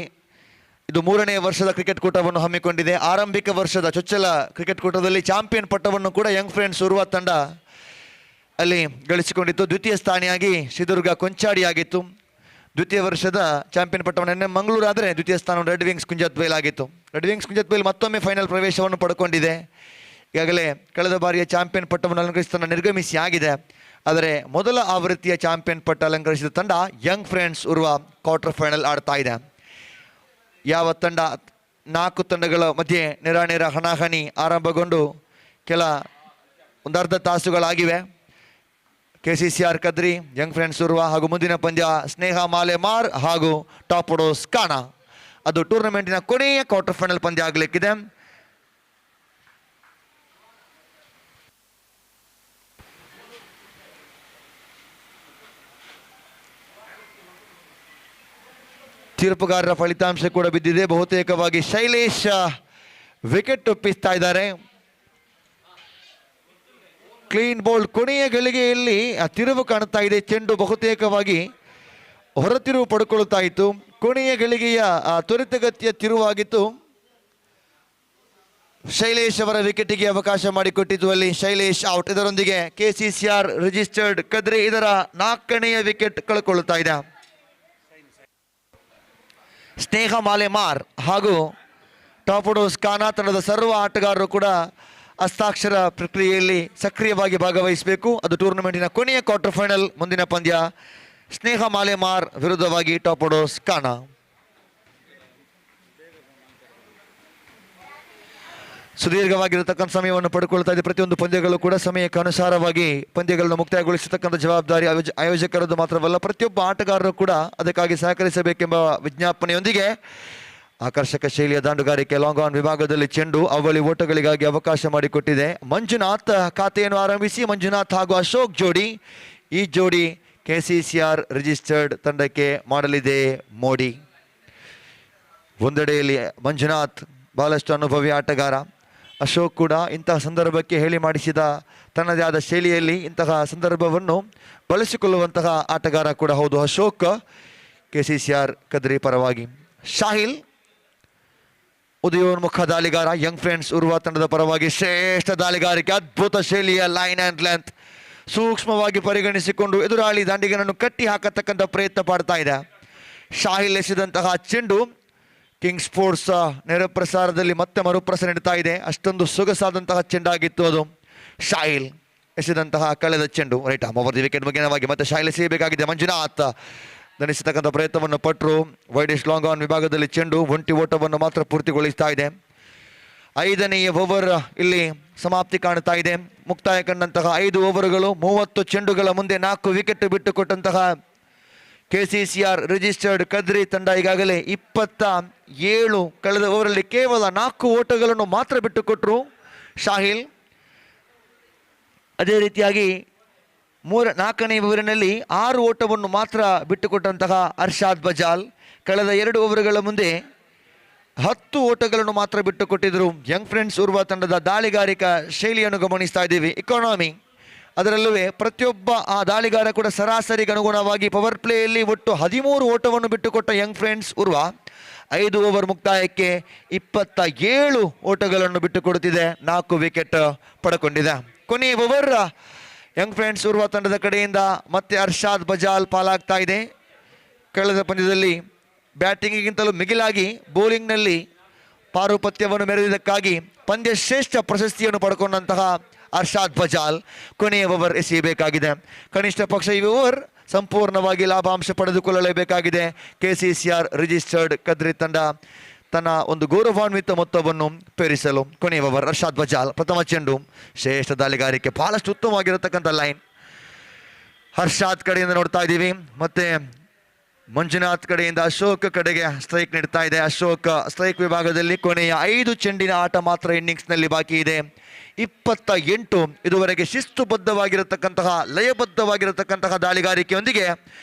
ಇದು 3ನೇ ವರ್ಷದ ಕ್ರಿಕೆಟ್ ಕೂಟವನ್ನು ಹಮ್ಮಿಕೊಂಡಿದೆ. ಆರಂಭಿಕ ವರ್ಷದ ಚೊಚ್ಚಲ ಕ್ರಿಕೆಟ್ ಕೂಟದಲ್ಲಿ ಚಾಂಪಿಯನ್ ಪಟ್ಟವನ್ನು ಕೂಡ ಯಂಗ್ ಫ್ರೆಂಡ್ಸ್ ಉರ್ವಾ ತಂಡ ಅಲ್ಲಿ ಗಳಿಸಿಕೊಂಡಿತ್ತು. ದ್ವಿತೀಯ ಸ್ಥಾನಿಯಾಗಿ ಶ್ರೀದುರ್ಗ ಕೊಂಚಾಡಿಯಾಗಿತ್ತು. ದ್ವಿತೀಯ ವರ್ಷದ ಚಾಂಪಿಯನ್ ಪಟ್ಟವನ್ನು ಮಂಗಳೂರು ಆದರೆ ದ್ವಿತೀಯ ಸ್ಥಾನವನ್ನು ರೆಡ್ ವಿಂಗ್ಸ್ ಕುಂಜತ್ಬೇಲ್ ಆಗಿತ್ತು. ರೆಡ್ ವಿಂಗ್ಸ್ ಕುಂಜತ್ಬೇಲ್ ಮತ್ತೊಮ್ಮೆ ಫೈನಲ್ ಪ್ರವೇಶವನ್ನು ಪಡ್ಕೊಂಡಿದೆ. ಈಗಾಗಲೇ ಕಳೆದ ಬಾರಿಯ ಚಾಂಪಿಯನ್ ಪಟ್ಟವನ್ನು ಅಲಂಕರಿಸಿ ತಂಡ ನಿರ್ಗಮಿಸಿ ಆಗಿದೆ. ಆದರೆ ಮೊದಲ ಆವೃತ್ತಿಯ ಚಾಂಪಿಯನ್ ಪಟ್ಟ ಅಲಂಕರಿಸಿದ ತಂಡ young friends Urwa quarter final ಆಡ್ತಾ ಇದೆ. ಯಾವ ತಂಡ 4 ತಂಡಗಳ ಮಧ್ಯೆ ನೇರ ಹಣಾಹಣಿ ಆರಂಭಗೊಂಡು ಒಂದು ಅರ್ಧ ತಾಸುಗಳಾಗಿವೆ. KCCR Kadri, Young friends Urwa ಹಾಗೂ ಮುಂದಿನ ಪಂದ್ಯ ಸ್ನೇಹ ಮಾಲೆಮಾರ್ ಹಾಗೂ ಟಾಪೋಡೋಸ್ ಕಾಣಾ. ಅದು ಟೂರ್ನಮೆಂಟಿನ ಕೊನೆಯ ಕ್ವಾರ್ಟರ್ ಫೈನಲ್ ಪಂದ್ಯ ಆಗಲಿಕ್ಕಿದೆ. ತೀರ್ಪುಗಾರರ ಫಲಿತಾಂಶ ಕೂಡ ಬಿದ್ದಿದೆ. ಬಹುತೇಕವಾಗಿ ಶೈಲೇಶ್ ವಿಕೆಟ್ ಒಪ್ಪಿಸ್ತಾ ಇದ್ದಾರೆ. ಕ್ಲೀನ್ ಬೌಲ್ಡ್ ಕೊನೆಯ ಗಳಿಗೆಯಲ್ಲಿ ಆ ತಿರುವು ಕಾಣ್ತಾ ಇದೆ. ಚೆಂಡು ಬಹುತೇಕವಾಗಿ ಹೊರತಿರುವು ಪಡ್ಕೊಳ್ತಾ ಇತ್ತು. ಕೊನೆಯ ಗಳಿಗೆಯ ಆ ತ್ವರಿತಗತಿಯ ತಿರುವಾಗಿತ್ತು. ಶೈಲೇಶ್ ಅವರ ವಿಕೆಟಿಗೆ ಅವಕಾಶ ಮಾಡಿಕೊಟ್ಟಿದ್ದು ಅಲ್ಲಿ ಶೈಲೇಶ್ ಔಟ್. ಇದರೊಂದಿಗೆ KCCR ರಿಜಿಸ್ಟರ್ಡ್ ಕದ್ರಿ ಇದರ 4ನೇ ವಿಕೆಟ್ ಕಳ್ಕೊಳ್ತಾ ಇದೆ. ಸ್ನೇಹ ಮಾಲೆಮಾರ್ ಹಾಗೂ ಟಾಪೋಡೋಸ್ ಕಾನಾ ತಂಡದ ಸರ್ವ ಆಟಗಾರರು ಕೂಡ ಹಸ್ತಾಕ್ಷರ ಪ್ರಕ್ರಿಯೆಯಲ್ಲಿ ಸಕ್ರಿಯವಾಗಿ ಭಾಗವಹಿಸಬೇಕು. ಅದು ಟೂರ್ನಮೆಂಟಿನ ಕೊನೆಯ ಕ್ವಾರ್ಟರ್ ಫೈನಲ್. ಮುಂದಿನ ಪಂದ್ಯ ಸ್ನೇಹ ಮಾಲೆಮಾರ್ ವಿರುದ್ಧವಾಗಿ ಟಾಪೋಡೋಸ್ ಕಾನಾ. ಸುದೀರ್ಘವಾಗಿರತಕ್ಕಂಥ ಸಮಯವನ್ನು ಪಡ್ಕೊಳ್ತಾ ಇದೆ. ಪ್ರತಿಯೊಂದು ಪಂದ್ಯಗಳು ಕೂಡ ಸಮಯಕ್ಕೆ ಅನುಸಾರವಾಗಿ ಪಂದ್ಯಗಳನ್ನು ಮುಕ್ತಾಯಗೊಳಿಸತಕ್ಕಂಥ ಜವಾಬ್ದಾರಿ ಆಯೋಜಕರದ್ದು ಮಾತ್ರವಲ್ಲ, ಪ್ರತಿಯೊಬ್ಬ ಆಟಗಾರರು ಕೂಡ ಅದಕ್ಕಾಗಿ ಸಹಕರಿಸಬೇಕೆಂಬ ವಿಜ್ಞಾಪನೆಯೊಂದಿಗೆ ಆಕರ್ಷಕ ಶೈಲಿಯ ದಾಂಡುಗಾರಿಕೆ ಲಾಂಗ್ ಆನ್ ವಿಭಾಗದಲ್ಲಿ ಚೆಂಡು ಅವಳಿ ಓಟಗಳಿಗಾಗಿ ಅವಕಾಶ ಮಾಡಿಕೊಟ್ಟಿದೆ. ಮಂಜುನಾಥ್ ಖಾತೆಯನ್ನು ಆರಂಭಿಸಿ ಮಂಜುನಾಥ್ ಹಾಗೂ ಅಶೋಕ್ ಜೋಡಿ. ಈ ಜೋಡಿ KCCR ರಿಜಿಸ್ಟರ್ಡ್ ತಂಡಕ್ಕೆ ಮಾಡಲಿದೆ ಮೋಡಿ. ಒಂದೆಡೆಯಲ್ಲಿ ಮಂಜುನಾಥ್ ಬಹಳಷ್ಟು ಅನುಭವಿ ಆಟಗಾರ. ಅಶೋಕ್ ಕೂಡ ಇಂತಹ ಸಂದರ್ಭಕ್ಕೆ ಹೇಳಿ ಮಾಡಿಸಿದ ತನ್ನದೇ ಆದ ಶೈಲಿಯಲ್ಲಿ ಇಂತಹ ಸಂದರ್ಭವನ್ನು ಬಳಸಿಕೊಳ್ಳುವಂತಹ ಆಟಗಾರ ಕೂಡ ಹೌದು ಅಶೋಕ್. KCCR ಕದ್ರಿ ಪರವಾಗಿ ಶಾಹಿಲ್ ಉದಯೋನ್ಮುಖ ದಾಳಿಗಾರ. ಯಂಗ್ ಫ್ರೆಂಡ್ಸ್ ಉರ್ವಾ ತಂಡದ ಪರವಾಗಿ ಶ್ರೇಷ್ಠ ದಾಳಿಗಾರಿಕೆ, ಅದ್ಭುತ ಶೈಲಿಯ ಲೈನ್ ಆ್ಯಂಡ್ ಲೆಂತ್ ಸೂಕ್ಷ್ಮವಾಗಿ ಪರಿಗಣಿಸಿಕೊಂಡು ಎದುರಾಳಿ ದಾಂಡಿಗನನ್ನು ಕಟ್ಟಿ ಹಾಕತಕ್ಕಂಥ ಪ್ರಯತ್ನ ಪಡ್ತಾ ಇದೆ. ಶಾಹಿಲ್ ಎಸೆದಂತಹ ಚೆಂಡು ಕಿಂಗ್ ಸ್ಪೋರ್ಟ್ಸ್ ನೇರ ಪ್ರಸಾರದಲ್ಲಿ ಮತ್ತೆ ಮರುಪ್ರಸಾರ ನೀಡ್ತಾ ಇದೆ. ಅಷ್ಟೊಂದು ಸೊಗಸಾದಂತಹ ಚೆಂಡಾಗಿತ್ತು ಅದು. ಶಾಹಿಲ್ ಎಸೆದಂತಹ ಕಳೆದ ಚೆಂಡು ರೈಟ್ ಓವರ್ ವಿಕೆಟ್ ಮುಗಿನವಾಗಿ ಮತ್ತೆ ಶಾಹಿಲ್ ಎಸೆಯಬೇಕಾಗಿದೆ. ಮಂಜುನಾಥ್ ಧನಿಸತಕ್ಕಂಥ ಪ್ರಯತ್ನವನ್ನು ಪಟ್ಟರು. ವೈಡೆಸ್ಟ್ ಲಾಂಗ್ ಆನ್ ವಿಭಾಗದಲ್ಲಿ ಚೆಂಡು ಒಂಟಿ ಓಟವನ್ನು ಮಾತ್ರ ಪೂರ್ತಿಗೊಳಿಸ್ತಾ ಇದೆ. 5ನೇ ಓವರ್ ಇಲ್ಲಿ ಸಮಾಪ್ತಿ ಕಾಣ್ತಾ ಇದೆ. ಮುಕ್ತಾಯ ಕಂಡಂತಹ 5 ಓವರ್ಗಳು 30 ಚೆಂಡುಗಳ ಮುಂದೆ 4 ವಿಕೆಟ್ ಬಿಟ್ಟುಕೊಟ್ಟಂತಹ KCCR ರಿಜಿಸ್ಟರ್ಡ್ ಕದ್ರಿ ತಂಡ ಈಗಾಗಲೇ 27 ಕಳೆದ ಓವರಲ್ಲಿ ಕೇವಲ 4 ಓಟಗಳನ್ನು ಮಾತ್ರ ಬಿಟ್ಟುಕೊಟ್ಟರು ಶಾಹಿಲ್. ಅದೇ ರೀತಿಯಾಗಿ 4ನೇ ಓವರಿನಲ್ಲಿ 6 ಓಟವನ್ನು ಮಾತ್ರ ಬಿಟ್ಟುಕೊಟ್ಟಂತಹ ಅರ್ಷಾದ್ ಬಜಾಲ್ ಕಳೆದ 2 ಓವರ್ಗಳ ಮುಂದೆ 10 ಓಟಗಳನ್ನು ಮಾತ್ರ ಬಿಟ್ಟುಕೊಟ್ಟಿದ್ದರು. ಯಂಗ್ ಫ್ರೆಂಡ್ಸ್ ಉರ್ವಾ ತಂಡದ ದಾಳಿಗಾರಿಕಾ ಶೈಲಿಯನ್ನು ಗಮನಿಸ್ತಾ ಇದ್ದೀವಿ. ಇಕಾನಮಿ ಅದರಲ್ಲೂ ಪ್ರತಿಯೊಬ್ಬ ಆ ದಾಳಿಗಾರ ಕೂಡ ಸರಾಸರಿಗೆ ಅನುಗುಣವಾಗಿ ಪವರ್ ಪ್ಲೇಯಲ್ಲಿ ಒಟ್ಟು 13 ಓಟವನ್ನು ಬಿಟ್ಟುಕೊಟ್ಟ ಯಂಗ್ ಫ್ರೆಂಡ್ಸ್ ಉರ್ವಾ 5 ಓವರ್ ಮುಕ್ತಾಯಕ್ಕೆ 27 ಓಟಗಳನ್ನು ಬಿಟ್ಟುಕೊಡುತ್ತಿದೆ. 4 ವಿಕೆಟ್ ಪಡ್ಕೊಂಡಿದೆ. ಕೊನೆಯ ಓವರ್ ಯಂಗ್ ಫ್ರೆಂಡ್ಸ್ ಉರ್ವಾ ತಂಡದ ಕಡೆಯಿಂದ ಮತ್ತೆ ಅರ್ಷಾದ್ ಬಜಾಲ್ ಪಾಲಾಗ್ತಾ ಇದೆ. ಕಳೆದ ಪಂದ್ಯದಲ್ಲಿ ಬ್ಯಾಟಿಂಗಿಗಿಂತಲೂ ಮಿಗಿಲಾಗಿ ಬೌಲಿಂಗ್ನಲ್ಲಿ ಪಾರುಪತ್ಯವನ್ನು ಮೆರೆದಿದ್ದಕ್ಕಾಗಿ ಪಂದ್ಯ ಶ್ರೇಷ್ಠ ಪ್ರಶಸ್ತಿಯನ್ನು ಪಡ್ಕೊಂಡಂತಹ ಅರ್ಷಾದ್ ಬಜಾಲ್ ಕೊನೆಯ ಓವರ್ ಎಸೆಯಬೇಕಾಗಿದೆ. ಕನಿಷ್ಠ ಪಕ್ಷ ಈ ಓವರ್ ಸಂಪೂರ್ಣವಾಗಿ ಲಾಭಾಂಶ ಪಡೆದುಕೊಳ್ಳಲೇಬೇಕಾಗಿದೆ. KCCR ರಿಜಿಸ್ಟರ್ಡ್ ಕದ್ರಿ ತಂಡ ತನ್ನ ಒಂದು ಗೌರವಾನ್ವಿತ ಮೊತ್ತವನ್ನು ಪೇರಿಸಲು. ಕೊನೆಯ ಓವರ್ ಅರ್ಷಾದ್ ಬಜಾಲ್ ಪ್ರಥಮ ಚೆಂಡು ಶ್ರೇಷ್ಠ ದಾಳಿಗಾರಿಕೆ, ಬಹಳಷ್ಟು ಉತ್ತಮವಾಗಿರತಕ್ಕಂಥ ಲೈನ್. ಹರ್ಷಾದ್ ಕಡೆಯಿಂದ ನೋಡ್ತಾ ಇದ್ದೀವಿ. ಮತ್ತೆ ಮಂಜುನಾಥ್ ಕಡೆಯಿಂದ ಅಶೋಕ್ ಕಡೆಗೆ ಸ್ಟ್ರೈಕ್ ನೀಡ್ತಾ ಇದೆ. ಅಶೋಕ್ ಸ್ಟ್ರೈಕ್ ವಿಭಾಗದಲ್ಲಿ ಕೊನೆಯ 5 ಚೆಂಡಿನ ಆಟ ಮಾತ್ರ ಇನ್ನಿಂಗ್ಸ್ನಲ್ಲಿ ಬಾಕಿ ಇದೆ. 28 ಇದುವರೆಗೆ ಶಿಸ್ತುಬದ್ಧವಾಗಿರತಕ್ಕಂತಹ ಲಯಬದ್ಧವಾಗಿರತಕ್ಕಂತಹ ದಾಳಿಗಾರಿಕೆಯೊಂದಿಗೆ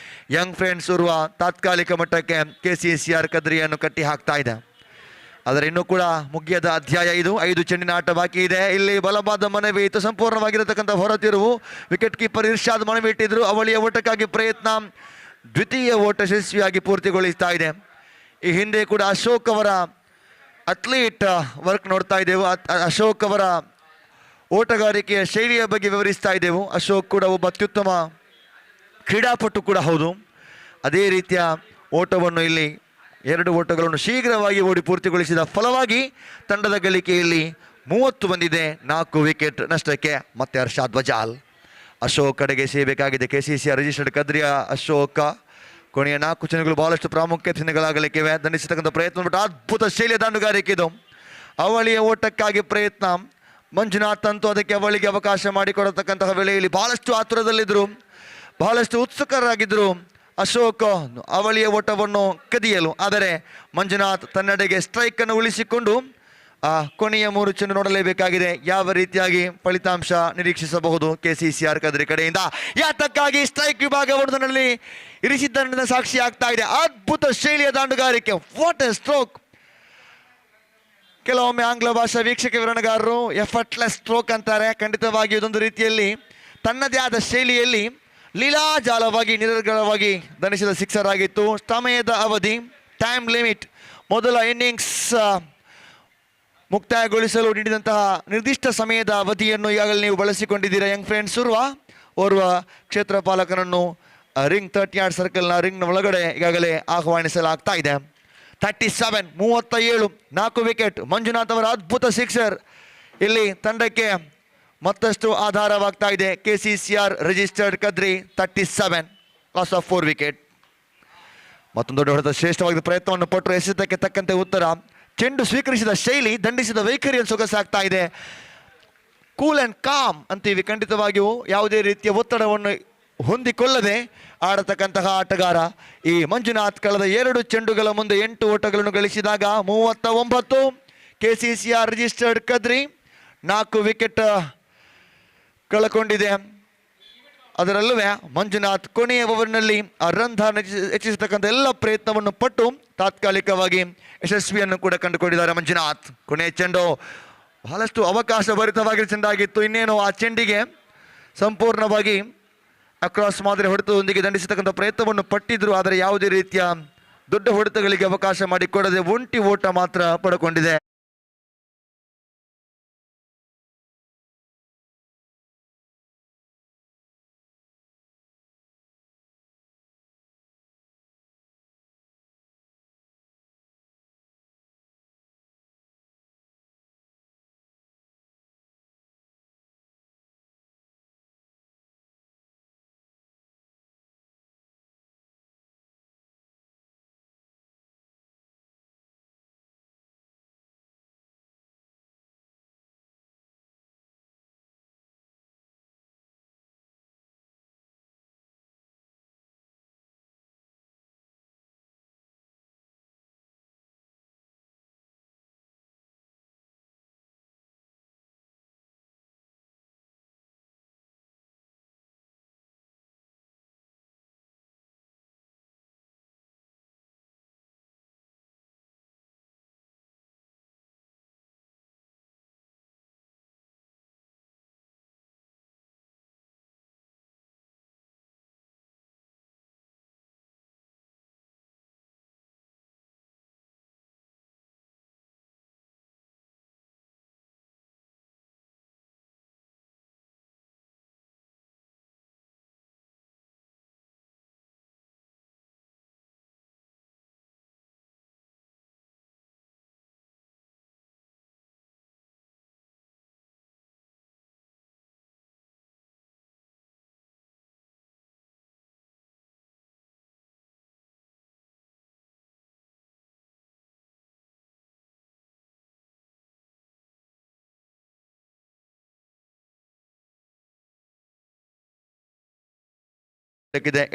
ಯಂಗ್ ಫ್ರೆಂಡ್ಸ್ ಉರ್ವಾ ತಾತ್ಕಾಲಿಕ ಮಟ್ಟಕ್ಕೆ KCCR ಕದ್ರಿಯನ್ನು ಕಟ್ಟಿ ಹಾಕ್ತಾ ಇದೆ. ಆದರೆ ಇನ್ನೂ ಕೂಡ ಮುಗಿಯದ ಅಧ್ಯಾಯ ಇದು. 5 ಚೆಂಡಿನ ಆಟ ಬಾಕಿ ಇದೆ. ಇಲ್ಲಿ ಬಲವಾದ ಮನವಿ ಇತ್ತು, ಸಂಪೂರ್ಣವಾಗಿರತಕ್ಕಂಥ ಹೊರತಿರುವು. ವಿಕೆಟ್ ಕೀಪರ್ ಇರ್ಷಾದ್ ಮನವಿ ಇಟ್ಟಿದ್ರು. ಅವಳಿಯ ಓಟಕ್ಕಾಗಿ ಪ್ರಯತ್ನ, ದ್ವಿತೀಯ ಓಟ ಯಶಸ್ವಿಯಾಗಿ ಪೂರ್ತಿಗೊಳಿಸ್ತಾ ಇದೆ. ಈ ಹಿಂದೆ ಕೂಡ ಅಶೋಕ್ ಅವರ ಅಥ್ಲೀಟ್ ವರ್ಕ್ ನೋಡ್ತಾ ಇದ್ದೆವು. ಅಶೋಕ್ ಅವರ ಓಟಗಾರಿಕೆಯ ಶೈಲಿಯ ಬಗ್ಗೆ ವಿವರಿಸ್ತಾ ಇದ್ದೆವು. ಅಶೋಕ್ ಕೂಡ ಒಬ್ಬ ಅತ್ಯುತ್ತಮ ಕ್ರೀಡಾಪಟು ಕೂಡ ಹೌದು. ಅದೇ ರೀತಿಯ ಓಟವನ್ನು ಇಲ್ಲಿ 2 ಓಟಗಳನ್ನು ಶೀಘ್ರವಾಗಿ ಓಡಿ ಪೂರ್ತಿಗೊಳಿಸಿದ ಫಲವಾಗಿ ತಂಡದ ಗಳಿಕೆಯಲ್ಲಿ 30 ಬಂದಿದೆ, 4 ವಿಕೆಟ್ ನಷ್ಟಕ್ಕೆ. ಮತ್ತೆ ಹರ್ಷಾದ್ ವಜಾಲ್ ಅಶೋಕ್ ಕಡೆಗೆ ಸೇಬೇಕಾಗಿದೆ. KCCR ರಿಜಿಸ್ಟರ್ಡ್ ಕದ್ರಿಯ ಅಶೋಕ ಕೊನೆಯ 4 ಚಿಹ್ನೆಗಳು ಬಹಳಷ್ಟು ಪ್ರಾಮುಖ್ಯ ಚಿಹ್ನೆಗಳಾಗಲಿಕ್ಕಿವೆ. ದಂಡಿಸತಕ್ಕಂಥ ಪ್ರಯತ್ನ ಬಿಟ್ಟು ಅದ್ಭುತ ಶೈಲಿಯ ದಾಂಡುಗಾರಿಕೆ ಇದು. ಅವಳಿಯ ಓಟಕ್ಕಾಗಿ ಪ್ರಯತ್ನ. ಮಂಜುನಾಥ್ ಅಂತೂ ಅದಕ್ಕೆ ಅವಳಿಗೆ ಅವಕಾಶ ಮಾಡಿಕೊಡತಕ್ಕಂತಹ ವೇಳೆಯಲ್ಲಿ ಬಹಳಷ್ಟು ಆತುರದಲ್ಲಿದ್ದರು, ಬಹಳಷ್ಟು ಉತ್ಸುಕರಾಗಿದ್ದರು ಅಶೋಕ್ ಅವಳಿಯ ಓಟವನ್ನು ಕದಿಯಲು. ಆದರೆ ಮಂಜುನಾಥ್ ತನ್ನೆಡೆಗೆ ಸ್ಟ್ರೈಕ್ ಅನ್ನು ಉಳಿಸಿಕೊಂಡು ಕೊನೆಯ 3 ಚೆಂಡು ನೋಡಲೇಬೇಕಾಗಿದೆ. ಯಾವ ರೀತಿಯಾಗಿ ಫಲಿತಾಂಶ ನಿರೀಕ್ಷಿಸಬಹುದು KCCR ಕದ್ರಿ ಕಡೆಯಿಂದ. ಯಾತಕ್ಕಾಗಿ ಸ್ಟ್ರೈಕ್ ವಿಭಾಗ ಹೊಡೆದಲ್ಲಿ ಇರಿಸಿದ್ದ ಸಾಕ್ಷಿ ಆಗ್ತಾ ಇದೆ. ಅದ್ಭುತ ಶೈಲಿಯ ದಾಂಡುಗಾರಿಕೆ, ವಾಟ್ ಎ ಸ್ಟ್ರೋಕ್. ಕೆಲವೊಮ್ಮೆ ಆಂಗ್ಲ ಭಾಷಾ ವೀಕ್ಷಕ ವಿವರಣೆಗಾರರು ಎಫರ್ಟ್ಲೆಸ್ ಸ್ಟ್ರೋಕ್ ಅಂತಾರೆ. ಖಂಡಿತವಾಗಿ ಇದೊಂದು ರೀತಿಯಲ್ಲಿ ತನ್ನದೇ ಆದ ಶೈಲಿಯಲ್ಲಿ ಲೀಲಾಜಾಲವಾಗಿ ನಿರರ್ಗಳವಾಗಿ ದಂಡಿಸಿದ ಸಿಕ್ಸರ್ ಆಗಿತ್ತು. ಸಮಯದ ಅವಧಿ, ಟೈಮ್ ಲಿಮಿಟ್, ಮೊದಲ ಇನ್ನಿಂಗ್ಸ್ ಮುಕ್ತಾಯಗೊಳಿಸಲು ನೀಡಿದಂತಹ ನಿರ್ದಿಷ್ಟ ಸಮಯದ ಅವಧಿಯನ್ನು ಈಗಾಗಲೇ ನೀವು ಬಳಸಿಕೊಂಡಿದ್ದೀರಾ ಯಂಗ್ ಫ್ರೆಂಡ್ಸ್. ಓರ್ವ ಕ್ಷೇತ್ರಪಾಲಕನನ್ನು ರಿಂಗ್ 30 ಯಾರ್ಡ್ ಸರ್ಕಲ್ನ ರಿಂಗ್ನ ಒಳಗಡೆ ಈಗಾಗಲೇ ಆಹ್ವಾನಿಸಲಾಗ್ತಾ ಇದೆ. 37 37 4 ವಿಕೆಟ್. ಮಂಜುನಾಥ್ ಅವರ ಅದ್ಭುತ ಸಿಕ್ಸರ್ ಇಲ್ಲಿ ತಂಡಕ್ಕೆ ಮತ್ತಷ್ಟು ಆಧಾರವಾಗ್ತಾ ಇದೆ. KCCR registered Kadri 37 loss of 4 wicket. ಮತ್ತೊಂದು ದೊಡ್ಡ ಹೊಡೆತ, ಶ್ರೇಷ್ಠವಾದ ಪ್ರಯತ್ನವನ್ನು ಪಟ್ಟರು. ಎಸೆತಕ್ಕೆ ತಕ್ಕಂತೆ ಉತ್ತರ. ಚೆಂಡು ಸ್ವೀಕರಿಸಿದ ಶೈಲಿ, ದಂಡಿಸಿದ ವೈಖರಿಯಲ್ಲಿ ಸೊಗಸಾಗ್ತಾ ಇದೆ. ಕೂಲ್ ಆ್ಯಂಡ್ ಕಾಮ್ ಅಂತೀವಿ. ಖಂಡಿತವಾಗಿಯೂ ಯಾವುದೇ ರೀತಿಯ ಒತ್ತಡವನ್ನು ಹೊಂದಿಕೊಳ್ಳದೆ ಆಡತಕ್ಕಂತಹ ಆಟಗಾರ ಈ ಮಂಜುನಾಥ್. ಕಳೆದ 2 ಚೆಂಡುಗಳ ಮುಂದೆ 8 ಓಟಗಳನ್ನು ಗಳಿಸಿದಾಗ 39. KCCR ರಿಜಿಸ್ಟರ್ಡ್ ಕದ್ರಿ 4 ವಿಕೆಟ್ ಕಳಕೊಂಡಿದೆ. ಅದರಲ್ಲೂ ಮಂಜುನಾಥ್ ಕೊನೆಯ ಓವರ್ನಲ್ಲಿ ರನ್ ಧಾರಣ ಹೆಚ್ಚಿಸತಕ್ಕಂಥ ಎಲ್ಲ ಪ್ರಯತ್ನವನ್ನು ಪಟ್ಟು ತಾತ್ಕಾಲಿಕವಾಗಿ ಯಶಸ್ವಿಯನ್ನು ಕೂಡ ಕಂಡುಕೊಂಡಿದ್ದಾರೆ ಮಂಜುನಾಥ್. ಕೊನೆಯ ಚೆಂಡು ಬಹಳಷ್ಟು ಅವಕಾಶ ಭರಿತವಾಗಿರೋ ಚೆಂಡಾಗಿತ್ತು. ಇನ್ನೇನು ಆ ಚೆಂಡಿಗೆ ಸಂಪೂರ್ಣವಾಗಿ ಅಕ್ರಾಸ್ ಮಾದರಿ ಹೊಡೆತದೊಂದಿಗೆ ದಂಡಿಸತಕ್ಕಂಥ ಪ್ರಯತ್ನವನ್ನು ಪಟ್ಟಿದ್ರು. ಆದರೆ ಯಾವುದೇ ರೀತಿಯ ದೊಡ್ಡ ಹೊಡೆತಗಳಿಗೆ ಅವಕಾಶ ಮಾಡಿಕೊಡದೆ ಒಂಟಿ ಓಟ ಮಾತ್ರ ಪಡ್ಕೊಂಡಿದೆ.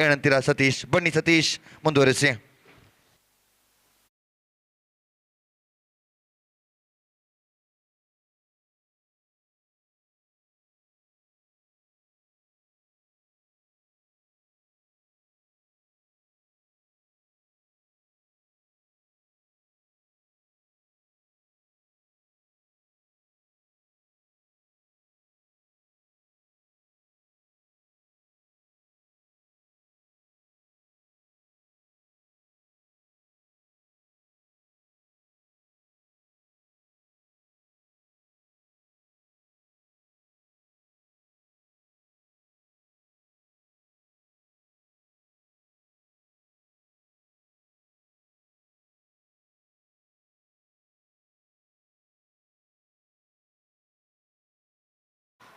ಏನಂತೀರಾ ಸತೀಶ್? ಬನ್ನಿ ಸತೀಶ್, ಮುಂದುವರಿಸಿ.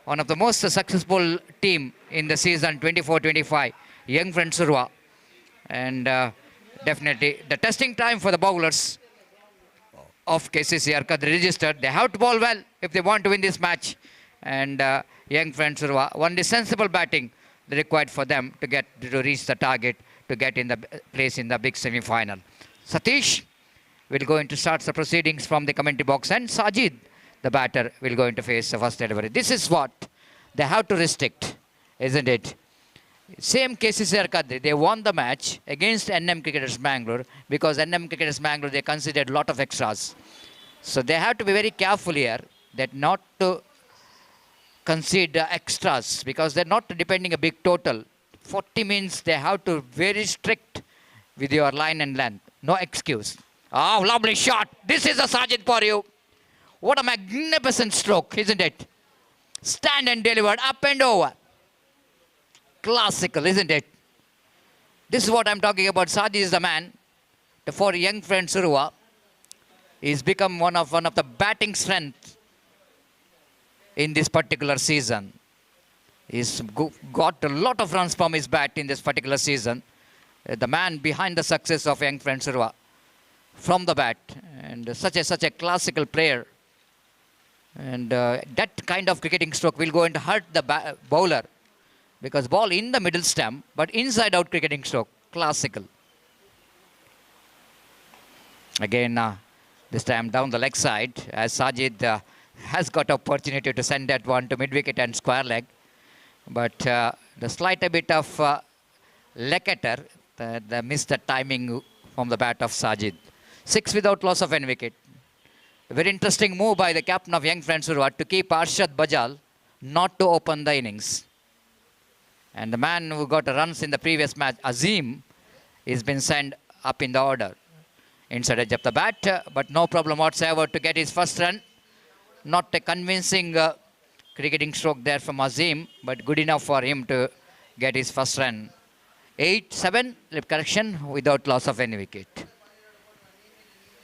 one of the most successful team in the season 24-25, young friends Urwa. And definitely the testing time for the bowlers of KCCR Kadri registered. They have to bowl well if they want to win this match. And young friends Urwa, only sensible batting required for them to reach the target, to get in the place in the big semi-final. Satish will go into start the proceedings from the commentary box, and Sajid, the batter, will go into face the first delivery. This is what they have to restrict, isn't it? Same KCCR Kadri, they won the match against NM Cricketers Mangalore because NM Cricketers Mangalore, they considered a lot of extras. So they have to be very careful here that not to concede extras because they're not depending a big total. 40 means they have to very strict with your line and length. No excuse. Oh, lovely shot. This is a Sajid for you. What a magnificent stroke, isn't it? Stand and delivered, up and over. Classical, isn't it? This is what I'm talking about. Sajid is the man. For young friend Urwa, he's become one of the batting strength in this particular season. He's got a lot of runs from his bat in this particular season. The man behind the success of young friend Urwa from the bat, and such a classical player. And that kind of cricketing stroke will go and hurt the bowler because ball in the middle stump, but inside out cricketing stroke, classical. Again, this time down the leg side, as Sajid has got opportunity to send that one to mid wicket and square leg, but the slight a bit of lecketer, the missed the timing from the bat of Sajid. 6 without loss of any wicket. A very interesting move by the captain of young friends Urwa to keep Arshad Bajal not to open the innings. And the man who got runs in the previous match, Azim, has been sent up in the order. Inside edge of the bat, but no problem whatsoever to get his first run. Not a convincing cricketing stroke there from Azim, but good enough for him to get his first run. 8-7, correction, without loss of any wicket.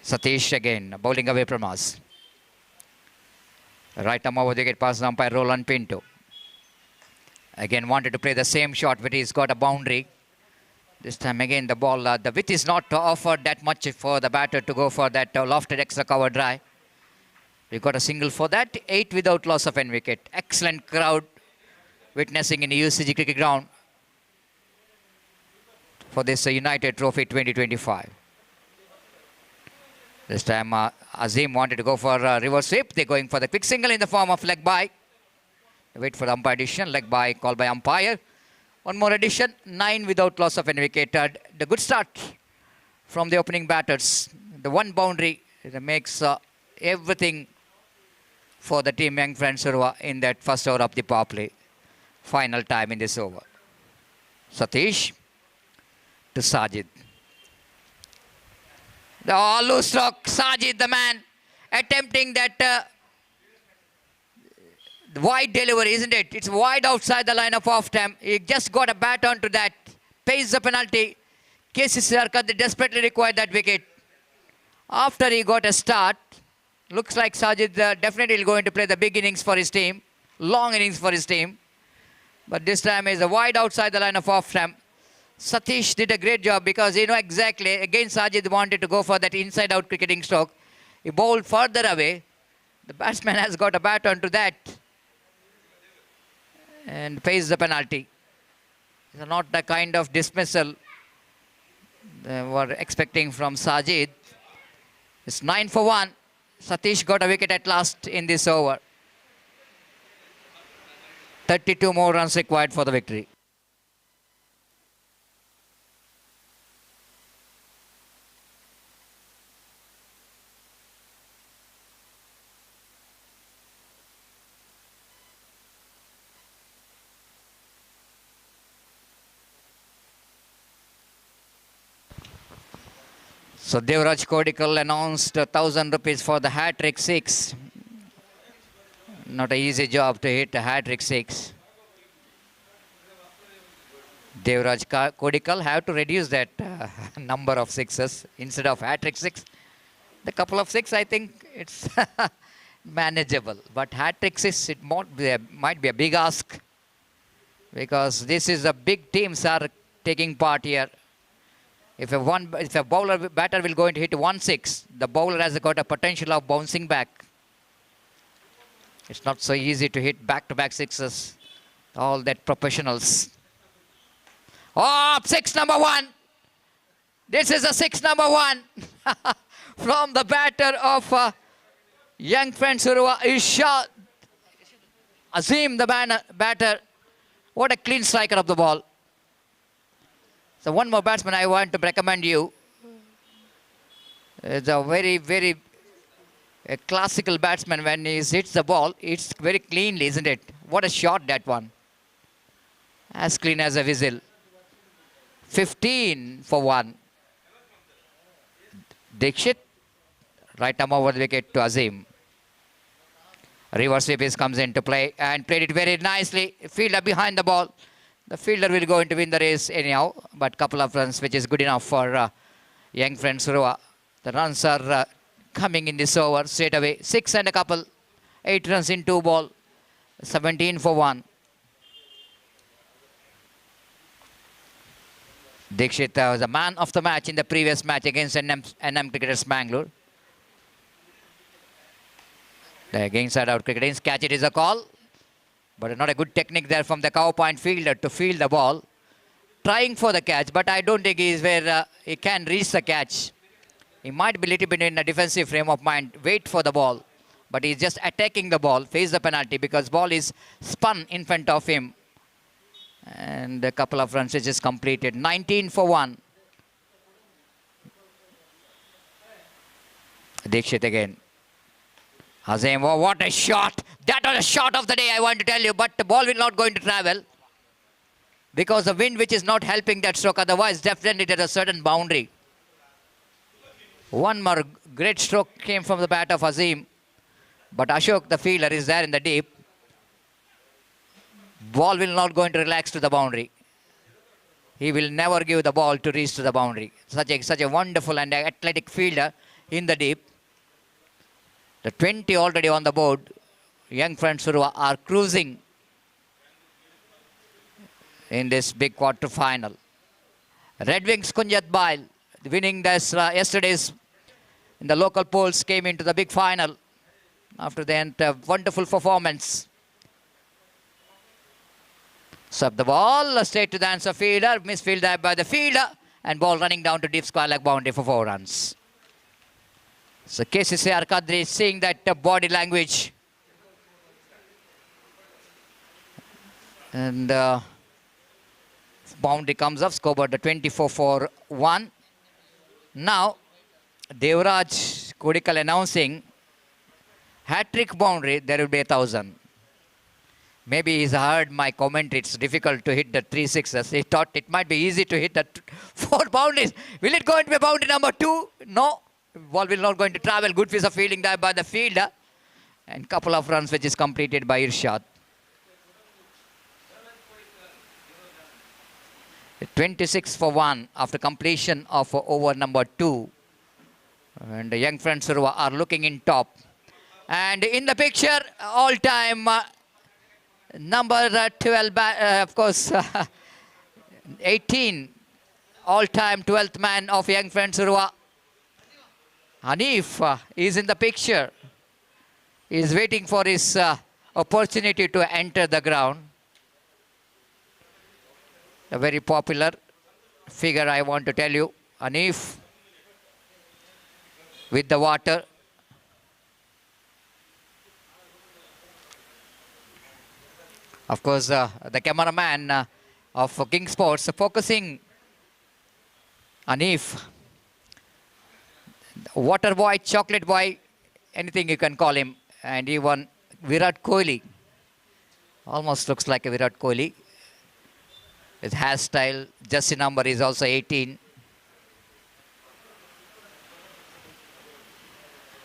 Satish again, bowling away from us. Right arm over the wicket pass down by Roland Pinto. Again wanted to play the same shot, but he's got a boundary. This time again the ball, the width is not offered that much for the batter to go for that lofted extra cover drive. We got a single for that. 8 without loss of any wicket. Excellent crowd witnessing in the UCG cricket ground for this United Trophy 2025. This time Azim wanted to go for a reverse sweep. They're going for the quick single in the form of leg by. Wait for the umpire decision. Leg by called by umpire. One more addition. 9 without loss of any wicket. The good start from the opening batters. The one boundary that makes everything for the team young friends Urwa in that first over of the power play. Final time in this over. Satish to Sajid. The loose stroke, Sajid the man attempting that wide delivery, isn't it? It's wide outside the line of off time. He just got a bat onto that. Pays the penalty. KCCR Kadri desperately required that wicket. After he got a start, looks like Sajid definitely going to play the big innings for his team. Long innings for his team. But this time is a wide outside the line of off time. Satish did a great job because he knew exactly, again Sajid wanted to go for that inside out cricketing stroke. He bowled further away. The batsman has got a bat onto that and pays the penalty. It's not the kind of dismissal they were expecting from Sajid. It's 9 for 1. Satish got a wicket at last in this over. 32 more runs required for the victory. So Devraj Kodikal announced 1,000 rupees for the hat-trick 6. Not an easy job to hit a hat-trick 6. Devraj Kodikal have to reduce that number of sixes instead of hat-trick 6. The couple of 6, I think it's manageable. But hat-tricks might be a big ask, because this is a big teams are taking part here. If a batter will go into hit 1-6, the bowler has got a potential of bouncing back. It's not so easy to hit back-to-back sixes. All that professionals. Oh, six number one. This is a six number one from the batter of young friends Urwa. Irshad Azim, the batter. What a clean striker of the ball. So one more batsman I want to recommend you. It's a very a classical batsman. When he hits the ball, it's very cleanly, isn't it? What a shot that one. As clean as a whistle. 15 for 1. Dixit, right arm over the wicket to Azim. Reverse sweep comes into play and played it very nicely. Fielder behind the ball. The fielder will go into win the race anyhow, but couple of runs, which is good enough for young friends Urwa. The runs are coming in this over straight away. 6 and a couple. 8 runs in 2 ball. 17 for 1. Dixit was the man of the match in the previous match against NM Cricketers Mangalore. The against side out cricket catch it is a call, but not a good technique there from the cow point fielder to field the ball. Trying for the catch, but I don't think he is where he can reach the catch. He might be a little bit in a defensive frame of mind, wait for the ball, but he's just attacking the ball, face the penalty because ball is spun in front of him. And a couple of runs is completed. 19 for 1. Dixit again. Azim, oh, what a shot. That was a shot of the day, I want to tell you. But the ball will not going to travel, because the wind which is not helping that stroke. Otherwise, definitely there's a certain boundary. One more great stroke came from the bat of Azim. But Ashok, the fielder, is there in the deep. Ball will not going to relax to the boundary. He will never give the ball to reach to the boundary. Such a wonderful and athletic fielder in the deep. The 20 already on the board. Young friends Urwa are cruising in this big quarter final. Red Wings Kunjat Bail winning this yesterday's in the local polls, came into the big final after the wonderful performance. Sub the ball straight to the answer fielder, misfield there by the fielder, and ball running down to deep square leg boundary for 4 runs. So KCCR Kadri seeing that body language. And boundary comes up, scoreboard the 24 for 1. Now, Devraj Kodikal announcing hat-trick boundary, there will be 1,000. Maybe he's heard my commentary. It's difficult to hit the 3 sixes. He thought it might be easy to hit the 4 boundaries. Will it go into boundary number 2? No. Ball will not going to travel. Good piece of fielding there by the fielder. And couple of runs which is completed by Irshad. 26 for 1 after completion of over number 2. And the young friends Urwa are looking in top. And in the picture, all-time number 12, of course, 18, all-time 12th man of young friends Urwa. Hanif is in the picture. He is waiting for his opportunity to enter the ground. A very popular figure, I want to tell you. Hanif with the water. Of course, the cameraman of King Sports focusing Hanif. Water boy, chocolate boy, anything you can call him. And even Virat Kohli. Almost looks like a Virat Kohli. His hairstyle, jersey number is also 18.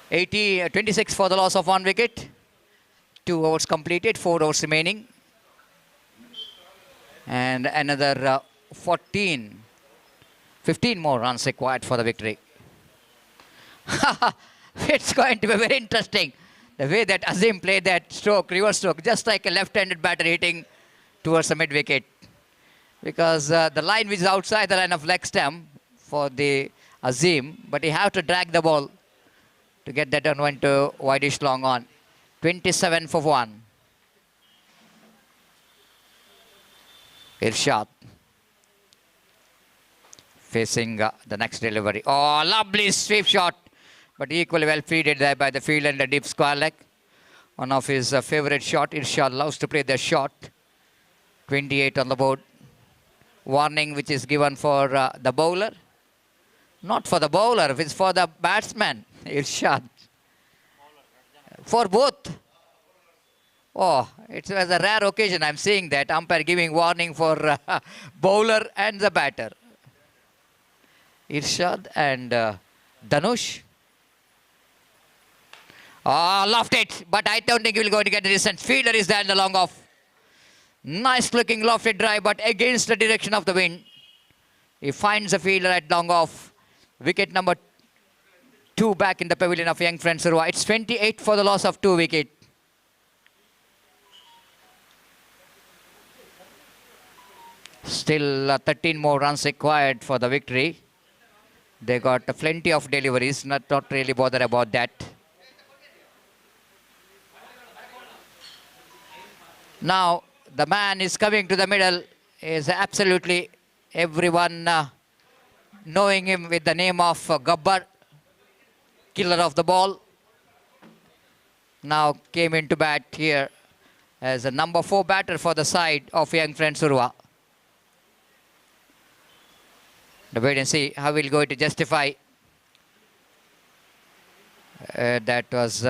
26 for the loss of 1 wicket. 2 overs completed, 4 overs remaining. And another 15 more runs required for the victory. It's going to be very interesting. The way that Azim played that stroke, reverse stroke, just like a left-handed batter hitting towards the mid-wicket. Because the line which is outside the line of leg stump for the Azim, but he have to drag the ball to get that on one to wideish long on. 27 for 1. Irshad facing the next delivery. Oh, lovely sweep shot, but equally well fielded there by the fielder in the deep square leg. One of his favorite shot. Irshad loves to play the shot. 28 on the board. Warning which is given for the bowler. Not for the bowler, it's for the batsman. Irshad. For both. Oh, it was a rare occasion. I'm seeing that umpire giving warning for bowler and the batter. Irshad and Dhanush. Oh, lofted it, but I don't think he will go to get the distance. Fielder is there in the long off. Nice looking lofted drive, but against the direction of the wind. He finds the fielder at long off. Wicket number 2 back in the pavilion of young friends Urwa. It's 28 for the loss of 2 wickets. Still 13 more runs required for the victory. They got plenty of deliveries, not really bothered about that. Now, the man is coming to the middle, is absolutely everyone knowing him with the name of Gabbar, killer of the ball. Now came into bat here as a number 4 batter for the side of young friends Urwa. Wait and see how we'll go to justify. That was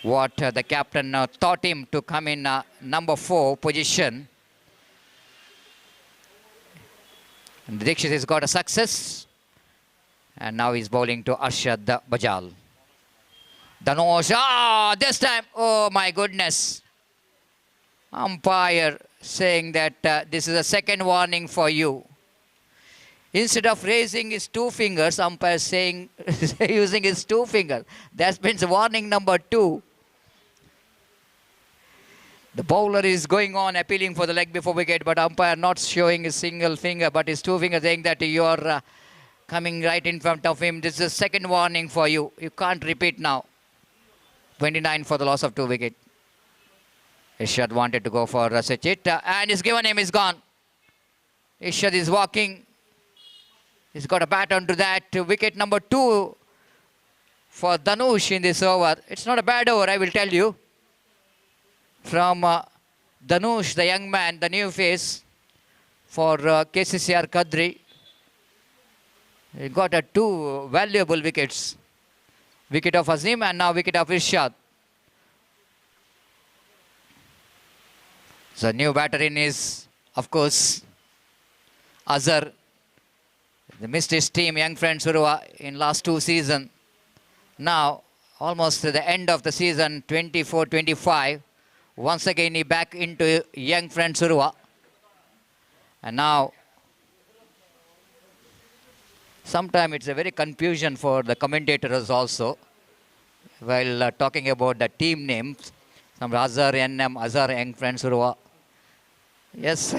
what the captain taught him to come in number 4 position. And Dixit has got a success. And now he's bowling to Arshad Bajal. Dhanush, this time, oh my goodness. Umpire saying that this is a second warning for you. Instead of raising his 2 fingers, umpire saying, using his 2 fingers. That means warning number 2. The bowler is going on appealing for the leg before wicket, but umpire not showing his single finger, but his 2 fingers saying that you are coming right in front of him. This is a second warning for you. You can't repeat now. 29 for the loss of 2 wickets. Irshad wanted to go for Sachit and he's given him, he's gone. Irshad is walking. He's got a bat onto that. Wicket number 2 for Dhanush in this over. It's not a bad over, I will tell you. From Dhanush, the young man, the new face for KCCR Kadri. He got 2 valuable wickets. Wicket of Azim and now wicket of Irshad. So new batter in is, of course, Azhar. They missed his team, young friends Urwa, in last 2 seasons. Now, almost to the end of the season, 24-25. Once again, he back into young friends Urwa. And now, sometimes it's a very confusion for the commentators also. While talking about the team names, some Azhar, NM, Azhar, young friends Urwa. Yes.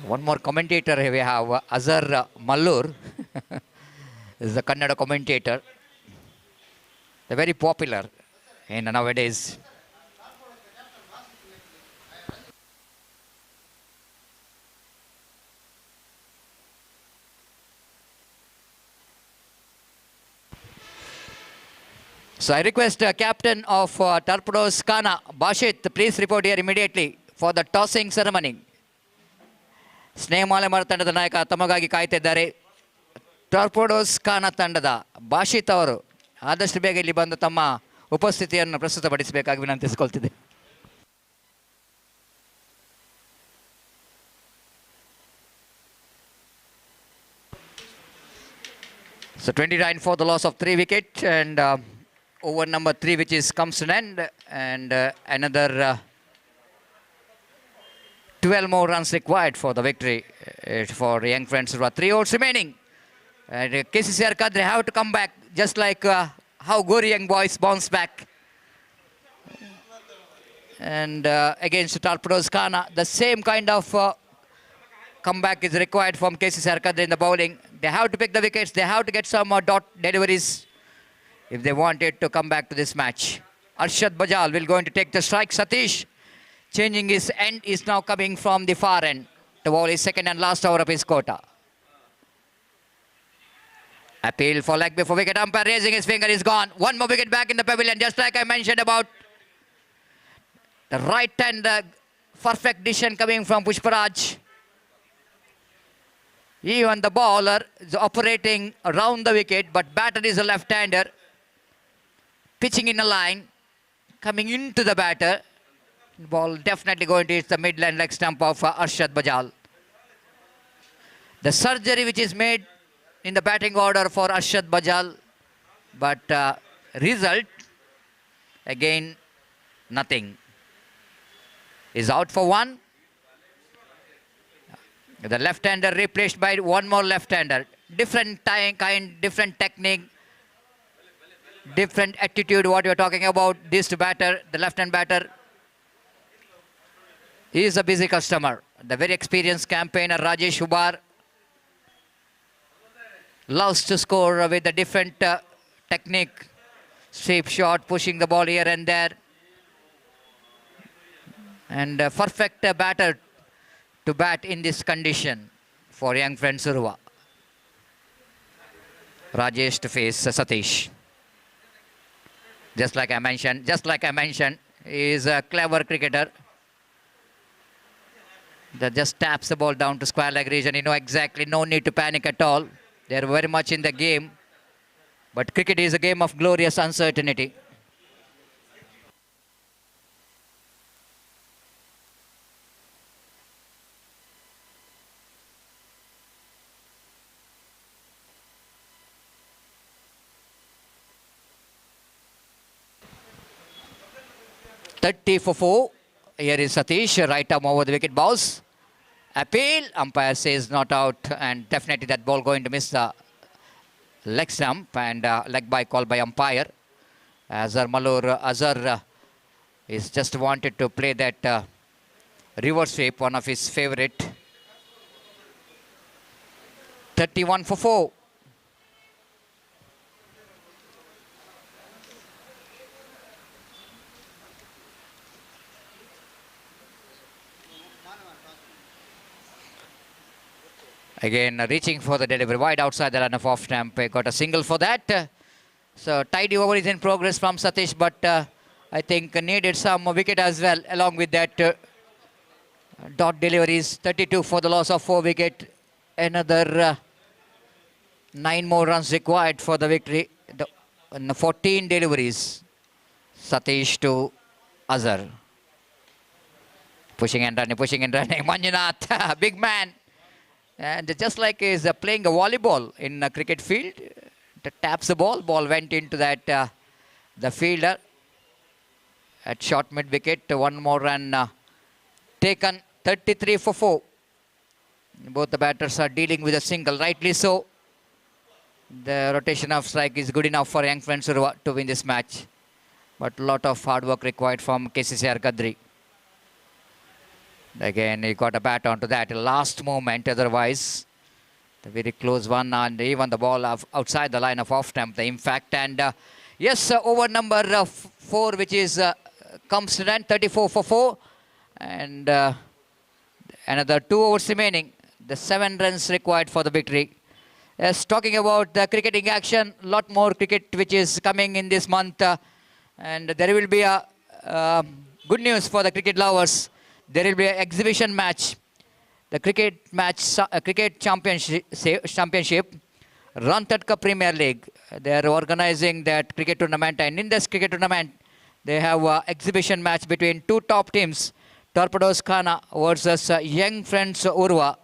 One more commentator we have, Azhar Mallur, is the Kannada commentator. They're very popular in nowadays. So I request captain of Torpedoes Kana, Bashit, please report here immediately for the tossing ceremony. Snelamar ತಂಡದ ನಾಯಕ ತಮಗಾಗಿ ಕಾಯ್ತಾ ಇದ್ದಾರೆ. ಟಾರ್ಪೆಡೋಸ್ ಖಾನ ತಂಡದ ಭಾಷಿತ್ ಅವರು ಆದಷ್ಟು ಬೇಗ ಇಲ್ಲಿ ಬಂದು ತಮ್ಮ ಉಪಸ್ಥಿತಿಯನ್ನು ಪ್ರಸ್ತುತಪಡಿಸಬೇಕಾಗಿ ವಿನಂತಿಸಿಕೊಳ್ತಿದೆ. So 29 for the loss of 3 wickets and over number 3 which is comes to an end and another 12 more runs required for the victory for young friends. 3 overs remaining And KCCR Kadri have to come back, just like how Gori young boys bounce back. And against Torpedoes Khana, the same kind of comeback is required from KCCR Kadri in the bowling. They have to pick the wickets. They have to get some dot deliveries if they wanted to come back to this match. Arshad Bajal will going to take the strike. Satish changing his end is now coming from the far end to bowl his second and last over of his quota. Appeal for leg before wicket. Umpire raising his finger is gone. One more wicket back in the pavilion, just like I mentioned about the right hand perfect decision coming from Pushparaj. Even the bowler is operating around the wicket, but batter is a left-hander. Pitching in a line, coming into the batter. Ball definitely going to hit the mid-line leg stump of Arshad Bajal. The surgery which is made in the batting order for Arshad Bajal, but result, again, nothing. Is out for one. The left-hander replaced by one more left-hander. Different kind, different technique, different attitude, what you're talking about. This batter, the left-hand batter, he is a busy customer. The very experienced campaigner, Rajesh Hubar, loves to score with a different technique. Sweep shot, pushing the ball here and there. And a perfect batter to bat in this condition for young friend Urwa. Rajesh to face Satish. Just like I mentioned, he is a clever cricketer that just taps the ball down to square leg region. You know exactly, no need to panic at all. They are very much in the game. But cricket is a game of glorious uncertainty. "30 for 4. Here is Satish, right arm over the wicket balls. Appeal, umpire says not out, and definitely that ball going to miss the leg stump, and leg by call by umpire. Azhar is just wanted to play that reverse sweep, one of his favorite. 31 for 4. Again, reaching for the delivery wide outside the line of off stump. Got a single for that. So tidy over is in progress from Satish, but I think needed some wicket as well along with that dot deliveries. 32 for the loss of 4 wicket. Another 9 more runs required for the victory. 14 deliveries. Satish to Azhar. Pushing and running. Manjunath, big man. And just like he's playing a volleyball in a cricket field, taps the ball went into that the fielder at short mid wicket. One more run taken. 33 for 4. Both the batters are dealing with a single, rightly so. The rotation of strike is good enough for young friends to win this match, but a lot of hard work required from KCCR Kadri. Again, he got a bat onto that last moment. Otherwise, the very close one, and even the ball outside the line of off stump. The impact, and yes, over number 4, which is comes to run. 34 for 4, and another 2 overs remaining. The 7 runs required for the victory. Yes, talking about the cricketing action, lot more cricket which is coming in this month, and there will be a good news for the cricket lovers. There will be an exhibition match, the cricket championship, Ranthadka Premier League. They are organizing that cricket tournament, and in this cricket tournament, they have an exhibition match between 2 top teams, Torpedoes Khana versus Young Friends Urwa,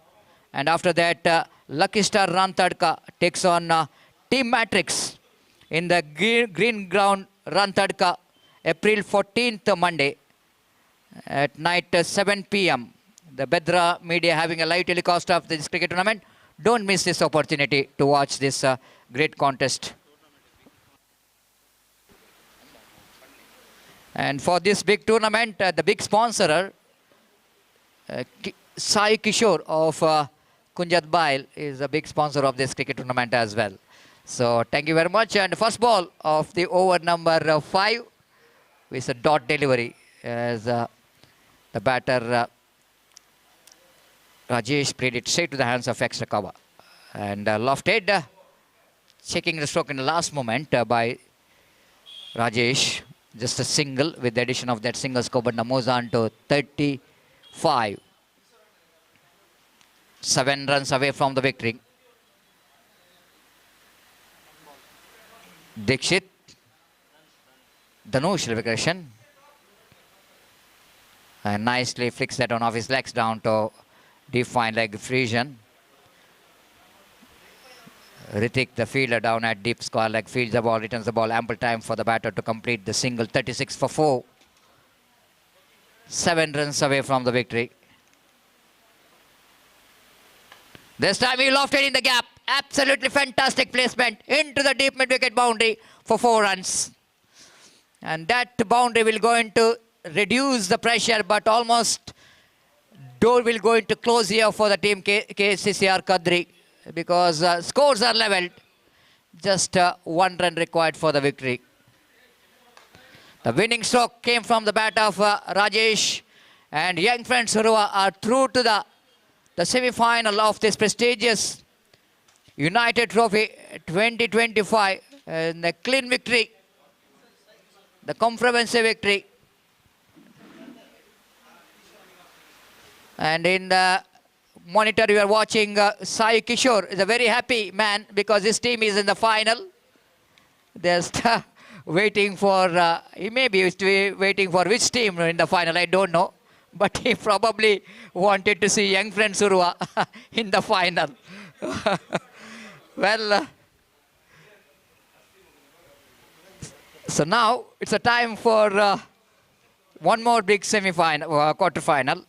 and after that, Lucky Star Ranthadka takes on Team Matrix in the green ground Ranthadka, April 14th, Monday. At night 7 p.m. The Bedra media having a live telecast of this cricket tournament. don't miss this opportunity to watch this great contest. And for this big tournament, the big sponsor, Sai Kishore of Kunjat Bail, is a big sponsor of this cricket tournament as well. So thank you very much. And first ball of the over number 5 with a dot delivery as the batter Rajesh played it straight to the hands of extra cover. And lofted, checking the stroke in the last moment by Rajesh. Just a single with the addition of that single score, but now moves on to 35. 7 runs away from the victory. Dixit. Dhanush Livikration. And nicely flicks that one off his legs down to deep fine leg fusion. Ritik, the fielder, down at deep square leg, fields the ball, returns the ball. Ample time for the batter to complete the single. 36 for 4. 7 runs away from the victory. This time he lofted in the gap. Absolutely fantastic placement into the deep mid-wicket boundary for 4 runs. And that boundary will go into reduce the pressure, but almost door will go into close here for the team KCCR Kadri, because scores are levelled. Just 1 run required for the victory. The winning stroke came from the bat of Rajesh, and young friends Urwa are through to the semi-final of this prestigious United Trophy 2025. And the clean victory, the comprehensive victory. And in the monitor you are watching Sai Kishore is a very happy man because his team is in the final. They're waiting for, he may be waiting for which team in the final, I don't know. But he probably wanted to see young friend Urwa in the final. Well, so now it's a time for one more big semi-final, quarter-final.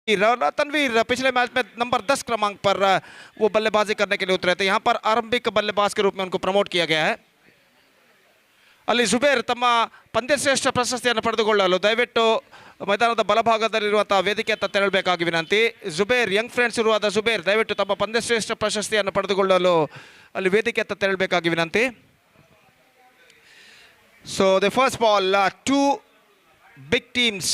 Tanveer पिछले match में number 10 क्रमांक पर वो बल्लेबाजी करने के लिए उतरे थे। यहाँ पर आरंभिक बल्लेबाज के रूप में उनको प्रमोट किया गया है। ಅಲ್ಲಿ ಜುಬೇರ್ ತಮ್ಮ ಪಂದ್ಯಶ್ರೇಷ್ಠ ಪ್ರಶಸ್ತಿಯನ್ನು ಪಡೆದುಕೊಳ್ಳಲು ದಯವಿಟ್ಟು ಮೈದಾನದ ಬಲಭಾಗದಲ್ಲಿರುವಂತಹ ವೇದಿಕೆಯತ್ತ ತೆರಳಬೇಕಾಗಿ ವಿನಂತಿ. ಜುಬೇರ್ ಯಂಗ್ ಫ್ರೆಂಡ್ಸ್ ಇರುವಾದ ಜುಬೇರ್ ದಯವಿಟ್ಟು ತಮ್ಮ ಪಂದ್ಯಶ್ರೇಷ್ಠ ಪ್ರಶಸ್ತಿಯನ್ನು ಪಡೆದುಕೊಳ್ಳಲು ಅಲ್ಲಿ ವೇದಿಕೆಯತ್ತ ತೆರಳಬೇಕಾಗಿ ವಿನಂತಿ. So the first ball, two big teams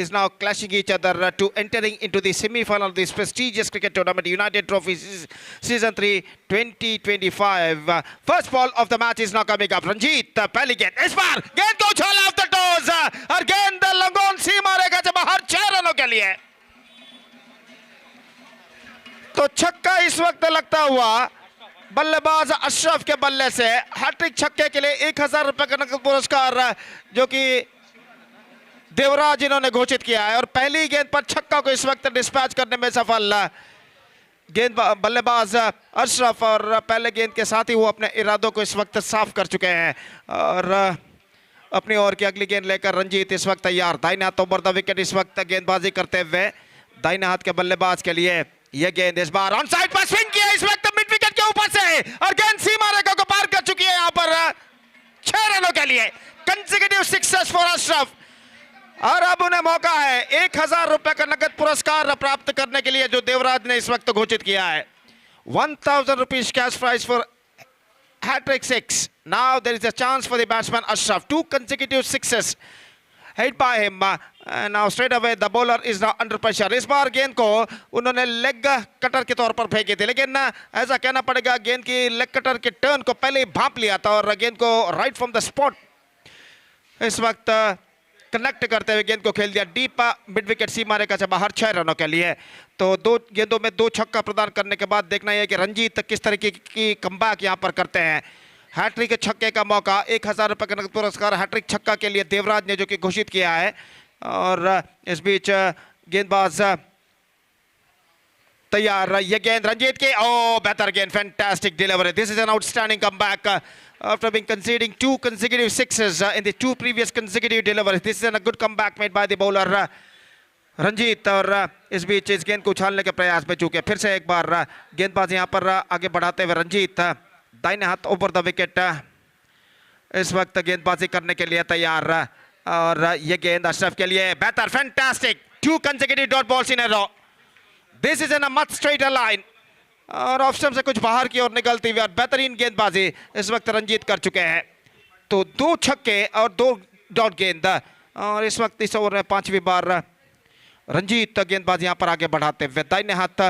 is now clashing each other to entering into the semi-final of this prestigious cricket tournament, United Trophy Season 3 2025. First ball of the match is now coming up. Ranjit, पहली गेंद इस बार गेंद को उछाला of the toes और गेंद लंगोन सीमा रेखा से बाहर 6 रनों के लिए। तो छक्का इस वक्त लगता हुआ बल्लेबाज अशरफ के बल्ले से हैट्रिक छक्के के लिए 1000 रुपए का नकद पुरस्कार जो कि देवराज इन्होंने घोषित किया है। और पहली गेंद पर छक्का को इस वक्त डिस्पैच करने में सफल गेंद बल्लेबाज अशरफ, और पहले गेंद के साथ ही वो अपने इरादों को इस वक्त साफ कर चुके हैं और अपनी ओर की अगली गेंद लेकर रंजीत इस वक्त तैयार। दाहिने हाथ ओवर द विकेट इस वक्त गेंदबाजी करते हुए दाहिने हाथ के बल्लेबाज के लिए यह गेंद इस बार ऑन साइड पर स्विंग किया इस वक्त मिड विकेट के ऊपर से और गेंद सीमा रेखा को पार कर चुकी है। यहाँ पर 6 रनों के लिए कंसेक्यूटिव सिक्सेस फॉर अशरफ। और अब उन्हें मौका है 1000 रुपए का नकद पुरस्कार प्राप्त करने के लिए जो देवराज ने इस वक्त घोषित किया है। 1000 rupees cash prize for hat trick 6. Now there is a chance for the batsman Ashraf. 2 consecutive sixes hit by him. Now straight away the bowler is now under pressure. इस बार गेंद को उन्होंने लेग कटर के तौर पर फेंकी थी, लेकिन ऐसा कहना पड़ेगा गेंद की लेग कटर के टर्न को पहले ही भांप लिया था और गेंद को राइट फ्रॉम द स्पॉट इस वक्त कनेक्ट करते हुए गेंद को खेल दिया डीप मिड विकेट सीमा रेखा से बाहर 6 रनों के लिए। तो 2 गेंदों में 2 छक्का प्रदान करने के बाद देखना यह कि रंजीत किस तरीके की कमबैक यहां पर करते हैं। हैट्रिक छक्के का मौका, 1000 रुपये का नकद पुरस्कार हैट्रिक छक्का के लिए देवराज ने जो कि घोषित किया है। और इस बीच गेंदबाज तैयार, यह गेंद रंजीत की, ओ बेहतर गेंद, fantastic delivery. This is an outstanding comeback after being conceding 2 consecutive sixes in the 2 previous consecutive deliveries. This is a good comeback made by the bowler Ranjit. और इस बीच इस गेंद को उछालने के प्रयास में चूके फिर से एक बार गेंदबाज यहां पर आगे बढ़ाते हुए रंजीत दाहिने हाथ ओवर द विकेट इस वक्त गेंदबाजी करने के लिए तैयार। और यह गेंद अशरफ के लिए बेहतर, fantastic, 2 consecutive dot balls in a row. This is in a much straighter line. और ऑप्शन से कुछ बाहर की ओर निकलती हुई और बेहतरीन गेंदबाजी इस वक्त रंजीत कर चुके हैं। तो 2 छक्के और 2 डॉट गेंद और इस वक्त इस ओवर में 5वीं बार रंजीत गेंदबाजी यहां पर आगे बढ़ाते हुए दाहिने हाथ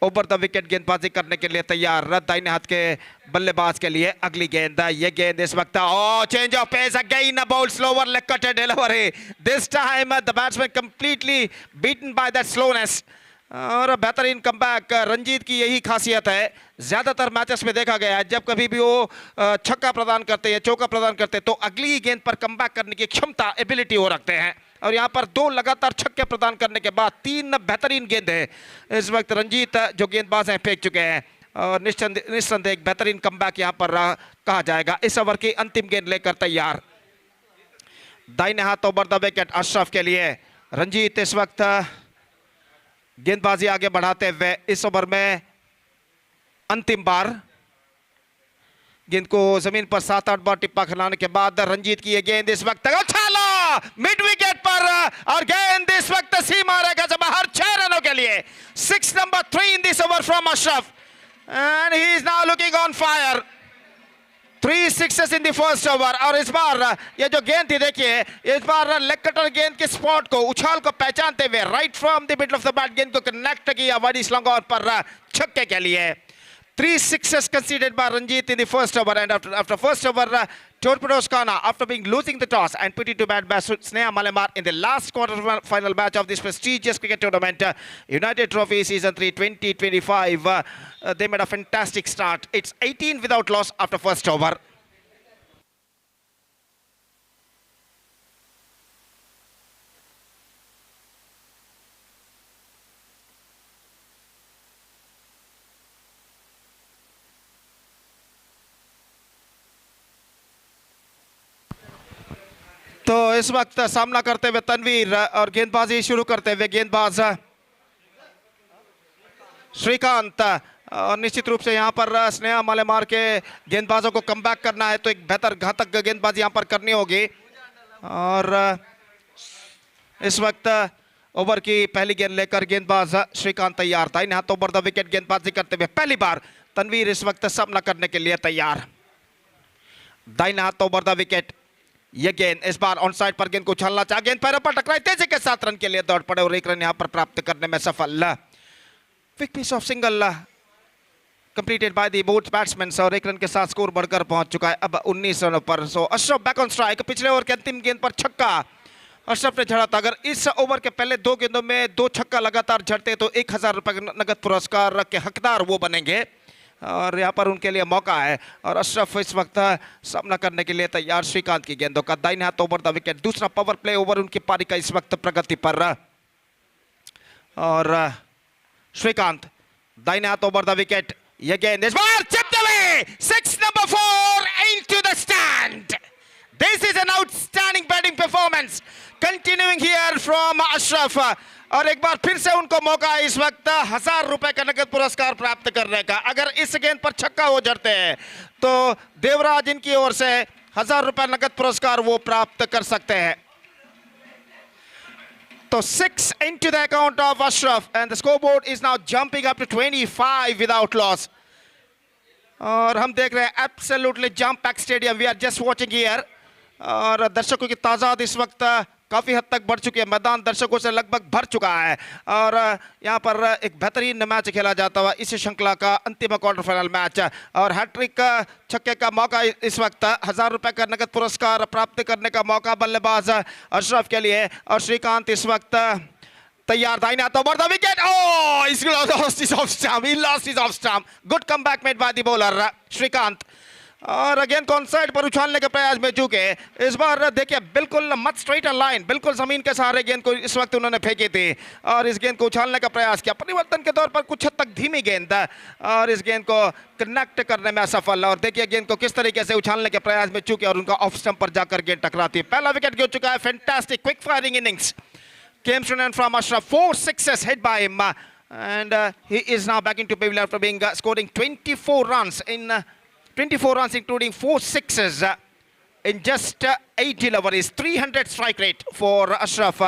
ओवर द विकेट गेंदबाजी करने के लिए तैयार। दाहिने हाथ के बल्लेबाज के लिए अगली गेंद, ये गेंद इस वक्त change of pace again, ball slower leg cutter delivery. This time the batsman completely beaten by that slowness. और बेहतरीन कमबैक, रंजीत की यही खासियत है, ज़्यादातर मैचेस में देखा गया है जब कभी भी वो छक्का प्रदान करते हैं, चौका प्रदान करते हैं तो अगली गेंद पर कमबैक करने की क्षमता, एबिलिटी वो रखते हैं। और यहाँ पर 2 लगातार छक्के प्रदान करने के बाद 3 बेहतरीन गेंदें इस वक्त रंजीत जो गेंदबाज हैं फेंक चुके हैं। और निस्संदेह एक बेहतरीन कमबैक यहाँ पर कहा जाएगा। इस ओवर की अंतिम गेंद लेकर तैयार दाहिने हाथ ओवर द विकेट अशरफ के लिए रंजीत इस वक्त गेंदबाजी आगे बढ़ाते हुए इस ओवर में अंतिम बार गेंद को जमीन पर 7-8 बार टिप्पा खिलाने के बाद रंजीत की ये गेंद इस वक्त उछाला मिड विकेट पर और गेंद इस वक्त सीमा रेखा से बाहर 6 रनों के लिए। 6 number 3 in this over from Ashraf and he is now looking on fire. 3 sixes in the first over. और इस बार ये जो गेंद थी देखिए, इस बार लेग कटर गेंद के स्पॉट को, उछाल को पहचानते हुए right from the middle of the bat गेंद को कनेक्ट किया वाइड स्लॉन्ग ऑन पर छक्के के लिए। 3 sixes conceded by Ranjit in the first over, and after first over, Torpedoes Khana, after being losing the toss and put it to bat by Snelamar in the last quarter-final match of this prestigious cricket tournament, United Trophy Season 3 2025, they made a fantastic start. It's 18 without loss after first over. तो इस वक्त सामना करते हुए तनवीर और गेंदबाजी शुरू करते हुए गेंदबाज श्रीकांत। और निश्चित रूप से यहाँ पर स्नेहा मलेमार के गेंदबाजों को कमबैक करना है तो एक बेहतर घातक गेंदबाजी यहाँ पर करनी होगी। और इस वक्त ओवर की पहली गेंद लेकर गेंदबाज श्रीकांत तैयार था। इन हाथों पर द विकेट गेंदबाजी करते हुए पहली बार तनवीर इस वक्त सामना करने के लिए तैयार। दाहिने हाथों पर द विकेट। ये गेंद इस बार ऑन साइड पर गेंद को उछालना चाहा, गेंद पैरों पर टकराई, तेजी के साथ रन के लिए दौड़ पड़े और एक रन यहां पर प्राप्त करने में सफल। Quick piece of single completed by the both batsman और एक रन के साथ स्कोर बढ़कर पहुंच चुका है अब 19 रनों पर। सो अशरफ बैक ऑन स्ट्राइक। पिछले ओवर के अंतिम गेंद पर छक्का अशरफ ने झड़ा था। अगर इस ओवर के पहले 2 गेंदों में 2 छक्का लगातार झड़ते तो 1000 रुपए नगद पुरस्कार के हकदार वो बनेंगे और यहाँ पर उनके लिए मौका है। और अशरफ इस वक्त सामना करने के लिए तैयार श्रीकांत की गेंदों का। दाहिने हाथ ओवर द विकेट। दूसरा पावर प्ले ओवर उनकी पारी का इस वक्त प्रगति पर। और श्रीकांत दाहिने हाथ ओवर द विकेट। यह गेंद इस बार chipped away. 6 number 4 into the stand. This is an outstanding batting performance continuing here from Ashraf. और एक बार फिर से उनको मौका है इस वक्त 1000 रुपए का नगद पुरस्कार प्राप्त करने का। अगर इस गेंद पर छक्का हो जाते हैं तो देवराज इनकी ओर से 1000 रुपए नगद पुरस्कार वो प्राप्त कर सकते हैं। तो 6 into the account of Ashraf and the scoreboard is now jumping up to 25 without loss. और हम देख रहे हैं absolutely jump packed stadium. We are just watching here. और दर्शकों की तादाद इस वक्त काफ़ी हद तक बढ़ चुकी है। मैदान दर्शकों से लगभग भर चुका है और यहाँ पर एक बेहतरीन मैच खेला जाता हुआ इस श्रृंखला का अंतिम क्वार्टर फाइनल मैच। और हैट्रिक छक्के का मौका इस वक्त 1000 रुपए का नगद पुरस्कार प्राप्त करने का मौका बल्लेबाज अशरफ के लिए। और श्रीकांत इस वक्त तैयार। दाहिने हाथ over the wicket. Oh, he lost his off stump. He lost his off stump. Good comeback made by the bowler Shrikanth. और अगेन कौन साइड पर उछालने के प्रयास में चूके इस बार देखिए बिल्कुल मत स्ट्रेट लाइन, बिल्कुल जमीन के सहारे गेंद को इस वक्त उन्होंने फेंकी थी और इस गेंद को उछालने का प्रयास किया। परिवर्तन के तौर पर कुछ हद तक धीमी गेंद और इस गेंद को कनेक्ट करने में असफल। और देखिए गेंद को किस तरीके से उछालने के प्रयास में चूके और उनका ऑफ स्टंप पर जाकर गेंद टकराती है। पहला विकेट गिर चुका है। Fantastic quick firing innings came to an end from Ashraf. 4 sixes hit by him and he is now back into pavilion after being scoring 24 runs including 4 sixes in just 8 deliveries. 300 strike rate for Ashraf.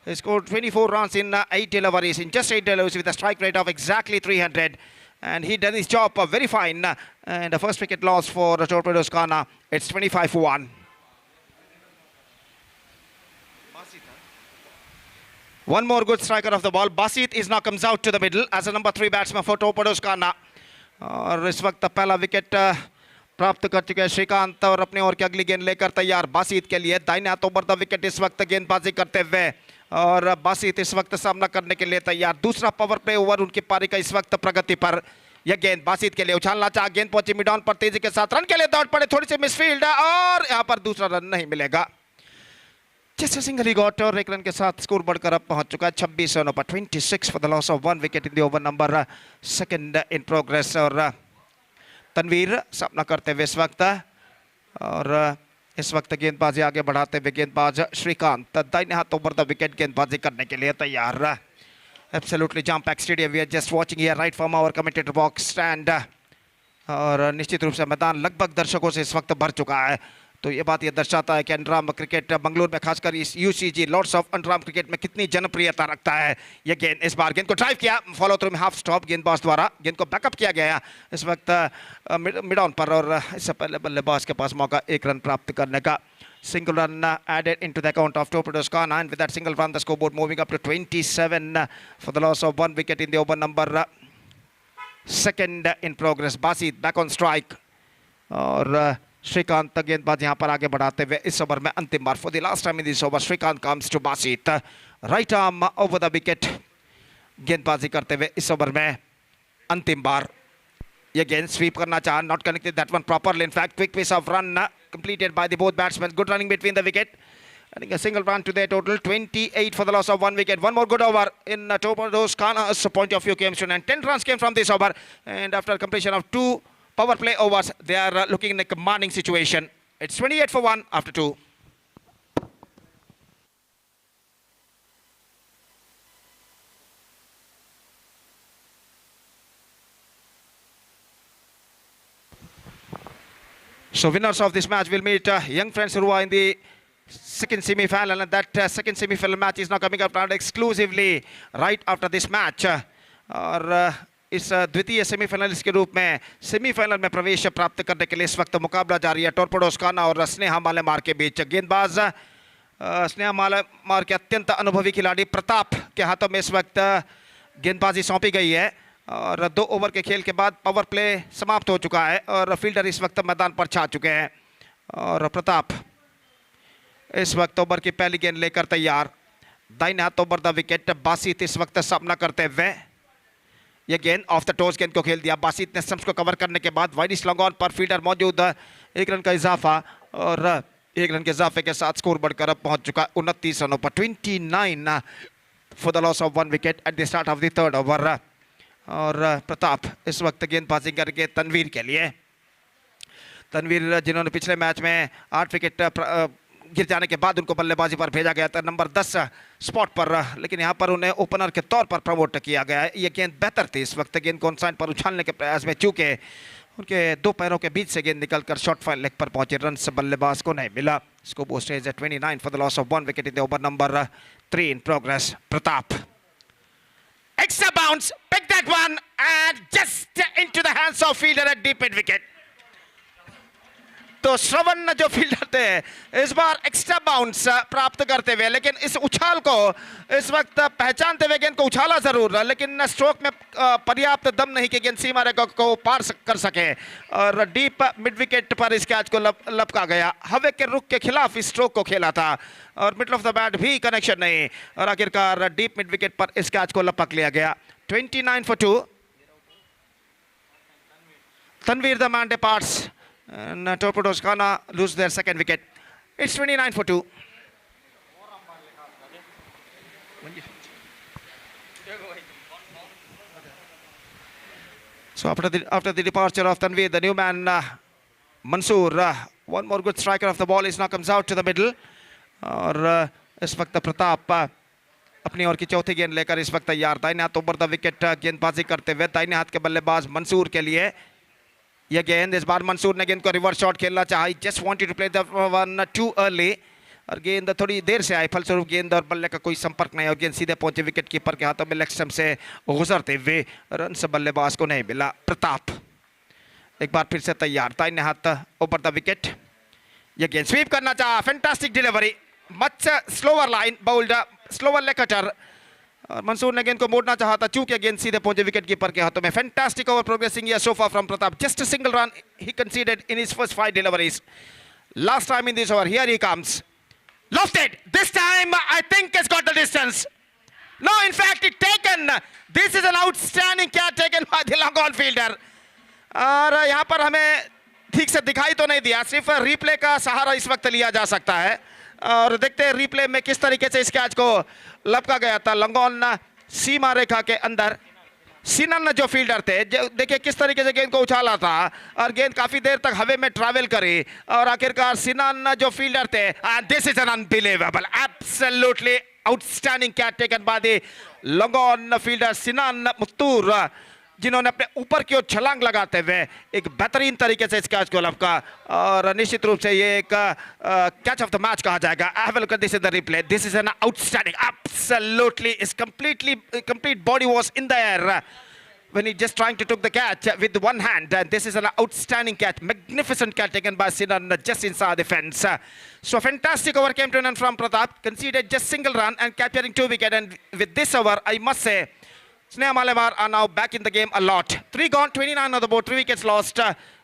He scored 24 runs in 8 deliveries in just 8 deliveries with a strike rate of exactly 300. And he done his job very fine. And the first wicket loss for Torpedoes Ghana. It's 25 for 1. One more good striker of the ball. Basit is now comes out to the middle as a number 3 batsman for Torpedoes Ghana. और इस वक्त पहला wicket प्राप्त कर चुके हैं श्रीकांत और अपने ओवर की अगली गेंद लेकर तैयार बासित के लिए। दाहिने हाथ ओवर द विकेट इस वक्त गेंदबाजी करते हुए और बासित इस वक्त सामना करने के लिए तैयार। दूसरा पावर प्ले ओवर उनकी पारी का इस वक्त प्रगति पर। यह गेंद बासित के लिए उछालना चाहा, गेंद पहुंची मिड ऑन पर, तेजी के साथ रन के लिए दौड़ पड़े, थोड़ी सी मिसफील्ड और यहाँ पर दूसरा रन नहीं मिलेगा। Just a single he got और एक रन के साथ स्कोर बढ़कर अब पहुंच चुका है 26 रनों पर। 26 for the loss of 1 wicket in the over number second in progress। और तनवीर सामना करते हुए इस वक्त और इस वक्त गेंदबाजी आगे बढ़ाते हुए गेंदबाज श्रीकांत दाहिने हाथ ओवर द विकेट गेंदबाजी करने के लिए तैयार। Absolutely jump packed stadium. We are just watching here right from our commentator box stand। और निश्चित रूप से मैदान लगभग दर्शकों से इस वक्त भर चुका है। तो ये बात ये दर्शाता है कि अंडरआर्म क्रिकेट बंगलुरु में खासकर इस UCG lords of underarm cricket में कितनी जनप्रियता रखता है। ये गेंद इस बार गेंद को ड्राइव किया, फॉलो थ्रू में हाफ स्टॉप गेंदबाज द्वारा गेंद को बैकअप किया गया इस वक्त मिड ऑन पर। और इससे पहले बल्लेबाज के पास मौका एक रन प्राप्त करने का। Single run added into the account of Torpedoes Ghana and with that single run the scoreboard moving up to 27 for the loss of 1 wicket in the over number second in progress। Basit back on strike और श्रीकांत गेंदबाज यहां पर आगे बढ़ाते हुए इस over में अंतिम बार for the last time in this over Srikanth comes to Basit right arm over the wicket गेंदबाजी करते हुए इस ओवर में अंतिम बार। ये गेंद स्वीप करना चाहा, not connected that one properly. In fact quick piece of run completed by the both batsman. Good running between the wicket and a single run to their total 28 for the loss of 1 wicket। One more good over in Torpedoes Ghana's point of view came to an end. 10 runs came from this over and after completion of 2 power play overs they are looking in a commanding situation. It's 28 for 1 after 2. So winners of this match will meet young friends Urwa in the second semi-final, and that second semi-final match is now coming up round exclusively right after this match. और इस द्वितीय semifinalist के रूप में semifinal में प्रवेश प्राप्त करने के लिए इस वक्त मुकाबला जारी है टॉर्पेडोज खाना और स्नेहा मालेमार के बीच। गेंदबाज स्नेहा मालेमार के अत्यंत अनुभवी खिलाड़ी प्रताप के हाथों में इस वक्त गेंदबाजी सौंपी गई है और 2 ओवर के खेल के बाद पावर प्ले समाप्त हो चुका है और फील्डर इस वक्त मैदान पर छा चुके हैं और प्रताप इस वक्त ओवर की पहली गेंद लेकर तैयार। दाहिने हाथ ओवर द विकेट बासित इस वक्त सामना करते हुए ये गेंद ऑफ द टॉस गेंद को खेल दिया। बासित ने स्टंप्स को कवर करने के बाद वाइड लॉन्ग ऑन पर फील्डर मौजूद, 1 रन का इजाफा और 1 रन के इजाफे के साथ स्कोर बढ़कर अब पहुंच चुका 29 रनों पर। 29 for the loss of 1 wicket at the start of the 3rd over. और प्रताप इस वक्त गेंदबाजी करके तनवीर के लिए, तनवीर जिन्होंने पिछले मैच में 8 विकेट गिर जाने के बाद उनको बल्लेबाजी पर भेजा गया था नंबर 10 स्पॉट पर, लेकिन यहाँ पर उन्हें ओपनर के तौर पर प्रमोट किया गया है। ये गेंद बेहतर थी, इस वक्त गेंद को ऑन साइड पर उछालने के प्रयास में चूके उनके 2 पैरों के बीच से गेंद निकलकर शॉर्ट फाइल लेग पर पहुंचे, रन से बल्लेबाज को नहीं मिला। Score stage 29 for the loss of 1 wicket in the over number 3 in progress. Pratap extra bounce, pick that one and just into the hands of fielder at deep mid wicket. तो श्रवण जो fielder थे इस बार extra bounce प्राप्त करते हुए, लेकिन इस उछाल को इस वक्त पहचानते हुए गेंद को उछाला जरूर, लेकिन स्ट्रोक में पर्याप्त दम नहीं कि गेंद सीमा रेखा को पार कर सके और डीप मिड विकेट पर इस कैच को लपका गया। हवे के रुख के खिलाफ इस स्ट्रोक को खेला था और मिडल ऑफ द बैट भी कनेक्शन नहीं और आखिरकार डीप मिड विकेट पर इस कैच को लपक लिया गया। 29 for 2। Tanveer the man departs and Torpedoes Khana lose their second wicket. It's 29 for 2. So after the departure of Tanveer, the new man Mansoor, one more good striker of the ball is now comes out to the middle. और इस वक्त प्रताप अपनी ओर की चौथी गेंद लेकर इस वक्त तैयार। दाहिने हाथ ओवर द विकेट गेंदबाजी करते हुए दाहिने हाथ के बल्लेबाज मंसूर के लिए यह गेंद, इस बार मंसूर ने गेंद को रिवर्स शॉट खेलना चाहा, just wanted to play the one too early और गेंद थोड़ी देर से आई, फलस्वरूप गेंद और बल्ले का कोई संपर्क नहीं और गेंद सीधे पहुंचे विकेट कीपर के हाथों में लेग स्टंप से गुजरते हुए, रन से बल्लेबाज को नहीं मिला। प्रताप एक बार फिर से तैयार, दाहिने हाथ ओवर द विकेट, यह गेंद स्वीप करना चाहा, fantastic delivery, much slower line bowled, slower leg cutter और मंसूर ने गेंद को मोड़ना चाहा था, चूंकि गेंद सीधे पहुंचे विकेट कीपर के हाथों में। Fantastic over progressing here so far from Pratap, just a single run he conceded in his first 5 deliveries. Last time in this over, here he comes, lofted, this time I think has got the distance. No, in fact it taken, this is an outstanding catch taken by the long on fielder और यहाँ पर हमें ठीक से दिखाई तो नहीं दिया, सिर्फ रिप्ले का सहारा इस वक्त लिया जा सकता है और देखते हैं रिप्ले में किस तरीके से इस कैच को लपका गया था। लंगोन सीमा रेखा के अंदर सिनन जो फील्डर थे, देखिए किस तरीके से गेंद को उछाला था और गेंद काफी देर तक हवे में ट्रैवल करी और आखिरकार सिनन जो फील्डर थे, this is an unbelievable, absolutely outstanding catch taken by the long on fielder Sinan Muttur, जिन्होंने अपने ऊपर की ओर छलांग लगाते हुए एक बेहतरीन तरीके से इस कैच को लपका और निश्चित रूप से ये एक कैच ऑफ द मैच कहा जाएगा। I have look at this in the replay, this is an outstanding, absolutely is complete body was in the air when he just trying to took the catch with one hand, and this is an outstanding catch, magnificent catch taken by Sinan just inside the fence. So fantastic over came to an end from Pratap, conceded just single run and capturing 2 wickets, and with this over I must say Snelamar are now back in the game a lot. 3 gone, 29 on the board, 3 wickets lost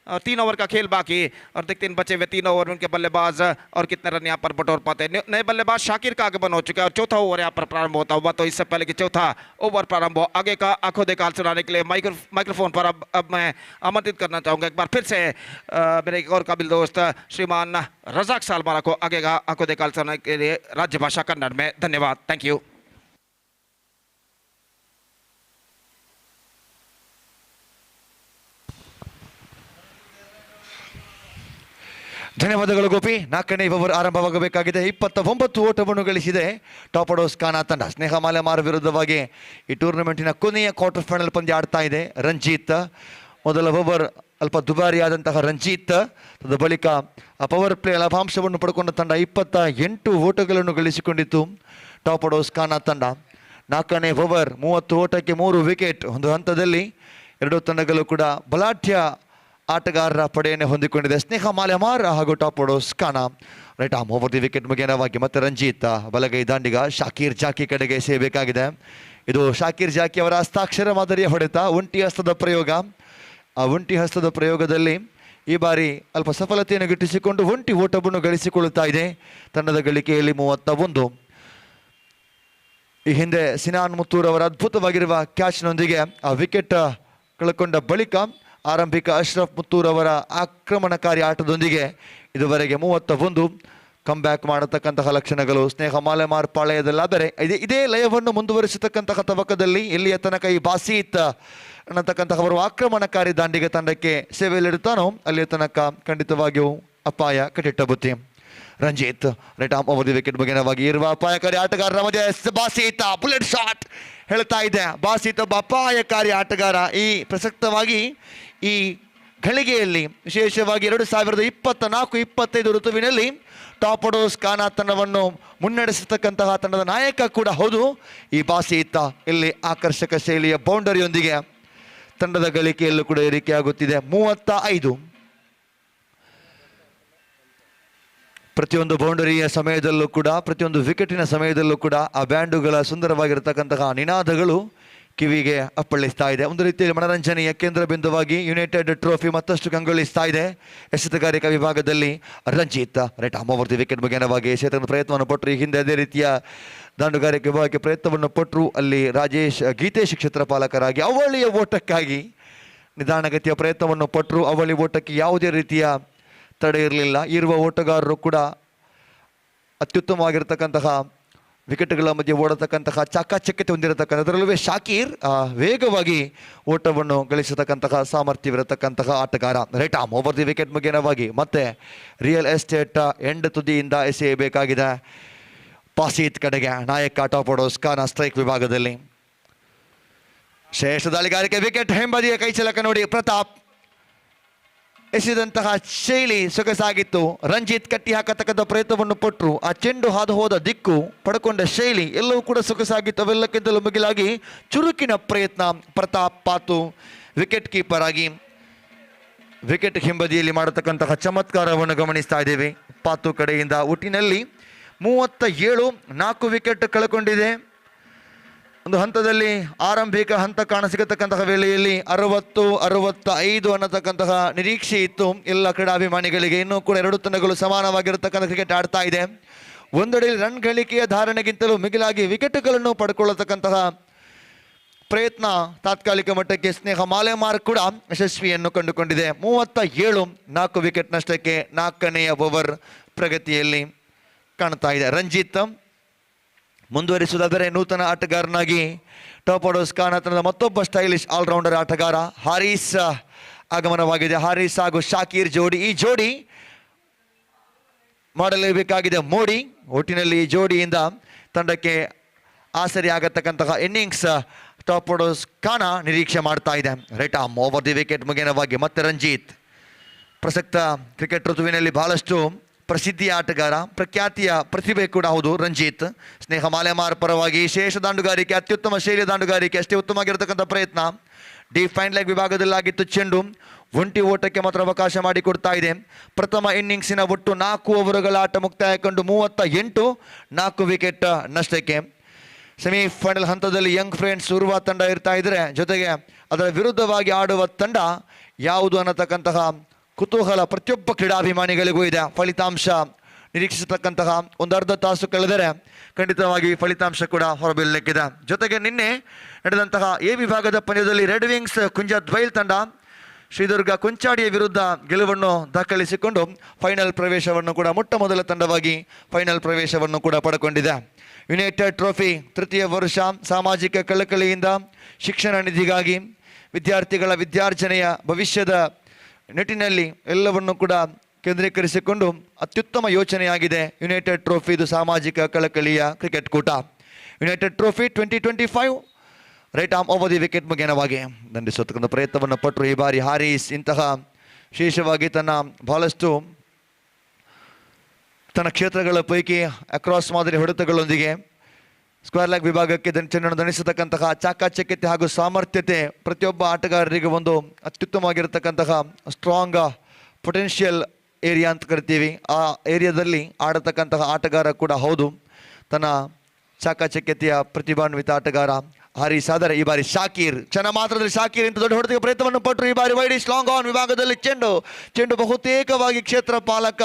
और 3 over का खेल बाकी और देखते हैं बचे हुए 3 over उनके बल्लेबाज और कितने रन यहाँ पर बटोर पाते हैं। नए बल्लेबाज शाकिर का आगमन हो चुका है और चौथा ओवर यहाँ पर प्रारंभ होता हुआ, तो इससे पहले कि चौथा ओवर प्रारंभ हो, आगे का आंखों देखा सुनाने के लिए माइक्रोफोन पर अब मैं आमंत्रित करना चाहूँगा एक बार फिर से मेरे एक और काबिल दोस्त श्रीमान रजाक सालमारा को आगे का आंखों देखा सुनाने के लिए राज्य भाषा कन्नड़ में। धन्यवाद, थैंक यू। ಧನ್ಯವಾದಗಳು ಗೋಪಿ. 4ನೇ ಓವರ್ ಆರಂಭವಾಗಬೇಕಾಗಿದೆ. 29 ಓಟವನ್ನು ಗಳಿಸಿದೆ ಟಾಪರ್ಡೋಸ್ ಖಾನಾ ತಂಡ. ಸ್ನೇಹ ಮಾಲೆಮಾರ್ ವಿರುದ್ಧವಾಗಿ ಈ ಟೂರ್ನಮೆಂಟಿನ ಕೊನೆಯ ಕ್ವಾರ್ಟರ್ ಫೈನಲ್ ಪಂದ್ಯ ಆಡ್ತಾ ಇದೆ ರಂಜಿತ್. ಮೊದಲ ಓವರ್ ಅಲ್ಪ ದುಬಾರಿಯಾದಂತಹ ರಂಜಿತ್, ತದ ಬಳಿಕ ಪವರ್ ಪ್ಲೇ ಲಾಭಾಂಶವನ್ನು ಪಡ್ಕೊಂಡ ತಂಡ 28 ಓಟಗಳನ್ನು ಗಳಿಸಿಕೊಂಡಿತ್ತು. ಟಾಪ್ ಆರ್ಡರ್ಸ್ ಖಾನಾ ತಂಡ 4ನೇ ಓವರ್ 30 ಓಟಕ್ಕೆ 3 ವಿಕೆಟ್. ಒಂದು ಹಂತದಲ್ಲಿ ಎರಡೂ ತಂಡಗಳು ಕೂಡ ಬಲಾಢ್ಯ ಆಟಗಾರರ ಪಡೆಯನ್ನು ಹೊಂದಿಕೊಂಡಿದೆ. ಸ್ನೇಹ ಮಾಲೆಮಾರ್ ಹಾಗೂ top orders Khana. Right arm over the wicket ಮುಖೇನವಾಗಿ ಮತ್ತೆ ರಂಜಿತ್ ಬಲಗೈ ದಾಂಡಿಗ ಶಾಕೀರ್ ಜಾಕಿ ಕಡೆಗೆ ಸೇಬೇಕಾಗಿದೆ. ಇದು ಶಾಕೀರ್ ಜಾಕಿ ಅವರ ಹಸ್ತಾಕ್ಷರ ಮಾದರಿಯ ಹೊಡೆತ, ಒಂಟಿ ಹಸ್ತದ ಪ್ರಯೋಗ. ಆ ಒಂಟಿ ಹಸ್ತದ ಪ್ರಯೋಗದಲ್ಲಿ ಈ ಬಾರಿ ಅಲ್ಪ ಸಫಲತೆಯನ್ನು ಗಿಟ್ಟಿಸಿಕೊಂಡು ಒಂಟಿ ಓಟವನ್ನು ಗಳಿಸಿಕೊಳ್ಳುತ್ತಾ ಇದೆ. ತಂಡದ ಗಳಿಕೆಯಲ್ಲಿ 31. ಈ ಹಿಂದೆ ಸಿನಾನ್ ಮುತ್ತೂರ್ ಅವರ ಅದ್ಭುತವಾಗಿರುವ ಕ್ಯಾಚ್ನೊಂದಿಗೆ ಆ ವಿಕೆಟ್ ಕಳ್ಕೊಂಡ ಬಳಿಕ ಆರಂಭಿಕ ಅಶ್ರಫ್ ಮುತ್ತೂರ್ ಅವರ ಆಕ್ರಮಣಕಾರಿ ಆಟದೊಂದಿಗೆ ಇದುವರೆಗೆ 31 ಕಮ್ಬ್ಯಾಕ್ ಮಾಡತಕ್ಕಂತಹ ಲಕ್ಷಣಗಳು ಸ್ನೇಹ ಮಾಲೆಮಾರ್ ಪಾಳೆಯದಲ್ಲಾದರೆ ಇದೇ ಲಯವನ್ನು ಮುಂದುವರಿಸತಕ್ಕಂತಹ ತವಕದಲ್ಲಿ ಇಲ್ಲಿಯ ತನಕ ಈ ಬಾಸೀತ್ ಅನ್ನತಕ್ಕಂತಹವರು ಆಕ್ರಮಣಕಾರಿ ದಾಂಡಿಗೆ ತಂಡಕ್ಕೆ ಸೇವೆಯಲ್ಲಿಡುತ್ತಾನೋ ಅಲ್ಲಿಯ ತನಕ ಖಂಡಿತವಾಗಿಯೂ ಅಪಾಯ ಕಟ್ಟಿಟ್ಟ ಬುತ್ತಿ. Ranjit right arm over the wicket ಮುಖೇನವಾಗಿ ಇರುವ ಅಪಾಯಕಾರಿ ಆಟಗಾರರ ಮಧ್ಯೆ ಬಾಸೀತ ಬುಲೆಟ್ ಶಾಟ್ ಹೇಳ್ತಾ ಇದೆ. ಬಾಸೀತ್ ಒಬ್ಬ ಅಪಾಯಕಾರಿ ಆಟಗಾರ. ಈ ಪ್ರಸಕ್ತವಾಗಿ ಈ ಘಳಿಗೆಯಲ್ಲಿ ವಿಶೇಷವಾಗಿ 2024-25 ಋತುವಿನಲ್ಲಿ ಟಾಪ್ ಆರ್ಡರ್ಸ್ ಖಾನಾ ತಂಡವನ್ನು ಮುನ್ನಡೆಸತಕ್ಕಂತಹ ತಂಡದ ನಾಯಕ ಕೂಡ ಹೌದು ಈ ಬಾಸೀತ. ಇಲ್ಲಿ ಆಕರ್ಷಕ ಶೈಲಿಯ ಬೌಂಡರಿಯೊಂದಿಗೆ ತಂಡದ ಗಳಿಕೆಯಲ್ಲೂ ಕೂಡ ಏರಿಕೆಯಾಗುತ್ತಿದೆ. 35. ಪ್ರತಿಯೊಂದು ಬೌಂಡರಿಯ ಸಮಯದಲ್ಲೂ ಕೂಡ, ಪ್ರತಿಯೊಂದು ವಿಕೆಟಿನ ಸಮಯದಲ್ಲೂ ಕೂಡ ಆ ಬ್ಯಾಂಡುಗಳ ಸುಂದರವಾಗಿರತಕ್ಕಂತಹ ನಿನಾದಗಳು ಕಿವಿಗೆ ಅಪ್ಪಳಿಸ್ತಾ ಇದೆ. ಒಂದು ರೀತಿಯಲ್ಲಿ ಮನರಂಜನೆಯ ಕೇಂದ್ರ ಬಿಂದುವಾಗಿ ಯುನೈಟೆಡ್ ಟ್ರೋಫಿ ಮತ್ತಷ್ಟು ಕಂಗೊಳಿಸ್ತಾ ಇದೆ. ಎಸೆತಗಾರಿಕಾ ವಿಭಾಗದಲ್ಲಿ Ranjit right arm over the wicket ಮುಖೇನವಾಗಿ ಎಸೆತ ಪ್ರಯತ್ನವನ್ನು ಪಟ್ಟರು. ಈ ಹಿಂದೆ ಅದೇ ರೀತಿಯ ದಾಂಡುಗಾರಿಕೆ ವಿಭಾಗಕ್ಕೆ ಪ್ರಯತ್ನವನ್ನು ಪಟ್ಟರು. ಅಲ್ಲಿ ಗೀತೇಶ್ ಕ್ಷೇತ್ರಪಾಲಕರಾಗಿ ಅವಳಿಯ ಓಟಕ್ಕಾಗಿ ನಿಧಾನಗತಿಯ ಪ್ರಯತ್ನವನ್ನು ಪಟ್ಟರು. ಅವಳಿ ಓಟಕ್ಕೆ ಯಾವುದೇ ರೀತಿಯ ತಡೆ ಇರಲಿಲ್ಲ. ಇರುವ ಓಟಗಾರರು ಕೂಡ ಅತ್ಯುತ್ತಮವಾಗಿರತಕ್ಕಂತಹ ವಿಕೆಟ್ಗಳ ಮಧ್ಯೆ ಓಡತಕ್ಕಂತಹ ಚಾಕಚಕ್ಯತೆ ಹೊಂದಿರತಕ್ಕಂಥ, ಅದರಲ್ಲೂ ಶಾಕೀರ್ ವೇಗವಾಗಿ ಓಟವನ್ನು ಗಳಿಸತಕ್ಕಂತಹ ಸಾಮರ್ಥ್ಯವಿರತಕ್ಕಂತಹ ಆಟಗಾರ. Right arm over the wicket ಮುಖೇನವಾಗಿ ಮತ್ತೆ ರಿಯಲ್ ಎಸ್ಟೇಟ್ ಎಂಡ್ ತುದಿಯಿಂದ ಎಸೆಯಬೇಕಾಗಿದೆ ಬಾಸೀತ್ ಕಡೆಗೆ. ನಾಯಕ ಟಾಪ್ ಆರ್ಡರ್ಸ್ ಖಾನಾ ಸ್ಟ್ರೈಕ್ ವಿಭಾಗದಲ್ಲಿ ಶ್ರೇಷ್ಠ ದಾಳಿಗಾರಿಕೆ ವಿಕೆಟ್ ಹಿಂಬದಿಯ ಕೈಚಲಕ ನೋಡಿ ಪ್ರತಾಪ್ ಎಸೆದಂತಹ ಶೈಲಿ ಸೊಗಸಾಗಿತ್ತು. ರಂಜಿತ್ ಕಟ್ಟಿ ಹಾಕತಕ್ಕಂಥ ಪ್ರಯತ್ನವನ್ನು ಪಟ್ಟರು. ಆ ಚೆಂಡು ಹಾದು ಹೋದ ದಿಕ್ಕು, ಪಡ್ಕೊಂಡ ಶೈಲಿ ಎಲ್ಲವೂ ಕೂಡ ಸೊಗಸಾಗಿತ್ತು. ಅವೆಲ್ಲಕ್ಕಿಂತಲೂ ಮಿಗಿಲಾಗಿ ಚುರುಕಿನ ಪ್ರಯತ್ನ ಪ್ರತಾಪ್ ಪಾತು ವಿಕೆಟ್ ಕೀಪರ್ ಆಗಿ ವಿಕೆಟ್ ಹಿಂಬದಿಯಲ್ಲಿ ಮಾಡತಕ್ಕಂತಹ ಚಮತ್ಕಾರವನ್ನು ಗಮನಿಸ್ತಾ ಇದ್ದೇವೆ. ಪಾತು ಕಡೆಯಿಂದ ಒಟ್ಟಿನಲ್ಲಿ 37, 4 ವಿಕೆಟ್ ಕಳ್ಕೊಂಡಿದೆ. ಒಂದು ಹಂತದಲ್ಲಿ ಆರಂಭಿಕ ಹಂತ ಕಾಣಸಿಗತಕ್ಕಂತಹ ವೇಳೆಯಲ್ಲಿ 60, 65 ಅನ್ನತಕ್ಕಂತಹ ನಿರೀಕ್ಷೆ ಇತ್ತು ಎಲ್ಲ ಕ್ರೀಡಾಭಿಮಾನಿಗಳಿಗೆ. ಇನ್ನೂ ಕೂಡ ಎರಡು ತಂಡಗಳು ಸಮಾನವಾಗಿರತಕ್ಕಂಥ ಕ್ರಿಕೆಟ್ ಆಡ್ತಾ ಇದೆ. ಒಂದೆಡೆಯಲ್ಲಿ ರನ್ ಗಳಿಕೆಯ ಧಾರಣೆಗಿಂತಲೂ ಮಿಗಿಲಾಗಿ ವಿಕೆಟ್ಗಳನ್ನು ಪಡ್ಕೊಳ್ಳತಕ್ಕಂತಹ ಪ್ರಯತ್ನ ತಾತ್ಕಾಲಿಕ ಮಟ್ಟಕ್ಕೆ ಸ್ನೇಹ ಮಾಲೆಮಾರ್ ಕೂಡ ಯಶಸ್ವಿಯನ್ನು ಕಂಡುಕೊಂಡಿದೆ. 37, 4 ವಿಕೆಟ್ ನಷ್ಟಕ್ಕೆ 4ನೇ ಓವರ್ ಪ್ರಗತಿಯಲ್ಲಿ ಕಾಣ್ತಾ ಇದೆ. ರಂಜಿತ್ ಮುಂದುವರಿಸುವುದಾದರೆ ನೂತನ ಆಟಗಾರನಾಗಿ ಟಾಪ್ ಆರ್ಡರ್ಸ್ ಖಾನಾ ತಂಡದ ಮತ್ತೊಬ್ಬ ಸ್ಟೈಲಿಶ್ ಆಲ್ರೌಂಡರ್ ಆಟಗಾರ ಹಾರಿಸ್ ಆಗಮನವಾಗಿದೆ. ಹಾರಿಸ್ ಹಾಗೂ ಶಾಕೀರ್ ಜೋಡಿ, ಈ ಜೋಡಿ ಮಾಡಲೇಬೇಕಾಗಿದೆ ಮೋಡಿ. ಒಟ್ಟಿನಲ್ಲಿ ಈ ಜೋಡಿಯಿಂದ ತಂಡಕ್ಕೆ ಆಸರಿ ಆಗತಕ್ಕಂತಹ ಇನ್ನಿಂಗ್ಸ್ ಟಾಪ್ ಆರ್ಡರ್ಸ್ ಖಾನಾ ನಿರೀಕ್ಷೆ ಮಾಡ್ತಾ ಇದೆ. Right arm over the wicket ಮುಖೇನವಾಗಿ ಮತ್ತೆ ರಂಜಿತ್ ಪ್ರಸಕ್ತ ಕ್ರಿಕೆಟ್ ಋತುವಿನಲ್ಲಿ ಬಹಳಷ್ಟು ಪ್ರಸಿದ್ಧಿಯ ಆಟಗಾರ, ಪ್ರಖ್ಯಾತಿಯ ಪ್ರತಿಭೆ ಕೂಡ ಹೌದು ರಂಜಿತ್. ಸ್ನೇಹ ಮಾಲೆಮಾರ್ ಪರವಾಗಿ ಶೇಷ ದಾಂಡುಗಾರಿಕೆ, ಅತ್ಯುತ್ತಮ ಶೈಲಿಯ ದಾಂಡುಗಾರಿಕೆ, ಅಷ್ಟೇ ಉತ್ತಮವಾಗಿರತಕ್ಕಂಥ ಪ್ರಯತ್ನ. ಡೀಪ್ ಫೈನ್ ಲೆಗ್ ವಿಭಾಗದಲ್ಲಾಗಿತ್ತು ಚೆಂಡು, ಒಂಟಿ ಓಟಕ್ಕೆ ಮಾತ್ರ ಅವಕಾಶ ಮಾಡಿಕೊಡ್ತಾ ಇದೆ. ಪ್ರಥಮ ಇನ್ನಿಂಗ್ಸಿನ ಒಟ್ಟು 4 ಓವರುಗಳ ಆಟ ಮುಕ್ತಾಯ ಕಂಡು 38, 4 ವಿಕೆಟ್ ನಷ್ಟಕ್ಕೆ. ಸೆಮಿಫೈನಲ್ ಹಂತದಲ್ಲಿ ಯಂಗ್ ಫ್ರೆಂಡ್ಸ್ ಉರ್ವಾ ತಂಡ ಇರ್ತಾ ಇದ್ರೆ, ಜೊತೆಗೆ ಅದರ ವಿರುದ್ಧವಾಗಿ ಆಡುವ ತಂಡ ಯಾವುದು ಅನ್ನತಕ್ಕಂತಹ ಕುತೂಹಲ ಪ್ರತಿಯೊಬ್ಬ ಕ್ರೀಡಾಭಿಮಾನಿಗಳಿಗೂ ಇದೆ. ಫಲಿತಾಂಶ ನಿರೀಕ್ಷಿಸತಕ್ಕಂತಹ ಒಂದು ಅರ್ಧ ತಾಸು ಕಳೆದರೆ ಖಂಡಿತವಾಗಿ ಫಲಿತಾಂಶ ಕೂಡ ಹೊರಬೀಳಲಿಕ್ಕಿದೆ. ಜೊತೆಗೆ ನಿನ್ನೆ ನಡೆದಂತಹ ಎ ವಿಭಾಗದ ಪಂದ್ಯದಲ್ಲಿ ರೆಡ್ ವಿಂಗ್ಸ್ ಕುಂಜದ್ವೈಲ್ ತಂಡ ಶ್ರೀದುರ್ಗ ಕೊಂಚಾಡಿಯ ವಿರುದ್ಧ ಗೆಲುವನ್ನು ದಾಖಲಿಸಿಕೊಂಡು ಫೈನಲ್ ಪ್ರವೇಶವನ್ನು ಕೂಡ ಮೊಟ್ಟ ಮೊದಲ ತಂಡವಾಗಿ ಫೈನಲ್ ಪ್ರವೇಶವನ್ನು ಕೂಡ ಪಡ್ಕೊಂಡಿದೆ. ಯುನೈಟೆಡ್ ಟ್ರೋಫಿ ತೃತೀಯ ವರ್ಷ ಸಾಮಾಜಿಕ ಕಳಕಳಿಯಿಂದ ಶಿಕ್ಷಣ ನಿಧಿಗಾಗಿ ವಿದ್ಯಾರ್ಥಿಗಳ ವಿದ್ಯಾರ್ಜನೆಯ ಭವಿಷ್ಯದ ನಿಟ್ಟಿನಲ್ಲಿ ಎಲ್ಲವನ್ನು ಕೂಡ ಕೇಂದ್ರೀಕರಿಸಿಕೊಂಡು ಅತ್ಯುತ್ತಮ ಯೋಚನೆಯಾಗಿದೆ ಯುನೈಟೆಡ್ ಟ್ರೋಫಿ. ಇದು ಸಾಮಾಜಿಕ ಕಳಕಳಿಯ ಕ್ರಿಕೆಟ್ ಕೂಟ. United trophy 2025 right arm over the wicket ಮುಖೇನವಾಗಿ ದಂಡಿಸತಕ್ಕಂಥ ಪ್ರಯತ್ನವನ್ನು ಪಟ್ಟರು. ಈ ಬಾರಿ ಹಾರಿಸ್ ಇಂತಹ ವಿಶೇಷವಾಗಿ ಬಹಳಷ್ಟು ತನ್ನ ಕ್ಷೇತ್ರಗಳ ಪೈಕಿ ಅಕ್ರಾಸ್ ಮಾದರಿ ಹೊಡೆತಗಳೊಂದಿಗೆ ಸ್ಕ್ವೇರ್ ಲೆಗ್ ವಿಭಾಗಕ್ಕೆ ಚೆಂಡನ್ನು ದಂಡಿಸತಕ್ಕಂತಹ ಚಾಕಚಕ್ಯತೆ ಹಾಗೂ ಸಾಮರ್ಥ್ಯತೆ ಪ್ರತಿಯೊಬ್ಬ ಆಟಗಾರರಿಗೆ ಒಂದು ಅತ್ಯುತ್ತಮವಾಗಿರತಕ್ಕಂತಹ ಸ್ಟ್ರಾಂಗ್ ಪೊಟೆನ್ಷಿಯಲ್ ಏರಿಯಾ ಅಂತ ಕರಿತೀವಿ. ಆ ಏರಿಯಾದಲ್ಲಿ ಆಡತಕ್ಕಂತಹ ಆಟಗಾರ ಕೂಡ ಹೌದು. ತನ್ನ ಚಾಕಚಕ್ಯತೆಯ ಪ್ರತಿಭಾನ್ವಿತ ಆಟಗಾರ ಹಾರಿಸ್ ಆದರೆ ಈ ಬಾರಿ ಶಾಕೀರ್ ಕ್ಷಣ ಮಾತ್ರದಲ್ಲಿ ಶಾಕೀರ್ ಇಂಥ ದೊಡ್ಡ ಹೊಡೆತಕ್ಕೆ ಪ್ರಯತ್ನವನ್ನು ಪಟ್ಟರು. ಈ ಬಾರಿ ವೈಡ್ ಲಾಂಗ್ ಆನ್ ವಿಭಾಗದಲ್ಲಿ ಚೆಂಡು ಬಹುತೇಕವಾಗಿ ಕ್ಷೇತ್ರ ಪಾಲಕ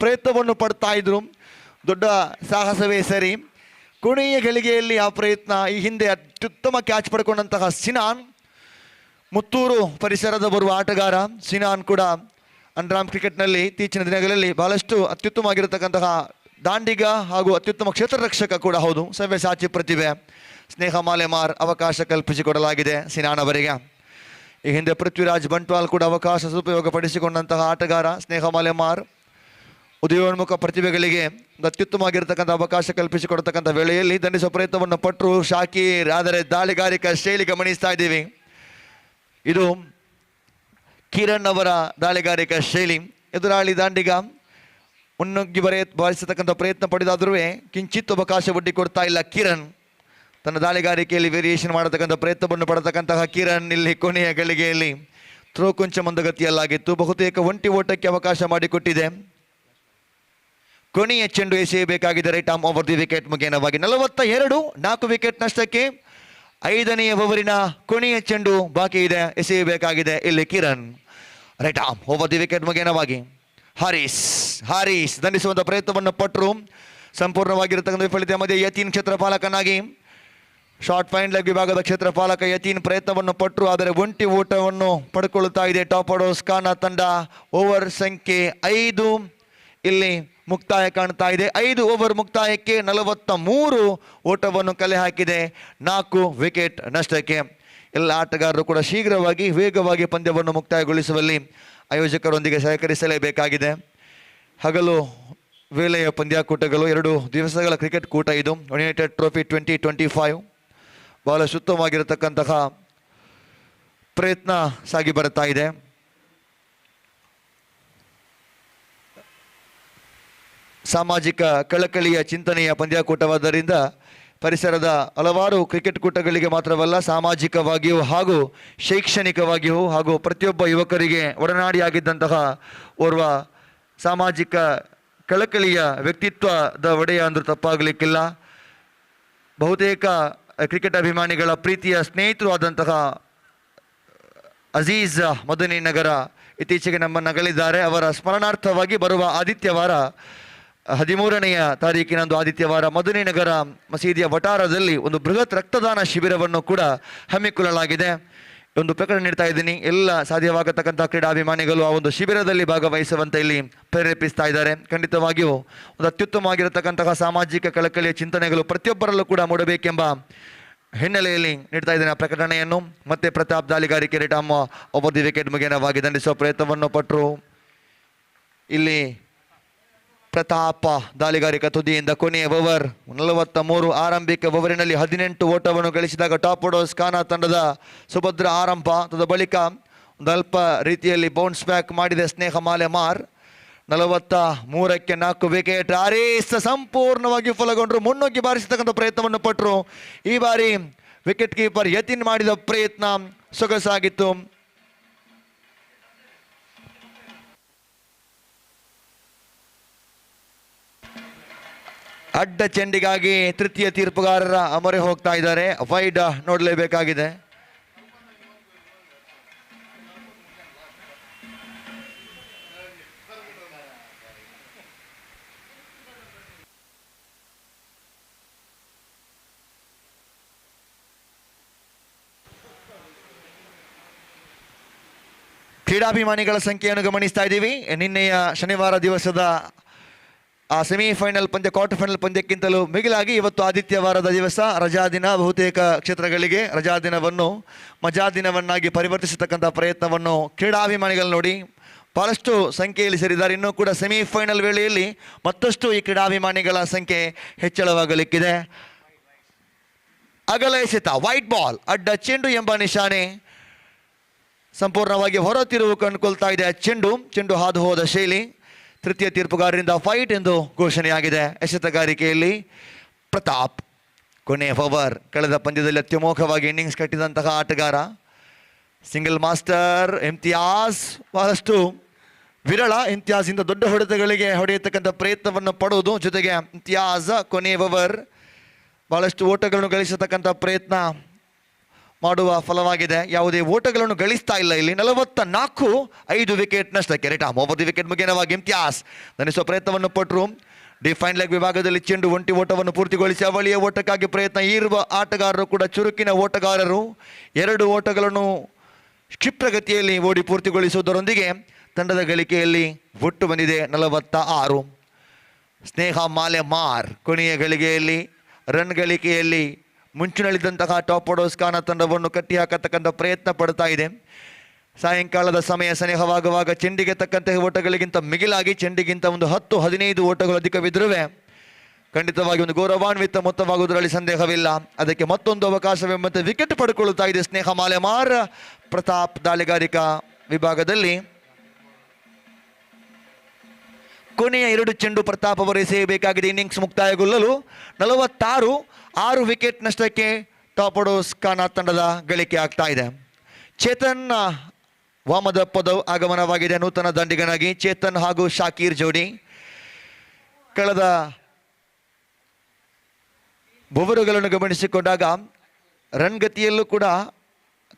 ಪ್ರಯತ್ನವನ್ನು ಪಡ್ತಾ ಇದ್ರು. ದೊಡ್ಡ ಸಾಹಸವೇ ಸರಿ. ಕೊನೆಯ ಗಳಿಗೆಯಲ್ಲಿ ಆ ಪ್ರಯತ್ನ, ಈ ಹಿಂದೆ ಅತ್ಯುತ್ತಮ ಕ್ಯಾಚ್ ಪಡ್ಕೊಂಡಂತಹ ಸಿನಾನ್, ಮುತ್ತೂರು ಪರಿಸರದ ಬರುವ ಆಟಗಾರ ಸಿನಾನ್ ಕೂಡ ಅಂಡರ್ಆರ್ಮ್ ಕ್ರಿಕೆಟ್ನಲ್ಲಿ ಇತ್ತೀಚಿನ ದಿನಗಳಲ್ಲಿ ಬಹಳಷ್ಟು ಅತ್ಯುತ್ತಮವಾಗಿರತಕ್ಕಂತಹ ದಾಂಡಿಗ ಹಾಗೂ ಅತ್ಯುತ್ತಮ ಕ್ಷೇತ್ರ ರಕ್ಷಕ ಕೂಡ ಹೌದು. ಸವ್ಯಸಾಚಿ ಪ್ರತಿಭೆ ಸ್ನೇಹ ಮಾಲೆಮಾರ್ ಅವಕಾಶ ಕಲ್ಪಿಸಿಕೊಡಲಾಗಿದೆ ಸಿನಾನ್ ಅವರಿಗೆ. ಈ ಹಿಂದೆ ಪೃಥ್ವಿರಾಜ್ ಬಂಟ್ವಾಲ್ ಕೂಡ ಅವಕಾಶ ಸದುಪಯೋಗಪಡಿಸಿಕೊಂಡಂತಹ ಆಟಗಾರ ಸ್ನೇಹ ಮಾಲೆಮಾರ್. ಉದಯೋನ್ಮುಖ ಪ್ರತಿಭೆಗಳಿಗೆ ಒಂದು ಅತ್ಯುತ್ತಮವಾಗಿರ್ತಕ್ಕಂಥ ಅವಕಾಶ ಕಲ್ಪಿಸಿಕೊಡ್ತಕ್ಕಂಥ ವೇಳೆಯಲ್ಲಿ ದಂಡಿಸುವ ಪ್ರಯತ್ನವನ್ನು ಪಟ್ಟರು ಶಾಕೀರ್. ಆದರೆ ದಾಳಿಗಾರಿಕಾ ಶೈಲಿ ಗಮನಿಸ್ತಾ ಇದ್ದೀವಿ. ಇದು ಕಿರಣ್ ಅವರ ದಾಳಿಗಾರಿಕಾ ಶೈಲಿ. ಎದುರಾಳಿ ದಾಂಡಿಗ ಮುನ್ನುಗ್ಗಿ ಬಾರಿಸತಕ್ಕಂಥ ಪ್ರಯತ್ನ ಪಡೆದಾದರೂ ಕಿಂಚಿತ್ ಅವಕಾಶ ಒಡ್ಡಿ ಕೊಡ್ತಾ ಇಲ್ಲ ಕಿರಣ್. ತನ್ನ ದಾಳಿಗಾರಿಕೆಯಲ್ಲಿ ವೇರಿಯೇಷನ್ ಮಾಡತಕ್ಕಂಥ ಪ್ರಯತ್ನವನ್ನು ಪಡೆತಕ್ಕಂತಹ ಕಿರಣ್ ಇಲ್ಲಿ ಕೊನೆಯ ಗಳಿಗೆಯಲ್ಲಿ ಥ್ರೋ ಕೊಂಚ ಮಂದಗತಿಯಲ್ಲಾಗಿತ್ತು. ಬಹುತೇಕ ಒಂಟಿ ಓಟಕ್ಕೆ ಅವಕಾಶ ಮಾಡಿಕೊಟ್ಟಿದೆ. ಕೊನೆಯ ಚೆಂಡು ಎಸೆಯಬೇಕಾಗಿದೆ right arm over the wicket ಮುಖೇನವಾಗಿ. 42, 4 ವಿಕೆಟ್ ನಷ್ಟಕ್ಕೆ 5ನೇ ಓವರಿನ ಕೊನೆಯ ಚೆಂಡು ಬಾಕಿ ಇದೆ, ಎಸೆಯಬೇಕಾಗಿದೆ ಇಲ್ಲಿ Kiran. Right arm over the wicket ಮುಖೇನವಾಗಿ ಹಾರಿಸ್ ದಂಡಿಸುವಂಥ ಪ್ರಯತ್ನವನ್ನು ಪಟ್ಟರು. ಸಂಪೂರ್ಣವಾಗಿರತಕ್ಕಂಥ ವಿಫಲತೆ ಮಧ್ಯೆ ಯತೀನ್ ಕ್ಷೇತ್ರಪಾಲಕನಾಗಿ ಶಾರ್ಟ್ ಫೈನ್ ಲೆಗ್ ವಿಭಾಗದ ಕ್ಷೇತ್ರಪಾಲಕ ಯತೀನ್ ಪ್ರಯತ್ನವನ್ನು ಪಟ್ಟರು. ಆದರೆ ಒಂಟಿ ಓಟವನ್ನು ಪಡ್ಕೊಳ್ಳುತ್ತಾ ಇದೆ ಟಾಪ್ ಆರ್ಡರ್ಸ್ ಖಾನ ತಂಡ. ಓವರ್ ಸಂಖ್ಯೆ 5 ಇಲ್ಲಿ ಮುಕ್ತಾಯ ಕಾಣ್ತಾ ಇದೆ. 5 ಓವರ್ ಮುಕ್ತಾಯಕ್ಕೆ 43 ಓಟವನ್ನು ಕಲೆ ಹಾಕಿದೆ 4 ವಿಕೆಟ್ ನಷ್ಟಕ್ಕೆ. ಎಲ್ಲ ಆಟಗಾರರು ಕೂಡ ಶೀಘ್ರವಾಗಿ ವೇಗವಾಗಿ ಪಂದ್ಯವನ್ನು ಮುಕ್ತಾಯಗೊಳಿಸುವಲ್ಲಿ ಆಯೋಜಕರೊಂದಿಗೆ ಸಹಕರಿಸಲೇಬೇಕಾಗಿದೆ. ಹಗಲು ವೇಳೆಯ ಪಂದ್ಯಾಕೂಟಗಳು, 2 ದಿವಸಗಳ ಕ್ರಿಕೆಟ್ ಕೂಟ ಇದು. ಯುನೈಟೆಡ್ ಟ್ರೋಫಿ 2025 ಬಹಳ ಉತ್ತಮವಾಗಿರತಕ್ಕಂತಹ ಪ್ರಯತ್ನ ಸಾಗಿ ಬರ್ತಾ ಇದೆ. ಸಾಮಾಜಿಕ ಕಳಕಳಿಯ ಚಿಂತನೆಯ ಪಂದ್ಯಾಕೂಟವಾದ್ದರಿಂದ ಪರಿಸರದ ಹಲವಾರು ಕ್ರಿಕೆಟ್ ಕೂಟಗಳಿಗೆ ಮಾತ್ರವಲ್ಲ, ಸಾಮಾಜಿಕವಾಗಿಯೂ ಹಾಗೂ ಶೈಕ್ಷಣಿಕವಾಗಿಯೂ ಹಾಗೂ ಪ್ರತಿಯೊಬ್ಬ ಯುವಕರಿಗೆ ಒಡನಾಡಿಯಾಗಿದ್ದಂತಹ ಓರ್ವ ಸಾಮಾಜಿಕ ಕಳಕಳಿಯ ವ್ಯಕ್ತಿತ್ವದ ಒಡೆಯ ಅಂದರೂ ತಪ್ಪಾಗಲಿಕ್ಕಿಲ್ಲ. ಬಹುತೇಕ ಕ್ರಿಕೆಟ್ ಅಭಿಮಾನಿಗಳ ಪ್ರೀತಿಯ ಸ್ನೇಹಿತರು ಆದಂತಹ ಅಜೀಜ್ ಮದನಿ ನಗರ ಇತ್ತೀಚೆಗೆ ನಮ್ಮನ್ನಗಲಿದ್ದಾರೆ. ಅವರ ಸ್ಮರಣಾರ್ಥವಾಗಿ ಬರುವ ಆದಿತ್ಯವಾರ 13ನೇ ತಾರೀಕಿನಂದು ಆದಿತ್ಯವಾರ ಮದನಿ ನಗರ ಮಸೀದಿಯ ವಟಾರದಲ್ಲಿ ಒಂದು ಬೃಹತ್ ರಕ್ತದಾನ ಶಿಬಿರವನ್ನು ಕೂಡ ಹಮ್ಮಿಕೊಳ್ಳಲಾಗಿದೆ. ಒಂದು ಪ್ರಕರಣ ನೀಡ್ತಾ ಇದ್ದೀನಿ. ಎಲ್ಲ ಸಾಧ್ಯವಾಗತಕ್ಕಂಥ ಕ್ರೀಡಾಭಿಮಾನಿಗಳು ಆ ಒಂದು ಶಿಬಿರದಲ್ಲಿ ಭಾಗವಹಿಸುವಂತೆ ಇಲ್ಲಿ ಪ್ರೇರೇಪಿಸ್ತಾ ಇದ್ದಾರೆ. ಖಂಡಿತವಾಗಿಯೂ ಒಂದು ಅತ್ಯುತ್ತಮವಾಗಿರತಕ್ಕಂತಹ ಸಾಮಾಜಿಕ ಕಳಕಳಿಯ ಚಿಂತನೆಗಳು ಪ್ರತಿಯೊಬ್ಬರಲ್ಲೂ ಕೂಡ ಮೂಡಬೇಕೆಂಬ ಹಿನ್ನೆಲೆಯಲ್ಲಿ ನೀಡ್ತಾ ಇದ್ದೇನೆ ಆ ಪ್ರಕಟಣೆಯನ್ನು. ಮತ್ತೆ ಪ್ರತಾಪ್ ದಾಳಿಗಾರಿಕೆ right arm over the wicket ಮುಖೇನವಾಗಿ ದಂಡಿಸುವ ಪ್ರಯತ್ನವನ್ನು ಪಟ್ಟರು. ಇಲ್ಲಿ ಪ್ರತಾಪ ದಾಳಿಗಾರಿಕಾ ತುದಿಯಿಂದ ಕೊನೆಯ ಓವರ್ 43 ಆರಂಭಿಕ ಓವರಿನಲ್ಲಿ 18 ಓಟವನ್ನು ಗಳಿಸಿದಾಗ ಟಾಪ್ ಆರ್ಡರ್ಸ್ ಖಾನ ತಂಡದ ಸುಭದ್ರ ಆರಂಭ. ತದ ಬಳಿಕ ಒಂದು ಅಲ್ಪ ರೀತಿಯಲ್ಲಿ ಬೌನ್ಸ್ ಬ್ಯಾಕ್ ಮಾಡಿದೆ ಸ್ನೇಹ ಮಾಲೆಮಾರ್. 43ಕ್ಕೆ 4 ವಿಕೆಟ್. ಹಾರಿಸ್ ಸಂಪೂರ್ಣವಾಗಿ ವಿಫಲಗೊಂಡರು. ಮುನ್ನುಗ್ಗಿ ಬಾರಿಸತಕ್ಕಂಥ ಪ್ರಯತ್ನವನ್ನು ಪಟ್ಟರು. ಈ ಬಾರಿ ವಿಕೆಟ್ ಕೀಪರ್ ಯತೀನ್ ಮಾಡಿದ ಪ್ರಯತ್ನ ಸೊಗಸಾಗಿತ್ತು. ಅಡ್ಡ ಚೆಂಡಿಗಾಗಿ ತೃತೀಯ ತೀರ್ಪುಗಾರರ ಮೊರೆ ಹೋಗ್ತಾ ಇದ್ದಾರೆ. ವೈಡ್ ನೋಡಲೇಬೇಕಾಗಿದೆ. ಕ್ರೀಡಾಭಿಮಾನಿಗಳ ಸಂಖ್ಯೆಯನ್ನು ಗಮನಿಸ್ತಾ ಇದ್ದೀವಿ. ನಿನ್ನೆಯ ಶನಿವಾರ ದಿವಸದ ಆ ಸೆಮಿಫೈನಲ್ ಪಂದ್ಯ, ಕ್ವಾರ್ಟರ್ ಫೈನಲ್ ಪಂದ್ಯಕ್ಕಿಂತಲೂ ಮಿಗಿಲಾಗಿ ಇವತ್ತು ಆದಿತ್ಯವಾರದ ದಿವಸ ರಜಾ ದಿನ. ಬಹುತೇಕ ಕ್ಷೇತ್ರಗಳಿಗೆ ರಜಾ ದಿನವನ್ನು ಮಜಾ ದಿನವನ್ನಾಗಿ ಪರಿವರ್ತಿಸತಕ್ಕಂಥ ಪ್ರಯತ್ನವನ್ನು ಕ್ರೀಡಾಭಿಮಾನಿಗಳು ನೋಡಿ ಭಾಳಷ್ಟು ಸಂಖ್ಯೆಯಲ್ಲಿ ಸೇರಿದ್ದಾರೆ. ಇನ್ನೂ ಕೂಡ ಸೆಮಿಫೈನಲ್ ವೇಳೆಯಲ್ಲಿ ಮತ್ತಷ್ಟು ಈ ಕ್ರೀಡಾಭಿಮಾನಿಗಳ ಸಂಖ್ಯೆ ಹೆಚ್ಚಳವಾಗಲಿಕ್ಕಿದೆ. ಅಗಲ ಎಸೆತ, ವೈಟ್ ಬಾಲ್, ಅಡ್ಡ ಚೆಂಡು ಎಂಬ ನಿಶಾನೆ. ಸಂಪೂರ್ಣವಾಗಿ ಹೊರತಿರುವು ಕಂಡುಕೊಳ್ತಾ ಇದೆ. ಚೆಂಡು ಹಾದು ಹೋದ ಶೈಲಿ ತೃತೀಯ ತೀರ್ಪುಗಾರರಿಂದ ಫೈಟ್ ಎಂದು ಘೋಷಣೆಯಾಗಿದೆ. ಎಸೆತಗಾರಿಕೆಯಲ್ಲಿ ಪ್ರತಾಪ್ ಕೊನೆಯ ಓವರ್. ಕಳೆದ ಪಂದ್ಯದಲ್ಲಿ ಅತ್ಯುಮೋಖವಾಗಿ ಇನ್ನಿಂಗ್ಸ್ ಕಟ್ಟಿದಂತಹ ಆಟಗಾರ. ಸಿಂಗಲ್ ಮಾಸ್ಟರ್ ಇಮ್ತಿಯಾಜ್ ಬಹಳಷ್ಟು ವಿರಳ. ಇಮ್ತಿಯಾಜಿಂದ ದೊಡ್ಡ ಹೊಡೆತಗಳಿಗೆ ಹೊಡೆಯತಕ್ಕಂಥ ಪ್ರಯತ್ನವನ್ನು ಪಡುವುದು. ಜೊತೆಗೆ ಇಮ್ತಿಯಾಜ್ ಕೊನೆಯ ಓವರ್ ಬಹಳಷ್ಟು ಓಟಗಳನ್ನು ಗಳಿಸತಕ್ಕಂಥ ಪ್ರಯತ್ನ ಮಾಡುವ ಫಲವಾಗಿದೆ. ಯಾವುದೇ ಓಟಗಳನ್ನು ಗಳಿಸ್ತಾ ಇಲ್ಲ ಇಲ್ಲಿ. 44, 5 ವಿಕೆಟ್ ನಷ್ಟಕ್ಕೆ. ರಿಟಾಮ್ ಓವರ್ ದಿ ವಿಕೆಟ್ ಮುಖೇನವಾಗಿ ಇಮ್ತಿಯಾಜ್ ಧನಿಸುವ ಪ್ರಯತ್ನವನ್ನು ಪಟ್ಟರು. ಡಿಫೈನ್ ಲೆಗ್ ವಿಭಾಗದಲ್ಲಿ ಚೆಂಡು ಒಂಟಿ ಓಟವನ್ನು ಪೂರ್ತಿಗೊಳಿಸಿ ಅವಳಿಯ ಓಟಕ್ಕಾಗಿ ಪ್ರಯತ್ನ. ಇರುವ ಆಟಗಾರರು ಕೂಡ ಚುರುಕಿನ ಓಟಗಾರರು. 2 ಓಟಗಳನ್ನು ಕ್ಷಿಪ್ರಗತಿಯಲ್ಲಿ ಓಡಿ ಪೂರ್ತಿಗೊಳಿಸುವುದರೊಂದಿಗೆ ತಂಡದ ಗಳಿಕೆಯಲ್ಲಿ ಒಟ್ಟು ಬಂದಿದೆ 46. ಸ್ನೇಹ ಮಾಲೆಮಾರ್ ಕೊನೆಯ ಗಳಿಗೆಯಲ್ಲಿ ರನ್ ಗಳಿಕೆಯಲ್ಲಿ ಮುಂಚಿನಲ್ಲಿದ್ದಂತಹ ಟಾಪ್ ಆರ್ಡರ್ ಖಾನ ತಂಡವನ್ನು ಕಟ್ಟಿ ಹಾಕತಕ್ಕಂಥ ಪ್ರಯತ್ನ ಪಡ್ತಾ ಇದೆ. ಸಾಯಂಕಾಲದ ಸಮಯ ಸನಿಹವಾಗುವಾಗ ಚೆಂಡಿಗೆ ತಕ್ಕಂತಹ ಓಟಗಳಿಗಿಂತ ಮಿಗಿಲಾಗಿ ಚೆಂಡಿಗಿಂತ ಒಂದು 10-15 ಓಟಗಳು ಅಧಿಕವಿದ್ರೂ ಖಂಡಿತವಾಗಿ ಒಂದು ಗೌರವಾನ್ವಿತ ಮೊತ್ತವಾಗುವುದರಲ್ಲಿ ಸಂದೇಹವಿಲ್ಲ. ಅದಕ್ಕೆ ಮತ್ತೊಂದು ಅವಕಾಶವೆಂಬಂತೆ ವಿಕೆಟ್ ಪಡ್ಕೊಳ್ಳುತ್ತಾ ಇದೆ ಸ್ನೇಹ ಮಾಲೆಮಾರ್. ಪ್ರತಾಪ್ ದಾಳಿಗಾರಿಕಾ ವಿಭಾಗದಲ್ಲಿ ಕೊನೆಯ 2 ಚೆಂಡು ಪ್ರತಾಪ್ ಅವರು ಎಸೆಯಬೇಕಾಗಿದೆ. ಇನ್ನಿಂಗ್ಸ್ ಮುಕ್ತಾಯಗೊಳ್ಳಲು 46, 6 ವಿಕೆಟ್ ನಷ್ಟಕ್ಕೆ ಟಾಪ್ ಆರ್ಡರ್ ಖಾನ ತಂಡದ ಗಳಿಕೆ ಆಗ್ತಾ ಇದೆ. ಚೇತನ್ ವಾಮದ ಪದವ್ ಆಗಮನವಾಗಿದೆ ನೂತನ ದಂಡಿಗನಾಗಿ. ಚೇತನ್ ಹಾಗೂ ಶಾಕೀರ್ ಜೋಡಿ ಕಳೆದ ಓವರುಗಳನ್ನು ಗಮನಿಸಿಕೊಂಡಾಗ ರನ್ ಗತಿಯಲ್ಲೂ ಕೂಡ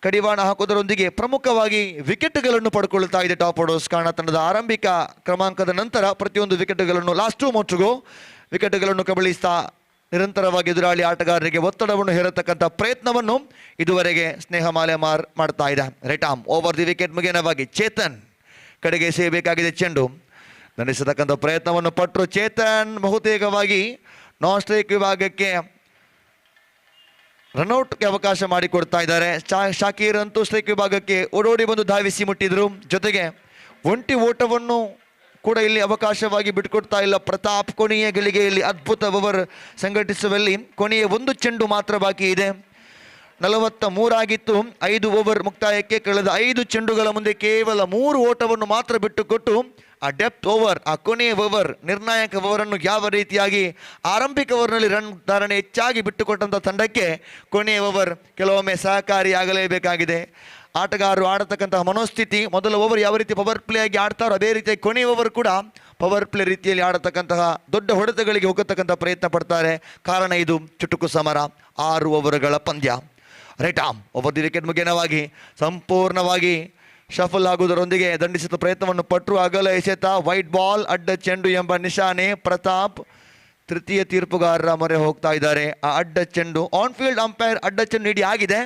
ಕಡಿವಾಣ ಹಾಕುವುದರೊಂದಿಗೆ ಪ್ರಮುಖವಾಗಿ ವಿಕೆಟ್ಗಳನ್ನು ಪಡ್ಕೊಳ್ತಾ ಇದೆ ಟಾಪ್ ಆರ್ಡರ್ ಖಾನ ತಂಡದ. ಆರಂಭಿಕ ಕ್ರಮಾಂಕದ ನಂತರ ಪ್ರತಿಯೊಂದು ವಿಕೆಟ್ಗಳನ್ನು ಲಾಸ್ಟ್ 2 ಮೊಟ್ಟುಗೂ ವಿಕೆಟ್ಗಳನ್ನು ಕಬಳಿಸ್ತಾ ನಿರಂತರವಾಗಿ ಎದುರಾಳಿ ಆಟಗಾರರಿಗೆ ಒತ್ತಡವನ್ನು ಹೇರತಕ್ಕಂಥ ಪ್ರಯತ್ನವನ್ನು ಇದುವರೆಗೆ ಸ್ನೇಹ ಮಾಲೆಮಾರ್ ಮಾಡ್ತಾ ಇದೆ. ರಿಟಾಮ್ ಓವರ್ ದಿ ವಿಕೆಟ್ ಮುಖೇನವಾಗಿ ಚೇತನ್ ಕಡೆಗೆ ಎಸೆಯಬೇಕಾಗಿದೆ. ಚೆಂಡು ನಡೆಸತಕ್ಕಂಥ ಪ್ರಯತ್ನವನ್ನು ಪಟ್ಟರು. ಚೇತನ್ ಬಹುತೇಕವಾಗಿ ನಾನ್ ಸ್ಟ್ರೈಕ್ ವಿಭಾಗಕ್ಕೆ ರನ್ಔಟ್ಗೆ ಅವಕಾಶ ಮಾಡಿಕೊಡ್ತಾ ಇದ್ದಾರೆ. ಶಾಕೀರ್ ಅಂತೂ ಸ್ಟ್ರೈಕ್ ವಿಭಾಗಕ್ಕೆ ಓಡೋಡಿ ಬಂದು ಧಾವಿಸಿ ಮುಟ್ಟಿದ್ರು. ಜೊತೆಗೆ ಒಂಟಿ ಓಟವನ್ನು ಕೂಡ ಇಲ್ಲಿ ಅವಕಾಶವಾಗಿ ಬಿಟ್ಕೊಡ್ತಾ ಇಲ್ಲ ಪ್ರತಾಪ್. ಕೊನೆಯ ಗಳಿಗೆಯಲ್ಲಿ ಅದ್ಭುತ ಓವರ್ ಸಂಘಟಿಸುವಲ್ಲಿ ಕೊನೆಯ 1 ಚೆಂಡು ಮಾತ್ರ ಬಾಕಿ ಇದೆ. 43 ಆಗಿತ್ತು 5 ಓವರ್ ಮುಕ್ತಾಯಕ್ಕೆ. ಕಳೆದ 5 ಚೆಂಡುಗಳ ಮುಂದೆ ಕೇವಲ 3 ಓಟವನ್ನು ಮಾತ್ರ ಬಿಟ್ಟುಕೊಟ್ಟು ಆ ಡೆಪ್ತ್ ಓವರ್, ಆ ಕೊನೆಯ ಓವರ್, ನಿರ್ಣಾಯಕ ಓವರನ್ನು ಯಾವ ರೀತಿಯಾಗಿ ಆರಂಭಿಕ ಓವರ್ನಲ್ಲಿ ರನ್ ಧಾರಣೆ ಹೆಚ್ಚಾಗಿ ಬಿಟ್ಟುಕೊಟ್ಟಂಥ ತಂಡಕ್ಕೆ ಕೊನೆಯ ಓವರ್ ಕೆಲವೊಮ್ಮೆ ಸಹಕಾರಿಯಾಗಲೇಬೇಕಾಗಿದೆ. ಆಟಗಾರರು ಆಡತಕ್ಕಂತಹ ಮನೋಸ್ಥಿತಿ, ಮೊದಲ ಓವರ್ ಯಾವ ರೀತಿ ಪವರ್ ಪ್ಲೇ ಆಗಿ ಆಡ್ತಾರೋ ಅದೇ ರೀತಿ ಕೊನೆಯ ಓವರ್ ಕೂಡ ಪವರ್ ಪ್ಲೇ ರೀತಿಯಲ್ಲಿ ಆಡತಕ್ಕಂತಹ ದೊಡ್ಡ ಹೊಡೆತಗಳಿಗೆ ಹೋಗತಕ್ಕಂಥ ಪ್ರಯತ್ನ ಪಡ್ತಾರೆ. ಕಾರಣ ಇದು ಚುಟುಕು ಸಮರ, 6 ಓವರ್ಗಳ ಪಂದ್ಯ. ರಿಟಾಮ್ ಓವರ್ ದಿ ವಿಕೆಟ್ ಮುಖೇನವಾಗಿ ಸಂಪೂರ್ಣವಾಗಿ ಶಫಲ್ ಆಗುವುದರೊಂದಿಗೆ ದಂಡಿಸುವ ಪ್ರಯತ್ನವನ್ನು ಪಟ್ಟರು. ಅಗಲ ಎಸೆತ, ವೈಟ್ ಬಾಲ್, ಅಡ್ಡ ಚೆಂಡು ಎಂಬ ನಿಶಾನೆ. ಪ್ರತಾಪ್ ತೃತೀಯ ತೀರ್ಪುಗಾರರ ಮೊರೆ ಹೋಗ್ತಾ ಇದ್ದಾರೆ. ಆ ಅಡ್ಡ ಚೆಂಡು ಆನ್ ಫೀಲ್ಡ್ ಅಂಪೈರ್ ಅಡ್ಡ ಚೆಂಡು ನೀಡಿ ಆಗಿದೆ.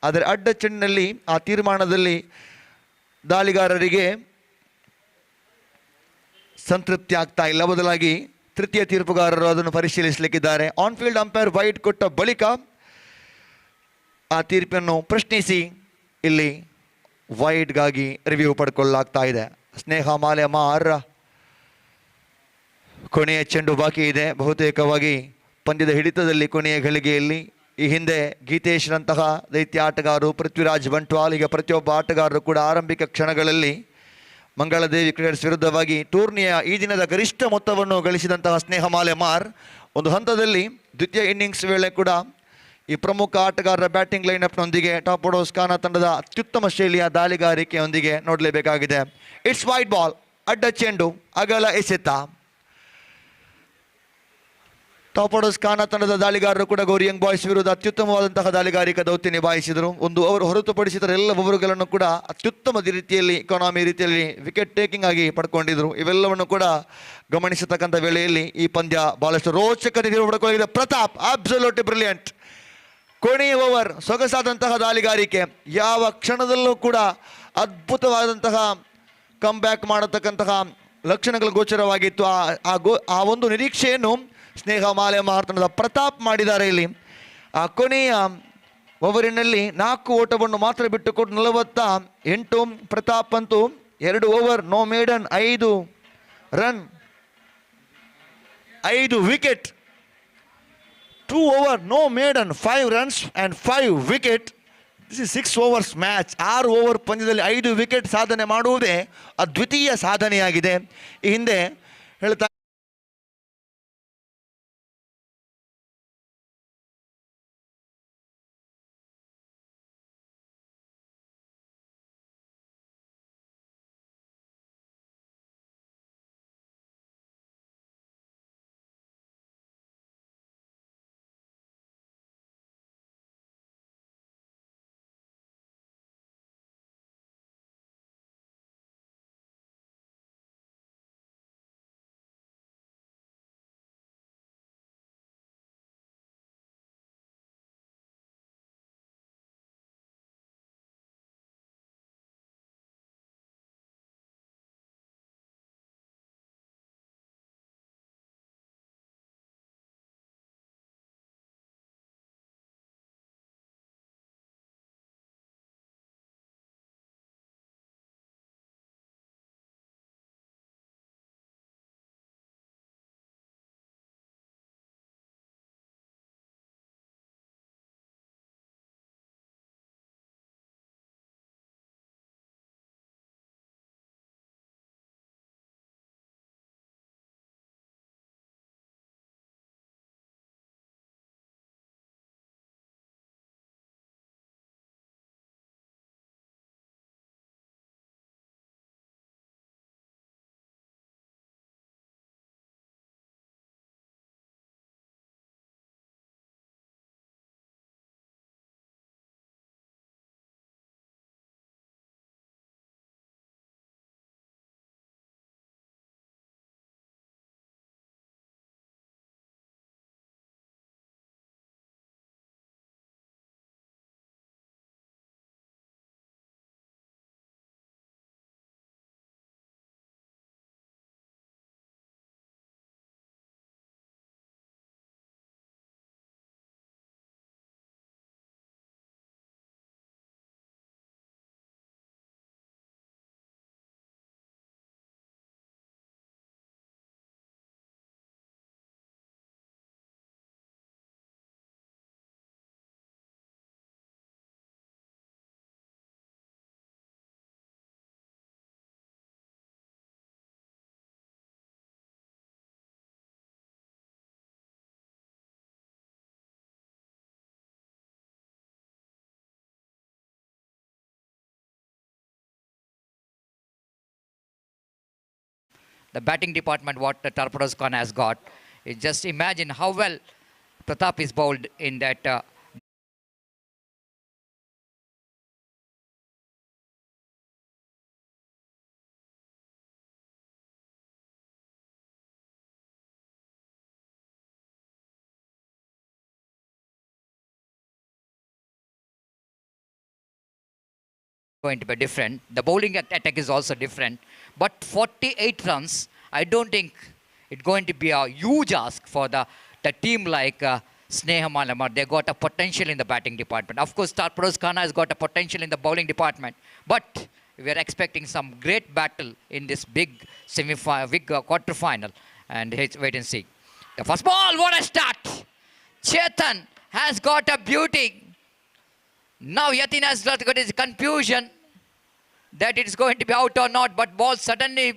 ಆದರೆ ಅಡ್ಡ ಚೆಂಡಿನಲ್ಲಿ ಆ ತೀರ್ಮಾನದಲ್ಲಿ ದಾಳಿಗಾರರಿಗೆ ಸಂತೃಪ್ತಿ ಆಗ್ತಾ ಇಲ್ಲ. ಬದಲಾಗಿ ತೃತೀಯ ತೀರ್ಪುಗಾರರು ಅದನ್ನು ಪರಿಶೀಲಿಸಲಿಕ್ಕಿದ್ದಾರೆ. ಆನ್ ಫೀಲ್ಡ್ ಅಂಪೈರ್ ವೈಟ್ ಕೊಟ್ಟ ಬಳಿಕ ಆ ತೀರ್ಪನ್ನು ಪ್ರಶ್ನಿಸಿ ಇಲ್ಲಿ ವೈಡ್ಗಾಗಿ ರಿವ್ಯೂ ಪಡ್ಕೊಳ್ಳಲಾಗ್ತಾ ಇದೆ. ಸ್ನೇಹ ಮಾಲೆಮಾರ್ ಕೊನೆಯ ಚೆಂಡು ಬಾಕಿ ಇದೆ. ಬಹುತೇಕವಾಗಿ ಪಂದ್ಯದ ಹಿಡಿತದಲ್ಲಿ ಕೊನೆಯ ಗಳಿಗೆಯಲ್ಲಿ ಈ ಹಿಂದೆ ಗೀತೇಶ್ರಂತಹ ದೈತ್ಯ ಆಟಗಾರರು, ಪೃಥ್ವಿರಾಜ್ ಬಂಟ್ವಾಲ್, ಈಗ ಪ್ರತಿಯೊಬ್ಬ ಆಟಗಾರರು ಕೂಡ ಆರಂಭಿಕ ಕ್ಷಣಗಳಲ್ಲಿ ಮಂಗಳದೇವಿ ಕ್ರಿಕೆಟ್ಸ್ ವಿರುದ್ಧವಾಗಿ ಟೂರ್ನಿಯ ಈ ದಿನದ ಗರಿಷ್ಠ ಮೊತ್ತವನ್ನು ಗಳಿಸಿದಂತಹ ಸ್ನೇಹ ಮಾಲೆಮಾರ್ ಒಂದು ಹಂತದಲ್ಲಿ ದ್ವಿತೀಯ ಇನ್ನಿಂಗ್ಸ್ ವೇಳೆ ಕೂಡ ಈ ಪ್ರಮುಖ ಆಟಗಾರರ ಬ್ಯಾಟಿಂಗ್ ಲೈನಪ್ನೊಂದಿಗೆ ಟಾಪ್ ಆರ್ಡರ್ ಖಾನ ತಂಡದ ಅತ್ಯುತ್ತಮ ಶೈಲಿಯ ದಾಳಿಗಾರಿಕೆಯೊಂದಿಗೆ ನೋಡಲೇಬೇಕಾಗಿದೆ. ಇಟ್ಸ್ ವೈಟ್ ಬಾಲ್, ಅಡ್ಡ ಚೆಂಡು, ಅಗಲ ಎಸೆತ. ಟಾಪ್ ಆರ್ಡರ್ ಖಾನ ತಂಡದ ದಾಳಿಗಾರರು ಕೂಡ ಗೌರಿ ಯಂಗ್ ಬಾಯ್ಸ್ ವಿರುದ್ಧ ಅತ್ಯುತ್ತಮವಾದಂತಹ ದಾಳಿಗಾರಿಕಾ ದೌತ್ಯ ನಿಭಾಯಿಸಿದರು. ಒಂದು ಓವರ್ ಹೊರತುಪಡಿಸಿದರೆ ಎಲ್ಲ ಓವರ್ಗಳನ್ನು ಕೂಡ ಅತ್ಯುತ್ತಮ ರೀತಿಯಲ್ಲಿ ಎಕಾನಮಿ ರೀತಿಯಲ್ಲಿ ವಿಕೆಟ್ ಟೇಕಿಂಗ್ ಆಗಿ ಪಡ್ಕೊಂಡಿದ್ರು. ಇವೆಲ್ಲವನ್ನು ಕೂಡ ಗಮನಿಸತಕ್ಕಂಥ ವೇಳೆಯಲ್ಲಿ ಈ ಪಂದ್ಯ ಬಹಳಷ್ಟು ರೋಚಕ ಪಡ್ಕೊಳ್ಳಿದೆ. Pratap absolutely brilliant. ಕೊನೆಯ ಓವರ್ ಸೊಗಸಾದಂತಹ ದಾಳಿಗಾರಿಕೆ, ಯಾವ ಕ್ಷಣದಲ್ಲೂ ಕೂಡ ಅದ್ಭುತವಾದಂತಹ ಕಮ್ ಬ್ಯಾಕ್ ಮಾಡತಕ್ಕಂತಹ ಲಕ್ಷಣಗಳು ಗೋಚರವಾಗಿತ್ತು. ಆ ಒಂದು ನಿರೀಕ್ಷೆಯನ್ನು ಸ್ನೇಹ ಮಾಲೆಮಾರ್ ತಂಡದ ಪ್ರತಾಪ್ ಮಾಡಿದ್ದಾರೆ. ಇಲ್ಲಿ ಆ ಕೊನೆಯ ಓವರಿನಲ್ಲಿ 4 ಓಟವನ್ನು ಮಾತ್ರ ಬಿಟ್ಟುಕೊಟ್ಟು 48. ಪ್ರತಾಪ್ ಅಂತೂ 2 over no maiden, 5 run, 5 wicket. 2 over no maiden, 5 runs and 5 wicket. This is 6 overs match. 6 over ಪಂದ್ಯದಲ್ಲಿ 5 ವಿಕೆಟ್ ಸಾಧನೆ ಮಾಡುವುದೇ ಅದ್ವಿತೀಯ ಸಾಧನೆಯಾಗಿದೆ. ಈ ಹಿಂದೆ ಹೇಳ್ತಾ the batting department, what the Torpedoes Khan has got. Just imagine how well Pratap is bowled in that. Going to be different. The bowling attack is also different. But 48 runs, I don't think it's going to be a huge ask for the team like Snelamar. They got a potential in the batting department. Of course, Torpedoes Khan has got a potential in the bowling department. But we are expecting some great battle in this big semi-final, big quarter-final. And let's wait and see. The first ball, what a start! Chetan has got a beauty. Now Yatin has got his confusion that it is going to be out or not, but ball suddenly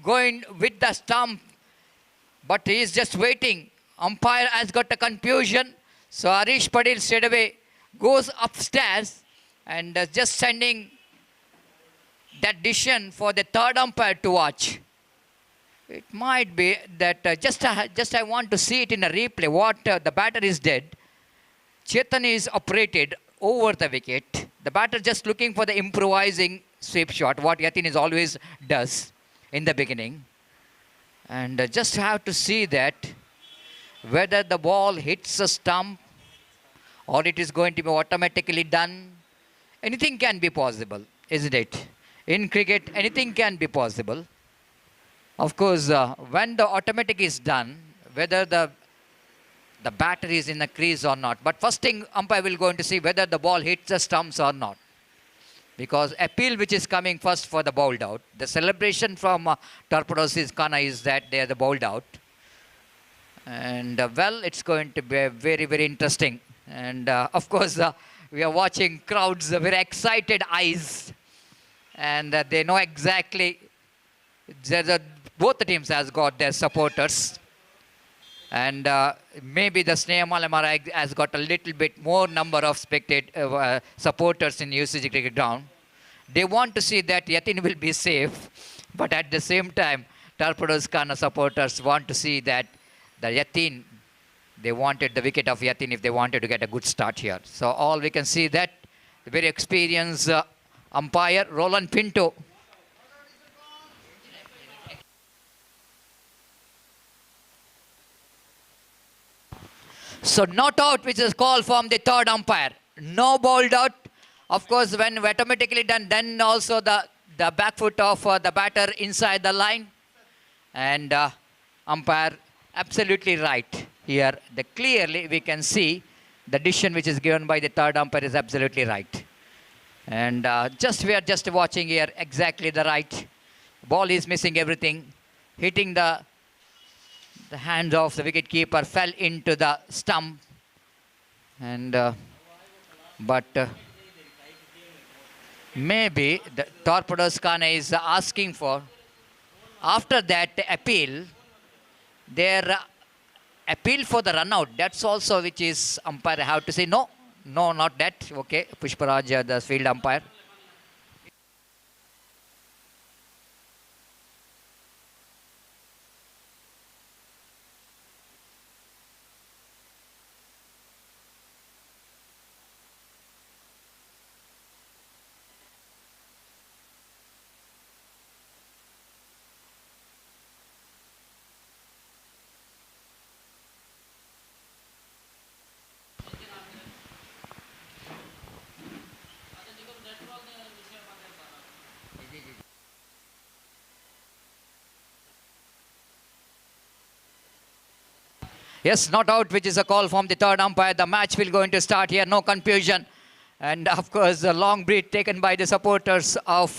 going with the stump. But he is just waiting. Umpire has got a confusion. So Harish Patel straight away goes upstairs and just sending that decision for the third umpire to watch. It might be that just I want to see it in a replay. What the batter is dead. Chetan is operated over the wicket. The batter just looking for the improvising sweep shot, what Yatin is always does in the beginning. And just have to see that whether the ball hits a stump or it is going to be automatically done. Anything can be possible, isn't it? In cricket, anything can be possible. Of course, when the automatic is done, whether the batter is in the crease or not. But first thing, umpire will go to see whether the ball hits the stumps or not. Because appeal which is coming first for the bowled out. The celebration from Torpedoes Kana is that they are the bowled out. And well, it's going to be very, very interesting. And of course, we are watching crowds, very excited eyes, and they know exactly. Both the teams has got their supporters, and maybe the Snelamar has got a little bit more number of supporters in UCG cricket ground. They want to see that Yatin will be safe, but at the same time, Torpedoes Khana supporters want to see that the Yatin, they wanted the wicket of Yatin if they wanted to get a good start here. So all we can see that the very experienced umpire Roland Pinto. So not out, which is called from the third umpire. No bowled out. Of course, when automatically done, then also the back foot of the batter inside the line. And umpire absolutely right here. Clearly we can see the decision which is given by the third umpire is absolutely right. And we are just watching here exactly the right. Ball is missing everything. Hitting the hand of the wicket keeper, fell into the stump. And maybe the Torpedoes Khana is asking for, after that appeal, their appeal for the run out, that's also which is umpire have to say no, not that. Okay, Pushparaj, the field umpire. Yes, not out, which is a call from the third umpire. The match will going to start here, no confusion. And of course, a long breath taken by the supporters of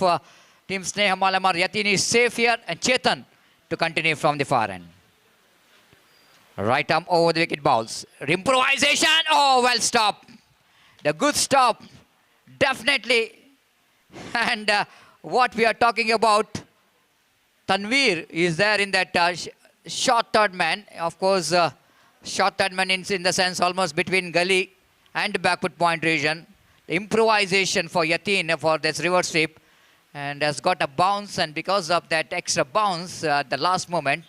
Team Snelamar. Yatin is safe here, and Chetan to continue from the far end. Right arm over the wicket balls. Improvisation. Oh, well stopped. The good stop, definitely. And what we are talking about, Tanveer is there in that short third man. Of course, short third man in the sense almost between gully and backward point region. The improvisation for Yatin for this reverse sweep, and has got a bounce, and because of that extra bounce at the last moment,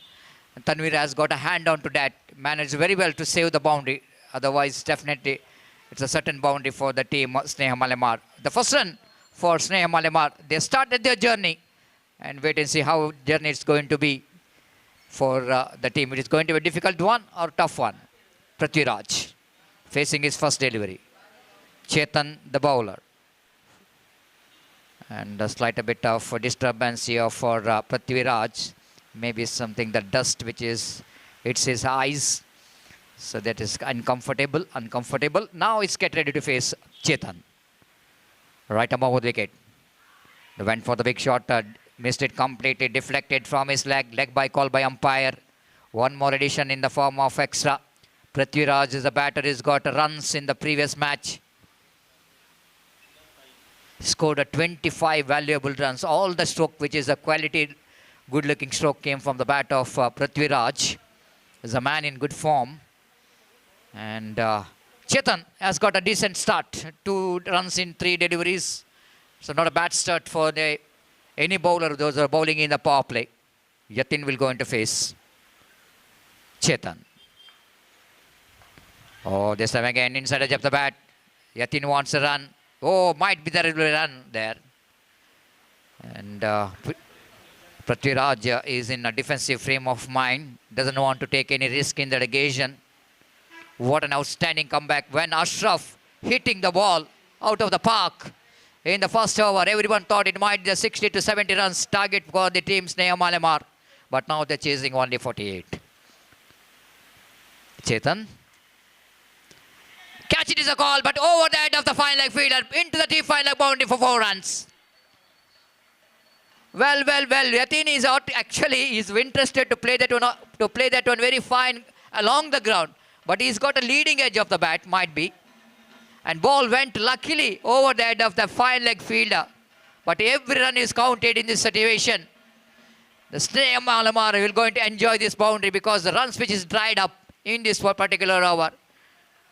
Tanveer has got a hand on to that. Managed very well to save the boundary. Otherwise, definitely, it's a certain boundary for the team Snelamar. The first run for Snelamar. They started their journey, and wait and see how journey is going to be for the team. It is going to be a difficult one or tough one. Prithviraj facing his first delivery. Chetan, the bowler. And a slight bit of disturbance here for Prithviraj. Maybe something, the dust which is hits his eyes. So that is uncomfortable. Now it's get ready to face Chetan. Right above the wicket. They went for the big shot. Missed it completely. Deflected from his leg. Leg by call by umpire. One more addition in the form of extra. Prithviraj is a batter. He's got runs in the previous match. Scored a 25 valuable runs. All the stroke, which is a quality, good-looking stroke, came from the bat of Prithviraj. Is a man in good form. And Chetan has got a decent start. 2 runs in 3 deliveries. So not a bad start for any bowler. Those are bowling in the power play. Yatin will go into face Chetan. Oh, this time again inside edge of the bat. Yatin wants a run. Oh, might be there will be a run there. And Prithviraj is in a defensive frame of mind. Doesn't want to take any risk in that occasion. What an outstanding comeback when Ashraf hitting the ball out of the park. In the first over, everyone thought it might be a 60 to 70 runs target for the team Snelamar. But now they're chasing only 48. Chetan. Catch it is a call, but over the head of the fine leg fielder, into the deep fine leg boundary for 4 runs. Well. Yatin is out. Actually, he's interested to play that one very fine along the ground. But he's got a leading edge of the bat, might be. And ball went luckily over the head of the fine leg fielder. But every run is counted in this situation. The Snelamar will going to enjoy this boundary because the run switch is dried up in this particular over.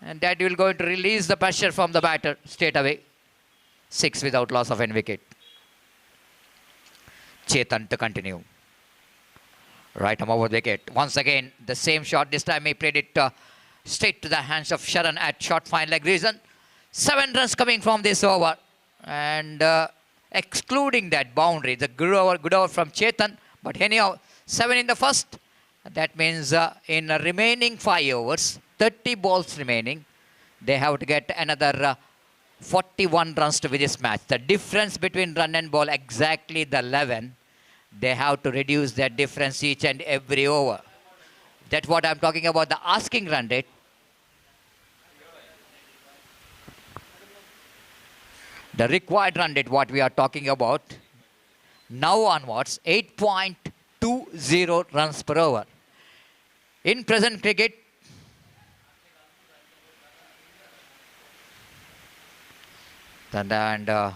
And that will going to release the pressure from the batter straight away. 6 without loss of any wicket. Chetan to continue. Right arm over the wicket. Once again, the same shot. This time he played it straight to the hands of Sharan at short fine leg reason. 7 runs coming from this over. And excluding that boundary, the good over from Chetan. But anyhow, 7 in the first. That means in the remaining 5 overs, 30 balls remaining, they have to get another 41 runs to win this match. The difference between run and ball, exactly the 11. They have to reduce that difference each and every over. That's what I'm talking about, the asking run rate. The required run rate, what we are talking about, now onwards, 8.20 runs per over. In present cricket, and the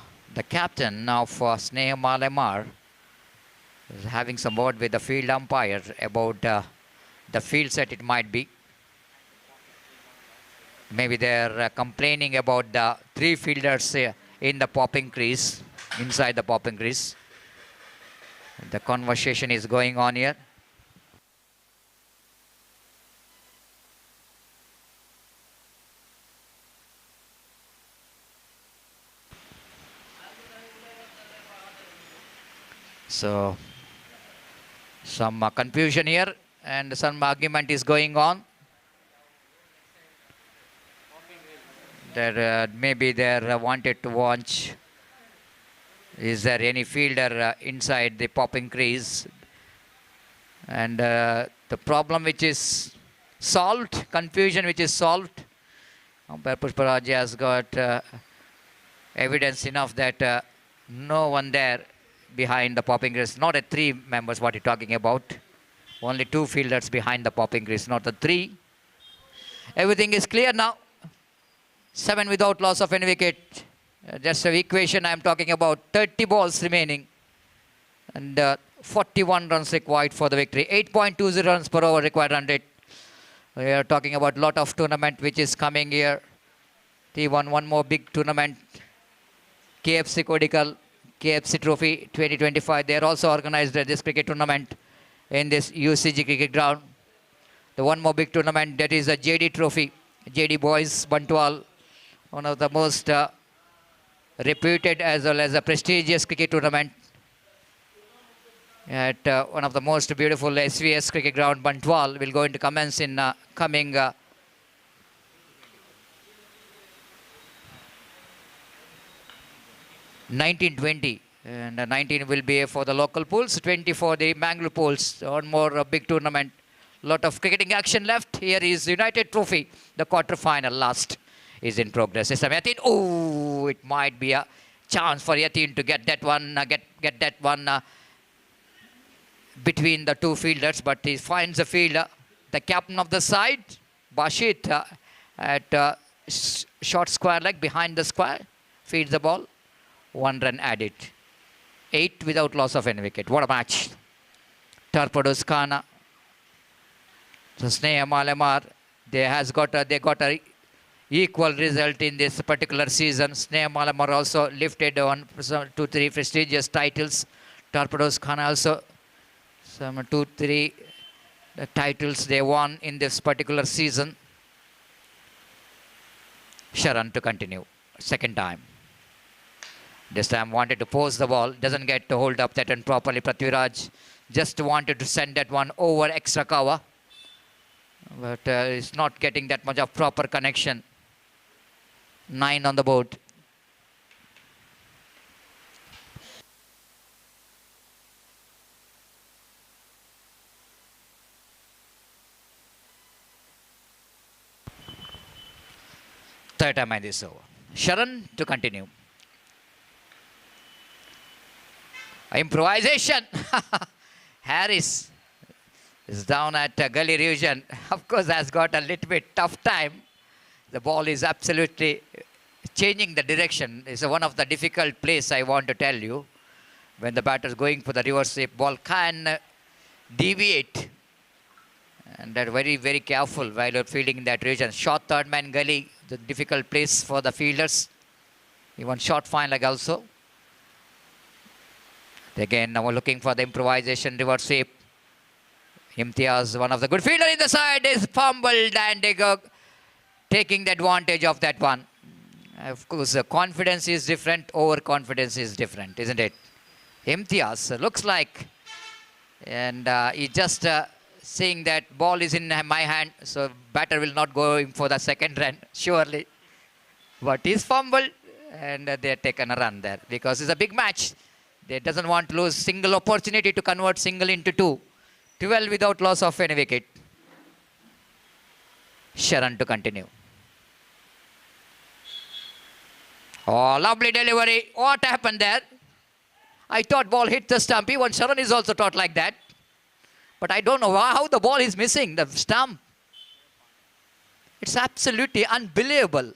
captain now for Snelamar is having some word with the field umpire about the field set it might be. Maybe they're complaining about the 3 fielders in the popping crease, inside the popping crease. The conversation is going on here. So, some confusion here and some argument is going on. Maybe they wanted to watch, is there any fielder inside the popping crease? And the problem which is solved, confusion which is solved, umpire Pushparaj has got evidence enough that no one there behind the popping crease, not a 3 members what you're talking about, only 2 fielders behind the popping crease, not the 3. Everything is clear now. 7 without loss of any wicket. Just an equation I am talking about. 30 balls remaining and 41 runs required for the victory. 8.20 runs per over required run rate. We are talking about lot of tournament which is coming here. T1, one more big tournament. KFC Kodikal, KFC Trophy 2025. They are also organized this cricket tournament in this UCG cricket ground. The one more big tournament, that is the JD Trophy. JD Boys Bantwal, one of the most reputed as well as a prestigious cricket tournament at one of the most beautiful SVS cricket ground, Bantwal, will go into commence in coming 1920, and 19 will be for the local pools, 20 for the Mangalore pools. One more big tournament. Lot of cricketing action left. Here is United Trophy. The quarter final last is in progress. This time Yatin, oh, it might be a chance for Yatin to get that one, get that one between the 2 fielders, but he finds the fielder. The captain of the side, Bashit, at short square leg behind the square, feeds the ball. 1 run added. 8 without loss of any wicket. What a match. Torpedoes Khana. So Snelamar, they got a equal result in this particular season. Snelamar also lifted on 2-3 prestigious titles. Torpedoes Khana also some 2-3 titles they won in this particular season. Sharan to continue. Second time. This time wanted to pose the ball. Doesn't get to hold up that one properly. Prithviraj just wanted to send that one over extra cover. But it's not getting that much of proper connection. 9 on the board. Third time in this over. Sharan to continue. Improvisation. Harris is down at gully region. Of course, has got a little bit tough time. The ball is absolutely changing the direction is one of the difficult place I want to tell you. When the batter is going for the reverse sweep, ball can deviate. And they're very, very careful while you're fielding in that region. Short third man gully, the difficult place for the fielders. Even short fine leg also. Again, now we're looking for the improvisation reverse sweep. Imtiaz, one of the good fielder in the side, is fumbled and they go taking the advantage of that one. Of course, confidence is different, overconfidence is different, isn't it? Imtiaz looks like, and he just saying that ball is in my hand, so batter will not go in for the second run, surely. But he's fumbled, and they have taken a run there because it's a big match. They doesn't want to lose single opportunity to convert single into two. 12 without loss of any wicket. Sharan to continue. Oh, lovely delivery. What happened there? I thought ball hit the stump. Even Sharan is also taught like that. But I don't know how the ball is missing the stump. It's absolutely unbelievable.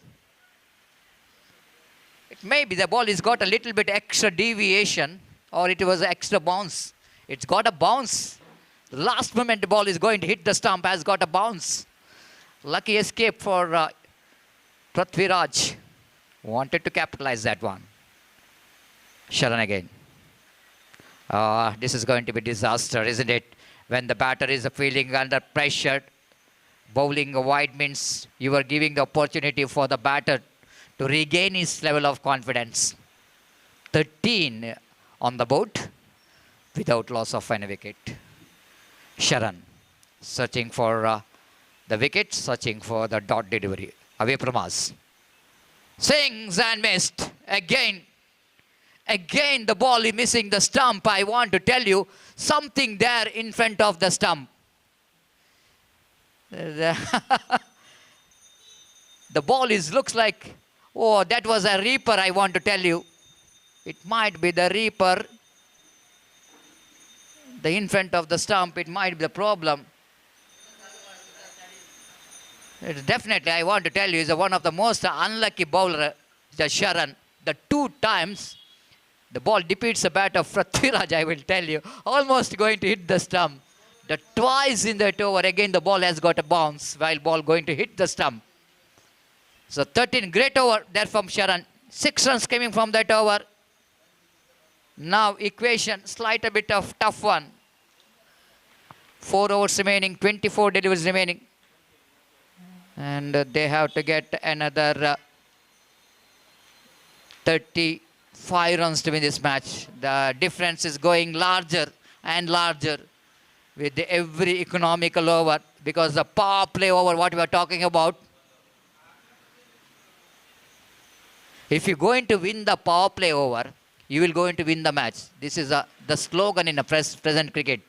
It may be the ball has got a little bit extra deviation or it was an extra bounce. It's got a bounce. Last moment the ball is going to hit the stump, has got a bounce. Lucky escape for Prithviraj. Wanted to capitalize that one. Sharan again. This is going to be disaster, isn't it? When the batter is fielding under pressure, bowling wide means you are giving the opportunity for the batter to regain his level of confidence. 13 on the board without loss of any wicket. Sharan searching for the wicket, searching for the dot delivery. Away from us. Swings and missed. Again the ball is missing the stump. I want to tell you something there in front of the stump. The ball looks like, oh, that was a reaper, I want to tell you. It might be the reaper. The in front of the stump, it might be the problem. It's definitely, I want to tell you, is one of the most unlucky bowler, the Sharan. The 2 times, the ball defeats the bat of Prithviraj, I will tell you. Almost going to hit the stump. The twice in that over, again the ball has got a bounce while ball going to hit the stump. So 13, great over there from Sharan. 6 runs coming from that over. Now equation, slight a bit of tough one. 4 overs remaining, 24 deliveries remaining. And they have to get another 35 runs to win this match. The difference is going larger and larger with every economical over, because the power play over, what we are talking about. If you're going to win the power play over, you will going to win the match. This is the slogan in the present cricket.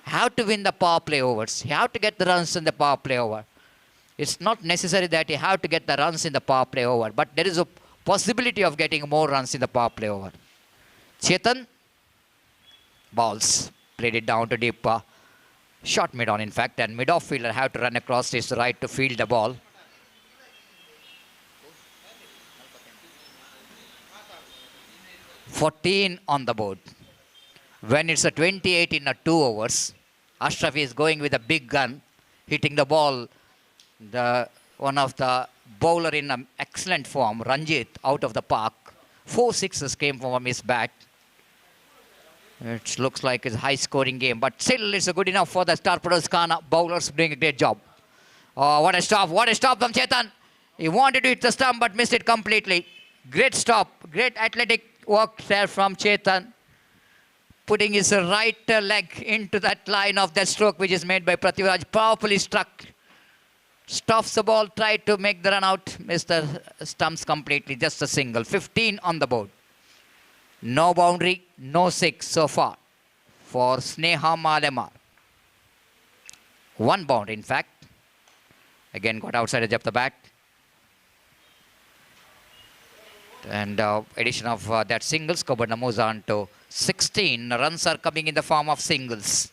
Have to win the power play overs. You have to get the runs in the power play over. It's not necessary that you have to get the runs in the power play over, but there is a possibility of getting more runs in the power play over. Chetan, balls, played it down to deep, short mid on in fact, and mid-off fielder have to run across his right to field the ball. "14 on the board. When it's a 28 in 2 overs, Ashraf is going with a big gun, hitting the ball. One of the bowler in excellent form, Ranjit, out of the park. 4 sixes came from his bat. It looks like it's a high-scoring game, but still it's good enough for the Torpedoes Khana. Bowlers doing a great job. Oh, what a stop from Chetan. He wanted to hit the stump, but missed it completely. Great stop, great athletic work there from Chetan. Putting his right leg into that line of that stroke which is made by Prithviraj. Powerfully struck. Stops the ball, tried to make the run out. Missed the stumps completely, just a single. 15 on the board. No boundary, no 6 so far for Snelamar. 1 boundary in fact. Again got outside edge of the bat. And addition of that singles, Kobarna moves on to 16. Runs are coming in the form of singles.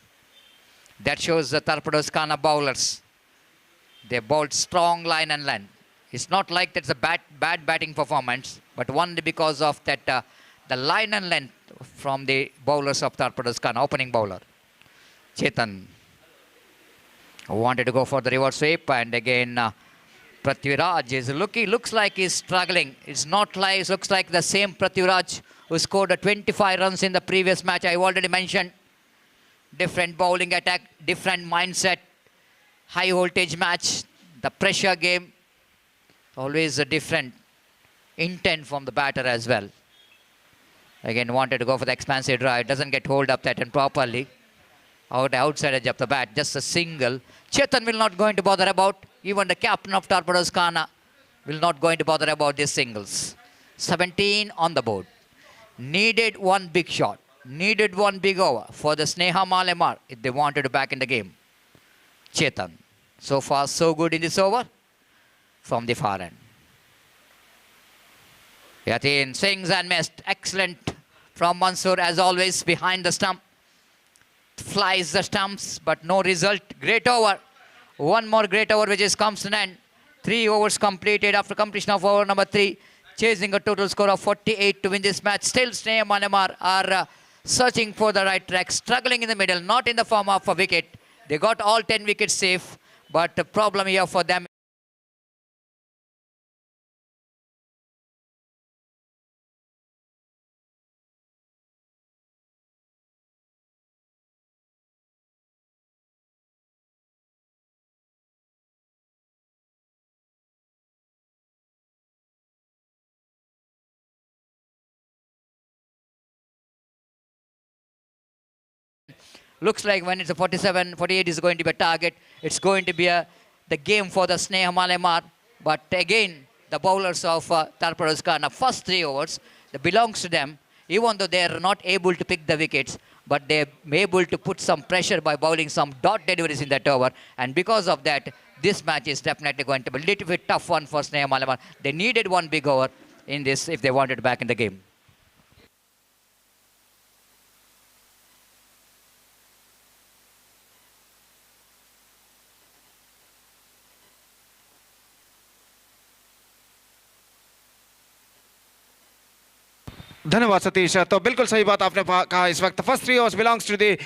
That shows the Torpedoes Khana bowlers. They bowled strong line and length. It's not like that's a bad batting performance, but only because of that the line and length from the bowlers of Tarpado's Khan, opening bowler. Chetan wanted to go for the reverse sweep, and again Prithviraj is looks like he's struggling. It's not like, it looks like the same Prithviraj who scored 25 runs in the previous match. I already mentioned different bowling attack, different mindset, high voltage match, the pressure game, always a different intent from the batter as well. Again wanted to go for the expansive drive, doesn't get hold of that and properly. Outside edge of the bat, just a single. Chetan will not going to bother about, even the captain of Tarpado's Khan will not going to bother about these singles. 17 on the board. Needed one big shot, needed one big over for the Snelamar Innings if they wanted to back in the game. Chetan, so far so good in this over from the far end. Yatin swings and missed. Excellent from Mansoor as always behind the stump. Flies the stumps, but no result. Great over. One more great over which is comes to an end. 3 overs completed after completion of over number 3. Chasing a total score of 48 to win this match. Still Snelamar Innings are searching for the right track. Struggling in the middle, not in the form of a wicket. They got all 10 wickets safe, but the problem here for them. Looks like when it's a 47, 48 is going to be a target. It's going to be the game for the Snelamar Innings. But again, the bowlers of Tarpado's Khan, first 3 overs, that belongs to them. Even though they are not able to pick the wickets, but they're able to put some pressure by bowling some dot deliveries in that over. And because of that, this match is definitely going to be a little bit tough one for Snelamar Innings. They needed one big over in this if they wanted back in the game. धन्यवाद सतीश। तो बिल्कुल सही बात आपने कहा। इस वक्त first 3 overs belongs to the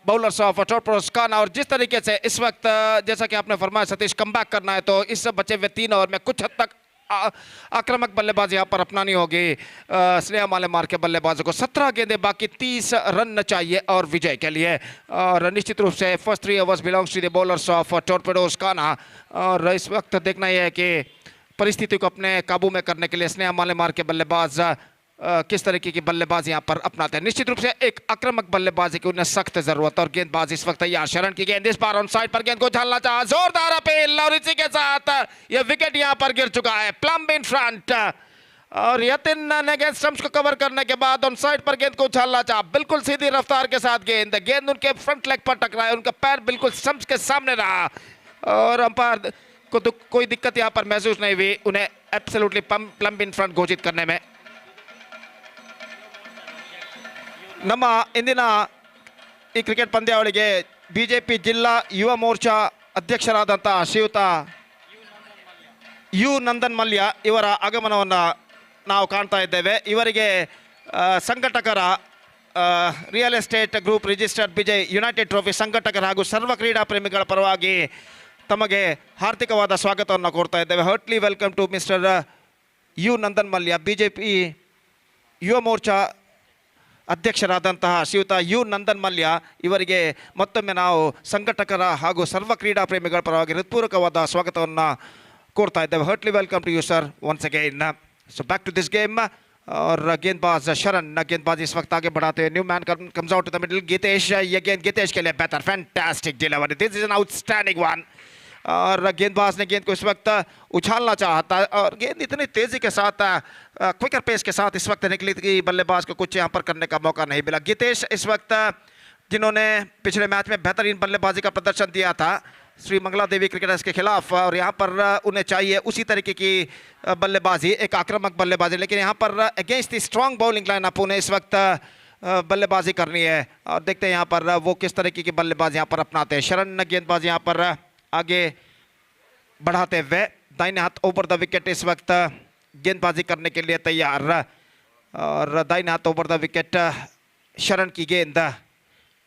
bowlers of Torpedo's Khan, और जिस तरीके से इस वक्त जैसा कि आपने फरमाया सतीश कम बैक करना है, तो इस बचे हुए 3 ओवर में कुछ हद तक आक्रामक बल्लेबाजी यहाँ पर अपनानी होगी स्नेहामाल मार के बल्लेबाजों को। 17 गेंदें बाकी, 30 रन चाहिए और विजय के लिए। और निश्चित रूप से first 3 overs belongs to the bowlers of Torpedo's Khan। और इस वक्त देखना यह है कि परिस्थिति को अपने काबू में करने के लिए स्नेहामाल मार के बल्लेबाज किस तरीके की बल्लेबाजी यहाँ पर अपनाते हैं। निश्चित रूप से एक आक्रामक बल्लेबाजी की उन्हें सख्त जरूरत है। और गेंदबाज इस वक्त तैयार। शरण की गेंद इस बार ऑन साइड पर गेंद को झलना चाहा, जोरदार अपील और इसी के साथ यह विकेट यहाँ पर गिर चुका है, प्लम्ब इन फ्रंट। और यतिन ने गेंद स्टंप्स को कवर करने के बाद ऑन साइड पर गेंद को उछालना चाहा, बिल्कुल सीधी रफ्तार के साथ गेंद उनके फ्रंट लेग पर टकराया, उनका पैर बिल्कुल स्टंप्स के सामने रहा और अंपायर को कोई दिक्कत यहाँ पर महसूस नहीं हुई उन्हें एब्सोल्युटली प्लम्ब इन फ्रंट घोषित करने में। ನಮ್ಮ ಇಂದಿನ ಈ ಕ್ರಿಕೆಟ್ ಪಂದ್ಯಾವಳಿಗೆ ಬಿಜೆಪಿ ಜಿಲ್ಲಾ ಯುವ ಮೋರ್ಚಾ ಅಧ್ಯಕ್ಷರಾದಂಥ ಶ್ರೀಯುತ ಯು ನಂದನ್ ಮಲ್ಯ ಇವರ ಆಗಮನವನ್ನು ನಾವು ಕಾಣ್ತಾ ಇದ್ದೇವೆ। ಇವರಿಗೆ ಸಂಘಟಕರ real estate group registered Bejai united trophy ಸಂಘಟಕರ ಹಾಗೂ ಸರ್ವ ಕ್ರೀಡಾ ಪ್ರೇಮಿಗಳ ಪರವಾಗಿ ತಮಗೆ ಹಾರ್ದಿಕವಾದ ಸ್ವಾಗತವನ್ನು ಕೋರ್ತಾ ಇದ್ದೇವೆ। Heartly welcome to mister U Nandan Mallya. BJP Yuva Morcha ಅಧ್ಯಕ್ಷರಾದಂತಹ ಶ್ರೀಯುತ ಯು ನಂದನ್ ಮಲ್ಯ ಇವರಿಗೆ ಮತ್ತೊಮ್ಮೆ ನಾವು ಸಂಘಟಕರ ಹಾಗೂ ಸರ್ವ ಕ್ರೀಡಾ ಪ್ರೇಮಿಗಳ ಪರವಾಗಿ ಹೃತ್ಪೂರ್ವಕವಾದ ಸ್ವಾಗತವನ್ನು ಕೋರ್ತಾ ಇದ್ದೇವೆ। Heartly welcome to you sir once again. So back to this game. और गेंदबाज शरण गेंदबाज इस वक्त आगे बढ़ाते हैं। New man comes out to the middle. Gitesh, ये गेंद गितेश के लिए बेहतर, fantastic delivery, this is an outstanding one. और गेंदबाज ने गेंद को इस वक्त उछालना चाहता और गेंद इतनी तेज़ी के साथ क्विकर पेस के साथ इस वक्त निकली कि बल्लेबाज को कुछ यहाँ पर करने का मौका नहीं मिला। गितेश इस वक्त जिन्होंने पिछले मैच में बेहतरीन बल्लेबाजी का प्रदर्शन दिया था श्री मंगला देवी क्रिकेटर्स के खिलाफ, और यहाँ पर उन्हें चाहिए उसी तरीके की बल्लेबाजी, एक आक्रामक बल्लेबाजी। लेकिन यहाँ पर against the strong bowling lineup उन्हें इस वक्त बल्लेबाजी करनी है। और देखते हैं यहाँ पर वो किस तरीके की बल्लेबाजी यहाँ पर अपनाते हैं। शरण गेंदबाज यहाँ पर आगे बढ़ाते हुए दाहिने हाथ ओवर द विकेट इस वक्त गेंदबाजी करने के लिए तैयार, और दाहिने हाथ ओवर द विकेट शरण की गेंद,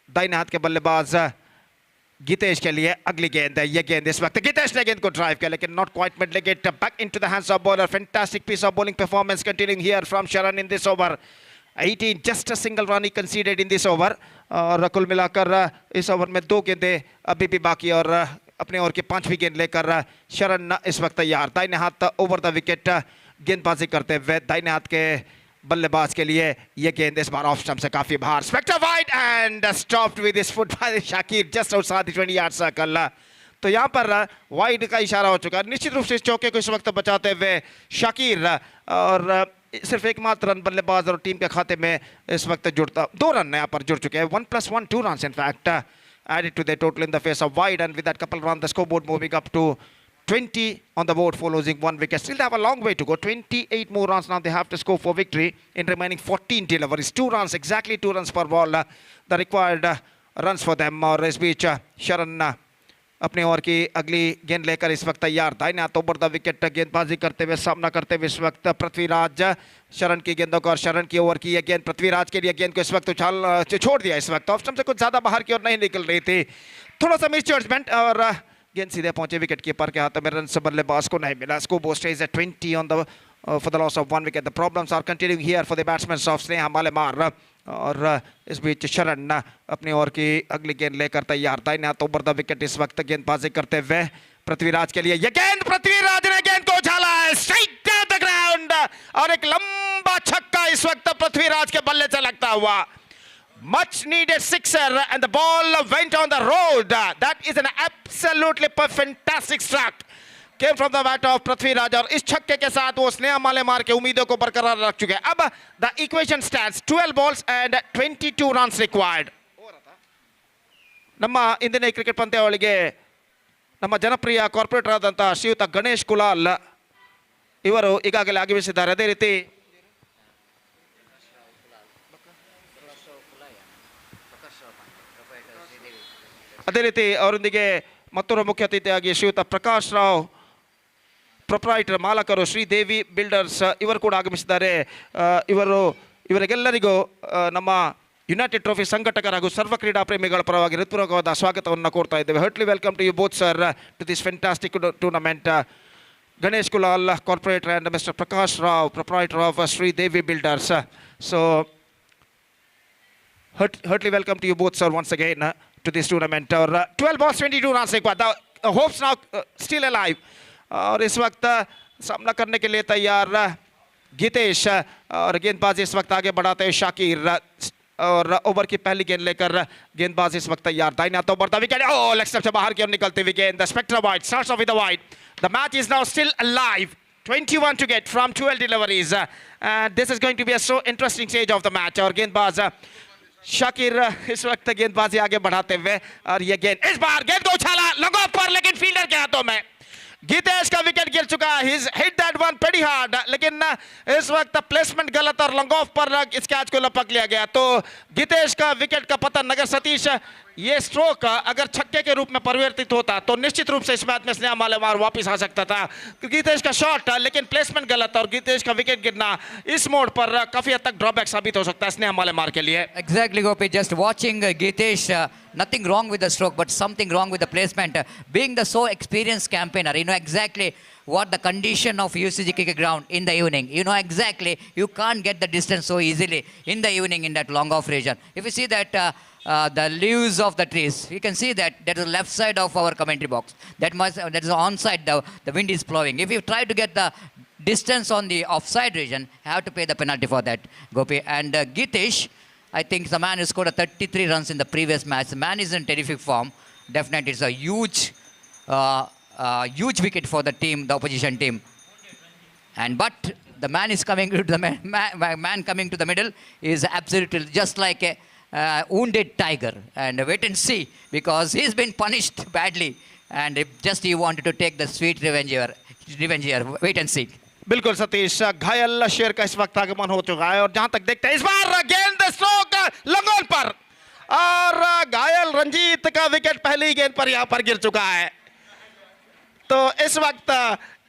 दाहिने हाथ के बल्लेबाज गीतेश के लिए अगली गेंद है। ये गेंद इस वक्त गीतेश ने गेंद को ड्राइव किया लेकिन not quite middling it back into the hands of bowler. Fantastic piece of bowling performance continuing here from Sharan in this over. 18 just a single run ही कंसीडेड इन दिस ओवर, और कुल मिलाकर इस ओवर में 2 गेंदें अभी भी बाकी, और अपने ओवर की 5वीं गेंद लेकर शरण इस वक्त तैयार। दाहिने हाथ ओवर द विकेट गेंदबाजी करते हुए दाहिने हाथ के बल्लेबाज के लिए ये गेंद इस बार ऑफ स्टंप से काफी बाहर, spectre wide and stopped with his foot by Shakir just outside the 20 yard circle. तो यहाँ पर वाइड का इशारा हो चुका है। निश्चित रूप से इस चौके को इस वक्त बचाते हुए शाकिर, और सिर्फ एकमात्र रन बल्लेबाज और टीम के खाते में इस वक्त जुड़ता, 2 रन यहाँ पर जुड़ चुके हैं। 1+1 2 runs in fact added to the total in the face of wide, and with that couple run the scoreboard moving up to 20 on the board for losing 1 wicket. Still they have a long way to go. 28 more runs now they have to score for victory in remaining 14 deliveries. 2 runs, exactly 2 runs per ball, the required runs for them. और इस बीच शरण अपने over की अगली गेंद लेकर इस वक्त तैयार। दाहिने हाथ ओवर द विकेट गेंदबाजी करते हुए सामना करते हुए इस वक्त पृथ्वीराज शरण की गेंदों को, और शरण की ओवर की यह गेंद पृथ्वीराज के लिए गेंद को इस वक्त उछाल छोड़ दिया। इस वक्त ऑफ स्टंप से कुछ ज्यादा बाहर की ओर नहीं निकल रही थी, थोड़ा सा मिस जजमेंट, और गेंद सीधे पहुंचे विकेट कीपर के हाथ में। रन से बल्लेबाज को नहीं मिला। Score stays at 20 on the for the loss of 1 wicket. The problems are continuing here for the batsmen of Snelamar, और इस बीच शरण अपनी ओवर की अगली गेंद लेकर तैयार। दाहिने हाथ ओवर द विकेट इस वक्त गेंदबाजी करते हुए पृथ्वीराज के लिए ये गेंद, पृथ्वीराज ने गेंद को उछाला है स्ट्रेट डाउन द ग्राउंड, और एक लंबा छक्का इस वक्त पृथ्वीराज के बल्ले से लगता हुआ। Much needed sixer and the ball went on the road. That is an absolutely fantastic struck. Came from the bat of Prithviraj, और इस छक्के के साथ वो स्नेहामालेमार के उम्मीदों को बरकरार रख चुके हैं। अब the equation stands 12 balls and 22 runs required. ನಮ್ಮ ಇಂದಿನ ಕ್ರಿಕೆಟ್ ಪಂದ್ಯಾವಳಿಗೆ ನಮ್ಮ ಜನಪ್ರಿಯ ಕಾರ್ಪೊರೇಟರ್ ಆದಂತಹ ಶ್ರೀಯುತ ಗಣೇಶ್ ಕುಲಾಲ್ ಇವರು ಈಗಾಗಲೇ ಆಗಮಿಸಿದ್ದಾರೆ. ಅದೇ ರೀತಿ ಅವರೊಂದಿಗೆ ಮತ್ತೊಬ್ಬ ಮುಖ್ಯ ಅತಿಥಿಯಾಗಿ ಶ್ರೀಯುತ ಪ್ರಕಾಶ್ ರಾವ್ ಪ್ರೊಪ್ರೈಟರ್ ಮಾಲಕರು ಶ್ರೀದೇವಿ ಬಿಲ್ಡರ್ಸ್ ಇವರು ಕೂಡ ಆಗಮಿಸಿದ್ದಾರೆ. ಇವರಿಗೆಲ್ಲರಿಗೂ ನಮ್ಮ ಯುನೈಟೆಡ್ ಟ್ರೋಫಿ ಸಂಘಟಕರ ಹಾಗೂ ಸರ್ವ ಕ್ರೀಡಾ ಪ್ರೇಮಿಗಳ ಪರವಾಗಿ ಹೃತ್ಪೂರ್ವಕವಾದ ಸ್ವಾಗತವನ್ನು ಕೋರ್ತಾ ಇದ್ದೇವೆ. Heartily welcome to you both sir to this fantastic tournament. Ganesh Kulal corporator and mister Prakash Rao proprietor of Sridevi builders. So heartily welcome to you both sir once again to this tournament. और 12 balls 22 runs एक बार, the hopes now still alive, और इस वक्त सामना करने के लिए तैयार गीतेश, और गेंदबाज इस वक्त आगे बढ़ाते हैं शाकिर, और ओवर की पहली गेंद लेकर गेंदबाज इस वक्त तैयार। दाहिने हाथ ओवर द विकेट, ओ लेग स्टंप से बाहर की ओर निकलते हुए गेंद, the spectre wide starts off with the wide. The match is now still alive. 21 to get from 12 deliveries, and this is going to be a so interesting stage of the match. और गेंदबाज शाकिर इस वक्त गेंदबाजी आगे बढ़ाते हुए, और ये गेंद इस बार गेंद को उछाला लॉन्ग ऑफ पर, लेकिन फील्डर के हाथों में। गीतेश का विकेट गिर चुका, he hit that one pretty hard, लेकिन इस वक्त प्लेसमेंट गलत और लॉन्ग ऑफ पर इस कैच को लपक लिया गया। तो गीतेश का विकेट का पतन। अगर सतीश ये स्ट्रोक अगर छक्के के रूप में परिवर्तित होता तो निश्चित रूप से इस मैच में स्नेहामालेमार वापस आ सकता था। गीतेश का शॉट लेकिन प्लेसमेंट गलत, और गीतेश का विकेट गिरना इस मोड पर काफी हद तक ड्रॉबैक साबित हो सकता है स्नेहामालेमार के लिए. Exactly, Gopi. Just watching Gitesh, nothing wrong with the stroke, but something wrong with the placement. Being the so experienced campaigner, you know exactly what the condition of UCG cricket ground in the evening. You know exactly you can't get the distance so easily in the evening in that long off region. If you see that the leaves of the trees, you can see that that is the left side of our commentary box. That is the onside. The wind is blowing. If you try to get the distance on the offside region, you have to pay the penalty for that, Gopi. And Gitesh, I think the man who scored 33 runs in the previous match. The man is in terrific form. Definitely, it's a huge wicket for the team, the opposition team. And but the man is coming to the man coming to the middle is absolutely just like a wounded tiger. And wait and see, because he's been punished badly, and just he wanted to take the sweet revenge here. Wait and see. बिल्कुल सतीश, घायल शेर का इस वक्त आगमन हो चुका है, और जहां तक देखते हैं इस बार गेंद स्ट्रोक लंगोन पर, और घायल रंजीत का विकेट पहली गेंद पर यहां पर गिर चुका है. तो इस वक्त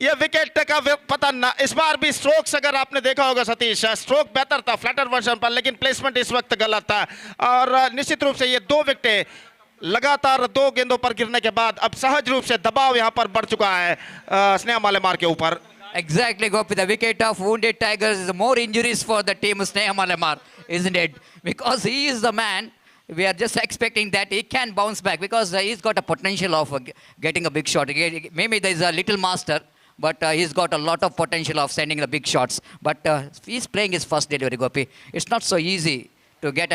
ये विकेट का पतन। इस बार भी स्ट्रोक्स अगर आपने देखा होगा सतीश, स्ट्रोक बेहतर था फ्लैटर वर्जन पर, लेकिन प्लेसमेंट इस वक्त गलत था। और निश्चित रूप से ये 2 विकेटें लगातार 2 गेंदों पर गिरने के बाद अब सहज रूप से दबाव यहां पर बढ़ चुका है स्नेहा मालेमार के ऊपर। Exactly, Gopi. The wicket of wounded Tigers is more injuries for the team Snelamar Innings, isn't it? Because he is the man. We are just expecting that he can bounce back because he's got a potential of getting a big shot. Maybe there is a little master, but he's got a lot of potential of sending the big shots. But he's playing his first delivery, Gopi. It's not so easy to get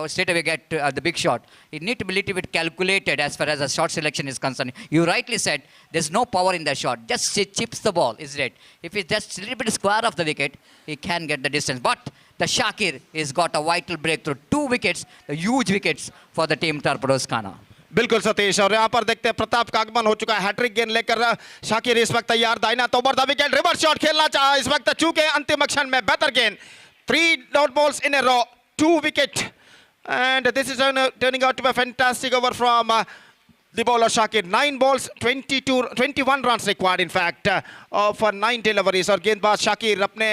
straight away get the big shot. You need to be a little bit calculated as far as the shot selection is concerned. You rightly said there's no power in the shot. Just chips the ball, is it? If it's just a little bit square of the wicket, he can get the distance. But the Shakir has got a vital breakthrough. 2 wickets, the huge wickets for the team Torpedoes Khana. बिल्कुल सतीश, और यहाँ पर देखते हैं प्रताप का आगमन हो चुका है। हैट्रिक गेंद लेकर शाकिर इस वक्त तैयार। दाहिना तो over the wicket, reverse shot खेलना चाहा इस वक्त, चूके अंतिम क्षण में बेहतर गेंद। 3 dot balls in a row, 2 wicket, and this is turning out to be a fantastic over from the bowler Shakir. 9 balls, 21 runs required in fact for 9 deliveries। और गेंदबाज शाकिर अपने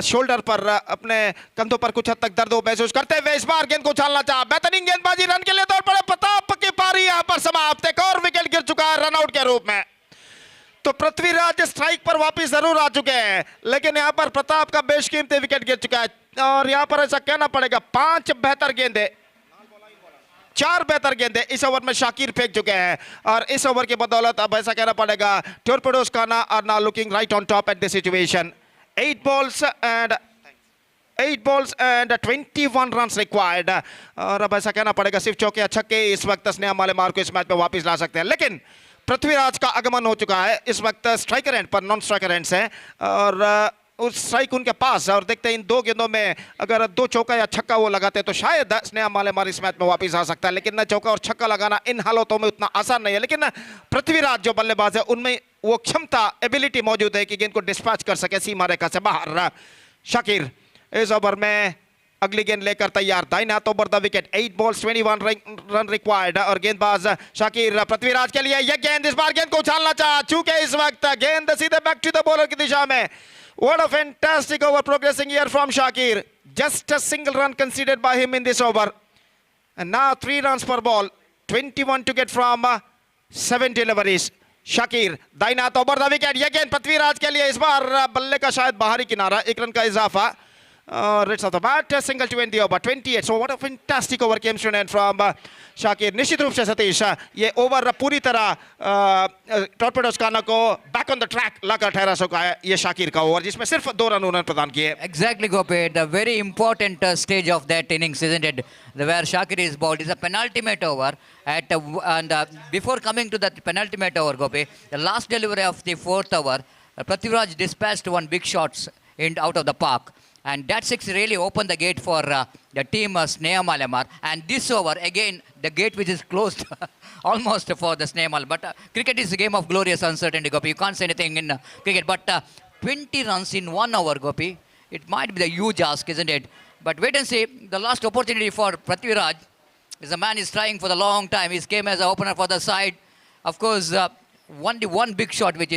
शोल्डर पर, अपने कंधों पर कुछ हद तक दर्द महसूस करते हुए इस बार गेंद को उछालना चाहा। बेहतरीन गेंदबाजी, रन के लिए दौड़ पड़े प्रताप की पारी यहाँ पर समाप्त। एक और विकेट गिर चुका है रनआउट के रूप में। तो पृथ्वीराज स्ट्राइक पर वापस जरूर आ चुके हैं, लेकिन यहाँ पर प्रताप का बेशकीमती विकेट गिर चुका है। और यहाँ पर ऐसा कहना पड़ेगा 4 बेहतर गेंदे इस ओवर में शाकिर फेंक चुके हैं। और इस ओवर की बदौलत अब ऐसा कहना पड़ेगा Torpedoes Ghana are now looking right on top at the situation. 8 balls and 21 runs required। और अब ऐसा कहना पड़ेगा सिर्फ चौके या छक्के इस वक्त स्नेहा मालेमार को इस मैच में वापस ला सकते हैं। लेकिन पृथ्वीराज का आगमन हो चुका है। इस वक्त स्ट्राइकर एंड पर नॉन स्ट्राइकर एंड्स हैं और उस स्ट्राइक उनके पास। और देखते हैं इन 2 गेंदों में अगर 2 चौका या छक्का वो लगाते तो शायद स्नेहा मालेमार इस मैच में वापस आ सकता है। लेकिन न चौका और छक्का लगाना इन हालातों में उतना आसान नहीं है। लेकिन पृथ्वीराज जो बल्लेबाज है उनमें वो क्षमता, एबिलिटी मौजूद है कि गेंद को डिस्पैच कर सके सीमा रेखा से बाहर। शाकिर इस ओवर में अगली गेंद लेकर तैयार। दाहिना तो over the wicket, 8 balls 21 run required. और गेंदबाज शाकिर पृथ्वीराज के लिए यह गेंद, इस बार गेंद को उछालना चाहा, चूंकि इस वक्त गेंद सीधे बैक टू द बॉलर की दिशा में। What a fantastic over progressing here from Shakir. Just a single run conceded by him in this over. And now 3 runs per ball. 21 to get from 7 deliveries. Shakir, दाहिना तो over the wicket, यह गेंद पृथ्वीराज के लिए, इस बार बल्ले का शायद बाहरी किनारा, 1 रन का इजाफा। Reds of the bat, single to end the over, 28. So what a fantastic over came to an end from Shakir. निश्चित रूप से सतीश ये ओवर पूरी तरह टॉर्पेडोज खाना को बैक ऑन द ट्रैक लाकर ठहरा सका है ये शाकिर का ओवर, जिसमें सिर्फ 2 रन उन्होंने प्रदान किए। Exactly, Gopi. The very important stage of that innings, isn't it? Where Shakir is bowled is a penultimate over. Before coming to that penultimate over, Gopi, the last delivery of the 4th over, Prithviraj dispatched 1 big shots out of the park. And that 6 really opened the gate for the team Sneha Malemar. And this over, again, the gate which is closed almost for the Sneha Malemar. But cricket is a game of glorious uncertainty, Gopi. You can't say anything in cricket. But 20 runs in 1 hour, Gopi, it might be the huge ask, isn't it? But wait and see. The last opportunity for Prithviraj is a man is trying for the long time. He came as an opener for the side. Of course, only 1 big shot which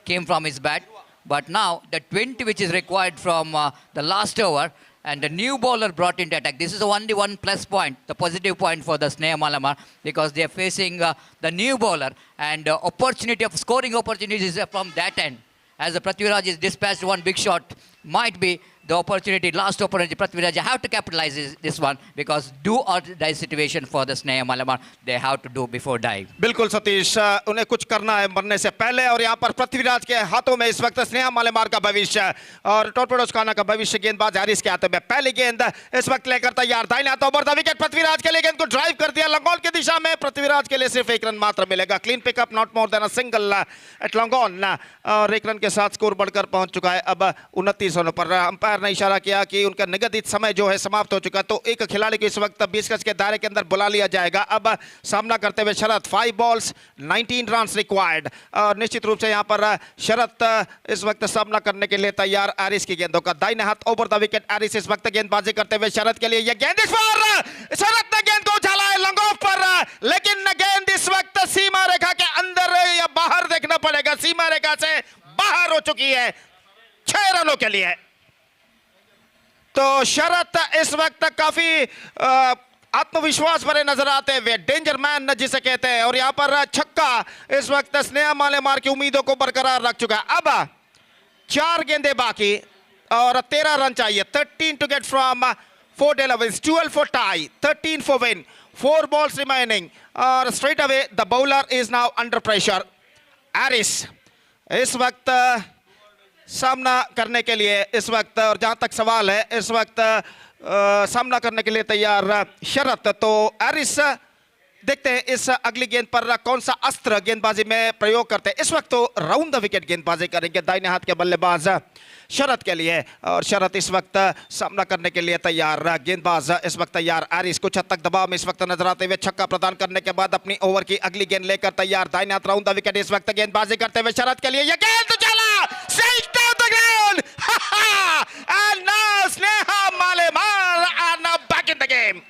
came from his bat. But now the 20 which is required from the last over, and the new bowler brought into attack. This is only 1 plus point, the positive point for the Sneha Malemar, because they are facing the new bowler, and opportunity of scoring opportunities from that end. As the Prithviraj is dispatched 1 big shot, might be the opportunity, last opportunity. Prithviraj have to capitalize this one, because do or die situation for the Sneha Malemar, they have to do before die. बिल्कुल सतीश, उन्हें कुछ करना है मरने से पहले। और यहाँ पर पृथ्वीराज के हाथों में इस वक्त स्नेहा मालेमार का भविष्य और टॉर्पेडोज खाना का भविष्य गेंदबाज हैरिस के हाथों में। पहली गेंद इस वक्त लेकर तैयार, दाहिना तो ओवर द विकेट, पृथ्वीराज के लिए गेंद को ड्राइव कर दिया लॉन्ग ऑन की दिशा में। पृथ्वीराज के लिए सिर्फ 1 रन मात्र मिलेगा। Clean pickup, not more than a single at long on. और 1 रन के साथ स्कोर बढ़कर पहुंच चुका है अब 29 रनों पर। अंपायर ने इशारा किया कि उनका निगदित समय जो है समाप्त हो चुका, तो एक खिलाड़ी को इस वक्त 20 गज के दायरे के अंदर बुला लिया जाएगा। अब सामना करते हुए शरत, 5 balls 19 runs रिक्वायर्ड। और निश्चित रूप से यहां पर शरत इस वक्त सामना करने के लिए तैयार एरिस की गेंदों का। दाहिने हाथ ओवर द विकेट, एरिस इस वक्त गेंदबाजी करते हुए शरत के लिए यह गेंद, इस बार शरत ने गेंद को उछाला है लॉन्ग ऑफ पर, लेकिन गेंद इस वक्त सीमा रेखा के अंदर या बाहर देखना पड़ेगा, सीमा रेखा से बाहर हो चुकी है 6 रनों के लिए। तो शरत इस वक्त काफी आत्मविश्वास भरे नजर आते हुए, डेंजर मैन जिसे कहते हैं, और यहां पर छक्का इस वक्त स्नेहा मालेमार की उम्मीदों को बरकरार रख चुका है। अब 4 गेंदें बाकी और 13 रन चाहिए। 13 to get from 4 deliveries, 12 for tie, 13 for win, 4 balls remaining, और straight away the bowler is now under pressure. Aris इस वक्त सामना करने के लिए इस वक्त, और जहां तक सवाल है इस वक्त सामना करने के लिए तैयार शरत। तो एरिस देखते हैं इस अगली गेंद पर कौन सा अस्त्र गेंदबाजी में प्रयोग करते हैं। इस वक्त तो राउंड द विकेट गेंदबाजी करेंगे दाहिने हाथ के बल्लेबाज शरत के लिए, और शरत इस वक्त सामना करने के लिए तैयार। गेंदबाज इस वक्त तैयार। एरिस कुछ हद तक दबाव में इस वक्त नजर आते हुए छक्का प्रदान करने के बाद अपनी ओवर की अगली गेंद लेकर तैयार। दाहिने हाथ राउंड द विकेट इस वक्त गेंदबाजी करते हुए शरत के लिए, यह गेंद तो चला straight down the ground, and now Sneha Malemar are now back in the game.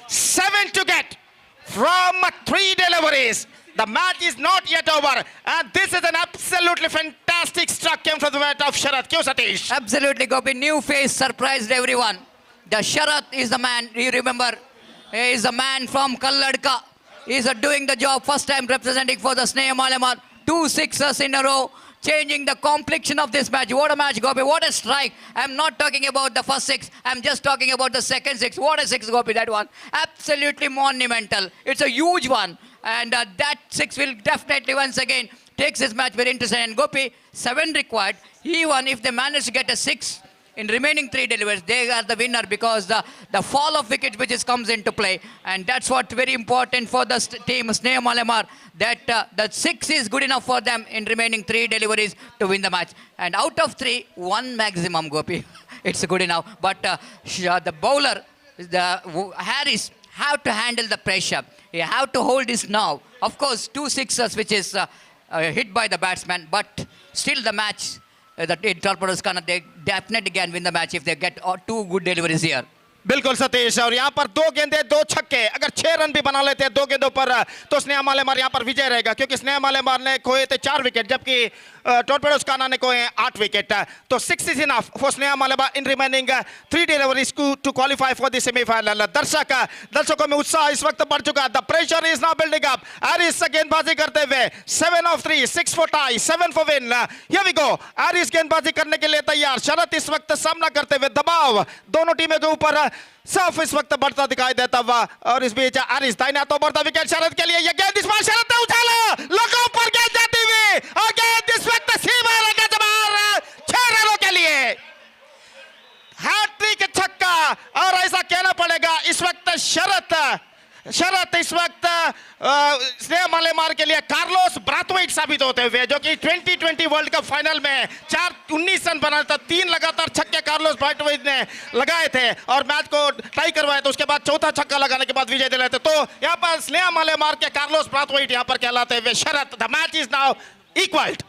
7 to get from 3 deliveries. The match is not yet over, and this is an absolutely fantastic struck came from the bat of Sharat. Kyo Satish? Absolutely, Gopi. New face surprised everyone. The Sharat is the man. You remember, he is a man from Kalladka. He is doing the job. First time representing for the Sneha Malemar. 2 sixes in a row, changing the complexion of this match. What a match, Gopi. What a strike. I'm not talking about the first 6. I'm just talking about the second 6. What a 6, Gopi, that one. Absolutely monumental. It's a huge one. And that 6 will definitely once again takes this match very interesting. And Gopi, 7 required. Even if they manage to get a 6 in remaining 3 deliveries, they are the winner, because the fall of wickets which comes into play. And that's what very important for the team Sneha Malemar, that the 6 is good enough for them in remaining 3 deliveries to win the match. And out of 3, 1 maximum, Gopi. It's good enough. But the bowler, Harris, have to handle the pressure. You have to hold his nerve. Of course, 2 sixes which is hit by the batsman, but still the match, the Torpedoes they definitely can win the match if they get 2 good deliveries here. बिल्कुल सतीश, और यहाँ पर 2 गेंदें 2 छक्के, अगर 6 run भी बना लेते हैं 2 गेंदों पर, तो स्नेहा मालेमार यहाँ पर विजय रहेगा, क्योंकि स्नेहा मालेमार ने खोए थे 4 विकेट, जबकि टॉर्पेडोज ने खोए 8 विकेट। तो 6 is enough for Sneha मालेमार in remaining 3 deliveries to qualify for the semi-final. दर्शकों में उत्साह इस वक्त बढ़ चुका है. The pressure is now building up. Aris गेंदबाजी करते हुए 7 of 3, 6 for tie, 7 for win. Here we go. Aris गेंदबाजी करने के लिए तैयार. शरत इस वक्त सामना करते हुए, दबाव दोनों टीमों के ऊपर साफ इस वक्त बढ़ता दिखाई देता हुआ, और इस बीच एरिस दाहिना तो बढ़ता विकेट शरत के लिए. यह गेंद इस बार शरत ने उछाला, लोगों पर गेंद जाती हुई, और गेंद इस वक्त सीमा रेखा से बाहर 6 रनों के लिए. हैट्रिक छक्का, और ऐसा कहना पड़ेगा इस वक्त शरत इस वक्त स्नेहा मालेमार के लिए कार्लोस ब्राथवेट साबित होते हुए, जो कि 2020 वर्ल्ड कप फाइनल में 19 रन बनाया था. 3 लगातार छक्के कार्लोस ब्राथवेट ने लगाए थे और मैच को टाई करवाया था. उसके बाद चौथा छक्का लगाने के बाद विजय दिलाए थे. तो यहाँ पर स्नेहा मालेमार के कार्लोस ब्राथवेट यहाँ पर कहलाते हुए Sharath. The match is now equalled.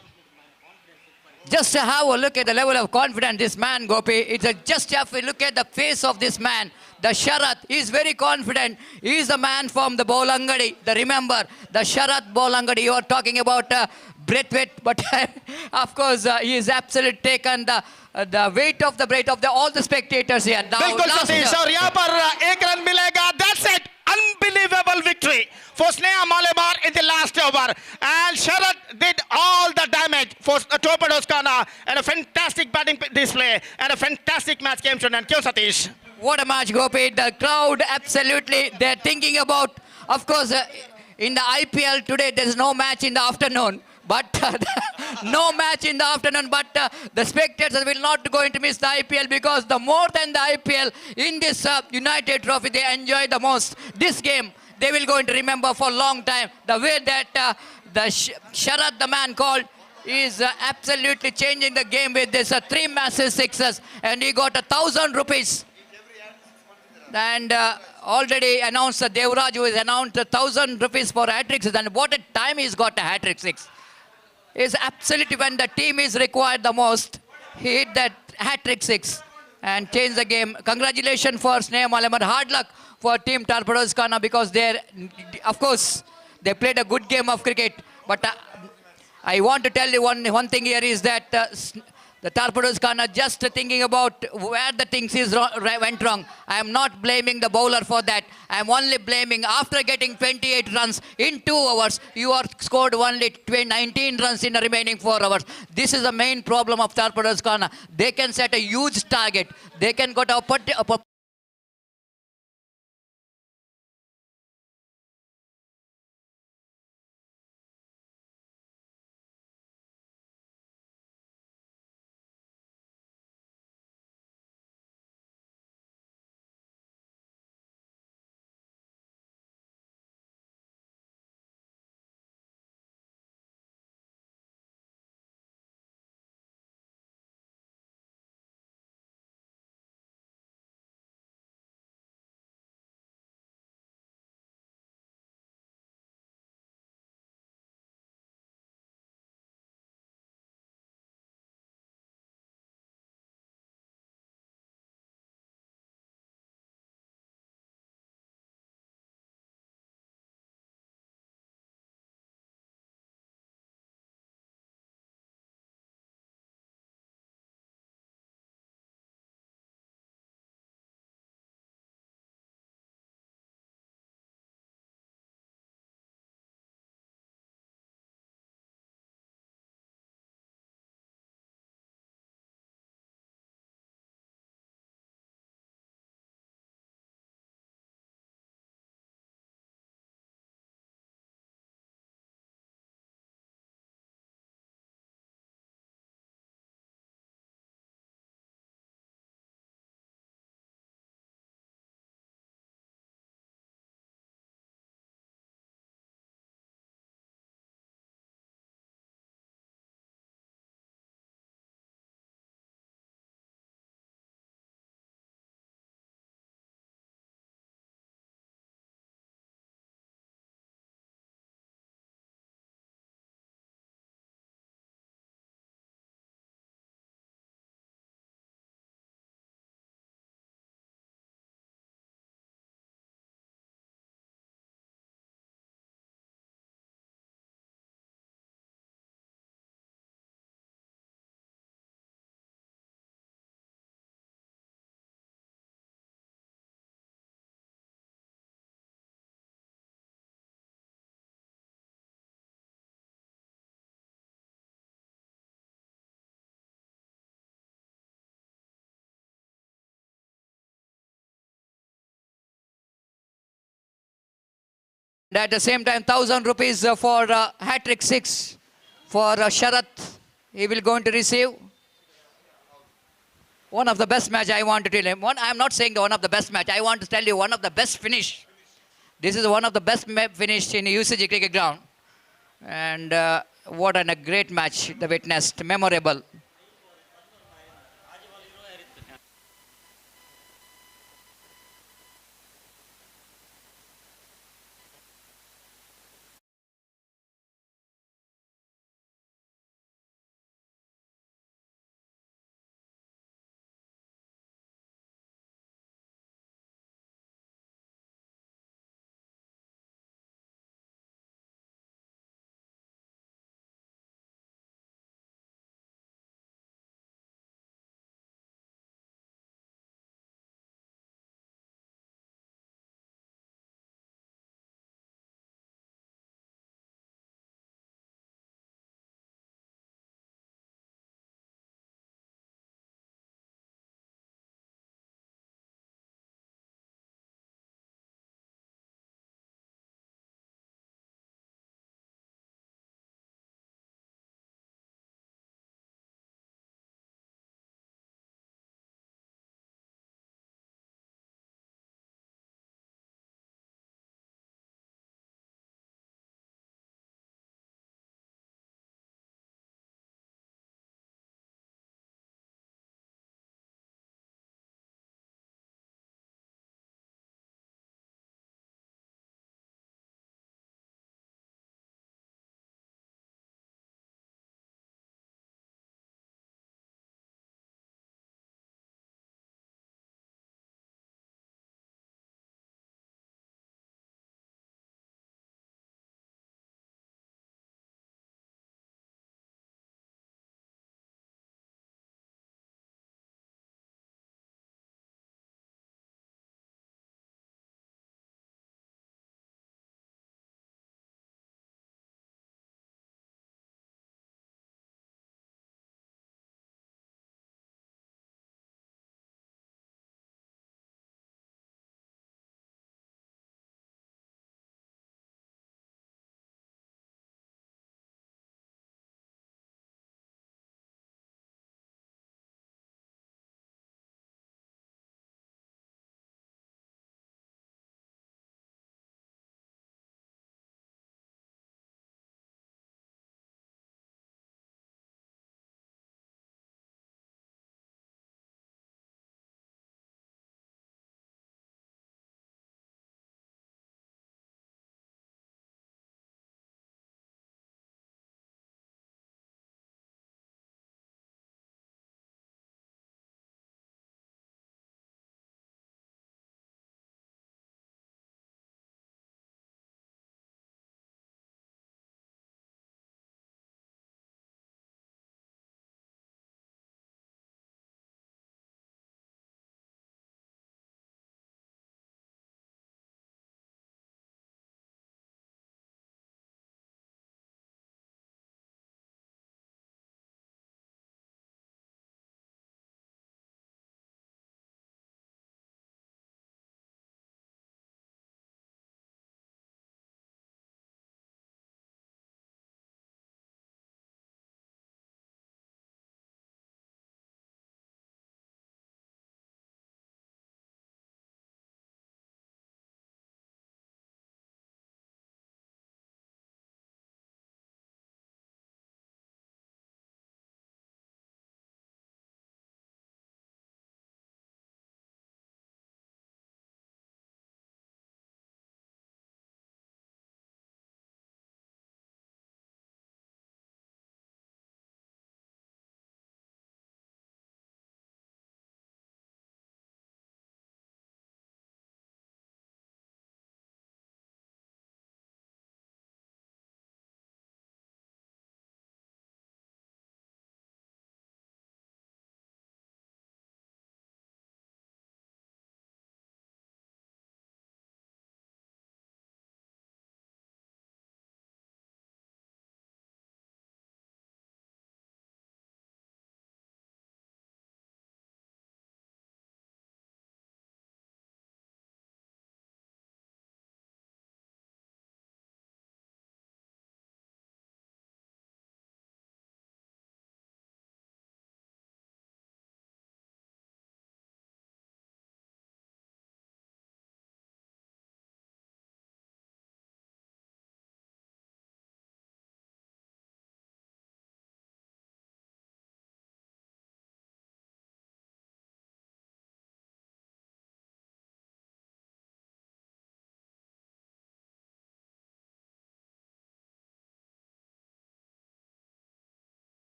Just have a look at the level of confidence this man, Gopi. It's just have a look at the face of this man. The Sharat is very confident. He is a man from the Bolangadi. Remember, the Sharat Bolangadi. You are talking about Braithwaite, but of course he is absolutely taken the weight of all the spectators here. Now, बिल्कुल सतीश, और यहाँ पर 1 run मिलेगा. That's it. Unbelievable victory for Sneha Malemar in the last over, and Sharat did all the damage for Torpedoes and a fantastic batting display and a fantastic match came to an end. Kyo Satish? What a match, Gopi. The crowd absolutely, they're thinking about, of course, in the IPL today there's no match in the afternoon. But no match in the afternoon, but the spectators will not going to miss the IPL, because the more than the IPL in this United Trophy, they enjoy the most. This game, they will going to remember for a long time. The way that the Sharat, the man called, is absolutely changing the game with this 3 massive sixes, and he got 1,000 rupees. And already announced, Devraj who has announced 1,000 rupees for hat-trick, and what a time he's got a hat-trick 6. Is absolutely when the team is required the most, he hit that hat-trick 6 and changed the game. Congratulations for Sneha Malemar. Hard luck for Team Torpedoes because of course, they played a good game of cricket. But I want to tell you one thing here is that the torpedoes are just thinking about where the things went wrong. I am not blaming the bowler for that. I am only blaming after getting 28 runs in 2 hours, you are scored only 19 runs in the remaining 4 hours. This is the main problem of torpedoes corner. They can set a huge target. They can go to a at the same time, 1,000 rupees for hat-trick 6 for Sharath. He will going to receive one of the best match. I want to tell him. I am not saying one of the best match. I want to tell you one of the best finish. This is one of the best finish in UCG cricket ground. And what a great match the witnessed, memorable.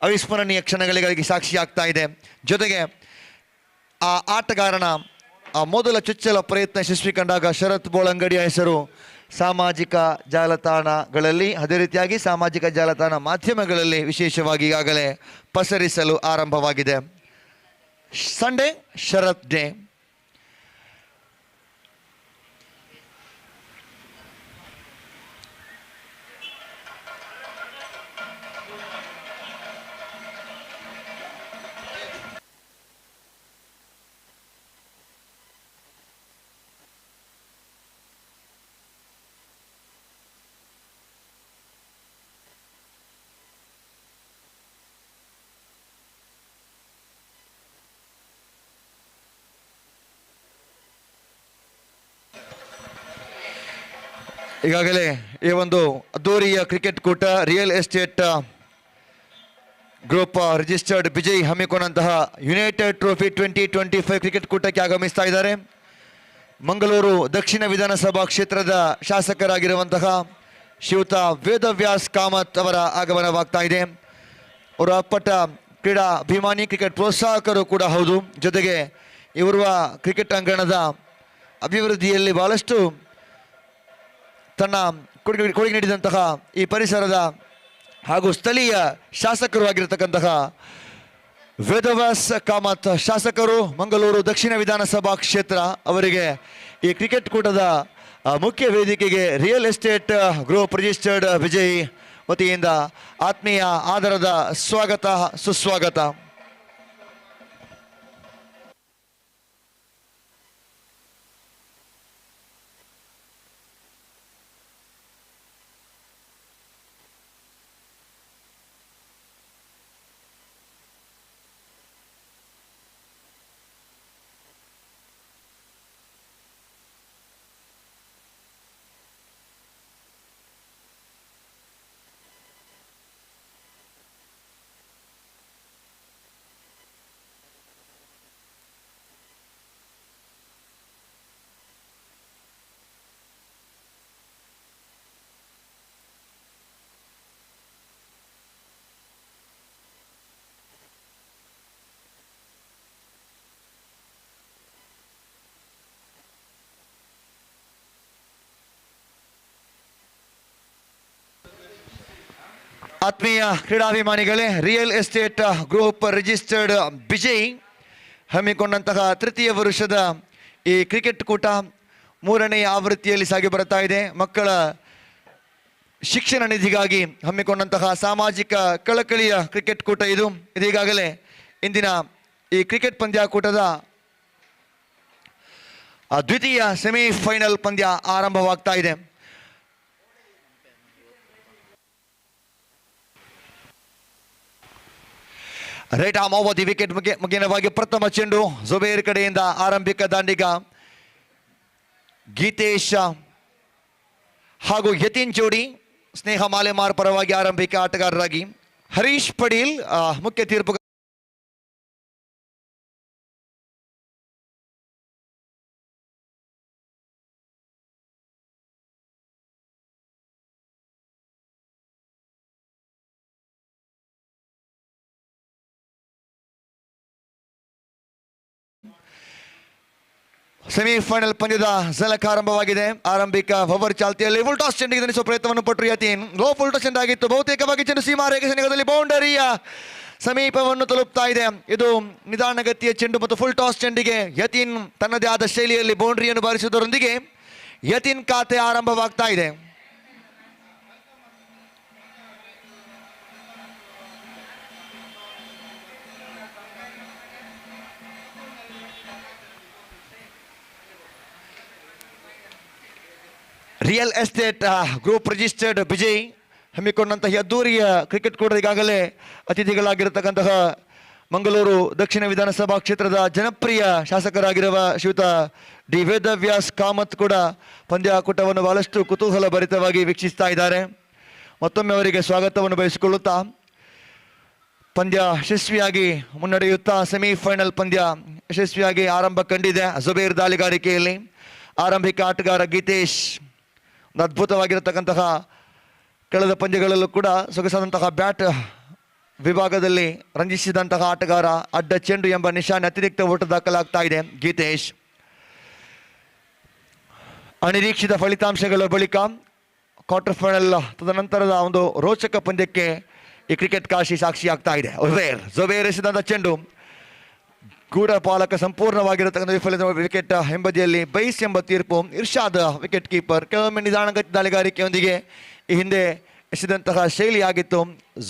ಅವಿಸ್ಮರಣೀಯ ಕ್ಷಣಗಳಿಗೆ ಸಾಕ್ಷಿಯಾಗ್ತಾ ಇದೆ. ಜೊತೆಗೆ ಆ ಆಟಗಾರನ ಆ ಮೊದಲ ಚೊಚ್ಚಲ ಪ್ರಯತ್ನ ಯಶಸ್ವಿ ಕಂಡಾಗ ಶರತ್ ಬೋಳಂಗಡಿಯ ಹೆಸರು ಸಾಮಾಜಿಕ ಜಾಲತಾಣಗಳಲ್ಲಿ ಅದೇ ರೀತಿಯಾಗಿ ಸಾಮಾಜಿಕ ಜಾಲತಾಣ ಮಾಧ್ಯಮಗಳಲ್ಲಿ ವಿಶೇಷವಾಗಿ ಈಗಾಗಲೇ ಪಸರಿಸಲು ಆರಂಭವಾಗಿದೆ. Sunday Sharath day. ಈಗಾಗಲೇ ಈ ಒಂದು ಅದ್ದೂರಿಯ ಕ್ರಿಕೆಟ್ ಕೂಟ real estate group registered Bejai ಹಮ್ಮಿಕೊಂಡಂತಹ ಯುನೈಟೆಡ್ ಟ್ರೋಫಿ 2025 ಕ್ರಿಕೆಟ್ ಕೂಟಕ್ಕೆ ಆಗಮಿಸ್ತಾ ಇದ್ದಾರೆ. ಮಂಗಳೂರು ದಕ್ಷಿಣ ವಿಧಾನಸಭಾ ಕ್ಷೇತ್ರದ ಶಾಸಕರಾಗಿರುವಂತಹ ಶ್ರೀಯುತ ವೇದವ್ಯಾಸ್ ಕಾಮತ್ ಅವರ ಆಗಮನವಾಗ್ತಾ ಇದೆ. ಅವರ ಅಪ್ಪಟ ಕ್ರೀಡಾ ಅಭಿಮಾನಿ, ಕ್ರಿಕೆಟ್ ಪ್ರೋತ್ಸಾಹಕರು ಕೂಡ ಹೌದು. ಜೊತೆಗೆ ಇವರು ಕ್ರಿಕೆಟ್ ಅಂಗಣದ ಅಭಿವೃದ್ಧಿಯಲ್ಲಿ ಬಹಳಷ್ಟು ತನ್ನ ಕೊಡುಗೆ ನೀಡಿದಂತಹ ಈ ಪರಿಸರದ ಹಾಗೂ ಸ್ಥಳೀಯ ಶಾಸಕರು ಆಗಿರತಕ್ಕಂತಹ ವೇದವ್ಯಾಸ್ ಕಾಮತ್ ಶಾಸಕರು, ಮಂಗಳೂರು ದಕ್ಷಿಣ ವಿಧಾನಸಭಾ ಕ್ಷೇತ್ರ, ಅವರಿಗೆ ಈ ಕ್ರಿಕೆಟ್ ಕೂಟದ ಮುಖ್ಯ ವೇದಿಕೆಗೆ real estate group registered Vijay ವತಿಯಿಂದ ಆತ್ಮೀಯ ಆದರದ ಸ್ವಾಗತ, ಸುಸ್ವಾಗತ. ಆತ್ಮೀಯ ಕ್ರೀಡಾಭಿಮಾನಿಗಳೇ, real estate group registered Bejai ಹಮ್ಮಿಕೊಂಡಂತಹ ತೃತೀಯ ವರ್ಷದ ಈ ಕ್ರಿಕೆಟ್ ಕೂಟ 3ನೇ ಆವೃತ್ತಿಯಲ್ಲಿ ಸಾಗಿ ಬರುತ್ತಾ ಇದೆ. ಮಕ್ಕಳ ಶಿಕ್ಷಣ ನಿಧಿಗಾಗಿ ಹಮ್ಮಿಕೊಂಡಂತಹ ಸಾಮಾಜಿಕ ಕಳಕಳಿಯ ಕ್ರಿಕೆಟ್ ಕೂಟ ಇದು. ಇದೀಗಾಗಲೇ ಇಂದಿನ ಈ ಕ್ರಿಕೆಟ್ ಪಂದ್ಯಾಕೂಟದ ದ್ವಿತೀಯ ಸೆಮಿಫೈನಲ್ ಪಂದ್ಯ ಆರಂಭವಾಗ್ತಾ ಇದೆ. Right arm over the wicket ಮುಖೇನವಾಗಿ ಪ್ರಥಮ ಚೆಂಡು ಜುಬೇರ್ ಕಡೆಯಿಂದ ಆರಂಭಿಕ ದಾಂಡಿಗ ಗೀತೇಶ್ ಹಾಗೂ ಯತೀನ್ ಜೋಡಿ, ಸ್ನೇಹ ಮಾಲೆಮಾರ್ ಪರವಾಗಿ ಆರಂಭಿಕ ಆಟಗಾರರಾಗಿ ಹರೀಶ್ ಪಡೀಲ್ ಮುಖ್ಯ ತೀರ್ಪು. ಸೆಮಿಫೈನಲ್ ಪಂದ್ಯದ ಝಲಕ್ ಆರಂಭವಾಗಿದೆ. ಆರಂಭಿಕ ಓವರ್ ಚಾಲ್ತಿಯಲ್ಲಿ ಫುಲ್ ಟಾಸ್ ಚೆಂಡಿಗೆ ಧನಿಸುವ ಪ್ರಯತ್ನವನ್ನು ಪಟ್ಟರು ಯತೀನ್. ಲೋ ಫುಲ್ ಟಾಸ್ ಚೆಂಡಾಗಿತ್ತು. ಬಹುತೇಕವಾಗಿ ಚೆಂಡು ಸೀಮಾ ರೇಖೆ ಸನಿಹದಲ್ಲಿ ಬೌಂಡರಿಯ ಸಮೀಪವನ್ನು ತಲುಪ್ತಾ ಇದೆ. ಇದು ನಿಧಾನಗತಿಯ ಚೆಂಡು ಮತ್ತು ಫುಲ್ ಟಾಸ್ ಚೆಂಡಿಗೆ ಯತೀನ್ ತನ್ನದೇ ಆದ ಶೈಲಿಯಲ್ಲಿ ಬೌಂಡರಿಯನ್ನು ಬಾರಿಸುವುದರೊಂದಿಗೆ ಯತೀನ್ ಖಾತೆ ಆರಂಭವಾಗ್ತಾ ಇದೆ. Real estate group registered Bejai ಹಮ್ಮಿಕೊಂಡಂತಹ ಅದ್ದೂರಿಯ ಕ್ರಿಕೆಟ್ ಕೂಡ ಈಗಾಗಲೇ ಅತಿಥಿಗಳಾಗಿರತಕ್ಕಂತಹ ಮಂಗಳೂರು ದಕ್ಷಿಣ ವಿಧಾನಸಭಾ ಕ್ಷೇತ್ರದ ಜನಪ್ರಿಯ ಶಾಸಕರಾಗಿರುವ ಶ್ರೀಯುತ ಡಿ ವೇದವ್ಯಾಸ್ ಕಾಮತ್ ಕೂಡ ಪಂದ್ಯಾಕೂಟವನ್ನು ಬಹಳಷ್ಟು ಕುತೂಹಲ ಭರಿತವಾಗಿ ವೀಕ್ಷಿಸ್ತಾ ಇದ್ದಾರೆ. ಮತ್ತೊಮ್ಮೆ ಅವರಿಗೆ ಸ್ವಾಗತವನ್ನು ಬಯಸಿಕೊಳ್ಳುತ್ತಾ ಪಂದ್ಯ ಯಶಸ್ವಿಯಾಗಿ ಮುನ್ನಡೆಯುತ್ತಾ ಸೆಮಿಫೈನಲ್ ಪಂದ್ಯ ಯಶಸ್ವಿಯಾಗಿ ಆರಂಭ ಕಂಡಿದೆ. ಜುಬೇರ್ ದಾಳಿಗಾರಿಕೆಯಲ್ಲಿ ಆರಂಭಿಕ ಆಟಗಾರ ಗೀತೇಶ್ ಒಂದು ಅದ್ಭುತವಾಗಿರತಕ್ಕಂತಹ ಕಳೆದ ಪಂದ್ಯಗಳಲ್ಲೂ ಕೂಡ ಸೊಗಸಾದಂತಹ ಬ್ಯಾಟ್ ವಿಭಾಗದಲ್ಲಿ ರಂಜಿಸಿದಂತಹ ಆಟಗಾರ ಅಡ್ಡ ಚೆಂಡು ಎಂಬ ನಿಶಾನೆ ಅತಿರಿಕ್ತ ಓಟ ದಾಖಲಾಗ್ತಾ ಇದೆ. ಗೀತೇಶ್ ಅನಿರೀಕ್ಷಿತ ಫಲಿತಾಂಶಗಳ ಬಳಿಕ ಕ್ವಾರ್ಟರ್ ಫೈನಲ್ ತದನಂತರದ ಒಂದು ರೋಚಕ ಪಂದ್ಯಕ್ಕೆ ಈ ಕ್ರಿಕೆಟ್ ಕಾಶಿ ಸಾಕ್ಷಿಯಾಗ್ತಾ ಇದೆ. ಜೊಬೇರ್ ಎಸೆದಂಥ ಚೆಂಡು ಗೂಢ ಪಾಲಕ ಸಂಪೂರ್ಣವಾಗಿರತಕ್ಕಂಥ ವಿಫಲ ವಿಕೆಟ್ ಹಿಂಬದಿಯಲ್ಲಿ ಬೈಸ್ ಎಂಬ ತೀರ್ಪು. ಇರ್ಷಾದ್ ವಿಕೆಟ್ ಕೀಪರ್ ಕೆಲವೊಮ್ಮೆ ನಿಧಾನಗತಿ ದಾಳಿಗಾರಿಕೆಯೊಂದಿಗೆ ಈ ಹಿಂದೆ ಎಸೆದಂತಹ ಶೈಲಿಯಾಗಿತ್ತು.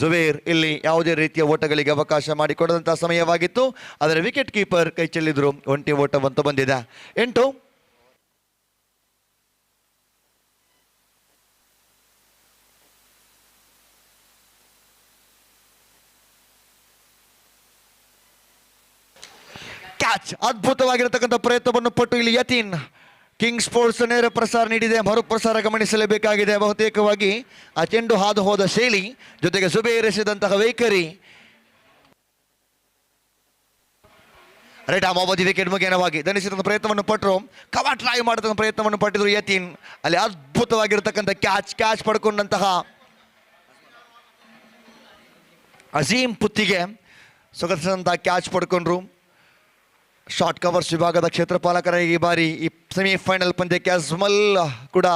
ಜುಬೇರ್ ಇಲ್ಲಿ ಯಾವುದೇ ರೀತಿಯ ಓಟಗಳಿಗೆ ಅವಕಾಶ ಮಾಡಿಕೊಡದಂತಹ ಸಮಯವಾಗಿತ್ತು. ಆದರೆ ವಿಕೆಟ್ ಕೀಪರ್ ಕೈ ಚೆಲ್ಲಿದ್ರು. ಒಂಟಿ ಓಟವಂತೂ ಬಂದಿದೆ. 8 ಕ್ಯಾಚ್. ಅದ್ಭುತವಾಗಿರತಕ್ಕಂಥ ಪ್ರಯತ್ನವನ್ನು ಪಟ್ಟು ಇಲ್ಲಿ ಯತೀನ್ ಕಿಂಗ್ ಸ್ಪೋರ್ಟ್ಸ್ ನೇರ ಪ್ರಸಾರ ನೀಡಿದೆ. ಮರುಪ್ರಸಾರ ಗಮನಿಸಲೇಬೇಕಾಗಿದೆ. ಬಹುತೇಕವಾಗಿ ಆ ಚೆಂಡು ಹಾದು ಹೋದ ಶೈಲಿ ಜೊತೆಗೆ ಜುಬೇರ್ ಎಸೆದಂತಹ ವೈಖರಿ ರೈಟ್ ಆಮ್ ಅವಧಿ ವಿಕೆಟ್ ಮುಖೇನವಾಗಿ ದಂಡಿಸಿದ ಪ್ರಯತ್ನವನ್ನು ಪಟ್ಟರು. ಕವಾ ಟ್ರೈ ಮಾಡತಕ್ಕಂಥ ಪ್ರಯತ್ನವನ್ನು ಪಟ್ಟಿದ್ರು ಯತೀನ್. ಅಲ್ಲಿ ಅದ್ಭುತವಾಗಿರತಕ್ಕಂಥ ಕ್ಯಾಚ್ ಪಡ್ಕೊಂಡಂತಹ ಅಜೀಮ್ ಪುತ್ತಿಗೆ ಸೊಗಸಂತಹ ಕ್ಯಾಚ್ ಪಡ್ಕೊಂಡ್ರು. ಶಾರ್ಟ್ ಕವರ್ಸ್ ವಿಭಾಗದ ಕ್ಷೇತ್ರಪಾಲಕರಾಗಿ ಈ ಬಾರಿ ಈ ಸೆಮಿಫೈನಲ್ ಪಂದ್ಯಕ್ಕೆ ಅಜ್ಮಲ್ ಕೂಡ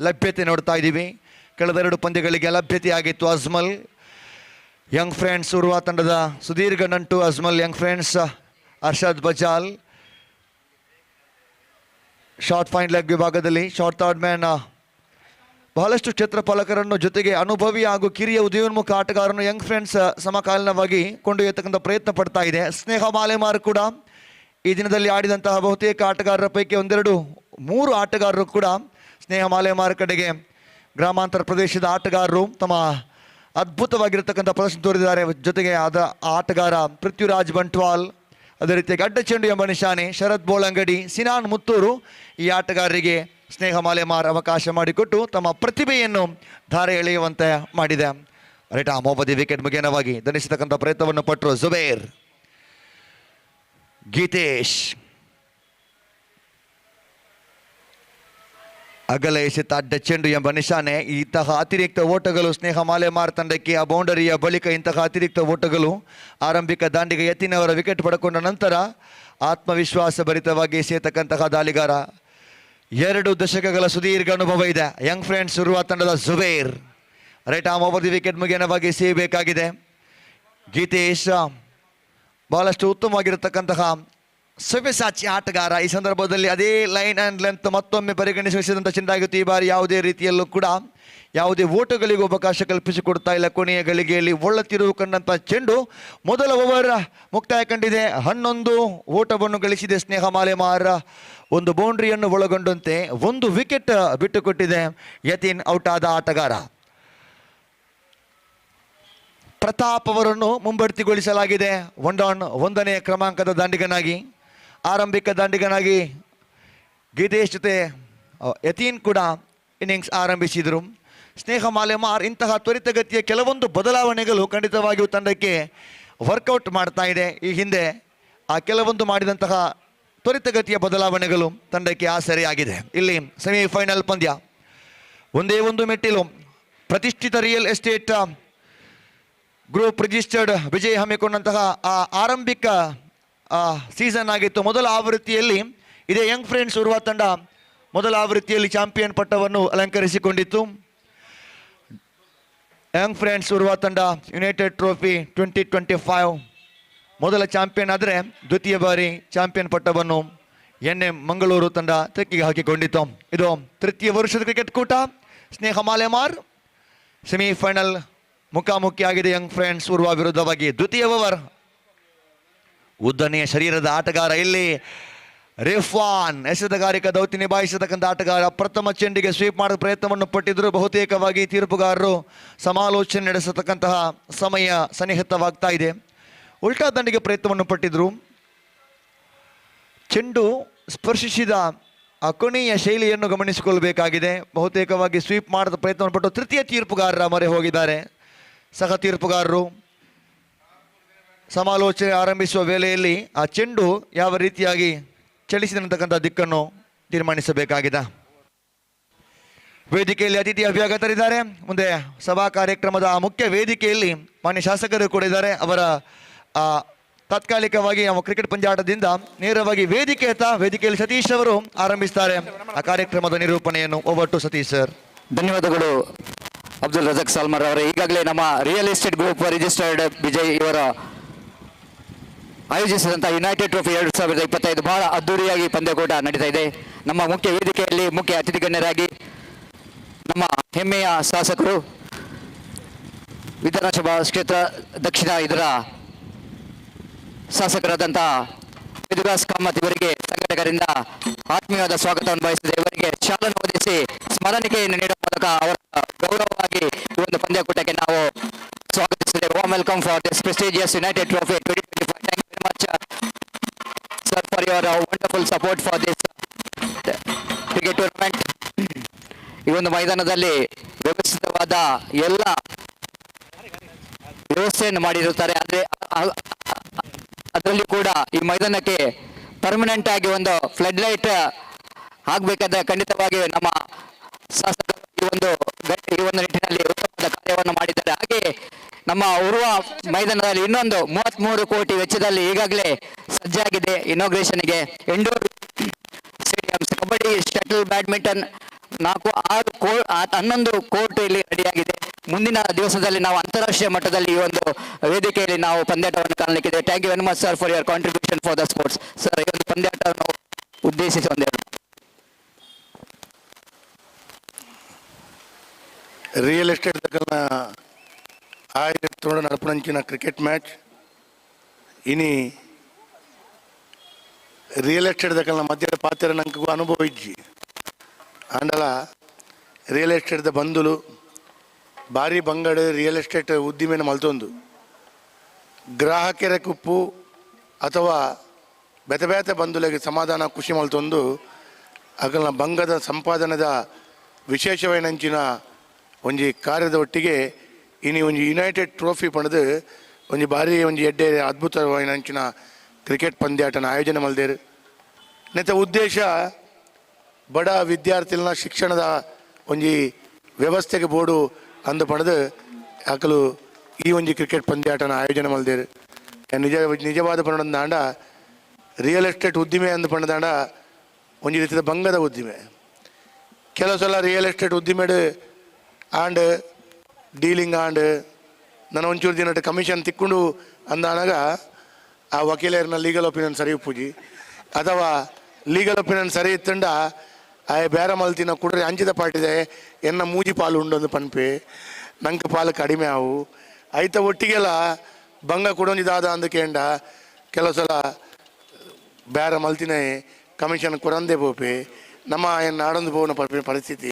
ಲಭ್ಯತೆ ನೋಡ್ತಾ ಇದ್ದೀವಿ. ಕಳೆದ 2 ಪಂದ್ಯಗಳಿಗೆ ಲಭ್ಯತೆ ಆಗಿತ್ತು ಅಜ್ಮಲ್. ಯಂಗ್ ಫ್ರೆಂಡ್ಸ್ ಉರ್ವಾ ತಂಡದ ಸುದೀರ್ಘ ನಂಟು Ajmal. Young friends Arshad Bajal short fine leg ವಿಭಾಗದಲ್ಲಿ ಶಾರ್ಟ್ ಥರ್ಡ್ ಮ್ಯಾನ್ ಬಹಳಷ್ಟು ಕ್ಷೇತ್ರಪಾಲಕರನ್ನು ಜೊತೆಗೆ ಅನುಭವಿ ಹಾಗೂ ಕಿರಿಯ ಉದಯೋನ್ಮುಖ ಆಟಗಾರನ್ನು ಯಂಗ್ ಫ್ರೆಂಡ್ಸ್ ಸಮಕಾಲೀನವಾಗಿ ಕೊಂಡೊಯ್ಯತಕ್ಕಂಥ ಪ್ರಯತ್ನ ಪಡ್ತಾ ಇದೆ. ಸ್ನೇಹ ಮಾಲೆಮಾರ್ ಕೂಡ ಈ ದಿನದಲ್ಲಿ ಆಡಿದಂತಹ ಬಹುತೇಕ ಆಟಗಾರರ ಪೈಕಿ 1-2-3 ಆಟಗಾರರು ಕೂಡ ಸ್ನೇಹ ಮಾಲೆಮಾರ್ ಕಡೆಗೆ ಗ್ರಾಮಾಂತರ ಪ್ರದೇಶದ ಆಟಗಾರರು ತಮ್ಮ ಅದ್ಭುತವಾಗಿರತಕ್ಕಂಥ ಪ್ರದರ್ಶನ ತೋರಿದ್ದಾರೆ. ಜೊತೆಗೆ ಆಟಗಾರ ಪೃಥ್ವಿರಾಜ್ ಬಂಟ್ವಾಲ್, ಅದೇ ರೀತಿಯಾಗಿ ಅಡ್ಡ ಚೆಂಡು ಎಂಬ ನಿಶಾನೆ ಶರತ್ ಬೋಳಂಗಡಿ, ಸಿನಾನ್ ಮುತ್ತೂರು ಈ ಆಟಗಾರರಿಗೆ ಸ್ನೇಹ ಮಾಲೆಮಾರ್ ಅವಕಾಶ ಮಾಡಿಕೊಟ್ಟು ತಮ್ಮ ಪ್ರತಿಭೆಯನ್ನು ಧಾರೆ ಎಳೆಯುವಂತೆ ಮಾಡಿದೆ. ರೈಟ್ ಆಮ್ ಅವಧಿ ವಿಕೆಟ್ ಮುಖೇನವಾಗಿ ದಂಡಿಸತಕ್ಕಂಥ ಪ್ರಯತ್ನವನ್ನು ಪಟ್ಟರು ಜುಬೇರ್. ಗೀತೇಶ್ ಅಗಲ ಎಸೆತ ಅಡ್ಡ ಚೆಂಡು ಎಂಬ ನಿಶಾನೆ. ಇಂತಹ ಅತಿರಿಕ್ತ ಓಟಗಳು ಸ್ನೇಹ ಮಾಲೆಮಾರ್ ತಂಡಕ್ಕೆ ಆ ಬೌಂಡರಿಯ ಬಳಿಕ ಇಂತಹ ಅತಿರಿಕ್ತ ಓಟಗಳು ಆರಂಭಿಕ ದಾಂಡಿಗೆ ಯತೀನ್ ಅವರ ವಿಕೆಟ್ ಪಡ್ಕೊಂಡ ನಂತರ ಆತ್ಮವಿಶ್ವಾಸ ಭರಿತವಾಗಿ ಎಸೆಯತಕ್ಕಂತಹ ದಾಳಿಗಾರ. 2 ದಶಕಗಳ ಸುದೀರ್ಘ ಅನುಭವ ಇದೆ ಯಂಗ್ ಫ್ರೆಂಡ್ಸ್ ಉರ್ವಾ ತಂಡದ ಜುಬೇರ್. ರೈಟ್ ಆಮ್ ಅವಧಿ ವಿಕೆಟ್ ಮುಖೇನವಾಗಿ ಎಸೆಯಬೇಕಾಗಿದೆ. ಗೀತೇಶ್ ಬಹಳಷ್ಟು ಉತ್ತಮವಾಗಿರತಕ್ಕಂತಹ ಸವ್ಯಸಾಚಿ ಆಟಗಾರ. ಈ ಸಂದರ್ಭದಲ್ಲಿ ಅದೇ ಲೈನ್ ಆ್ಯಂಡ್ ಲೆಂತ್ ಮತ್ತೊಮ್ಮೆ ಪರಿಗಣಿಸಿದಂಥ ಚೆಂಡಾಗಿತ್ತು. ಈ ಬಾರಿ ಯಾವುದೇ ರೀತಿಯಲ್ಲೂ ಕೂಡ ಯಾವುದೇ ಓಟಗಳಿಗೂ ಅವಕಾಶ ಕಲ್ಪಿಸಿಕೊಡ್ತಾ ಇಲ್ಲ. ಕೊನೆಯ ಗಳಿಗೆಯಲ್ಲಿ ಒಳ್ಳ ತಿರುವು ಕಂಡಂಥ ಚೆಂಡು ಮೊದಲ ಓವರ್ ಮುಕ್ತಾಯ ಕಂಡಿದೆ. 11 ಓಟವನ್ನು ಗಳಿಸಿದೆ ಸ್ನೇಹ ಮಾಲೆಮಾರ್. 1 ಬೌಂಡ್ರಿಯನ್ನು ಒಳಗೊಂಡಂತೆ 1 ವಿಕೆಟ್ ಬಿಟ್ಟುಕೊಟ್ಟಿದೆ ಯತೀನ್ ಔಟ್ ಆದ ಆಟಗಾರ. ಪ್ರತಾಪ್ ಅವರನ್ನು ಮುಂಬಡ್ತಿಗೊಳಿಸಲಾಗಿದೆ 1 ಕ್ರಮಾಂಕದ ದಾಂಡಿಗನಾಗಿ. ಆರಂಭಿಕ ದಾಂಡಿಗನಾಗಿ ಗೀತೇಶ್ ಜೊತೆ ಯತೀನ್ ಕೂಡ ಇನ್ನಿಂಗ್ಸ್ ಆರಂಭಿಸಿದರು. ಸ್ನೇಹ ಮಾಲೆಮಾರ್ ಇಂತಹ ತ್ವರಿತಗತಿಯ ಕೆಲವೊಂದು ಬದಲಾವಣೆಗಳು ಖಂಡಿತವಾಗಿಯೂ ತಂಡಕ್ಕೆ ವರ್ಕೌಟ್ ಮಾಡ್ತಾ ಇದೆ. ಈ ಹಿಂದೆ ಆ ಕೆಲವೊಂದು ಮಾಡಿದಂತಹ ತ್ವರಿತಗತಿಯ ಬದಲಾವಣೆಗಳು ತಂಡಕ್ಕೆ ಆಸರೆಯಾಗಿದೆ. ಇಲ್ಲಿ ಸೆಮಿಫೈನಲ್ ಪಂದ್ಯ ಒಂದೇ ಒಂದು ಮೆಟ್ಟಿಲು. ಪ್ರತಿಷ್ಠಿತ real estate group registered Vijay ಹಮ್ಮಿಕೊಂಡಂತಹ ಆ ಆರಂಭಿಕ ಸೀಸನ್ ಆಗಿತ್ತು. ಮೊದಲ ಆವೃತ್ತಿಯಲ್ಲಿ ಇದೇ ಯಂಗ್ ಫ್ರೆಂಡ್ಸ್ ಉರ್ವಾ ತಂಡ ಮೊದಲ ಆವೃತ್ತಿಯಲ್ಲಿ ಚಾಂಪಿಯನ್ ಪಟ್ಟವನ್ನು ಅಲಂಕರಿಸಿಕೊಂಡಿತ್ತು. ಯಂಗ್ ಫ್ರೆಂಡ್ಸ್ ಉರ್ವಾ ತಂಡ ಯುನೈಟೆಡ್ ಟ್ರೋಫಿ 2025 ಮೊದಲ ಚಾಂಪಿಯನ್ ಆದರೆ ದ್ವಿತೀಯ ಬಾರಿ ಚಾಂಪಿಯನ್ ಪಟ್ಟವನ್ನು ಮಂಗಳೂರು ತಂಡ ತೆಕ್ಕಿಗೆ ಹಾಕಿಕೊಂಡಿತ್ತು. ಇದು ತೃತೀಯ ವರ್ಷದ ಕ್ರಿಕೆಟ್ ಕೂಟ. ಸ್ನೇಹ ಮಾಲೆಮಾರ್ ಸೆಮಿಫೈನಲ್ ಮುಖಾಮುಖಿಯಾಗಿದೆ ಯಂಗ್ ಫ್ರೆಂಡ್ಸ್ ಉರ್ವಾ ವಿರುದ್ಧವಾಗಿ. ದ್ವಿತೀಯ ಓವರ್ ಉದ್ದನೆಯ ಶರೀರದ ಆಟಗಾರ ಇಲ್ಲಿ ರಿಫ್ವಾನ್ ಎಸೆತಗಾರಿಕಾ ದೌತ್ಯ ನಿಭಾಯಿಸತಕ್ಕಂಥ ಆಟಗಾರ. ಪ್ರಥಮ ಚೆಂಡಿಗೆ ಸ್ವೀಪ್ ಮಾಡುವ ಪ್ರಯತ್ನವನ್ನು ಪಟ್ಟಿದ್ದರು. ಬಹುತೇಕವಾಗಿ ತೀರ್ಪುಗಾರರು ಸಮಾಲೋಚನೆ ನಡೆಸತಕ್ಕಂತಹ ಸಮಯ ಸನ್ನಿಹಿತವಾಗ್ತಾ ಇದೆ. ಉಲ್ಟಾ ದಂಡಿಗೆ ಪ್ರಯತ್ನವನ್ನು ಪಟ್ಟಿದ್ರು. ಚೆಂಡು ಸ್ಪರ್ಶಿಸಿದ ಆ ಕೊನೆಯ ಶೈಲಿಯನ್ನು ಗಮನಿಸಿಕೊಳ್ಳಬೇಕಾಗಿದೆ. ಬಹುತೇಕವಾಗಿ ಸ್ವೀಪ್ ಮಾಡಿದ ಪ್ರಯತ್ನವನ್ನು ಪಟ್ಟು ತೃತೀಯ ತೀರ್ಪುಗಾರರ ಮೊರೆ ಹೋಗಿದ್ದಾರೆ. ಸಹ ತೀರ್ಪುಗಾರರು ಸಮಾಲೋಚನೆ ಆರಂಭಿಸುವ ವೇಳೆಯಲ್ಲಿ ಆ ಚೆಂಡು ಯಾವ ರೀತಿಯಾಗಿ ಚಲಿಸಿದಂತಕ್ಕಂಥ ದಿಕ್ಕನ್ನು ತೀರ್ಮಾನಿಸಬೇಕಾಗಿದೆ. ವೇದಿಕೆಯಲ್ಲಿ ಅತಿಥಿ ಅಭ್ಯಾಗತರಿದ್ದಾರೆ. ಮುಂದೆ ಸಭಾ ಕಾರ್ಯಕ್ರಮದ ಮುಖ್ಯ ವೇದಿಕೆಯಲ್ಲಿ ಮಾನ್ಯ ಶಾಸಕರು ಕೂಡ ಇದ್ದಾರೆ. ಅವರ ತಾತ್ಕಾಲಿಕವಾಗಿ ನಾವು ಕ್ರಿಕೆಟ್ ಪಂದ್ಯಾಟದಿಂದ ನೇರವಾಗಿ ವೇದಿಕೆಯಲ್ಲಿ ಸತೀಶ್ ಅವರು ಆರಂಭಿಸ್ತಾರೆ ಆ ಕಾರ್ಯಕ್ರಮದ ನಿರೂಪಣೆಯನ್ನು. Over to Satish sir. ಧನ್ಯವಾದಗಳು ಅಬ್ದುಲ್ ರಜಾಕ್ ಸಾಲ್ಮರ್ ಅವರೇ. ಈಗಾಗಲೇ ನಮ್ಮ real estate group registered Bejai ಇವರ ಆಯೋಜಿಸಿದಂಥ ಯುನೈಟೆಡ್ ಟ್ರೋಫಿ 2025 ಬಹಳ ಅದ್ದೂರಿಯಾಗಿ ಪಂದ್ಯಕೂಟ ನಡೀತಾ ಇದೆ. ನಮ್ಮ ಮುಖ್ಯ ವೇದಿಕೆಯಲ್ಲಿ ಮುಖ್ಯ ಅತಿಥಿ ಗಣ್ಯರಾಗಿ ನಮ್ಮ ಹೆಮ್ಮೆಯ ಶಾಸಕರು ವಿಧಾನಸಭಾ ಕ್ಷೇತ್ರ ದಕ್ಷಿಣ ಇದರ ಶಾಸಕರಾದಂಥ ವಿದುರಾಸ್ ಕಾಮತ್ ಇವರಿಗೆ ಸಂಘಟಕರಿಂದ ಆತ್ಮೀಯವಾದ ಸ್ವಾಗತವನ್ನು ಬಯಸಿದೆ. ಇವರಿಗೆ ಶಾಲನ್ನು ಒದಗಿಸಿ ಸ್ಮರಣಿಕೆಯನ್ನು ನೀಡುವ ಮೂಲಕ ಅವರ ಗೌರವವಾಗಿ ಈ ಒಂದು ಪಂದ್ಯಕೂಟಕ್ಕೆ ನಾವು ಸ್ವಾಗತಿಸಿದೆ. Warm welcome for this prestigious united trophy 2025. Thank you very much sir for your wonderful support for this cricket tournament. ಈ ಒಂದು ಮೈದಾನದಲ್ಲಿ ವ್ಯವಸ್ಥಿತವಾದ ಎಲ್ಲ ವ್ಯವಸ್ಥೆಯನ್ನು ಮಾಡಿರುತ್ತಾರೆ. ಆದರೆ ಅದರಲ್ಲಿ ಕೂಡ ಈ ಮೈದಾನಕ್ಕೆ ಪರ್ಮನೆಂಟ್ ಆಗಿ ಒಂದು ಫ್ಲಡ್ ಲೈಟ್ ಆಗಬೇಕಾದ್ರೆ ಖಂಡಿತವಾಗಿ ನಮ್ಮ ಶಾಸಕರು ಈ ಒಂದು ನಿಟ್ಟಿನಲ್ಲಿ ಉತ್ತಮವಾದ ಕಾರ್ಯವನ್ನು ಮಾಡಿದ್ದಾರೆ. ಹಾಗೆ ನಮ್ಮ ಉರ್ವ ಮೈದಾನದಲ್ಲಿ ಇನ್ನೊಂದು 33 ಕೋಟಿ ವೆಚ್ಚದಲ್ಲಿ ಈಗಾಗಲೇ ಸಜ್ಜಾಗಿದೆ ಇನಾಗ್ರೇಷನ್ಗೆ. Indoor stadiums, kabaddi, shuttle, badminton 11 court ಇಲ್ಲಿ ರೆಡಿಯಾಗಿದೆ. ಮುಂದಿನ ದಿವಸದಲ್ಲಿ ನಾವು ಅಂತಾರಾಷ್ಟ್ರೀಯ ಮಟ್ಟದಲ್ಲಿ ಈ ಒಂದು ವೇದಿಕೆಯಲ್ಲಿ ನಾವು ಪಂದ್ಯಾಟವನ್ನು ಕಾಣಲಿಕ್ಕಿದೆ. Thank you very much sir for your contribution for the sports. Sir, ಈ ಒಂದು ಪಂದ್ಯಾಟವನ್ನು ಉದ್ದೇಶಿಸಿ ಒಂದೆರಡು. ರಿಯಲ್ ಎಸ್ಟೇಟ್ దగ్గర నడపడించిన క్రికెట్ మ్యాచ్ ఇని రియల్ ఎస్టేట్ దగ్గర మధ్య పాತ್ರ ನಂಗೆ ಅನುಭವ ಇಜ್ಜಿ ಅಂಡಲ ರಿಯಲ್ ಎಸ್ಟೇಟ್ ಬಂಧುಲು ಭಾರಿ ಬಂಗಡು ರಿಯಲ್ ಎಸ್ಟೇಟ್ ಉದ್ದಿಮೆನ ಮಲ್ತೊಂದು ಗ್ರಾಹಕರ ಕುಪ್ಪು ಅಥವಾ ಬೇತೆ ಬಂಧುಗಳಿಗೆ ಸಮಾಧಾನ ಖುಷಿ ಮಲ್ತೊಂದು ಅಗಲ ಬಂಗದ ಸಂಪಾದನೆದ ವಿಶೇಷವೇನಂಚಿನ ಒಂಜಿ ಕಾರ್ಯದ ಒಟ್ಟಿಗೆ ಇನಿ ಒಂಜಿ ಯುನೈಟೆಡ್ ಟ್ರೋಫಿ ಪಡೆದು ಒಂಜಿ ಭಾರಿ ಒಂಜಿ ಎಡ್ಡೆ ಅದ್ಭುತವಾಯಿನಂಚಿನ ಕ್ರಿಕೆಟ್ ಪಂದ್ಯಾಟನ ಆಯೋಜನೆ ಮಲ್ದೇರು. ನೆತ್ತ ಉದ್ದೇಶ ಬಡ ವಿದ್ಯಾರ್ಥಿಗಳ ಶಿಕ್ಷಣದ ಒಂಜಿ ವ್ಯವಸ್ಥೆಗೆ ಬೋಡು ಅಂದು ಪಡೆದು ಅಕಲು ಈ ಒಂಜಿ ಕ್ರಿಕೆಟ್ ಪಂದ್ಯಾಟನ ಆಯೋಜನೆ ಮಲ್ದೇರು. ನಿಜವಾದ ಪಂಡ ರಿಯಲ್ ಎಸ್ಟೇಟ್ ಉದ್ದಿಮೆ ಅಂದು ಪಂಡದಾಂಡ ಒಂಜಿ ರೀತಿಯ ಬಂಗದ ಉದ್ದಿಮೆ. ಕೆಲವು ಸಲ ರಿಯಲ್ ಎಸ್ಟೇಟ್ ಉದ್ದಿಮೆಡು ಆಂಡ್ ಡೀಲಿಂಗ್ ಆಂಡ್ ನಾನು ಒಂಚೂರು ದಿನ ಕಮಿಷನ್ ತಿಕ್ಕೊಂಡು ಅಂದಾನಾಗ ಆ ವಕೀಲರನ್ನ ಲೀಗಲ್ ಒಪಿನಿಯನ್ ಸರಿ ಉಪ್ಪುಜಿ ಅಥವಾ ಲೀಗಲ್ ಒಪಿನಿಯನ್ ಸರಿ ಇತ್ತಂಡ ಆ ಬೇರೆ ಮಲ್ತಿನ ಕುಡ್ರೆ ಅಂಚಿದ ಪಾಟಿದೆ ಎನ್ನ ಮೂಜಿ ಪಾಲು ಉಂಡೊಂದು ಪನ್ಪೆ ನಂಗೆ ಪಾಲು ಕಡಿಮೆ ಆವು ಐತ ಒಟ್ಟಿಗೆಲ್ಲ ಬಂಗ ಕೊಡೊಂದಿದಾದ ಅಂದಕೇಂಡ ಕೆಲವು ಸಲ ಬೇರೆ ಮಲ್ತಿನ ಕಮಿಷನ್ ಕೊರಂದೇ ಪೋಪೆ ನಮ್ಮ ಏನು ಆಡೊಂದು ಪೋನ ಪರಿಸ್ಥಿತಿ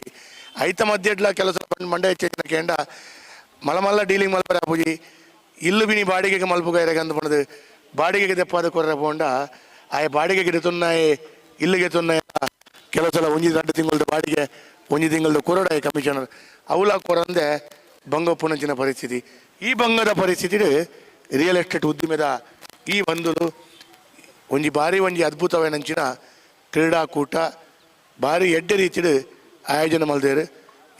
ಐತ ಮಧ್ಯಡ್ಲ ಕೆಲಸ ಮಂಡೆ ಹೆಚ್ಚಿನ ಕೇಂಡ ಮಲ್ಲ ಡೀಲಿಂಗ್ ಮಲ್ಪರ ಪೂಜಿ ಇಲ್ಲು ಬಿನಿ ಬಾಡಿಗೆಗೆ ಮಲ್ಪುಗಾಯಿರಗೆ ಅಂದು ಪಣದು ಬಾಡಿಗೆಗೆ ತೆಪ್ಪಾದ ಕೊರ್ರೆ ಪೋಂಡ ಆ ಬಾಡಿಗೆಗೆ ತುನ್ನಾಯಿ ಇಲ್ಲಿಗೆ ತುನ್ನಾಯ ಕೆಲವು ಸಲ ಒಂಜಿ 2 ತಿಂಗಳದ ಬಾಡಿಗೆ ಒಂಜಿ ತಿಂಗಳದ ಕೊರಡಾಯ ಕಮಿಷನರ್ ಅವಲ ಕೊರಂದೆ ಬಂಗ ಪುಣಂಚಿನ ಪರಿಸ್ಥಿತಿ. ಈ ಬಂಗದ ಪರಿಸ್ಥಿತಿ ರಿಯಲ್ ಎಸ್ಟೇಟ್ ಉದ್ದಿಮೆದ ಈ ಬಂಧುಲು ಒಂಜಿ ಭಾರಿ ಒಂಜಿ ಅದ್ಭುತವೇನಂಚಿನ ಕ್ರೀಡಾಕೂಟ ಭಾರಿ ಎಡ್ಡೆ ರೀತಿಡು ಆಯೋಜನೆ ಮಲ್ದೇರು.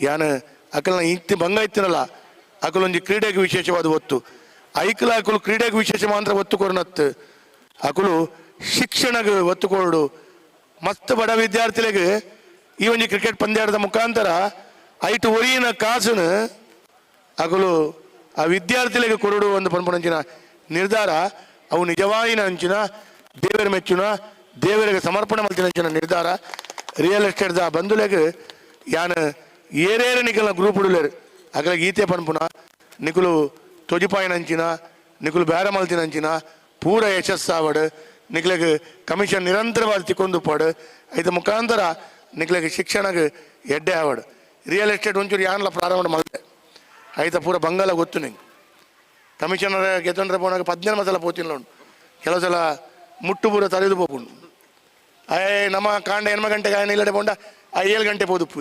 ಯಾನು ಅಕಲ್ನ ಬಂಗ ಇತ್ತಿನಲ್ಲ ಅಕಲೊಂಜಿ ಕ್ರೀಡೆಗೆ ವಿಶೇಷವಾದ ಒತ್ತು ಐಕಲ ಅಕಲು ಕ್ರೀಡೆಗೆ ವಿಶೇಷ ಮಾತ್ರ ಒತ್ತು ಕೊರನತ್ತು ಅಕಲು ಶಿಕ್ಷಣಗೆ ಒತ್ತು ಕೊರಡು ಮಸ್ತ್ ಬಡ ವಿದ್ಯಾರ್ಥಿಗಳಿಗೆ ಈ ಒಂಜಿ ಕ್ರಿಕೆಟ್ ಪಂದ್ಯಾಟದ ಮುಖಾಂತರ ಐಟು ಒರಿಯಿನ ಕಾಸನ್ನು ಅಕಲು ಆ ವಿದ್ಯಾರ್ಥಿಗಳಿಗೆ ಕೊರಡು ಒಂದು ಪಂಪಣಂಚಿನ ನಿರ್ಧಾರ ಅವು ನಿಜವಾಯಿನ ಅಂಚಿನ ದೇವರ ಮೆಚ್ಚುನ ದೇವರಿಗೆ ಸಮರ್ಪಣೆ ಮಲ್ತಿನಂಚಿನ ನಿರ್ಧಾರ ರಿಯಲ್ ಎಸ್ಟೇಟ್ದ ಬಂಧುಲೆಗೆ ಯಾನು ಏರೇರೆ ನಿಕಲ್ನ ಗ್ರೂಪ್ ಉಡುಲೇರು ಅಗಲ ಗೀತೆ ಪನ್ಪುನ ನಿಕುಲು ತೊಜಿಪಾಯಿನಂಚಿನ ನಿಕುಲು ಬೇರೆ ಮಲ್ತಿನಂಚಿನ ಪೂರ ಯಶಸ್ಸಾವಡು ನಿಕ್ಲೆಗೆ ಕಮಿಷನ್ ನಿರಂತರವಾದ ತಿಕ್ಕೊಂಡು ಪಡು ಐದು ಮುಖಾಂತರ ನಿಕ್ಲೆಗೆ ಶಿಕ್ಷಣಗೆ ಎಡ್ಡೆ ಆವಡು. ರಿಯಲ್ ಎಸ್ಟೇಟ್ ಒಂಚೂರು ಯಾನ್ಲ ಪ್ರಾರಂಭ ಮಲ್ತೆ ಐತ ಪೂರ ಬಂಗಾಲ ಗೊತ್ತು ನಿಂಗೆ ಕಮಿಷನರ್ ಗೆತ್ತೊಂಡ್ರೆ ಪೋನಾಗ 14 ಸಲ ಪೋತಿಲ್ಲ ಉಂಟು ಕೆಲವು ಸಲ ಮುಟ್ಟು ಪೂರ ತಲೆದು ಪೋಪುಂಡು ನಮ್ಮ ಕಾಂಡ 8 ಗಂಟೆಗೆ ಆಯ್ನ ಇಲ್ಲಡೆ ಪೋಂಡ 7 ಗಂಟೆ ಪೋದುಪ್ಪು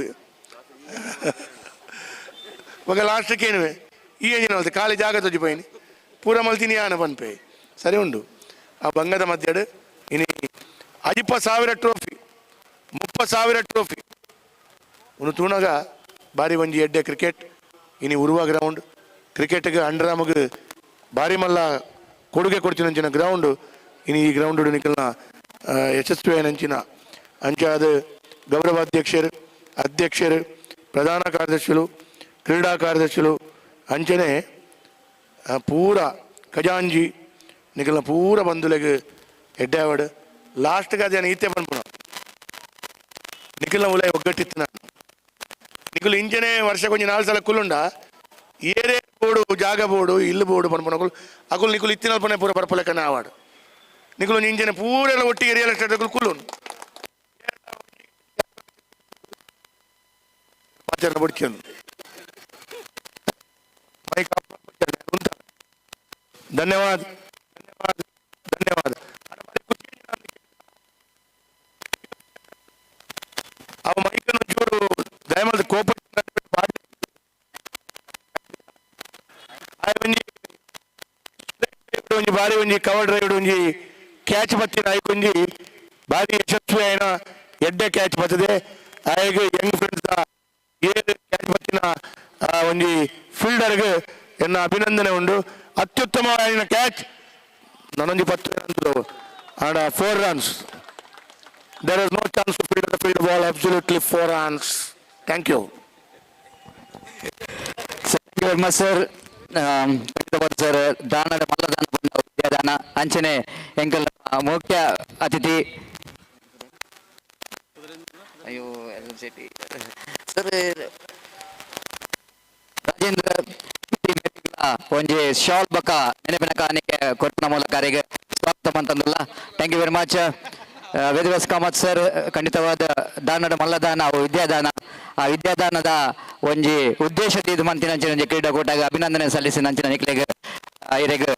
ಇವಾಗ ಲಾಸ್ಟ್ಗೆ ಏನುವೆ ಈ ಏನಿನ ಮಲ್ತೆ ಖಾಲಿ ಜಾಗ ತೊಜಿಪೋಯಿನಿ ಪೂರ ಮಲ್ತೀನಿ ಯಾನ ಪನ್ಪೆ ಸರಿ ಉಂಡು. ಆ ಬಂಗದ ಮಧ್ಯಡು ಇನಿ 50,000 ಟ್ರೋಫಿ 30,000 ಟ್ರೋಫಿ ಒಂದು ತೂಣಗ ಬಾರಿ ಒಂಜಿ ಎಡ್ಡೆ ಕ್ರಿಕೆಟ್ ಇನಿ ಉರ್ವ ಗ್ರೌಂಡ್ ಕ್ರಿಕೆಟ್ಗೆ ಅಂಡ್ರಾಮ್ಗೆ ಬಾರಿ ಮಲ್ಲ ಕೊಡುಗೆ ಕೊಡ್ತಿನಂಚಿನ ಗ್ರೌಂಡ್ ಇನಿ ಈ ಗ್ರೌಂಡ್ ನಿಖಲ್ನ ಯಶಸ್ವಿ ನಂಚಿನ ಅಂಚಾದ ಗೌರವ ಅಧ್ಯಕ್ಷರು ಪ್ರಧಾನ ಕಾರ್ಯದರ್ಶಿಗಳು ಕ್ರೀಡಾ ಕಾರ್ಯದರ್ಶಿಗಳು ಅಂಚನೆ ಪೂರ ಖಜಾಂಜಿ ನಿಖಲ್ನ ಪೂರ ಬಂಧುಲೆಗೆ ಎಡ್ಡಾವಡ್ ಲಾಸ್ಟ್ಗೆ ಅದೇನು ಈತೆ ಬಂದ್ಬಿಡ ನಿಖಲ್ನ ಉಲಯ ಒಗ್ಗಟ್ಟಿತ್ತು ನಾನು ನಿಖಲು ಇಂಚನೆ ವರ್ಷಕ್ಕೆ ಒಂಜಿ 4 ಸಲ ಕುಲ್ಲುಂಡ ಏರೇ ಬೋರ್ಡು ಜಾಗ ಬೋರ್ಡು ಇಲ್ಲು ಬೋರ್ಡು ಬಂದ್ಬಿಡಗಳು ಅಕುಲು ನಿಖಲು ಇತ್ತಿನಲ್ಪನೆ ಪೂರ ಬರ್ಪಲೆಕ್ಕನೆ ಆವಾಡು ನಿಖಲು ಇಂಚನೆ ಪೂರ ಎಲ್ಲ ಒಟ್ಟಿಗೆ ರಿಯಲ್ ಎಸ್ಟೇಟ್ ಕುಲ್ಲು ಧನ್ಯವಾದ ಧನ್ಯವಾದ ಧನ್ಯವಾದ ಅವ ಮೈಕನ್ನು ಚೂರು ದಯಮಾಡಿ ಕೋಪ ಒಂಜಿ ಬಾರಿ ಒಂಜಿ ಕವರ್ ಡ್ರೈವ್ ಒಂಜಿ ಕ್ಯಾಚ್ ಬತ್ತಿನ ಆಯ್ಕೊಂಜಿ ಬಾರಿ ಯಶಸ್ವಿ ಆಯ್ನ ಎಡ್ಡೆ ಕ್ಯಾಚ್ ಬರ್ತದೆ ಆಯ್ಗೆ ಯಂಗ್ ಫ್ರೆಂಡ್ಸ್ ಏಳು ಕ್ಯಾಚ್ ಬತ್ತಿನ ಒಂಜಿ ಫೀಲ್ಡರ್ಗೆ ಎನ್ನ ಅಭಿನಂದನೆ ಉಂಡು ಅತ್ಯುತ್ತಮವಾದ ಕ್ಯಾಚ್ ನಾನೊಂದು 10 ಆಡ 4 runs. There is no chance to field the field ball. Absolutely 4 runs. Thank you. Thank you very much, sir. Sir ದಾನದ ಮಲ್ಲದಾನ ವಿದ್ಯಾದಾನ ಅಂಚನೆ ಎಂಕಲ್ ಮುಖ್ಯ ಅತಿಥಿ ಅಯ್ಯೋ ಸರ್ ರಾಜೇಂದ್ರ ಒಂಜಿ ಶಾಲ್ ಬಕ ನೆನಪಿನ ಕಾಣಿಕೆ ಕೊಟ್ಟಿನ ಮೂಲಕ ಅವರಿಗೆ ಸ್ವಾಗತ ಅಂತಂದಲ್ಲ. Thank you very much. Vedavyas Kamath sir ಖಂಡಿತವಾದ ದಾನದ ಮಲ್ಲದಾನ ವಿದ್ಯಾದಾನ ಆ ವಿದ್ಯಾದಾನದ ಒಂಜಿ ಉದ್ದೇಶದ ಇದು ಮಂತಿನ ಒಂಜಿ ಕ್ರೀಡಾಕೂಟಗೆ ಅಭಿನಂದನೆ ಸಲ್ಲಿಸಿ ನಂಚಿನ ನಿಕ್ಲೆಗೆ ಐರೆಗೆ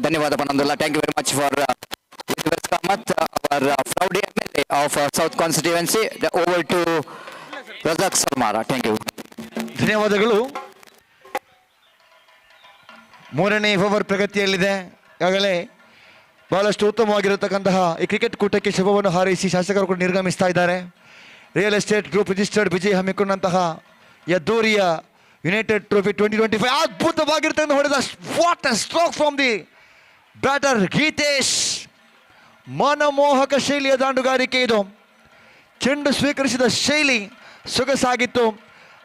ಧನ್ಯವಾದ ಪನಂದುಲ್ಲ. Thank you very much for Vedavyas Kamath our proud MLA of south constituency. Over to Razak ಸರ್ಮಾರ. Thank you. ಧನ್ಯವಾದಗಳು. 3ನೇ ಓವರ್ ಪ್ರಗತಿಯಲ್ಲಿದೆ. ಈಗಾಗಲೇ ಬಹಳಷ್ಟು ಉತ್ತಮವಾಗಿರತಕ್ಕಂತಹ ಈ ಕ್ರಿಕೆಟ್ ಕೂಟಕ್ಕೆ ಶುಭವನ್ನು ಹಾರೈಸಿ ಶಾಸಕರು ಕೂಡ ನಿರ್ಗಮಿಸ್ತಾ ಇದ್ದಾರೆ. Real estate group registered Vijay ಹಮ್ಮಿಕೊಂಡಂತಹ ಯದ್ದೂರಿಯ ಯುನೈಟೆಡ್ ಟ್ರೋಫಿ 2025 ಅದ್ಭುತವಾಗಿರ್ತಕ್ಕಂಥ ಹೊಡೆದ what a stroke from the batter Geetesh. ಮನಮೋಹಕ ಶೈಲಿಯ ದಾಂಡುಗಾರಿಕೆ ಇದು. ಚೆಂಡು ಸ್ವೀಕರಿಸಿದ ಶೈಲಿ ಸೊಗಸಾಗಿತ್ತು.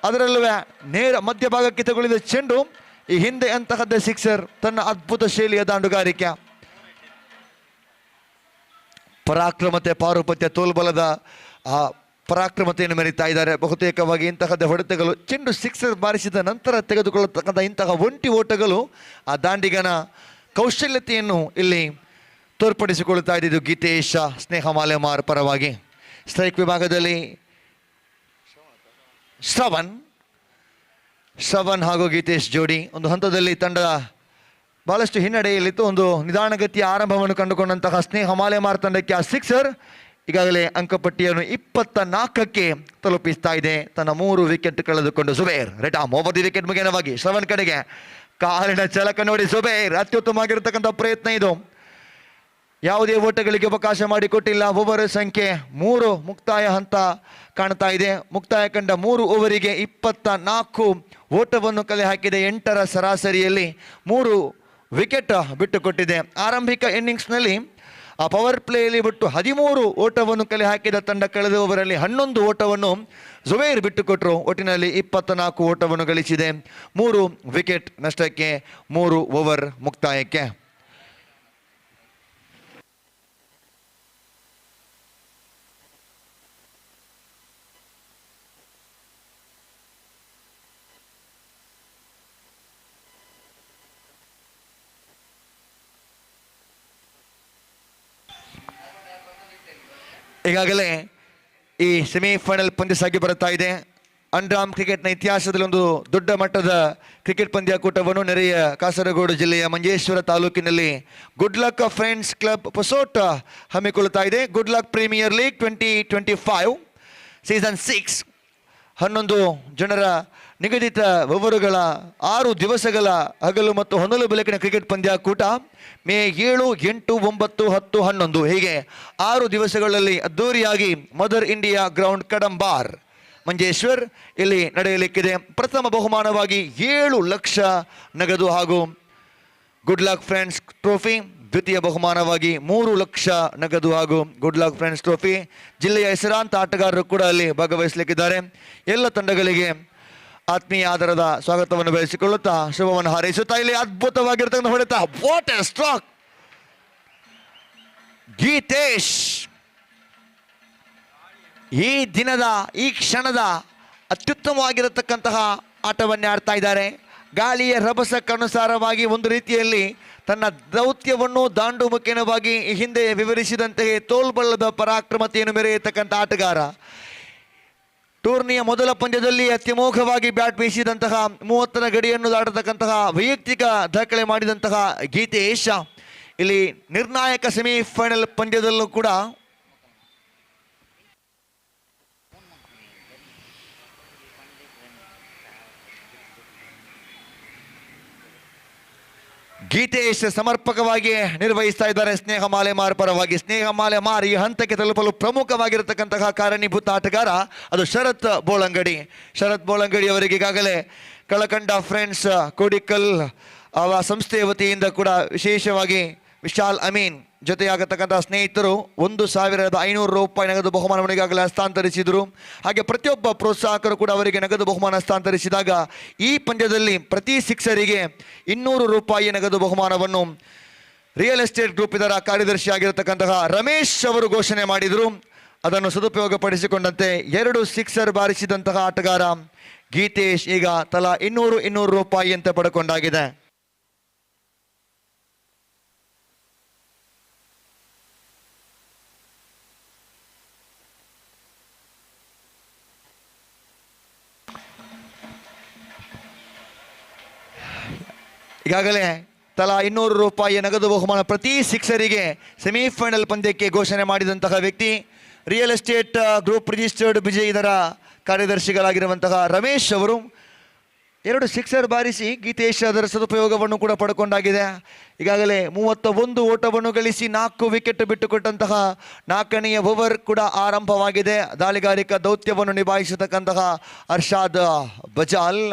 ಅದರಲ್ಲೂ ನೇರ ಮಧ್ಯಭಾಗಕ್ಕೆ ತಗುಲಿದ ಚೆಂಡು ಈ ಹಿಂದೆ ಅಂತಹದ್ದೇ ಸಿಕ್ಸರ್. ತನ್ನ ಅದ್ಭುತ ಶೈಲಿಯ ದಾಂಡುಗಾರಿಕೆ, ಪರಾಕ್ರಮತೆ, ಪಾರುಪತ್ಯ, ತೋಲ್ಬಲದ ಆ ಪರಾಕ್ರಮತೆಯನ್ನು ಮೆರೀತಾ ಇದ್ದಾರೆ. ಬಹುತೇಕವಾಗಿ ಇಂತಹದ್ದೇ ಹೊಡೆತಗಳು, ಚೆಂಡು ಸಿಕ್ಸರ್ ಬಾರಿಸಿದ ನಂತರ ತೆಗೆದುಕೊಳ್ಳತಕ್ಕಂಥ ಇಂತಹ ಒಂಟಿ ಓಟಗಳು ಆ ದಾಂಡಿಗನ ಕೌಶಲ್ಯತೆಯನ್ನು ಇಲ್ಲಿ ತೋರ್ಪಡಿಸಿಕೊಳ್ಳುತ್ತಾ ಇದ್ದಿದ್ದು ಗೀತೇಶ ಸ್ನೇಹ ಮಾಲೆಮಾರ್ ಪರವಾಗಿ. ಸ್ಟ್ರೈಕ್ ವಿಭಾಗದಲ್ಲಿ ಶ್ರವಣ್ ಹಾಗೂ ಗೀತೇಶ್ ಜೋಡಿ ಒಂದು ಹಂತದಲ್ಲಿ ತಂಡ ಬಹಳಷ್ಟು ಹಿನ್ನಡೆಯಲ್ಲಿತ್ತು. ಒಂದು ನಿಧಾನಗತಿಯ ಆರಂಭವನ್ನು ಕಂಡುಕೊಂಡಂತಹ ಸ್ನೇಹ ಮಾಲೆಮಾರ್ ತಂಡಕ್ಕೆ ಆ ಸಿಕ್ಸರ್ ಈಗಾಗಲೇ ಅಂಕಪಟ್ಟಿಯನ್ನು 24ಕ್ಕೆ ತಲುಪಿಸ್ತಾ ಇದೆ. ತನ್ನ 3 ವಿಕೆಟ್ ಕಳೆದುಕೊಂಡು Zubair right arm over the wicket ಮುಖೇನವಾಗಿ ಶ್ರವಣ್ ಕಡೆಗೆ ಕಾಲಿನ ಚಲಕ ನೋಡಿ ಜುಬೇರ್. ಅತ್ಯುತ್ತಮವಾಗಿರತಕ್ಕಂಥ ಪ್ರಯತ್ನ ಇದು. ಯಾವುದೇ ಓಟಗಳಿಗೆ ಅವಕಾಶ ಮಾಡಿಕೊಟ್ಟಿಲ್ಲ. ಓವರ್ ಸಂಖ್ಯೆ 3 ಮುಕ್ತಾಯ ಹಂತ ಕಾಣ್ತಾ ಇದೆ. ಮುಕ್ತಾಯ ಕಂಡ 3 ಓವರಿಗೆ 24 ಓಟವನ್ನು ಕಲೆ ಹಾಕಿದೆ. 8ರ ಸರಾಸರಿಯಲ್ಲಿ 3 ವಿಕೆಟ್ ಬಿಟ್ಟುಕೊಟ್ಟಿದೆ. ಆರಂಭಿಕ ಇನ್ನಿಂಗ್ಸ್ನಲ್ಲಿ ಆ ಪವರ್ ಪ್ಲೇಯಲ್ಲಿ ಬಿಟ್ಟು 13 ಓಟವನ್ನು ಕಲೆ ಹಾಕಿದ ತಂಡ ಕಳೆದ ಓವರಲ್ಲಿ 11 ಓಟವನ್ನು ಜುಬೇರ್ ಬಿಟ್ಟುಕೊಟ್ಟರು. ಒಟ್ಟಿನಲ್ಲಿ 24 ಓಟವನ್ನು ಗಳಿಸಿದೆ. 3 ವಿಕೆಟ್ ನಷ್ಟಕ್ಕೆ 3 ಓವರ್ ಮುಕ್ತಾಯಕ್ಕೆ. ಈಗಾಗಲೇ ಈ ಸೆಮಿಫೈನಲ್ ಪಂದ್ಯ ಸಾಗಿ ಬರುತ್ತಾ ಇದೆ. ಅಂಡರ್ಆರ್ಮ್ ಕ್ರಿಕೆಟ್ನ ಇತಿಹಾಸದಲ್ಲಿ ಒಂದು ದೊಡ್ಡ ಮಟ್ಟದ ಕ್ರಿಕೆಟ್ ಪಂದ್ಯಾಕೂಟವನ್ನು ನೆರೆಯ ಕಾಸರಗೋಡು ಜಿಲ್ಲೆಯ ಮಂಜೇಶ್ವರ ತಾಲೂಕಿನಲ್ಲಿ good luck friends club Posot ಹಮ್ಮಿಕೊಳ್ಳುತ್ತಾ ಇದೆ. Good luck premier league 2025 season 6 11 ಜನರ ನಿಗದಿತ ಓವರುಗಳ 6 ದಿವಸಗಳ ಹಗಲು ಮತ್ತು ಹೊನಲು ಬೆಳಕಿನ ಕ್ರಿಕೆಟ್ ಪಂದ್ಯಾಕೂಟ ಮೇ 7, 8, 9, 10, 11 ಹೀಗೆ 6 ದಿವಸಗಳಲ್ಲಿ ಅದ್ದೂರಿಯಾಗಿ mother India ground Kadambar Manjeshwar ಇಲ್ಲಿ ನಡೆಯಲಿಕ್ಕಿದೆ. ಪ್ರಥಮ ಬಹುಮಾನವಾಗಿ 7 ಲಕ್ಷ ನಗದು ಹಾಗೂ ಗುಡ್ ಲಕ್ ಫ್ರೆಂಡ್ಸ್ ಟ್ರೋಫಿ, ದ್ವಿತೀಯ ಬಹುಮಾನವಾಗಿ 3 ಲಕ್ಷ ನಗದು ಹಾಗೂ ಗುಡ್ ಲಕ್ ಫ್ರೆಂಡ್ಸ್ ಟ್ರೋಫಿ. ಜಿಲ್ಲೆಯ ಹೆಸರಾಂತ ಆಟಗಾರರು ಕೂಡ ಅಲ್ಲಿ ಭಾಗವಹಿಸಲಿಕ್ಕಿದ್ದಾರೆ. ಎಲ್ಲ ತಂಡಗಳಿಗೆ ಆತ್ಮೀಯ ಆಧಾರದ ಸ್ವಾಗತವನ್ನು ಬಯಸಿಕೊಳ್ಳುತ್ತಾ ಶುಭವನ್ನು ಹಾರೈಸುತ್ತಾ ಇಲ್ಲಿ ಅದ್ಭುತವಾಗಿರ್ತಕ್ಕಂಥ ಹೊಡೆತ. What A stroke! ಗೀತೇಶ್ ಈ ದಿನದ ಈ ಕ್ಷಣದ ಅತ್ಯುತ್ತಮವಾಗಿರತಕ್ಕಂತಹ ಆಟವನ್ನೇ ಆಡ್ತಾ ಇದ್ದಾರೆ. ಗಾಳಿಯ ರಭಸಕ್ಕನುಸಾರವಾಗಿ ಒಂದು ರೀತಿಯಲ್ಲಿ ತನ್ನ ದೌತ್ಯವನ್ನು ದಾಂಡು ಮುಖೇನವಾಗಿ ಹಿಂದೆ ವಿವರಿಸಿದಂತೆಯೇ ತೋಲ್ಬಲ್ಲದ ಪರಾಕ್ರಮತೆಯನ್ನು ಮೆರೆಯತಕ್ಕಂಥ ಆಟಗಾರ. ಟೂರ್ನಿಯ ಮೊದಲ ಪಂದ್ಯದಲ್ಲಿ ಅತ್ಯಮೋಘವಾಗಿ ಬ್ಯಾಟ್ ಬೀಸಿದಂತಹ 30ರ ಗಡಿಯನ್ನು ದಾಟತಕ್ಕಂತಹ ವೈಯಕ್ತಿಕ ದಾಖಲೆ ಮಾಡಿದಂತಹ ಗೀತೇಶ್ ಇಲ್ಲಿ ನಿರ್ಣಾಯಕ ಸೆಮಿಫೈನಲ್ ಪಂದ್ಯದಲ್ಲೂ ಕೂಡ ಗೀತೇಶ್ ಸಮರ್ಪಕವಾಗಿ ನಿರ್ವಹಿಸ್ತಾ ಇದ್ದಾರೆ. ಸ್ನೇಹ ಮಾಲೆಮಾರ್ ಪರವಾಗಿ ಸ್ನೇಹ ಮಾಲೆಮಾರ್ ಈ ಹಂತಕ್ಕೆ ತಲುಪಲು ಪ್ರಮುಖವಾಗಿರತಕ್ಕಂತಹ ಕಾರಣೀಭೂತ ಆಟಗಾರ ಅದು ಶರತ್ ಬೋಳಂಗಡಿ. ಶರತ್ ಬೋಳಂಗಡಿ ಅವರಿಗೆ ಈಗಾಗಲೇ ಕಳಕಂಡ ಫ್ರೆಂಡ್ಸ್ ಕೋಡಿಕಲ್ ಸಂಸ್ಥೆಯ ವತಿಯಿಂದ ಕೂಡ ವಿಶೇಷವಾಗಿ ವಿಶಾಲ್ ಅಮೀನ್ ಜೊತೆಯಾಗತಕ್ಕಂಥ ಸ್ನೇಹಿತರು 1,500 ರೂಪಾಯಿ ನಗದು ಬಹುಮಾನವನ್ನು ಈಗಾಗಲೇ ಹಸ್ತಾಂತರಿಸಿದರು. ಹಾಗೆ ಪ್ರತಿಯೊಬ್ಬ ಪ್ರೋತ್ಸಾಹಕರು ಕೂಡ ಅವರಿಗೆ ನಗದು ಬಹುಮಾನ ಹಸ್ತಾಂತರಿಸಿದಾಗ ಈ ಪಂದ್ಯದಲ್ಲಿ ಪ್ರತಿ ಸಿಕ್ಸರಿಗೆ 200 ರೂಪಾಯಿ ನಗದು ಬಹುಮಾನವನ್ನು ರಿಯಲ್ ಎಸ್ಟೇಟ್ ಗ್ರೂಪ್ ಇದರ ಕಾರ್ಯದರ್ಶಿ ಆಗಿರತಕ್ಕಂತಹ ರಮೇಶ್ ಅವರು ಘೋಷಣೆ ಮಾಡಿದರು. ಅದನ್ನು ಸದುಪಯೋಗಪಡಿಸಿಕೊಂಡಂತೆ 2 ಸಿಕ್ಸರ್ ಬಾರಿಸಿದಂತಹ ಆಟಗಾರ ಗೀತೇಶ್ ಈಗ ತಲಾ 200 ರೂಪಾಯಿ ಅಂತ ಪಡ್ಕೊಂಡಾಗಿದೆ. ಈಗಾಗಲೇ ತಲಾ 200 ರೂಪಾಯಿಯ ನಗದು ಬಹುಮಾನ ಪ್ರತಿ ಸಿಕ್ಸರಿಗೆ ಸೆಮಿಫೈನಲ್ ಪಂದ್ಯಕ್ಕೆ ಘೋಷಣೆ ಮಾಡಿದಂತಹ ವ್ಯಕ್ತಿ real estate group registered Bejai ಇದರ ಕಾರ್ಯದರ್ಶಿಗಳಾಗಿರುವಂತಹ ರಮೇಶ್ ಅವರು 2 ಸಿಕ್ಸರ್ ಬಾರಿಸಿ ಗೀತೇಶ್ ಅದರ ಸದುಪಯೋಗವನ್ನು ಕೂಡ ಪಡ್ಕೊಂಡಾಗಿದೆ. ಈಗಾಗಲೇ 31 ಓಟವನ್ನು ಗಳಿಸಿ 4 ವಿಕೆಟ್ ಬಿಟ್ಟುಕೊಟ್ಟಂತಹ 4ನೆಯ ಓವರ್ ಕೂಡ ಆರಂಭವಾಗಿದೆ. ದಾಳಿಗಾರಿಕಾ ದೌತ್ಯವನ್ನು ನಿಭಾಯಿಸತಕ್ಕಂತಹ ಅರ್ಷಾದ್ ಬಜಾಲ್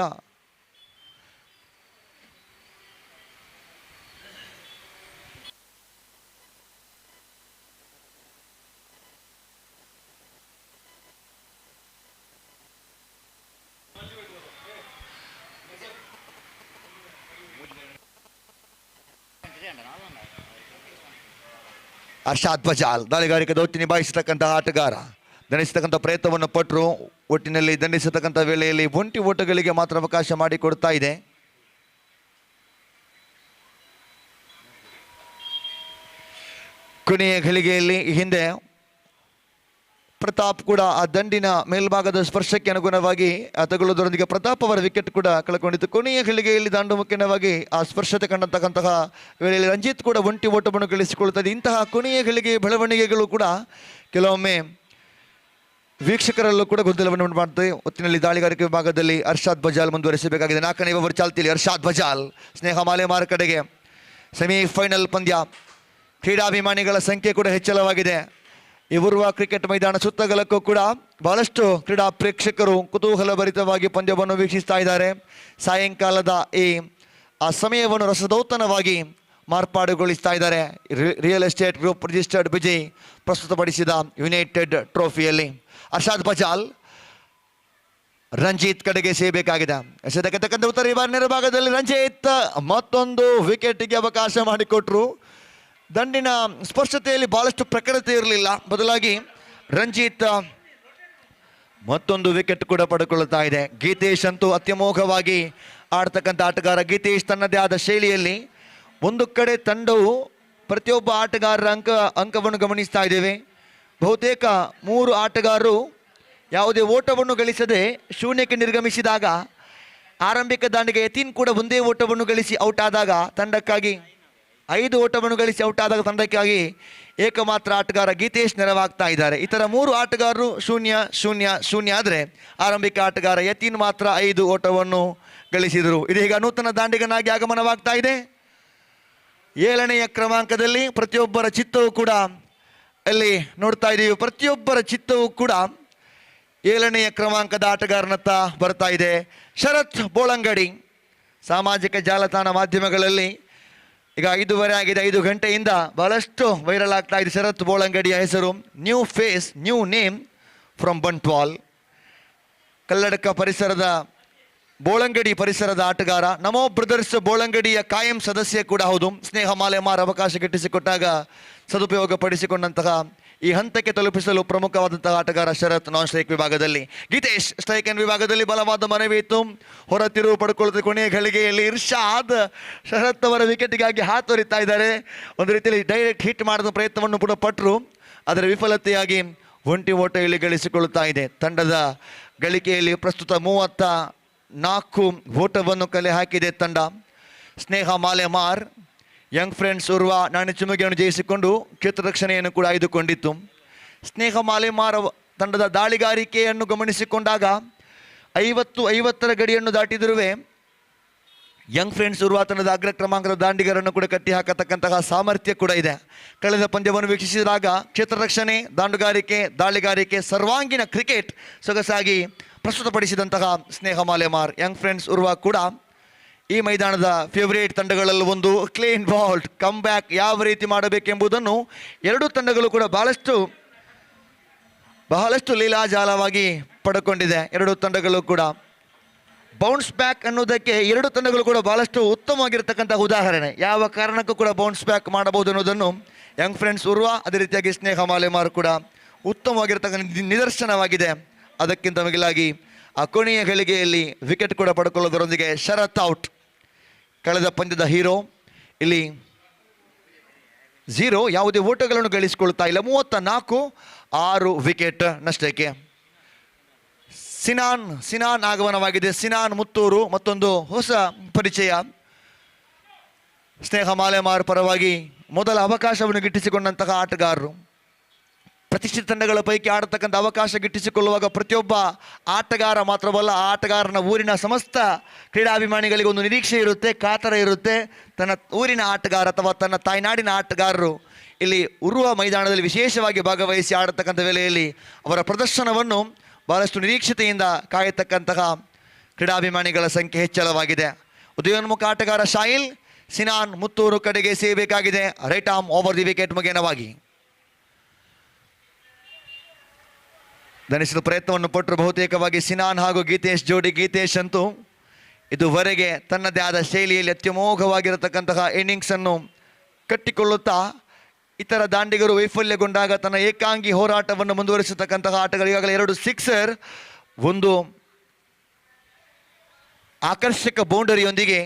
ಅರ್ಷಾದ್ ಬಜಾಲ್ ದಾಳಿಗಾರಿಕೆ ದೌತ್ಯ ನಿಭಾಯಿಸತಕ್ಕಂತಹ ಆಟಗಾರ. ದಂಡಿಸತಕ್ಕಂಥ ಪ್ರಯತ್ನವನ್ನು ಪಟ್ಟರು. ಒಟ್ಟಿನಲ್ಲಿ ದಂಡಿಸತಕ್ಕಂಥ ವೇಳೆಯಲ್ಲಿ ಒಂಟಿ ಓಟಗಳಿಗೆ ಮಾತ್ರ ಅವಕಾಶ ಮಾಡಿಕೊಡ್ತಾ ಇದೆ. ಕೊನೆಯ ಘಳಿಗೆಯಲ್ಲಿ ಹಿಂದೆ ಪ್ರತಾಪ್ ಕೂಡ ಆ ದಂಡಿನ ಮೇಲ್ಭಾಗದ ಸ್ಪರ್ಶಕ್ಕೆ ಅನುಗುಣವಾಗಿ ತಗೊಳ್ಳೋದರೊಂದಿಗೆ ಪ್ರತಾಪ್ ಅವರ ವಿಕೆಟ್ ಕೂಡ ಕಳ್ಕೊಂಡಿತ್ತು. ಕೊನೆಯ ಘಳಿಗೆಯಲ್ಲಿ ದಾಂಡು ಮುಖ್ಯವಾಗಿ ಆ ಸ್ಪರ್ಶತೆ ಕಂಡಂತಕ್ಕಂತಹ ವೇಳೆಯಲ್ಲಿ ರಂಜಿತ್ ಕೂಡ ಒಂಟಿ ಓಟವನ್ನು ಗಳಿಸಿಕೊಳ್ತದೆ. ಇಂತಹ ಕೊನೆಯ ಘಳಿಗೆ ಬೆಳವಣಿಗೆಗಳು ಕೂಡ ಕೆಲವೊಮ್ಮೆ ವೀಕ್ಷಕರಲ್ಲೂ ಕೂಡ ಗೊಂದಲವನ್ನು ಉಂಟು ಮಾಡ್ತದೆ. ಒತ್ತಿನಲ್ಲಿ ದಾಳಿಗಾರಿಕೆ ವಿಭಾಗದಲ್ಲಿ ಅರ್ಷಾದ್ ಬಜಾಲ್ ಮುಂದುವರಿಸಬೇಕಾಗಿದೆ. 4ನೇ ಓವರ್ ಚಾಲ್ತಿಯಲ್ಲಿ ಅರ್ಷಾದ್ ಬಜಾಲ್ ಸ್ನೇಹ ಮಾಲೆಮಾರ್ ಕಡೆಗೆ. ಸೆಮಿಫೈನಲ್ ಪಂದ್ಯ. ಕ್ರೀಡಾಭಿಮಾನಿಗಳ ಸಂಖ್ಯೆ ಕೂಡ ಹೆಚ್ಚಳವಾಗಿದೆ. ಈ ಉರ್ವ ಕ್ರಿಕೆಟ್ ಮೈದಾನ ಸುತ್ತಗಲಕ್ಕೂ ಕೂಡ ಬಹಳಷ್ಟು ಕ್ರೀಡಾ ಪ್ರೇಕ್ಷಕರು ಕುತೂಹಲಭರಿತವಾಗಿ ಪಂದ್ಯವನ್ನು ವೀಕ್ಷಿಸ್ತಾ ಇದ್ದಾರೆ. ಸಾಯಂಕಾಲದ ಆ ಸಮಯವನ್ನು ರಸದೌತಣವಾಗಿ ಮಾರ್ಪಾಡುಗೊಳಿಸ್ತಾ ಇದ್ದಾರೆ. Real estate group registered Bejai ಪ್ರಸ್ತುತಪಡಿಸಿದ ಯುನೈಟೆಡ್ ಟ್ರೋಫಿಯಲ್ಲಿ ಅರ್ಷಾದ್ ಬಜಾಲ್ ರಂಜಿತ್ ಕಡೆಗೆ ಸೇಬೇಕಾಗಿದೆ. ಎಸೆತಕ್ಕೆ ತಕ್ಕಂಥ ಉತ್ತರ ಈ ಬಾರಿ ಭಾಗದಲ್ಲಿ ರಂಜಿತ್ ಮತ್ತೊಂದು ವಿಕೆಟ್ಗೆ ಅವಕಾಶ ಮಾಡಿಕೊಟ್ರು. ದಂಡಿನ ಸ್ಪರ್ಶತೆಯಲ್ಲಿ ಬಹಳಷ್ಟು ಪ್ರಖರತೆ ಇರಲಿಲ್ಲ. ಬದಲಾಗಿ ರಂಜಿತ್ ಮತ್ತೊಂದು ವಿಕೆಟ್ ಕೂಡ ಪಡೆದುಕೊಳ್ಳುತ್ತಾ ಇದೆ. ಗೀತೇಶ್ ಅಂತೂ ಅತ್ಯಮೋಘವಾಗಿ ಆಡ್ತಕ್ಕಂಥ ಆಟಗಾರ. ಗೀತೇಶ್ ತನ್ನದೇ ಆದ ಶೈಲಿಯಲ್ಲಿ ಒಂದು ಕಡೆ ತಂಡವು ಪ್ರತಿಯೊಬ್ಬ ಆಟಗಾರರ ಅಂಕವನ್ನು ಗಮನಿಸ್ತಾ ಇದ್ದೇವೆ. ಬಹುತೇಕ 3 ಆಟಗಾರರು ಯಾವುದೇ ಓಟವನ್ನು ಗಳಿಸದೆ ಶೂನ್ಯಕ್ಕೆ ನಿರ್ಗಮಿಸಿದಾಗ, ಆರಂಭಿಕ ದಾಂಡಿಗೆ ಯತೀನ್ ಕೂಡ ಒಂದೇ ಓಟವನ್ನು ಗಳಿಸಿ ಔಟ್ ಆದಾಗ ತಂಡಕ್ಕಾಗಿ 5 ಓಟವನ್ನು ಗಳಿಸಿ ಔಟ್ ಆದಾಗ ತಂಡಕ್ಕಾಗಿ ಏಕಮಾತ್ರ ಆಟಗಾರ ಗೀತೇಶ್ ನೆರವಾಗ್ತಾ ಇದ್ದಾರೆ. ಇತರ 3 ಆಟಗಾರರು 0-0-0 ಆದರೆ ಆರಂಭಿಕ ಆಟಗಾರ ಯತೀನ್ ಮಾತ್ರ 5 ಓಟವನ್ನು ಗಳಿಸಿದರು. ಇದೀಗ ನೂತನ ದಾಂಡಿಗನಾಗಿ ಆಗಮನವಾಗ್ತಾ ಇದೆ. 7ನೆಯ ಕ್ರಮಾಂಕದಲ್ಲಿ ಪ್ರತಿಯೊಬ್ಬರ ಚಿತ್ತವೂ ಕೂಡ ಅಲ್ಲಿ ನೋಡ್ತಾ ಇದ್ದೀವಿ. ಪ್ರತಿಯೊಬ್ಬರ ಚಿತ್ತವೂ ಕೂಡ 7ನೇ ಕ್ರಮಾಂಕದ ಆಟಗಾರನತ್ತ ಬರ್ತಾ ಇದೆ ಶರತ್ ಬೋಳಂಗಡಿ. ಸಾಮಾಜಿಕ ಜಾಲತಾಣ ಮಾಧ್ಯಮಗಳಲ್ಲಿ ಈಗ 5:15 ಆಗಿದೆ, 5 ಗಂಟೆಯಿಂದ ಬಹಳಷ್ಟು ವೈರಲ್ ಆಗ್ತಾ ಇದೆ ಶರತ್ ಬೋಳಂಗಡಿಯ ಹೆಸರು. New face, new name from Bantwal. Kalladka ಪರಿಸರದ ಬೋಳಂಗಡಿ ಪರಿಸರದ ಆಟಗಾರ. ನಮೋ ಬ್ರದರ್ಸ್ ಬೋಳಂಗಡಿಯ ಕಾಯಂ ಸದಸ್ಯ ಕೂಡ ಹೌದು. ಸ್ನೇಹ ಮಾಲೆಮಾರ್ ಅವಕಾಶ ಗಿಟ್ಟಿಸಿಕೊಟ್ಟಾಗ ಸದುಪಯೋಗ ಪಡಿಸಿಕೊಂಡಂತಹ ಈ ಹಂತಕ್ಕೆ ತಲುಪಿಸಲು ಪ್ರಮುಖವಾದಂತಹ ಆಟಗಾರ ಶರತ್ ನಾನ್ ಸ್ಟ್ರೈಕ್ ವಿಭಾಗದಲ್ಲಿ. ಗೀತೇಶ್ ಸ್ಟ್ರೈಕ್ ಅಂಡ್ ವಿಭಾಗದಲ್ಲಿ ಬಲವಾದ ಮನವಿ ಇತ್ತು. ಹೊರ ತಿರುವು ಪಡ್ಕೊಳ್ಳುತ್ತೆ ಕೊನೆಯ ಗಳಿಗೆಯಲ್ಲಿ. ಇರ್ಷಾದ್ ಶರತ್ ಅವರ ವಿಕೆಟ್ಗಾಗಿ ಹಾತೊರಿತಾ ಇದ್ದಾರೆ. ಒಂದು ರೀತಿಯಲ್ಲಿ ಡೈರೆಕ್ಟ್ ಹಿಟ್ ಮಾಡಿದ ಪ್ರಯತ್ನವನ್ನು ಕೂಡ ಪಟ್ಟರು, ಅದರ ವಿಫಲತೆಯಾಗಿ ಒಂಟಿ ಓಟ ಇಲ್ಲಿ ಗಳಿಸಿಕೊಳ್ಳುತ್ತಾ ಇದೆ. ತಂಡದ ಗಳಿಕೆಯಲ್ಲಿ ಪ್ರಸ್ತುತ 34 ಓಟವನ್ನು ಕಲೆ ಹಾಕಿದೆ ತಂಡ. ಸ್ನೇಹ ಮಾಲೆಮಾರ್ ಯಂಗ್ ಫ್ರೆಂಡ್ಸ್ ಉರ್ವ ನಾಣ್ಯ ಚಿಮುಗೆಯನ್ನು ಜಯಿಸಿಕೊಂಡು ಕ್ಷೇತ್ರ ರಕ್ಷಣೆಯನ್ನು ಕೂಡ ಆಯ್ದುಕೊಂಡಿತ್ತು. ಸ್ನೇಹ ಮಾಲೆಮಾರ್ ತಂಡದ ದಾಳಿಗಾರಿಕೆಯನ್ನು ಗಮನಿಸಿಕೊಂಡಾಗ 50-50ರ ಗಡಿಯನ್ನು ದಾಟಿದಿರುವೆ ಯಂಗ್ ಫ್ರೆಂಡ್ಸ್ ಉರ್ವ ತಂಡದ ಅಗ್ರ ಕ್ರಮಾಂಕದ ದಾಂಡಿಗರನ್ನು ಕೂಡ ಕಟ್ಟಿ ಹಾಕತಕ್ಕಂತಹ ಸಾಮರ್ಥ್ಯ ಕೂಡ ಇದೆ. ಕಳೆದ ಪಂದ್ಯವನ್ನು ವೀಕ್ಷಿಸಿದಾಗ ಕ್ಷೇತ್ರ ರಕ್ಷಣೆ, ದಾಂಡುಗಾರಿಕೆ, ದಾಳಿಗಾರಿಕೆ, ಸರ್ವಾಂಗೀಣ ಕ್ರಿಕೆಟ್ ಸೊಗಸಾಗಿ ಪ್ರಸ್ತುತಪಡಿಸಿದಂತಹ ಸ್ನೇಹ ಮಾಲೆಮಾರ್ ಯಂಗ್ ಫ್ರೆಂಡ್ಸ್ ಉರ್ವ ಕೂಡ ಈ ಮೈದಾನದ ಫೇವರೇಟ್ ತಂಡಗಳಲ್ಲಿ ಒಂದು. ಕ್ಲೀನ್ ಬಾಲ್ಡ್ ಕಮ್ ಬ್ಯಾಕ್ ಯಾವ ರೀತಿ ಮಾಡಬೇಕೆಂಬುದನ್ನು ಎರಡೂ ತಂಡಗಳು ಕೂಡ ಬಹಳಷ್ಟು ಲೀಲಾಜಾಲವಾಗಿ ಪಡ್ಕೊಂಡಿದೆ. ಎರಡೂ ತಂಡಗಳು ಕೂಡ ಬೌನ್ಸ್ ಬ್ಯಾಕ್ ಅನ್ನೋದಕ್ಕೆ ಎರಡೂ ತಂಡಗಳು ಕೂಡ ಬಹಳಷ್ಟು ಉತ್ತಮವಾಗಿರ್ತಕ್ಕಂಥ ಉದಾಹರಣೆ. ಯಾವ ಕಾರಣಕ್ಕೂ ಕೂಡ ಬೌನ್ಸ್ ಬ್ಯಾಕ್ ಮಾಡಬಹುದು ಅನ್ನೋದನ್ನು ಯಂಗ್ ಫ್ರೆಂಡ್ಸ್ ಉರ್ವ, ಅದೇ ರೀತಿಯಾಗಿ ಸ್ನೇಹ ಮಾಲೆಮಾರ್ ಕೂಡ ಉತ್ತಮವಾಗಿರ್ತಕ್ಕಂಥ ನಿದರ್ಶನವಾಗಿದೆ. ಅದಕ್ಕಿಂತ ಮಿಗಿಲಾಗಿ ಆ ಕೊನೆಯ ಗಳಿಗೆಯಲ್ಲಿ ವಿಕೆಟ್ ಕೂಡ ಪಡ್ಕೊಳ್ಳೋದರೊಂದಿಗೆ ಶರತ್ ಔಟ್. ಕಳೆದ ಪಂದ್ಯದ ಹೀರೋ ಇಲ್ಲಿ 0, ಯಾವುದೇ ಓಟಗಳನ್ನು ಗಳಿಸಿಕೊಳ್ತಾ ಇಲ್ಲ. 34, 6 ವಿಕೆಟ್ ನಷ್ಟಕ್ಕೆ. ಸಿನಾನ್ ಆಗಮನವಾಗಿದೆ. ಸಿನಾನ್ ಮುತ್ತೂರು ಮತ್ತೊಂದು ಹೊಸ ಪರಿಚಯ. ಸ್ನೇಹ ಮಾಲೆಮಾರ್ ಪರವಾಗಿ ಮೊದಲ ಅವಕಾಶವನ್ನು ಗಿಟ್ಟಿಸಿಕೊಂಡಂತಹ ಆಟಗಾರರು. ಪ್ರತಿಷ್ಠಿತ ತಂಡಗಳ ಪೈಕಿ ಆಡತಕ್ಕಂಥ ಅವಕಾಶ ಗಿಟ್ಟಿಸಿಕೊಳ್ಳುವಾಗ ಪ್ರತಿಯೊಬ್ಬ ಆಟಗಾರ ಮಾತ್ರವಲ್ಲ, ಆ ಆಟಗಾರನ ಊರಿನ ಸಮಸ್ತ ಕ್ರೀಡಾಭಿಮಾನಿಗಳಿಗೆ ಒಂದು ನಿರೀಕ್ಷೆ ಇರುತ್ತೆ, ಕಾತರ ಇರುತ್ತೆ. ತನ್ನ ಊರಿನ ಆಟಗಾರ ಅಥವಾ ತನ್ನ ತಾಯ್ನಾಡಿನ ಆಟಗಾರರು ಇಲ್ಲಿ ಉರ್ವ ಮೈದಾನದಲ್ಲಿ ವಿಶೇಷವಾಗಿ ಭಾಗವಹಿಸಿ ಆಡತಕ್ಕಂಥ ವೇಳೆಯಲ್ಲಿ ಅವರ ಪ್ರದರ್ಶನವನ್ನು ಬಹಳಷ್ಟು ನಿರೀಕ್ಷತೆಯಿಂದ ಕಾಯತಕ್ಕಂತಹ ಕ್ರೀಡಾಭಿಮಾನಿಗಳ ಸಂಖ್ಯೆ ಹೆಚ್ಚಳವಾಗಿದೆ. ಉದಯೋನ್ಮುಖ ಆಟಗಾರ ಶಾಹಿಲ್ ಸಿನಾನ್ ಮುತ್ತೂರು ಕಡೆಗೆ ಸೇಯಬೇಕಾಗಿದೆ. Right arm over the wicket ಮುಖೇನವಾಗಿ ಧನಿಸಿದ ಪ್ರಯತ್ನವನ್ನು ಪಟ್ಟರು ಬಹುತೇಕವಾಗಿ ಸಿನಾನ್ ಹಾಗೂ ಗೀತೇಶ್ ಜೋಡಿ. ಗೀತೇಶ್ ಅಂತೂ ಇದುವರೆಗೆ ತನ್ನದೇ ಆದ ಶೈಲಿಯಲ್ಲಿ ಅತ್ಯಮೋಘವಾಗಿರತಕ್ಕಂತಹ ಇನ್ನಿಂಗ್ಸನ್ನು ಕಟ್ಟಿಕೊಳ್ಳುತ್ತಾ ಇತರ ದಾಂಡಿಗರು ವೈಫಲ್ಯಗೊಂಡಾಗ ತನ್ನ ಏಕಾಂಗಿ ಹೋರಾಟವನ್ನು ಮುಂದುವರಿಸತಕ್ಕಂತಹ ಆಟಗಳು. ಈಗಾಗಲೇ 2 ಸಿಕ್ಸರ್, 1 ಆಕರ್ಷಕ ಬೌಂಡರಿಯೊಂದಿಗೆ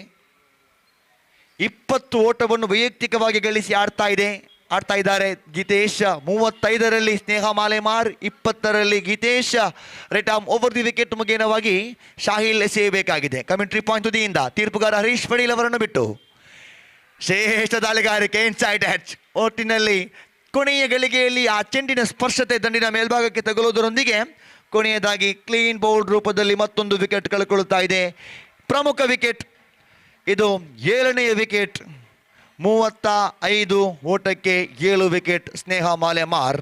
20 ಓಟವನ್ನು ವೈಯಕ್ತಿಕವಾಗಿ ಗಳಿಸಿ ಆಡ್ತಾ ಇದ್ದಾರೆ ಗೀತೇಶ್. 35ರಲ್ಲಿ ಸ್ನೇಹ ಮಾಲೆಮಾರ್, 20ರಲ್ಲಿ Geetesh. Right arm over the wicket ಮುಖೇನವಾಗಿ ಶಾಹಿಲ್ ಎಸೆಯಬೇಕಾಗಿದೆ. ಕಮೆಂಟ್ರಿ ಪಾಯಿಂಟ್ ತುದಿಯಿಂದ ತೀರ್ಪುಗಾರ ಹರೀಶ್ ಪಡೀಲ್ ಅವರನ್ನು ಬಿಟ್ಟು ಶ್ರೇಷ್ಠ ದಾಳಿಗಾರಿಕೆ ಇನ್ಸೈಡ್ ಹ್ಯಾಚ್. ಒಟ್ಟಿನಲ್ಲಿ ಕೊನೆಯ ಗಳಿಗೆಯಲ್ಲಿ ಆ ಚೆಂಡಿನ ಸ್ಪರ್ಶತೆ ದಂಡಿನ ಮೇಲ್ಭಾಗಕ್ಕೆ ತಗುಲುವುದರೊಂದಿಗೆ ಕೊನೆಯದಾಗಿ ಕ್ಲೀನ್ ಬೌಲ್ಡ್ ರೂಪದಲ್ಲಿ ಮತ್ತೊಂದು ವಿಕೆಟ್ ಕಳ್ಕೊಳ್ಳುತ್ತಾ ಇದೆ. ಪ್ರಮುಖ ವಿಕೆಟ್ ಇದು, 7ನೇ ವಿಕೆಟ್. 35 ಓಟಕ್ಕೆ 7 ವಿಕೆಟ್ ಸ್ನೇಹ ಮಾಲೆಮಾರ್.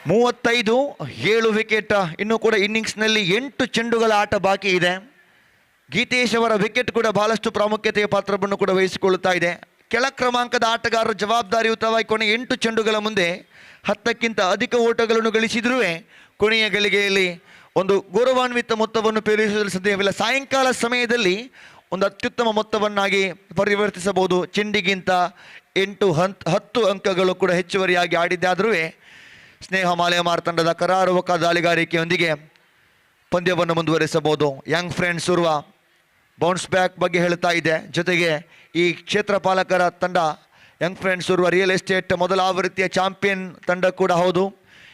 ಮೂವತ್ತೈದು 7 ವಿಕೆಟ್. ಇನ್ನೂ ಕೂಡ ಇನ್ನಿಂಗ್ಸ್ನಲ್ಲಿ 8 ಚೆಂಡುಗಳ ಆಟ ಬಾಕಿ ಇದೆ. ಗೀತೇಶ್ ಅವರ ವಿಕೆಟ್ ಕೂಡ ಬಹಳಷ್ಟು ಪ್ರಾಮುಖ್ಯತೆಯ ಪಾತ್ರವನ್ನು ಕೂಡ ವಹಿಸಿಕೊಳ್ಳುತ್ತಾ ಇದೆ. ಕೆಳ ಕ್ರಮಾಂಕದ ಆಟಗಾರರು ಜವಾಬ್ದಾರಿಯುತವಾಗಿ ಕೊನೆಯ 8 ಚೆಂಡುಗಳ ಮುಂದೆ 10ಕ್ಕಿಂತ ಅಧಿಕ ಓಟಗಳನ್ನು ಗಳಿಸಿದ್ರೂ ಕೊನೆಯ ಗಳಿಗೆಯಲ್ಲಿ ಒಂದು ಗೌರವಾನ್ವಿತ ಮೊತ್ತವನ್ನು ಪೇರಿಸುವುದರಲ್ಲಿ ಸಾಧ್ಯವಿಲ್ಲ. ಸಾಯಂಕಾಲ ಸಮಯದಲ್ಲಿ ಒಂದು ಅತ್ಯುತ್ತಮ ಮೊತ್ತವನ್ನಾಗಿ ಪರಿವರ್ತಿಸಬಹುದು. ಚೆಂಡಿಗಿಂತ 8-10 ಅಂಕಗಳು ಕೂಡ ಹೆಚ್ಚುವರಿಯಾಗಿ ಆಡಿದ್ದಾದರೂ ಸ್ನೇಹ ಮಾಲೆಮಾರ್ ತಂಡದ ಕರಾರುವಕ ದಾಳಿಗಾರಿಕೆಯೊಂದಿಗೆ ಪಂದ್ಯವನ್ನು ಮುಂದುವರಿಸಬಹುದು. Young friends Urwa bounce back ಬಗ್ಗೆ ಹೇಳ್ತಾ ಇದೆ. ಜೊತೆಗೆ ಈ ಕ್ಷೇತ್ರ ಪಾಲಕರ ತಂಡ young friends Urwa real estate ಮೊದಲ ಆವೃತ್ತಿಯ ಚಾಂಪಿಯನ್ ತಂಡ ಕೂಡ ಹೌದು.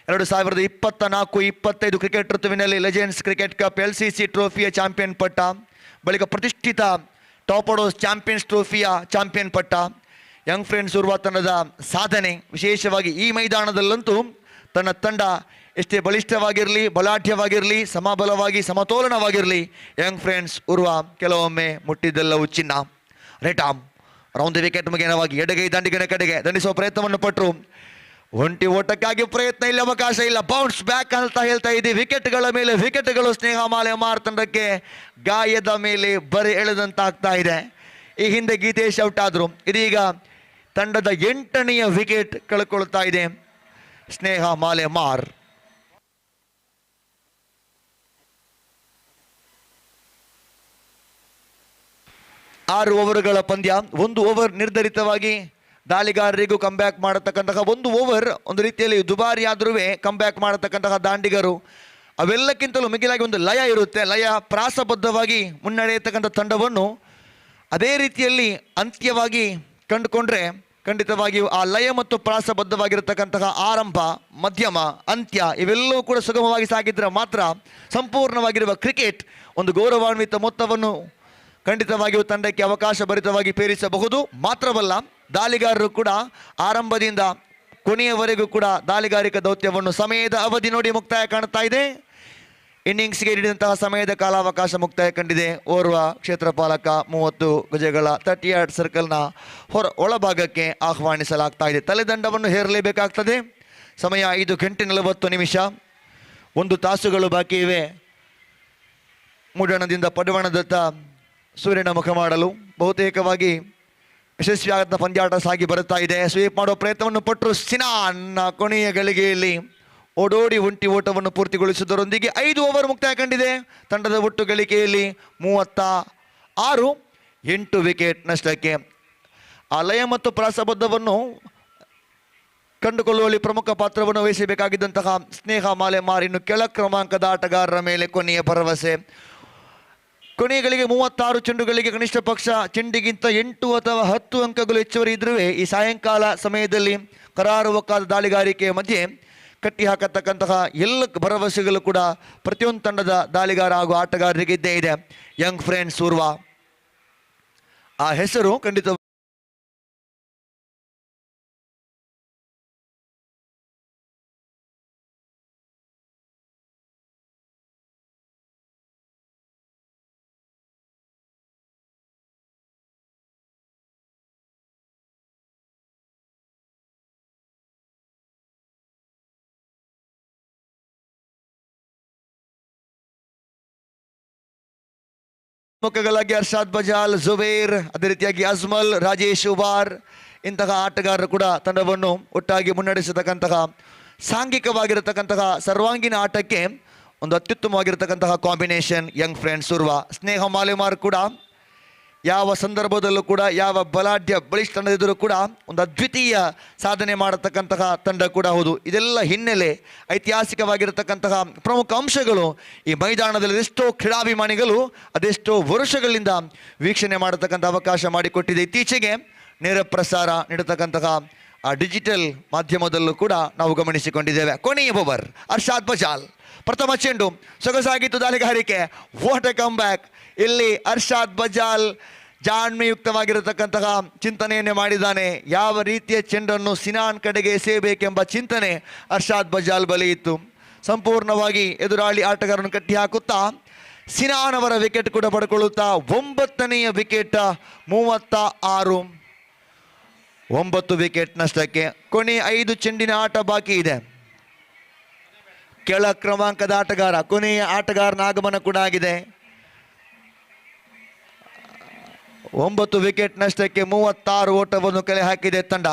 2024-25 ಕ್ರಿಕೆಟ್ ಋತುವಿನಲ್ಲಿ ಲೆಜೆಂಡ್ಸ್ ಕ್ರಿಕೆಟ್ ಕಪ್ LCC ಟ್ರೋಫಿಯ ಚಾಂಪಿಯನ್ ಪಟ್ಟ, ಬಳಿಕ ಪ್ರತಿಷ್ಠಿತ ಟಾಪೋಡೋಸ್ ಚಾಂಪಿಯನ್ಸ್ ಟ್ರೋಫಿಯ ಚಾಂಪಿಯನ್ ಪಟ್ಟ. ಯಂಗ್ ಫ್ರೆಂಡ್ಸ್ ಉರ್ವ ತಂಡದ ಸಾಧನೆ ವಿಶೇಷವಾಗಿ ಈ ಮೈದಾನದಲ್ಲಂತೂ ತನ್ನ ತಂಡ ಎಷ್ಟೇ ಬಲಿಷ್ಠವಾಗಿರಲಿ, ಬಲಾಢ್ಯವಾಗಿರಲಿ, ಸಮಬಲವಾಗಿ ಸಮತೋಲನವಾಗಿರಲಿ, ಯಂಗ್ ಫ್ರೆಂಡ್ಸ್ ಉರ್ವ ಕೆಲವೊಮ್ಮೆ ಮುಟ್ಟಿದ್ದೆಲ್ಲವೂ ಚಿನ್ನ. Right arm round the wicket ಮುಖೇನವಾಗಿ ಎಡಗೈ ದಂಡಿಗಿನ ಕಡೆಗೆ ದಂಡಿಸುವ ಪ್ರಯತ್ನವನ್ನು ಪಟ್ಟರು. ಒಂಟಿ ಓಟಕ್ಕಾಗಿ ಪ್ರಯತ್ನ ಇಲ್ಲ, ಅವಕಾಶ ಇಲ್ಲ. ಬೌನ್ಸ್ ಬ್ಯಾಕ್ ಅಂತ ಹೇಳ್ತಾ ಇದ್ದೀವಿ. ವಿಕೆಟ್ಗಳ ಮೇಲೆ ವಿಕೆಟ್ಗಳು ಸ್ನೇಹ ಮಾಲೆಮಾರ್ ತಂಡಕ್ಕೆ ಗಾಯದ ಮೇಲೆ ಬರೆ ಎಳೆದಂತಾಗ್ತಾ ಇದೆ. ಈ ಹಿಂದೆ ಗೀತೇಶ್ ಔಟ್ ಆದರು. ಇದೀಗ ತಂಡದ 8ನೆಯ ವಿಕೆಟ್ ಕಳ್ಕೊಳ್ತಾ ಇದೆ ಸ್ನೇಹ ಮಾಲೆಮಾರ್. 6 ಓವರ್ಗಳ ಪಂದ್ಯ. 1 ಓವರ್ ನಿರ್ಧರಿತವಾಗಿ ದಾಳಿಗಾರರಿಗೂ ಕಂಬ್ಯಾಕ್ ಮಾಡತಕ್ಕಂತಹ 1 ಓವರ್ ಒಂದು ರೀತಿಯಲ್ಲಿ ದುಬಾರಿ ಆದರೂ ಕಂಬ್ಯಾಕ್ ಮಾಡತಕ್ಕಂತಹ ದಾಂಡಿಗರು. ಅವೆಲ್ಲಕ್ಕಿಂತಲೂ ಮಿಗಿಲಾಗಿ ಒಂದು ಲಯ ಇರುತ್ತೆ. ಲಯ ಪ್ರಾಸಬದ್ಧವಾಗಿ ಮುನ್ನಡೆಯತಕ್ಕಂಥ ತಂಡವನ್ನು ಅದೇ ರೀತಿಯಲ್ಲಿ ಅಂತ್ಯವಾಗಿ ಕಂಡುಕೊಂಡ್ರೆ ಖಂಡಿತವಾಗಿಯೂ ಆ ಲಯ ಮತ್ತು ಪ್ರಾಸಬದ್ಧವಾಗಿರತಕ್ಕಂತಹ ಆರಂಭ, ಮಧ್ಯಮ, ಅಂತ್ಯ ಇವೆಲ್ಲವೂ ಕೂಡ ಸುಗಮವಾಗಿ ಸಾಗಿದ್ರೆ ಮಾತ್ರ ಸಂಪೂರ್ಣವಾಗಿರುವ ಕ್ರಿಕೆಟ್ ಒಂದು ಗೌರವಾನ್ವಿತ ಮೊತ್ತವನ್ನು ಖಂಡಿತವಾಗಿಯೂ ತಂಡಕ್ಕೆ ಅವಕಾಶ ಭರಿತವಾಗಿ ಪೇರಿಸಬಹುದು. ಮಾತ್ರವಲ್ಲ, ದಾಳಿಗಾರರು ಕೂಡ ಆರಂಭದಿಂದ ಕೊನೆಯವರೆಗೂ ಕೂಡ ದಾಳಿಗಾರಿಕಾ ದೌತ್ಯವನ್ನು ಸಮಯದ ಅವಧಿ ನೋಡಿ ಮುಕ್ತಾಯ ಕಾಣ್ತಾ ಇದೆ. ಇನ್ನಿಂಗ್ಸ್ಗೆ ನೀಡಿದಂತಹ ಸಮಯದ ಕಾಲಾವಕಾಶ ಮುಕ್ತಾಯ ಕಂಡಿದೆ. ಓರ್ವ ಕ್ಷೇತ್ರಪಾಲಕ 30 ಗಜಗಳ 30 ಯಾರ್ಡ್ ಸರ್ಕಲ್ನ ಒಳಭಾಗಕ್ಕೆ ಆಹ್ವಾನಿಸಲಾಗ್ತಾ ಇದೆ. ತಲೆದಂಡವನ್ನು ಹೇರಲೇಬೇಕಾಗ್ತದೆ. ಸಮಯ 5 ಗಂಟೆ 40 ನಿಮಿಷ. 1 ತಾಸುಗಳು ಬಾಕಿ ಇವೆ ಮೂಡಣದಿಂದ ಪಡುವಣದತ್ತ ಸೂರ್ಯನ ಮುಖ ಮಾಡಲು. ಬಹುತೇಕವಾಗಿ ಯಶಸ್ವಿಯಾದ ಪಂದ್ಯಾಟ ಸಾಗಿ ಬರುತ್ತಾ ಇದೆ. ಸ್ವೀಪ್ ಮಾಡುವ ಪ್ರಯತ್ನವನ್ನು ಪಟ್ಟರು ಸಿನಾನ್. ಕೊನೆಯ ಗಳಿಗೆಯಲ್ಲಿ ಓಡೋಡಿ ಒಂಟಿ ಓಟವನ್ನು ಪೂರ್ತಿಗೊಳಿಸುವುದರೊಂದಿಗೆ 5 ಓವರ್ ಮುಕ್ತಾಯ ಕಂಡಿದೆ. ತಂಡದ ಒಟ್ಟು ಗಳಿಕೆಯಲ್ಲಿ 36, 8 ವಿಕೆಟ್ ನಷ್ಟಕ್ಕೆ. ಆ ಲಯ ಮತ್ತು ಪ್ರಾಸಬದ್ಧವನ್ನು ಕಂಡುಕೊಳ್ಳುವಲ್ಲಿ ಪ್ರಮುಖ ಪಾತ್ರವನ್ನು ವಹಿಸಬೇಕಾಗಿದ್ದಂತಹ ಸ್ನೇಹ ಮಾಲೆಮಾರ್ ಇನ್ನು ಕೆಳ ಕ್ರಮಾಂಕದ ಆಟಗಾರರ ಮೇಲೆ ಕೊನೆಯ ಭರವಸೆ. ಕೊನೆಗಳಿಗೆ 36 ಚೆಂಡುಗಳಿಗೆ ಕನಿಷ್ಠ ಪಕ್ಷ ಚೆಂಡಿಗಿಂತ 8 ಅಥವಾ 10 ಅಂಕಗಳು ಹೆಚ್ಚುವರಿ ಇದ್ರೂ ಈ ಸಾಯಂಕಾಲ ಸಮಯದಲ್ಲಿ ಕರಾರುವಕ್ಕಾದ ದಾಳಿಗಾರಿಕೆಯ ಮಧ್ಯೆ ಕಟ್ಟಿ ಹಾಕತಕ್ಕಂತಹ ಎಲ್ಲ ಭರವಸೆಗಳು ಕೂಡ ಪ್ರತಿಯೊಂದು ತಂಡದ ದಾಳಿಗಾರ ಹಾಗೂ ಆಟಗಾರರಿಗೆ ಇದ್ದೇ ಇದೆ. ಯಂಗ್ ಫ್ರೆಂಡ್ಸ್ ಉರ್ವಾ ಆ ಹೆಸರು ಖಂಡಿತ ಮುಖಗಳಾಗಿ ಅರ್ಷಾದ್ ಬಜಾಲ್, ಜುಬೇರ್, ಅದೇ ರೀತಿಯಾಗಿ ಅಜ್ಮಲ್, ರಾಜೇಶ್ ಉಬಾರ್ ಇಂತಹ ಆಟಗಾರರು ಕೂಡ ತಂಡವನ್ನು ಒಟ್ಟಾಗಿ ಮುನ್ನಡೆಸತಕ್ಕಂತಹ ಸಾಂಘಿಕವಾಗಿರತಕ್ಕಂತಹ ಸರ್ವಾಂಗೀಣ ಆಟಕ್ಕೆ ಒಂದು ಅತ್ಯುತ್ತಮವಾಗಿರತಕ್ಕಂತಹ ಕಾಂಬಿನೇಷನ್ ಯಂಗ್ ಫ್ರೆಂಡ್ಸ್ ಉರ್ವಾ. ಸ್ನೇಹ ಮಾಲೆಮಾರ್ ಕೂಡ ಯಾವ ಸಂದರ್ಭದಲ್ಲೂ ಕೂಡ ಯಾವ ಬಲಾಢ್ಯ ಬಲಿಷ್ಠ ತಂಡದಿದ್ದರೂ ಕೂಡ ಒಂದು ಅದ್ವಿತೀಯ ಸಾಧನೆ ಮಾಡತಕ್ಕಂತಹ ತಂಡ ಕೂಡ ಹೌದು. ಇದೆಲ್ಲ ಹಿನ್ನೆಲೆ ಐತಿಹಾಸಿಕವಾಗಿರತಕ್ಕಂತಹ ಪ್ರಮುಖ ಅಂಶಗಳು ಈ ಮೈದಾನದಲ್ಲಿ ಎಷ್ಟೋ ಕ್ರೀಡಾಭಿಮಾನಿಗಳು ಅದೆಷ್ಟೋ ವರ್ಷಗಳಿಂದ ವೀಕ್ಷಣೆ ಮಾಡತಕ್ಕಂಥ ಅವಕಾಶ ಮಾಡಿಕೊಟ್ಟಿದೆ. ಇತ್ತೀಚೆಗೆ ನೇರ ಪ್ರಸಾರ ನೀಡತಕ್ಕಂತಹ ಆ ಡಿಜಿಟಲ್ ಮಾಧ್ಯಮದಲ್ಲೂ ಕೂಡ ನಾವು ಗಮನಿಸಿಕೊಂಡಿದ್ದೇವೆ. ಕೊನೆಯ ಓವರ್ ಅರ್ಷಾದ್ ಬಜಾಲ್, ಪ್ರಥಮ ಚೆಂಡು ಸೊಗಸಾಗಿತ್ತು ದಾಳಿಗಾರಿಕೆ. What a comeback. ಇಲ್ಲಿ ಅರ್ಷಾದ್ ಬಜಾಲ್ ಜಾಣ್ಮೆಯುಕ್ತವಾಗಿರತಕ್ಕಂತಹ ಚಿಂತನೆಯನ್ನೇ ಮಾಡಿದ್ದಾನೆ. ಯಾವ ರೀತಿಯ ಚೆಂಡನ್ನು ಸಿನಾನ್ ಕಡೆಗೆ ಎಸೆಯಬೇಕೆಂಬ ಚಿಂತನೆ ಅರ್ಷಾದ್ ಬಜಾಲ್ ಬಳಿ ಇತ್ತು. ಸಂಪೂರ್ಣವಾಗಿ ಎದುರಾಳಿ ಆಟಗಾರರನ್ನು ಕಟ್ಟಿ ಹಾಕುತ್ತಾ ಸಿನಾನ್ ಅವರ ವಿಕೆಟ್ ಕೂಡ ಪಡ್ಕೊಳ್ಳುತ್ತಾ 9ನೆಯ ವಿಕೆಟ್ 36, 9 ವಿಕೆಟ್ ನಷ್ಟಕ್ಕೆ. ಕೊನೆ 5 ಚೆಂಡಿನ ಆಟ ಬಾಕಿ ಇದೆ. ಕೆಳ ಕ್ರಮಾಂಕದ ಆಟಗಾರ ಕೊನೆಯ ಆಟಗಾರನ ಆಗಮನ ಕೂಡ ಆಗಿದೆ. 9 ವಿಕೆಟ್ ನಷ್ಟಕ್ಕೆ 36 ಓಟವನ್ನು ಕಲೆ ಹಾಕಿದೆ ತಂಡ.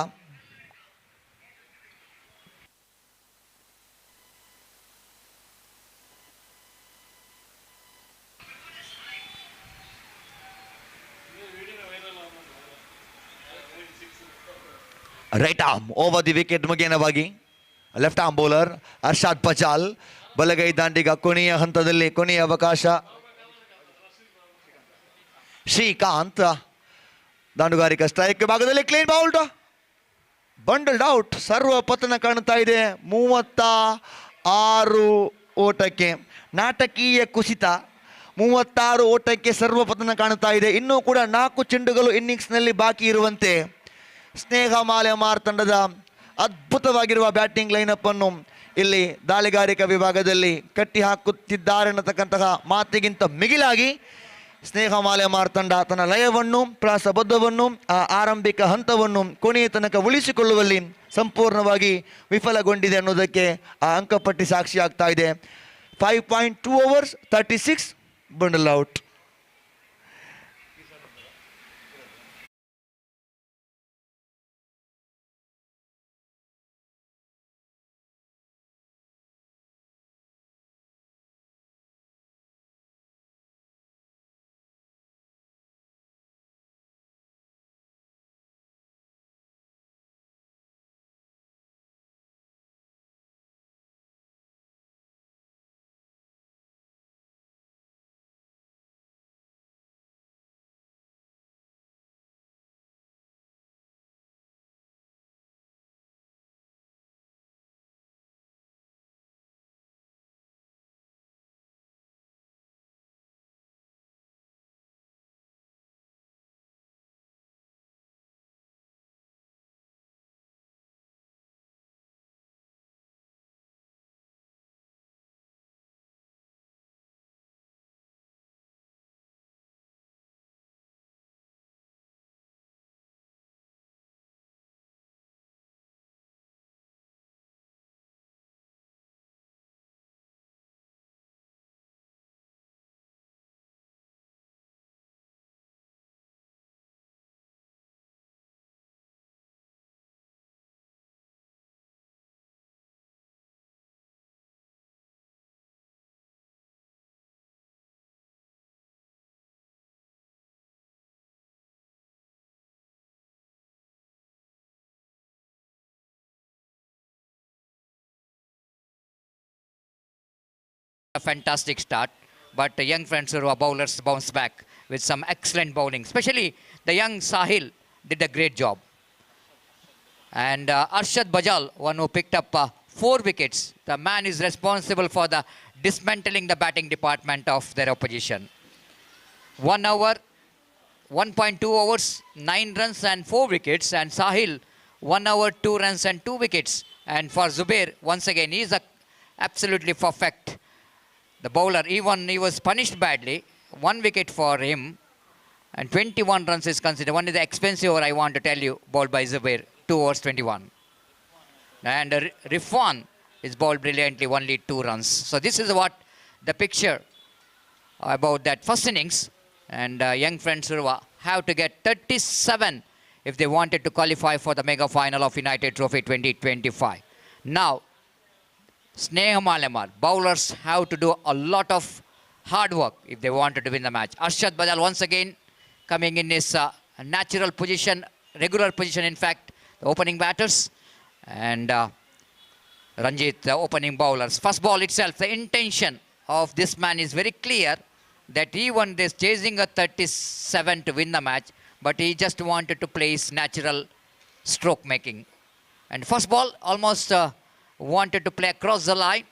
Right arm over the wicket ಮುಖೇನವಾಗಿ left arm bowler Arshad Bajal. ಬಲಗೈ ದಾಂಡಿಗ ಕೊನೆಯ ಹಂತದಲ್ಲಿ ಕೊನೆಯ ಅವಕಾಶ. ಶ್ರೀಕಾಂತ್ ದಾಂಡುಗಾರಿಕಾ ಸ್ಟ್ರೈಕ್ ಭಾಗದಲ್ಲಿ ಕ್ಲೀನ್ ಬೌಲ್ಡ್, ಬಂಡಲ್ಡ್ ಔಟ್. ಸರ್ವ ಪತನ ಕಾಣ್ತಾ ಇದೆ 36 ಓಟಕ್ಕೆ. ನಾಟಕೀಯ ಕುಸಿತ. 36 ಓಟಕ್ಕೆ ಸರ್ವ ಪತನ ಕಾಣ್ತಾ ಇದೆ. ಇನ್ನೂ ಕೂಡ 4 ಚೆಂಡುಗಳು ಇನ್ನಿಂಗ್ಸ್ನಲ್ಲಿ ಬಾಕಿ ಇರುವಂತೆ ಸ್ನೇಹ ಮಾಲೆಮಾರ್ ತಂಡದ ಅದ್ಭುತವಾಗಿರುವ ಬ್ಯಾಟಿಂಗ್ ಲೈನಪ್ ಅನ್ನು ಇಲ್ಲಿ ದಾಳಿಗಾರಿಕಾ ವಿಭಾಗದಲ್ಲಿ ಕಟ್ಟಿ ಹಾಕುತ್ತಿದ್ದಾರೆ ಅನ್ನತಕ್ಕಂತಹ ಮಾತಿಗಿಂತ ಮಿಗಿಲಾಗಿ ಸ್ನೇಹಮಾಲೆ ಮಾರ್ತಂಡ ತನ್ನ ಲಯವನ್ನು ಪ್ರಾಸಬದ್ಧವನ್ನು ಆ ಆರಂಭಿಕ ಹಂತವನ್ನು ಕೊನೆಯ ತನಕ ಉಳಿಸಿಕೊಳ್ಳುವಲ್ಲಿ ಸಂಪೂರ್ಣವಾಗಿ ವಿಫಲಗೊಂಡಿದೆ ಅನ್ನೋದಕ್ಕೆ ಆ ಅಂಕಪಟ್ಟಿ ಸಾಕ್ಷಿ ಆಗ್ತಾ ಇದೆ. 5.2 overs 36 bundle out. A fantastic start, but the young friends who are bowlers bounced back with some excellent bowling. Especially the young Sahil did a great job. And Arshad Bajal, one who picked up 4 wickets. The man is responsible for the dismantling the batting department of their opposition. 1 hour, 1.2 overs, 9 runs and 4 wickets. And Sahil, 1 hour, 2 runs and 2 wickets. And for Zubair, once again, he is absolutely perfect. The bowler, even he was punished badly. 1 wicket for him. And 21 runs is considered. One is the expensive over, I want to tell you, bowled by Zubair. 2 overs, 21. And Rifwan is bowled brilliantly, only 2 runs. So this is what the picture about that first innings. And young friends Urwa have to get 37 if they wanted to qualify for the mega final of United Trophy 2025. Now, Snelamar bowlers have to do a lot of hard work if they wanted to win the match. Arshad Bajal once again coming in his natural position, regular position in fact, the opening batters. And Ranjit, the opening bowlers. First ball itself, the intention of this man is very clear that he won this chasing a 37 to win the match, but he just wanted to play his natural stroke making. And first ball almost wanted to play across the line,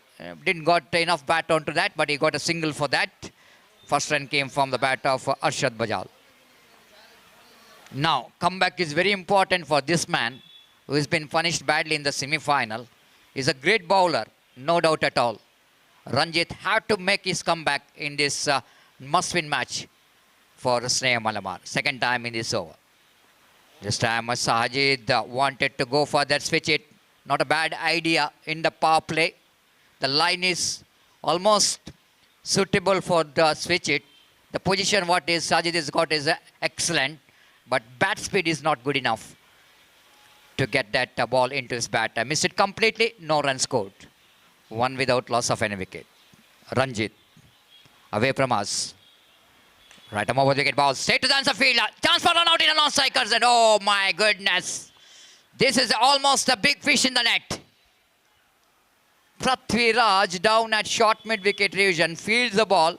didn't got enough bat onto that, but he got a single for that. First run came from the bat of Arshad Bajal. Now, comeback is very important for this man who has been punished badly in the semi-final. He's a great bowler, no doubt at all. Ranjit had to make his comeback in this must-win match for Snelamar. Second time in this over. This time Sajid wanted to go for that switch it. Not a bad idea in the power play. The line is almost suitable for the switch it. The position what is Sajid has got is excellent, but bat speed is not good enough to get that ball into his bat. I missed it completely, no run scored. 1 without loss of any wicket. Ranjit, away from us. Right arm over the wicket ball, straight to the answer field. Chance for run out in a non-strikers, and oh my goodness. This is almost a big fish in the net. Prithvi Raj down at short mid-wicket region, fields the ball,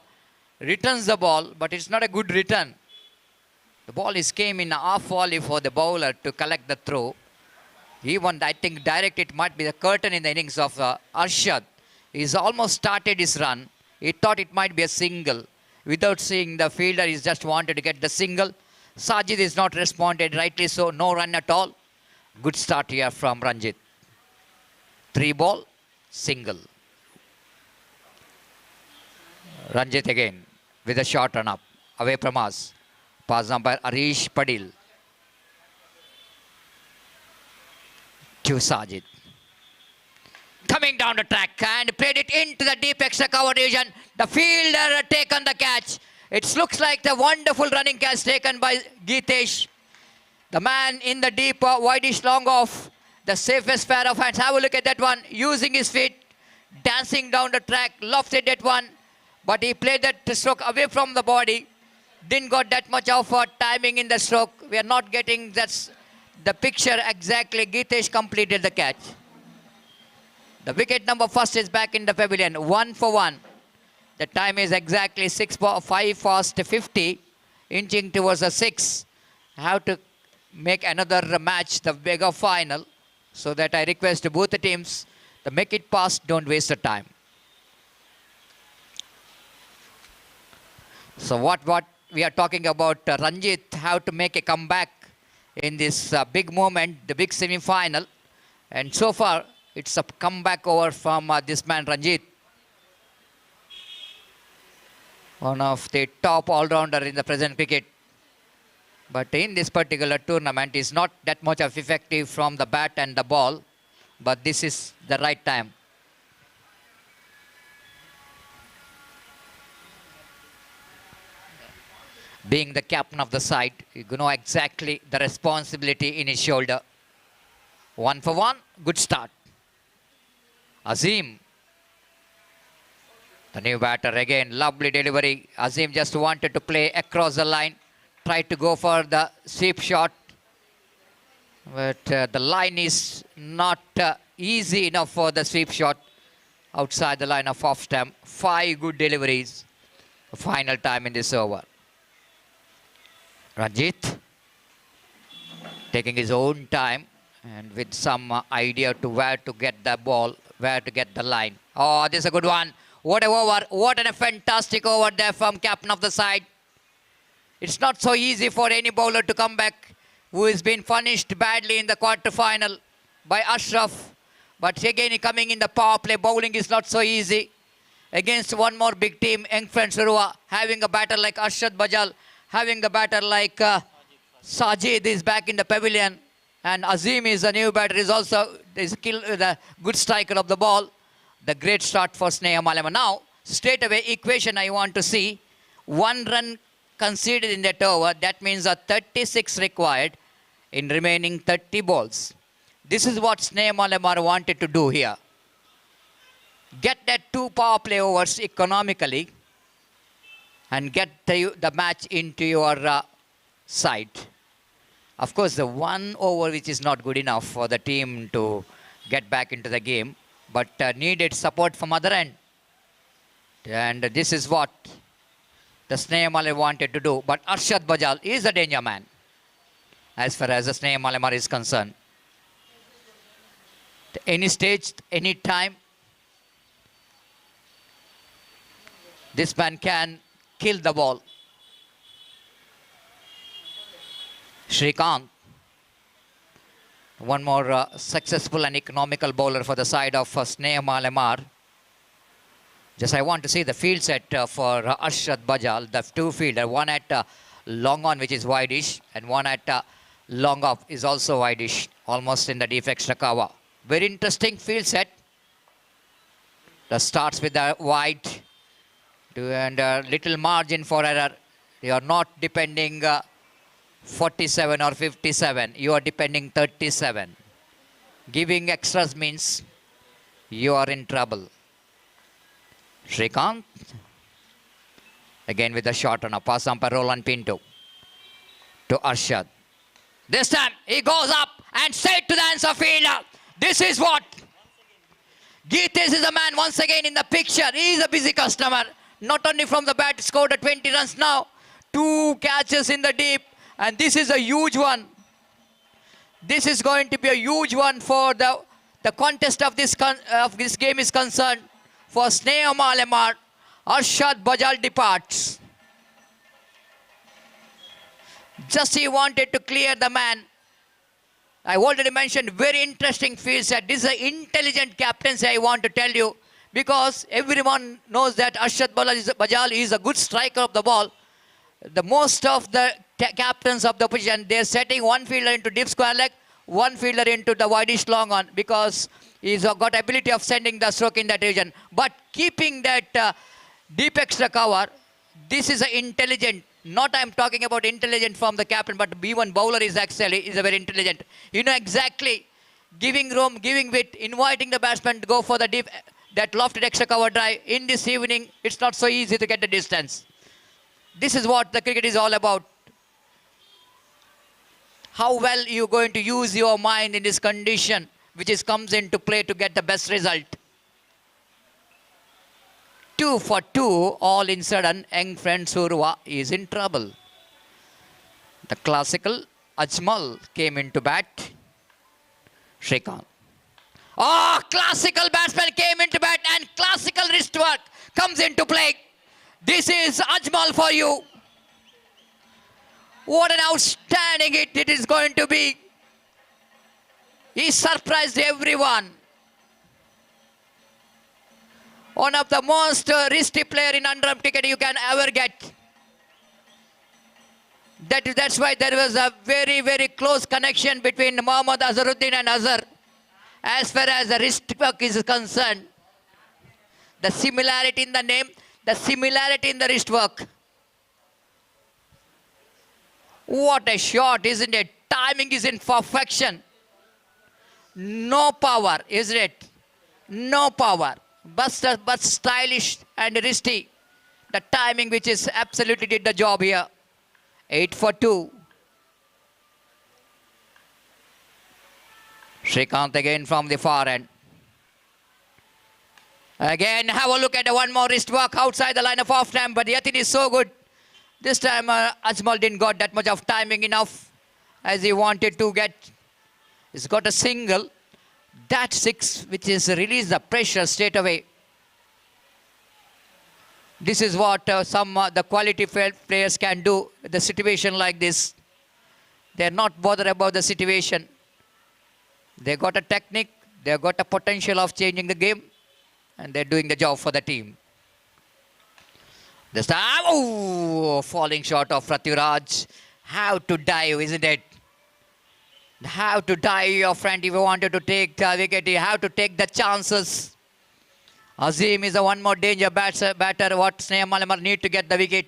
returns the ball, but it's not a good return. The ball is came in half volley for the bowler to collect the throw. Even I think direct it might be the curtain in the innings of Arshad. He's almost started his run. He thought it might be a single. Without seeing the fielder, he's just wanted to get the single. Sajid is not responded, rightly so, no run at all. Good start here from Ranjit. 3 ball, single. Ranjit again with a short run up. away from us. Pass umpire Arish Padil to Sajid. Coming down the track and played it into the deep extra cover region. The fielder taken the catch. It looks like the wonderful running catch taken by Geetesh. The man in the deep wideish long off. The safest pair of hands. Have a look at that one. Using his feet. Dancing down the track. Lofted that one. But he played that stroke away from the body. Didn't got that much of timing in the stroke. We are not getting the picture exactly. Geetesh completed the catch. The wicket number first is back in the pavilion. 1 for 1. The time is exactly 5 past 50. Inching towards a 6. Have to make another match, the bigger final. So that I request both the teams to make it fast. Don't waste the time. So what we are talking about, Ranjit have to make a comeback in this big moment, the big semi-final. And so far, it's a comeback over from this man, Ranjit. One of the top all-rounder in the present cricket. But in this particular tournament, is not that much of effective from the bat and the ball. But this is the right time. Being the captain of the side, you know exactly the responsibility in his shoulder. 1 for 1, good start. Azim, the new batter again, lovely delivery. Azim just wanted to play across the line, tried to go for the sweep shot. But the line is not easy enough for the sweep shot outside the line of off stump. 5 good deliveries, final time in this over. Ranjit taking his own time and with some idea to where to get the ball, where to get the line. Oh, this is a good one. What a over. What a fantastic over there from captain of the side. It's not so easy for any bowler to come back who has been punished badly in the quarter-final by Ashraf. But again, coming in the power play, bowling is not so easy. Against one more big team, young friends Urwa, having a batter like Arshad Bajal, having a batter like Sajid is back in the pavilion. And Azim is a new batter, is also the good striker of the ball. The great start for Snelamar Innings. Now, straight away equation I want to see. 1 run conceded in that over. That means a 36 required in remaining 30 balls. This is what Snelamar Innings wanted to do here. Get that 2 power play overs economically and get the match into your side. Of course, the 1 over which is not good enough for the team to get back into the game, but needed support from other end. And this is what the Snelamar Innings wanted to do. But Arshad Bajal is a danger man as far as the Snelamar Innings is concerned. At any stage, any time, this man can kill the ball. Shrikant, one more successful and economical bowler for the side of Snelamar Innings. Just I want to see the field set for Arshad Bajal, the 2 fielder, one at long on which is wideish and one at long off is also wideish, almost in the deep extra cover. Very interesting field set. The starts with the wide and little margin for error. You are not depending 47 or 57. You are depending 37. Giving extras means you are in trouble. Shrikant. Again with the shot on a pass umpire Roland Pinto to Arshad. This time he goes up and straight to the answer fielder. This is what. Geetesh is a man once again in the picture. He is a busy customer. Not only from the bat, scored 20 runs now. 2 catches in the deep. And this is a huge one. This is going to be a huge one for the contest of this game is concerned. For Snelamar Innings, Arshad Bajal departs. Just he wanted to clear the man. I already mentioned very interesting field set. This is an intelligent captaincy I want to tell you. Because everyone knows that Arshad Bajal is a good striker of the ball. the most of the captains of the opposition, they're setting one fielder into deep square leg, one fielder into the wideish long on, because he's got ability of sending the stroke in that region. But keeping that deep extra cover, this is an intelligent, not I'm talking about intelligent from the captain, but B1 bowler is actually is a very intelligent. You know exactly, giving room, giving width, inviting the batsman to go for the deep, that lofted extra cover drive. In this evening, it's not so easy to get the distance. This is what the cricket is all about. How well you're going to use your mind in this condition, which is comes into play to get the best result. 2 for 2, all in sudden, young friend Urwa is in trouble. The classical Ajmal came into bat. Shrikant. Oh, classical batsman came into bat and classical wrist work comes into play. This is Ajmal for you. What an outstanding hit it is going to be. He surprised everyone. One of the most risky player in underarm cricket you can ever get. That's why there was a very, very close connection between Mohammad Azharuddin and Azhar. As far as the wrist work is concerned, the similarity in the name, the similarity in the wrist work. What a shot, isn't it? Timing is in perfection. No power, isn't it? No power, but stylish and wristy. The timing which is absolutely did the job here. 8 for 2. Shrikant again from the far end. Again, have a look at the one more wrist work outside the line of off time, but Yatin is so good. This time Ajmal didn't got that much of timing enough as he wanted to get. He's got a single. That 6 which is released the pressure straight away. This is what the quality players can do in the situation like this. They're not bothered about the situation. They got a technique, they got a potential of changing the game, and they're doing the job for the team. This time, oh, falling short of Pratyuraj. How to dive, isn't it? How to dive, your friend, if you wanted to take the wicket, you have to take the chances. Azim is a one more danger batter what Snelamar Innings need to get the wicket.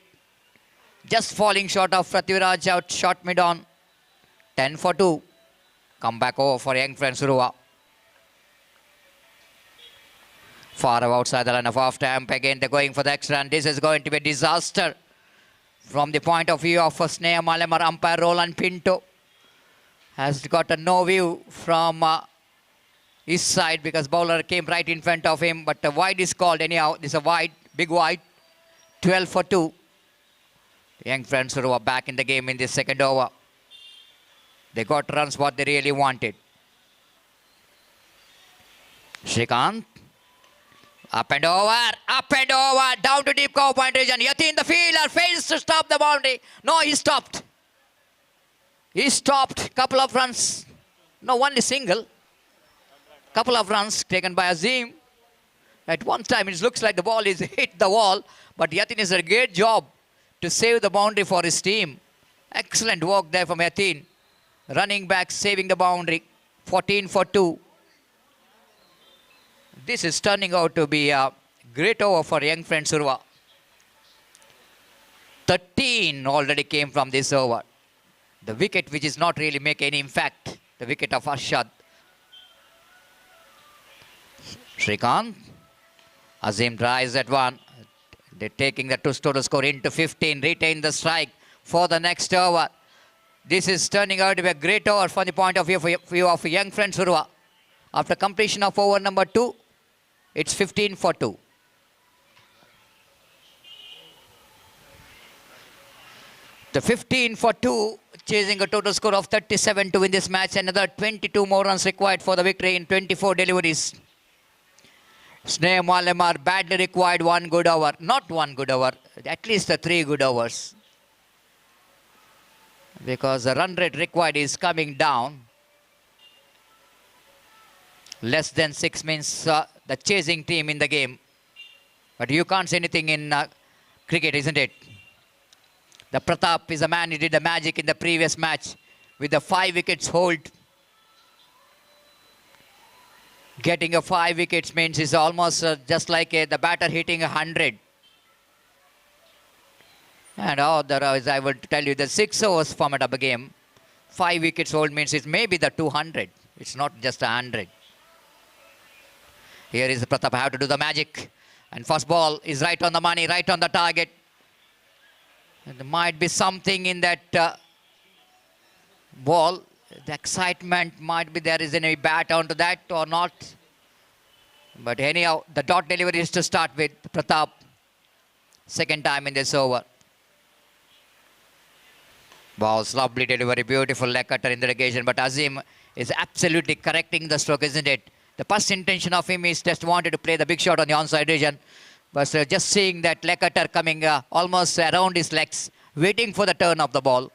Just falling short of Pratyuraj out, short mid-on. 10 for 2. Come back over for young friend Urwa. Far outside the line of off stamp. Again, they're going for the extra, and this is going to be a disaster from the point of view of Snelamar Innings. Umpire Roland Pinto has got a no view from his side because bowler came right in front of him, but the wide is called anyhow. This is a wide, big wide. 12 for 2. Young friends Urwa back in the game in this second over. They got runs what they really wanted. Shrikant. Up and over, down to deep cover point region. Yatin, the fielder, fails to stop the boundary. No, he stopped. He stopped. Couple of runs. No, only single. Couple of runs taken by Azim. At one time, it looks like the ball is hit the wall, but Yatin is a great job to save the boundary for his team. Excellent work there from Yatin. Running back, saving the boundary. 14 for 2. This is turning out to be a great over for young friend Urwa. 13 already came from this over. The wicket which is not really making any impact. The wicket of Arshad. Shrikant. Azim tries that one. They're taking the total score into 15. Retain the strike for the next over. This is turning out to be a great over from the point of view of young friend Urwa. After completion of over number 2, it's 15 for 2. The 15 for 2, chasing a total score of 37 to win this match. Another 22 more runs required for the victory in 24 deliveries. Snelamar Innings badly required one good over. Not one good over, at least 3 good overs. Because the run rate required is coming down. Less than 6 means the chasing team in the game. But you can't say anything in cricket, isn't it? The Pratap is a man who did the magic in the previous match with the 5 wickets hold. Getting a 5 wickets means it's almost just like the batter hitting 100. And otherwise, I would tell you the 6 overs format of the game, 5 wickets hold means it's maybe the 200. It's not just 100. Here is Pratap, have to do the magic. And first ball is right on the money, right on the target. And there might be something in that ball. The excitement might be there. Is any bat onto that or not? But anyhow, the dot delivery is to start with Pratap. Second time in this over. Wow, lovely delivery, beautiful leg cutter in the occasion. But Azim is absolutely correcting the stroke, isn't it? The first intention of him is just wanted to play the big shot on the onside region. But just seeing that leg cutter coming almost around his legs, waiting for the turn of the ball.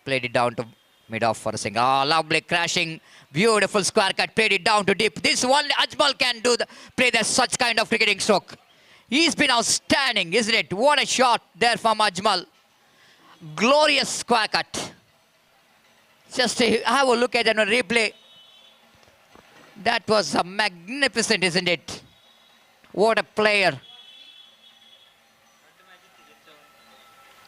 Played it down to mid-off for a single. Oh, lovely crashing, beautiful square cut, played it down to deep. This one Ajmal can do, play such kind of cricketing stroke. He's been outstanding, isn't it? What a shot there from Ajmal. Glorious square cut. Just have a look at it on a replay. That was magnificent, isn't it? What a player.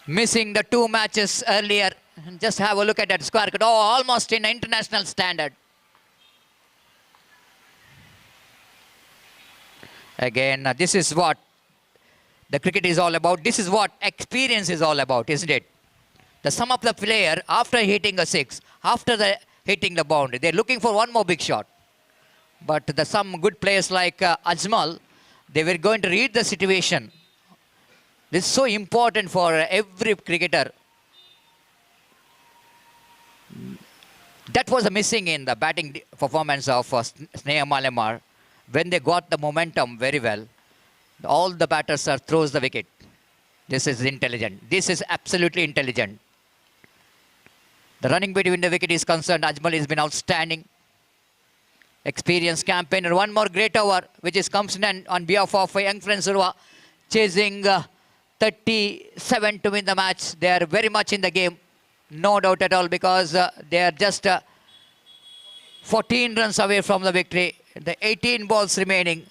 Missing the 2 matches earlier. Just have a look at that square cut. Oh, almost in international standard. Again, this is what the cricket is all about. This is what experience is all about, isn't it? The sum of the player after hitting a 6, after hitting the boundary, they're looking for one more big shot. But some good players like Ajmal, they were going to read the situation. This is so important for every cricketer. That was a missing in the batting performance of Snelamar. When they got the momentum very well, all the batters throws the wicket. This is intelligent. This is absolutely intelligent. The running between the wicket is concerned. Ajmal has been outstanding. Experienced campaigner. One more great over, which is comes in on behalf of young friends Urwa, chasing 37 to win the match. They are very much in the game. No doubt at all, because they are just 14 runs away from the victory. The 18 balls remaining.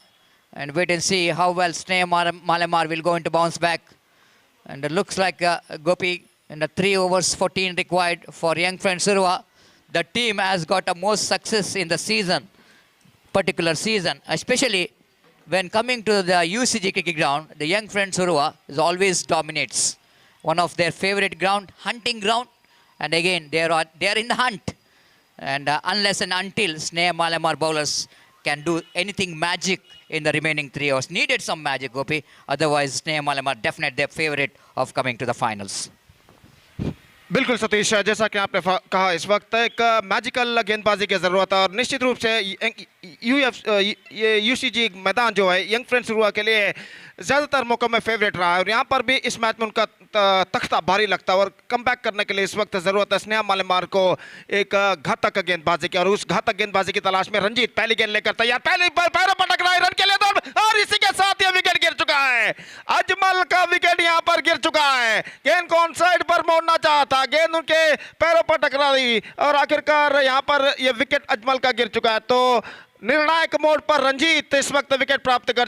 And wait and see how well Snelamar will go into bounce back. And it looks like Gopi in the 3 overs 14 required for young friends Urwa. The team has got the most success in the season, particular season, especially when coming to the UCG cricket ground. The young friends Urwa is always dominates. One of their favorite ground, hunting ground. And again, they are in the hunt. And unless and until Snelamar bowlers can do anything magic in the remaining 3 overs. Needed some magic, Gopi. Otherwise, Snelamar definitely their favorite of coming to the finals. बिल्कुल सतीश, जैसा कि आपने कहा, इस वक्त एक magical गेंदबाजी की ज़रूरत है और निश्चित रूप से ये यूसीजी मैदान जो है यंग फ्रेंड्स उर्वा के लिए ज़्यादातर मौक़ों में फेवरेट रहा है और यहाँ पर भी इस मैच में उनका तख्ता भारी लगता है और कमबैक करने के लिए इस वक्त ज़रूरत है स्नेहामालेमार को एक घातक गेंदबाजी की और उस घातक गेंदबाजी की तलाश में रंजीत पहली गेंद लेकर तैयार, पहली पैरों पर टकराई, रन के लिए दौड़ और इसी के साथ ये विकेट गिर चुका है। अजमल का विकेट यहाँ पर गिर चुका है। गेंद को ऑन साइड पर मोड़ना चाहता, गेंद उनके पैरों पर टकराई और आखिरकार यहाँ पर ये विकेट अजमल का गिर चुका है। तो निर्णायक मोड़ पर रंजीत इस वक्त विकेट प्राप्त कर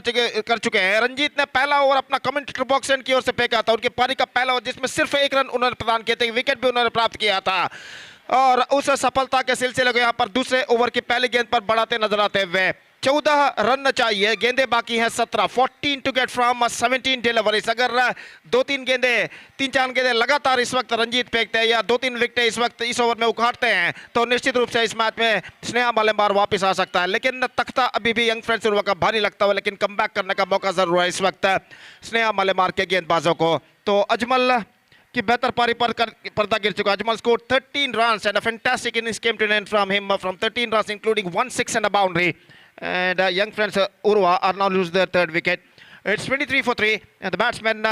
चुके हैं। रंजीत ने पहला ओवर अपना कमेंटेटर बॉक्स की ओर से फेंका था, उनकी पारी का पहला ओवर जिसमें सिर्फ 1 रन उन्होंने प्रदान किए थे, विकेट भी उन्होंने प्राप्त किया था और उस सफलता के सिलसिले को यहाँ पर दूसरे ओवर की पहली गेंद पर बढ़ाते नजर आते हुए 14 रन चाहिए, गेंदें बाकी हैं 17, 14 टू गेट फ्रॉम 17 डिलीवरीज। अगर 2-3 गेंदें 3-4 गेंदें लगातार इस वक्त रंजीत फेंकते हैं या 2-3 विकेटें इस वक्त इस ओवर में उखाड़ते हैं तो निश्चित रूप से इस मैच में स्नेहामालेमार वापस आ सकता है। लेकिन तख्ता अभी भी यंग फ्रेंड्स उर्वा का भारी लगता हुआ, लेकिन कमबैक करने का मौका जरूर है इस वक्त स्नेहामालेमार के गेंदबाजों को। तो अजमल की बेहतर पारी पर पर्दा गिर चुका। Ajmal score 13 runs and a fantastic innings came to an end from him from 13 runs including 1 6 and a boundary. And young friends Urwa are now lose their 3rd wicket. It's 23 for 3 and the batsman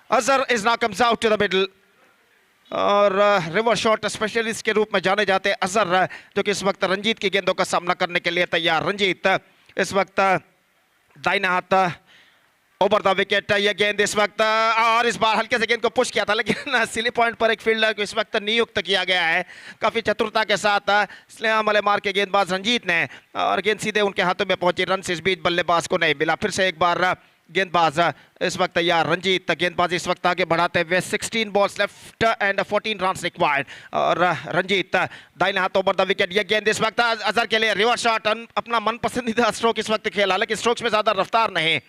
Azhar is now comes out to the middle और reverse shot specialist के रूप में जाने जाते हैं अजहर, जो कि इस वक्त रंजीत की गेंदों का सामना करने के लिए तैयार। रंजीत इस वक्त दाहिने हाथ ओवर द विकेट ये गेंद इस वक्त और इस बार हल्के से गेंद को पुश किया था, लेकिन सिली पॉइंट पर एक फील्डर को इस वक्त नियुक्त किया गया है काफी चतुरता के साथ स्नेहा मार के गेंदबाज रंजीत ने, और गेंद सीधे उनके हाथों में पहुंची। रन इस बीच बल्लेबाज को नहीं मिला। फिर से एक बार गेंदबाज इस वक्त तैयार। रंजीत गेंदबाजी इस वक्त आगे बढ़ाते हुए 16 balls left and 14 run required, और रंजीत दाहिने हाथ ओवर द विकेट ये गेंद इस वक्त अजहर के लिए रिवर्स शॉट, अपना मन पसंदीदा स्ट्रोक इस वक्त खेला, लेकिन स्ट्रोक्स में ज्यादा रफ्तार नहीं,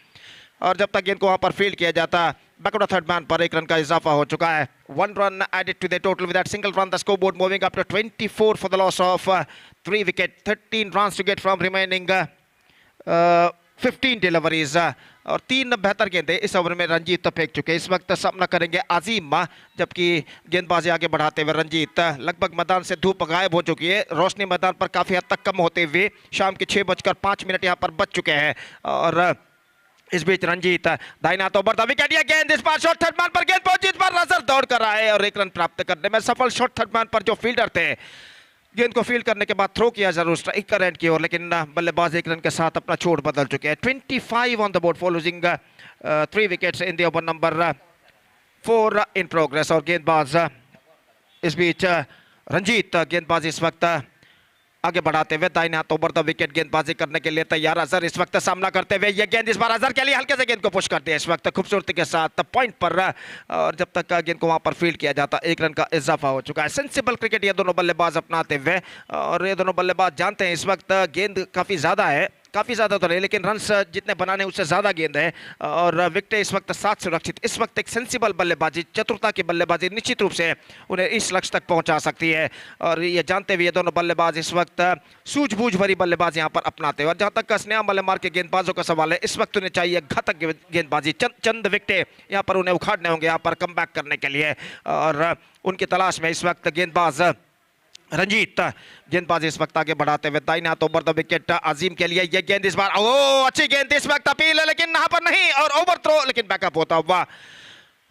और जब तक गेंद को वहां पर फील्ड किया जाता बैकवर्ड थर्ड मैन पर 1 रन का इजाफा हो चुका है। 1 run added to the total with that single run. The scoreboard moving up to 24 for the loss of 3 wicket. 13 runs to get from remaining 15 deliveries, और 3 बेहतर गेंदें इस ओवर में रंजीत तो फेंक चुके। इस वक्त सामना करेंगे आजीम, जबकि गेंदबाजी आगे बढ़ाते हुए रंजीत। लगभग मैदान से धूप गायब हो चुकी है, रोशनी मैदान पर काफी हद तक कम होते हुए शाम के 6:05 यहाँ पर बच चुके हैं, और इस बीच रंजीत दाहिना हाथ ओवर द विकेट ये गेंद इस बार शॉर्ट थर्ड मैन पर गेंद पहुंची, इस बार नजर दौड़ कर आए और 1 रन प्राप्त करने में सफल। शॉर्ट थर्ड मैन पर जो फील्डर थे, गेंद को फील्ड करने के बाद थ्रो किया जरूर स्ट्राइकर एंड की ओर, लेकिन बल्लेबाज 1 रन के साथ अपना छोड़ बदल चुके हैं। 25 on the board for losing 3 wickets in the over number 4 in progress. और गेंदबाज इस बीच रंजीत गेंदबाजी इस वक्त आगे बढ़ाते हुए दाहिने हाथ ओवर द विकेट गेंदबाजी करने के लिए तैयार। अजहर इस वक्त सामना करते हुए ये गेंद इस बार अजहर के लिए हल्के से गेंद को पुश करते हैं इस वक्त खूबसूरती के साथ पॉइंट पर, और जब तक गेंद को वहां पर फील्ड किया जाता 1 रन का इजाफा हो चुका है। सेंसिबल क्रिकेट ये दोनों बल्लेबाज अपनाते हुए, और ये दोनों बल्लेबाज जानते हैं इस वक्त गेंद काफी ज्यादा है, काफी ज्यादा तो नहीं लेकिन रन्स जितने बनाने उससे ज्यादा गेंद है, और विकेटें इस वक्त 7 सुरक्षित। इस वक्त एक सेंसिबल बल्लेबाजी, चतुरता की बल्लेबाजी निश्चित रूप से उन्हें इस लक्ष्य तक पहुंचा सकती है, और ये जानते हुए ये दोनों बल्लेबाज इस वक्त सूझबूझ भरी बल्लेबाज यहां पर अपनाते हैं। और जहां तक स्नेहा मल्लेमार के गेंदबाजों का सवाल है, इस वक्त उन्हें चाहिए घातक गेंदबाजी, चंद विकेटें यहां पर उन्हें उखाड़ने होंगे यहां पर कमबैक करने के लिए, और उनकी तलाश में इस वक्त गेंदबाज रंजीत गेंदबाजी इस वक्त आगे बढ़ाते हुए दाहिने हाथ ओवर द विकेट अजीम के लिए ये गेंद इस बार अच्छी गेंद इस वक्त अपील है, लेकिन यहां पर नहीं, और ओवर थ्रो लेकिन बैकअप होता हुआ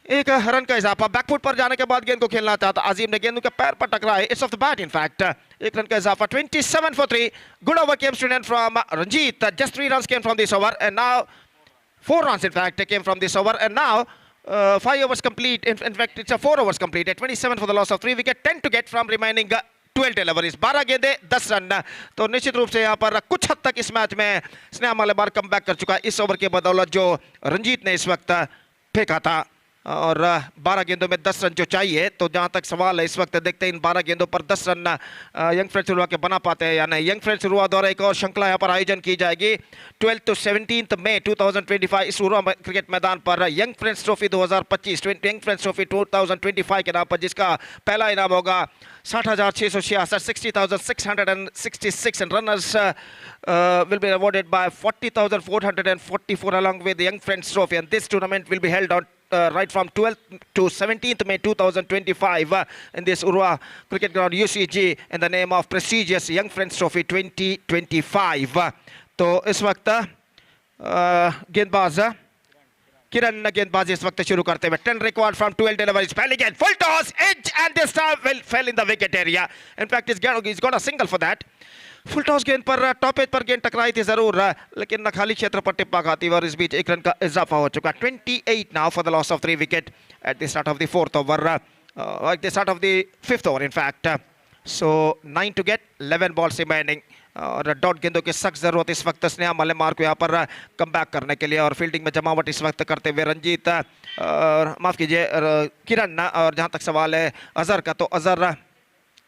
1 रन का इजाफा। बैकफुट पर जाने के बाद गेंद को खेलना चाहता अजीम ने, गेंद के पैर पर टकराए, it's off the bat in fact. 1 run का इजाफा। 27 for 3 good over came student from Ranjit, just 3 runs came from this over, and now 4 runs in fact came from this over, and now 5 overs complete, in fact it's a 4 overs complete at 27 for the loss of 3 wicket, 10 to get from remaining 12 deliveries, 12 गेंदे 10 run. तो निश्चित रूप से यहाँ पर कुछ हद तक इस मैच में स्नेहा मल्लेमार कमबैक कर चुका है इस ओवर के बदौलत जो रंजीत ने इस वक्त फेंका था, और 12 गेंदों में 10 रन जो चाहिए। तो जहां तक सवाल है इस वक्त देखते हैं इन 12 गेंदों पर 10 रन यंग फ्रेंड्स उर्वा के बना पाते हैं या नहीं। यंग फ्रेंड्स उर्वा द्वारा एक और श्रृंखला यहाँ पर आयोजन की जाएगी 12 to 17 मई 2025 इस उर्वा क्रिकेट मैदान पर, young friends trophy 2025, young friends trophy 2025 के नाम पर, जिसका पहला इनाम होगा 60,666 60,666 and runners will be awarded by 40,444 along with the Young Friends Trophy, and this tournament will be held on right from 12th to 17th May 2025 in this Urwa cricket ground UCG in the name of prestigious Young Friends Trophy 2025। तो इस वक्त गेंदबाज किरण गेंदबाजी इस वक्त शुरू करते हुए 10 रिकॉर्ड फ्रॉम 12 डिलीवरीज। पहली गेंद full toss edge and this time fell in the wicket area, in fact is got a single for that. Full toss गेंद पर टॉप एज पर गेंद टकराई थी जरूर, लेकिन खाली क्षेत्र पर टिप्पा खाती और इस बीच 1 रन का इजाफा हो चुका। 28 now for the loss of 3 wicket at the start of the 4th over, at the start of the 5th over in fact. So 9 to get, 11 balls remaining, और डॉट गेंदों की सख्त जरूरत इस वक्त स्नेहा मल्लेमार को यहाँ पर कमबैक करने के लिए, और फील्डिंग में जमावट इस वक्त करते हुए रंजीत माफ कीजिए किरण। और जहाँ तक सवाल है अजहर का, तो अजहर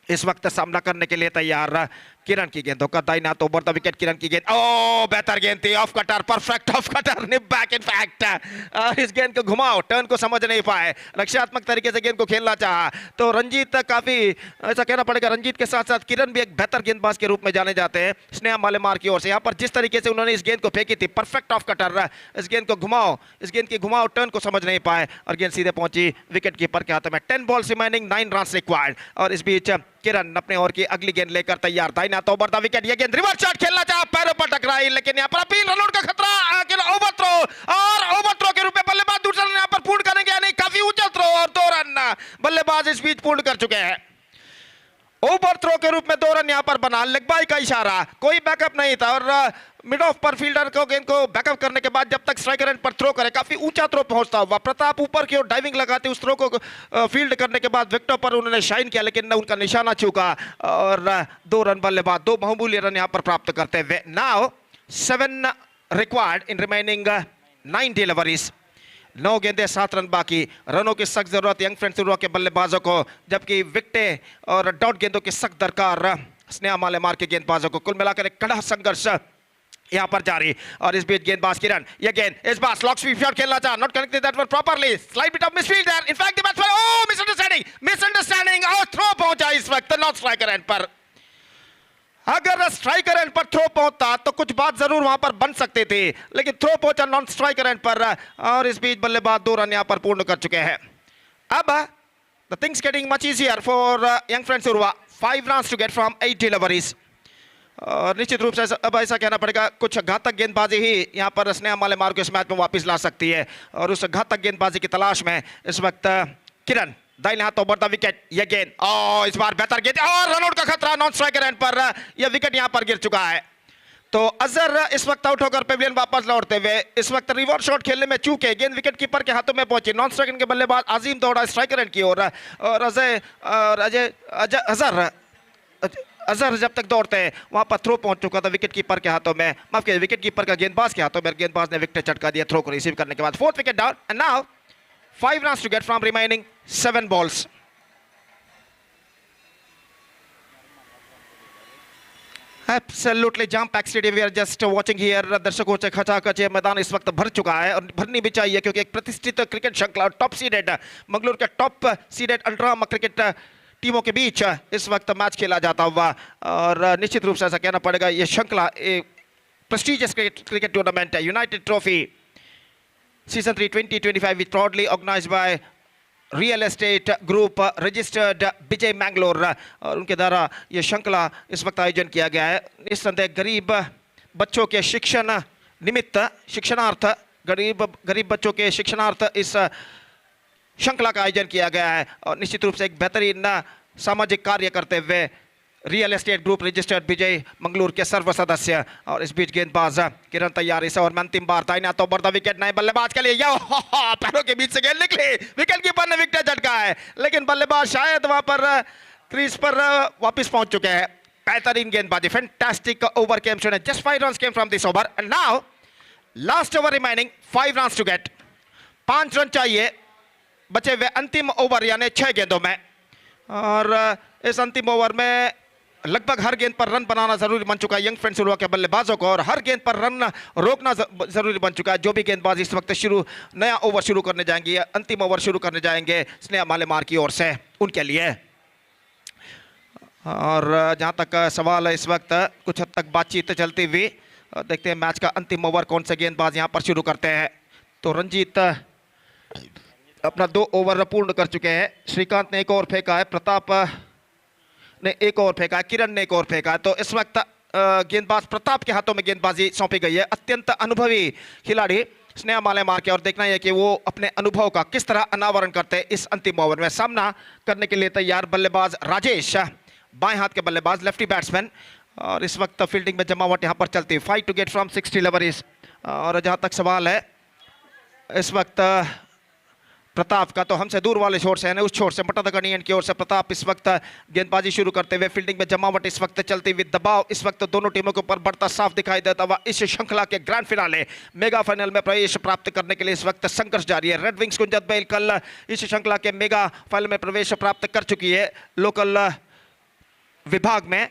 इस वक्त सामना करने के लिए तैयार। किरण की गेंदों का दाहिना तो ओवर द विकेट, किरण की गेंद बेहतर गेंद थी, off cutter, perfect off cutter, nib back in fact. इस गेंद को घुमाओ, टर्न को समझ नहीं पाए, रक्षात्मक तरीके से गेंद को खेलना चाहा। तो रंजीत काफी ऐसा कहना पड़ेगा, रंजीत के साथ साथ किरण भी एक बेहतर गेंदबाज के रूप में जाने जाते हैं स्नेहा मल्लेमार की ओर से। यहाँ पर जिस तरीके से उन्होंने इस गेंद को फेंकी थी, परफेक्ट ऑफ कटर, इस गेंद को घुमाओ, इस गेंद की घुमाओ, टर्न को समझ नहीं पाए और गेंद सीधे पहुंची विकेट कीपर के हाथ में। 10 बॉल्स रिमेनिंग, 9 रन रिक्वायर्ड, और इस बीच किरण अपने ओर की अगली गेंद लेकर तैयार। दाहिना तो ओवर द विकेट, ये गेंद रिवर्स शॉट खेलना चाहा, पैरों पर टकराई, लेकिन यहाँ पर अपील, रनआउट का खतरा, ओवर थ्रो, और ओवर थ्रो के रूप में बल्लेबाज दूसरा रन यहाँ पर पूर्ण करेंगे या नहीं, काफी ऊंचा थ्रो और 2 रन बल्लेबाज इस बीच पूर्ण कर चुके हैं। ओवर थ्रो के रूप में 2 रन यहां पर बना, लेग बाई का इशारा, कोई बैकअप नहीं था और मिड ऑफ पर फील्डर को गेंद को बैकअप करने के बाद जब तक स्ट्राइकर एंड पर थ्रो करे, काफी ऊंचा थ्रो पहुंचता हुआ प्रताप ऊपर की ओर डाइविंग लगाते उस थ्रो को फील्ड करने के बाद विकेटों पर उन्होंने शाइन किया, लेकिन उनका निशाना चूका और 2 रन बल्लेबाज 2 बहुमूल्य रन यहां पर प्राप्त करते हुए। Now 7 required in remaining 9 deliveries, 9 गेंदे 7 रन बाकी, रनों की सख्त जरूरत यंग फ्रेंड्स उर्वा के बल्लेबाजों को, जबकि विकेटें और डॉट गेंदों की सख्त दरकार स्नेहा मार के गेंदबाजों को। कुल मिलाकर एक कड़ा संघर्ष यहां पर जारी और इस बीच गेंदबाज किरण ये गेंद इस बार स्लॉक स्वीप शॉट खेलना चाहा, not connected that one properly, slide bit of misfield there, in fact the batsman misunderstanding और थ्रो पहुंचा इस वक्त नॉट स्ट्राइकर एंड पर। अगर स्ट्राइकर एंड पर थ्रो पहुंचता तो कुछ बात जरूर वहां पर बन सकती थी, लेकिन थ्रो पहुंचा नॉन स्ट्राइकर एंड पर और इस बीच बल्लेबाज 2 रन यहां पर पूर्ण कर चुके हैं। अब the things getting much easier for young friends Urwa, 5 runs to get from 8 deliveries और निश्चित रूप से अब ऐसा कहना पड़ेगा कुछ घातक गेंदबाजी ही यहां पर स्नेहा मार को इस मैच में वापस ला सकती है और उस घातक गेंदबाजी की तलाश में इस वक्त किरण दाहिने हाथों बढ़ता विकेट, यह गेंद और इस बार बेहतर गेंद और रनआउट का खतरा नॉन स्ट्राइकर एंड पर, यह विकेट यहां पर गिर चुका है। तो अजहर इस वक्त आउट होकर पेविलियन वापस लौटते हुए इस वक्त रिवर्स शॉट खेलने में चूके, गेंद विकेट कीपर के हाथों में पहुंची, नॉन स्ट्राइकर के बल्लेबाज आजीम दौड़ा स्ट्राइकर एंड की ओर और अजहर जब तक दौड़ते हैं वहां पर थ्रो पहुंच चुका था विकेट कीपर के हाथों में, माफ कीजिए विकेट कीपर का गेंदबाज के हाथों में, गेंदबाज ने विकेट चटका दिया थ्रो को रिसीव करने के बाद। 4th wicket down and now 5 runs to get from remaining 7 balls. Absolutely jam-packed stadium we are just watching here. दर्शकों से खचाखच ये मैदान इस वक्त भर चुका है और भरनी भी चाहिए क्योंकि एक प्रतिष्ठित क्रिकेट श्रृंखला टॉप सीडेड मंगलौर के टॉप सीडेड अल्ट्रा क्रिकेट टीमों के बीच इस वक्त मैच खेला जाता हुआ और निश्चित रूप से ऐसा कहना पड़ेगा ये श्रृंखला एक प्रेस्टीजियस क्रिकेट टूर्नामेंट है। United trophy season 3 2025 which proudly organised by real estate group registered Bejai Mangalore और उनके द्वारा ये श्रृंखला इस वक्त आयोजन किया गया है। निस्संदेह गरीब बच्चों के शिक्षण निमित्त शिक्षणार्थ गरीब बच्चों के शिक्षणार्थ इस श्रृंखला का आयोजन किया गया है और निश्चित रूप से एक बेहतरीन सामाजिक कार्य करते हुए रियल एस्टेट ग्रुप रजिस्टर्ड विजय मंगलूर के सर्व सदस्य और इस बीच गेंदबाज किरण तैयार इस ओवर में अंतिम बार दाहिना तो बढ़ता विकेट नए बल्लेबाज के लिए पैरों के बीच से गेंद निकली, विकेट कीपर ने विकेट झटका है लेकिन बल्लेबाज शायद वहां पर क्रीज पर वापस पहुंच चुके हैं। बेहतरीन गेंदबाजी, fantastic over came to just 5 runs came from this over and now last over remaining 5 runs to get, 5 run चाहिए बचे हुए अंतिम ओवर यानी 6 गेंदों में और इस अंतिम ओवर में लगभग हर गेंद पर रन बनाना जरूरी बन चुका है यंग फ्रेंड्स उर्वा के बल्लेबाजों को और हर गेंद पर रन रोकना जरूरी बन चुका है। जो भी गेंदबाज इस वक्त नया ओवर शुरू करने जाएंगे, अंतिम ओवर शुरू करने जाएंगे स्नेहा मालेमार की ओर से उनके लिए। और जहां तक सवाल है इस वक्त कुछ हद तक बातचीत चलती हुई, देखते हैं मैच का अंतिम ओवर कौन से गेंदबाज यहां पर शुरू करते हैं। तो रंजीत अपना 2 ओवर पूर्ण कर चुके हैं, श्रीकांत ने एक और फेंका है, प्रताप ने एक और फेंका है, किरण ने एक और फेंका है। तो इस वक्त गेंदबाज प्रताप के हाथों में गेंदबाजी सौंपी गई है, अत्यंत अनुभवी खिलाड़ी स्नेहा मालेमार के और देखना है कि वो अपने अनुभव का किस तरह अनावरण करते हैं इस अंतिम ओवर में। सामना करने के लिए तैयार बल्लेबाज राजेश, बाएं हाथ के बल्लेबाज लेफ्टी बैट्समैन और इस वक्त फील्डिंग में जमावट यहाँ पर चलती है। 5 टू गेट फ्रॉम 6 डिलीवरीज और जहाँ तक सवाल है इस वक्त प्रताप का, तो हमसे दूर वाले छोर से है उस छोर से मटदगनी की ओर से प्रताप इस वक्त गेंदबाजी शुरू करते हुए, फील्डिंग में जमावट इस वक्त चलती हुई, दबाव इस वक्त दोनों टीमों के ऊपर बढ़ता साफ दिखाई देता हुआ इस श्रृंखला के ग्रैंड फिनाले मेगा फाइनल में प्रवेश प्राप्त करने के लिए इस वक्त संघर्ष जारी है। रेड विंग्स कुंजत बैल कल इस श्रृंखला के मेगा फाइनल में प्रवेश प्राप्त कर चुकी है लोकल विभाग में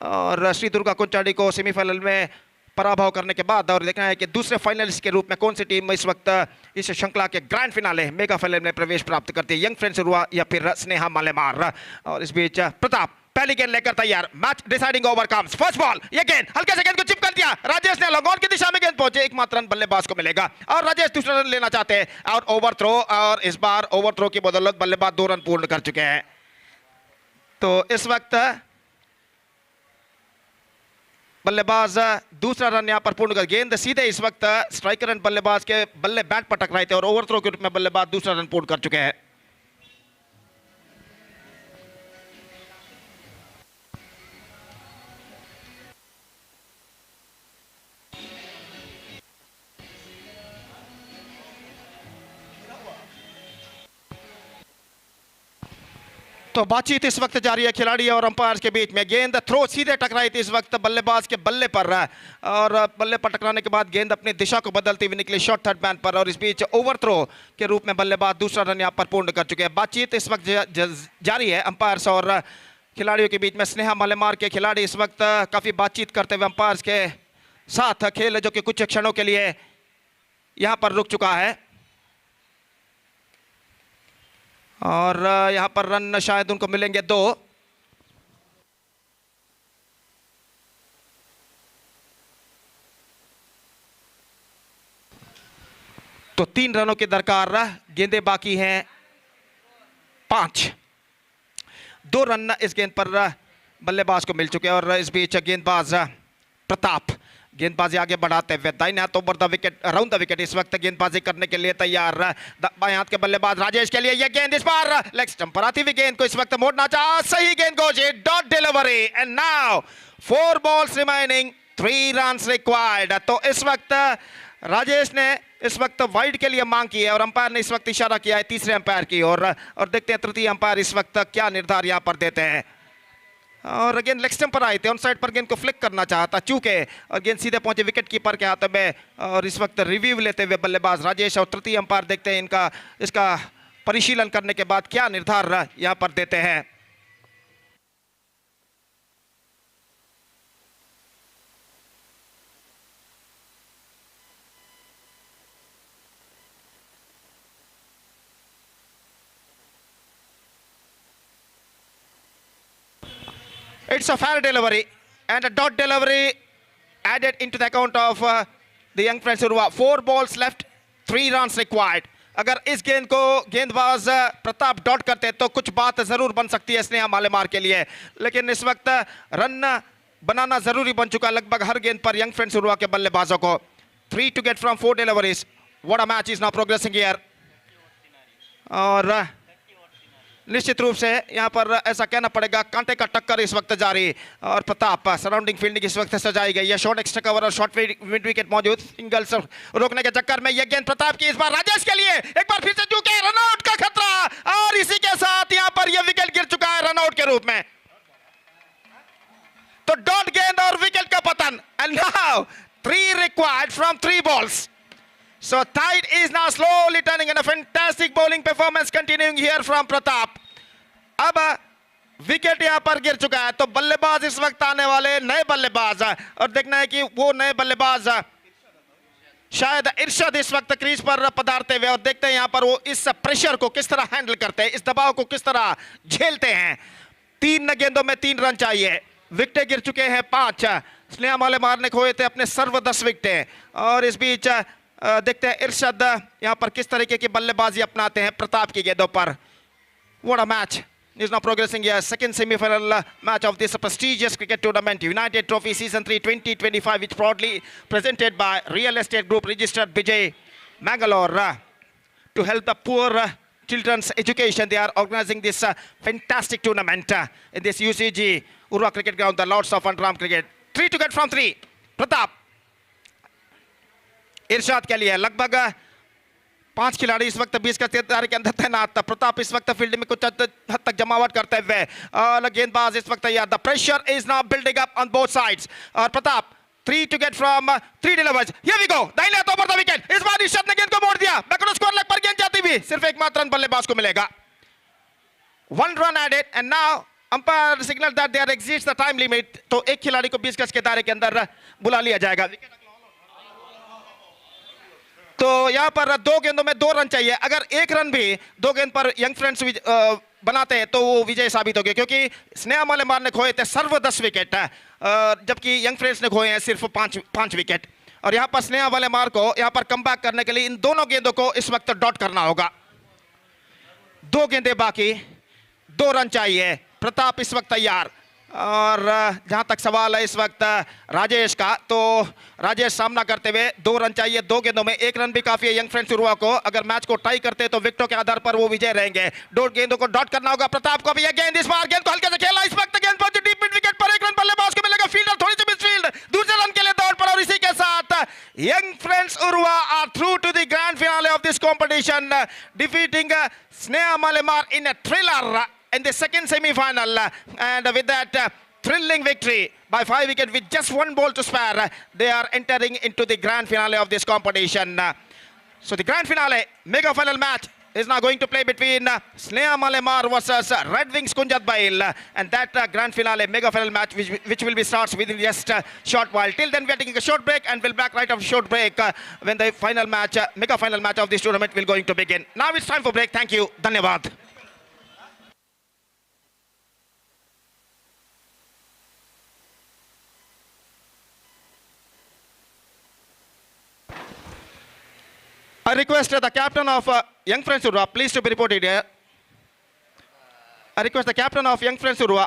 और श्री दुर्गा कुंचाड़ी को सेमीफाइनल में पराभव करने के बाद और देखना है कि दूसरे फाइनलिस्ट के रूप में कौन सी टीम इस वक्त इस श्रृंखला के ग्रैंड फिनाले मेगा फाइनल में प्रवेश प्राप्त करती है, यंग फ्रेंड्स उर्वा या फिर स्नेहा मालेमार। और इस बीच प्रताप पहली गेंद लेकर तैयार, match deciding over comes, first ball, ये गेंद हल्के से गेंद को चिप कर दिया, राजेश ने लॉन्ग ऑन की दिशा में गेंद पहुंचे, एकमात्र रन बल्लेबाज को मिलेगा और राजेश दूसरा रन लेना चाहते हैं और ओवर थ्रो और इस बार ओवर थ्रो की बदौलत बल्लेबाज 2 रन पूर्ण कर चुके हैं। तो इस वक्त बल्लेबाज दूसरा रन यहां पर पूर्ण कर, गेंद सीधे इस वक्त स्ट्राइकर एंड बल्लेबाज के बल्ले बैट पर टकराए थे और ओवर थ्रो के रूप में बल्लेबाज दूसरा रन पूर्ण कर चुके हैं। तो बातचीत इस वक्त जारी है खिलाड़ी और अंपायर के बीच में। गेंद थ्रो सीधे टकराई थी इस वक्त बल्लेबाज के बल्ले पर, और बल्ले पर टकराने के बाद गेंद अपनी दिशा को बदलती हुई निकली शॉर्ट थर्ड मैन पर, और इस बीच ओवर थ्रो के रूप में बल्लेबाज दूसरा रन यहाँ पर पूर्ण कर चुके हैं। बातचीत इस वक्त जारी है अंपायर्स और खिलाड़ियों के बीच में। स्नेहा मलेमार के खिलाड़ी इस वक्त काफी बातचीत करते हुए अंपायर्स के साथ खेल जो कि कुछ क्षणों के लिए यहाँ पर रुक चुका है, और यहां पर रन शायद उनको मिलेंगे 2। तो 3 रनों की दरकार, गेंदें बाकी हैं 5। 2 रन इस गेंद पर बल्लेबाज को मिल चुके हैं, और इस बीच गेंदबाज प्रताप गेंदबाजी आगे बढ़ाते हुए दाहिने हाथ over the wicket, around the wicket इस वक्त गेंदबाजी करने के लिए तैयार। बाएं हाथ के बल्लेबाज राजेश के लिए यह गेंद इस बार लेग स्टंप पर आती हुई गेंद को इस वक्त मोड़ना चाहा, सही गेंद goji, dot delivery, and now 4 balls remaining, 3 runs required. तो इस वक्त राजेश ने इस वक्त वाइड के लिए मांग की है, और अंपायर ने इस वक्त इशारा किया है तीसरे अंपायर की ओर, और देखते हैं तृतीय अंपायर इस वक्त क्या निर्धार यहां पर देते हैं। और गेंद लेग स्टंप पर आई थी, ऑन साइड पर गेंद को फ्लिक करना चाहता चूके, और गेंद सीधे पहुंचे विकेट कीपर के हाथ में, और इस वक्त रिव्यू लेते हुए बल्लेबाज राजेश और तृतीय अंपायर देखते हैं इसका परिशीलन करने के बाद क्या निर्धार यहां पर देते हैं। It's a fair delivery and a dot delivery added into the account of the young friends Urwa. 4 balls left, 3 runs required. अगर इस गेंद को गेंदबाज प्रताप डॉट करते तो कुछ बात जरूर बन सकती है स्नेहा मालेमार के लिए, लेकिन इस वक्त रन बनाना जरूरी बन चुका लगभग हर गेंद पर यंग फ्रेंड्स उर्वा के बल्लेबाजों को। 3 to get from 4 deliveries. What a match is now progressing here. और निश्चित रूप से यहाँ पर ऐसा कहना पड़ेगा कांटे का टक्कर इस वक्त जारी, और प्रताप सराउंडिंग फील्डिंग इस वक्त सजाई गई है। शॉर्ट एक्स्ट्रा कवर और शॉर्ट मिड विकेट मौजूद, सिंगल्स रोकने के चक्कर में यह गेंद प्रताप की इस बार राजेश के लिए एक बार फिर से चूके, रनआउट का खतरा, और इसी के साथ यहाँ पर यह विकेट गिर चुका है रनआउट के रूप में। तो डॉट गेंद और विकेट का पतन, and now 3 required from 3 balls. So tide is now slowly turning, and a fantastic bowling performance continuing here from Pratap. अब विकेट यहां पर गिर चुका है, तो बल्लेबाज इस वक्त आने वाले नए बल्लेबाज, और देखना है कि वो नए बल्लेबाज शायद इरशाद इस वक्त क्रीज पर पधारते हुए, और देखते हैं यहां पर वो इस प्रेशर को किस तरह हैंडल करते हैं, इस दबाव को किस तरह झेलते हैं। 3 गेंदों में 3 रन चाहिए, विकेटें गिर चुके हैं 5। स्नेहा मालेमार ने खोए थे अपने सर्व 10 विकेटें, और इस बीच देखते हैं इरशाद यहां पर किस तरीके की बल्लेबाजी अपनाते हैं प्रताप की गेंदों पर। What a match is now progressing here. Second semi-final match of this prestigious cricket tournament, United Trophy Season 3 2025, which proudly presented by Real Estate Group registered Bejai, Mangalore, to help the poor children's education. They are organizing this fantastic tournament in this UCG Urwa cricket ground, the Lords of Underarm Cricket. 3 to get from 3. Pratap. इरशाद के लिए लगभग 5 खिलाड़ी इस वक्त 20 का दायरे के अंदर तैनात। प्रताप इस वक्त फील्ड में कुछ हद तक जमावट करते हुए, और गेंदबाज इस वक्त तैयार। The pressure is now building up on both sides, और Pratap 3 to get from 3 deliveries. Here we go. दाहिने हाथ ओवर द विकेट, इस बार इरशाद ने गेंद को मोड़ दिया, बैकवर्ड स्कोर लेग पर गेंद जाती हुई, सिर्फ एक मात्र रन बल्लेबाज को मिलेगा। 1 run added, and now umpire signal that there exists the time limit. तो एक खिलाड़ी को 20 गज के दायरे के अंदर बुला लिया जाएगा। तो यहां पर 2 गेंदों में 2 रन चाहिए, अगर 1 रन भी 2 गेंद पर यंग फ्रेंड्स बनाते हैं तो वो विजय साबित हो गए, क्योंकि स्नेहा मालेमार ने खोए थे सर्व 10 विकेट, जबकि यंग फ्रेंड्स ने खोए हैं सिर्फ 5 विकेट। और यहां पर स्नेहा मालेमार को यहां पर कमबैक करने के लिए इन दोनों गेंदों को इस वक्त डॉट करना होगा। 2 गेंदें बाकी, 2 रन चाहिए। प्रताप इस वक्त तैयार, और जहां तक सवाल है इस वक्त राजेश का, तो राजेश सामना करते हुए 2 रन चाहिए 2 गेंदों में। 1 रन भी काफी है यंग फ्रेंड्स उर्वा को, अगर मैच को टाई करते तो विकेटों के आधार पर वो विजय रहेंगे। 2 गेंदों को डॉट करना होगा प्रताप को भी। यह गेंद इस बार गेंद को हल्के से खेला, इस वक्त गेंद पहुंची डीप मिड विकेट पर, 1 रन बल्लेबाज को मिलेगा। फील्डर थोड़ी सी मिसफील्ड, दूसरे रन के लिए दौड़ पर, और इसी के साथ young friends Urwa are through to the grand finale of this competition, defeating Sneha Malemar in a thriller in the second semi-final. And with that thrilling victory by 5 wickets with just 1 ball to spare, they are entering into the grand finale of this competition. So the grand finale, mega final match, is now going to play between Snelamar versus Red Wings Kunjat Bail, and that grand finale, mega final match, which will be starts within just a short while. Till then, we are taking a short break, and we'll back right after short break when the final match, mega final match of this tournament will going to begin. Now it's time for break. Thank you. Dhanyavad. I request the captain of Young Friends Urwa, please to be reported here. I request the captain of Young Friends Urwa.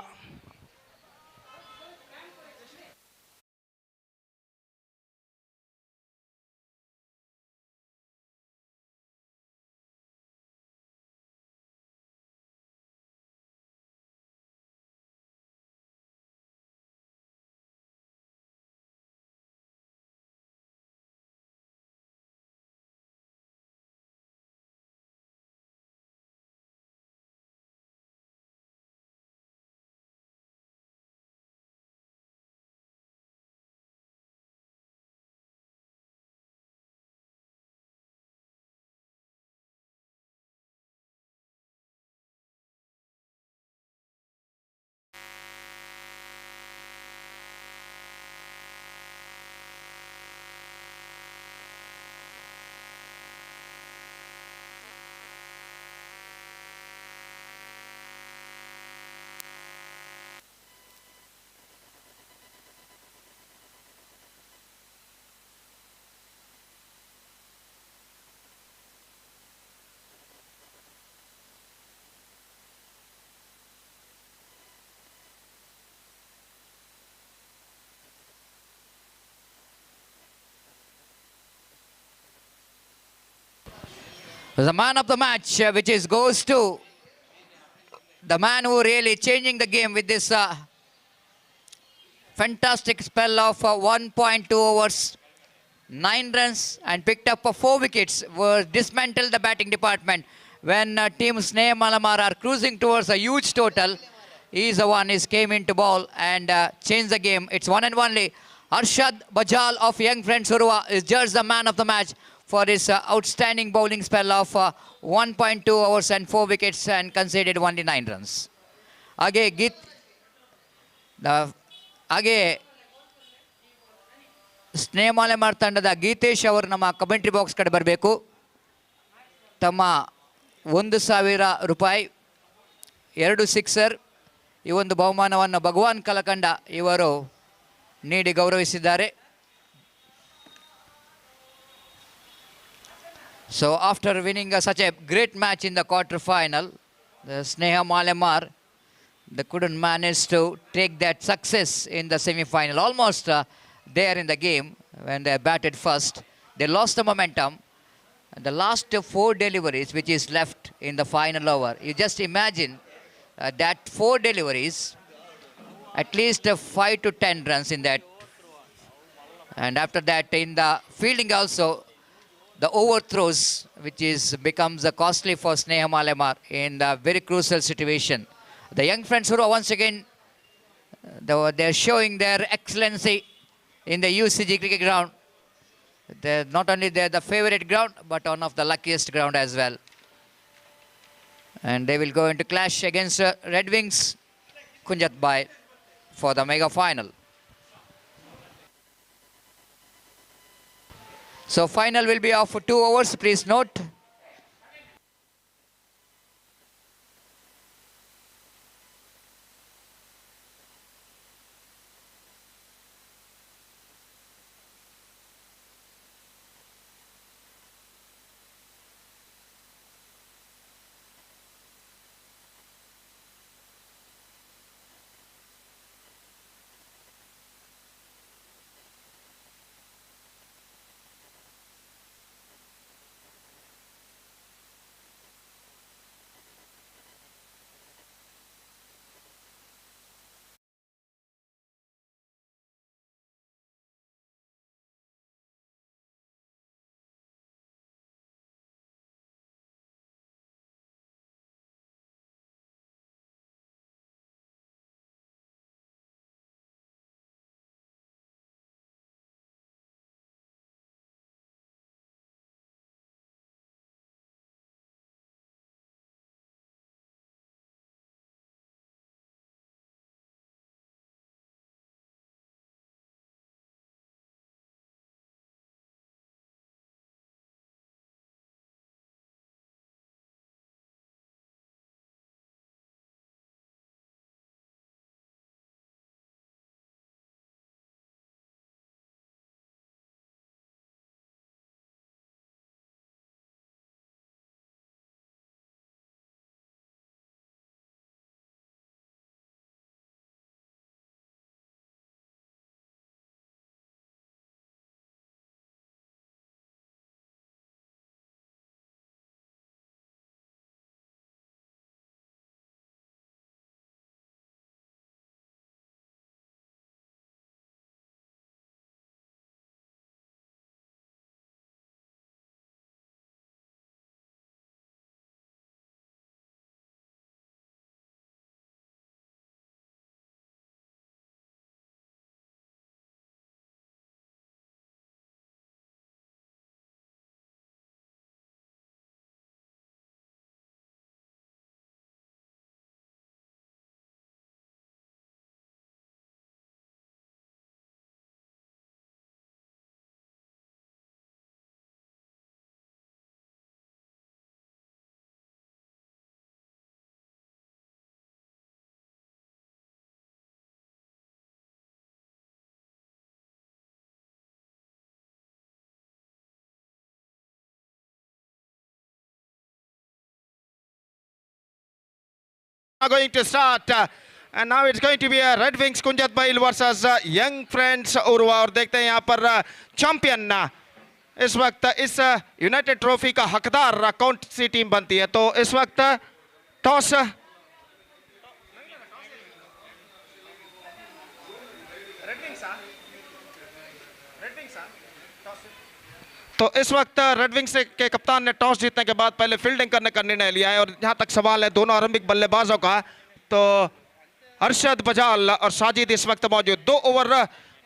The man of the match, which is goes to the man who really changing the game with this fantastic spell of 1.2 overs, 9 runs, and picked up 4 wickets, was dismantled the batting department when team Snelamar are cruising towards a huge total. He is the one who came into ball and changed the game. It's one and only Arshad Bajal of Young Friends Urwa is judged the man of the match for his outstanding bowling spell of 1.2 overs and 4 wickets and conceded only 9 runs. ಹಾಗೆ ಸ್ನೇಹಮಾಲೆಮಾರ್ ತಂಡದ ಗೀತೇಶ್ ಅವರು ನಮ್ಮ commentary box ಕಡೆ ಬರಬೇಕು. ತಮ್ಮ 1,000 ರೂಪಾಯಿ 2 sixer ಈ ಒಂದು ಬಹುಮಾನವನ್ನು ಭಗವಾನ್ ಕಲಕಂಡ ಇವರು ನೀಡಿ ಗೌರವಿಸಿದ್ದಾರೆ. So after winning such a great match in the quarter final, the Sneha Malemar, they couldn't manage to take that success in the semi-final. Almost there in the game when they batted first, they lost the momentum. The last 4 deliveries which is left in the final over, you just imagine that 4 deliveries, at least 5 to 10 runs in that. And after that in the fielding also, the overthrows, which becomes costly for Sneha Malemar in the very crucial situation. The Young Friends who are once again, they're showing their excellency in the UCG cricket ground. They're not only they're the favorite ground, but one of the luckiest ground as well. And they will go into clash against Red Wings Kunjat Bail for the mega final. So final will be of 2 overs, please note. going to start. And now it's going to be a Red Wings कुंजत भाई versus Young Friends Urwa. और देखते हैं यहाँ पर champion इस वक्त इस United trophy का हकदार कौन सी टीम बनती है. तो इस वक्त टॉस तो इस वक्त रेड विंग्स के कप्तान ने टॉस जीतने के बाद पहले फील्डिंग करने का निर्णय लिया है. और जहां तक सवाल है दोनों आरंभिक बल्लेबाजों का, तो अरशद बजाल और साजिद इस वक्त मौजूद. 2 ओवर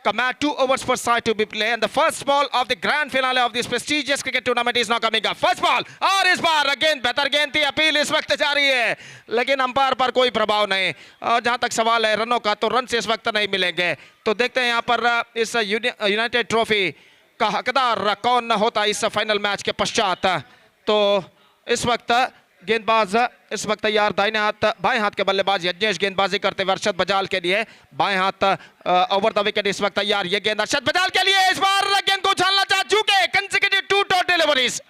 का match, 2 overs per side to be played, and the first ball of the grand finale of this prestigious cricket tournament is now coming up. First ball, और इस बार गेंद बेहतर गेंद थी. अपील इस वक्त जारी है लेकिन अंपायर पर कोई प्रभाव नहीं. और जहां तक सवाल है रनों का, तो रन से इस वक्त नहीं मिलेंगे. तो देखते हैं यहां पर इस यूनाइटेड ट्रॉफी का हकदार कौन होता है इस फाइनल मैच के पश्चात. तो इस वक्त गेंदबाज इस वक्त तैयार. दाहिने हाथ बाएं हाथ के बल्लेबाज यज्ञेश गेंदबाजी करते हुए अरशद बजाल के लिए. बाएं हाथ ओवर द विकेट इस वक्त तैयार. ये गेंद अरशद बजाल के लिए. इस बार गेंद को उछालना चाह चुके. Consecutive 2 dot deliveries.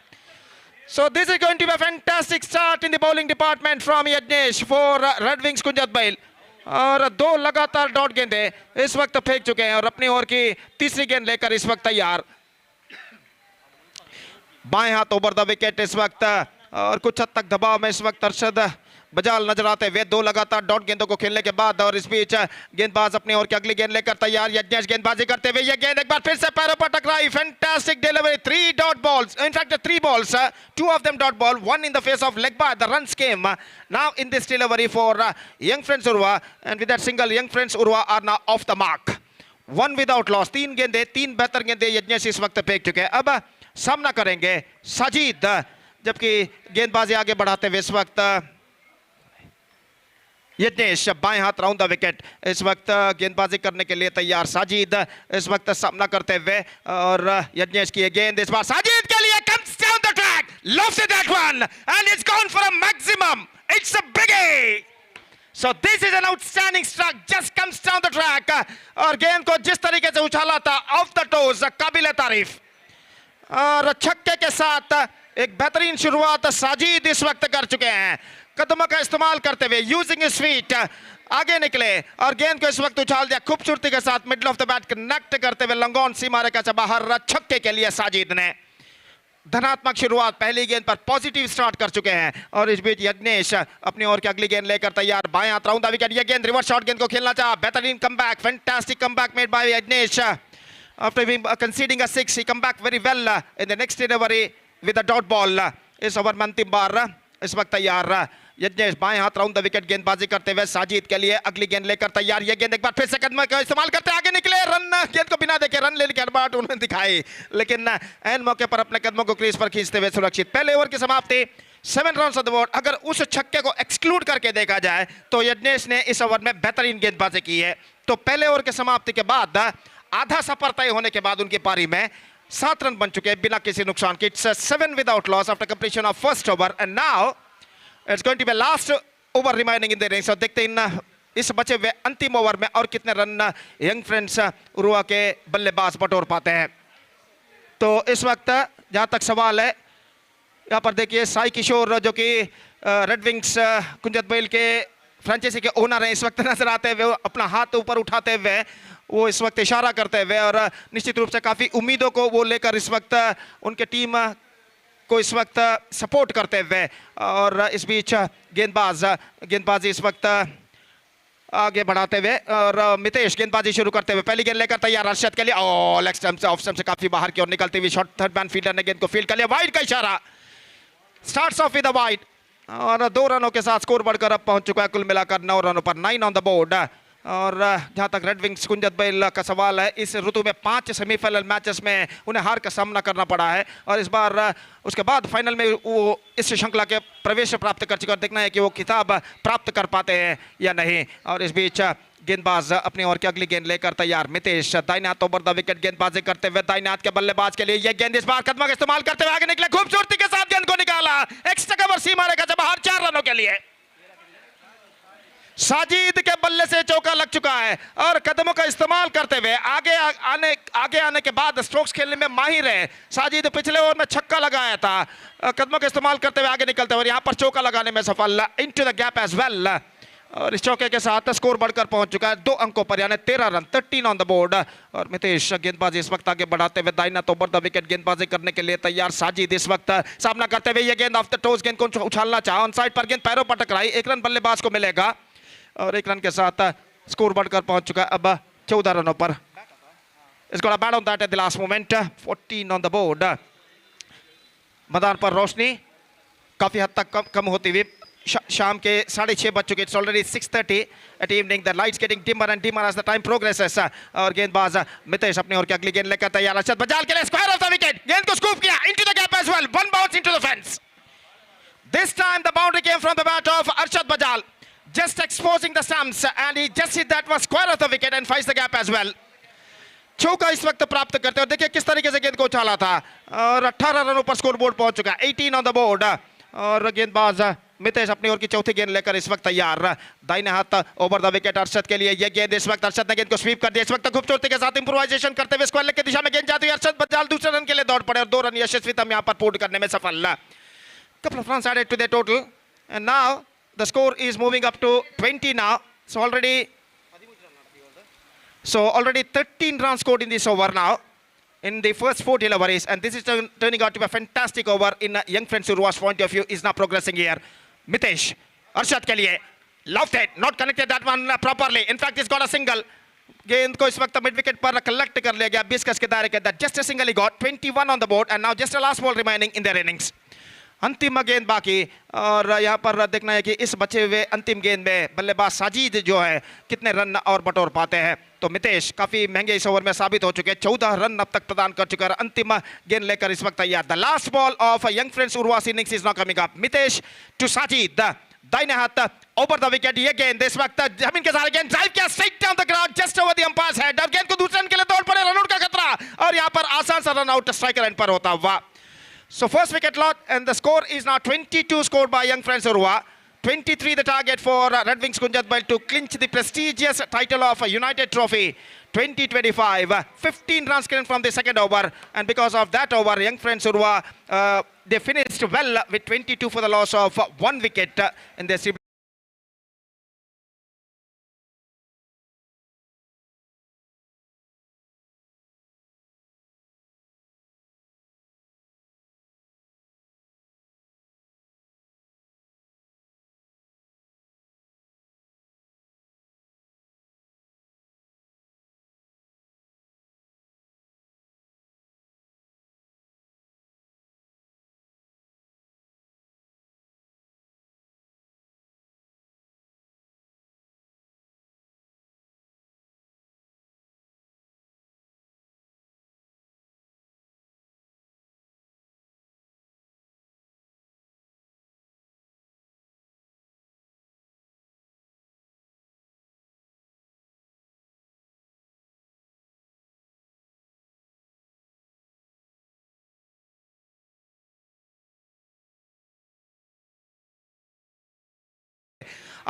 So this is going to be a fantastic start in the bowling department from Yajnesh for Red Wings कुंजत भाई. और 2 लगातार डॉट गेंदें इस वक्त फेंक चुके हैं और अपनी ओर की तीसरी गेंद लेकर इस वक्त तैयार. बाएं हाथ ओवर द विकेट इस वक्त और कुछ हद तक दबाव में इस वक्त अरशद बजाल नजर आते हुए. 2 लगातार डॉट गेंदों को खेलने के बाद और इस बीच गेंदबाज अपनी ओर की अगली गेंद लेकर तैयार. यज्ञेश गेंदबाजी करते हुए ये गेंद एक बार फिर से पैरों पर टकराई. Fantastic delivery. 3 dot balls, in fact 3 balls, 2 of them dot ball, 1 in the face of leg bar. The runs came now in this delivery for Young Friends Urwa, and with that single Young Friends Urwa are now off the mark. 1 without loss. 3 गेंदें, 3 बेहतर गेंदें यज्ञेश इस वक्त फेंक चुके हैं. अब सामना करेंगे साजिद, जबकि गेंदबाजी आगे बढ़ाते हुए इस वक्त यज्ञेश. बाएं हाथ राउंड द विकेट इस वक्त गेंदबाजी करने के लिए तैयार. साजिद इस वक्त सामना करते हुए और यज्ञेश की गेंद इस बार साजिद के लिए comes down the track, lofts that one and it's gone for a maximum. It's a biggie. So this is an outstanding strike, just comes down the track. और गेंद को जिस तरीके से उछाला था ऑफ द टोज, काबिल तारीफ. और छक्के के साथ एक बेहतरीन शुरुआत साजिद इस वक्त कर चुके हैं. कदमों का इस्तेमाल करते हुए यूजिंग हिज फीट आगे निकले और गेंद को इस वक्त उछाल दिया खूबसूरती के साथ. Middle of the bat connect करते हुए लंगोन सीमा रेखा से बाहर. छक्के के लिए साजिद ने धनात्मक शुरुआत, पहली गेंद पर पॉजिटिव स्टार्ट कर चुके हैं. और इस बीच यज्ञेश अपनी ओर की अगली गेंद लेकर तैयार. बाएं हाथ राउंड द विकेट. ये गेंद रिवर्स शॉट गेंद को खेलना चाहा. बेहतरीन comeback, fantastic comeback made by Yagnesh. After conceding a 6, he come back very well in the next delivery with a dot ball. इस ओवर में अंतिम बार इस वक्त तैयार यज्ञेश. बाएं हाथ राउंड द विकेट गेंदबाजी करते हुए साजिद के लिए अगली गेंद लेकर तैयार. ये गेंद एक बार फिर से कदम का इस्तेमाल करते आगे निकले. रन गेंद को बिना देखे रन लेने की अड़बाट उन्होंने दिखाई, लेकिन एन मौके पर अपने कदमों को क्रीज पर खींचते हुए सुरक्षित. पहले ओवर की समाप्ति 7 runs ऑन द बोर्ड. अगर उस छक्के को एक्सक्लूड करके देखा जाए तो यज्ञेश ने इस ओवर में बेहतरीन गेंदबाजी की है. तो पहले ओवर की समाप्ति के बाद आधा सफर तय होने के बाद उनकी पारी में 7 रन बन चुके हैं बिना किसी नुकसान के. It's 7 without loss after completion of first over, and now it's going to be last over remaining in the innings. और देखते हैं इस बचे हुए अंतिम ओवर में और कितने रन यंग फ्रेंड्स उर्वा के बल्लेबाज बटोर पाते हैं. तो इस वक्त जहां तक सवाल है यहाँ पर देखिए साई किशोर जो कि रेड विंग्स कुंजत बैल के फ्रेंचाइजी के ओनर हैं, इस वक्त नजर आते हुए अपना हाथ ऊपर उठाते हुए वो इस वक्त इशारा करते हुए और निश्चित रूप से काफ़ी उम्मीदों को वो लेकर इस वक्त उनके टीम को इस वक्त सपोर्ट करते हुए. और इस बीच गेंदबाजी इस वक्त आगे बढ़ाते हुए और मितेश गेंदबाजी शुरू करते हुए पहली गेंद लेकर तैयार. अरशद के लिए लेग स्टंप से ऑफ स्टंप से काफ़ी बाहर की ओर निकलती हुई शॉट. थर्ड मैन फील्डर ने गेंद को फील्ड कर लिया. वाइड का इशारा, starts off with a wide. और 2 रनों के साथ स्कोर बढ़कर अब पहुंच चुका है कुल मिलाकर 9 रनों पर, 9 ऑन द बोर्ड. और जहां तक रेड विंग्स कुंजत बैल का सवाल है, इस ऋतु में 5 सेमीफाइनल मैचेस में उन्हें हार का सामना करना पड़ा है और इस बार उसके बाद फाइनल में वो इस श्रृंखला के प्रवेश प्राप्त कर चुके हैं. देखना है कि वो खिताब प्राप्त कर पाते हैं या नहीं. और इस बीच गेंदबाज अपनी ओर की अगली गेंद लेकर तैयार. मितेश दाहिने हाथ ओवर द विकेट गेंदबाजी करते हुए दाहिने हाथ के बल्लेबाज के लिए यह गेंद इस बार कदम का इस्तेमाल करते हुए आगे निकले. खूबसूरती के साथ गेंद को निकाला. एक्स्ट्रा कवर सीमा रेखा से बाहर 4 रनों के लिए. साजिद के बल्ले से चौका लग चुका है और कदमों का इस्तेमाल करते हुए आगे आने के बाद स्ट्रोक्स खेलने में माहिर है. साजिद पिछले ओवर में छक्का लगाया था, कदमों का इस्तेमाल करते हुए आगे निकलते हुए यहाँ पर चौका लगाने में सफल. Into the gap as well. और इस चौके के साथ स्कोर बढ़कर पहुंच चुका है 2 अंकों पर, यानी 13 रन, 13 ऑन द बोर्ड। और मितेश गेंदबाजी इस वक्त आगे बढ़ाते हुए दाहिना तो ओवर द विकेट गेंदबाजी करने के लिए तैयार। साजिद इस वक्त सामना करते हुए ये गेंद ऑफ द टोस, गेंद को उछालना चाहा, ऑन साइड पर गेंद पैरों पर टकराई, 1 रन बल्लेबाज को मिलेगा और 1 रन के साथ स्कोर बढ़कर पहुंच चुका है अब 14 रनों पर। It's got a bat on that at the last moment. 14 on the board. मैदान पर रोशनी काफी हद तक कम होती हुई शाम के 6:30 बज चुके। It's already 6:30 at evening. The lights getting dimmer and dimmer as the time progresses. और गेंदबाज मितेश अपनी ओर की अगली गेंद लेकर तैयार। अर्शद बजाल के लिए स्क्वायर ऑफ द विकेट, गेंद को स्कूप किया into the gap as well. One bounce into the fence. This time the boundary came from the bat of Arshad Bajal, just exposing the stumps, and he just hit that was square of the wicket and finds the gap as well. चौका इस वक्त प्राप्त करते हैं। देखिए किस तरीके से गेंद को उछाला था और 18 रनों पर स्कोर बोर्ड पहुंच चुका है, 18 ऑन द बोर्ड। और गेंदबाज मितेश अपनी ओर की चौथी गेंद लेकर इस वक्त तैयार। दाहिने हाथ ओवर द विकेट अरशद के लिए ये गेंद, इस वक्त अरशद ने गेंद को स्वीप कर दिया। इस वक्त खूबसूरती के साथ इंप्रोवाइजेशन करते हुए स्क्वायर लेग की दिशा में गेंद जाती है। अरशद बजाल दूसरे रन के लिए दौड़ पड़े और 2 रन यशस्वीतम यहां पर पूर्ण करने में सफल। Couple of runs added to the total, and now the score is moving up to 20 now. So already 13 runs scored in this over now in the first 4 deliveries, and this is turning out to be a fantastic over in young friend Urwa's point of view. Is now progressing here. Mitesh Arshad के लिए lofted, not connected that one properly. In fact, he's got a single. गेंद को इस वक्त mid wicket पर collect कर लिया गया 20 गज के दायरे के अंदर। जस्ट अ सिंगल ही got, 21 on the board, and now just a last ball remaining in their innings. अंतिम गेंद बाकी, और यहाँ पर देखना है कि इस बचे हुए अंतिम गेंद में बल्लेबाज साजिद जो है कितने रन और बटोर पाते हैं। तो मितेश काफी महंगे इस ओवर में साबित हो चुके हैं, 14 रन अब तक प्रदान कर चुका है। अंतिम गेंद लेकर इस वक्त तैयार। The last ball of young friends Urwa's innings is now coming up. Mitesh to Sajid, दाहिने हाथ ओवर द विकेट, ये गेंद इस वक्त जमीन के सहारे गेंद ड्राइव किया straight down the ground just over the umpires head. अब गेंद को दूसरे रन के लिए दौड़ पड़े, रन आउट का खतरा, और यहाँ पर आसान सा रन आउट स्ट्राइकर एंड पर होता हुआ। So first wicket lot, and the score is now 22 scored by young friends Urwa. 23 the target for Red Wings Kunjat Bal to clinch the prestigious title of United Trophy 2025. 15 runs came from the second over, and because of that over, young friends Urwa they finished well with 22 for the loss of 1 wicket in their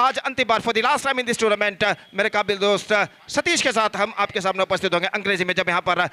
आज अंतिम बार for the last time in this tournament मेरे काबिल दोस्त सतीश के साथ हम आपके सामने उपस्थित होंगे अंग्रेजी में, जब यहाँ पर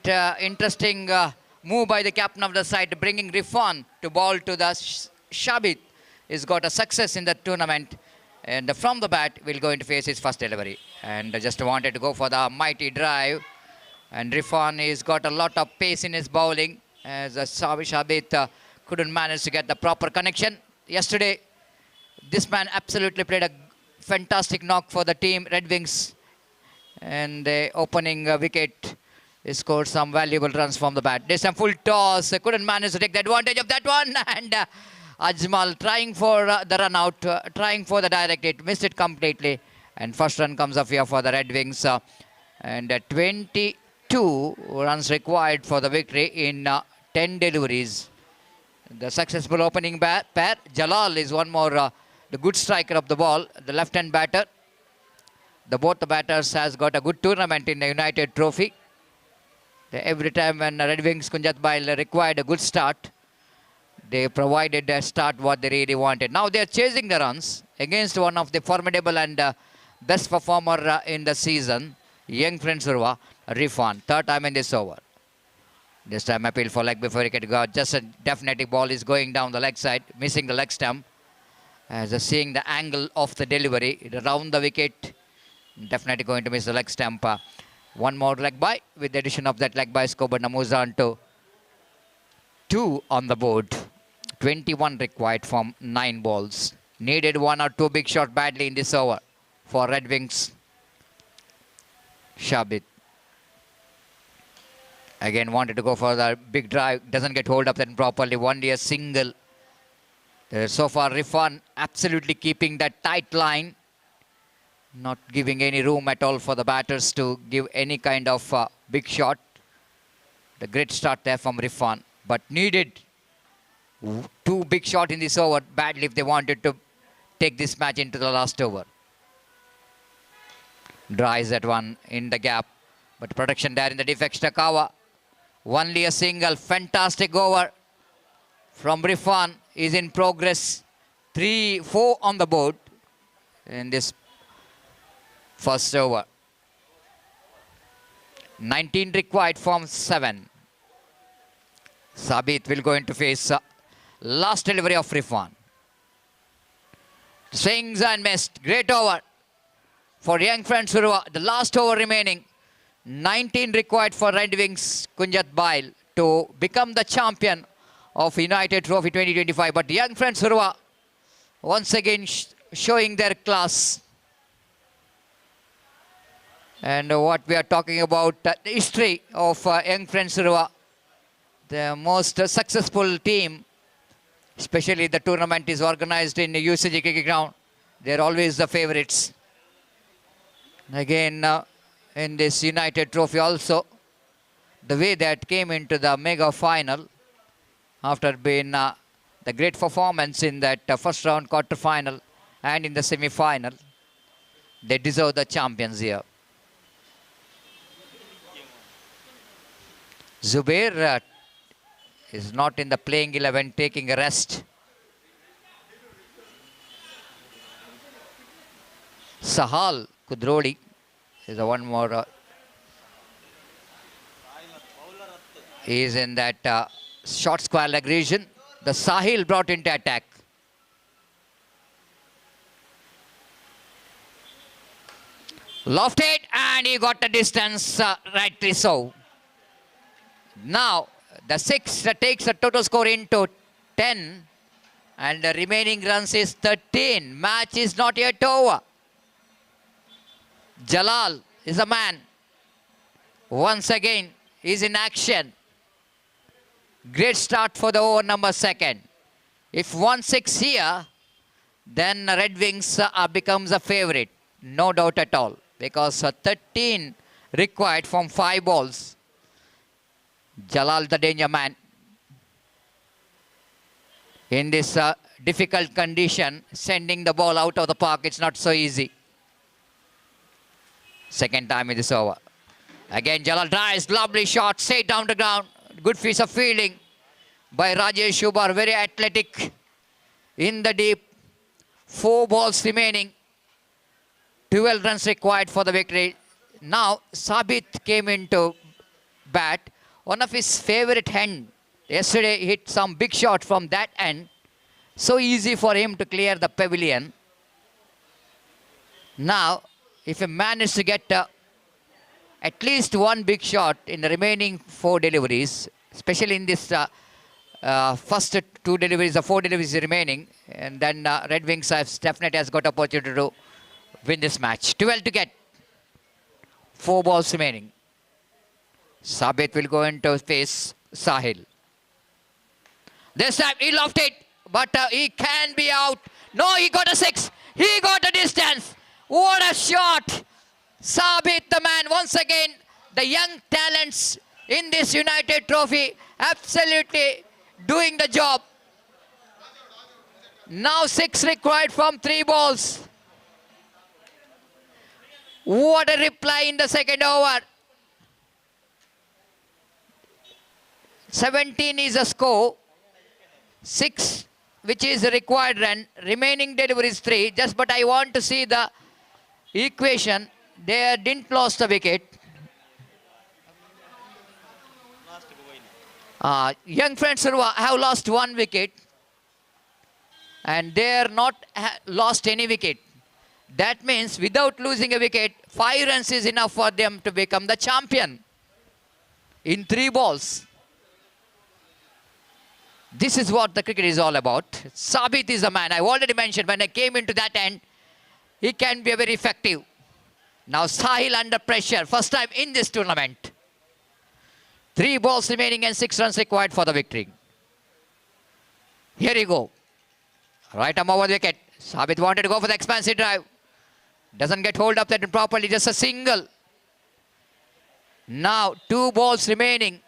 interesting move by the captain of the side, bringing Rifan to ball to the Shabit. He's got a success in the tournament. And from the bat, will going to face his first delivery. And just wanted to go for the mighty drive. And Rifan has got a lot of pace in his bowling, as Shabit couldn't manage to get the proper connection. Yesterday, this man absolutely played a fantastic knock for the team, Red Wings. And the opening wicket, he scored some valuable runs from the bat. There's some full toss, couldn't manage to take the advantage of that one. And Ajmal trying for the run out, trying for the direct hit, missed it completely. And first run comes up here for the Red Wings. And 22 runs required for the victory in 10 deliveries. The successful opening pair. Jalal is one more, the good striker of the ball, the left-hand batter. Both the batters has got a good tournament in the United Trophy. Every time when Red Wings Kunjat Bail required a good start, they provided a start what they really wanted. Now they are chasing the runs against one of the formidable and best performer in the season, young friend Urwa, Rifan. Third time in this over. This time appeal for leg before he could go. Just a definite ball is going down the leg side, missing the leg stump. As seeing the angle of the delivery, around the wicket, definitely going to miss the leg stump. One more leg by. With the addition of that leg by, Skoban moves on to 2 on the board. 21 required from 9 balls. Needed 1 or 2 big shots badly in this over for Red Wings. Shabit. Again wanted to go for the big drive. Doesn't get hold of that properly. Only a single. So far Rifan absolutely keeping that tight line. Not giving any room at all for the batters to give any kind of big shot. The great start there from Rifan. But needed 2 big shots in this over badly if they wanted to take this match into the last over. Dries that one in the gap. But protection there in the defect. Takawa. Only a single. Fantastic over from Rifan is in progress. 3-4 on the board in this first over. 19 required from 7. Sabit will go into face last delivery of Rifan. Swings and missed. Great over for young friend Urwa. The last over remaining. 19 required for Red Wings Kunjat Bail to become the champion of United Trophy 2025. But young friend Urwa once again showing their class. And what we are talking about, the history of young friends Urwa, the most successful team, especially the tournament is organized in the UCG cricket ground. They are always the favorites. Again, in this United Trophy also, the way that came into the mega final after being the great performance in that first round quarter final and in the semi-final, they deserve the champions here. Zubair is not in the playing 11, taking a rest. Sahal Kudroli is the one more. He is in that short square leg region. The Sahil brought into attack. Lofted and he got the distance, rightly so. Now the 6 takes the total score into 10 and the remaining runs is 13. Match is not yet over. Jalal is a man. Once again, he's in action. Great start for the over number 2. If 1-6 here, then Red Wings becomes a favorite. No doubt at all. Because 13 required from 5 balls. Jalal the danger man. In this difficult condition, sending the ball out of the park, it's not so easy. Second time in this over. Again, Jalal drives, lovely shot, straight down the ground. Good piece of fielding by Rajesh Shubar, very athletic in the deep. 4 balls remaining. 12 runs required for the victory. Now, Sabit came into bat. One of his favorite hand. Yesterday hit some big shot from that end. So easy for him to clear the pavilion. Now, if he managed to get at least one big shot in the remaining 4 deliveries, especially in this first 2 deliveries, the 4 deliveries remaining, and then Red Wings definitely has got opportunity to win this match. 12 to get. 4 balls remaining. Sabit will go into face Sahil. This time he lofted it, but he can be out. No, he got a 6. He got a distance. What a shot. Sabit, the man, once again, the young talents in this United Trophy, absolutely doing the job. Now 6 required from 3 balls. What a reply in the second over. 17 is a score. 6, which is the required run. Remaining deliveries 3. Just but I want to see the equation. They didn't lose the wicket. Young friends have lost 1 wicket. And they are not lost any wicket. That means without losing a wicket, 5 runs is enough for them to become the champion. In 3 balls. This is what the cricket is all about. Sabit is the man. I already mentioned when I came into that end, he can be very effective. Now Sahil under pressure. First time in this tournament. 3 balls remaining and 6 runs required for the victory. Here you go. Right arm over the wicket. Sabit wanted to go for the expansive drive. Doesn't get hold of that properly. Just a single. Now 2 balls remaining.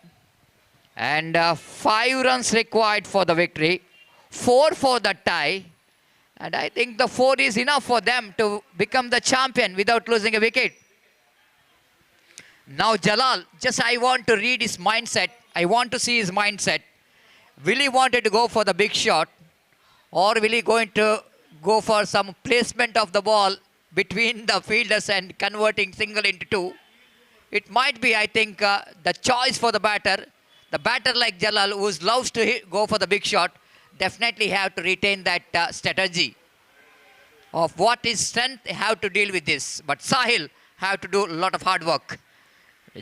And 5 runs required for the victory. 4 for the tie. And I think the 4 is enough for them to become the champion without losing a wicket. Now Jalal, just I want to read his mindset. I want to see his mindset. Will he wanted to go for the big shot? Or will he going to go for some placement of the ball between the fielders and converting single into 2? It might be, I think, the choice for the batter. The batter like Jalal, who loves to go for the big shot, definitely have to retain that strategy of what is strength, have to deal with this. But Sahil have to do a lot of hard work.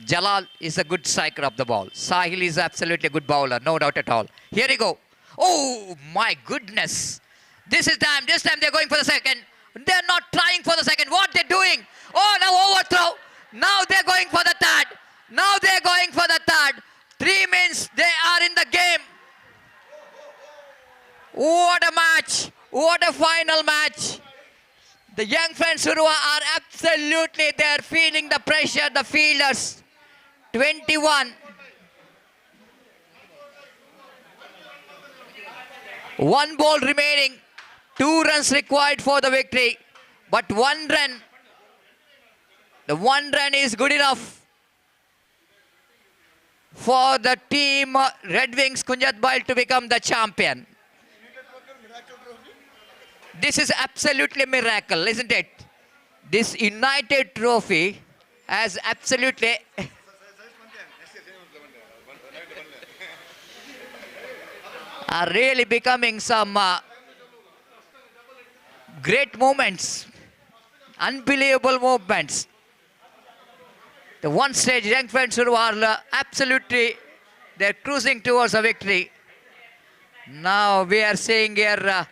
Jalal is a good striker of the ball. Sahil is absolutely a good bowler, no doubt at all. Here we go. Oh my goodness. This time they're going for the second. They're not trying for the second. What they're doing? Oh, now overthrow. Now they're going for the third. Now they're going for the third. 3 means they are in the game. What a match. What a final match. The young friends Urwa are absolutely, they're feeling the pressure, the fielders. 21. 1 ball remaining. 2 runs required for the victory. But 1 run. The 1 run is good enough for the team Red Wings Kunjatbal to become the champion. This is absolutely a miracle, isn't it? This United Trophy has absolutely are really becoming some great moments, unbelievable moments. The one stage, young friends who are absolutely, they're cruising towards a victory. Now we are seeing here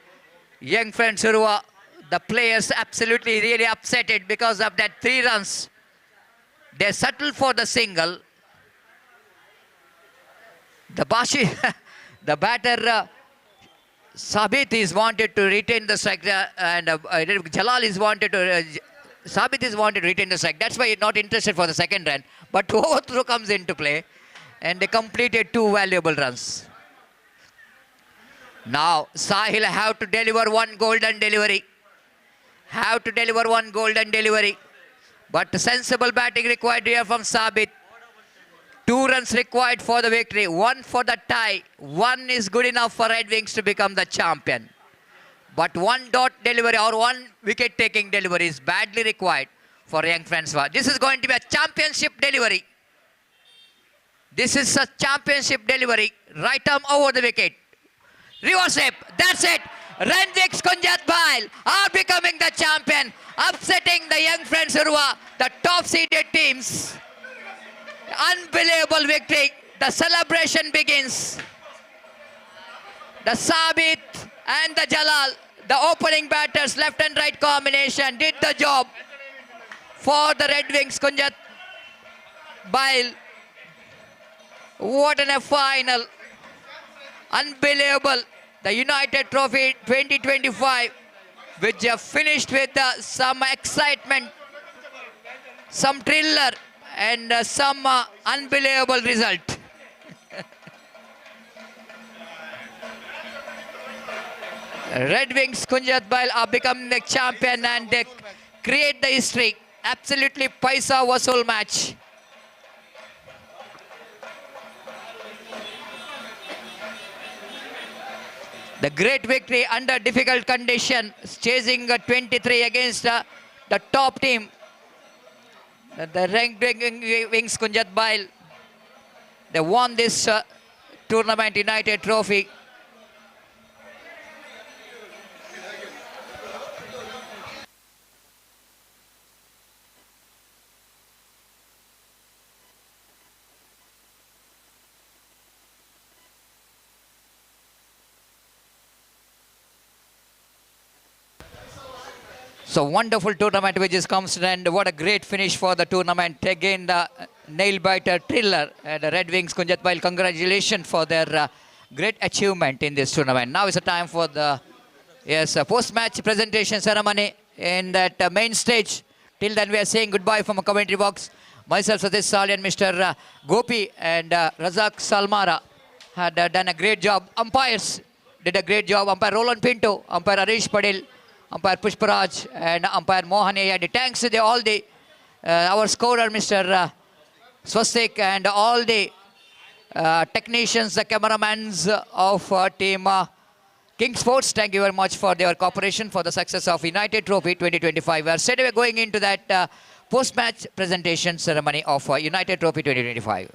young friends who are, the players absolutely really upset because of that 3 runs. They settled for the single. The Bashi, the batter Sabit is wanted to retain the strike and Jalal is wanted to Sabit is wanted to retain the strike. That's why he's not interested for the second run. But overthrow comes into play. And they completed 2 valuable runs. Now, Sahil have to deliver 1 golden delivery. Have to deliver 1 golden delivery. But sensible batting required here from Sabit. 2 runs required for the victory. 1 for the tie. 1 is good enough for Red Wings to become the champion. But 1 dot delivery or 1 wicket-taking delivery is badly required for young Francois. This is going to be a championship delivery. This is a championship delivery. Right arm over the wicket. Reverse hip. That's it. Renvik Kunjat Bail are becoming the champion, upsetting the young friends Urwa, the top seeded teams. Unbelievable victory. The celebration begins. The Sabit and the Jalal, the opening batters, left and right combination, did the job for the Red Wings Kunjat Bail. What a final. Unbelievable. The United Trophy 2025, which finished with some excitement, some thriller, and some unbelievable result. Red Wings Kunjat Bail are becoming the champion and they create the history. Absolutely paisa vasool match. The great victory under difficult conditions, chasing 23 against the top team. The Red Wings Kunjat Bail, they won this tournament United Trophy. So wonderful tournament which is comes and what a great finish for the tournament. Again the nail biter thriller and the Red Wings Kunjat Bail, congratulations for their great achievement in this tournament. Now is the time for the post-match presentation ceremony in that main stage. Till then we are saying goodbye from a commentary box. Myself Satish Sali and Mr. Gopi and Razak Salmara had done a great job. Umpires did a great job. Umpire Roland Pinto, umpire Arish Padil, umpire Pushparaj and umpire Mohan Ayadi. Thanks to all the our scorer Mr. Swastik and all the technicians, the cameramans of team King Sports. Thank you very much for their cooperation for the success of United Trophy 2025. We are straight away going into that post-match presentation ceremony of United Trophy 2025.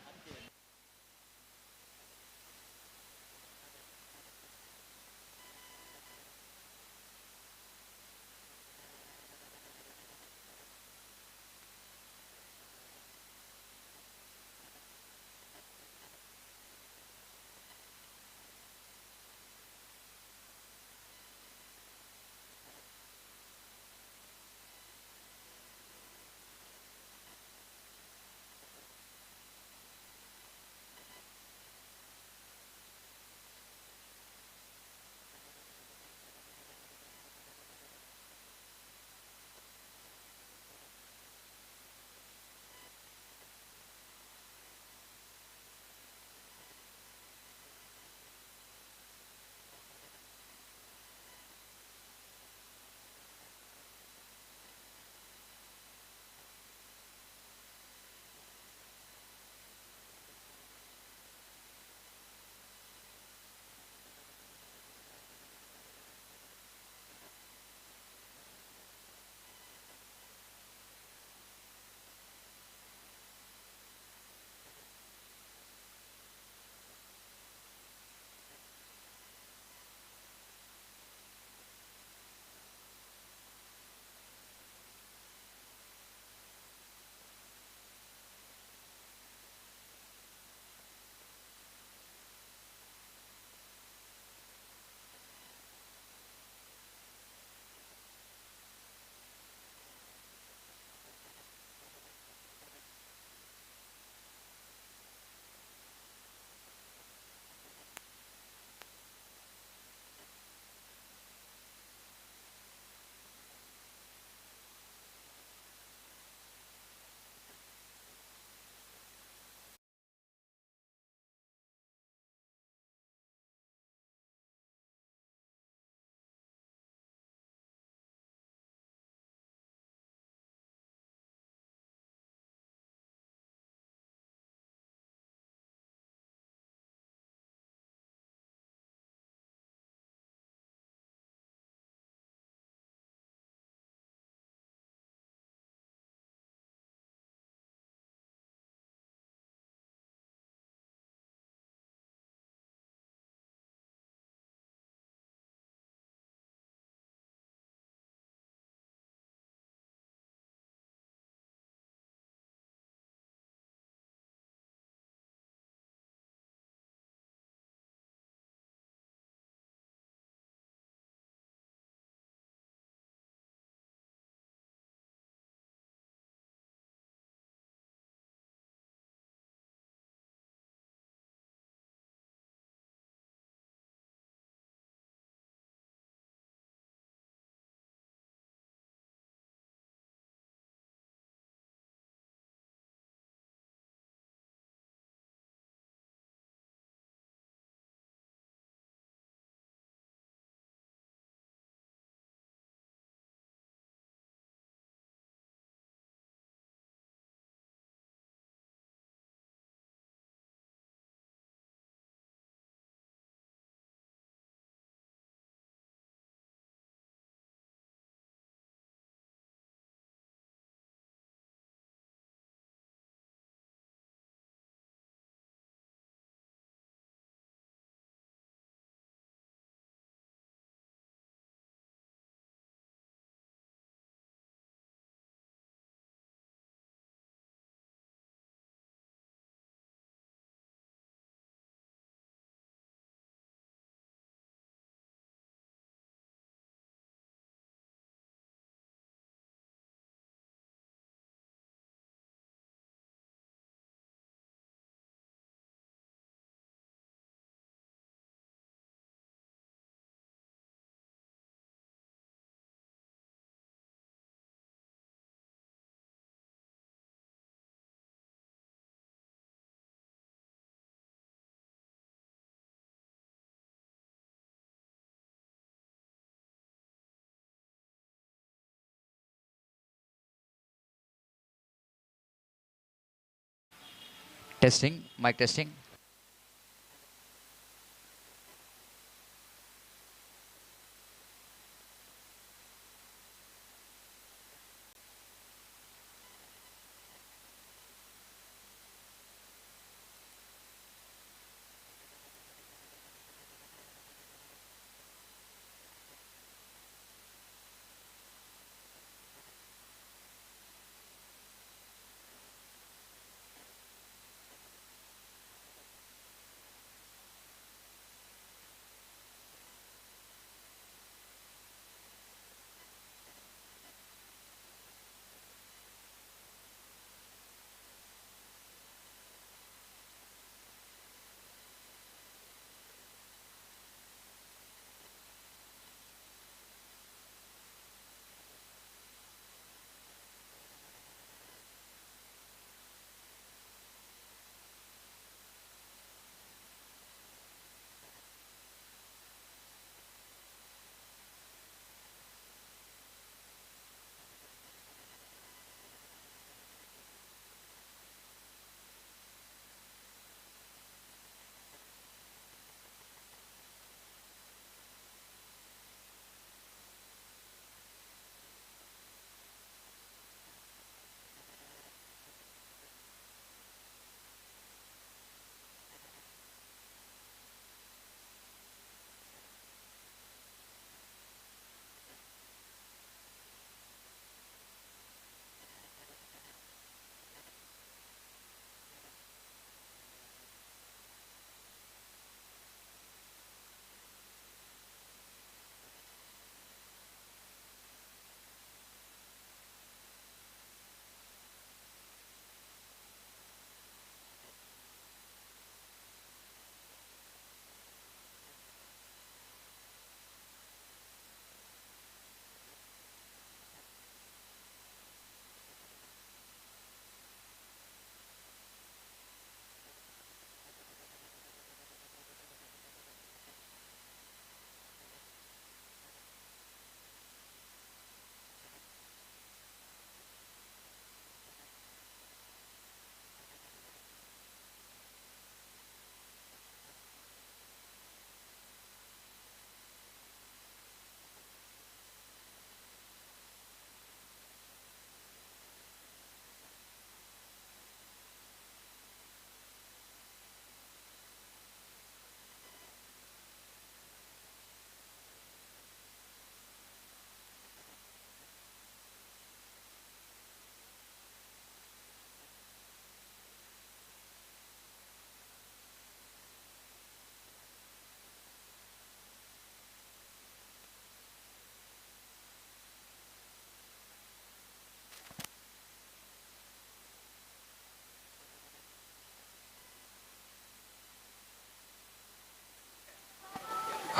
Testing, mic testing.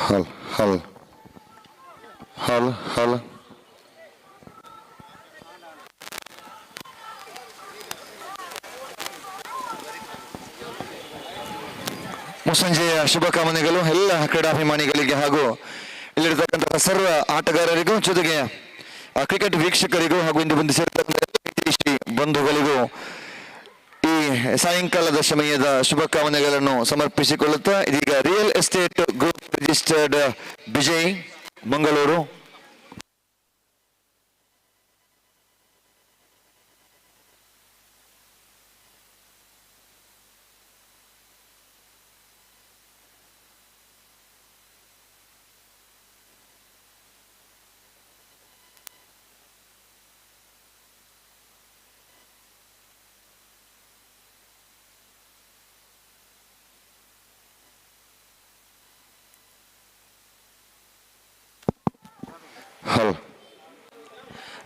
ಹಲ್ ಹಲ್ ಹಲ್ ಹಲ್ ಮುಸ್ಸಂಜೆಯ ಶುಭಕಾಮನೆಗಳು ಎಲ್ಲ ಕ್ರೀಡಾಭಿಮಾನಿಗಳಿಗೆ ಹಾಗೂ ಇಲ್ಲಿರತಕ್ಕಂತಹ ಸರ್ವ ಆಟಗಾರರಿಗೂ ಜೊತೆಗೆ cricket ವೀಕ್ಷಕರಿಗೂ ಹಾಗೂ ಇಂದು ಬಂದು ಸೇರಿದ ಬಂಧುಗಳಿಗೂ ಈ ಸಾಯಂಕಾಲದ ಸಮಯದ ಶುಭಕಾಮನೆಗಳನ್ನು ಸಮರ್ಪಿಸಿಕೊಳ್ಳುತ್ತಾ ಇದೀಗ real estate group registered Bejai Mangaluru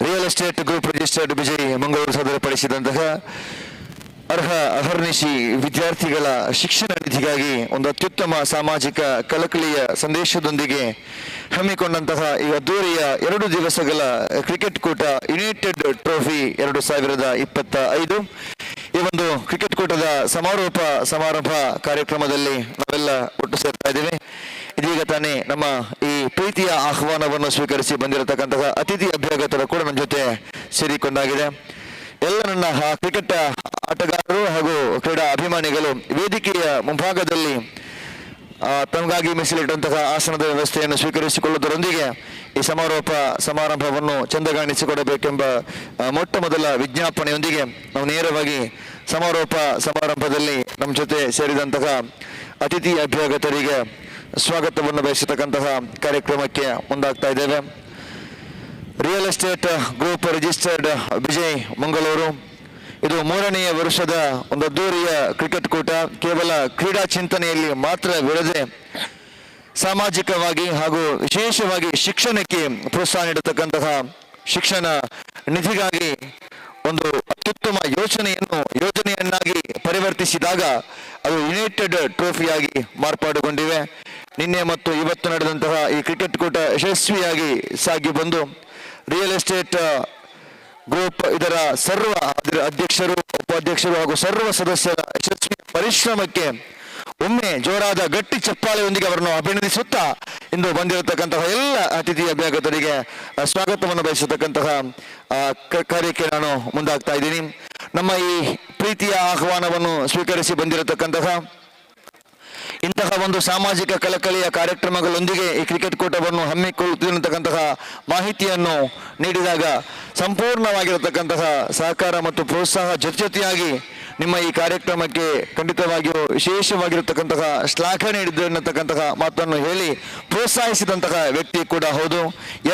real estate group registered Bejai Mangaluru ಸಾದರಪಡಿಸಿದಂತಹ ಅಹರ್ನಿಶಿ ವಿದ್ಯಾರ್ಥಿಗಳ ಶಿಕ್ಷಣ ನಿಧಿಗಾಗಿ ಒಂದು ಅತ್ಯುತ್ತಮ ಸಾಮಾಜಿಕ ಕಳಕಳಿಯ ಸಂದೇಶದೊಂದಿಗೆ ಹಮ್ಮಿಕೊಂಡಂತಹ ಈ ಅದ್ದೂರಿಯ 2 ದಿವಸಗಳ ಕ್ರಿಕೆಟ್ ಕೂಟ ಯುನೈಟೆಡ್ ಟ್ರೋಫಿ 2025 ಈ ಒಂದು ಕ್ರಿಕೆಟ್ ಕೂಟದ ಸಮಾರಂಭ ಕಾರ್ಯಕ್ರಮದಲ್ಲಿ ನಾವೆಲ್ಲ ಒಟ್ಟು ಸೇರ್ತಾ ಇದ್ದೀವಿ. ಇದೀಗ ತಾನೇ ನಮ್ಮ ಈ ಪ್ರೀತಿಯ ಆಹ್ವಾನವನ್ನು ಸ್ವೀಕರಿಸಿ ಬಂದಿರತಕ್ಕಂತಹ ಅತಿಥಿ ಅಭ್ಯಾಗತರ ಕೂಡ ನಮ್ಮ ಜೊತೆ ಸೇರಿಕೊಂಡಾಗಿದೆ. ಎಲ್ಲ ನನ್ನ ಕ್ರಿಕೆಟ್ ಆಟಗಾರರು ಹಾಗೂ ಕ್ರೀಡಾ ಅಭಿಮಾನಿಗಳು ವೇದಿಕೆಯ ಮುಂಭಾಗದಲ್ಲಿ ತಮಗಾಗಿ ಮೀಸಲಿಟ್ಟಂತಹ ಆಸನದ ವ್ಯವಸ್ಥೆಯನ್ನು ಸ್ವೀಕರಿಸಿಕೊಳ್ಳುವುದರೊಂದಿಗೆ ಈ ಸಮಾರಂಭವನ್ನು ಚೆಂದಗಾಣಿಸಿಕೊಡಬೇಕೆಂಬ ಮೊಟ್ಟ ಮೊದಲ ವಿಜ್ಞಾಪನೆಯೊಂದಿಗೆ ನಾವು ನೇರವಾಗಿ ಸಮಾರಂಭದಲ್ಲಿ ನಮ್ಮ ಜೊತೆ ಸೇರಿದಂತಹ ಅತಿಥಿ ಅಭ್ಯಾಗತರಿಗೆ ಸ್ವಾಗತವನ್ನು ಬಯಸತಕ್ಕಂತಹ ಕಾರ್ಯಕ್ರಮಕ್ಕೆ ಮುಂದಾಗ್ತಾ ಇದ್ದೇವೆ. Real estate group registered Vijay Mangaluru, ಇದು 3ನೇ ವರ್ಷದ ಒಂದು ಅದ್ದೂರಿಯ ಕ್ರಿಕೆಟ್ ಕೂಟ. ಕೇವಲ ಕ್ರೀಡಾ ಚಿಂತನೆಯಲ್ಲಿ ಮಾತ್ರವಿರದೆ ಸಾಮಾಜಿಕವಾಗಿ ಹಾಗೂ ವಿಶೇಷವಾಗಿ ಶಿಕ್ಷಣಕ್ಕೆ ಪ್ರೋತ್ಸಾಹ ನೀಡತಕ್ಕಂತಹ ಶಿಕ್ಷಣ ನಿಧಿಗಾಗಿ ಒಂದು ಅತ್ಯುತ್ತಮ ಯೋಜನೆಯನ್ನಾಗಿ ಪರಿವರ್ತಿಸಿದಾಗ ಅದು ಯುನೈಟೆಡ್ ಟ್ರೋಫಿಯಾಗಿ ಮಾರ್ಪಾಡುಗೊಂಡಿವೆ. ನಿನ್ನೆ ಮತ್ತು ಇವತ್ತು ನಡೆದಂತಹ ಈ ಕ್ರಿಕೆಟ್ ಕೂಟ ಯಶಸ್ವಿಯಾಗಿ ಸಾಗಿ ಬಂದು ರಿಯಲ್ ಎಸ್ಟೇಟ್ ಗ್ರೂಪ್ ಇದರ ಸರ್ವ ಅಧ್ಯಕ್ಷರು, ಉಪಾಧ್ಯಕ್ಷರು ಹಾಗೂ ಸರ್ವ ಸದಸ್ಯರ ಯಶಸ್ವಿ ಪರಿಶ್ರಮಕ್ಕೆ ಒಮ್ಮೆ ಜೋರಾದ ಗಟ್ಟಿ ಚಪ್ಪಾಳೆಯೊಂದಿಗೆ ಅವರನ್ನು ಅಭಿನಂದಿಸುತ್ತಾ ಇಂದು ಬಂದಿರತಕ್ಕಂತಹ ಎಲ್ಲ ಅತಿಥಿ ಅಭ್ಯಾಗತರಿಗೆ ಸ್ವಾಗತವನ್ನು ಬಯಸತಕ್ಕಂತಹ ಕಾರ್ಯಕ್ಕೆ ನಾನು ಮುಂದಾಗ್ತಾ ಇದ್ದೀನಿ. ನಮ್ಮ ಈ ಪ್ರೀತಿಯ ಆಹ್ವಾನವನ್ನು ಸ್ವೀಕರಿಸಿ ಬಂದಿರತಕ್ಕಂತಹ ಇಂತಹ ಒಂದು ಸಾಮಾಜಿಕ ಕಳಕಳಿಯ ಕಾರ್ಯಕ್ರಮಗಳೊಂದಿಗೆ ಈ ಕ್ರಿಕೆಟ್ ಕೂಟವನ್ನು ಹಮ್ಮಿಕೊಳ್ಳುತ್ತಿರತಕ್ಕಂತಹ ಮಾಹಿತಿಯನ್ನು ನೀಡಿದಾಗ ಸಂಪೂರ್ಣವಾಗಿರತಕ್ಕಂತಹ ಸಹಕಾರ ಮತ್ತು ಪ್ರೋತ್ಸಾಹ ಜೊತೆಯಾಗಿ ನಿಮ್ಮ ಈ ಕಾರ್ಯಕ್ರಮಕ್ಕೆ ಖಂಡಿತವಾಗಿಯೂ ವಿಶೇಷವಾಗಿರತಕ್ಕಂತಹ ಶ್ಲಾಘನೆ ನೀಡಿದ್ದು ಎನ್ನತಕ್ಕಂತಹ ಮಾತನ್ನು ಹೇಳಿ ಪ್ರೋತ್ಸಾಹಿಸಿದಂತಹ ವ್ಯಕ್ತಿ ಕೂಡ ಹೌದು.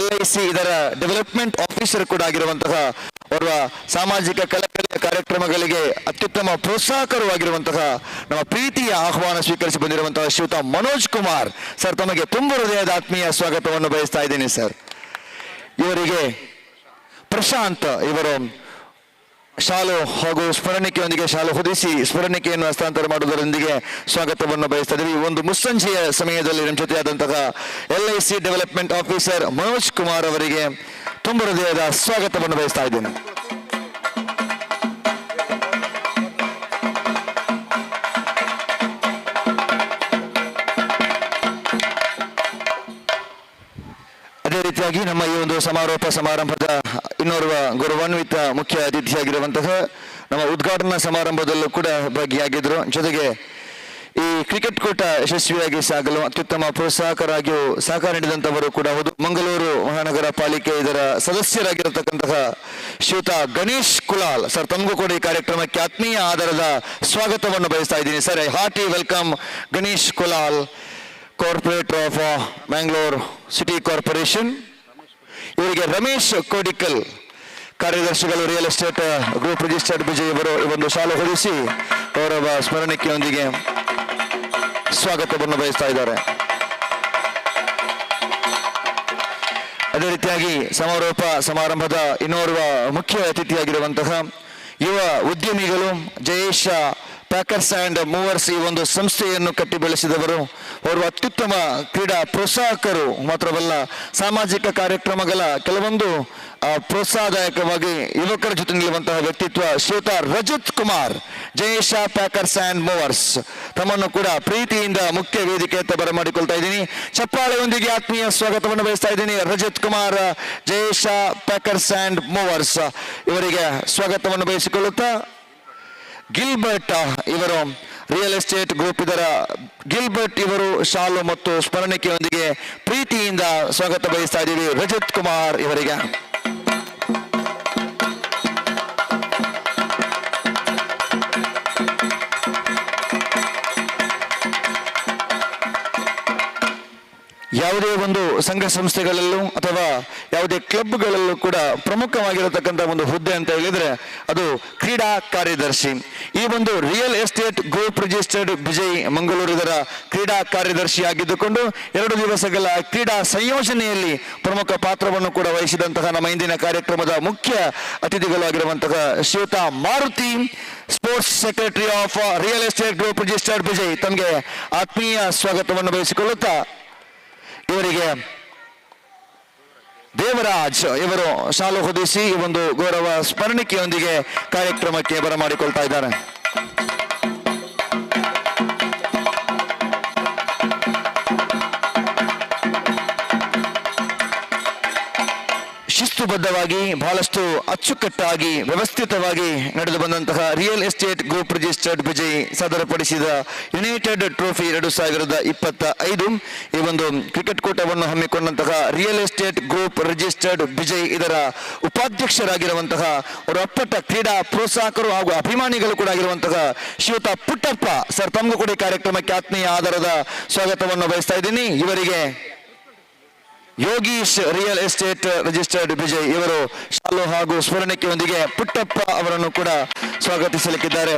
LIC ಇದರ ಡೆವಲಪ್ಮೆಂಟ್ ಆಫೀಸರ್ ಕೂಡ ಆಗಿರುವಂತಹ ಓರ್ವ ಸಾಮಾಜಿಕ ಕಳಕಳಿಯ ಕಾರ್ಯಕ್ರಮಗಳಿಗೆ ಅತ್ಯುತ್ತಮ ಪ್ರೋತ್ಸಾಹಕರು ಆಗಿರುವಂತಹ ನಮ್ಮ ಪ್ರೀತಿಯ ಆಹ್ವಾನ ಸ್ವೀಕರಿಸಿ ಬಂದಿರುವಂತಹ ಶ್ರೀಯುತ ಮನೋಜ್ ಕುಮಾರ್ ಸರ್, ತಮಗೆ ತುಂಬ ಹೃದಯದ ಆತ್ಮೀಯ ಸ್ವಾಗತವನ್ನು ಬಯಸ್ತಾ ಇದ್ದೀನಿ ಸರ್. ಇವರಿಗೆ ಪ್ರಶಾಂತ್ ಇವರು ಶಾಲು ಹಾಗೂ ಸ್ಮರಣಿಕೆಯೊಂದಿಗೆ ಶಾಲು ಹೊದಿಸಿ ಸ್ಮರಣಿಕೆಯನ್ನು ಹಸ್ತಾಂತರ ಮಾಡುವುದರೊಂದಿಗೆ ಸ್ವಾಗತವನ್ನು ಬಯಸ್ತಾ ಇದ್ದೀವಿ. ಒಂದು ಮುಸ್ಸಂಜೆಯ ಸಮಯದಲ್ಲಿ ನಮ್ಮ ಜೊತೆಯಾದಂತಹ LIC development officer Manoj Kumar ಅವರಿಗೆ ತುಂಬ ಹೃದಯದ ಸ್ವಾಗತವನ್ನು ಬಯಸ್ತಾ ಇದ್ದೇನೆ. ಅದೇ ರೀತಿಯಾಗಿ ನಮ್ಮ ಈ ಒಂದು ಸಮಾರಂಭದ ಇನ್ನೋರ್ವ ಗೌರವಾನ್ವಿತ ಮುಖ್ಯ ಅತಿಥಿಯಾಗಿರುವಂತಹ ನಮ್ಮ ಉದ್ಘಾಟನಾ ಸಮಾರಂಭದಲ್ಲೂ ಕೂಡ ಭಾಗಿಯಾಗಿದ್ರು. ಜೊತೆಗೆ ಈ ಕ್ರಿಕೆಟ್ ಕೂಟ ಯಶಸ್ವಿಯಾಗಿ ಸಾಗಲು ಅತ್ಯುತ್ತಮ ಪ್ರೋತ್ಸಾಹಕರಾಗಿಯೂ ಸಹಕಾರ ನೀಡಿದಂತವರು ಕೂಡ ಹೌದು. ಮಂಗಳೂರು ಮಹಾನಗರ ಪಾಲಿಕೆ ಇದರ ಸದಸ್ಯರಾಗಿರತಕ್ಕಂತಹ ಶ್ರೀಯುತ ಗಣೇಶ್ ಕುಲಾಲ್ ಸರ್, ತಮಗೂ ಕೂಡ ಈ ಕಾರ್ಯಕ್ರಮಕ್ಕೆ ಆತ್ಮೀಯ ಆಧಾರದ ಸ್ವಾಗತವನ್ನು ಬಯಸ್ತಾ ಇದ್ದೀನಿ sir. Hearty welcome Ganesh Kulal, corporator of Mangalore city corporation. ಇವರಿಗೆ ರಮೇಶ್ ಕೋಡಿಕಲ್, ಕಾರ್ಯದರ್ಶಿಗಳು real estate group registered Vijay ಅವರು ಈ ಒಂದು ಶಾಲೆ ಹೊದಿಸಿ ಗೌರವ ಸ್ಮರಣಿಕೆಯೊಂದಿಗೆ ಸ್ವಾಗತವನ್ನು ಬಯಸ್ತಾ ಇದ್ದಾರೆ. ಅದೇ ರೀತಿಯಾಗಿ ಸಮಾರಂಭದ ಇನ್ನೋರ್ವ ಮುಖ್ಯ ಅತಿಥಿಯಾಗಿರುವಂತಹ ಯುವ ಉದ್ಯಮಿಗಳು ಜಯೇಶ ಪ್ಯಾಕರ್ಸ್ ಆ್ಯಂಡ್ ಮೂವರ್ಸ್ ಈ ಒಂದು ಸಂಸ್ಥೆಯನ್ನು ಕಟ್ಟಿ ಬೆಳೆಸಿದವರು. ಅವರು ಅತ್ಯುತ್ತಮ ಕ್ರೀಡಾ ಪ್ರೋತ್ಸಾಹಕರು ಮಾತ್ರವಲ್ಲ, ಸಾಮಾಜಿಕ ಕಾರ್ಯಕ್ರಮಗಳ ಕೆಲವೊಂದು ಪ್ರೋತ್ಸಾಹದಾಯಕವಾಗಿ ಯುವಕರ ಜೊತೆ ನಿಲ್ಲುವಂತಹ ವ್ಯಕ್ತಿತ್ವ ಶ್ರೀಯುತ Rajat Kumar Jayesh packers and movers. ತಮ್ಮನ್ನು ಕೂಡ ಪ್ರೀತಿಯಿಂದ ಮುಖ್ಯ ವೇದಿಕೆಯತ್ತ ಬರಮಾಡಿಕೊಳ್ತಾ ಇದ್ದೀನಿ. ಚಪ್ಪಾಳೆಯೊಂದಿಗೆ ಆತ್ಮೀಯ ಸ್ವಾಗತವನ್ನು ಬಯಸ್ತಾ ಇದ್ದೀನಿ. Rajat Kumar Jayesh packers and movers ಇವರಿಗೆ ಸ್ವಾಗತವನ್ನು ಬಯಸಿಕೊಳ್ಳುತ್ತಾ ಗಿಲ್ಬರ್ಟ್ ಇವರು ರಿಯಲ್ ಎಸ್ಟೇಟ್ ಗ್ರೂಪ್ ಇದರ ಗಿಲ್ಬರ್ಟ್ ಇವರು ಶಾಲು ಮತ್ತು ಸ್ಮರಣಿಕೆಯೊಂದಿಗೆ ಪ್ರೀತಿಯಿಂದ ಸ್ವಾಗತ ಬಯಸ್ತಾ ಇದ್ದೀವಿ ರಜತ್ ಕುಮಾರ್ ಇವರಿಗೆ. ಯಾವುದೇ ಒಂದು ಸಂಘ ಸಂಸ್ಥೆಗಳಲ್ಲೂ ಅಥವಾ ಯಾವುದೇ ಕ್ಲಬ್ಗಳಲ್ಲೂ ಕೂಡ ಪ್ರಮುಖವಾಗಿರತಕ್ಕಂಥ ಒಂದು ಹುದ್ದೆ ಅಂತ ಹೇಳಿದ್ರೆ ಅದು ಕ್ರೀಡಾ ಕಾರ್ಯದರ್ಶಿ. ಈ ಒಂದು real estate group registered Vijay Mangaluru ಇದರ ಕ್ರೀಡಾ ಕಾರ್ಯದರ್ಶಿ ಆಗಿದ್ದುಕೊಂಡು 2 ದಿವಸಗಳ ಕ್ರೀಡಾ ಸಂಯೋಜನೆಯಲ್ಲಿ ಪ್ರಮುಖ ಪಾತ್ರವನ್ನು ಕೂಡ ವಹಿಸಿದಂತಹ ನಮ್ಮ ಇಂದಿನ ಕಾರ್ಯಕ್ರಮದ ಮುಖ್ಯ ಅತಿಥಿಗಳು ಆಗಿರುವಂತಹ ಶ್ರೀಯುತ Maruti, sports secretary of real estate group registered Vijay, ತಮಗೆ ಆತ್ಮೀಯ ಸ್ವಾಗತವನ್ನು ಬಯಸಿಕೊಳ್ಳುತ್ತಾ ಇವರಿಗೆ ದೇವರಾಜ್ ಇವರು ಶಾಲು ಹೊದಿಸಿ ಈ ಒಂದು ಗೌರವ ಸ್ಮರಣಿಕೆಯೊಂದಿಗೆ ಕಾರ್ಯಕ್ರಮಕ್ಕೆ ಬರಮಾಡಿಕೊಳ್ತಾ ಇದ್ದಾರೆ. ಶಿಸ್ತುಬದ್ಧವಾಗಿ ಬಹಳಷ್ಟು ಅಚ್ಚುಕಟ್ಟಾಗಿ ವ್ಯವಸ್ಥಿತವಾಗಿ ನಡೆದು ಬಂದಂತಹ real estate group registered Vijay ಸಾದರಪಡಿಸಿದ ಯುನೈಟೆಡ್ ಟ್ರೋಫಿ 2025 ಈ ಒಂದು ಕ್ರಿಕೆಟ್ ಕೂಟವನ್ನು ಹಮ್ಮಿಕೊಂಡಂತಹ real estate group registered Vijay ಇದರ ಉಪಾಧ್ಯಕ್ಷರಾಗಿರುವಂತಹ ಅವರ ಅಪ್ಪಟ ಕ್ರೀಡಾ ಪ್ರೋತ್ಸಾಹಕರು ಹಾಗೂ ಅಭಿಮಾನಿಗಳು ಕೂಡ ಆಗಿರುವಂತಹ ಶ್ರೀಯುತ ಪುಟ್ಟಪ್ಪ ಸರ್, ತಮಗೂ ಕೂಡ ಈ ಕಾರ್ಯಕ್ರಮಕ್ಕೆ ಆತ್ಮೀಯ ಆಧಾರದ ಸ್ವಾಗತವನ್ನು ಬಯಸ್ತಾ ಇದ್ದೀನಿ. ಇವರಿಗೆ Yogish real estate registered Vijay ಇವರು ಶಾಲು ಹಾಗೂ ಸ್ಮರಣಿಕೆಯೊಂದಿಗೆ ಪುಟ್ಟಪ್ಪ ಅವರನ್ನು ಕೂಡ ಸ್ವಾಗತಿಸಲಿಕ್ಕಿದ್ದಾರೆ.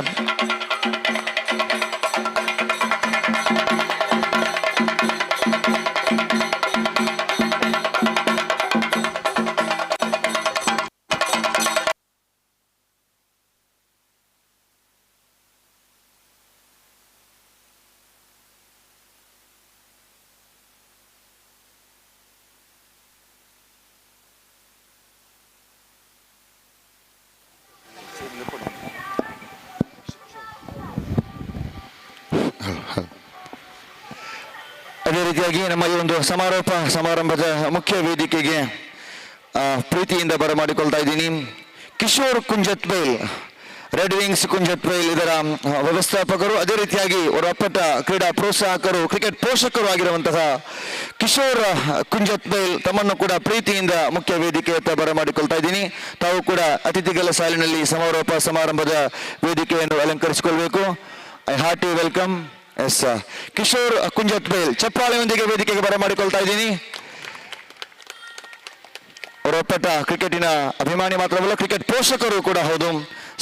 ಅದೇ ರೀತಿಯಾಗಿ ನಮ್ಮ ಈ ಒಂದು ಸಮಾರೋಪ ಸಮಾರಂಭದ ಮುಖ್ಯ ವೇದಿಕೆಗೆ ಪ್ರೀತಿಯಿಂದ ಬರಮಾಡಿಕೊಳ್ತಾ ಇದ್ದೀನಿ ಕಿಶೋರ್ ಕುಂಜತ್ಬೇಲ್, ರೆಡ್ ವಿಂಗ್ಸ್ ಕುಂಜತ್ಬೇಲ್ ಇದರ ವ್ಯವಸ್ಥಾಪಕರು, ಅದೇ ರೀತಿಯಾಗಿ ಅವರ ಅಪ್ಪಟ ಕ್ರೀಡಾ ಪ್ರೋತ್ಸಾಹಕರು, ಕ್ರಿಕೆಟ್ ಪೋಷಕರು ಆಗಿರುವಂತಹ ಕಿಶೋರ್ ಕುಂಜತ್ಬೇಲ್ ತಮ್ಮನ್ನು ಕೂಡ ಪ್ರೀತಿಯಿಂದ ಮುಖ್ಯ ವೇದಿಕೆಯತ್ತ ಬರಮಾಡಿಕೊಳ್ತಾ ಇದ್ದೀನಿ. ತಾವು ಕೂಡ ಅತಿಥಿಗಳ ಸಾಲಿನಲ್ಲಿ ಸಮಾರೋಪ ಸಮಾರಂಭದ ವೇದಿಕೆಯನ್ನು ಅಲಂಕರಿಸಿಕೊಳ್ಬೇಕು. I hearty welcome S Kishore Kunjathbail. ಚಪ್ಪಾಳೆಯೊಂದಿಗೆ ವೇದಿಕೆಗೆ ಬರಮಾಡಿಕೊಳ್ತಾ ಇದ್ದೀನಿ. ಅವರ ಒಪ್ಪಟ ಕ್ರಿಕೆಟಿನ ಅಭಿಮಾನಿ ಮಾತ್ರವಲ್ಲ, ಕ್ರಿಕೆಟ್ ಪೋಷಕರು ಕೂಡ ಹೌದು,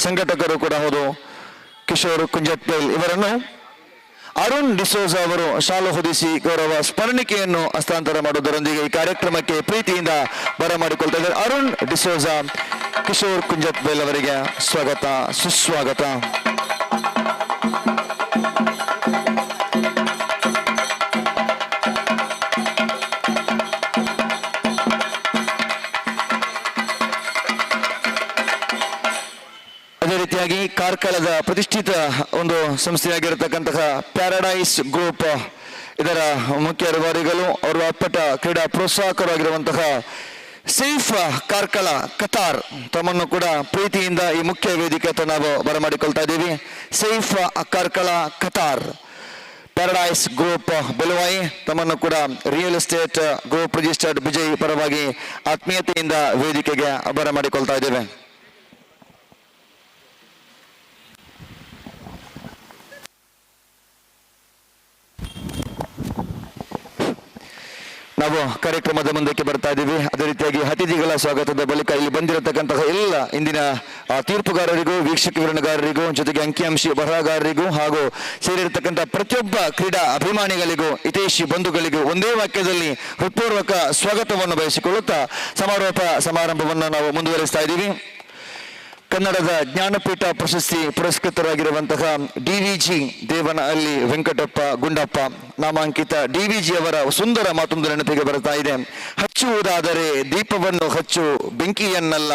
ಸಂಘಟಕರು ಕೂಡ ಹೌದು. ಕಿಶೋರ್ ಕುಂಜತ್ಬೇಲ್ ಇವರನ್ನು ಅರುಣ್ ಡಿಸೋಜ ಅವರು ಶಾಲು ಹೊದಿಸಿ ಗೌರವ ಸ್ಮರಣಿಕೆಯನ್ನು ಹಸ್ತಾಂತರ ಮಾಡುವುದರೊಂದಿಗೆ ಈ ಕಾರ್ಯಕ್ರಮಕ್ಕೆ ಪ್ರೀತಿಯಿಂದ ಬರಮಾಡಿಕೊಳ್ತಾ ಇದ್ದಾರೆ. ಅರುಣ್ ಡಿಸೋಜ, ಕಿಶೋರ್ ಕುಂಜತ್ಬೇಲ್ ಅವರಿಗೆ ಸ್ವಾಗತ, ಸುಸ್ವಾಗತ. ಅದೇ ರೀತಿಯಾಗಿ ಕಾರ್ಕಳದ ಪ್ರತಿಷ್ಠಿತ ಒಂದು ಸಂಸ್ಥೆಯಾಗಿರತಕ್ಕಂತಹ ಪ್ಯಾರಡೈಸ್ ಗ್ರೂಪ್ ಇದರ ಮುಖ್ಯ ರೂವಾರಿಗಳು, ಅವರ ಅಪ್ಪಟ ಕ್ರೀಡಾ ಪ್ರೋತ್ಸಾಹಕರು ಆಗಿರುವಂತಹ ಸೈಫ್ ಕಾರ್ಕಳ ಕತಾರ್ ತಮ್ಮನ್ನು ಕೂಡ ಪ್ರೀತಿಯಿಂದ ಈ ಮುಖ್ಯ ವೇದಿಕೆ ಹತ್ರ ನಾವು ಬರಮಾಡಿಕೊಳ್ತಾ ಇದ್ದೀವಿ. Saif Karkala Qatar, paradise group Beluvai ತಮ್ಮನ್ನು ಕೂಡ real estate group registered Vijay ಪರವಾಗಿ ಆತ್ಮೀಯತೆಯಿಂದ ವೇದಿಕೆಗೆ ಬರಮಾಡಿಕೊಳ್ತಾ ಇದ್ದೇವೆ. ನಾವು ಕಾರ್ಯಕ್ರಮದ ಮುಂದಕ್ಕೆ ಬರ್ತಾ ಇದ್ದೀವಿ. ಅದೇ ರೀತಿಯಾಗಿ ಅತಿಥಿಗಳ ಸ್ವಾಗತದ ಬಳಿಕ ಇಲ್ಲಿ ಬಂದಿರತಕ್ಕಂತಹ ಎಲ್ಲ ಇಂದಿನ ತೀರ್ಪುಗಾರರಿಗೂ, ವೀಕ್ಷಕ ವಿವರಣೆಗಾರರಿಗೂ, ಜೊತೆಗೆ ಅಂಕಿಅಂಶಿ ಬರಹಗಾರರಿಗೂ ಹಾಗೂ ಸೇರಿರತಕ್ಕಂಥ ಪ್ರತಿಯೊಬ್ಬ ಕ್ರೀಡಾ ಅಭಿಮಾನಿಗಳಿಗೂ, ಹಿತೈಷಿ ಬಂಧುಗಳಿಗೂ ಒಂದೇ ವಾಕ್ಯದಲ್ಲಿ ಹೃತ್ಪೂರ್ವಕ ಸ್ವಾಗತವನ್ನು ಬಯಸಿಕೊಳ್ಳುತ್ತಾ ಸಮಾರೋಪ ಸಮಾರಂಭವನ್ನು ನಾವು ಮುಂದುವರಿಸ್ತಾ ಇದ್ದೀವಿ. ಕನ್ನಡದ ಜ್ಞಾನಪೀಠ ಪ್ರಶಸ್ತಿ ಪುರಸ್ಕೃತರಾಗಿರುವಂತಹ ಡಿವಿಜಿ ದೇವನಹಳ್ಳಿ ವೆಂಕಟಪ್ಪ ಗುಂಡಪ್ಪ ನಾಮಾಂಕಿತ ಡಿವಿಜಿ ಅವರ ಸುಂದರ ಮಾತೊಂದು ನೆನಪಿಗೆ ಬರ್ತಾ ಇದೆ. ಹಚ್ಚುವುದಾದರೆ ದೀಪವನ್ನು ಹಚ್ಚು, ಬೆಂಕಿಯನ್ನಲ್ಲ,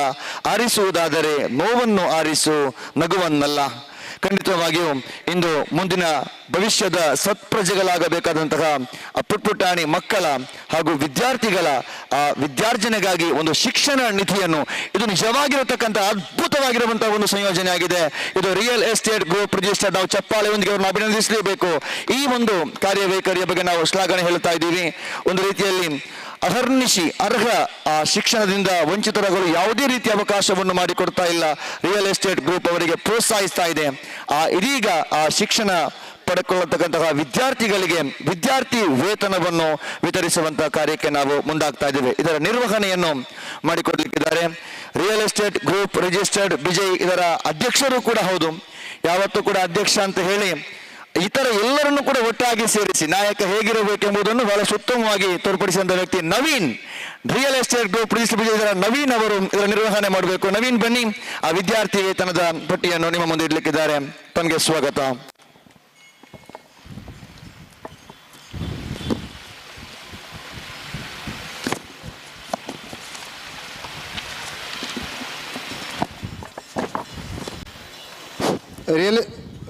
ಆರಿಸುವುದಾದರೆ ನೋವನ್ನು ಆರಿಸು, ನಗುವನ್ನಲ್ಲ. ಖಂಡಿತವಾಗಿಯೂ ಇಂದು ಮುಂದಿನ ಭವಿಷ್ಯದ ಸತ್ಪ್ರಜೆಗಳಾಗಬೇಕಾದಂತಹ ಪುಟ್ಪುಟಾಣಿ ಮಕ್ಕಳ ಹಾಗೂ ವಿದ್ಯಾರ್ಥಿಗಳ ವಿದ್ಯಾರ್ಜನೆಗಾಗಿ ಒಂದು ಶಿಕ್ಷಣ ನಿಧಿಯನ್ನು, ಇದು ನಿಜವಾಗಿರತಕ್ಕಂಥ ಅದ್ಭುತವಾಗಿರುವಂತಹ ಒಂದು ಸಂಯೋಜನೆ ಆಗಿದೆ. ಇದು ರಿಯಲ್ ಎಸ್ಟೇಟ್ ಗ್ರೂಪ್ ರಿಜಿಸ್ಟರ್ಡ್. ನಾವು ಚಪ್ಪಾಳೆಯೊಂದಿಗೆ ಅವರನ್ನು ಅಭಿನಂದಿಸಲೇಬೇಕು. ಈ ಒಂದು ಕಾರ್ಯವೈಖರಿಯ ಬಗ್ಗೆ ನಾವು ಶ್ಲಾಘನೆ ಹೇಳ್ತಾ ಇದ್ದೀವಿ. ಒಂದು ರೀತಿಯಲ್ಲಿ ಅಹರ್ನಿಶಿ ಅರ್ಹ ಶಿಕ್ಷಣದಿಂದ ವಂಚಿತರಾಗಲು ಯಾವುದೇ ರೀತಿಯ ಅವಕಾಶವನ್ನು ಮಾಡಿಕೊಡ್ತಾ ಇಲ್ಲ. ರಿಯಲ್ ಎಸ್ಟೇಟ್ ಗ್ರೂಪ್ ಅವರಿಗೆ ಪ್ರೋತ್ಸಾಹಿಸ್ತಾ ಇದೆ. ಇದೀಗ ಶಿಕ್ಷಣ ಪಡೆದುಕೊಳ್ಳತಕ್ಕಂತಹ ವಿದ್ಯಾರ್ಥಿಗಳಿಗೆ ವಿದ್ಯಾರ್ಥಿ ವೇತನವನ್ನು ವಿತರಿಸುವಂತಹ ಕಾರ್ಯಕ್ಕೆ ನಾವು ಮುಂದಾಗ್ತಾ ಇದ್ದೇವೆ. ಇದರ ನಿರ್ವಹಣೆಯನ್ನು ಮಾಡಿಕೊಡ್ಲಿಕ್ಕಿದ್ದಾರೆ real estate group registered Vijay ಇದರ ಅಧ್ಯಕ್ಷರು ಕೂಡ ಹೌದು. ಯಾವತ್ತೂ ಕೂಡ ಅಧ್ಯಕ್ಷ ಅಂತ ಹೇಳಿ ಇತರ ಎಲ್ಲರನ್ನು ಕೂಡ ಒಟ್ಟಾಗಿ ಸೇರಿಸಿ ನಾಯಕ ಹೇಗಿರಬೇಕೆಂಬುದನ್ನು ಬಹಳಷ್ಟು ಉತ್ತಮವಾಗಿ ತೋರ್ಪಡಿಸಿದಂಥ ವ್ಯಕ್ತಿ Naveen, real estate group registered Vijay ಇದರ ನವೀನ್ ಅವರು ಇದರ ನಿರ್ವಹಣೆ ಮಾಡಬೇಕು. ನವೀನ್ ಬನ್ನಿ, ಆ ವಿದ್ಯಾರ್ಥಿ ವೇತನದ ಪಟ್ಟಿಯನ್ನು ನಿಮ್ಮ ಮುಂದೆ ಇಡಲಿಕ್ಕಿದ್ದಾರೆ. ತಮಗೆ ಸ್ವಾಗತ.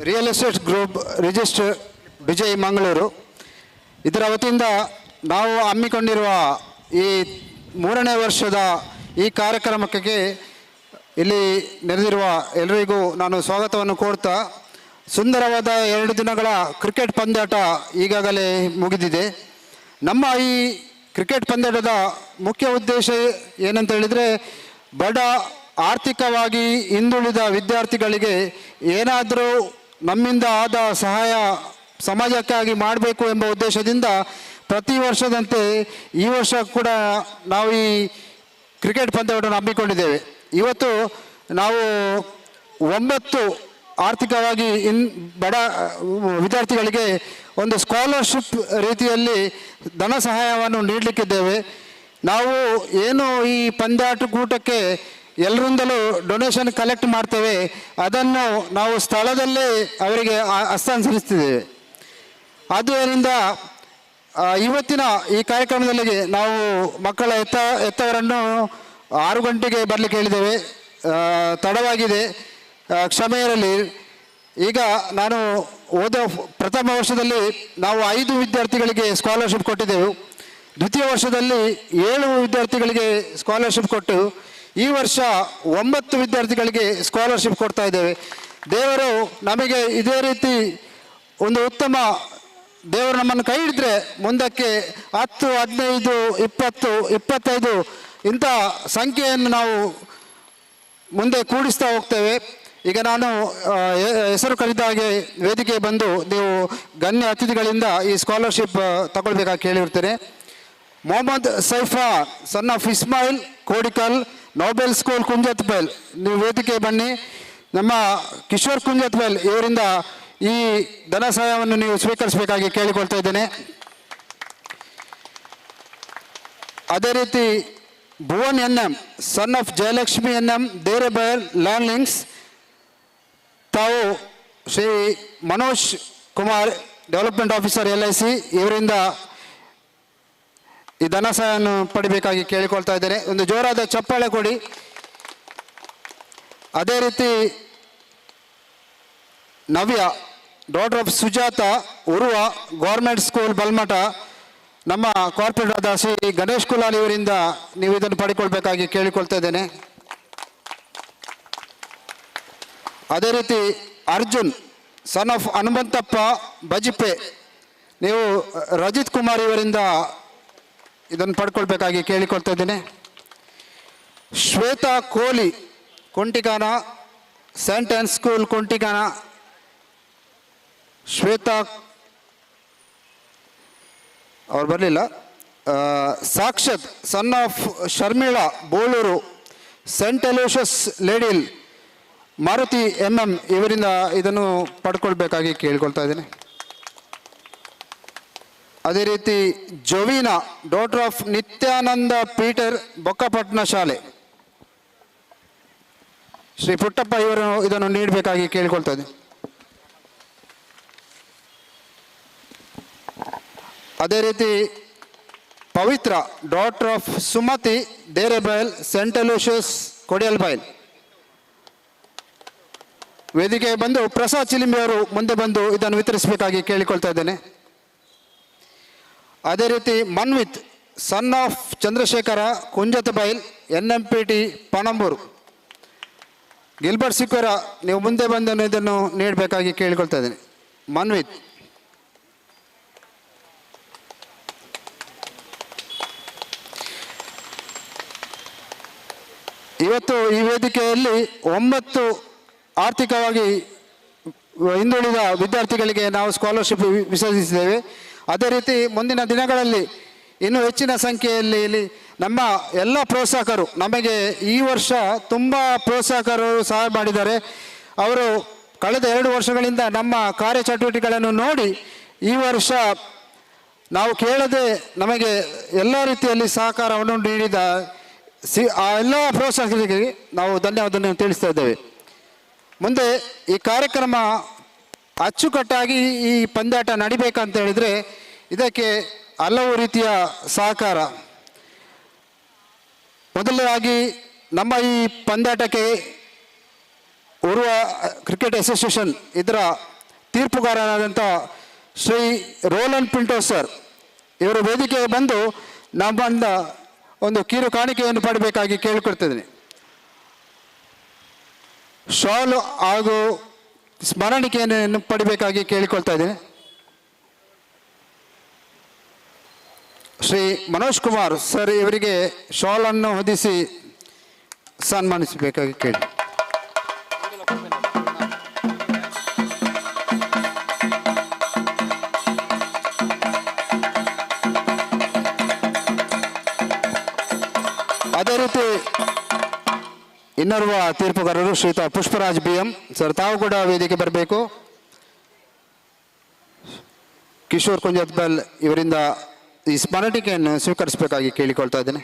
Real estate group register Vijay Mangaluru ಇದರ ವತಿಯಿಂದ ನಾವು ಹಮ್ಮಿಕೊಂಡಿರುವ ಈ 3ನೇ ವರ್ಷದ ಈ ಕಾರ್ಯಕ್ರಮಕ್ಕೆ ಇಲ್ಲಿ ನೆರೆದಿರುವ ಎಲ್ಲರಿಗೂ ನಾನು ಸ್ವಾಗತವನ್ನು ಕೋರ್ತಾ, ಸುಂದರವಾದ 2 ದಿನಗಳ ಕ್ರಿಕೆಟ್ ಪಂದ್ಯಾಟ ಈಗಾಗಲೇ ಮುಗಿದಿದೆ. ನಮ್ಮ ಈ ಕ್ರಿಕೆಟ್ ಪಂದ್ಯಾಟದ ಮುಖ್ಯ ಉದ್ದೇಶ ಏನಂತ ಹೇಳಿದರೆ, ಬಡ ಆರ್ಥಿಕವಾಗಿ ಹಿಂದುಳಿದ ವಿದ್ಯಾರ್ಥಿಗಳಿಗೆ ಏನಾದರೂ ನಮ್ಮಿಂದ ಆದ ಸಹಾಯ ಸಮಾಜಕ್ಕಾಗಿ ಮಾಡಬೇಕು ಎಂಬ ಉದ್ದೇಶದಿಂದ ಪ್ರತಿ ವರ್ಷದಂತೆ ಈ ವರ್ಷ ಕೂಡ ನಾವು ಈ ಕ್ರಿಕೆಟ್ ಪಂದ್ಯವನ್ನು ಹಮ್ಮಿಕೊಂಡಿದ್ದೇವೆ. ಇವತ್ತು ನಾವು 9 ಆರ್ಥಿಕವಾಗಿ ಬಡ ವಿದ್ಯಾರ್ಥಿಗಳಿಗೆ ಒಂದು ಸ್ಕಾಲರ್ಶಿಪ್ ರೀತಿಯಲ್ಲಿ ಧನ ಸಹಾಯವನ್ನು ನೀಡಲಿಕ್ಕಿದ್ದೇವೆ. ನಾವು ಏನು ಈ ಪಂದ್ಯಾಟಕೂಟಕ್ಕೆ ಎಲ್ಲರಿಂದಲೂ ಡೊನೇಷನ್ ಕಲೆಕ್ಟ್ ಮಾಡ್ತೇವೆ, ಅದನ್ನು ನಾವು ಸ್ಥಳದಲ್ಲೇ ಅವರಿಗೆ ಹಸ್ತಾಂತರಿಸ್ತಿದ್ದೇವೆ. ಆದ್ದರಿಂದ ಇವತ್ತಿನ ಈ ಕಾರ್ಯಕ್ರಮದಲ್ಲಿ ನಾವು ಮಕ್ಕಳ ಎತ್ತವರನ್ನು 6 ಗಂಟೆಗೆ ಬರಲಿಕ್ಕೆ ಹೇಳಿದ್ದೇವೆ. ತಡವಾಗಿದೆ, ಕ್ಷಮೆ ಇರಲಿ. ಈಗ ನಾನು ಪ್ರಥಮ ವರ್ಷದಲ್ಲಿ ನಾವು 5 ವಿದ್ಯಾರ್ಥಿಗಳಿಗೆ ಸ್ಕಾಲರ್ಶಿಪ್ ಕೊಟ್ಟಿದ್ದೆವು. ದ್ವಿತೀಯ ವರ್ಷದಲ್ಲಿ 7 ವಿದ್ಯಾರ್ಥಿಗಳಿಗೆ ಸ್ಕಾಲರ್ಶಿಪ್ ಕೊಟ್ಟು ಈ ವರ್ಷ 9 ವಿದ್ಯಾರ್ಥಿಗಳಿಗೆ ಸ್ಕಾಲರ್ಶಿಪ್ ಕೊಡ್ತಾ ಇದ್ದೇವೆ. ದೇವರು ನಮಗೆ ಇದೇ ರೀತಿ ಒಂದು ಉತ್ತಮ, ದೇವರು ನಮ್ಮನ್ನು ಕೈ ಹಿಡಿದ್ರೆ ಮುಂದಕ್ಕೆ 10, 15, 20, 25 ಇಂಥ ಸಂಖ್ಯೆಯನ್ನು ನಾವು ಮುಂದೆ ಕೂಡಿಸ್ತಾ ಹೋಗ್ತೇವೆ. ಈಗ ನಾನು ಹೆಸರು ಕರೆದ ಹಾಗೆ ವೇದಿಕೆ ಬಂದು ನೀವು ಗಣ್ಯ ಅತಿಥಿಗಳಿಂದ ಈ ಸ್ಕಾಲರ್ಶಿಪ್ ತಗೊಳ್ಬೇಕಾಗಿ ಕೇಳಿರ್ತೇನೆ. Mohammed Saifa, son of Ismail, Kodikal, Nobel school, Kunjathbail, ನೀವು ವೇದಿಕೆ ಬನ್ನಿ. ನಮ್ಮ ಕಿಶೋರ್ ಕುಂಜತ್ಬೈಲ್ ಇವರಿಂದ ಈ ಧನ ಸಹಾಯವನ್ನು ನೀವು ಸ್ವೀಕರಿಸಬೇಕಾಗಿ ಕೇಳಿಕೊಳ್ತಾ ಇದ್ದೇನೆ. ಅದೇ ರೀತಿ Bhuvan NM, son of Jayalakshmi NM, Derebail, ಲ್ಯಾಂಡ್ಲಿಂಗ್ಸ್, ತಾವು Shri Manoj Kumar, development officer LIC, ಇವರಿಂದ ಈ ಧನ ಸಹಾಯವನ್ನು ಪಡಿಬೇಕಾಗಿ ಕೇಳಿಕೊಳ್ತಾ ಇದ್ದೇನೆ. ಒಂದು ಜೋರಾದ ಚಪ್ಪಾಳೆ ಕೊಡಿ. ಅದೇ ರೀತಿ Navya, daughter of Sujatha, Urwa, government school, Balmatta, ನಮ್ಮ ಕಾರ್ಪೊರೇಟರ್ ಆದ ಶ್ರೀ ಗಣೇಶ್ ಕುಲಾಲ್ ಇವರಿಂದ ನೀವು ಇದನ್ನು ಪಡಿಕೊಳ್ಬೇಕಾಗಿ ಕೇಳಿಕೊಳ್ತಾ ಇದ್ದೇನೆ. ಅದೇ ರೀತಿ ಅರ್ಜುನ್, ಸನ್ ಆಫ್ ಹನುಮಂತಪ್ಪ, ಬಜಿಪೆ, ನೀವು ರಜಿತ್ ಕುಮಾರ್ ಇವರಿಂದ ಇದನ್ನು ಪಡ್ಕೊಳ್ಬೇಕಾಗಿ ಕೇಳಿಕೊಳ್ತಾ ಇದ್ದೇನೆ. Shweta Kohli, Kontigana, saint Ann school, Kontigana, Shweta ಅವ್ರು ಬರಲಿಲ್ಲ. Sakshath, son of Sharmila, Bolur, saint Aloysius Ladyhill, Maruti MM ಇವರಿಂದ ಇದನ್ನು ಪಡ್ಕೊಳ್ಬೇಕಾಗಿ ಕೇಳಿಕೊಳ್ತಾ ಇದ್ದೇನೆ. ಅದೇ ರೀತಿ Jovina, daughter of Nithyananda Peter, Bokkapatna ಶಾಲೆ, ಶ್ರೀ ಪುಟ್ಟಪ್ಪ ಇವರು ಇದನ್ನು ನೀಡಬೇಕಾಗಿ ಕೇಳಿಕೊಳ್ತಾ ಇದ್ದೀನಿ. ಅದೇ ರೀತಿ Pavitra, daughter of Sumathi, Derebail, saint Aloysius, Kodialbail, ವೇದಿಕೆ ಬಂದು ಪ್ರಸಾದ್ ಚಿಲಿಂಬಿ ಅವರು ಮುಂದೆ ಬಂದು ಇದನ್ನು ವಿತರಿಸಬೇಕಾಗಿ ಕೇಳಿಕೊಳ್ತಾ ಇದ್ದೇನೆ. ಅದೇ ರೀತಿ Manvith, son of Chandrashekara, Kunjathbail, NMPT, Panambur, Gilbert Sequeira, ನೀವು ಮುಂದೆ ಬಂದು ಇದನ್ನು ನೀಡಬೇಕಾಗಿ ಕೇಳಿಕೊಳ್ತಾ ಇದ್ದೇನೆ. ಮನ್ವಿತ್. ಇವತ್ತು ಈ ವೇದಿಕೆಯಲ್ಲಿ 9 ಆರ್ಥಿಕವಾಗಿ ಹಿಂದುಳಿದ ವಿದ್ಯಾರ್ಥಿಗಳಿಗೆ ನಾವು ಸ್ಕಾಲರ್ಶಿಪ್ ವಿಸರ್ಜಿಸಿದ್ದೇವೆ. ಅದೇ ರೀತಿ ಮುಂದಿನ ದಿನಗಳಲ್ಲಿ ಇನ್ನೂ ಹೆಚ್ಚಿನ ಸಂಖ್ಯೆಯಲ್ಲಿ ಇಲ್ಲಿ ನಮ್ಮ ಎಲ್ಲ ಪ್ರೋತ್ಸಾಹಕರು, ನಮಗೆ ಈ ವರ್ಷ ತುಂಬ ಪ್ರೋತ್ಸಾಹಕರು ಸಹಾಯ ಮಾಡಿದ್ದಾರೆ. ಅವರು ಕಳೆದ 2 ವರ್ಷಗಳಿಂದ ನಮ್ಮ ಕಾರ್ಯಚಟುವಟಿಕೆಗಳನ್ನು ನೋಡಿ ಈ ವರ್ಷ ನಾವು ಕೇಳದೆ ನಮಗೆ ಎಲ್ಲ ರೀತಿಯಲ್ಲಿ ಸಹಕಾರವನ್ನು ನೀಡಿದ ಆ ಎಲ್ಲ ಪ್ರೋತ್ಸಾಹಕರಿಗೆ ನಾವು ಧನ್ಯವಾದವನ್ನು ತಿಳಿಸ್ತಾ ಇದ್ದೇವೆ. ಮುಂದೆ ಈ ಕಾರ್ಯಕ್ರಮ ಅಚ್ಚುಕಟ್ಟಾಗಿ ಈ ಪಂದ್ಯಾಟ ನಡಿಬೇಕಂತ ಹೇಳಿದರೆ ಇದಕ್ಕೆ ಹಲವು ರೀತಿಯ ಸಹಕಾರ. ಮೊದಲನೇದಾಗಿ ನಮ್ಮ ಈ ಪಂದ್ಯಾಟಕ್ಕೆ ಉರ್ವ ಕ್ರಿಕೆಟ್ ಅಸೋಸಿಯೇಷನ್ ಇದರ ತೀರ್ಪುಗಾರರಾದಂಥ ಶ್ರೀ ರೋಲನ್ ಪಿಂಟೋ ಸರ್ ಇವರು ವೇದಿಕೆಗೆ ಬಂದು ನಮ್ಮಿಂದ ಒಂದು ಕಿರು ಕಾಣಿಕೆಯನ್ನು ಪಡಬೇಕಾಗಿ ಕೇಳಿಕೊಳ್ತಿದ್ದೀನಿ. ಶಾಲು ಹಾಗೂ ಸ್ಮರಣಿಕೆಯನ್ನು ಪಡಿಬೇಕಾಗಿ ಕೇಳಿಕೊಳ್ತಾ ಇದ್ದೀನಿ. ಶ್ರೀ ಮನೋಜ್ ಕುಮಾರ್ ಸರ್ ಇವರಿಗೆ ಶಾಲನ್ನು ಹೊದಿಸಿ ಸನ್ಮಾನಿಸಬೇಕಾಗಿ ಕೇಳಿ. ಅದೇ ರೀತಿ ಇನ್ನೋರ್ವ ತೀರ್ಪುಗಾರರು ಶ್ರೀಯುತ ಪುಷ್ಪರಾಜ್ BM ಸರ್, ತಾವು ಕೂಡ ವೇದಿಕೆ ಬರಬೇಕು. ಕಿಶೋರ್ ಕುಂಜತ್ಬಲ್ ಇವರಿಂದ ಈ ಸ್ಮರಣಿಕೆಯನ್ನು ಸ್ವೀಕರಿಸಬೇಕಾಗಿ ಕೇಳಿಕೊಳ್ತಾ ಇದ್ದೇನೆ.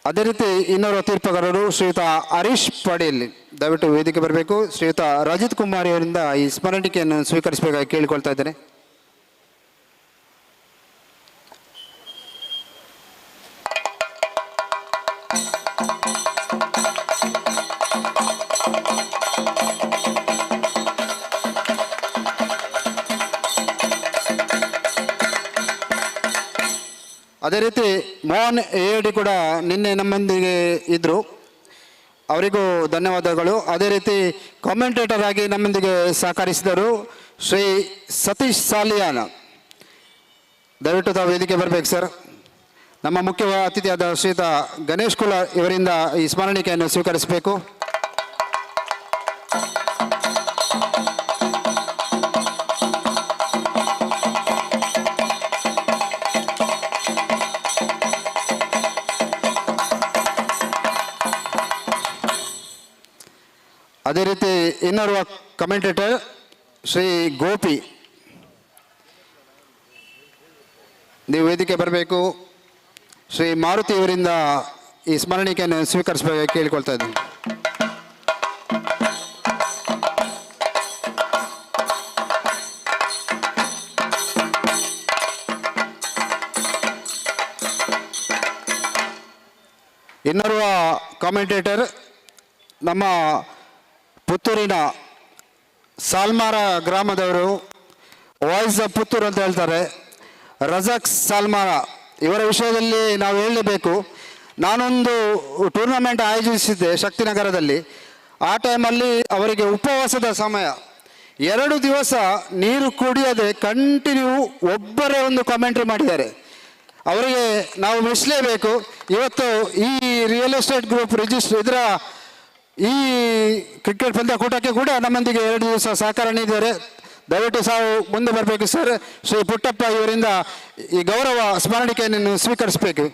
ಅದೇ ರೀತಿ ಇನ್ನೋರ್ವ ತೀರ್ಪುಗಾರರು ಶ್ರೀಯುತ ಹರೀಶ್ ಪಾಟೀಲ್ ದಯವಿಟ್ಟು ವೇದಿಕೆ ಬರಬೇಕು. ಶ್ರೀಯುತ ರಜಿತ್ ಕುಮಾರ್ ಅವರಿಂದ ಈ ಸ್ಮರಣಿಕೆಯನ್ನು ಸ್ವೀಕರಿಸಬೇಕಾಗಿ ಕೇಳಿಕೊಳ್ತಾ ಇದ್ದೇನೆ. ಅದೇ ರೀತಿ ಮೋಹನ್ AAD ಕೂಡ ನಿನ್ನೆ ನಮ್ಮೊಂದಿಗೆ ಇದ್ದರು, ಅವರಿಗೂ ಧನ್ಯವಾದಗಳು. ಅದೇ ರೀತಿ ಕಾಮೆಂಟೇಟರ್ ಆಗಿ ನಮ್ಮೊಂದಿಗೆ ಸಹಕರಿಸಿದರು ಶ್ರೀ ಸತೀಶ್ ಸಾಲಿಯಾನ, ದಯವಿಟ್ಟು ತಾವು ವೇದಿಕೆ ಬರಬೇಕು ಸರ್. ನಮ್ಮ ಮುಖ್ಯ ಅತಿಥಿಯಾದ ಶ್ರೀಯುತ ಗಣೇಶ್ ಕುಲ ಇವರಿಂದ ಈ ಸ್ಮರಣಿಕೆಯನ್ನು ಸ್ವೀಕರಿಸಬೇಕು. ಅದೇ ರೀತಿ ಇನ್ನೋರ್ವ ಕಮೆಂಟೇಟರ್ ಶ್ರೀ ಗೋಪಿ, ನೀವು ವೇದಿಕೆ ಬರಬೇಕು. ಶ್ರೀ ಮಾರುತಿ ಇವರಿಂದ ಈ ಸ್ಮರಣಿಕೆಯನ್ನು ಸ್ವೀಕರಿಸಬೇಕಾಗಿ ಕೇಳಿಕೊಳ್ತಾ ಇದ್ದೀನಿ. ಇನ್ನೋರ್ವ ಕಾಮೆಂಟೇಟರ್ ನಮ್ಮ ಪುತ್ತೂರಿನ ಸಾಲ್ಮಾರ ಗ್ರಾಮದವರು, ವಾಯ್ಸ್ ಆಫ್ ಪುತ್ತೂರು ಅಂತ ಹೇಳ್ತಾರೆ, ರಜಾಕ್ ಸಾಲ್ಮಾರ ಇವರ ವಿಷಯದಲ್ಲಿ ನಾವು ಹೇಳಲೇಬೇಕು. ನಾನೊಂದು ಟೂರ್ನಮೆಂಟ್ ಆಯೋಜಿಸಿದ್ದೆ ಶಕ್ತಿನಗರದಲ್ಲಿ. ಆ ಟೈಮಲ್ಲಿ ಅವರಿಗೆ ಉಪವಾಸದ ಸಮಯ, 2 ದಿವಸ ನೀರು ಕುಡಿಯದೆ ಕಂಟಿನ್ಯೂ ಒಬ್ಬರೇ ಒಂದು ಕಾಮೆಂಟ್ರಿ ಮಾಡಿದ್ದಾರೆ. ಅವರಿಗೆ ನಾವು ಮೆಚ್ಚಲೇಬೇಕು. ಇವತ್ತು ಈ ರಿಯಲ್ ಎಸ್ಟೇಟ್ ಗ್ರೂಪ್ ಇದರ ಈ ಕ್ರಿಕೆಟ್ ಪಂದ್ಯಕೂಟಕ್ಕೆ ಕೂಡ ನಮ್ಮೊಂದಿಗೆ 2 ದಿವಸ ಸಹಕಾರ ನೀಡಿದ್ದಾರೆ. ದಯವಿಟ್ಟು ಸಾವು ಮುಂದೆ ಬರಬೇಕು ಸರ್. ಶ್ರೀ ಪುಟ್ಟಪ್ಪ ಇವರಿಂದ ಈ ಗೌರವ ಸ್ಮರಣಿಕೆಯನ್ನು ಸ್ವೀಕರಿಸಬೇಕು.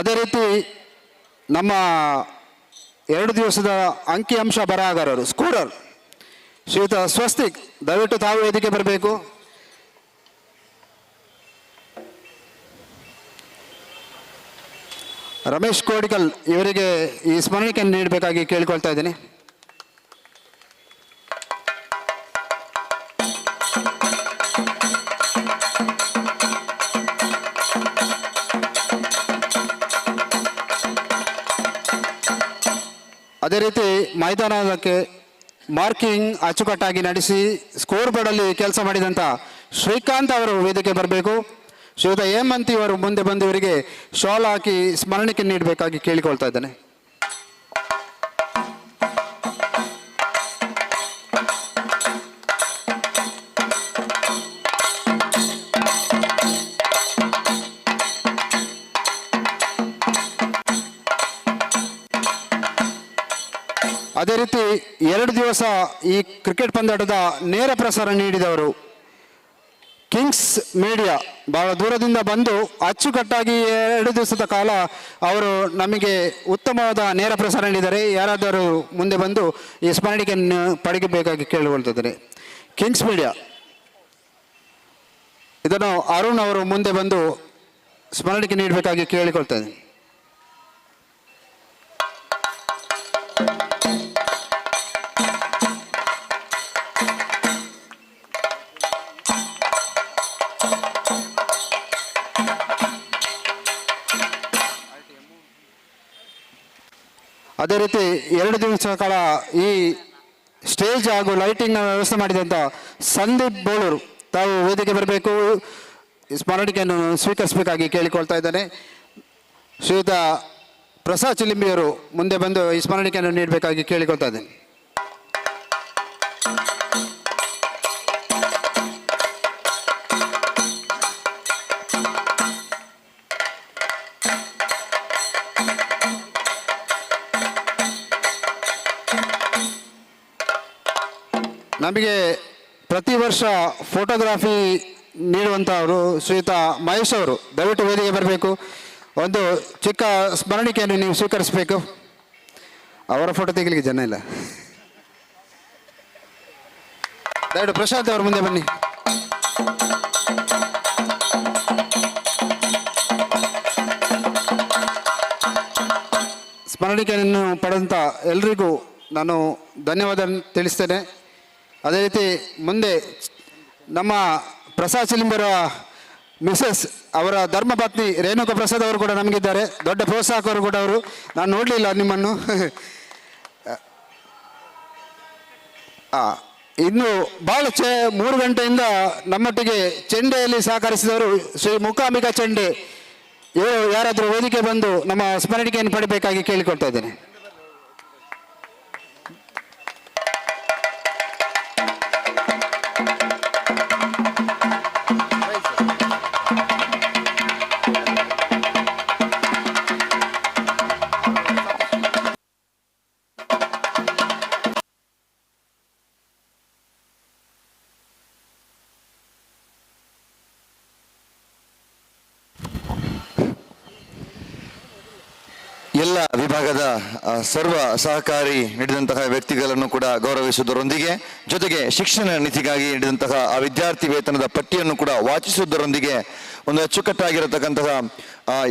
ಅದೇ ರೀತಿ ನಮ್ಮ 2 ದಿವಸದ ಅಂಕಿಅಂಶ ಬರಹಗಾರರು ಸ್ಕೋರರ್ ಶ್ರೀಯುತ ಸ್ವಸ್ತಿಕ್, ದಯವಿಟ್ಟು ತಾವು ವೇದಿಕೆ ಬರಬೇಕು. ರಮೇಶ್ ಕೋಡಿಕಲ್ ಇವರಿಗೆ ಈ ಸ್ಮರಣಿಕೆಯನ್ನು ನೀಡಬೇಕಾಗಿ ಕೇಳಿಕೊಳ್ತಾ ಇದ್ದೀನಿ. ಅದೇ ರೀತಿ ಮೈದಾನಕ್ಕೆ ಮಾರ್ಕಿಂಗ್ ಅಚ್ಚುಕಟ್ಟಾಗಿ ನಡೆಸಿ ಸ್ಕೋರ್ ಬೋರ್ಡಲ್ಲಿ ಕೆಲಸ ಮಾಡಿದಂಥ ಶ್ರೀಕಾಂತ್ ಅವರು ವೇದಿಕೆ ಬರಬೇಕು. ಶ್ರೀಯುತ ಹೇಮಂತಿ ಅವರು ಮುಂದೆ ಬಂದು ಇವರಿಗೆ ಶಾಲ್ ಹಾಕಿ ಸ್ಮರಣಿಕೆ ನೀಡಬೇಕಾಗಿ ಕೇಳಿಕೊಳ್ತಾ ಇದ್ದೇನೆ. ಅದೇ ರೀತಿ 2 ದಿವಸ ಈ ಕ್ರಿಕೆಟ್ ಪಂದ್ಯಾಟದ ನೇರ ಪ್ರಸಾರ ನೀಡಿದವರು ಕಿಂಗ್ಸ್ ಮೀಡಿಯಾ, ಬಹಳ ದೂರದಿಂದ ಬಂದು ಅಚ್ಚುಕಟ್ಟಾಗಿ 2 ದಿವಸದ ಕಾಲ ಅವರು ನಮಗೆ ಉತ್ತಮವಾದ ನೇರ ಪ್ರಸಾರ ನೀಡಿದ್ದಾರೆ. ಯಾರಾದರೂ ಮುಂದೆ ಬಂದು ಈ ಸ್ಮರಣಿಕೆಯನ್ನು ಪಡೆಯಬೇಕಾಗಿ ಕೇಳಿಕೊಳ್ತಿದ್ದಾರೆ. ಕಿಂಗ್ಸ್ ಮೀಡಿಯಾ ಇದನ್ನು ಅರುಣ್ ಅವರು ಮುಂದೆ ಬಂದು ಸ್ಮರಣಿಕೆ ನೀಡಬೇಕಾಗಿ ಕೇಳಿಕೊಳ್ತೇನೆ. ಅದೇ ರೀತಿ 2 ದಿವಸಗಳ ಕಾಲ ಈ ಸ್ಟೇಜ್ ಹಾಗೂ ಲೈಟಿಂಗ್ನ ವ್ಯವಸ್ಥೆ ಮಾಡಿದಂಥ ಸಂದೀಪ್ ಬೋಳೂರು ತಾವು ವೇದಿಕೆ ಬರಬೇಕು, ಸ್ಮರಣಿಕೆಯನ್ನು ಸ್ವೀಕರಿಸಬೇಕಾಗಿ ಕೇಳಿಕೊಳ್ತಾ ಇದ್ದಾನೆ. ಶ್ರೀಯುತ ಪ್ರಸಾದ್ ಚಿಲಿಂಬಿಯವರು ಮುಂದೆ ಬಂದು ಈ ಸ್ಮರಣಿಕೆಯನ್ನು ನೀಡಬೇಕಾಗಿ ಕೇಳಿಕೊಳ್ತಾ ಇದ್ದೇನೆ. ನಮಗೆ ಪ್ರತಿ ವರ್ಷ ಫೋಟೋಗ್ರಾಫಿ ನೀಡುವಂಥವರು ಶ್ರೀಯುತ ಮಹೇಶ್ ಅವರು ದಯವಿಟ್ಟು ವೇದಿಕೆ ಬರಬೇಕು. ಒಂದು ಚಿಕ್ಕ ಸ್ಮರಣಿಕೆಯನ್ನು ನೀವು ಸ್ವೀಕರಿಸಬೇಕು. ಅವರ ಫೋಟೋ ತೆಗಿಲಿಕ್ಕೆ ಜನ ಇಲ್ಲ. ದಯವಿಟ್ಟು ಪ್ರಶಾಂತ್ ಅವರು ಮುಂದೆ ಬನ್ನಿ. ಸ್ಮರಣಿಕೆಯನ್ನು ಪಡೆದಂಥ ಎಲ್ರಿಗೂ ನಾನು ಧನ್ಯವಾದ ತಿಳಿಸ್ತೇನೆ. ಅದೇ ರೀತಿ ಮುಂದೆ ನಮ್ಮ ಪ್ರಸಾದ್ ಚಿಲಿಂಬರ ಮಿಸಸ್ ಅವರ ಧರ್ಮಪತ್ನಿ ರೇಣುಕಾ ಪ್ರಸಾದ್ ಅವರು ಕೂಡ ನಮಗಿದ್ದಾರೆ. ದೊಡ್ಡ ಪ್ರೋತ್ಸಾಹಕರು ಕೂಡ ಅವರು. ನಾನು ನೋಡಲಿಲ್ಲ ನಿಮ್ಮನ್ನು. ಇನ್ನು ಭಾಳ 3 ಗಂಟೆಯಿಂದ ನಮ್ಮೊಟ್ಟಿಗೆ ಚೆಂಡೆಯಲ್ಲಿ ಸಹಕರಿಸಿದವರು ಶ್ರೀ ಮೂಕಾಂಬಿಕಾ ಚೆಂಡೆ ಇವರು ಯಾರಾದರೂ ವೇದಿಕೆ ಬಂದು ನಮ್ಮ ಸ್ಮರಣಿಕೆಯನ್ನು ಪಡಿಬೇಕಾಗಿ ಕೇಳಿಕೊಳ್ತಾ ಇದ್ದೇನೆ. ಎಲ್ಲ ವಿಭಾಗದ ಸರ್ವ ಸಹಕಾರಿ ನೀಡಿದಂತಹ ವ್ಯಕ್ತಿಗಳನ್ನು ಕೂಡ ಗೌರವಿಸುವುದರೊಂದಿಗೆ ಜೊತೆಗೆ ಶಿಕ್ಷಣ ನೀತಿಗಾಗಿ ನೀಡಿದಂತಹ ಆ ವಿದ್ಯಾರ್ಥಿ ವೇತನದ ಪಟ್ಟಿಯನ್ನು ಕೂಡ ವಾಚಿಸುವುದರೊಂದಿಗೆ ಒಂದು ಅಚ್ಚುಕಟ್ಟಾಗಿರತಕ್ಕಂತಹ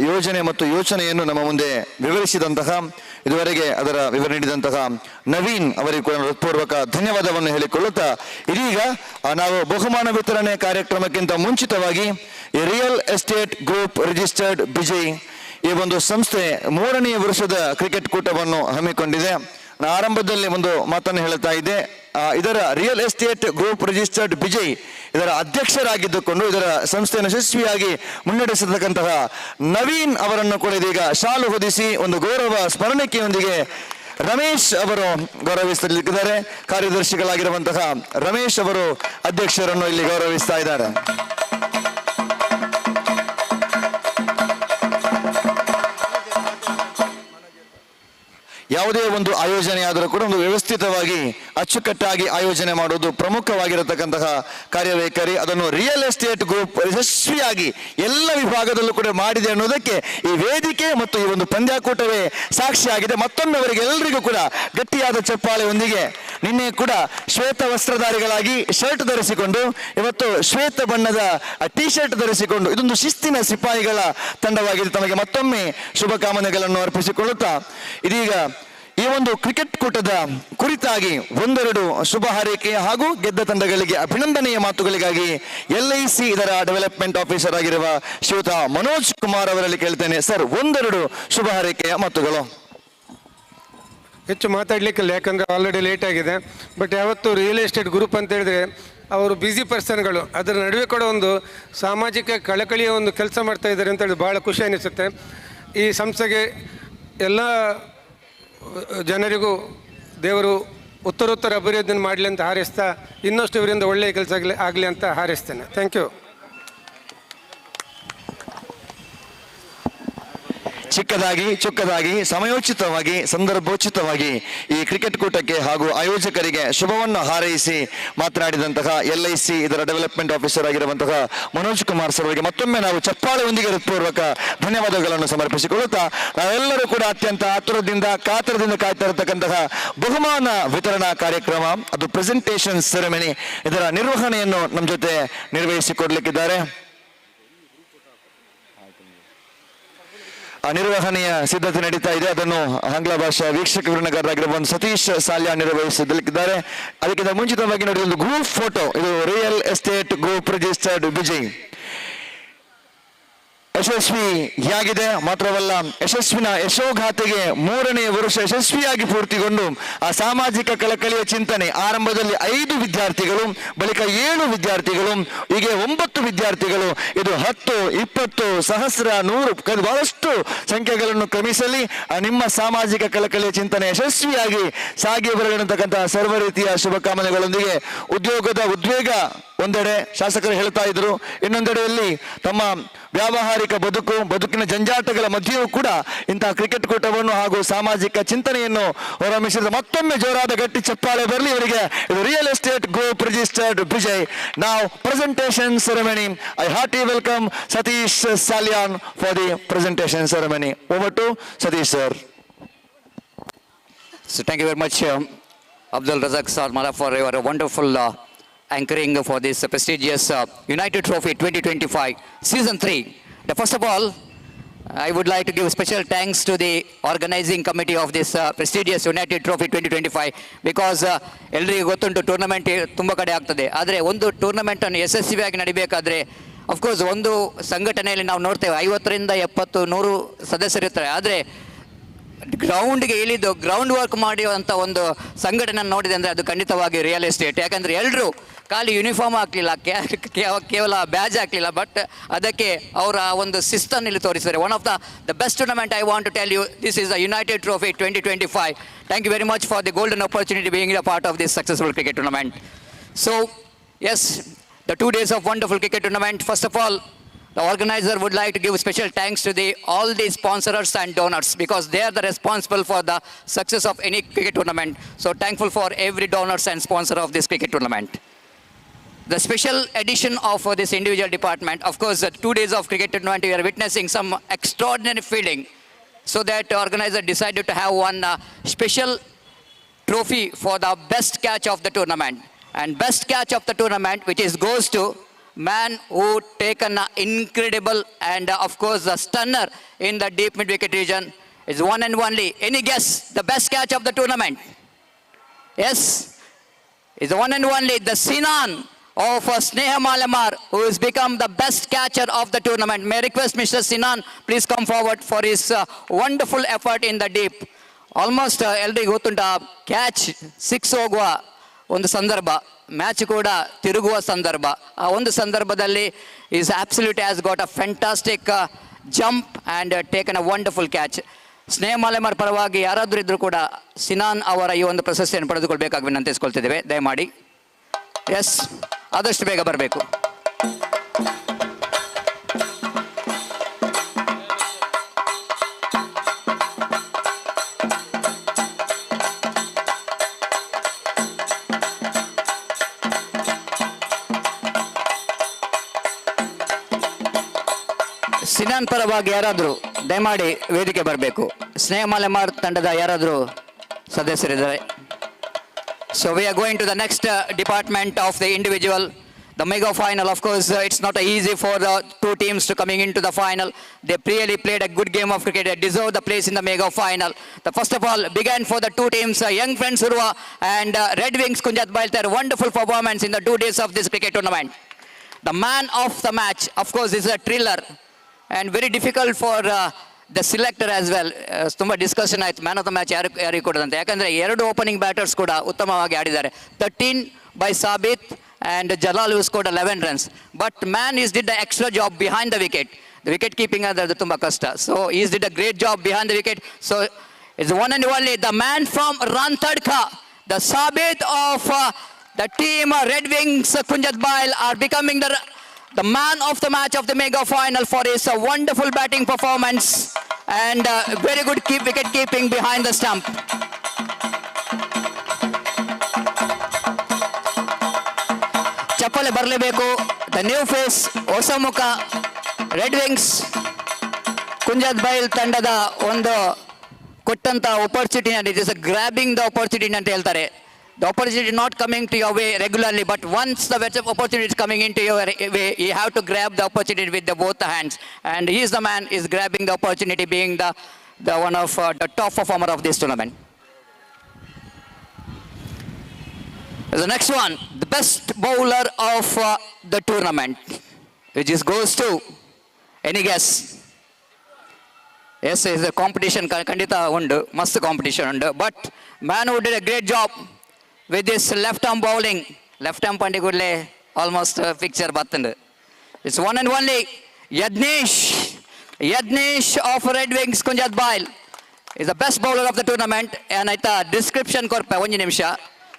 ಯೋಜನೆ ಮತ್ತು ಯೋಚನೆಯನ್ನು ನಮ್ಮ ಮುಂದೆ ವಿವರಿಸಿದಂತಹ ಇದುವರೆಗೆ ಅದರ ವಿವರ ನೀಡಿದಂತಹ ನವೀನ್ ಅವರಿಗೆ ಕೂಡ ಹೃತ್ಪೂರ್ವಕ ಧನ್ಯವಾದವನ್ನು ಹೇಳಿಕೊಳ್ಳುತ್ತಾ ಇದೀಗ ನಾವು ಬಹುಮಾನ ವಿತರಣೆ ಕಾರ್ಯಕ್ರಮಕ್ಕಿಂತ ಮುಂಚಿತವಾಗಿ real estate group registered Bejai ಈ ಒಂದು ಸಂಸ್ಥೆ 3ನೇ ವರ್ಷದ ಕ್ರಿಕೆಟ್ ಕೂಟವನ್ನು ಹಮ್ಮಿಕೊಂಡಿದೆ. ಆರಂಭದಲ್ಲಿ ಒಂದು ಮಾತನ್ನು ಹೇಳುತ್ತಾ ಇದೆ. ಇದರ real estate group registered Bejai ಇದರ ಅಧ್ಯಕ್ಷರಾಗಿದ್ದುಕೊಂಡು ಇದರ ಸಂಸ್ಥೆಯನ್ನು ಯಶಸ್ವಿಯಾಗಿ ಮುನ್ನಡೆಸತಕ್ಕಂತಹ ನವೀನ್ ಅವರನ್ನು ಕೂಡ ಇದೀಗ ಶಾಲು ಹೊದಿಸಿ ಒಂದು ಗೌರವ ಸ್ಮರಣಿಕೆಯೊಂದಿಗೆ ರಮೇಶ್ ಅವರು ಗೌರವಿಸಲಿದ್ದಾರೆ. ಕಾರ್ಯದರ್ಶಿಗಳಾಗಿರುವಂತಹ ರಮೇಶ್ ಅವರು ಅಧ್ಯಕ್ಷರನ್ನು ಇಲ್ಲಿ ಗೌರವಿಸ್ತಾ ಇದ್ದಾರೆ. ಯಾವುದೇ ಒಂದು ಆಯೋಜನೆ ಆದರೂ ಕೂಡ ಒಂದು ವ್ಯವಸ್ಥಿತವಾಗಿ ಅಚ್ಚುಕಟ್ಟಾಗಿ ಆಯೋಜನೆ ಮಾಡುವುದು ಪ್ರಮುಖವಾಗಿರತಕ್ಕಂತಹ ಕಾರ್ಯವೈಖರಿ. ಅದನ್ನು ರಿಯಲ್ ಎಸ್ಟೇಟ್ ಗ್ರೂಪ್ ಯಶಸ್ವಿಯಾಗಿ ಎಲ್ಲ ವಿಭಾಗದಲ್ಲೂ ಕೂಡ ಮಾಡಿದೆ ಅನ್ನೋದಕ್ಕೆ ಈ ವೇದಿಕೆ ಮತ್ತು ಈ ಒಂದು ಪಂದ್ಯಾಕೂಟವೇ ಸಾಕ್ಷಿಯಾಗಿದೆ. ಮತ್ತೊಮ್ಮೆ ಅವರಿಗೆ ಎಲ್ಲರಿಗೂ ಕೂಡ ಗಟ್ಟಿಯಾದ ಚಪ್ಪಾಳೆಯೊಂದಿಗೆ ನಿನ್ನೆ ಕೂಡ ಶ್ವೇತ ವಸ್ತ್ರಧಾರಿಗಳಾಗಿ ಶರ್ಟ್ ಧರಿಸಿಕೊಂಡು ಇವತ್ತು ಶ್ವೇತ ಬಣ್ಣದ ಟಿ ಶರ್ಟ್ ಧರಿಸಿಕೊಂಡು ಇದೊಂದು ಶಿಸ್ತಿನ ಸಿಪಾಯಿಗಳ ತಂಡವಾಗಿದೆ. ತಮಗೆ ಮತ್ತೊಮ್ಮೆ ಶುಭಕಾಮನೆಗಳನ್ನು ಅರ್ಪಿಸಿಕೊಳ್ಳುತ್ತಾ ಇದೀಗ ಈ ಒಂದು ಕ್ರಿಕೆಟ್ ಕೂಟದ ಕುರಿತಾಗಿ ಒಂದೆರಡು ಶುಭ ಹಾರೈಕೆ ಹಾಗೂ ಗೆದ್ದ ತಂಡಗಳಿಗೆ ಅಭಿನಂದನೆಯ ಮಾತುಗಳಿಗಾಗಿ LIC ಇದರ ಡೆವಲಪ್ಮೆಂಟ್ ಆಫೀಸರ್ ಆಗಿರುವ ಶ್ರೀಯುತ ಮನೋಜ್ ಕುಮಾರ್ ಅವರಲ್ಲಿ ಕೇಳ್ತೇನೆ. ಸರ್, ಒಂದೆರಡು ಶುಭ ಹಾರೈಕೆಯ ಮಾತುಗಳು. ಹೆಚ್ಚು ಮಾತಾಡಲಿಕ್ಕಿಲ್ಲ, ಯಾಕಂದರೆ ಆಲ್ರೆಡಿ ಲೇಟ್ ಆಗಿದೆ. ಬಟ್ ಯಾವತ್ತು ರಿಯಲ್ ಎಸ್ಟೇಟ್ ಗ್ರೂಪ್ ಅಂತ ಹೇಳಿದ್ರೆ ಅವರು ಬ್ಯುಸಿ ಪರ್ಸನ್ಗಳು, ಅದರ ನಡುವೆ ಕೂಡ ಒಂದು ಸಾಮಾಜಿಕ ಕಳಕಳಿಯ ಒಂದು ಕೆಲಸ ಮಾಡ್ತಾ ಇದ್ದಾರೆ ಅಂತ ಹೇಳಿ ಭಾಳ ಖುಷಿ ಅನಿಸುತ್ತೆ. ಈ ಸಂಸ್ಥೆಗೆ ಎಲ್ಲ ಜನರಿಗೂ ದೇವರು ಉತ್ತರೋತ್ತರ ಅಭಿವೃದ್ಧಿಯನ್ನು ಮಾಡಲಿ ಅಂತ ಹಾರೈಸ್ತಾ ಇನ್ನಷ್ಟು ಇವರಿಂದ ಒಳ್ಳೆಯ ಕೆಲಸ ಆಗಲಿ ಅಂತ ಹಾರೈಸ್ತೇನೆ. Thank you. ಚಿಕ್ಕದಾಗಿ ಸಮಯೋಚಿತವಾಗಿ ಸಂದರ್ಭೋಚಿತವಾಗಿ ಈ ಕ್ರಿಕೆಟ್ ಕೂಟಕ್ಕೆ ಹಾಗೂ ಆಯೋಜಕರಿಗೆ ಶುಭವನ್ನು ಹಾರೈಸಿ ಮಾತನಾಡಿದಂತಹ LIC ಇದರ ಡೆವಲಪ್ಮೆಂಟ್ ಆಫೀಸರ್ ಆಗಿರುವಂತಹ ಮನೋಜ್ ಕುಮಾರ್ ಸರ್ ಅವರಿಗೆ ಮತ್ತೊಮ್ಮೆ ನಾವು ಚಪ್ಪಾಳೆಯೊಂದಿಗೆ ಹೃತ್ಪೂರ್ವಕ ಧನ್ಯವಾದಗಳನ್ನು ಸಮರ್ಪಿಸಿಕೊಳ್ಳುತ್ತಾ ನಾವೆಲ್ಲರೂ ಕೂಡ ಅತ್ಯಂತ ಆತುರದಿಂದ ಕಾತರದಿಂದ ಕಾಯ್ತಾ ಇರತಕ್ಕಂತಹ ಬಹುಮಾನ ವಿತರಣಾ ಕಾರ್ಯಕ್ರಮ, ಅದು ಪ್ರೆಸೆಂಟೇಷನ್ ಸೆರೆಮನಿ, ಇದರ ನಿರ್ವಹಣೆಯನ್ನು ನಮ್ಮ ಜೊತೆ ನಿರ್ವಹಿಸಿಕೊಡ್ಲಿಕ್ಕಿದ್ದಾರೆ ನಿರ್ವಹಣೆಯ ಸಿದ್ಧತೆ ನಡೀತಾ ಇದೆ. ಅದನ್ನು ಆಂಗ್ಲ ಭಾಷಾ ವೀಕ್ಷಕ ವಿವರಣೆಗಾರರಾಗಿರುವ ಸತೀಶ್ ಸಾಲ್ಯ ನಿರ್ವಹಿಸಲಿದ್ದಾರೆ. ಅದಕ್ಕಿಂತ ಮುಂಚಿತವಾಗಿ ನೋಡಿ ಒಂದು ಗ್ರೂಪ್ ಫೋಟೋ. ಇದು real estate group registered Vijay ಯಶಸ್ವಿಯಾಗಿದೆ. ಮಾತ್ರವಲ್ಲ, ಯಶಸ್ವಿನ ಯಶೋಗಾಥೆಗೆ 3ನೇ ವರ್ಷ ಯಶಸ್ವಿಯಾಗಿ ಪೂರ್ತಿಗೊಂಡು ಆ ಸಾಮಾಜಿಕ ಕಳಕಳಿಯ ಚಿಂತನೆ ಆರಂಭದಲ್ಲಿ 5 ವಿದ್ಯಾರ್ಥಿಗಳು, ಬಳಿಕ 7 ವಿದ್ಯಾರ್ಥಿಗಳು, ಹೀಗೆ 9 ವಿದ್ಯಾರ್ಥಿಗಳು, ಇದು 10, 20, ಸಹಸ್ರ, 100 ಬಹಳಷ್ಟು ಸಂಖ್ಯೆಗಳನ್ನು ಕ್ರಮಿಸಲಿ. ನಿಮ್ಮ ಸಾಮಾಜಿಕ ಕಳಕಳಿಯ ಚಿಂತನೆ ಯಶಸ್ವಿಯಾಗಿ ಸಾಗಿ ಬರಲಿರತಕ್ಕಂತಹ ಸರ್ವ ರೀತಿಯ ಶುಭಕಾಮನೆಗಳೊಂದಿಗೆ ಉದ್ಯೋಗದ ಉದ್ವೇಗ ಒಂದೆಡೆ ಶಾಸಕರು ಹೇಳ್ತಾ ಇದ್ರು, ಇನ್ನೊಂದೆಡೆಯಲ್ಲಿ ತಮ್ಮ ವ್ಯಾವಹಾರಿಕ ಬದುಕಿನ ಜಂಜಾಟಗಳ ಮಧ್ಯೆಯೂ ಕೂಡ ಇಂತಹ ಕ್ರಿಕೆಟ್ ಕೂಟವನ್ನು ಹಾಗೂ ಸಾಮಾಜಿಕ ಚಿಂತನೆಯನ್ನು ಹೊರಹೊಮ್ಮಿಸಿದ ಮತ್ತೊಮ್ಮೆ ಜೋರಾದ ಗಟ್ಟಿ ಚಪ್ಪಾಳೆ ಬರಲಿ ಇವರಿಗೆ. ಇದು real estate group registered Vijay. ನಾವು presentation ceremony. I hearty welcome Satish Salian for the presentation ceremony. Over to Satish sir. So thank you very much, Abdul Razak Sarmala, for your wonderful anchoring for this prestigious United Trophy 2025 Season 3. First of all, I would like to give special thanks to the organizing committee of this prestigious United Trophy 2025 because ಎಲ್ಲರಿಗೂ ಗೊತ್ತುಂಟು tournament ತುಂಬ ಕಡೆ ಆಗ್ತದೆ. ಆದರೆ ಒಂದು ಟೂರ್ನಮೆಂಟನ್ನು ಯಶಸ್ವಿಯಾಗಿ ನಡಿಬೇಕಾದ್ರೆ of course ಒಂದು ಸಂಘಟನೆಯಲ್ಲಿ ನಾವು ನೋಡ್ತೇವೆ 50ರಿಂದ 70, 100 ಸದಸ್ಯರಿರ್ತಾರೆ. ಆದರೆ ಗ್ರೌಂಡ್ಗೆ ಇಳಿದು ಗ್ರೌಂಡ್ ವರ್ಕ್ ಮಾಡಿರುವಂಥ ಒಂದು ಸಂಘಟನೆ ನೋಡಿದೆ ಅಂದರೆ ಅದು ಖಂಡಿತವಾಗಿ ರಿಯಲ್ ಎಸ್ಟೇಟ್. ಯಾಕಂದರೆ ಎಲ್ಲರೂ ಖಾಲಿ ಯೂನಿಫಾರ್ಮ್ ಹಾಕಲಿಲ್ಲ, ಕೇವಲ ಬ್ಯಾಜ್ ಹಾಕಲಿಲ್ಲ, ಬಟ್ ಅದಕ್ಕೆ ಅವರ ಒಂದು ಶಿಸ್ತನ್ನು ಇಲ್ಲಿ ತೋರಿಸಿದ್ದಾರೆ. One of the best tournament I want to tell you, this is the united trophy 2025. Thank you very much for the golden opportunity being a part of this successful cricket tournament. So, yes, the 2 days of wonderful cricket tournament. First of all, the organizer would like to give special thanks to all the sponsors and donors because they are the responsible for the success of any cricket tournament. So thankful for every donors and sponsor of this cricket tournament. The special edition of this individual department, of course, 2 days of cricket tournament, we are witnessing some extraordinary feeling. So that the organizer decided to have one special trophy for the best catch of the tournament. And best catch of the tournament, which goes to man who taken an incredible and of course a stunner in the deep mid wicket region, is one and only. Any guess the best catch of the tournament? Yes, is one and only the Sinan of Snelamar, who has become the best catcher of the tournament. May I request Mr. Sinan please come forward for his wonderful effort in the deep. Almost ಎಲ್ರಿಗೂ ಗೊತ್ತುಂಟ catch 6 ಹೋಗುವ ಒಂದು ಸಂದರ್ಭ, match ಕೂಡ ತಿರುಗುವ ಸಂದರ್ಭ. ಆ ಒಂದು ಸಂದರ್ಭದಲ್ಲಿ is absolute has got a fantastic jump and taken a wonderful catch. Snehamalemar ಪರವಾಗಿ ಯಾರಾದರೂ ಇದ್ದರೂ ಕೂಡ ಸಿನಾನ್ ಅವರ ಈ ಒಂದು ಪ್ರಶಸ್ತಿಯನ್ನು ಪಡೆದುಕೊಳ್ಬೇಕಾಗಿ ವಿನಂತಿಸ್ಕೊಳ್ತಿದ್ದೇವೆ, ದಯಮಾಡಿ. ಎಸ್, ಆದಷ್ಟು ಬೇಗ ಬರಬೇಕು. ಸಿನಾನ್ ಪರವಾಗಿ ಯಾರಾದರೂ ದಯಮಾಡಿ ವೇದಿಕೆ ಬರಬೇಕು. ಸ್ನೇಹಮಾಲೆಮಾರ್ ತಂಡದ ಯಾರಾದರೂ ಸದಸ್ಯರಿದ್ದಾರೆ. So we are going to the next department of the individual, the mega final. Of course, it's not easy for the two teams to coming into the final. They really played a good game of cricket. They deserve the place in the mega final. The first of all began for the two teams, young friends Urwa and Red Wings Kunjat Bail, their wonderful performance in the 2 days of this cricket tournament. The man of the match, of course, is a thriller and very difficult for the selector as well. ತುಂಬ discussion ಆಯಿತು man of the match ಯಾರಿಗೆ ಕೊಡೋದಂತ. ಯಾಕಂದರೆ 2 opening batters ಕೂಡ ಉತ್ತಮವಾಗಿ ಆಡಿದ್ದಾರೆ. 13 by Sabith and Jalal who scored 11 runs. But man is did the extra job behind the wicket. The wicket keeping ಅಂದರೆ ಅದು ತುಂಬ ಕಷ್ಟ. So is did a great job behind the wicket. So it's one and only the man from Rantadka, the Sabith of the team Red Wings Kunjat Bail are becoming the man of the match of the mega final for his wonderful batting performance and very good wicket keeping behind the stump. ಚಪ್ಪಲೆ ಬರಲೇಬೇಕು. The new face, ಹೊಸ ಮುಖ, red wings ಕುಂಜತ್ ಬೈಲ್ ತಂಡದ ಒಂದು ಕೊಟ್ಟಂತ opportunity, it is grabbing the opportunity ಅಂತ ಹೇಳ್ತಾರೆ. The opportunity not coming to your way regularly, but once the opportunity is coming into your way, you have to grab the opportunity with both the hands. And he is the man is grabbing the opportunity, being the one of the top performer of this tournament. The next one, the best bowler of the tournament, which goes to, any guess? Yes, it's a competition, kandita undu, must competition undu. But man who did a great job with this left arm bowling, left arm pandikudle almost picture battund. It's one and only Yadnesh of Red Wings Kunjat Bail is the best bowler of the tournament. And I thought description korpa onji nimisha.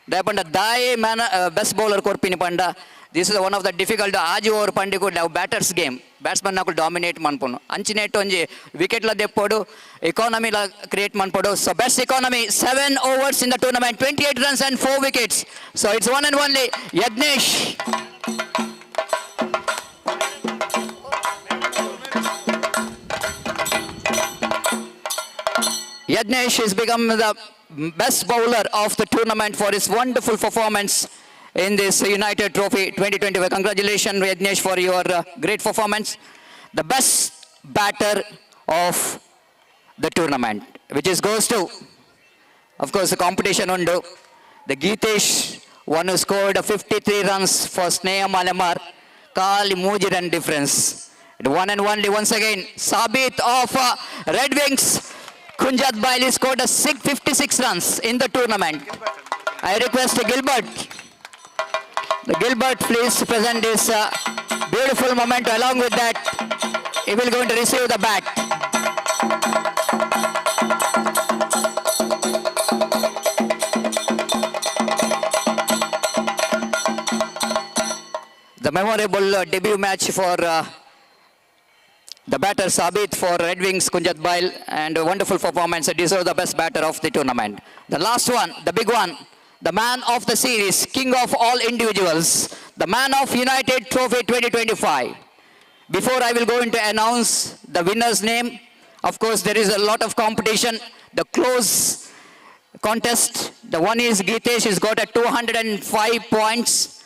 Dapanda dae man best bowler korpini panda. This is one of the difficult aju over pandikudle batters game. Batsman naku dominate manpono. Anchinet onji wicket la deppodu, economy la create manpodu. So best economy, 7 overs in the tournament, 28 runs and 4 wickets. So it's one and only Yadnesh. Yadnesh has become the best bowler of the tournament for his wonderful performance in this United Trophy 2025. Congratulations, Yadnesh, for your great performance. The best batter of the tournament, which goes to, of course, the competition undu. The Geetesh, one who scored 53 runs for Snelamar, Kali Muji run difference. One and only once again, Sabit of Red Wings Kunjat Bailey scored 56 runs in the tournament. I request Gilbert. Gilbert, please present this beautiful moment. Along with that, he will going to receive the bat. The memorable debut match for the batter Sabit for Red Wings Kunjat Bail, and a wonderful performance. Deserve the best batter of the tournament. The last one, the big one, the man of the series, king of all individuals, the man of United Trophy 2025. Before I will go into announce the winner's name, of course there is a lot of competition. The close contest, the one is Geetesh, he's got 205 points.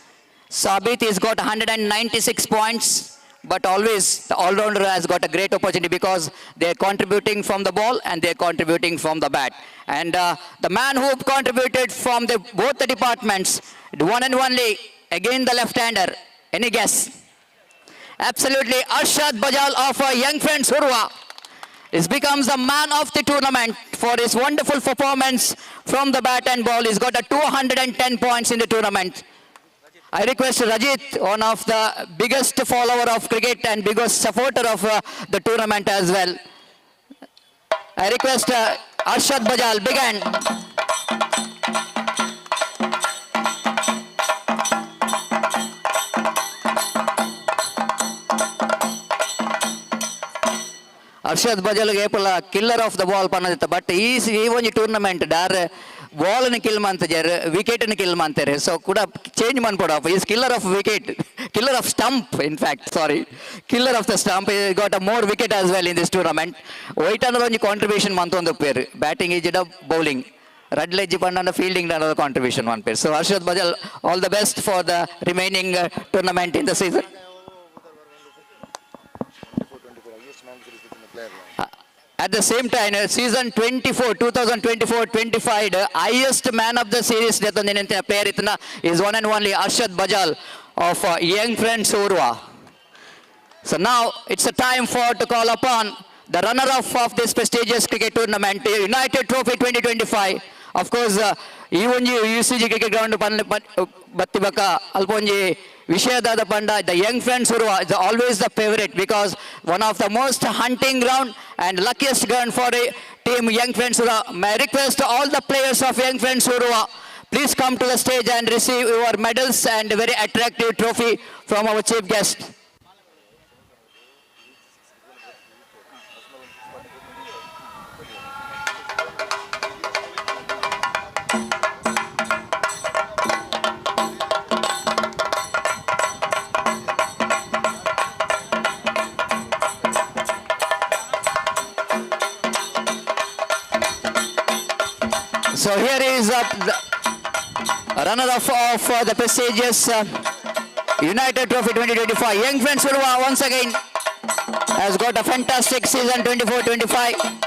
Sabit has got 196 points. But always the all-rounder has got a great opportunity because they're contributing from the ball and they're contributing from the bat. And the man who contributed from both the departments, the one and only, again the left-hander. Any guess? Absolutely, Arshad Bajal of Young Friends Urwa. This becomes the man of the tournament for his wonderful performance from the bat and ball. He's got 210 points in the tournament. I request Rajit, one of the biggest follower of cricket and biggest supporter of the tournament as well. I request Arshad Bajal, big hand. Arshad Bajal killer of the ball, but he is even the tournament. Ball and kill mantajar, wicket and kill mantere. So could have change man put off. He's killer of wicket, killer of stump. In fact, sorry, killer of the stump. He got a more wicket as well in this tournament. Wait another contribution month on the pair. Batting is bowling. Radledge and fielding another contribution one pair. So Arshad Bajal, all the best for the remaining tournament in the season. At the same time, season 2024-25, highest man of the series player is one and only Arshad Bajal of Young Friends Urwa. So now it's a time to call upon the runner-up of this prestigious cricket tournament, United Trophy 2025. Of course, even UCG cricket ground Battibaka Alponji Vishayadada Panda, the Young Friends Urwa is always the favorite because one of the most hunting ground and luckiest ground for a team Young Friends Urwa. May I request all the players of Young Friends Urwa, please come to the stage and receive your medals and a very attractive trophy from our chief guest. So here is runner-up of the prestigious United Trophy 2025. Young friends Urwa once again has got a fantastic season 24-25.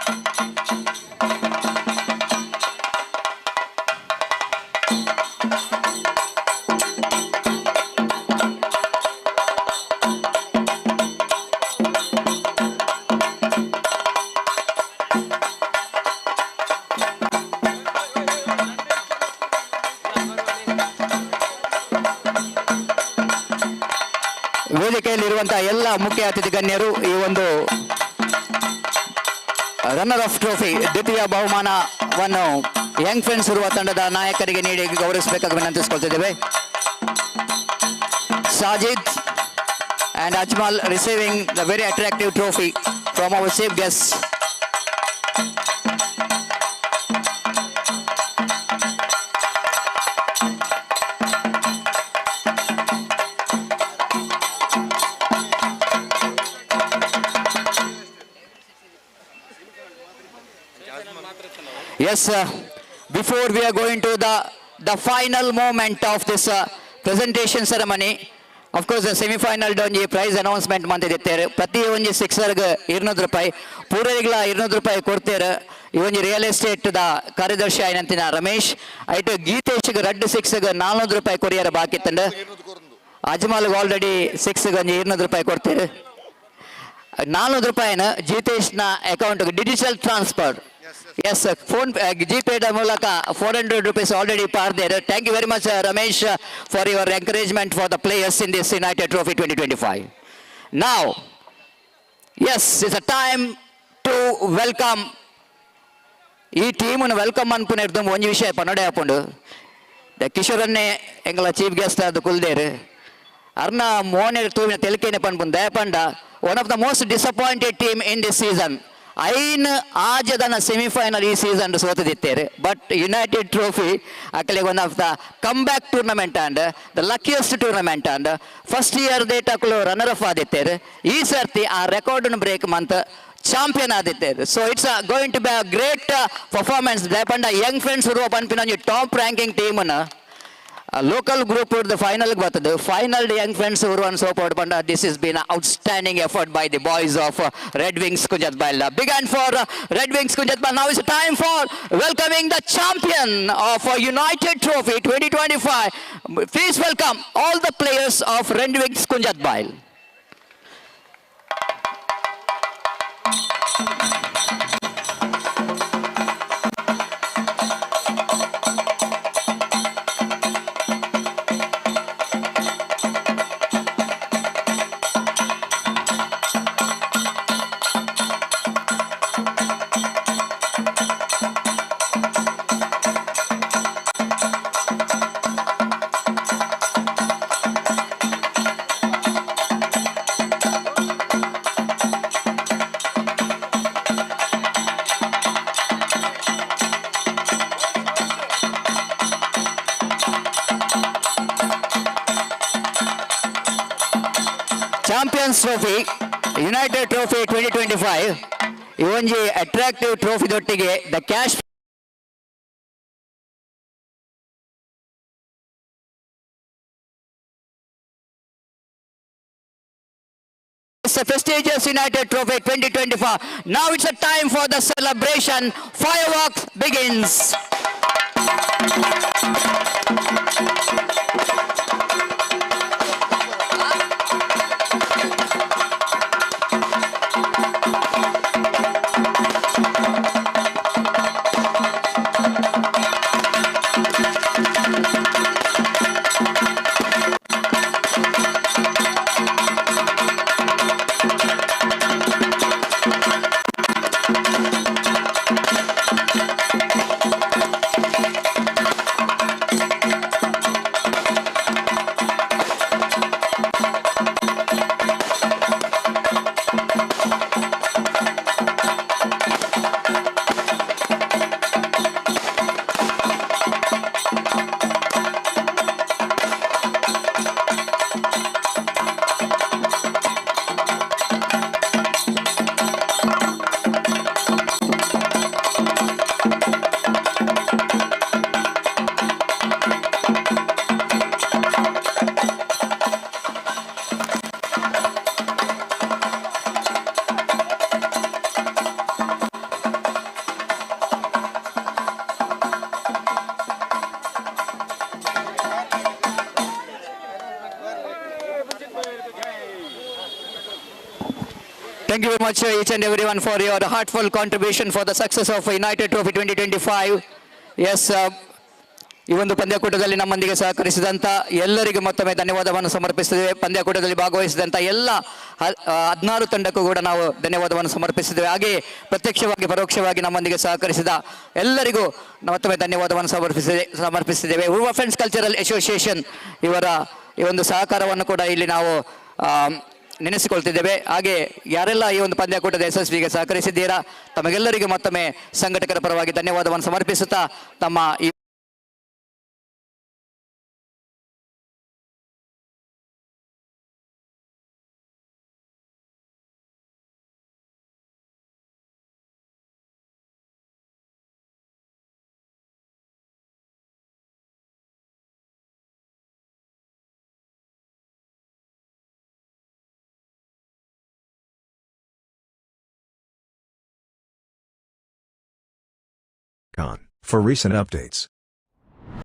ವೇದಿಕೆಯಲ್ಲಿರುವಂತಹ ಎಲ್ಲ ಮುಖ್ಯ ಅತಿಥಿ ಗಣ್ಯರು ಈ ಒಂದು runner of trophy ದ್ವಿತೀಯ ಬಹುಮಾನವನ್ನು Young friends ಇರುವ ತಂಡದ ನಾಯಕರಿಗೆ ನೀಡಿ ಗೌರವಿಸಬೇಕಾಗಿ ವಿನಂತಿಸಿಕೊಳ್ತಿದ್ದೇವೆ. Sajid and Ajmal receiving the very attractive trophy from our chief guests. Yes, before we are going to the final moment of this presentation ceremony, of course the semi-final donji prize announcement mantidittare. ಪ್ರತಿ ಒಂಜಿ ಸಿಕ್ಸರ್ಗೆ 200 ರೂಪಾಯಿ, ಪೂರೈಗಳ 200 ರೂಪಾಯಿ ಕೊಡ್ತಾರೆ. ಈ ಒಂಜಿ real estate the ಕಾರ್ಯದರ್ಶಿ ಆಯ್ನಂತಿನ ರಮೇಶ್ ಐಟ್ ಗೀತೇಶ್ಗೆ 2 ಸಿಕ್ಸ್ಗೆ 400 ರೂಪಾಯಿ courier ಬಾಕಿ ಇತ್ತಂಡ. ಅಜ್ಮಲ್ಗೆ ಆಲ್ರೆಡಿ 6ಗೆ 200 ರೂಪಾಯಿ ಕೊಡ್ತಾರೆ. 400 ರೂಪಾಯಿನ ಜಿತೇಶ್ನ ಅಕೌಂಟ್ಗೆ digital transfer. Yes, sir. Phone GPay ಮೂಲಕ 400 rupees already par there. Thank you very much, Ramesh, for your encouragement for the players in this United Trophy 2025. Now, yes, it's a time to welcome. ಈ ಟೀಮನ್ನು welcome ಅನ್ಪುನಿರ್ದು ಒಂದು ವಿಷಯ ಪನ್ನಡೆ ಹಾಕೊಂಡು ಕಿಶೋರನ್ನೇ ಎಂಗಳ chief guest ಅದು ಕುಲ್ದೇರು ಅರ್ನ ಮೋನೆ ತೂವಿನ ತೆಲಕೇನೆ ಪನ್ಪುಂದು ದಯಪಂಡ one of the most disappointed team in this season. ಐನ್ ಆಜದನ ಸೆಮಿಫೈನಲ್ ಈ ಸೀಸನ್ ಸೋತದಿತ್ತೇರು. ಬಟ್ ಯುನೈಟೆಡ್ ಟ್ರೋಫಿ ಅಕಲಿಗೆ one of the comeback tournament and the luckiest tournament and first year ಡೇಟಕ್ಕಲು ರನ್ನರ್ ಅಪ್ ಆದಿತ್ತೇರು. ಈ ಸರ್ತಿ ಆ ರೆಕಾರ್ಡನ್ನು ಬ್ರೇಕ್ ಮಂತ್ ಚಾಂಪಿಯನ್ ಆದಿತ್ತೇರು. So it's going to be a great performance. ದಯಪಂಡ ಯಂಗ್ ಫ್ರೆಂಡ್ಸ್ ಉರುವ ಪನ್ಪಿನ ಟಾಪ್ ರ್ಯಾಂಕಿಂಗ್ ಟೀಮನ್ನು ಲೋಕಲ್ ಗ್ರೂಪ್ the final ಬರ್ತದೆ. ಫೈನಲ್ ಯಂಗ್ ಫ್ರೆಂಡ್ಸ್ ಉರುವನ್ ಸೋಪೋರ್ಟ್ ಬಂದ. This is been outstanding effort by the boys of Red Wings Kunjathbail. Big hand for Red Wings Kunjathbail. Now is time for welcoming the champion of United trophy 2025. Please welcome all the players of Red Wings Kunjathbail. Champions trophy United trophy 2025 ಈ ಒಂಜಿ attractive ಟ್ರೋಫಿದೊಟ್ಟಿಗೆ the cash the prestigious United Trophy 2025. Now it's a time for the celebration. Fireworks begins. Thank you very much, each and everyone, for your heartfelt contribution for the success of United Trophy 2025. Yes, ಈ ಒಂದು ಪಂದ್ಯಕೂಟದಲ್ಲಿ ನಮ್ಮೊಂದಿಗೆ ಸಹಕರಿಸಿದಂಥ ಎಲ್ಲರಿಗೂ ಮತ್ತೊಮ್ಮೆ ಧನ್ಯವಾದವನ್ನು ಸಮರ್ಪಿಸಿದ್ದೇವೆ. ಪಂದ್ಯಕೂಟದಲ್ಲಿ ಭಾಗವಹಿಸಿದಂಥ ಎಲ್ಲ 16 ತಂಡಕ್ಕೂ ಕೂಡ ನಾವು ಧನ್ಯವಾದವನ್ನು ಸಮರ್ಪಿಸಿದ್ದೇವೆ. ಹಾಗೆ ಪ್ರತ್ಯಕ್ಷವಾಗಿ ಪರೋಕ್ಷವಾಗಿ ನಮ್ಮೊಂದಿಗೆ ಸಹಕರಿಸಿದ ಎಲ್ಲರಿಗೂ ಮತ್ತೊಮ್ಮೆ ಧನ್ಯವಾದವನ್ನು ಸಮರ್ಪಿಸಿದ್ದೇವೆ. ಉರ್ವಾ ಫ್ರೆಂಡ್ಸ್ ಕಲ್ಚರಲ್ ಅಸೋಸಿಯೇಷನ್ ಇವರ ಈ ಒಂದು ಸಹಕಾರವನ್ನು ಕೂಡ ಇಲ್ಲಿ ನಾವು ನೆನೆಸಿಕೊಳ್ತಿದ್ದೇವೆ. ಹಾಗೆ ಯಾರೆಲ್ಲ ಈ ಒಂದು ಪಂದ್ಯಕೂಟದ ಯಶಸ್ವಿಗೆ ಸಹಕರಿಸಿದ್ದೀರಾ ತಮಗೆಲ್ಲರಿಗೂ ಮತ್ತೊಮ್ಮೆ ಸಂಘಟಕರ ಪರವಾಗಿ ಧನ್ಯವಾದವನ್ನು ಸಮರ್ಪಿಸುತ್ತಾ ತಮ್ಮ ಈ For recent updates.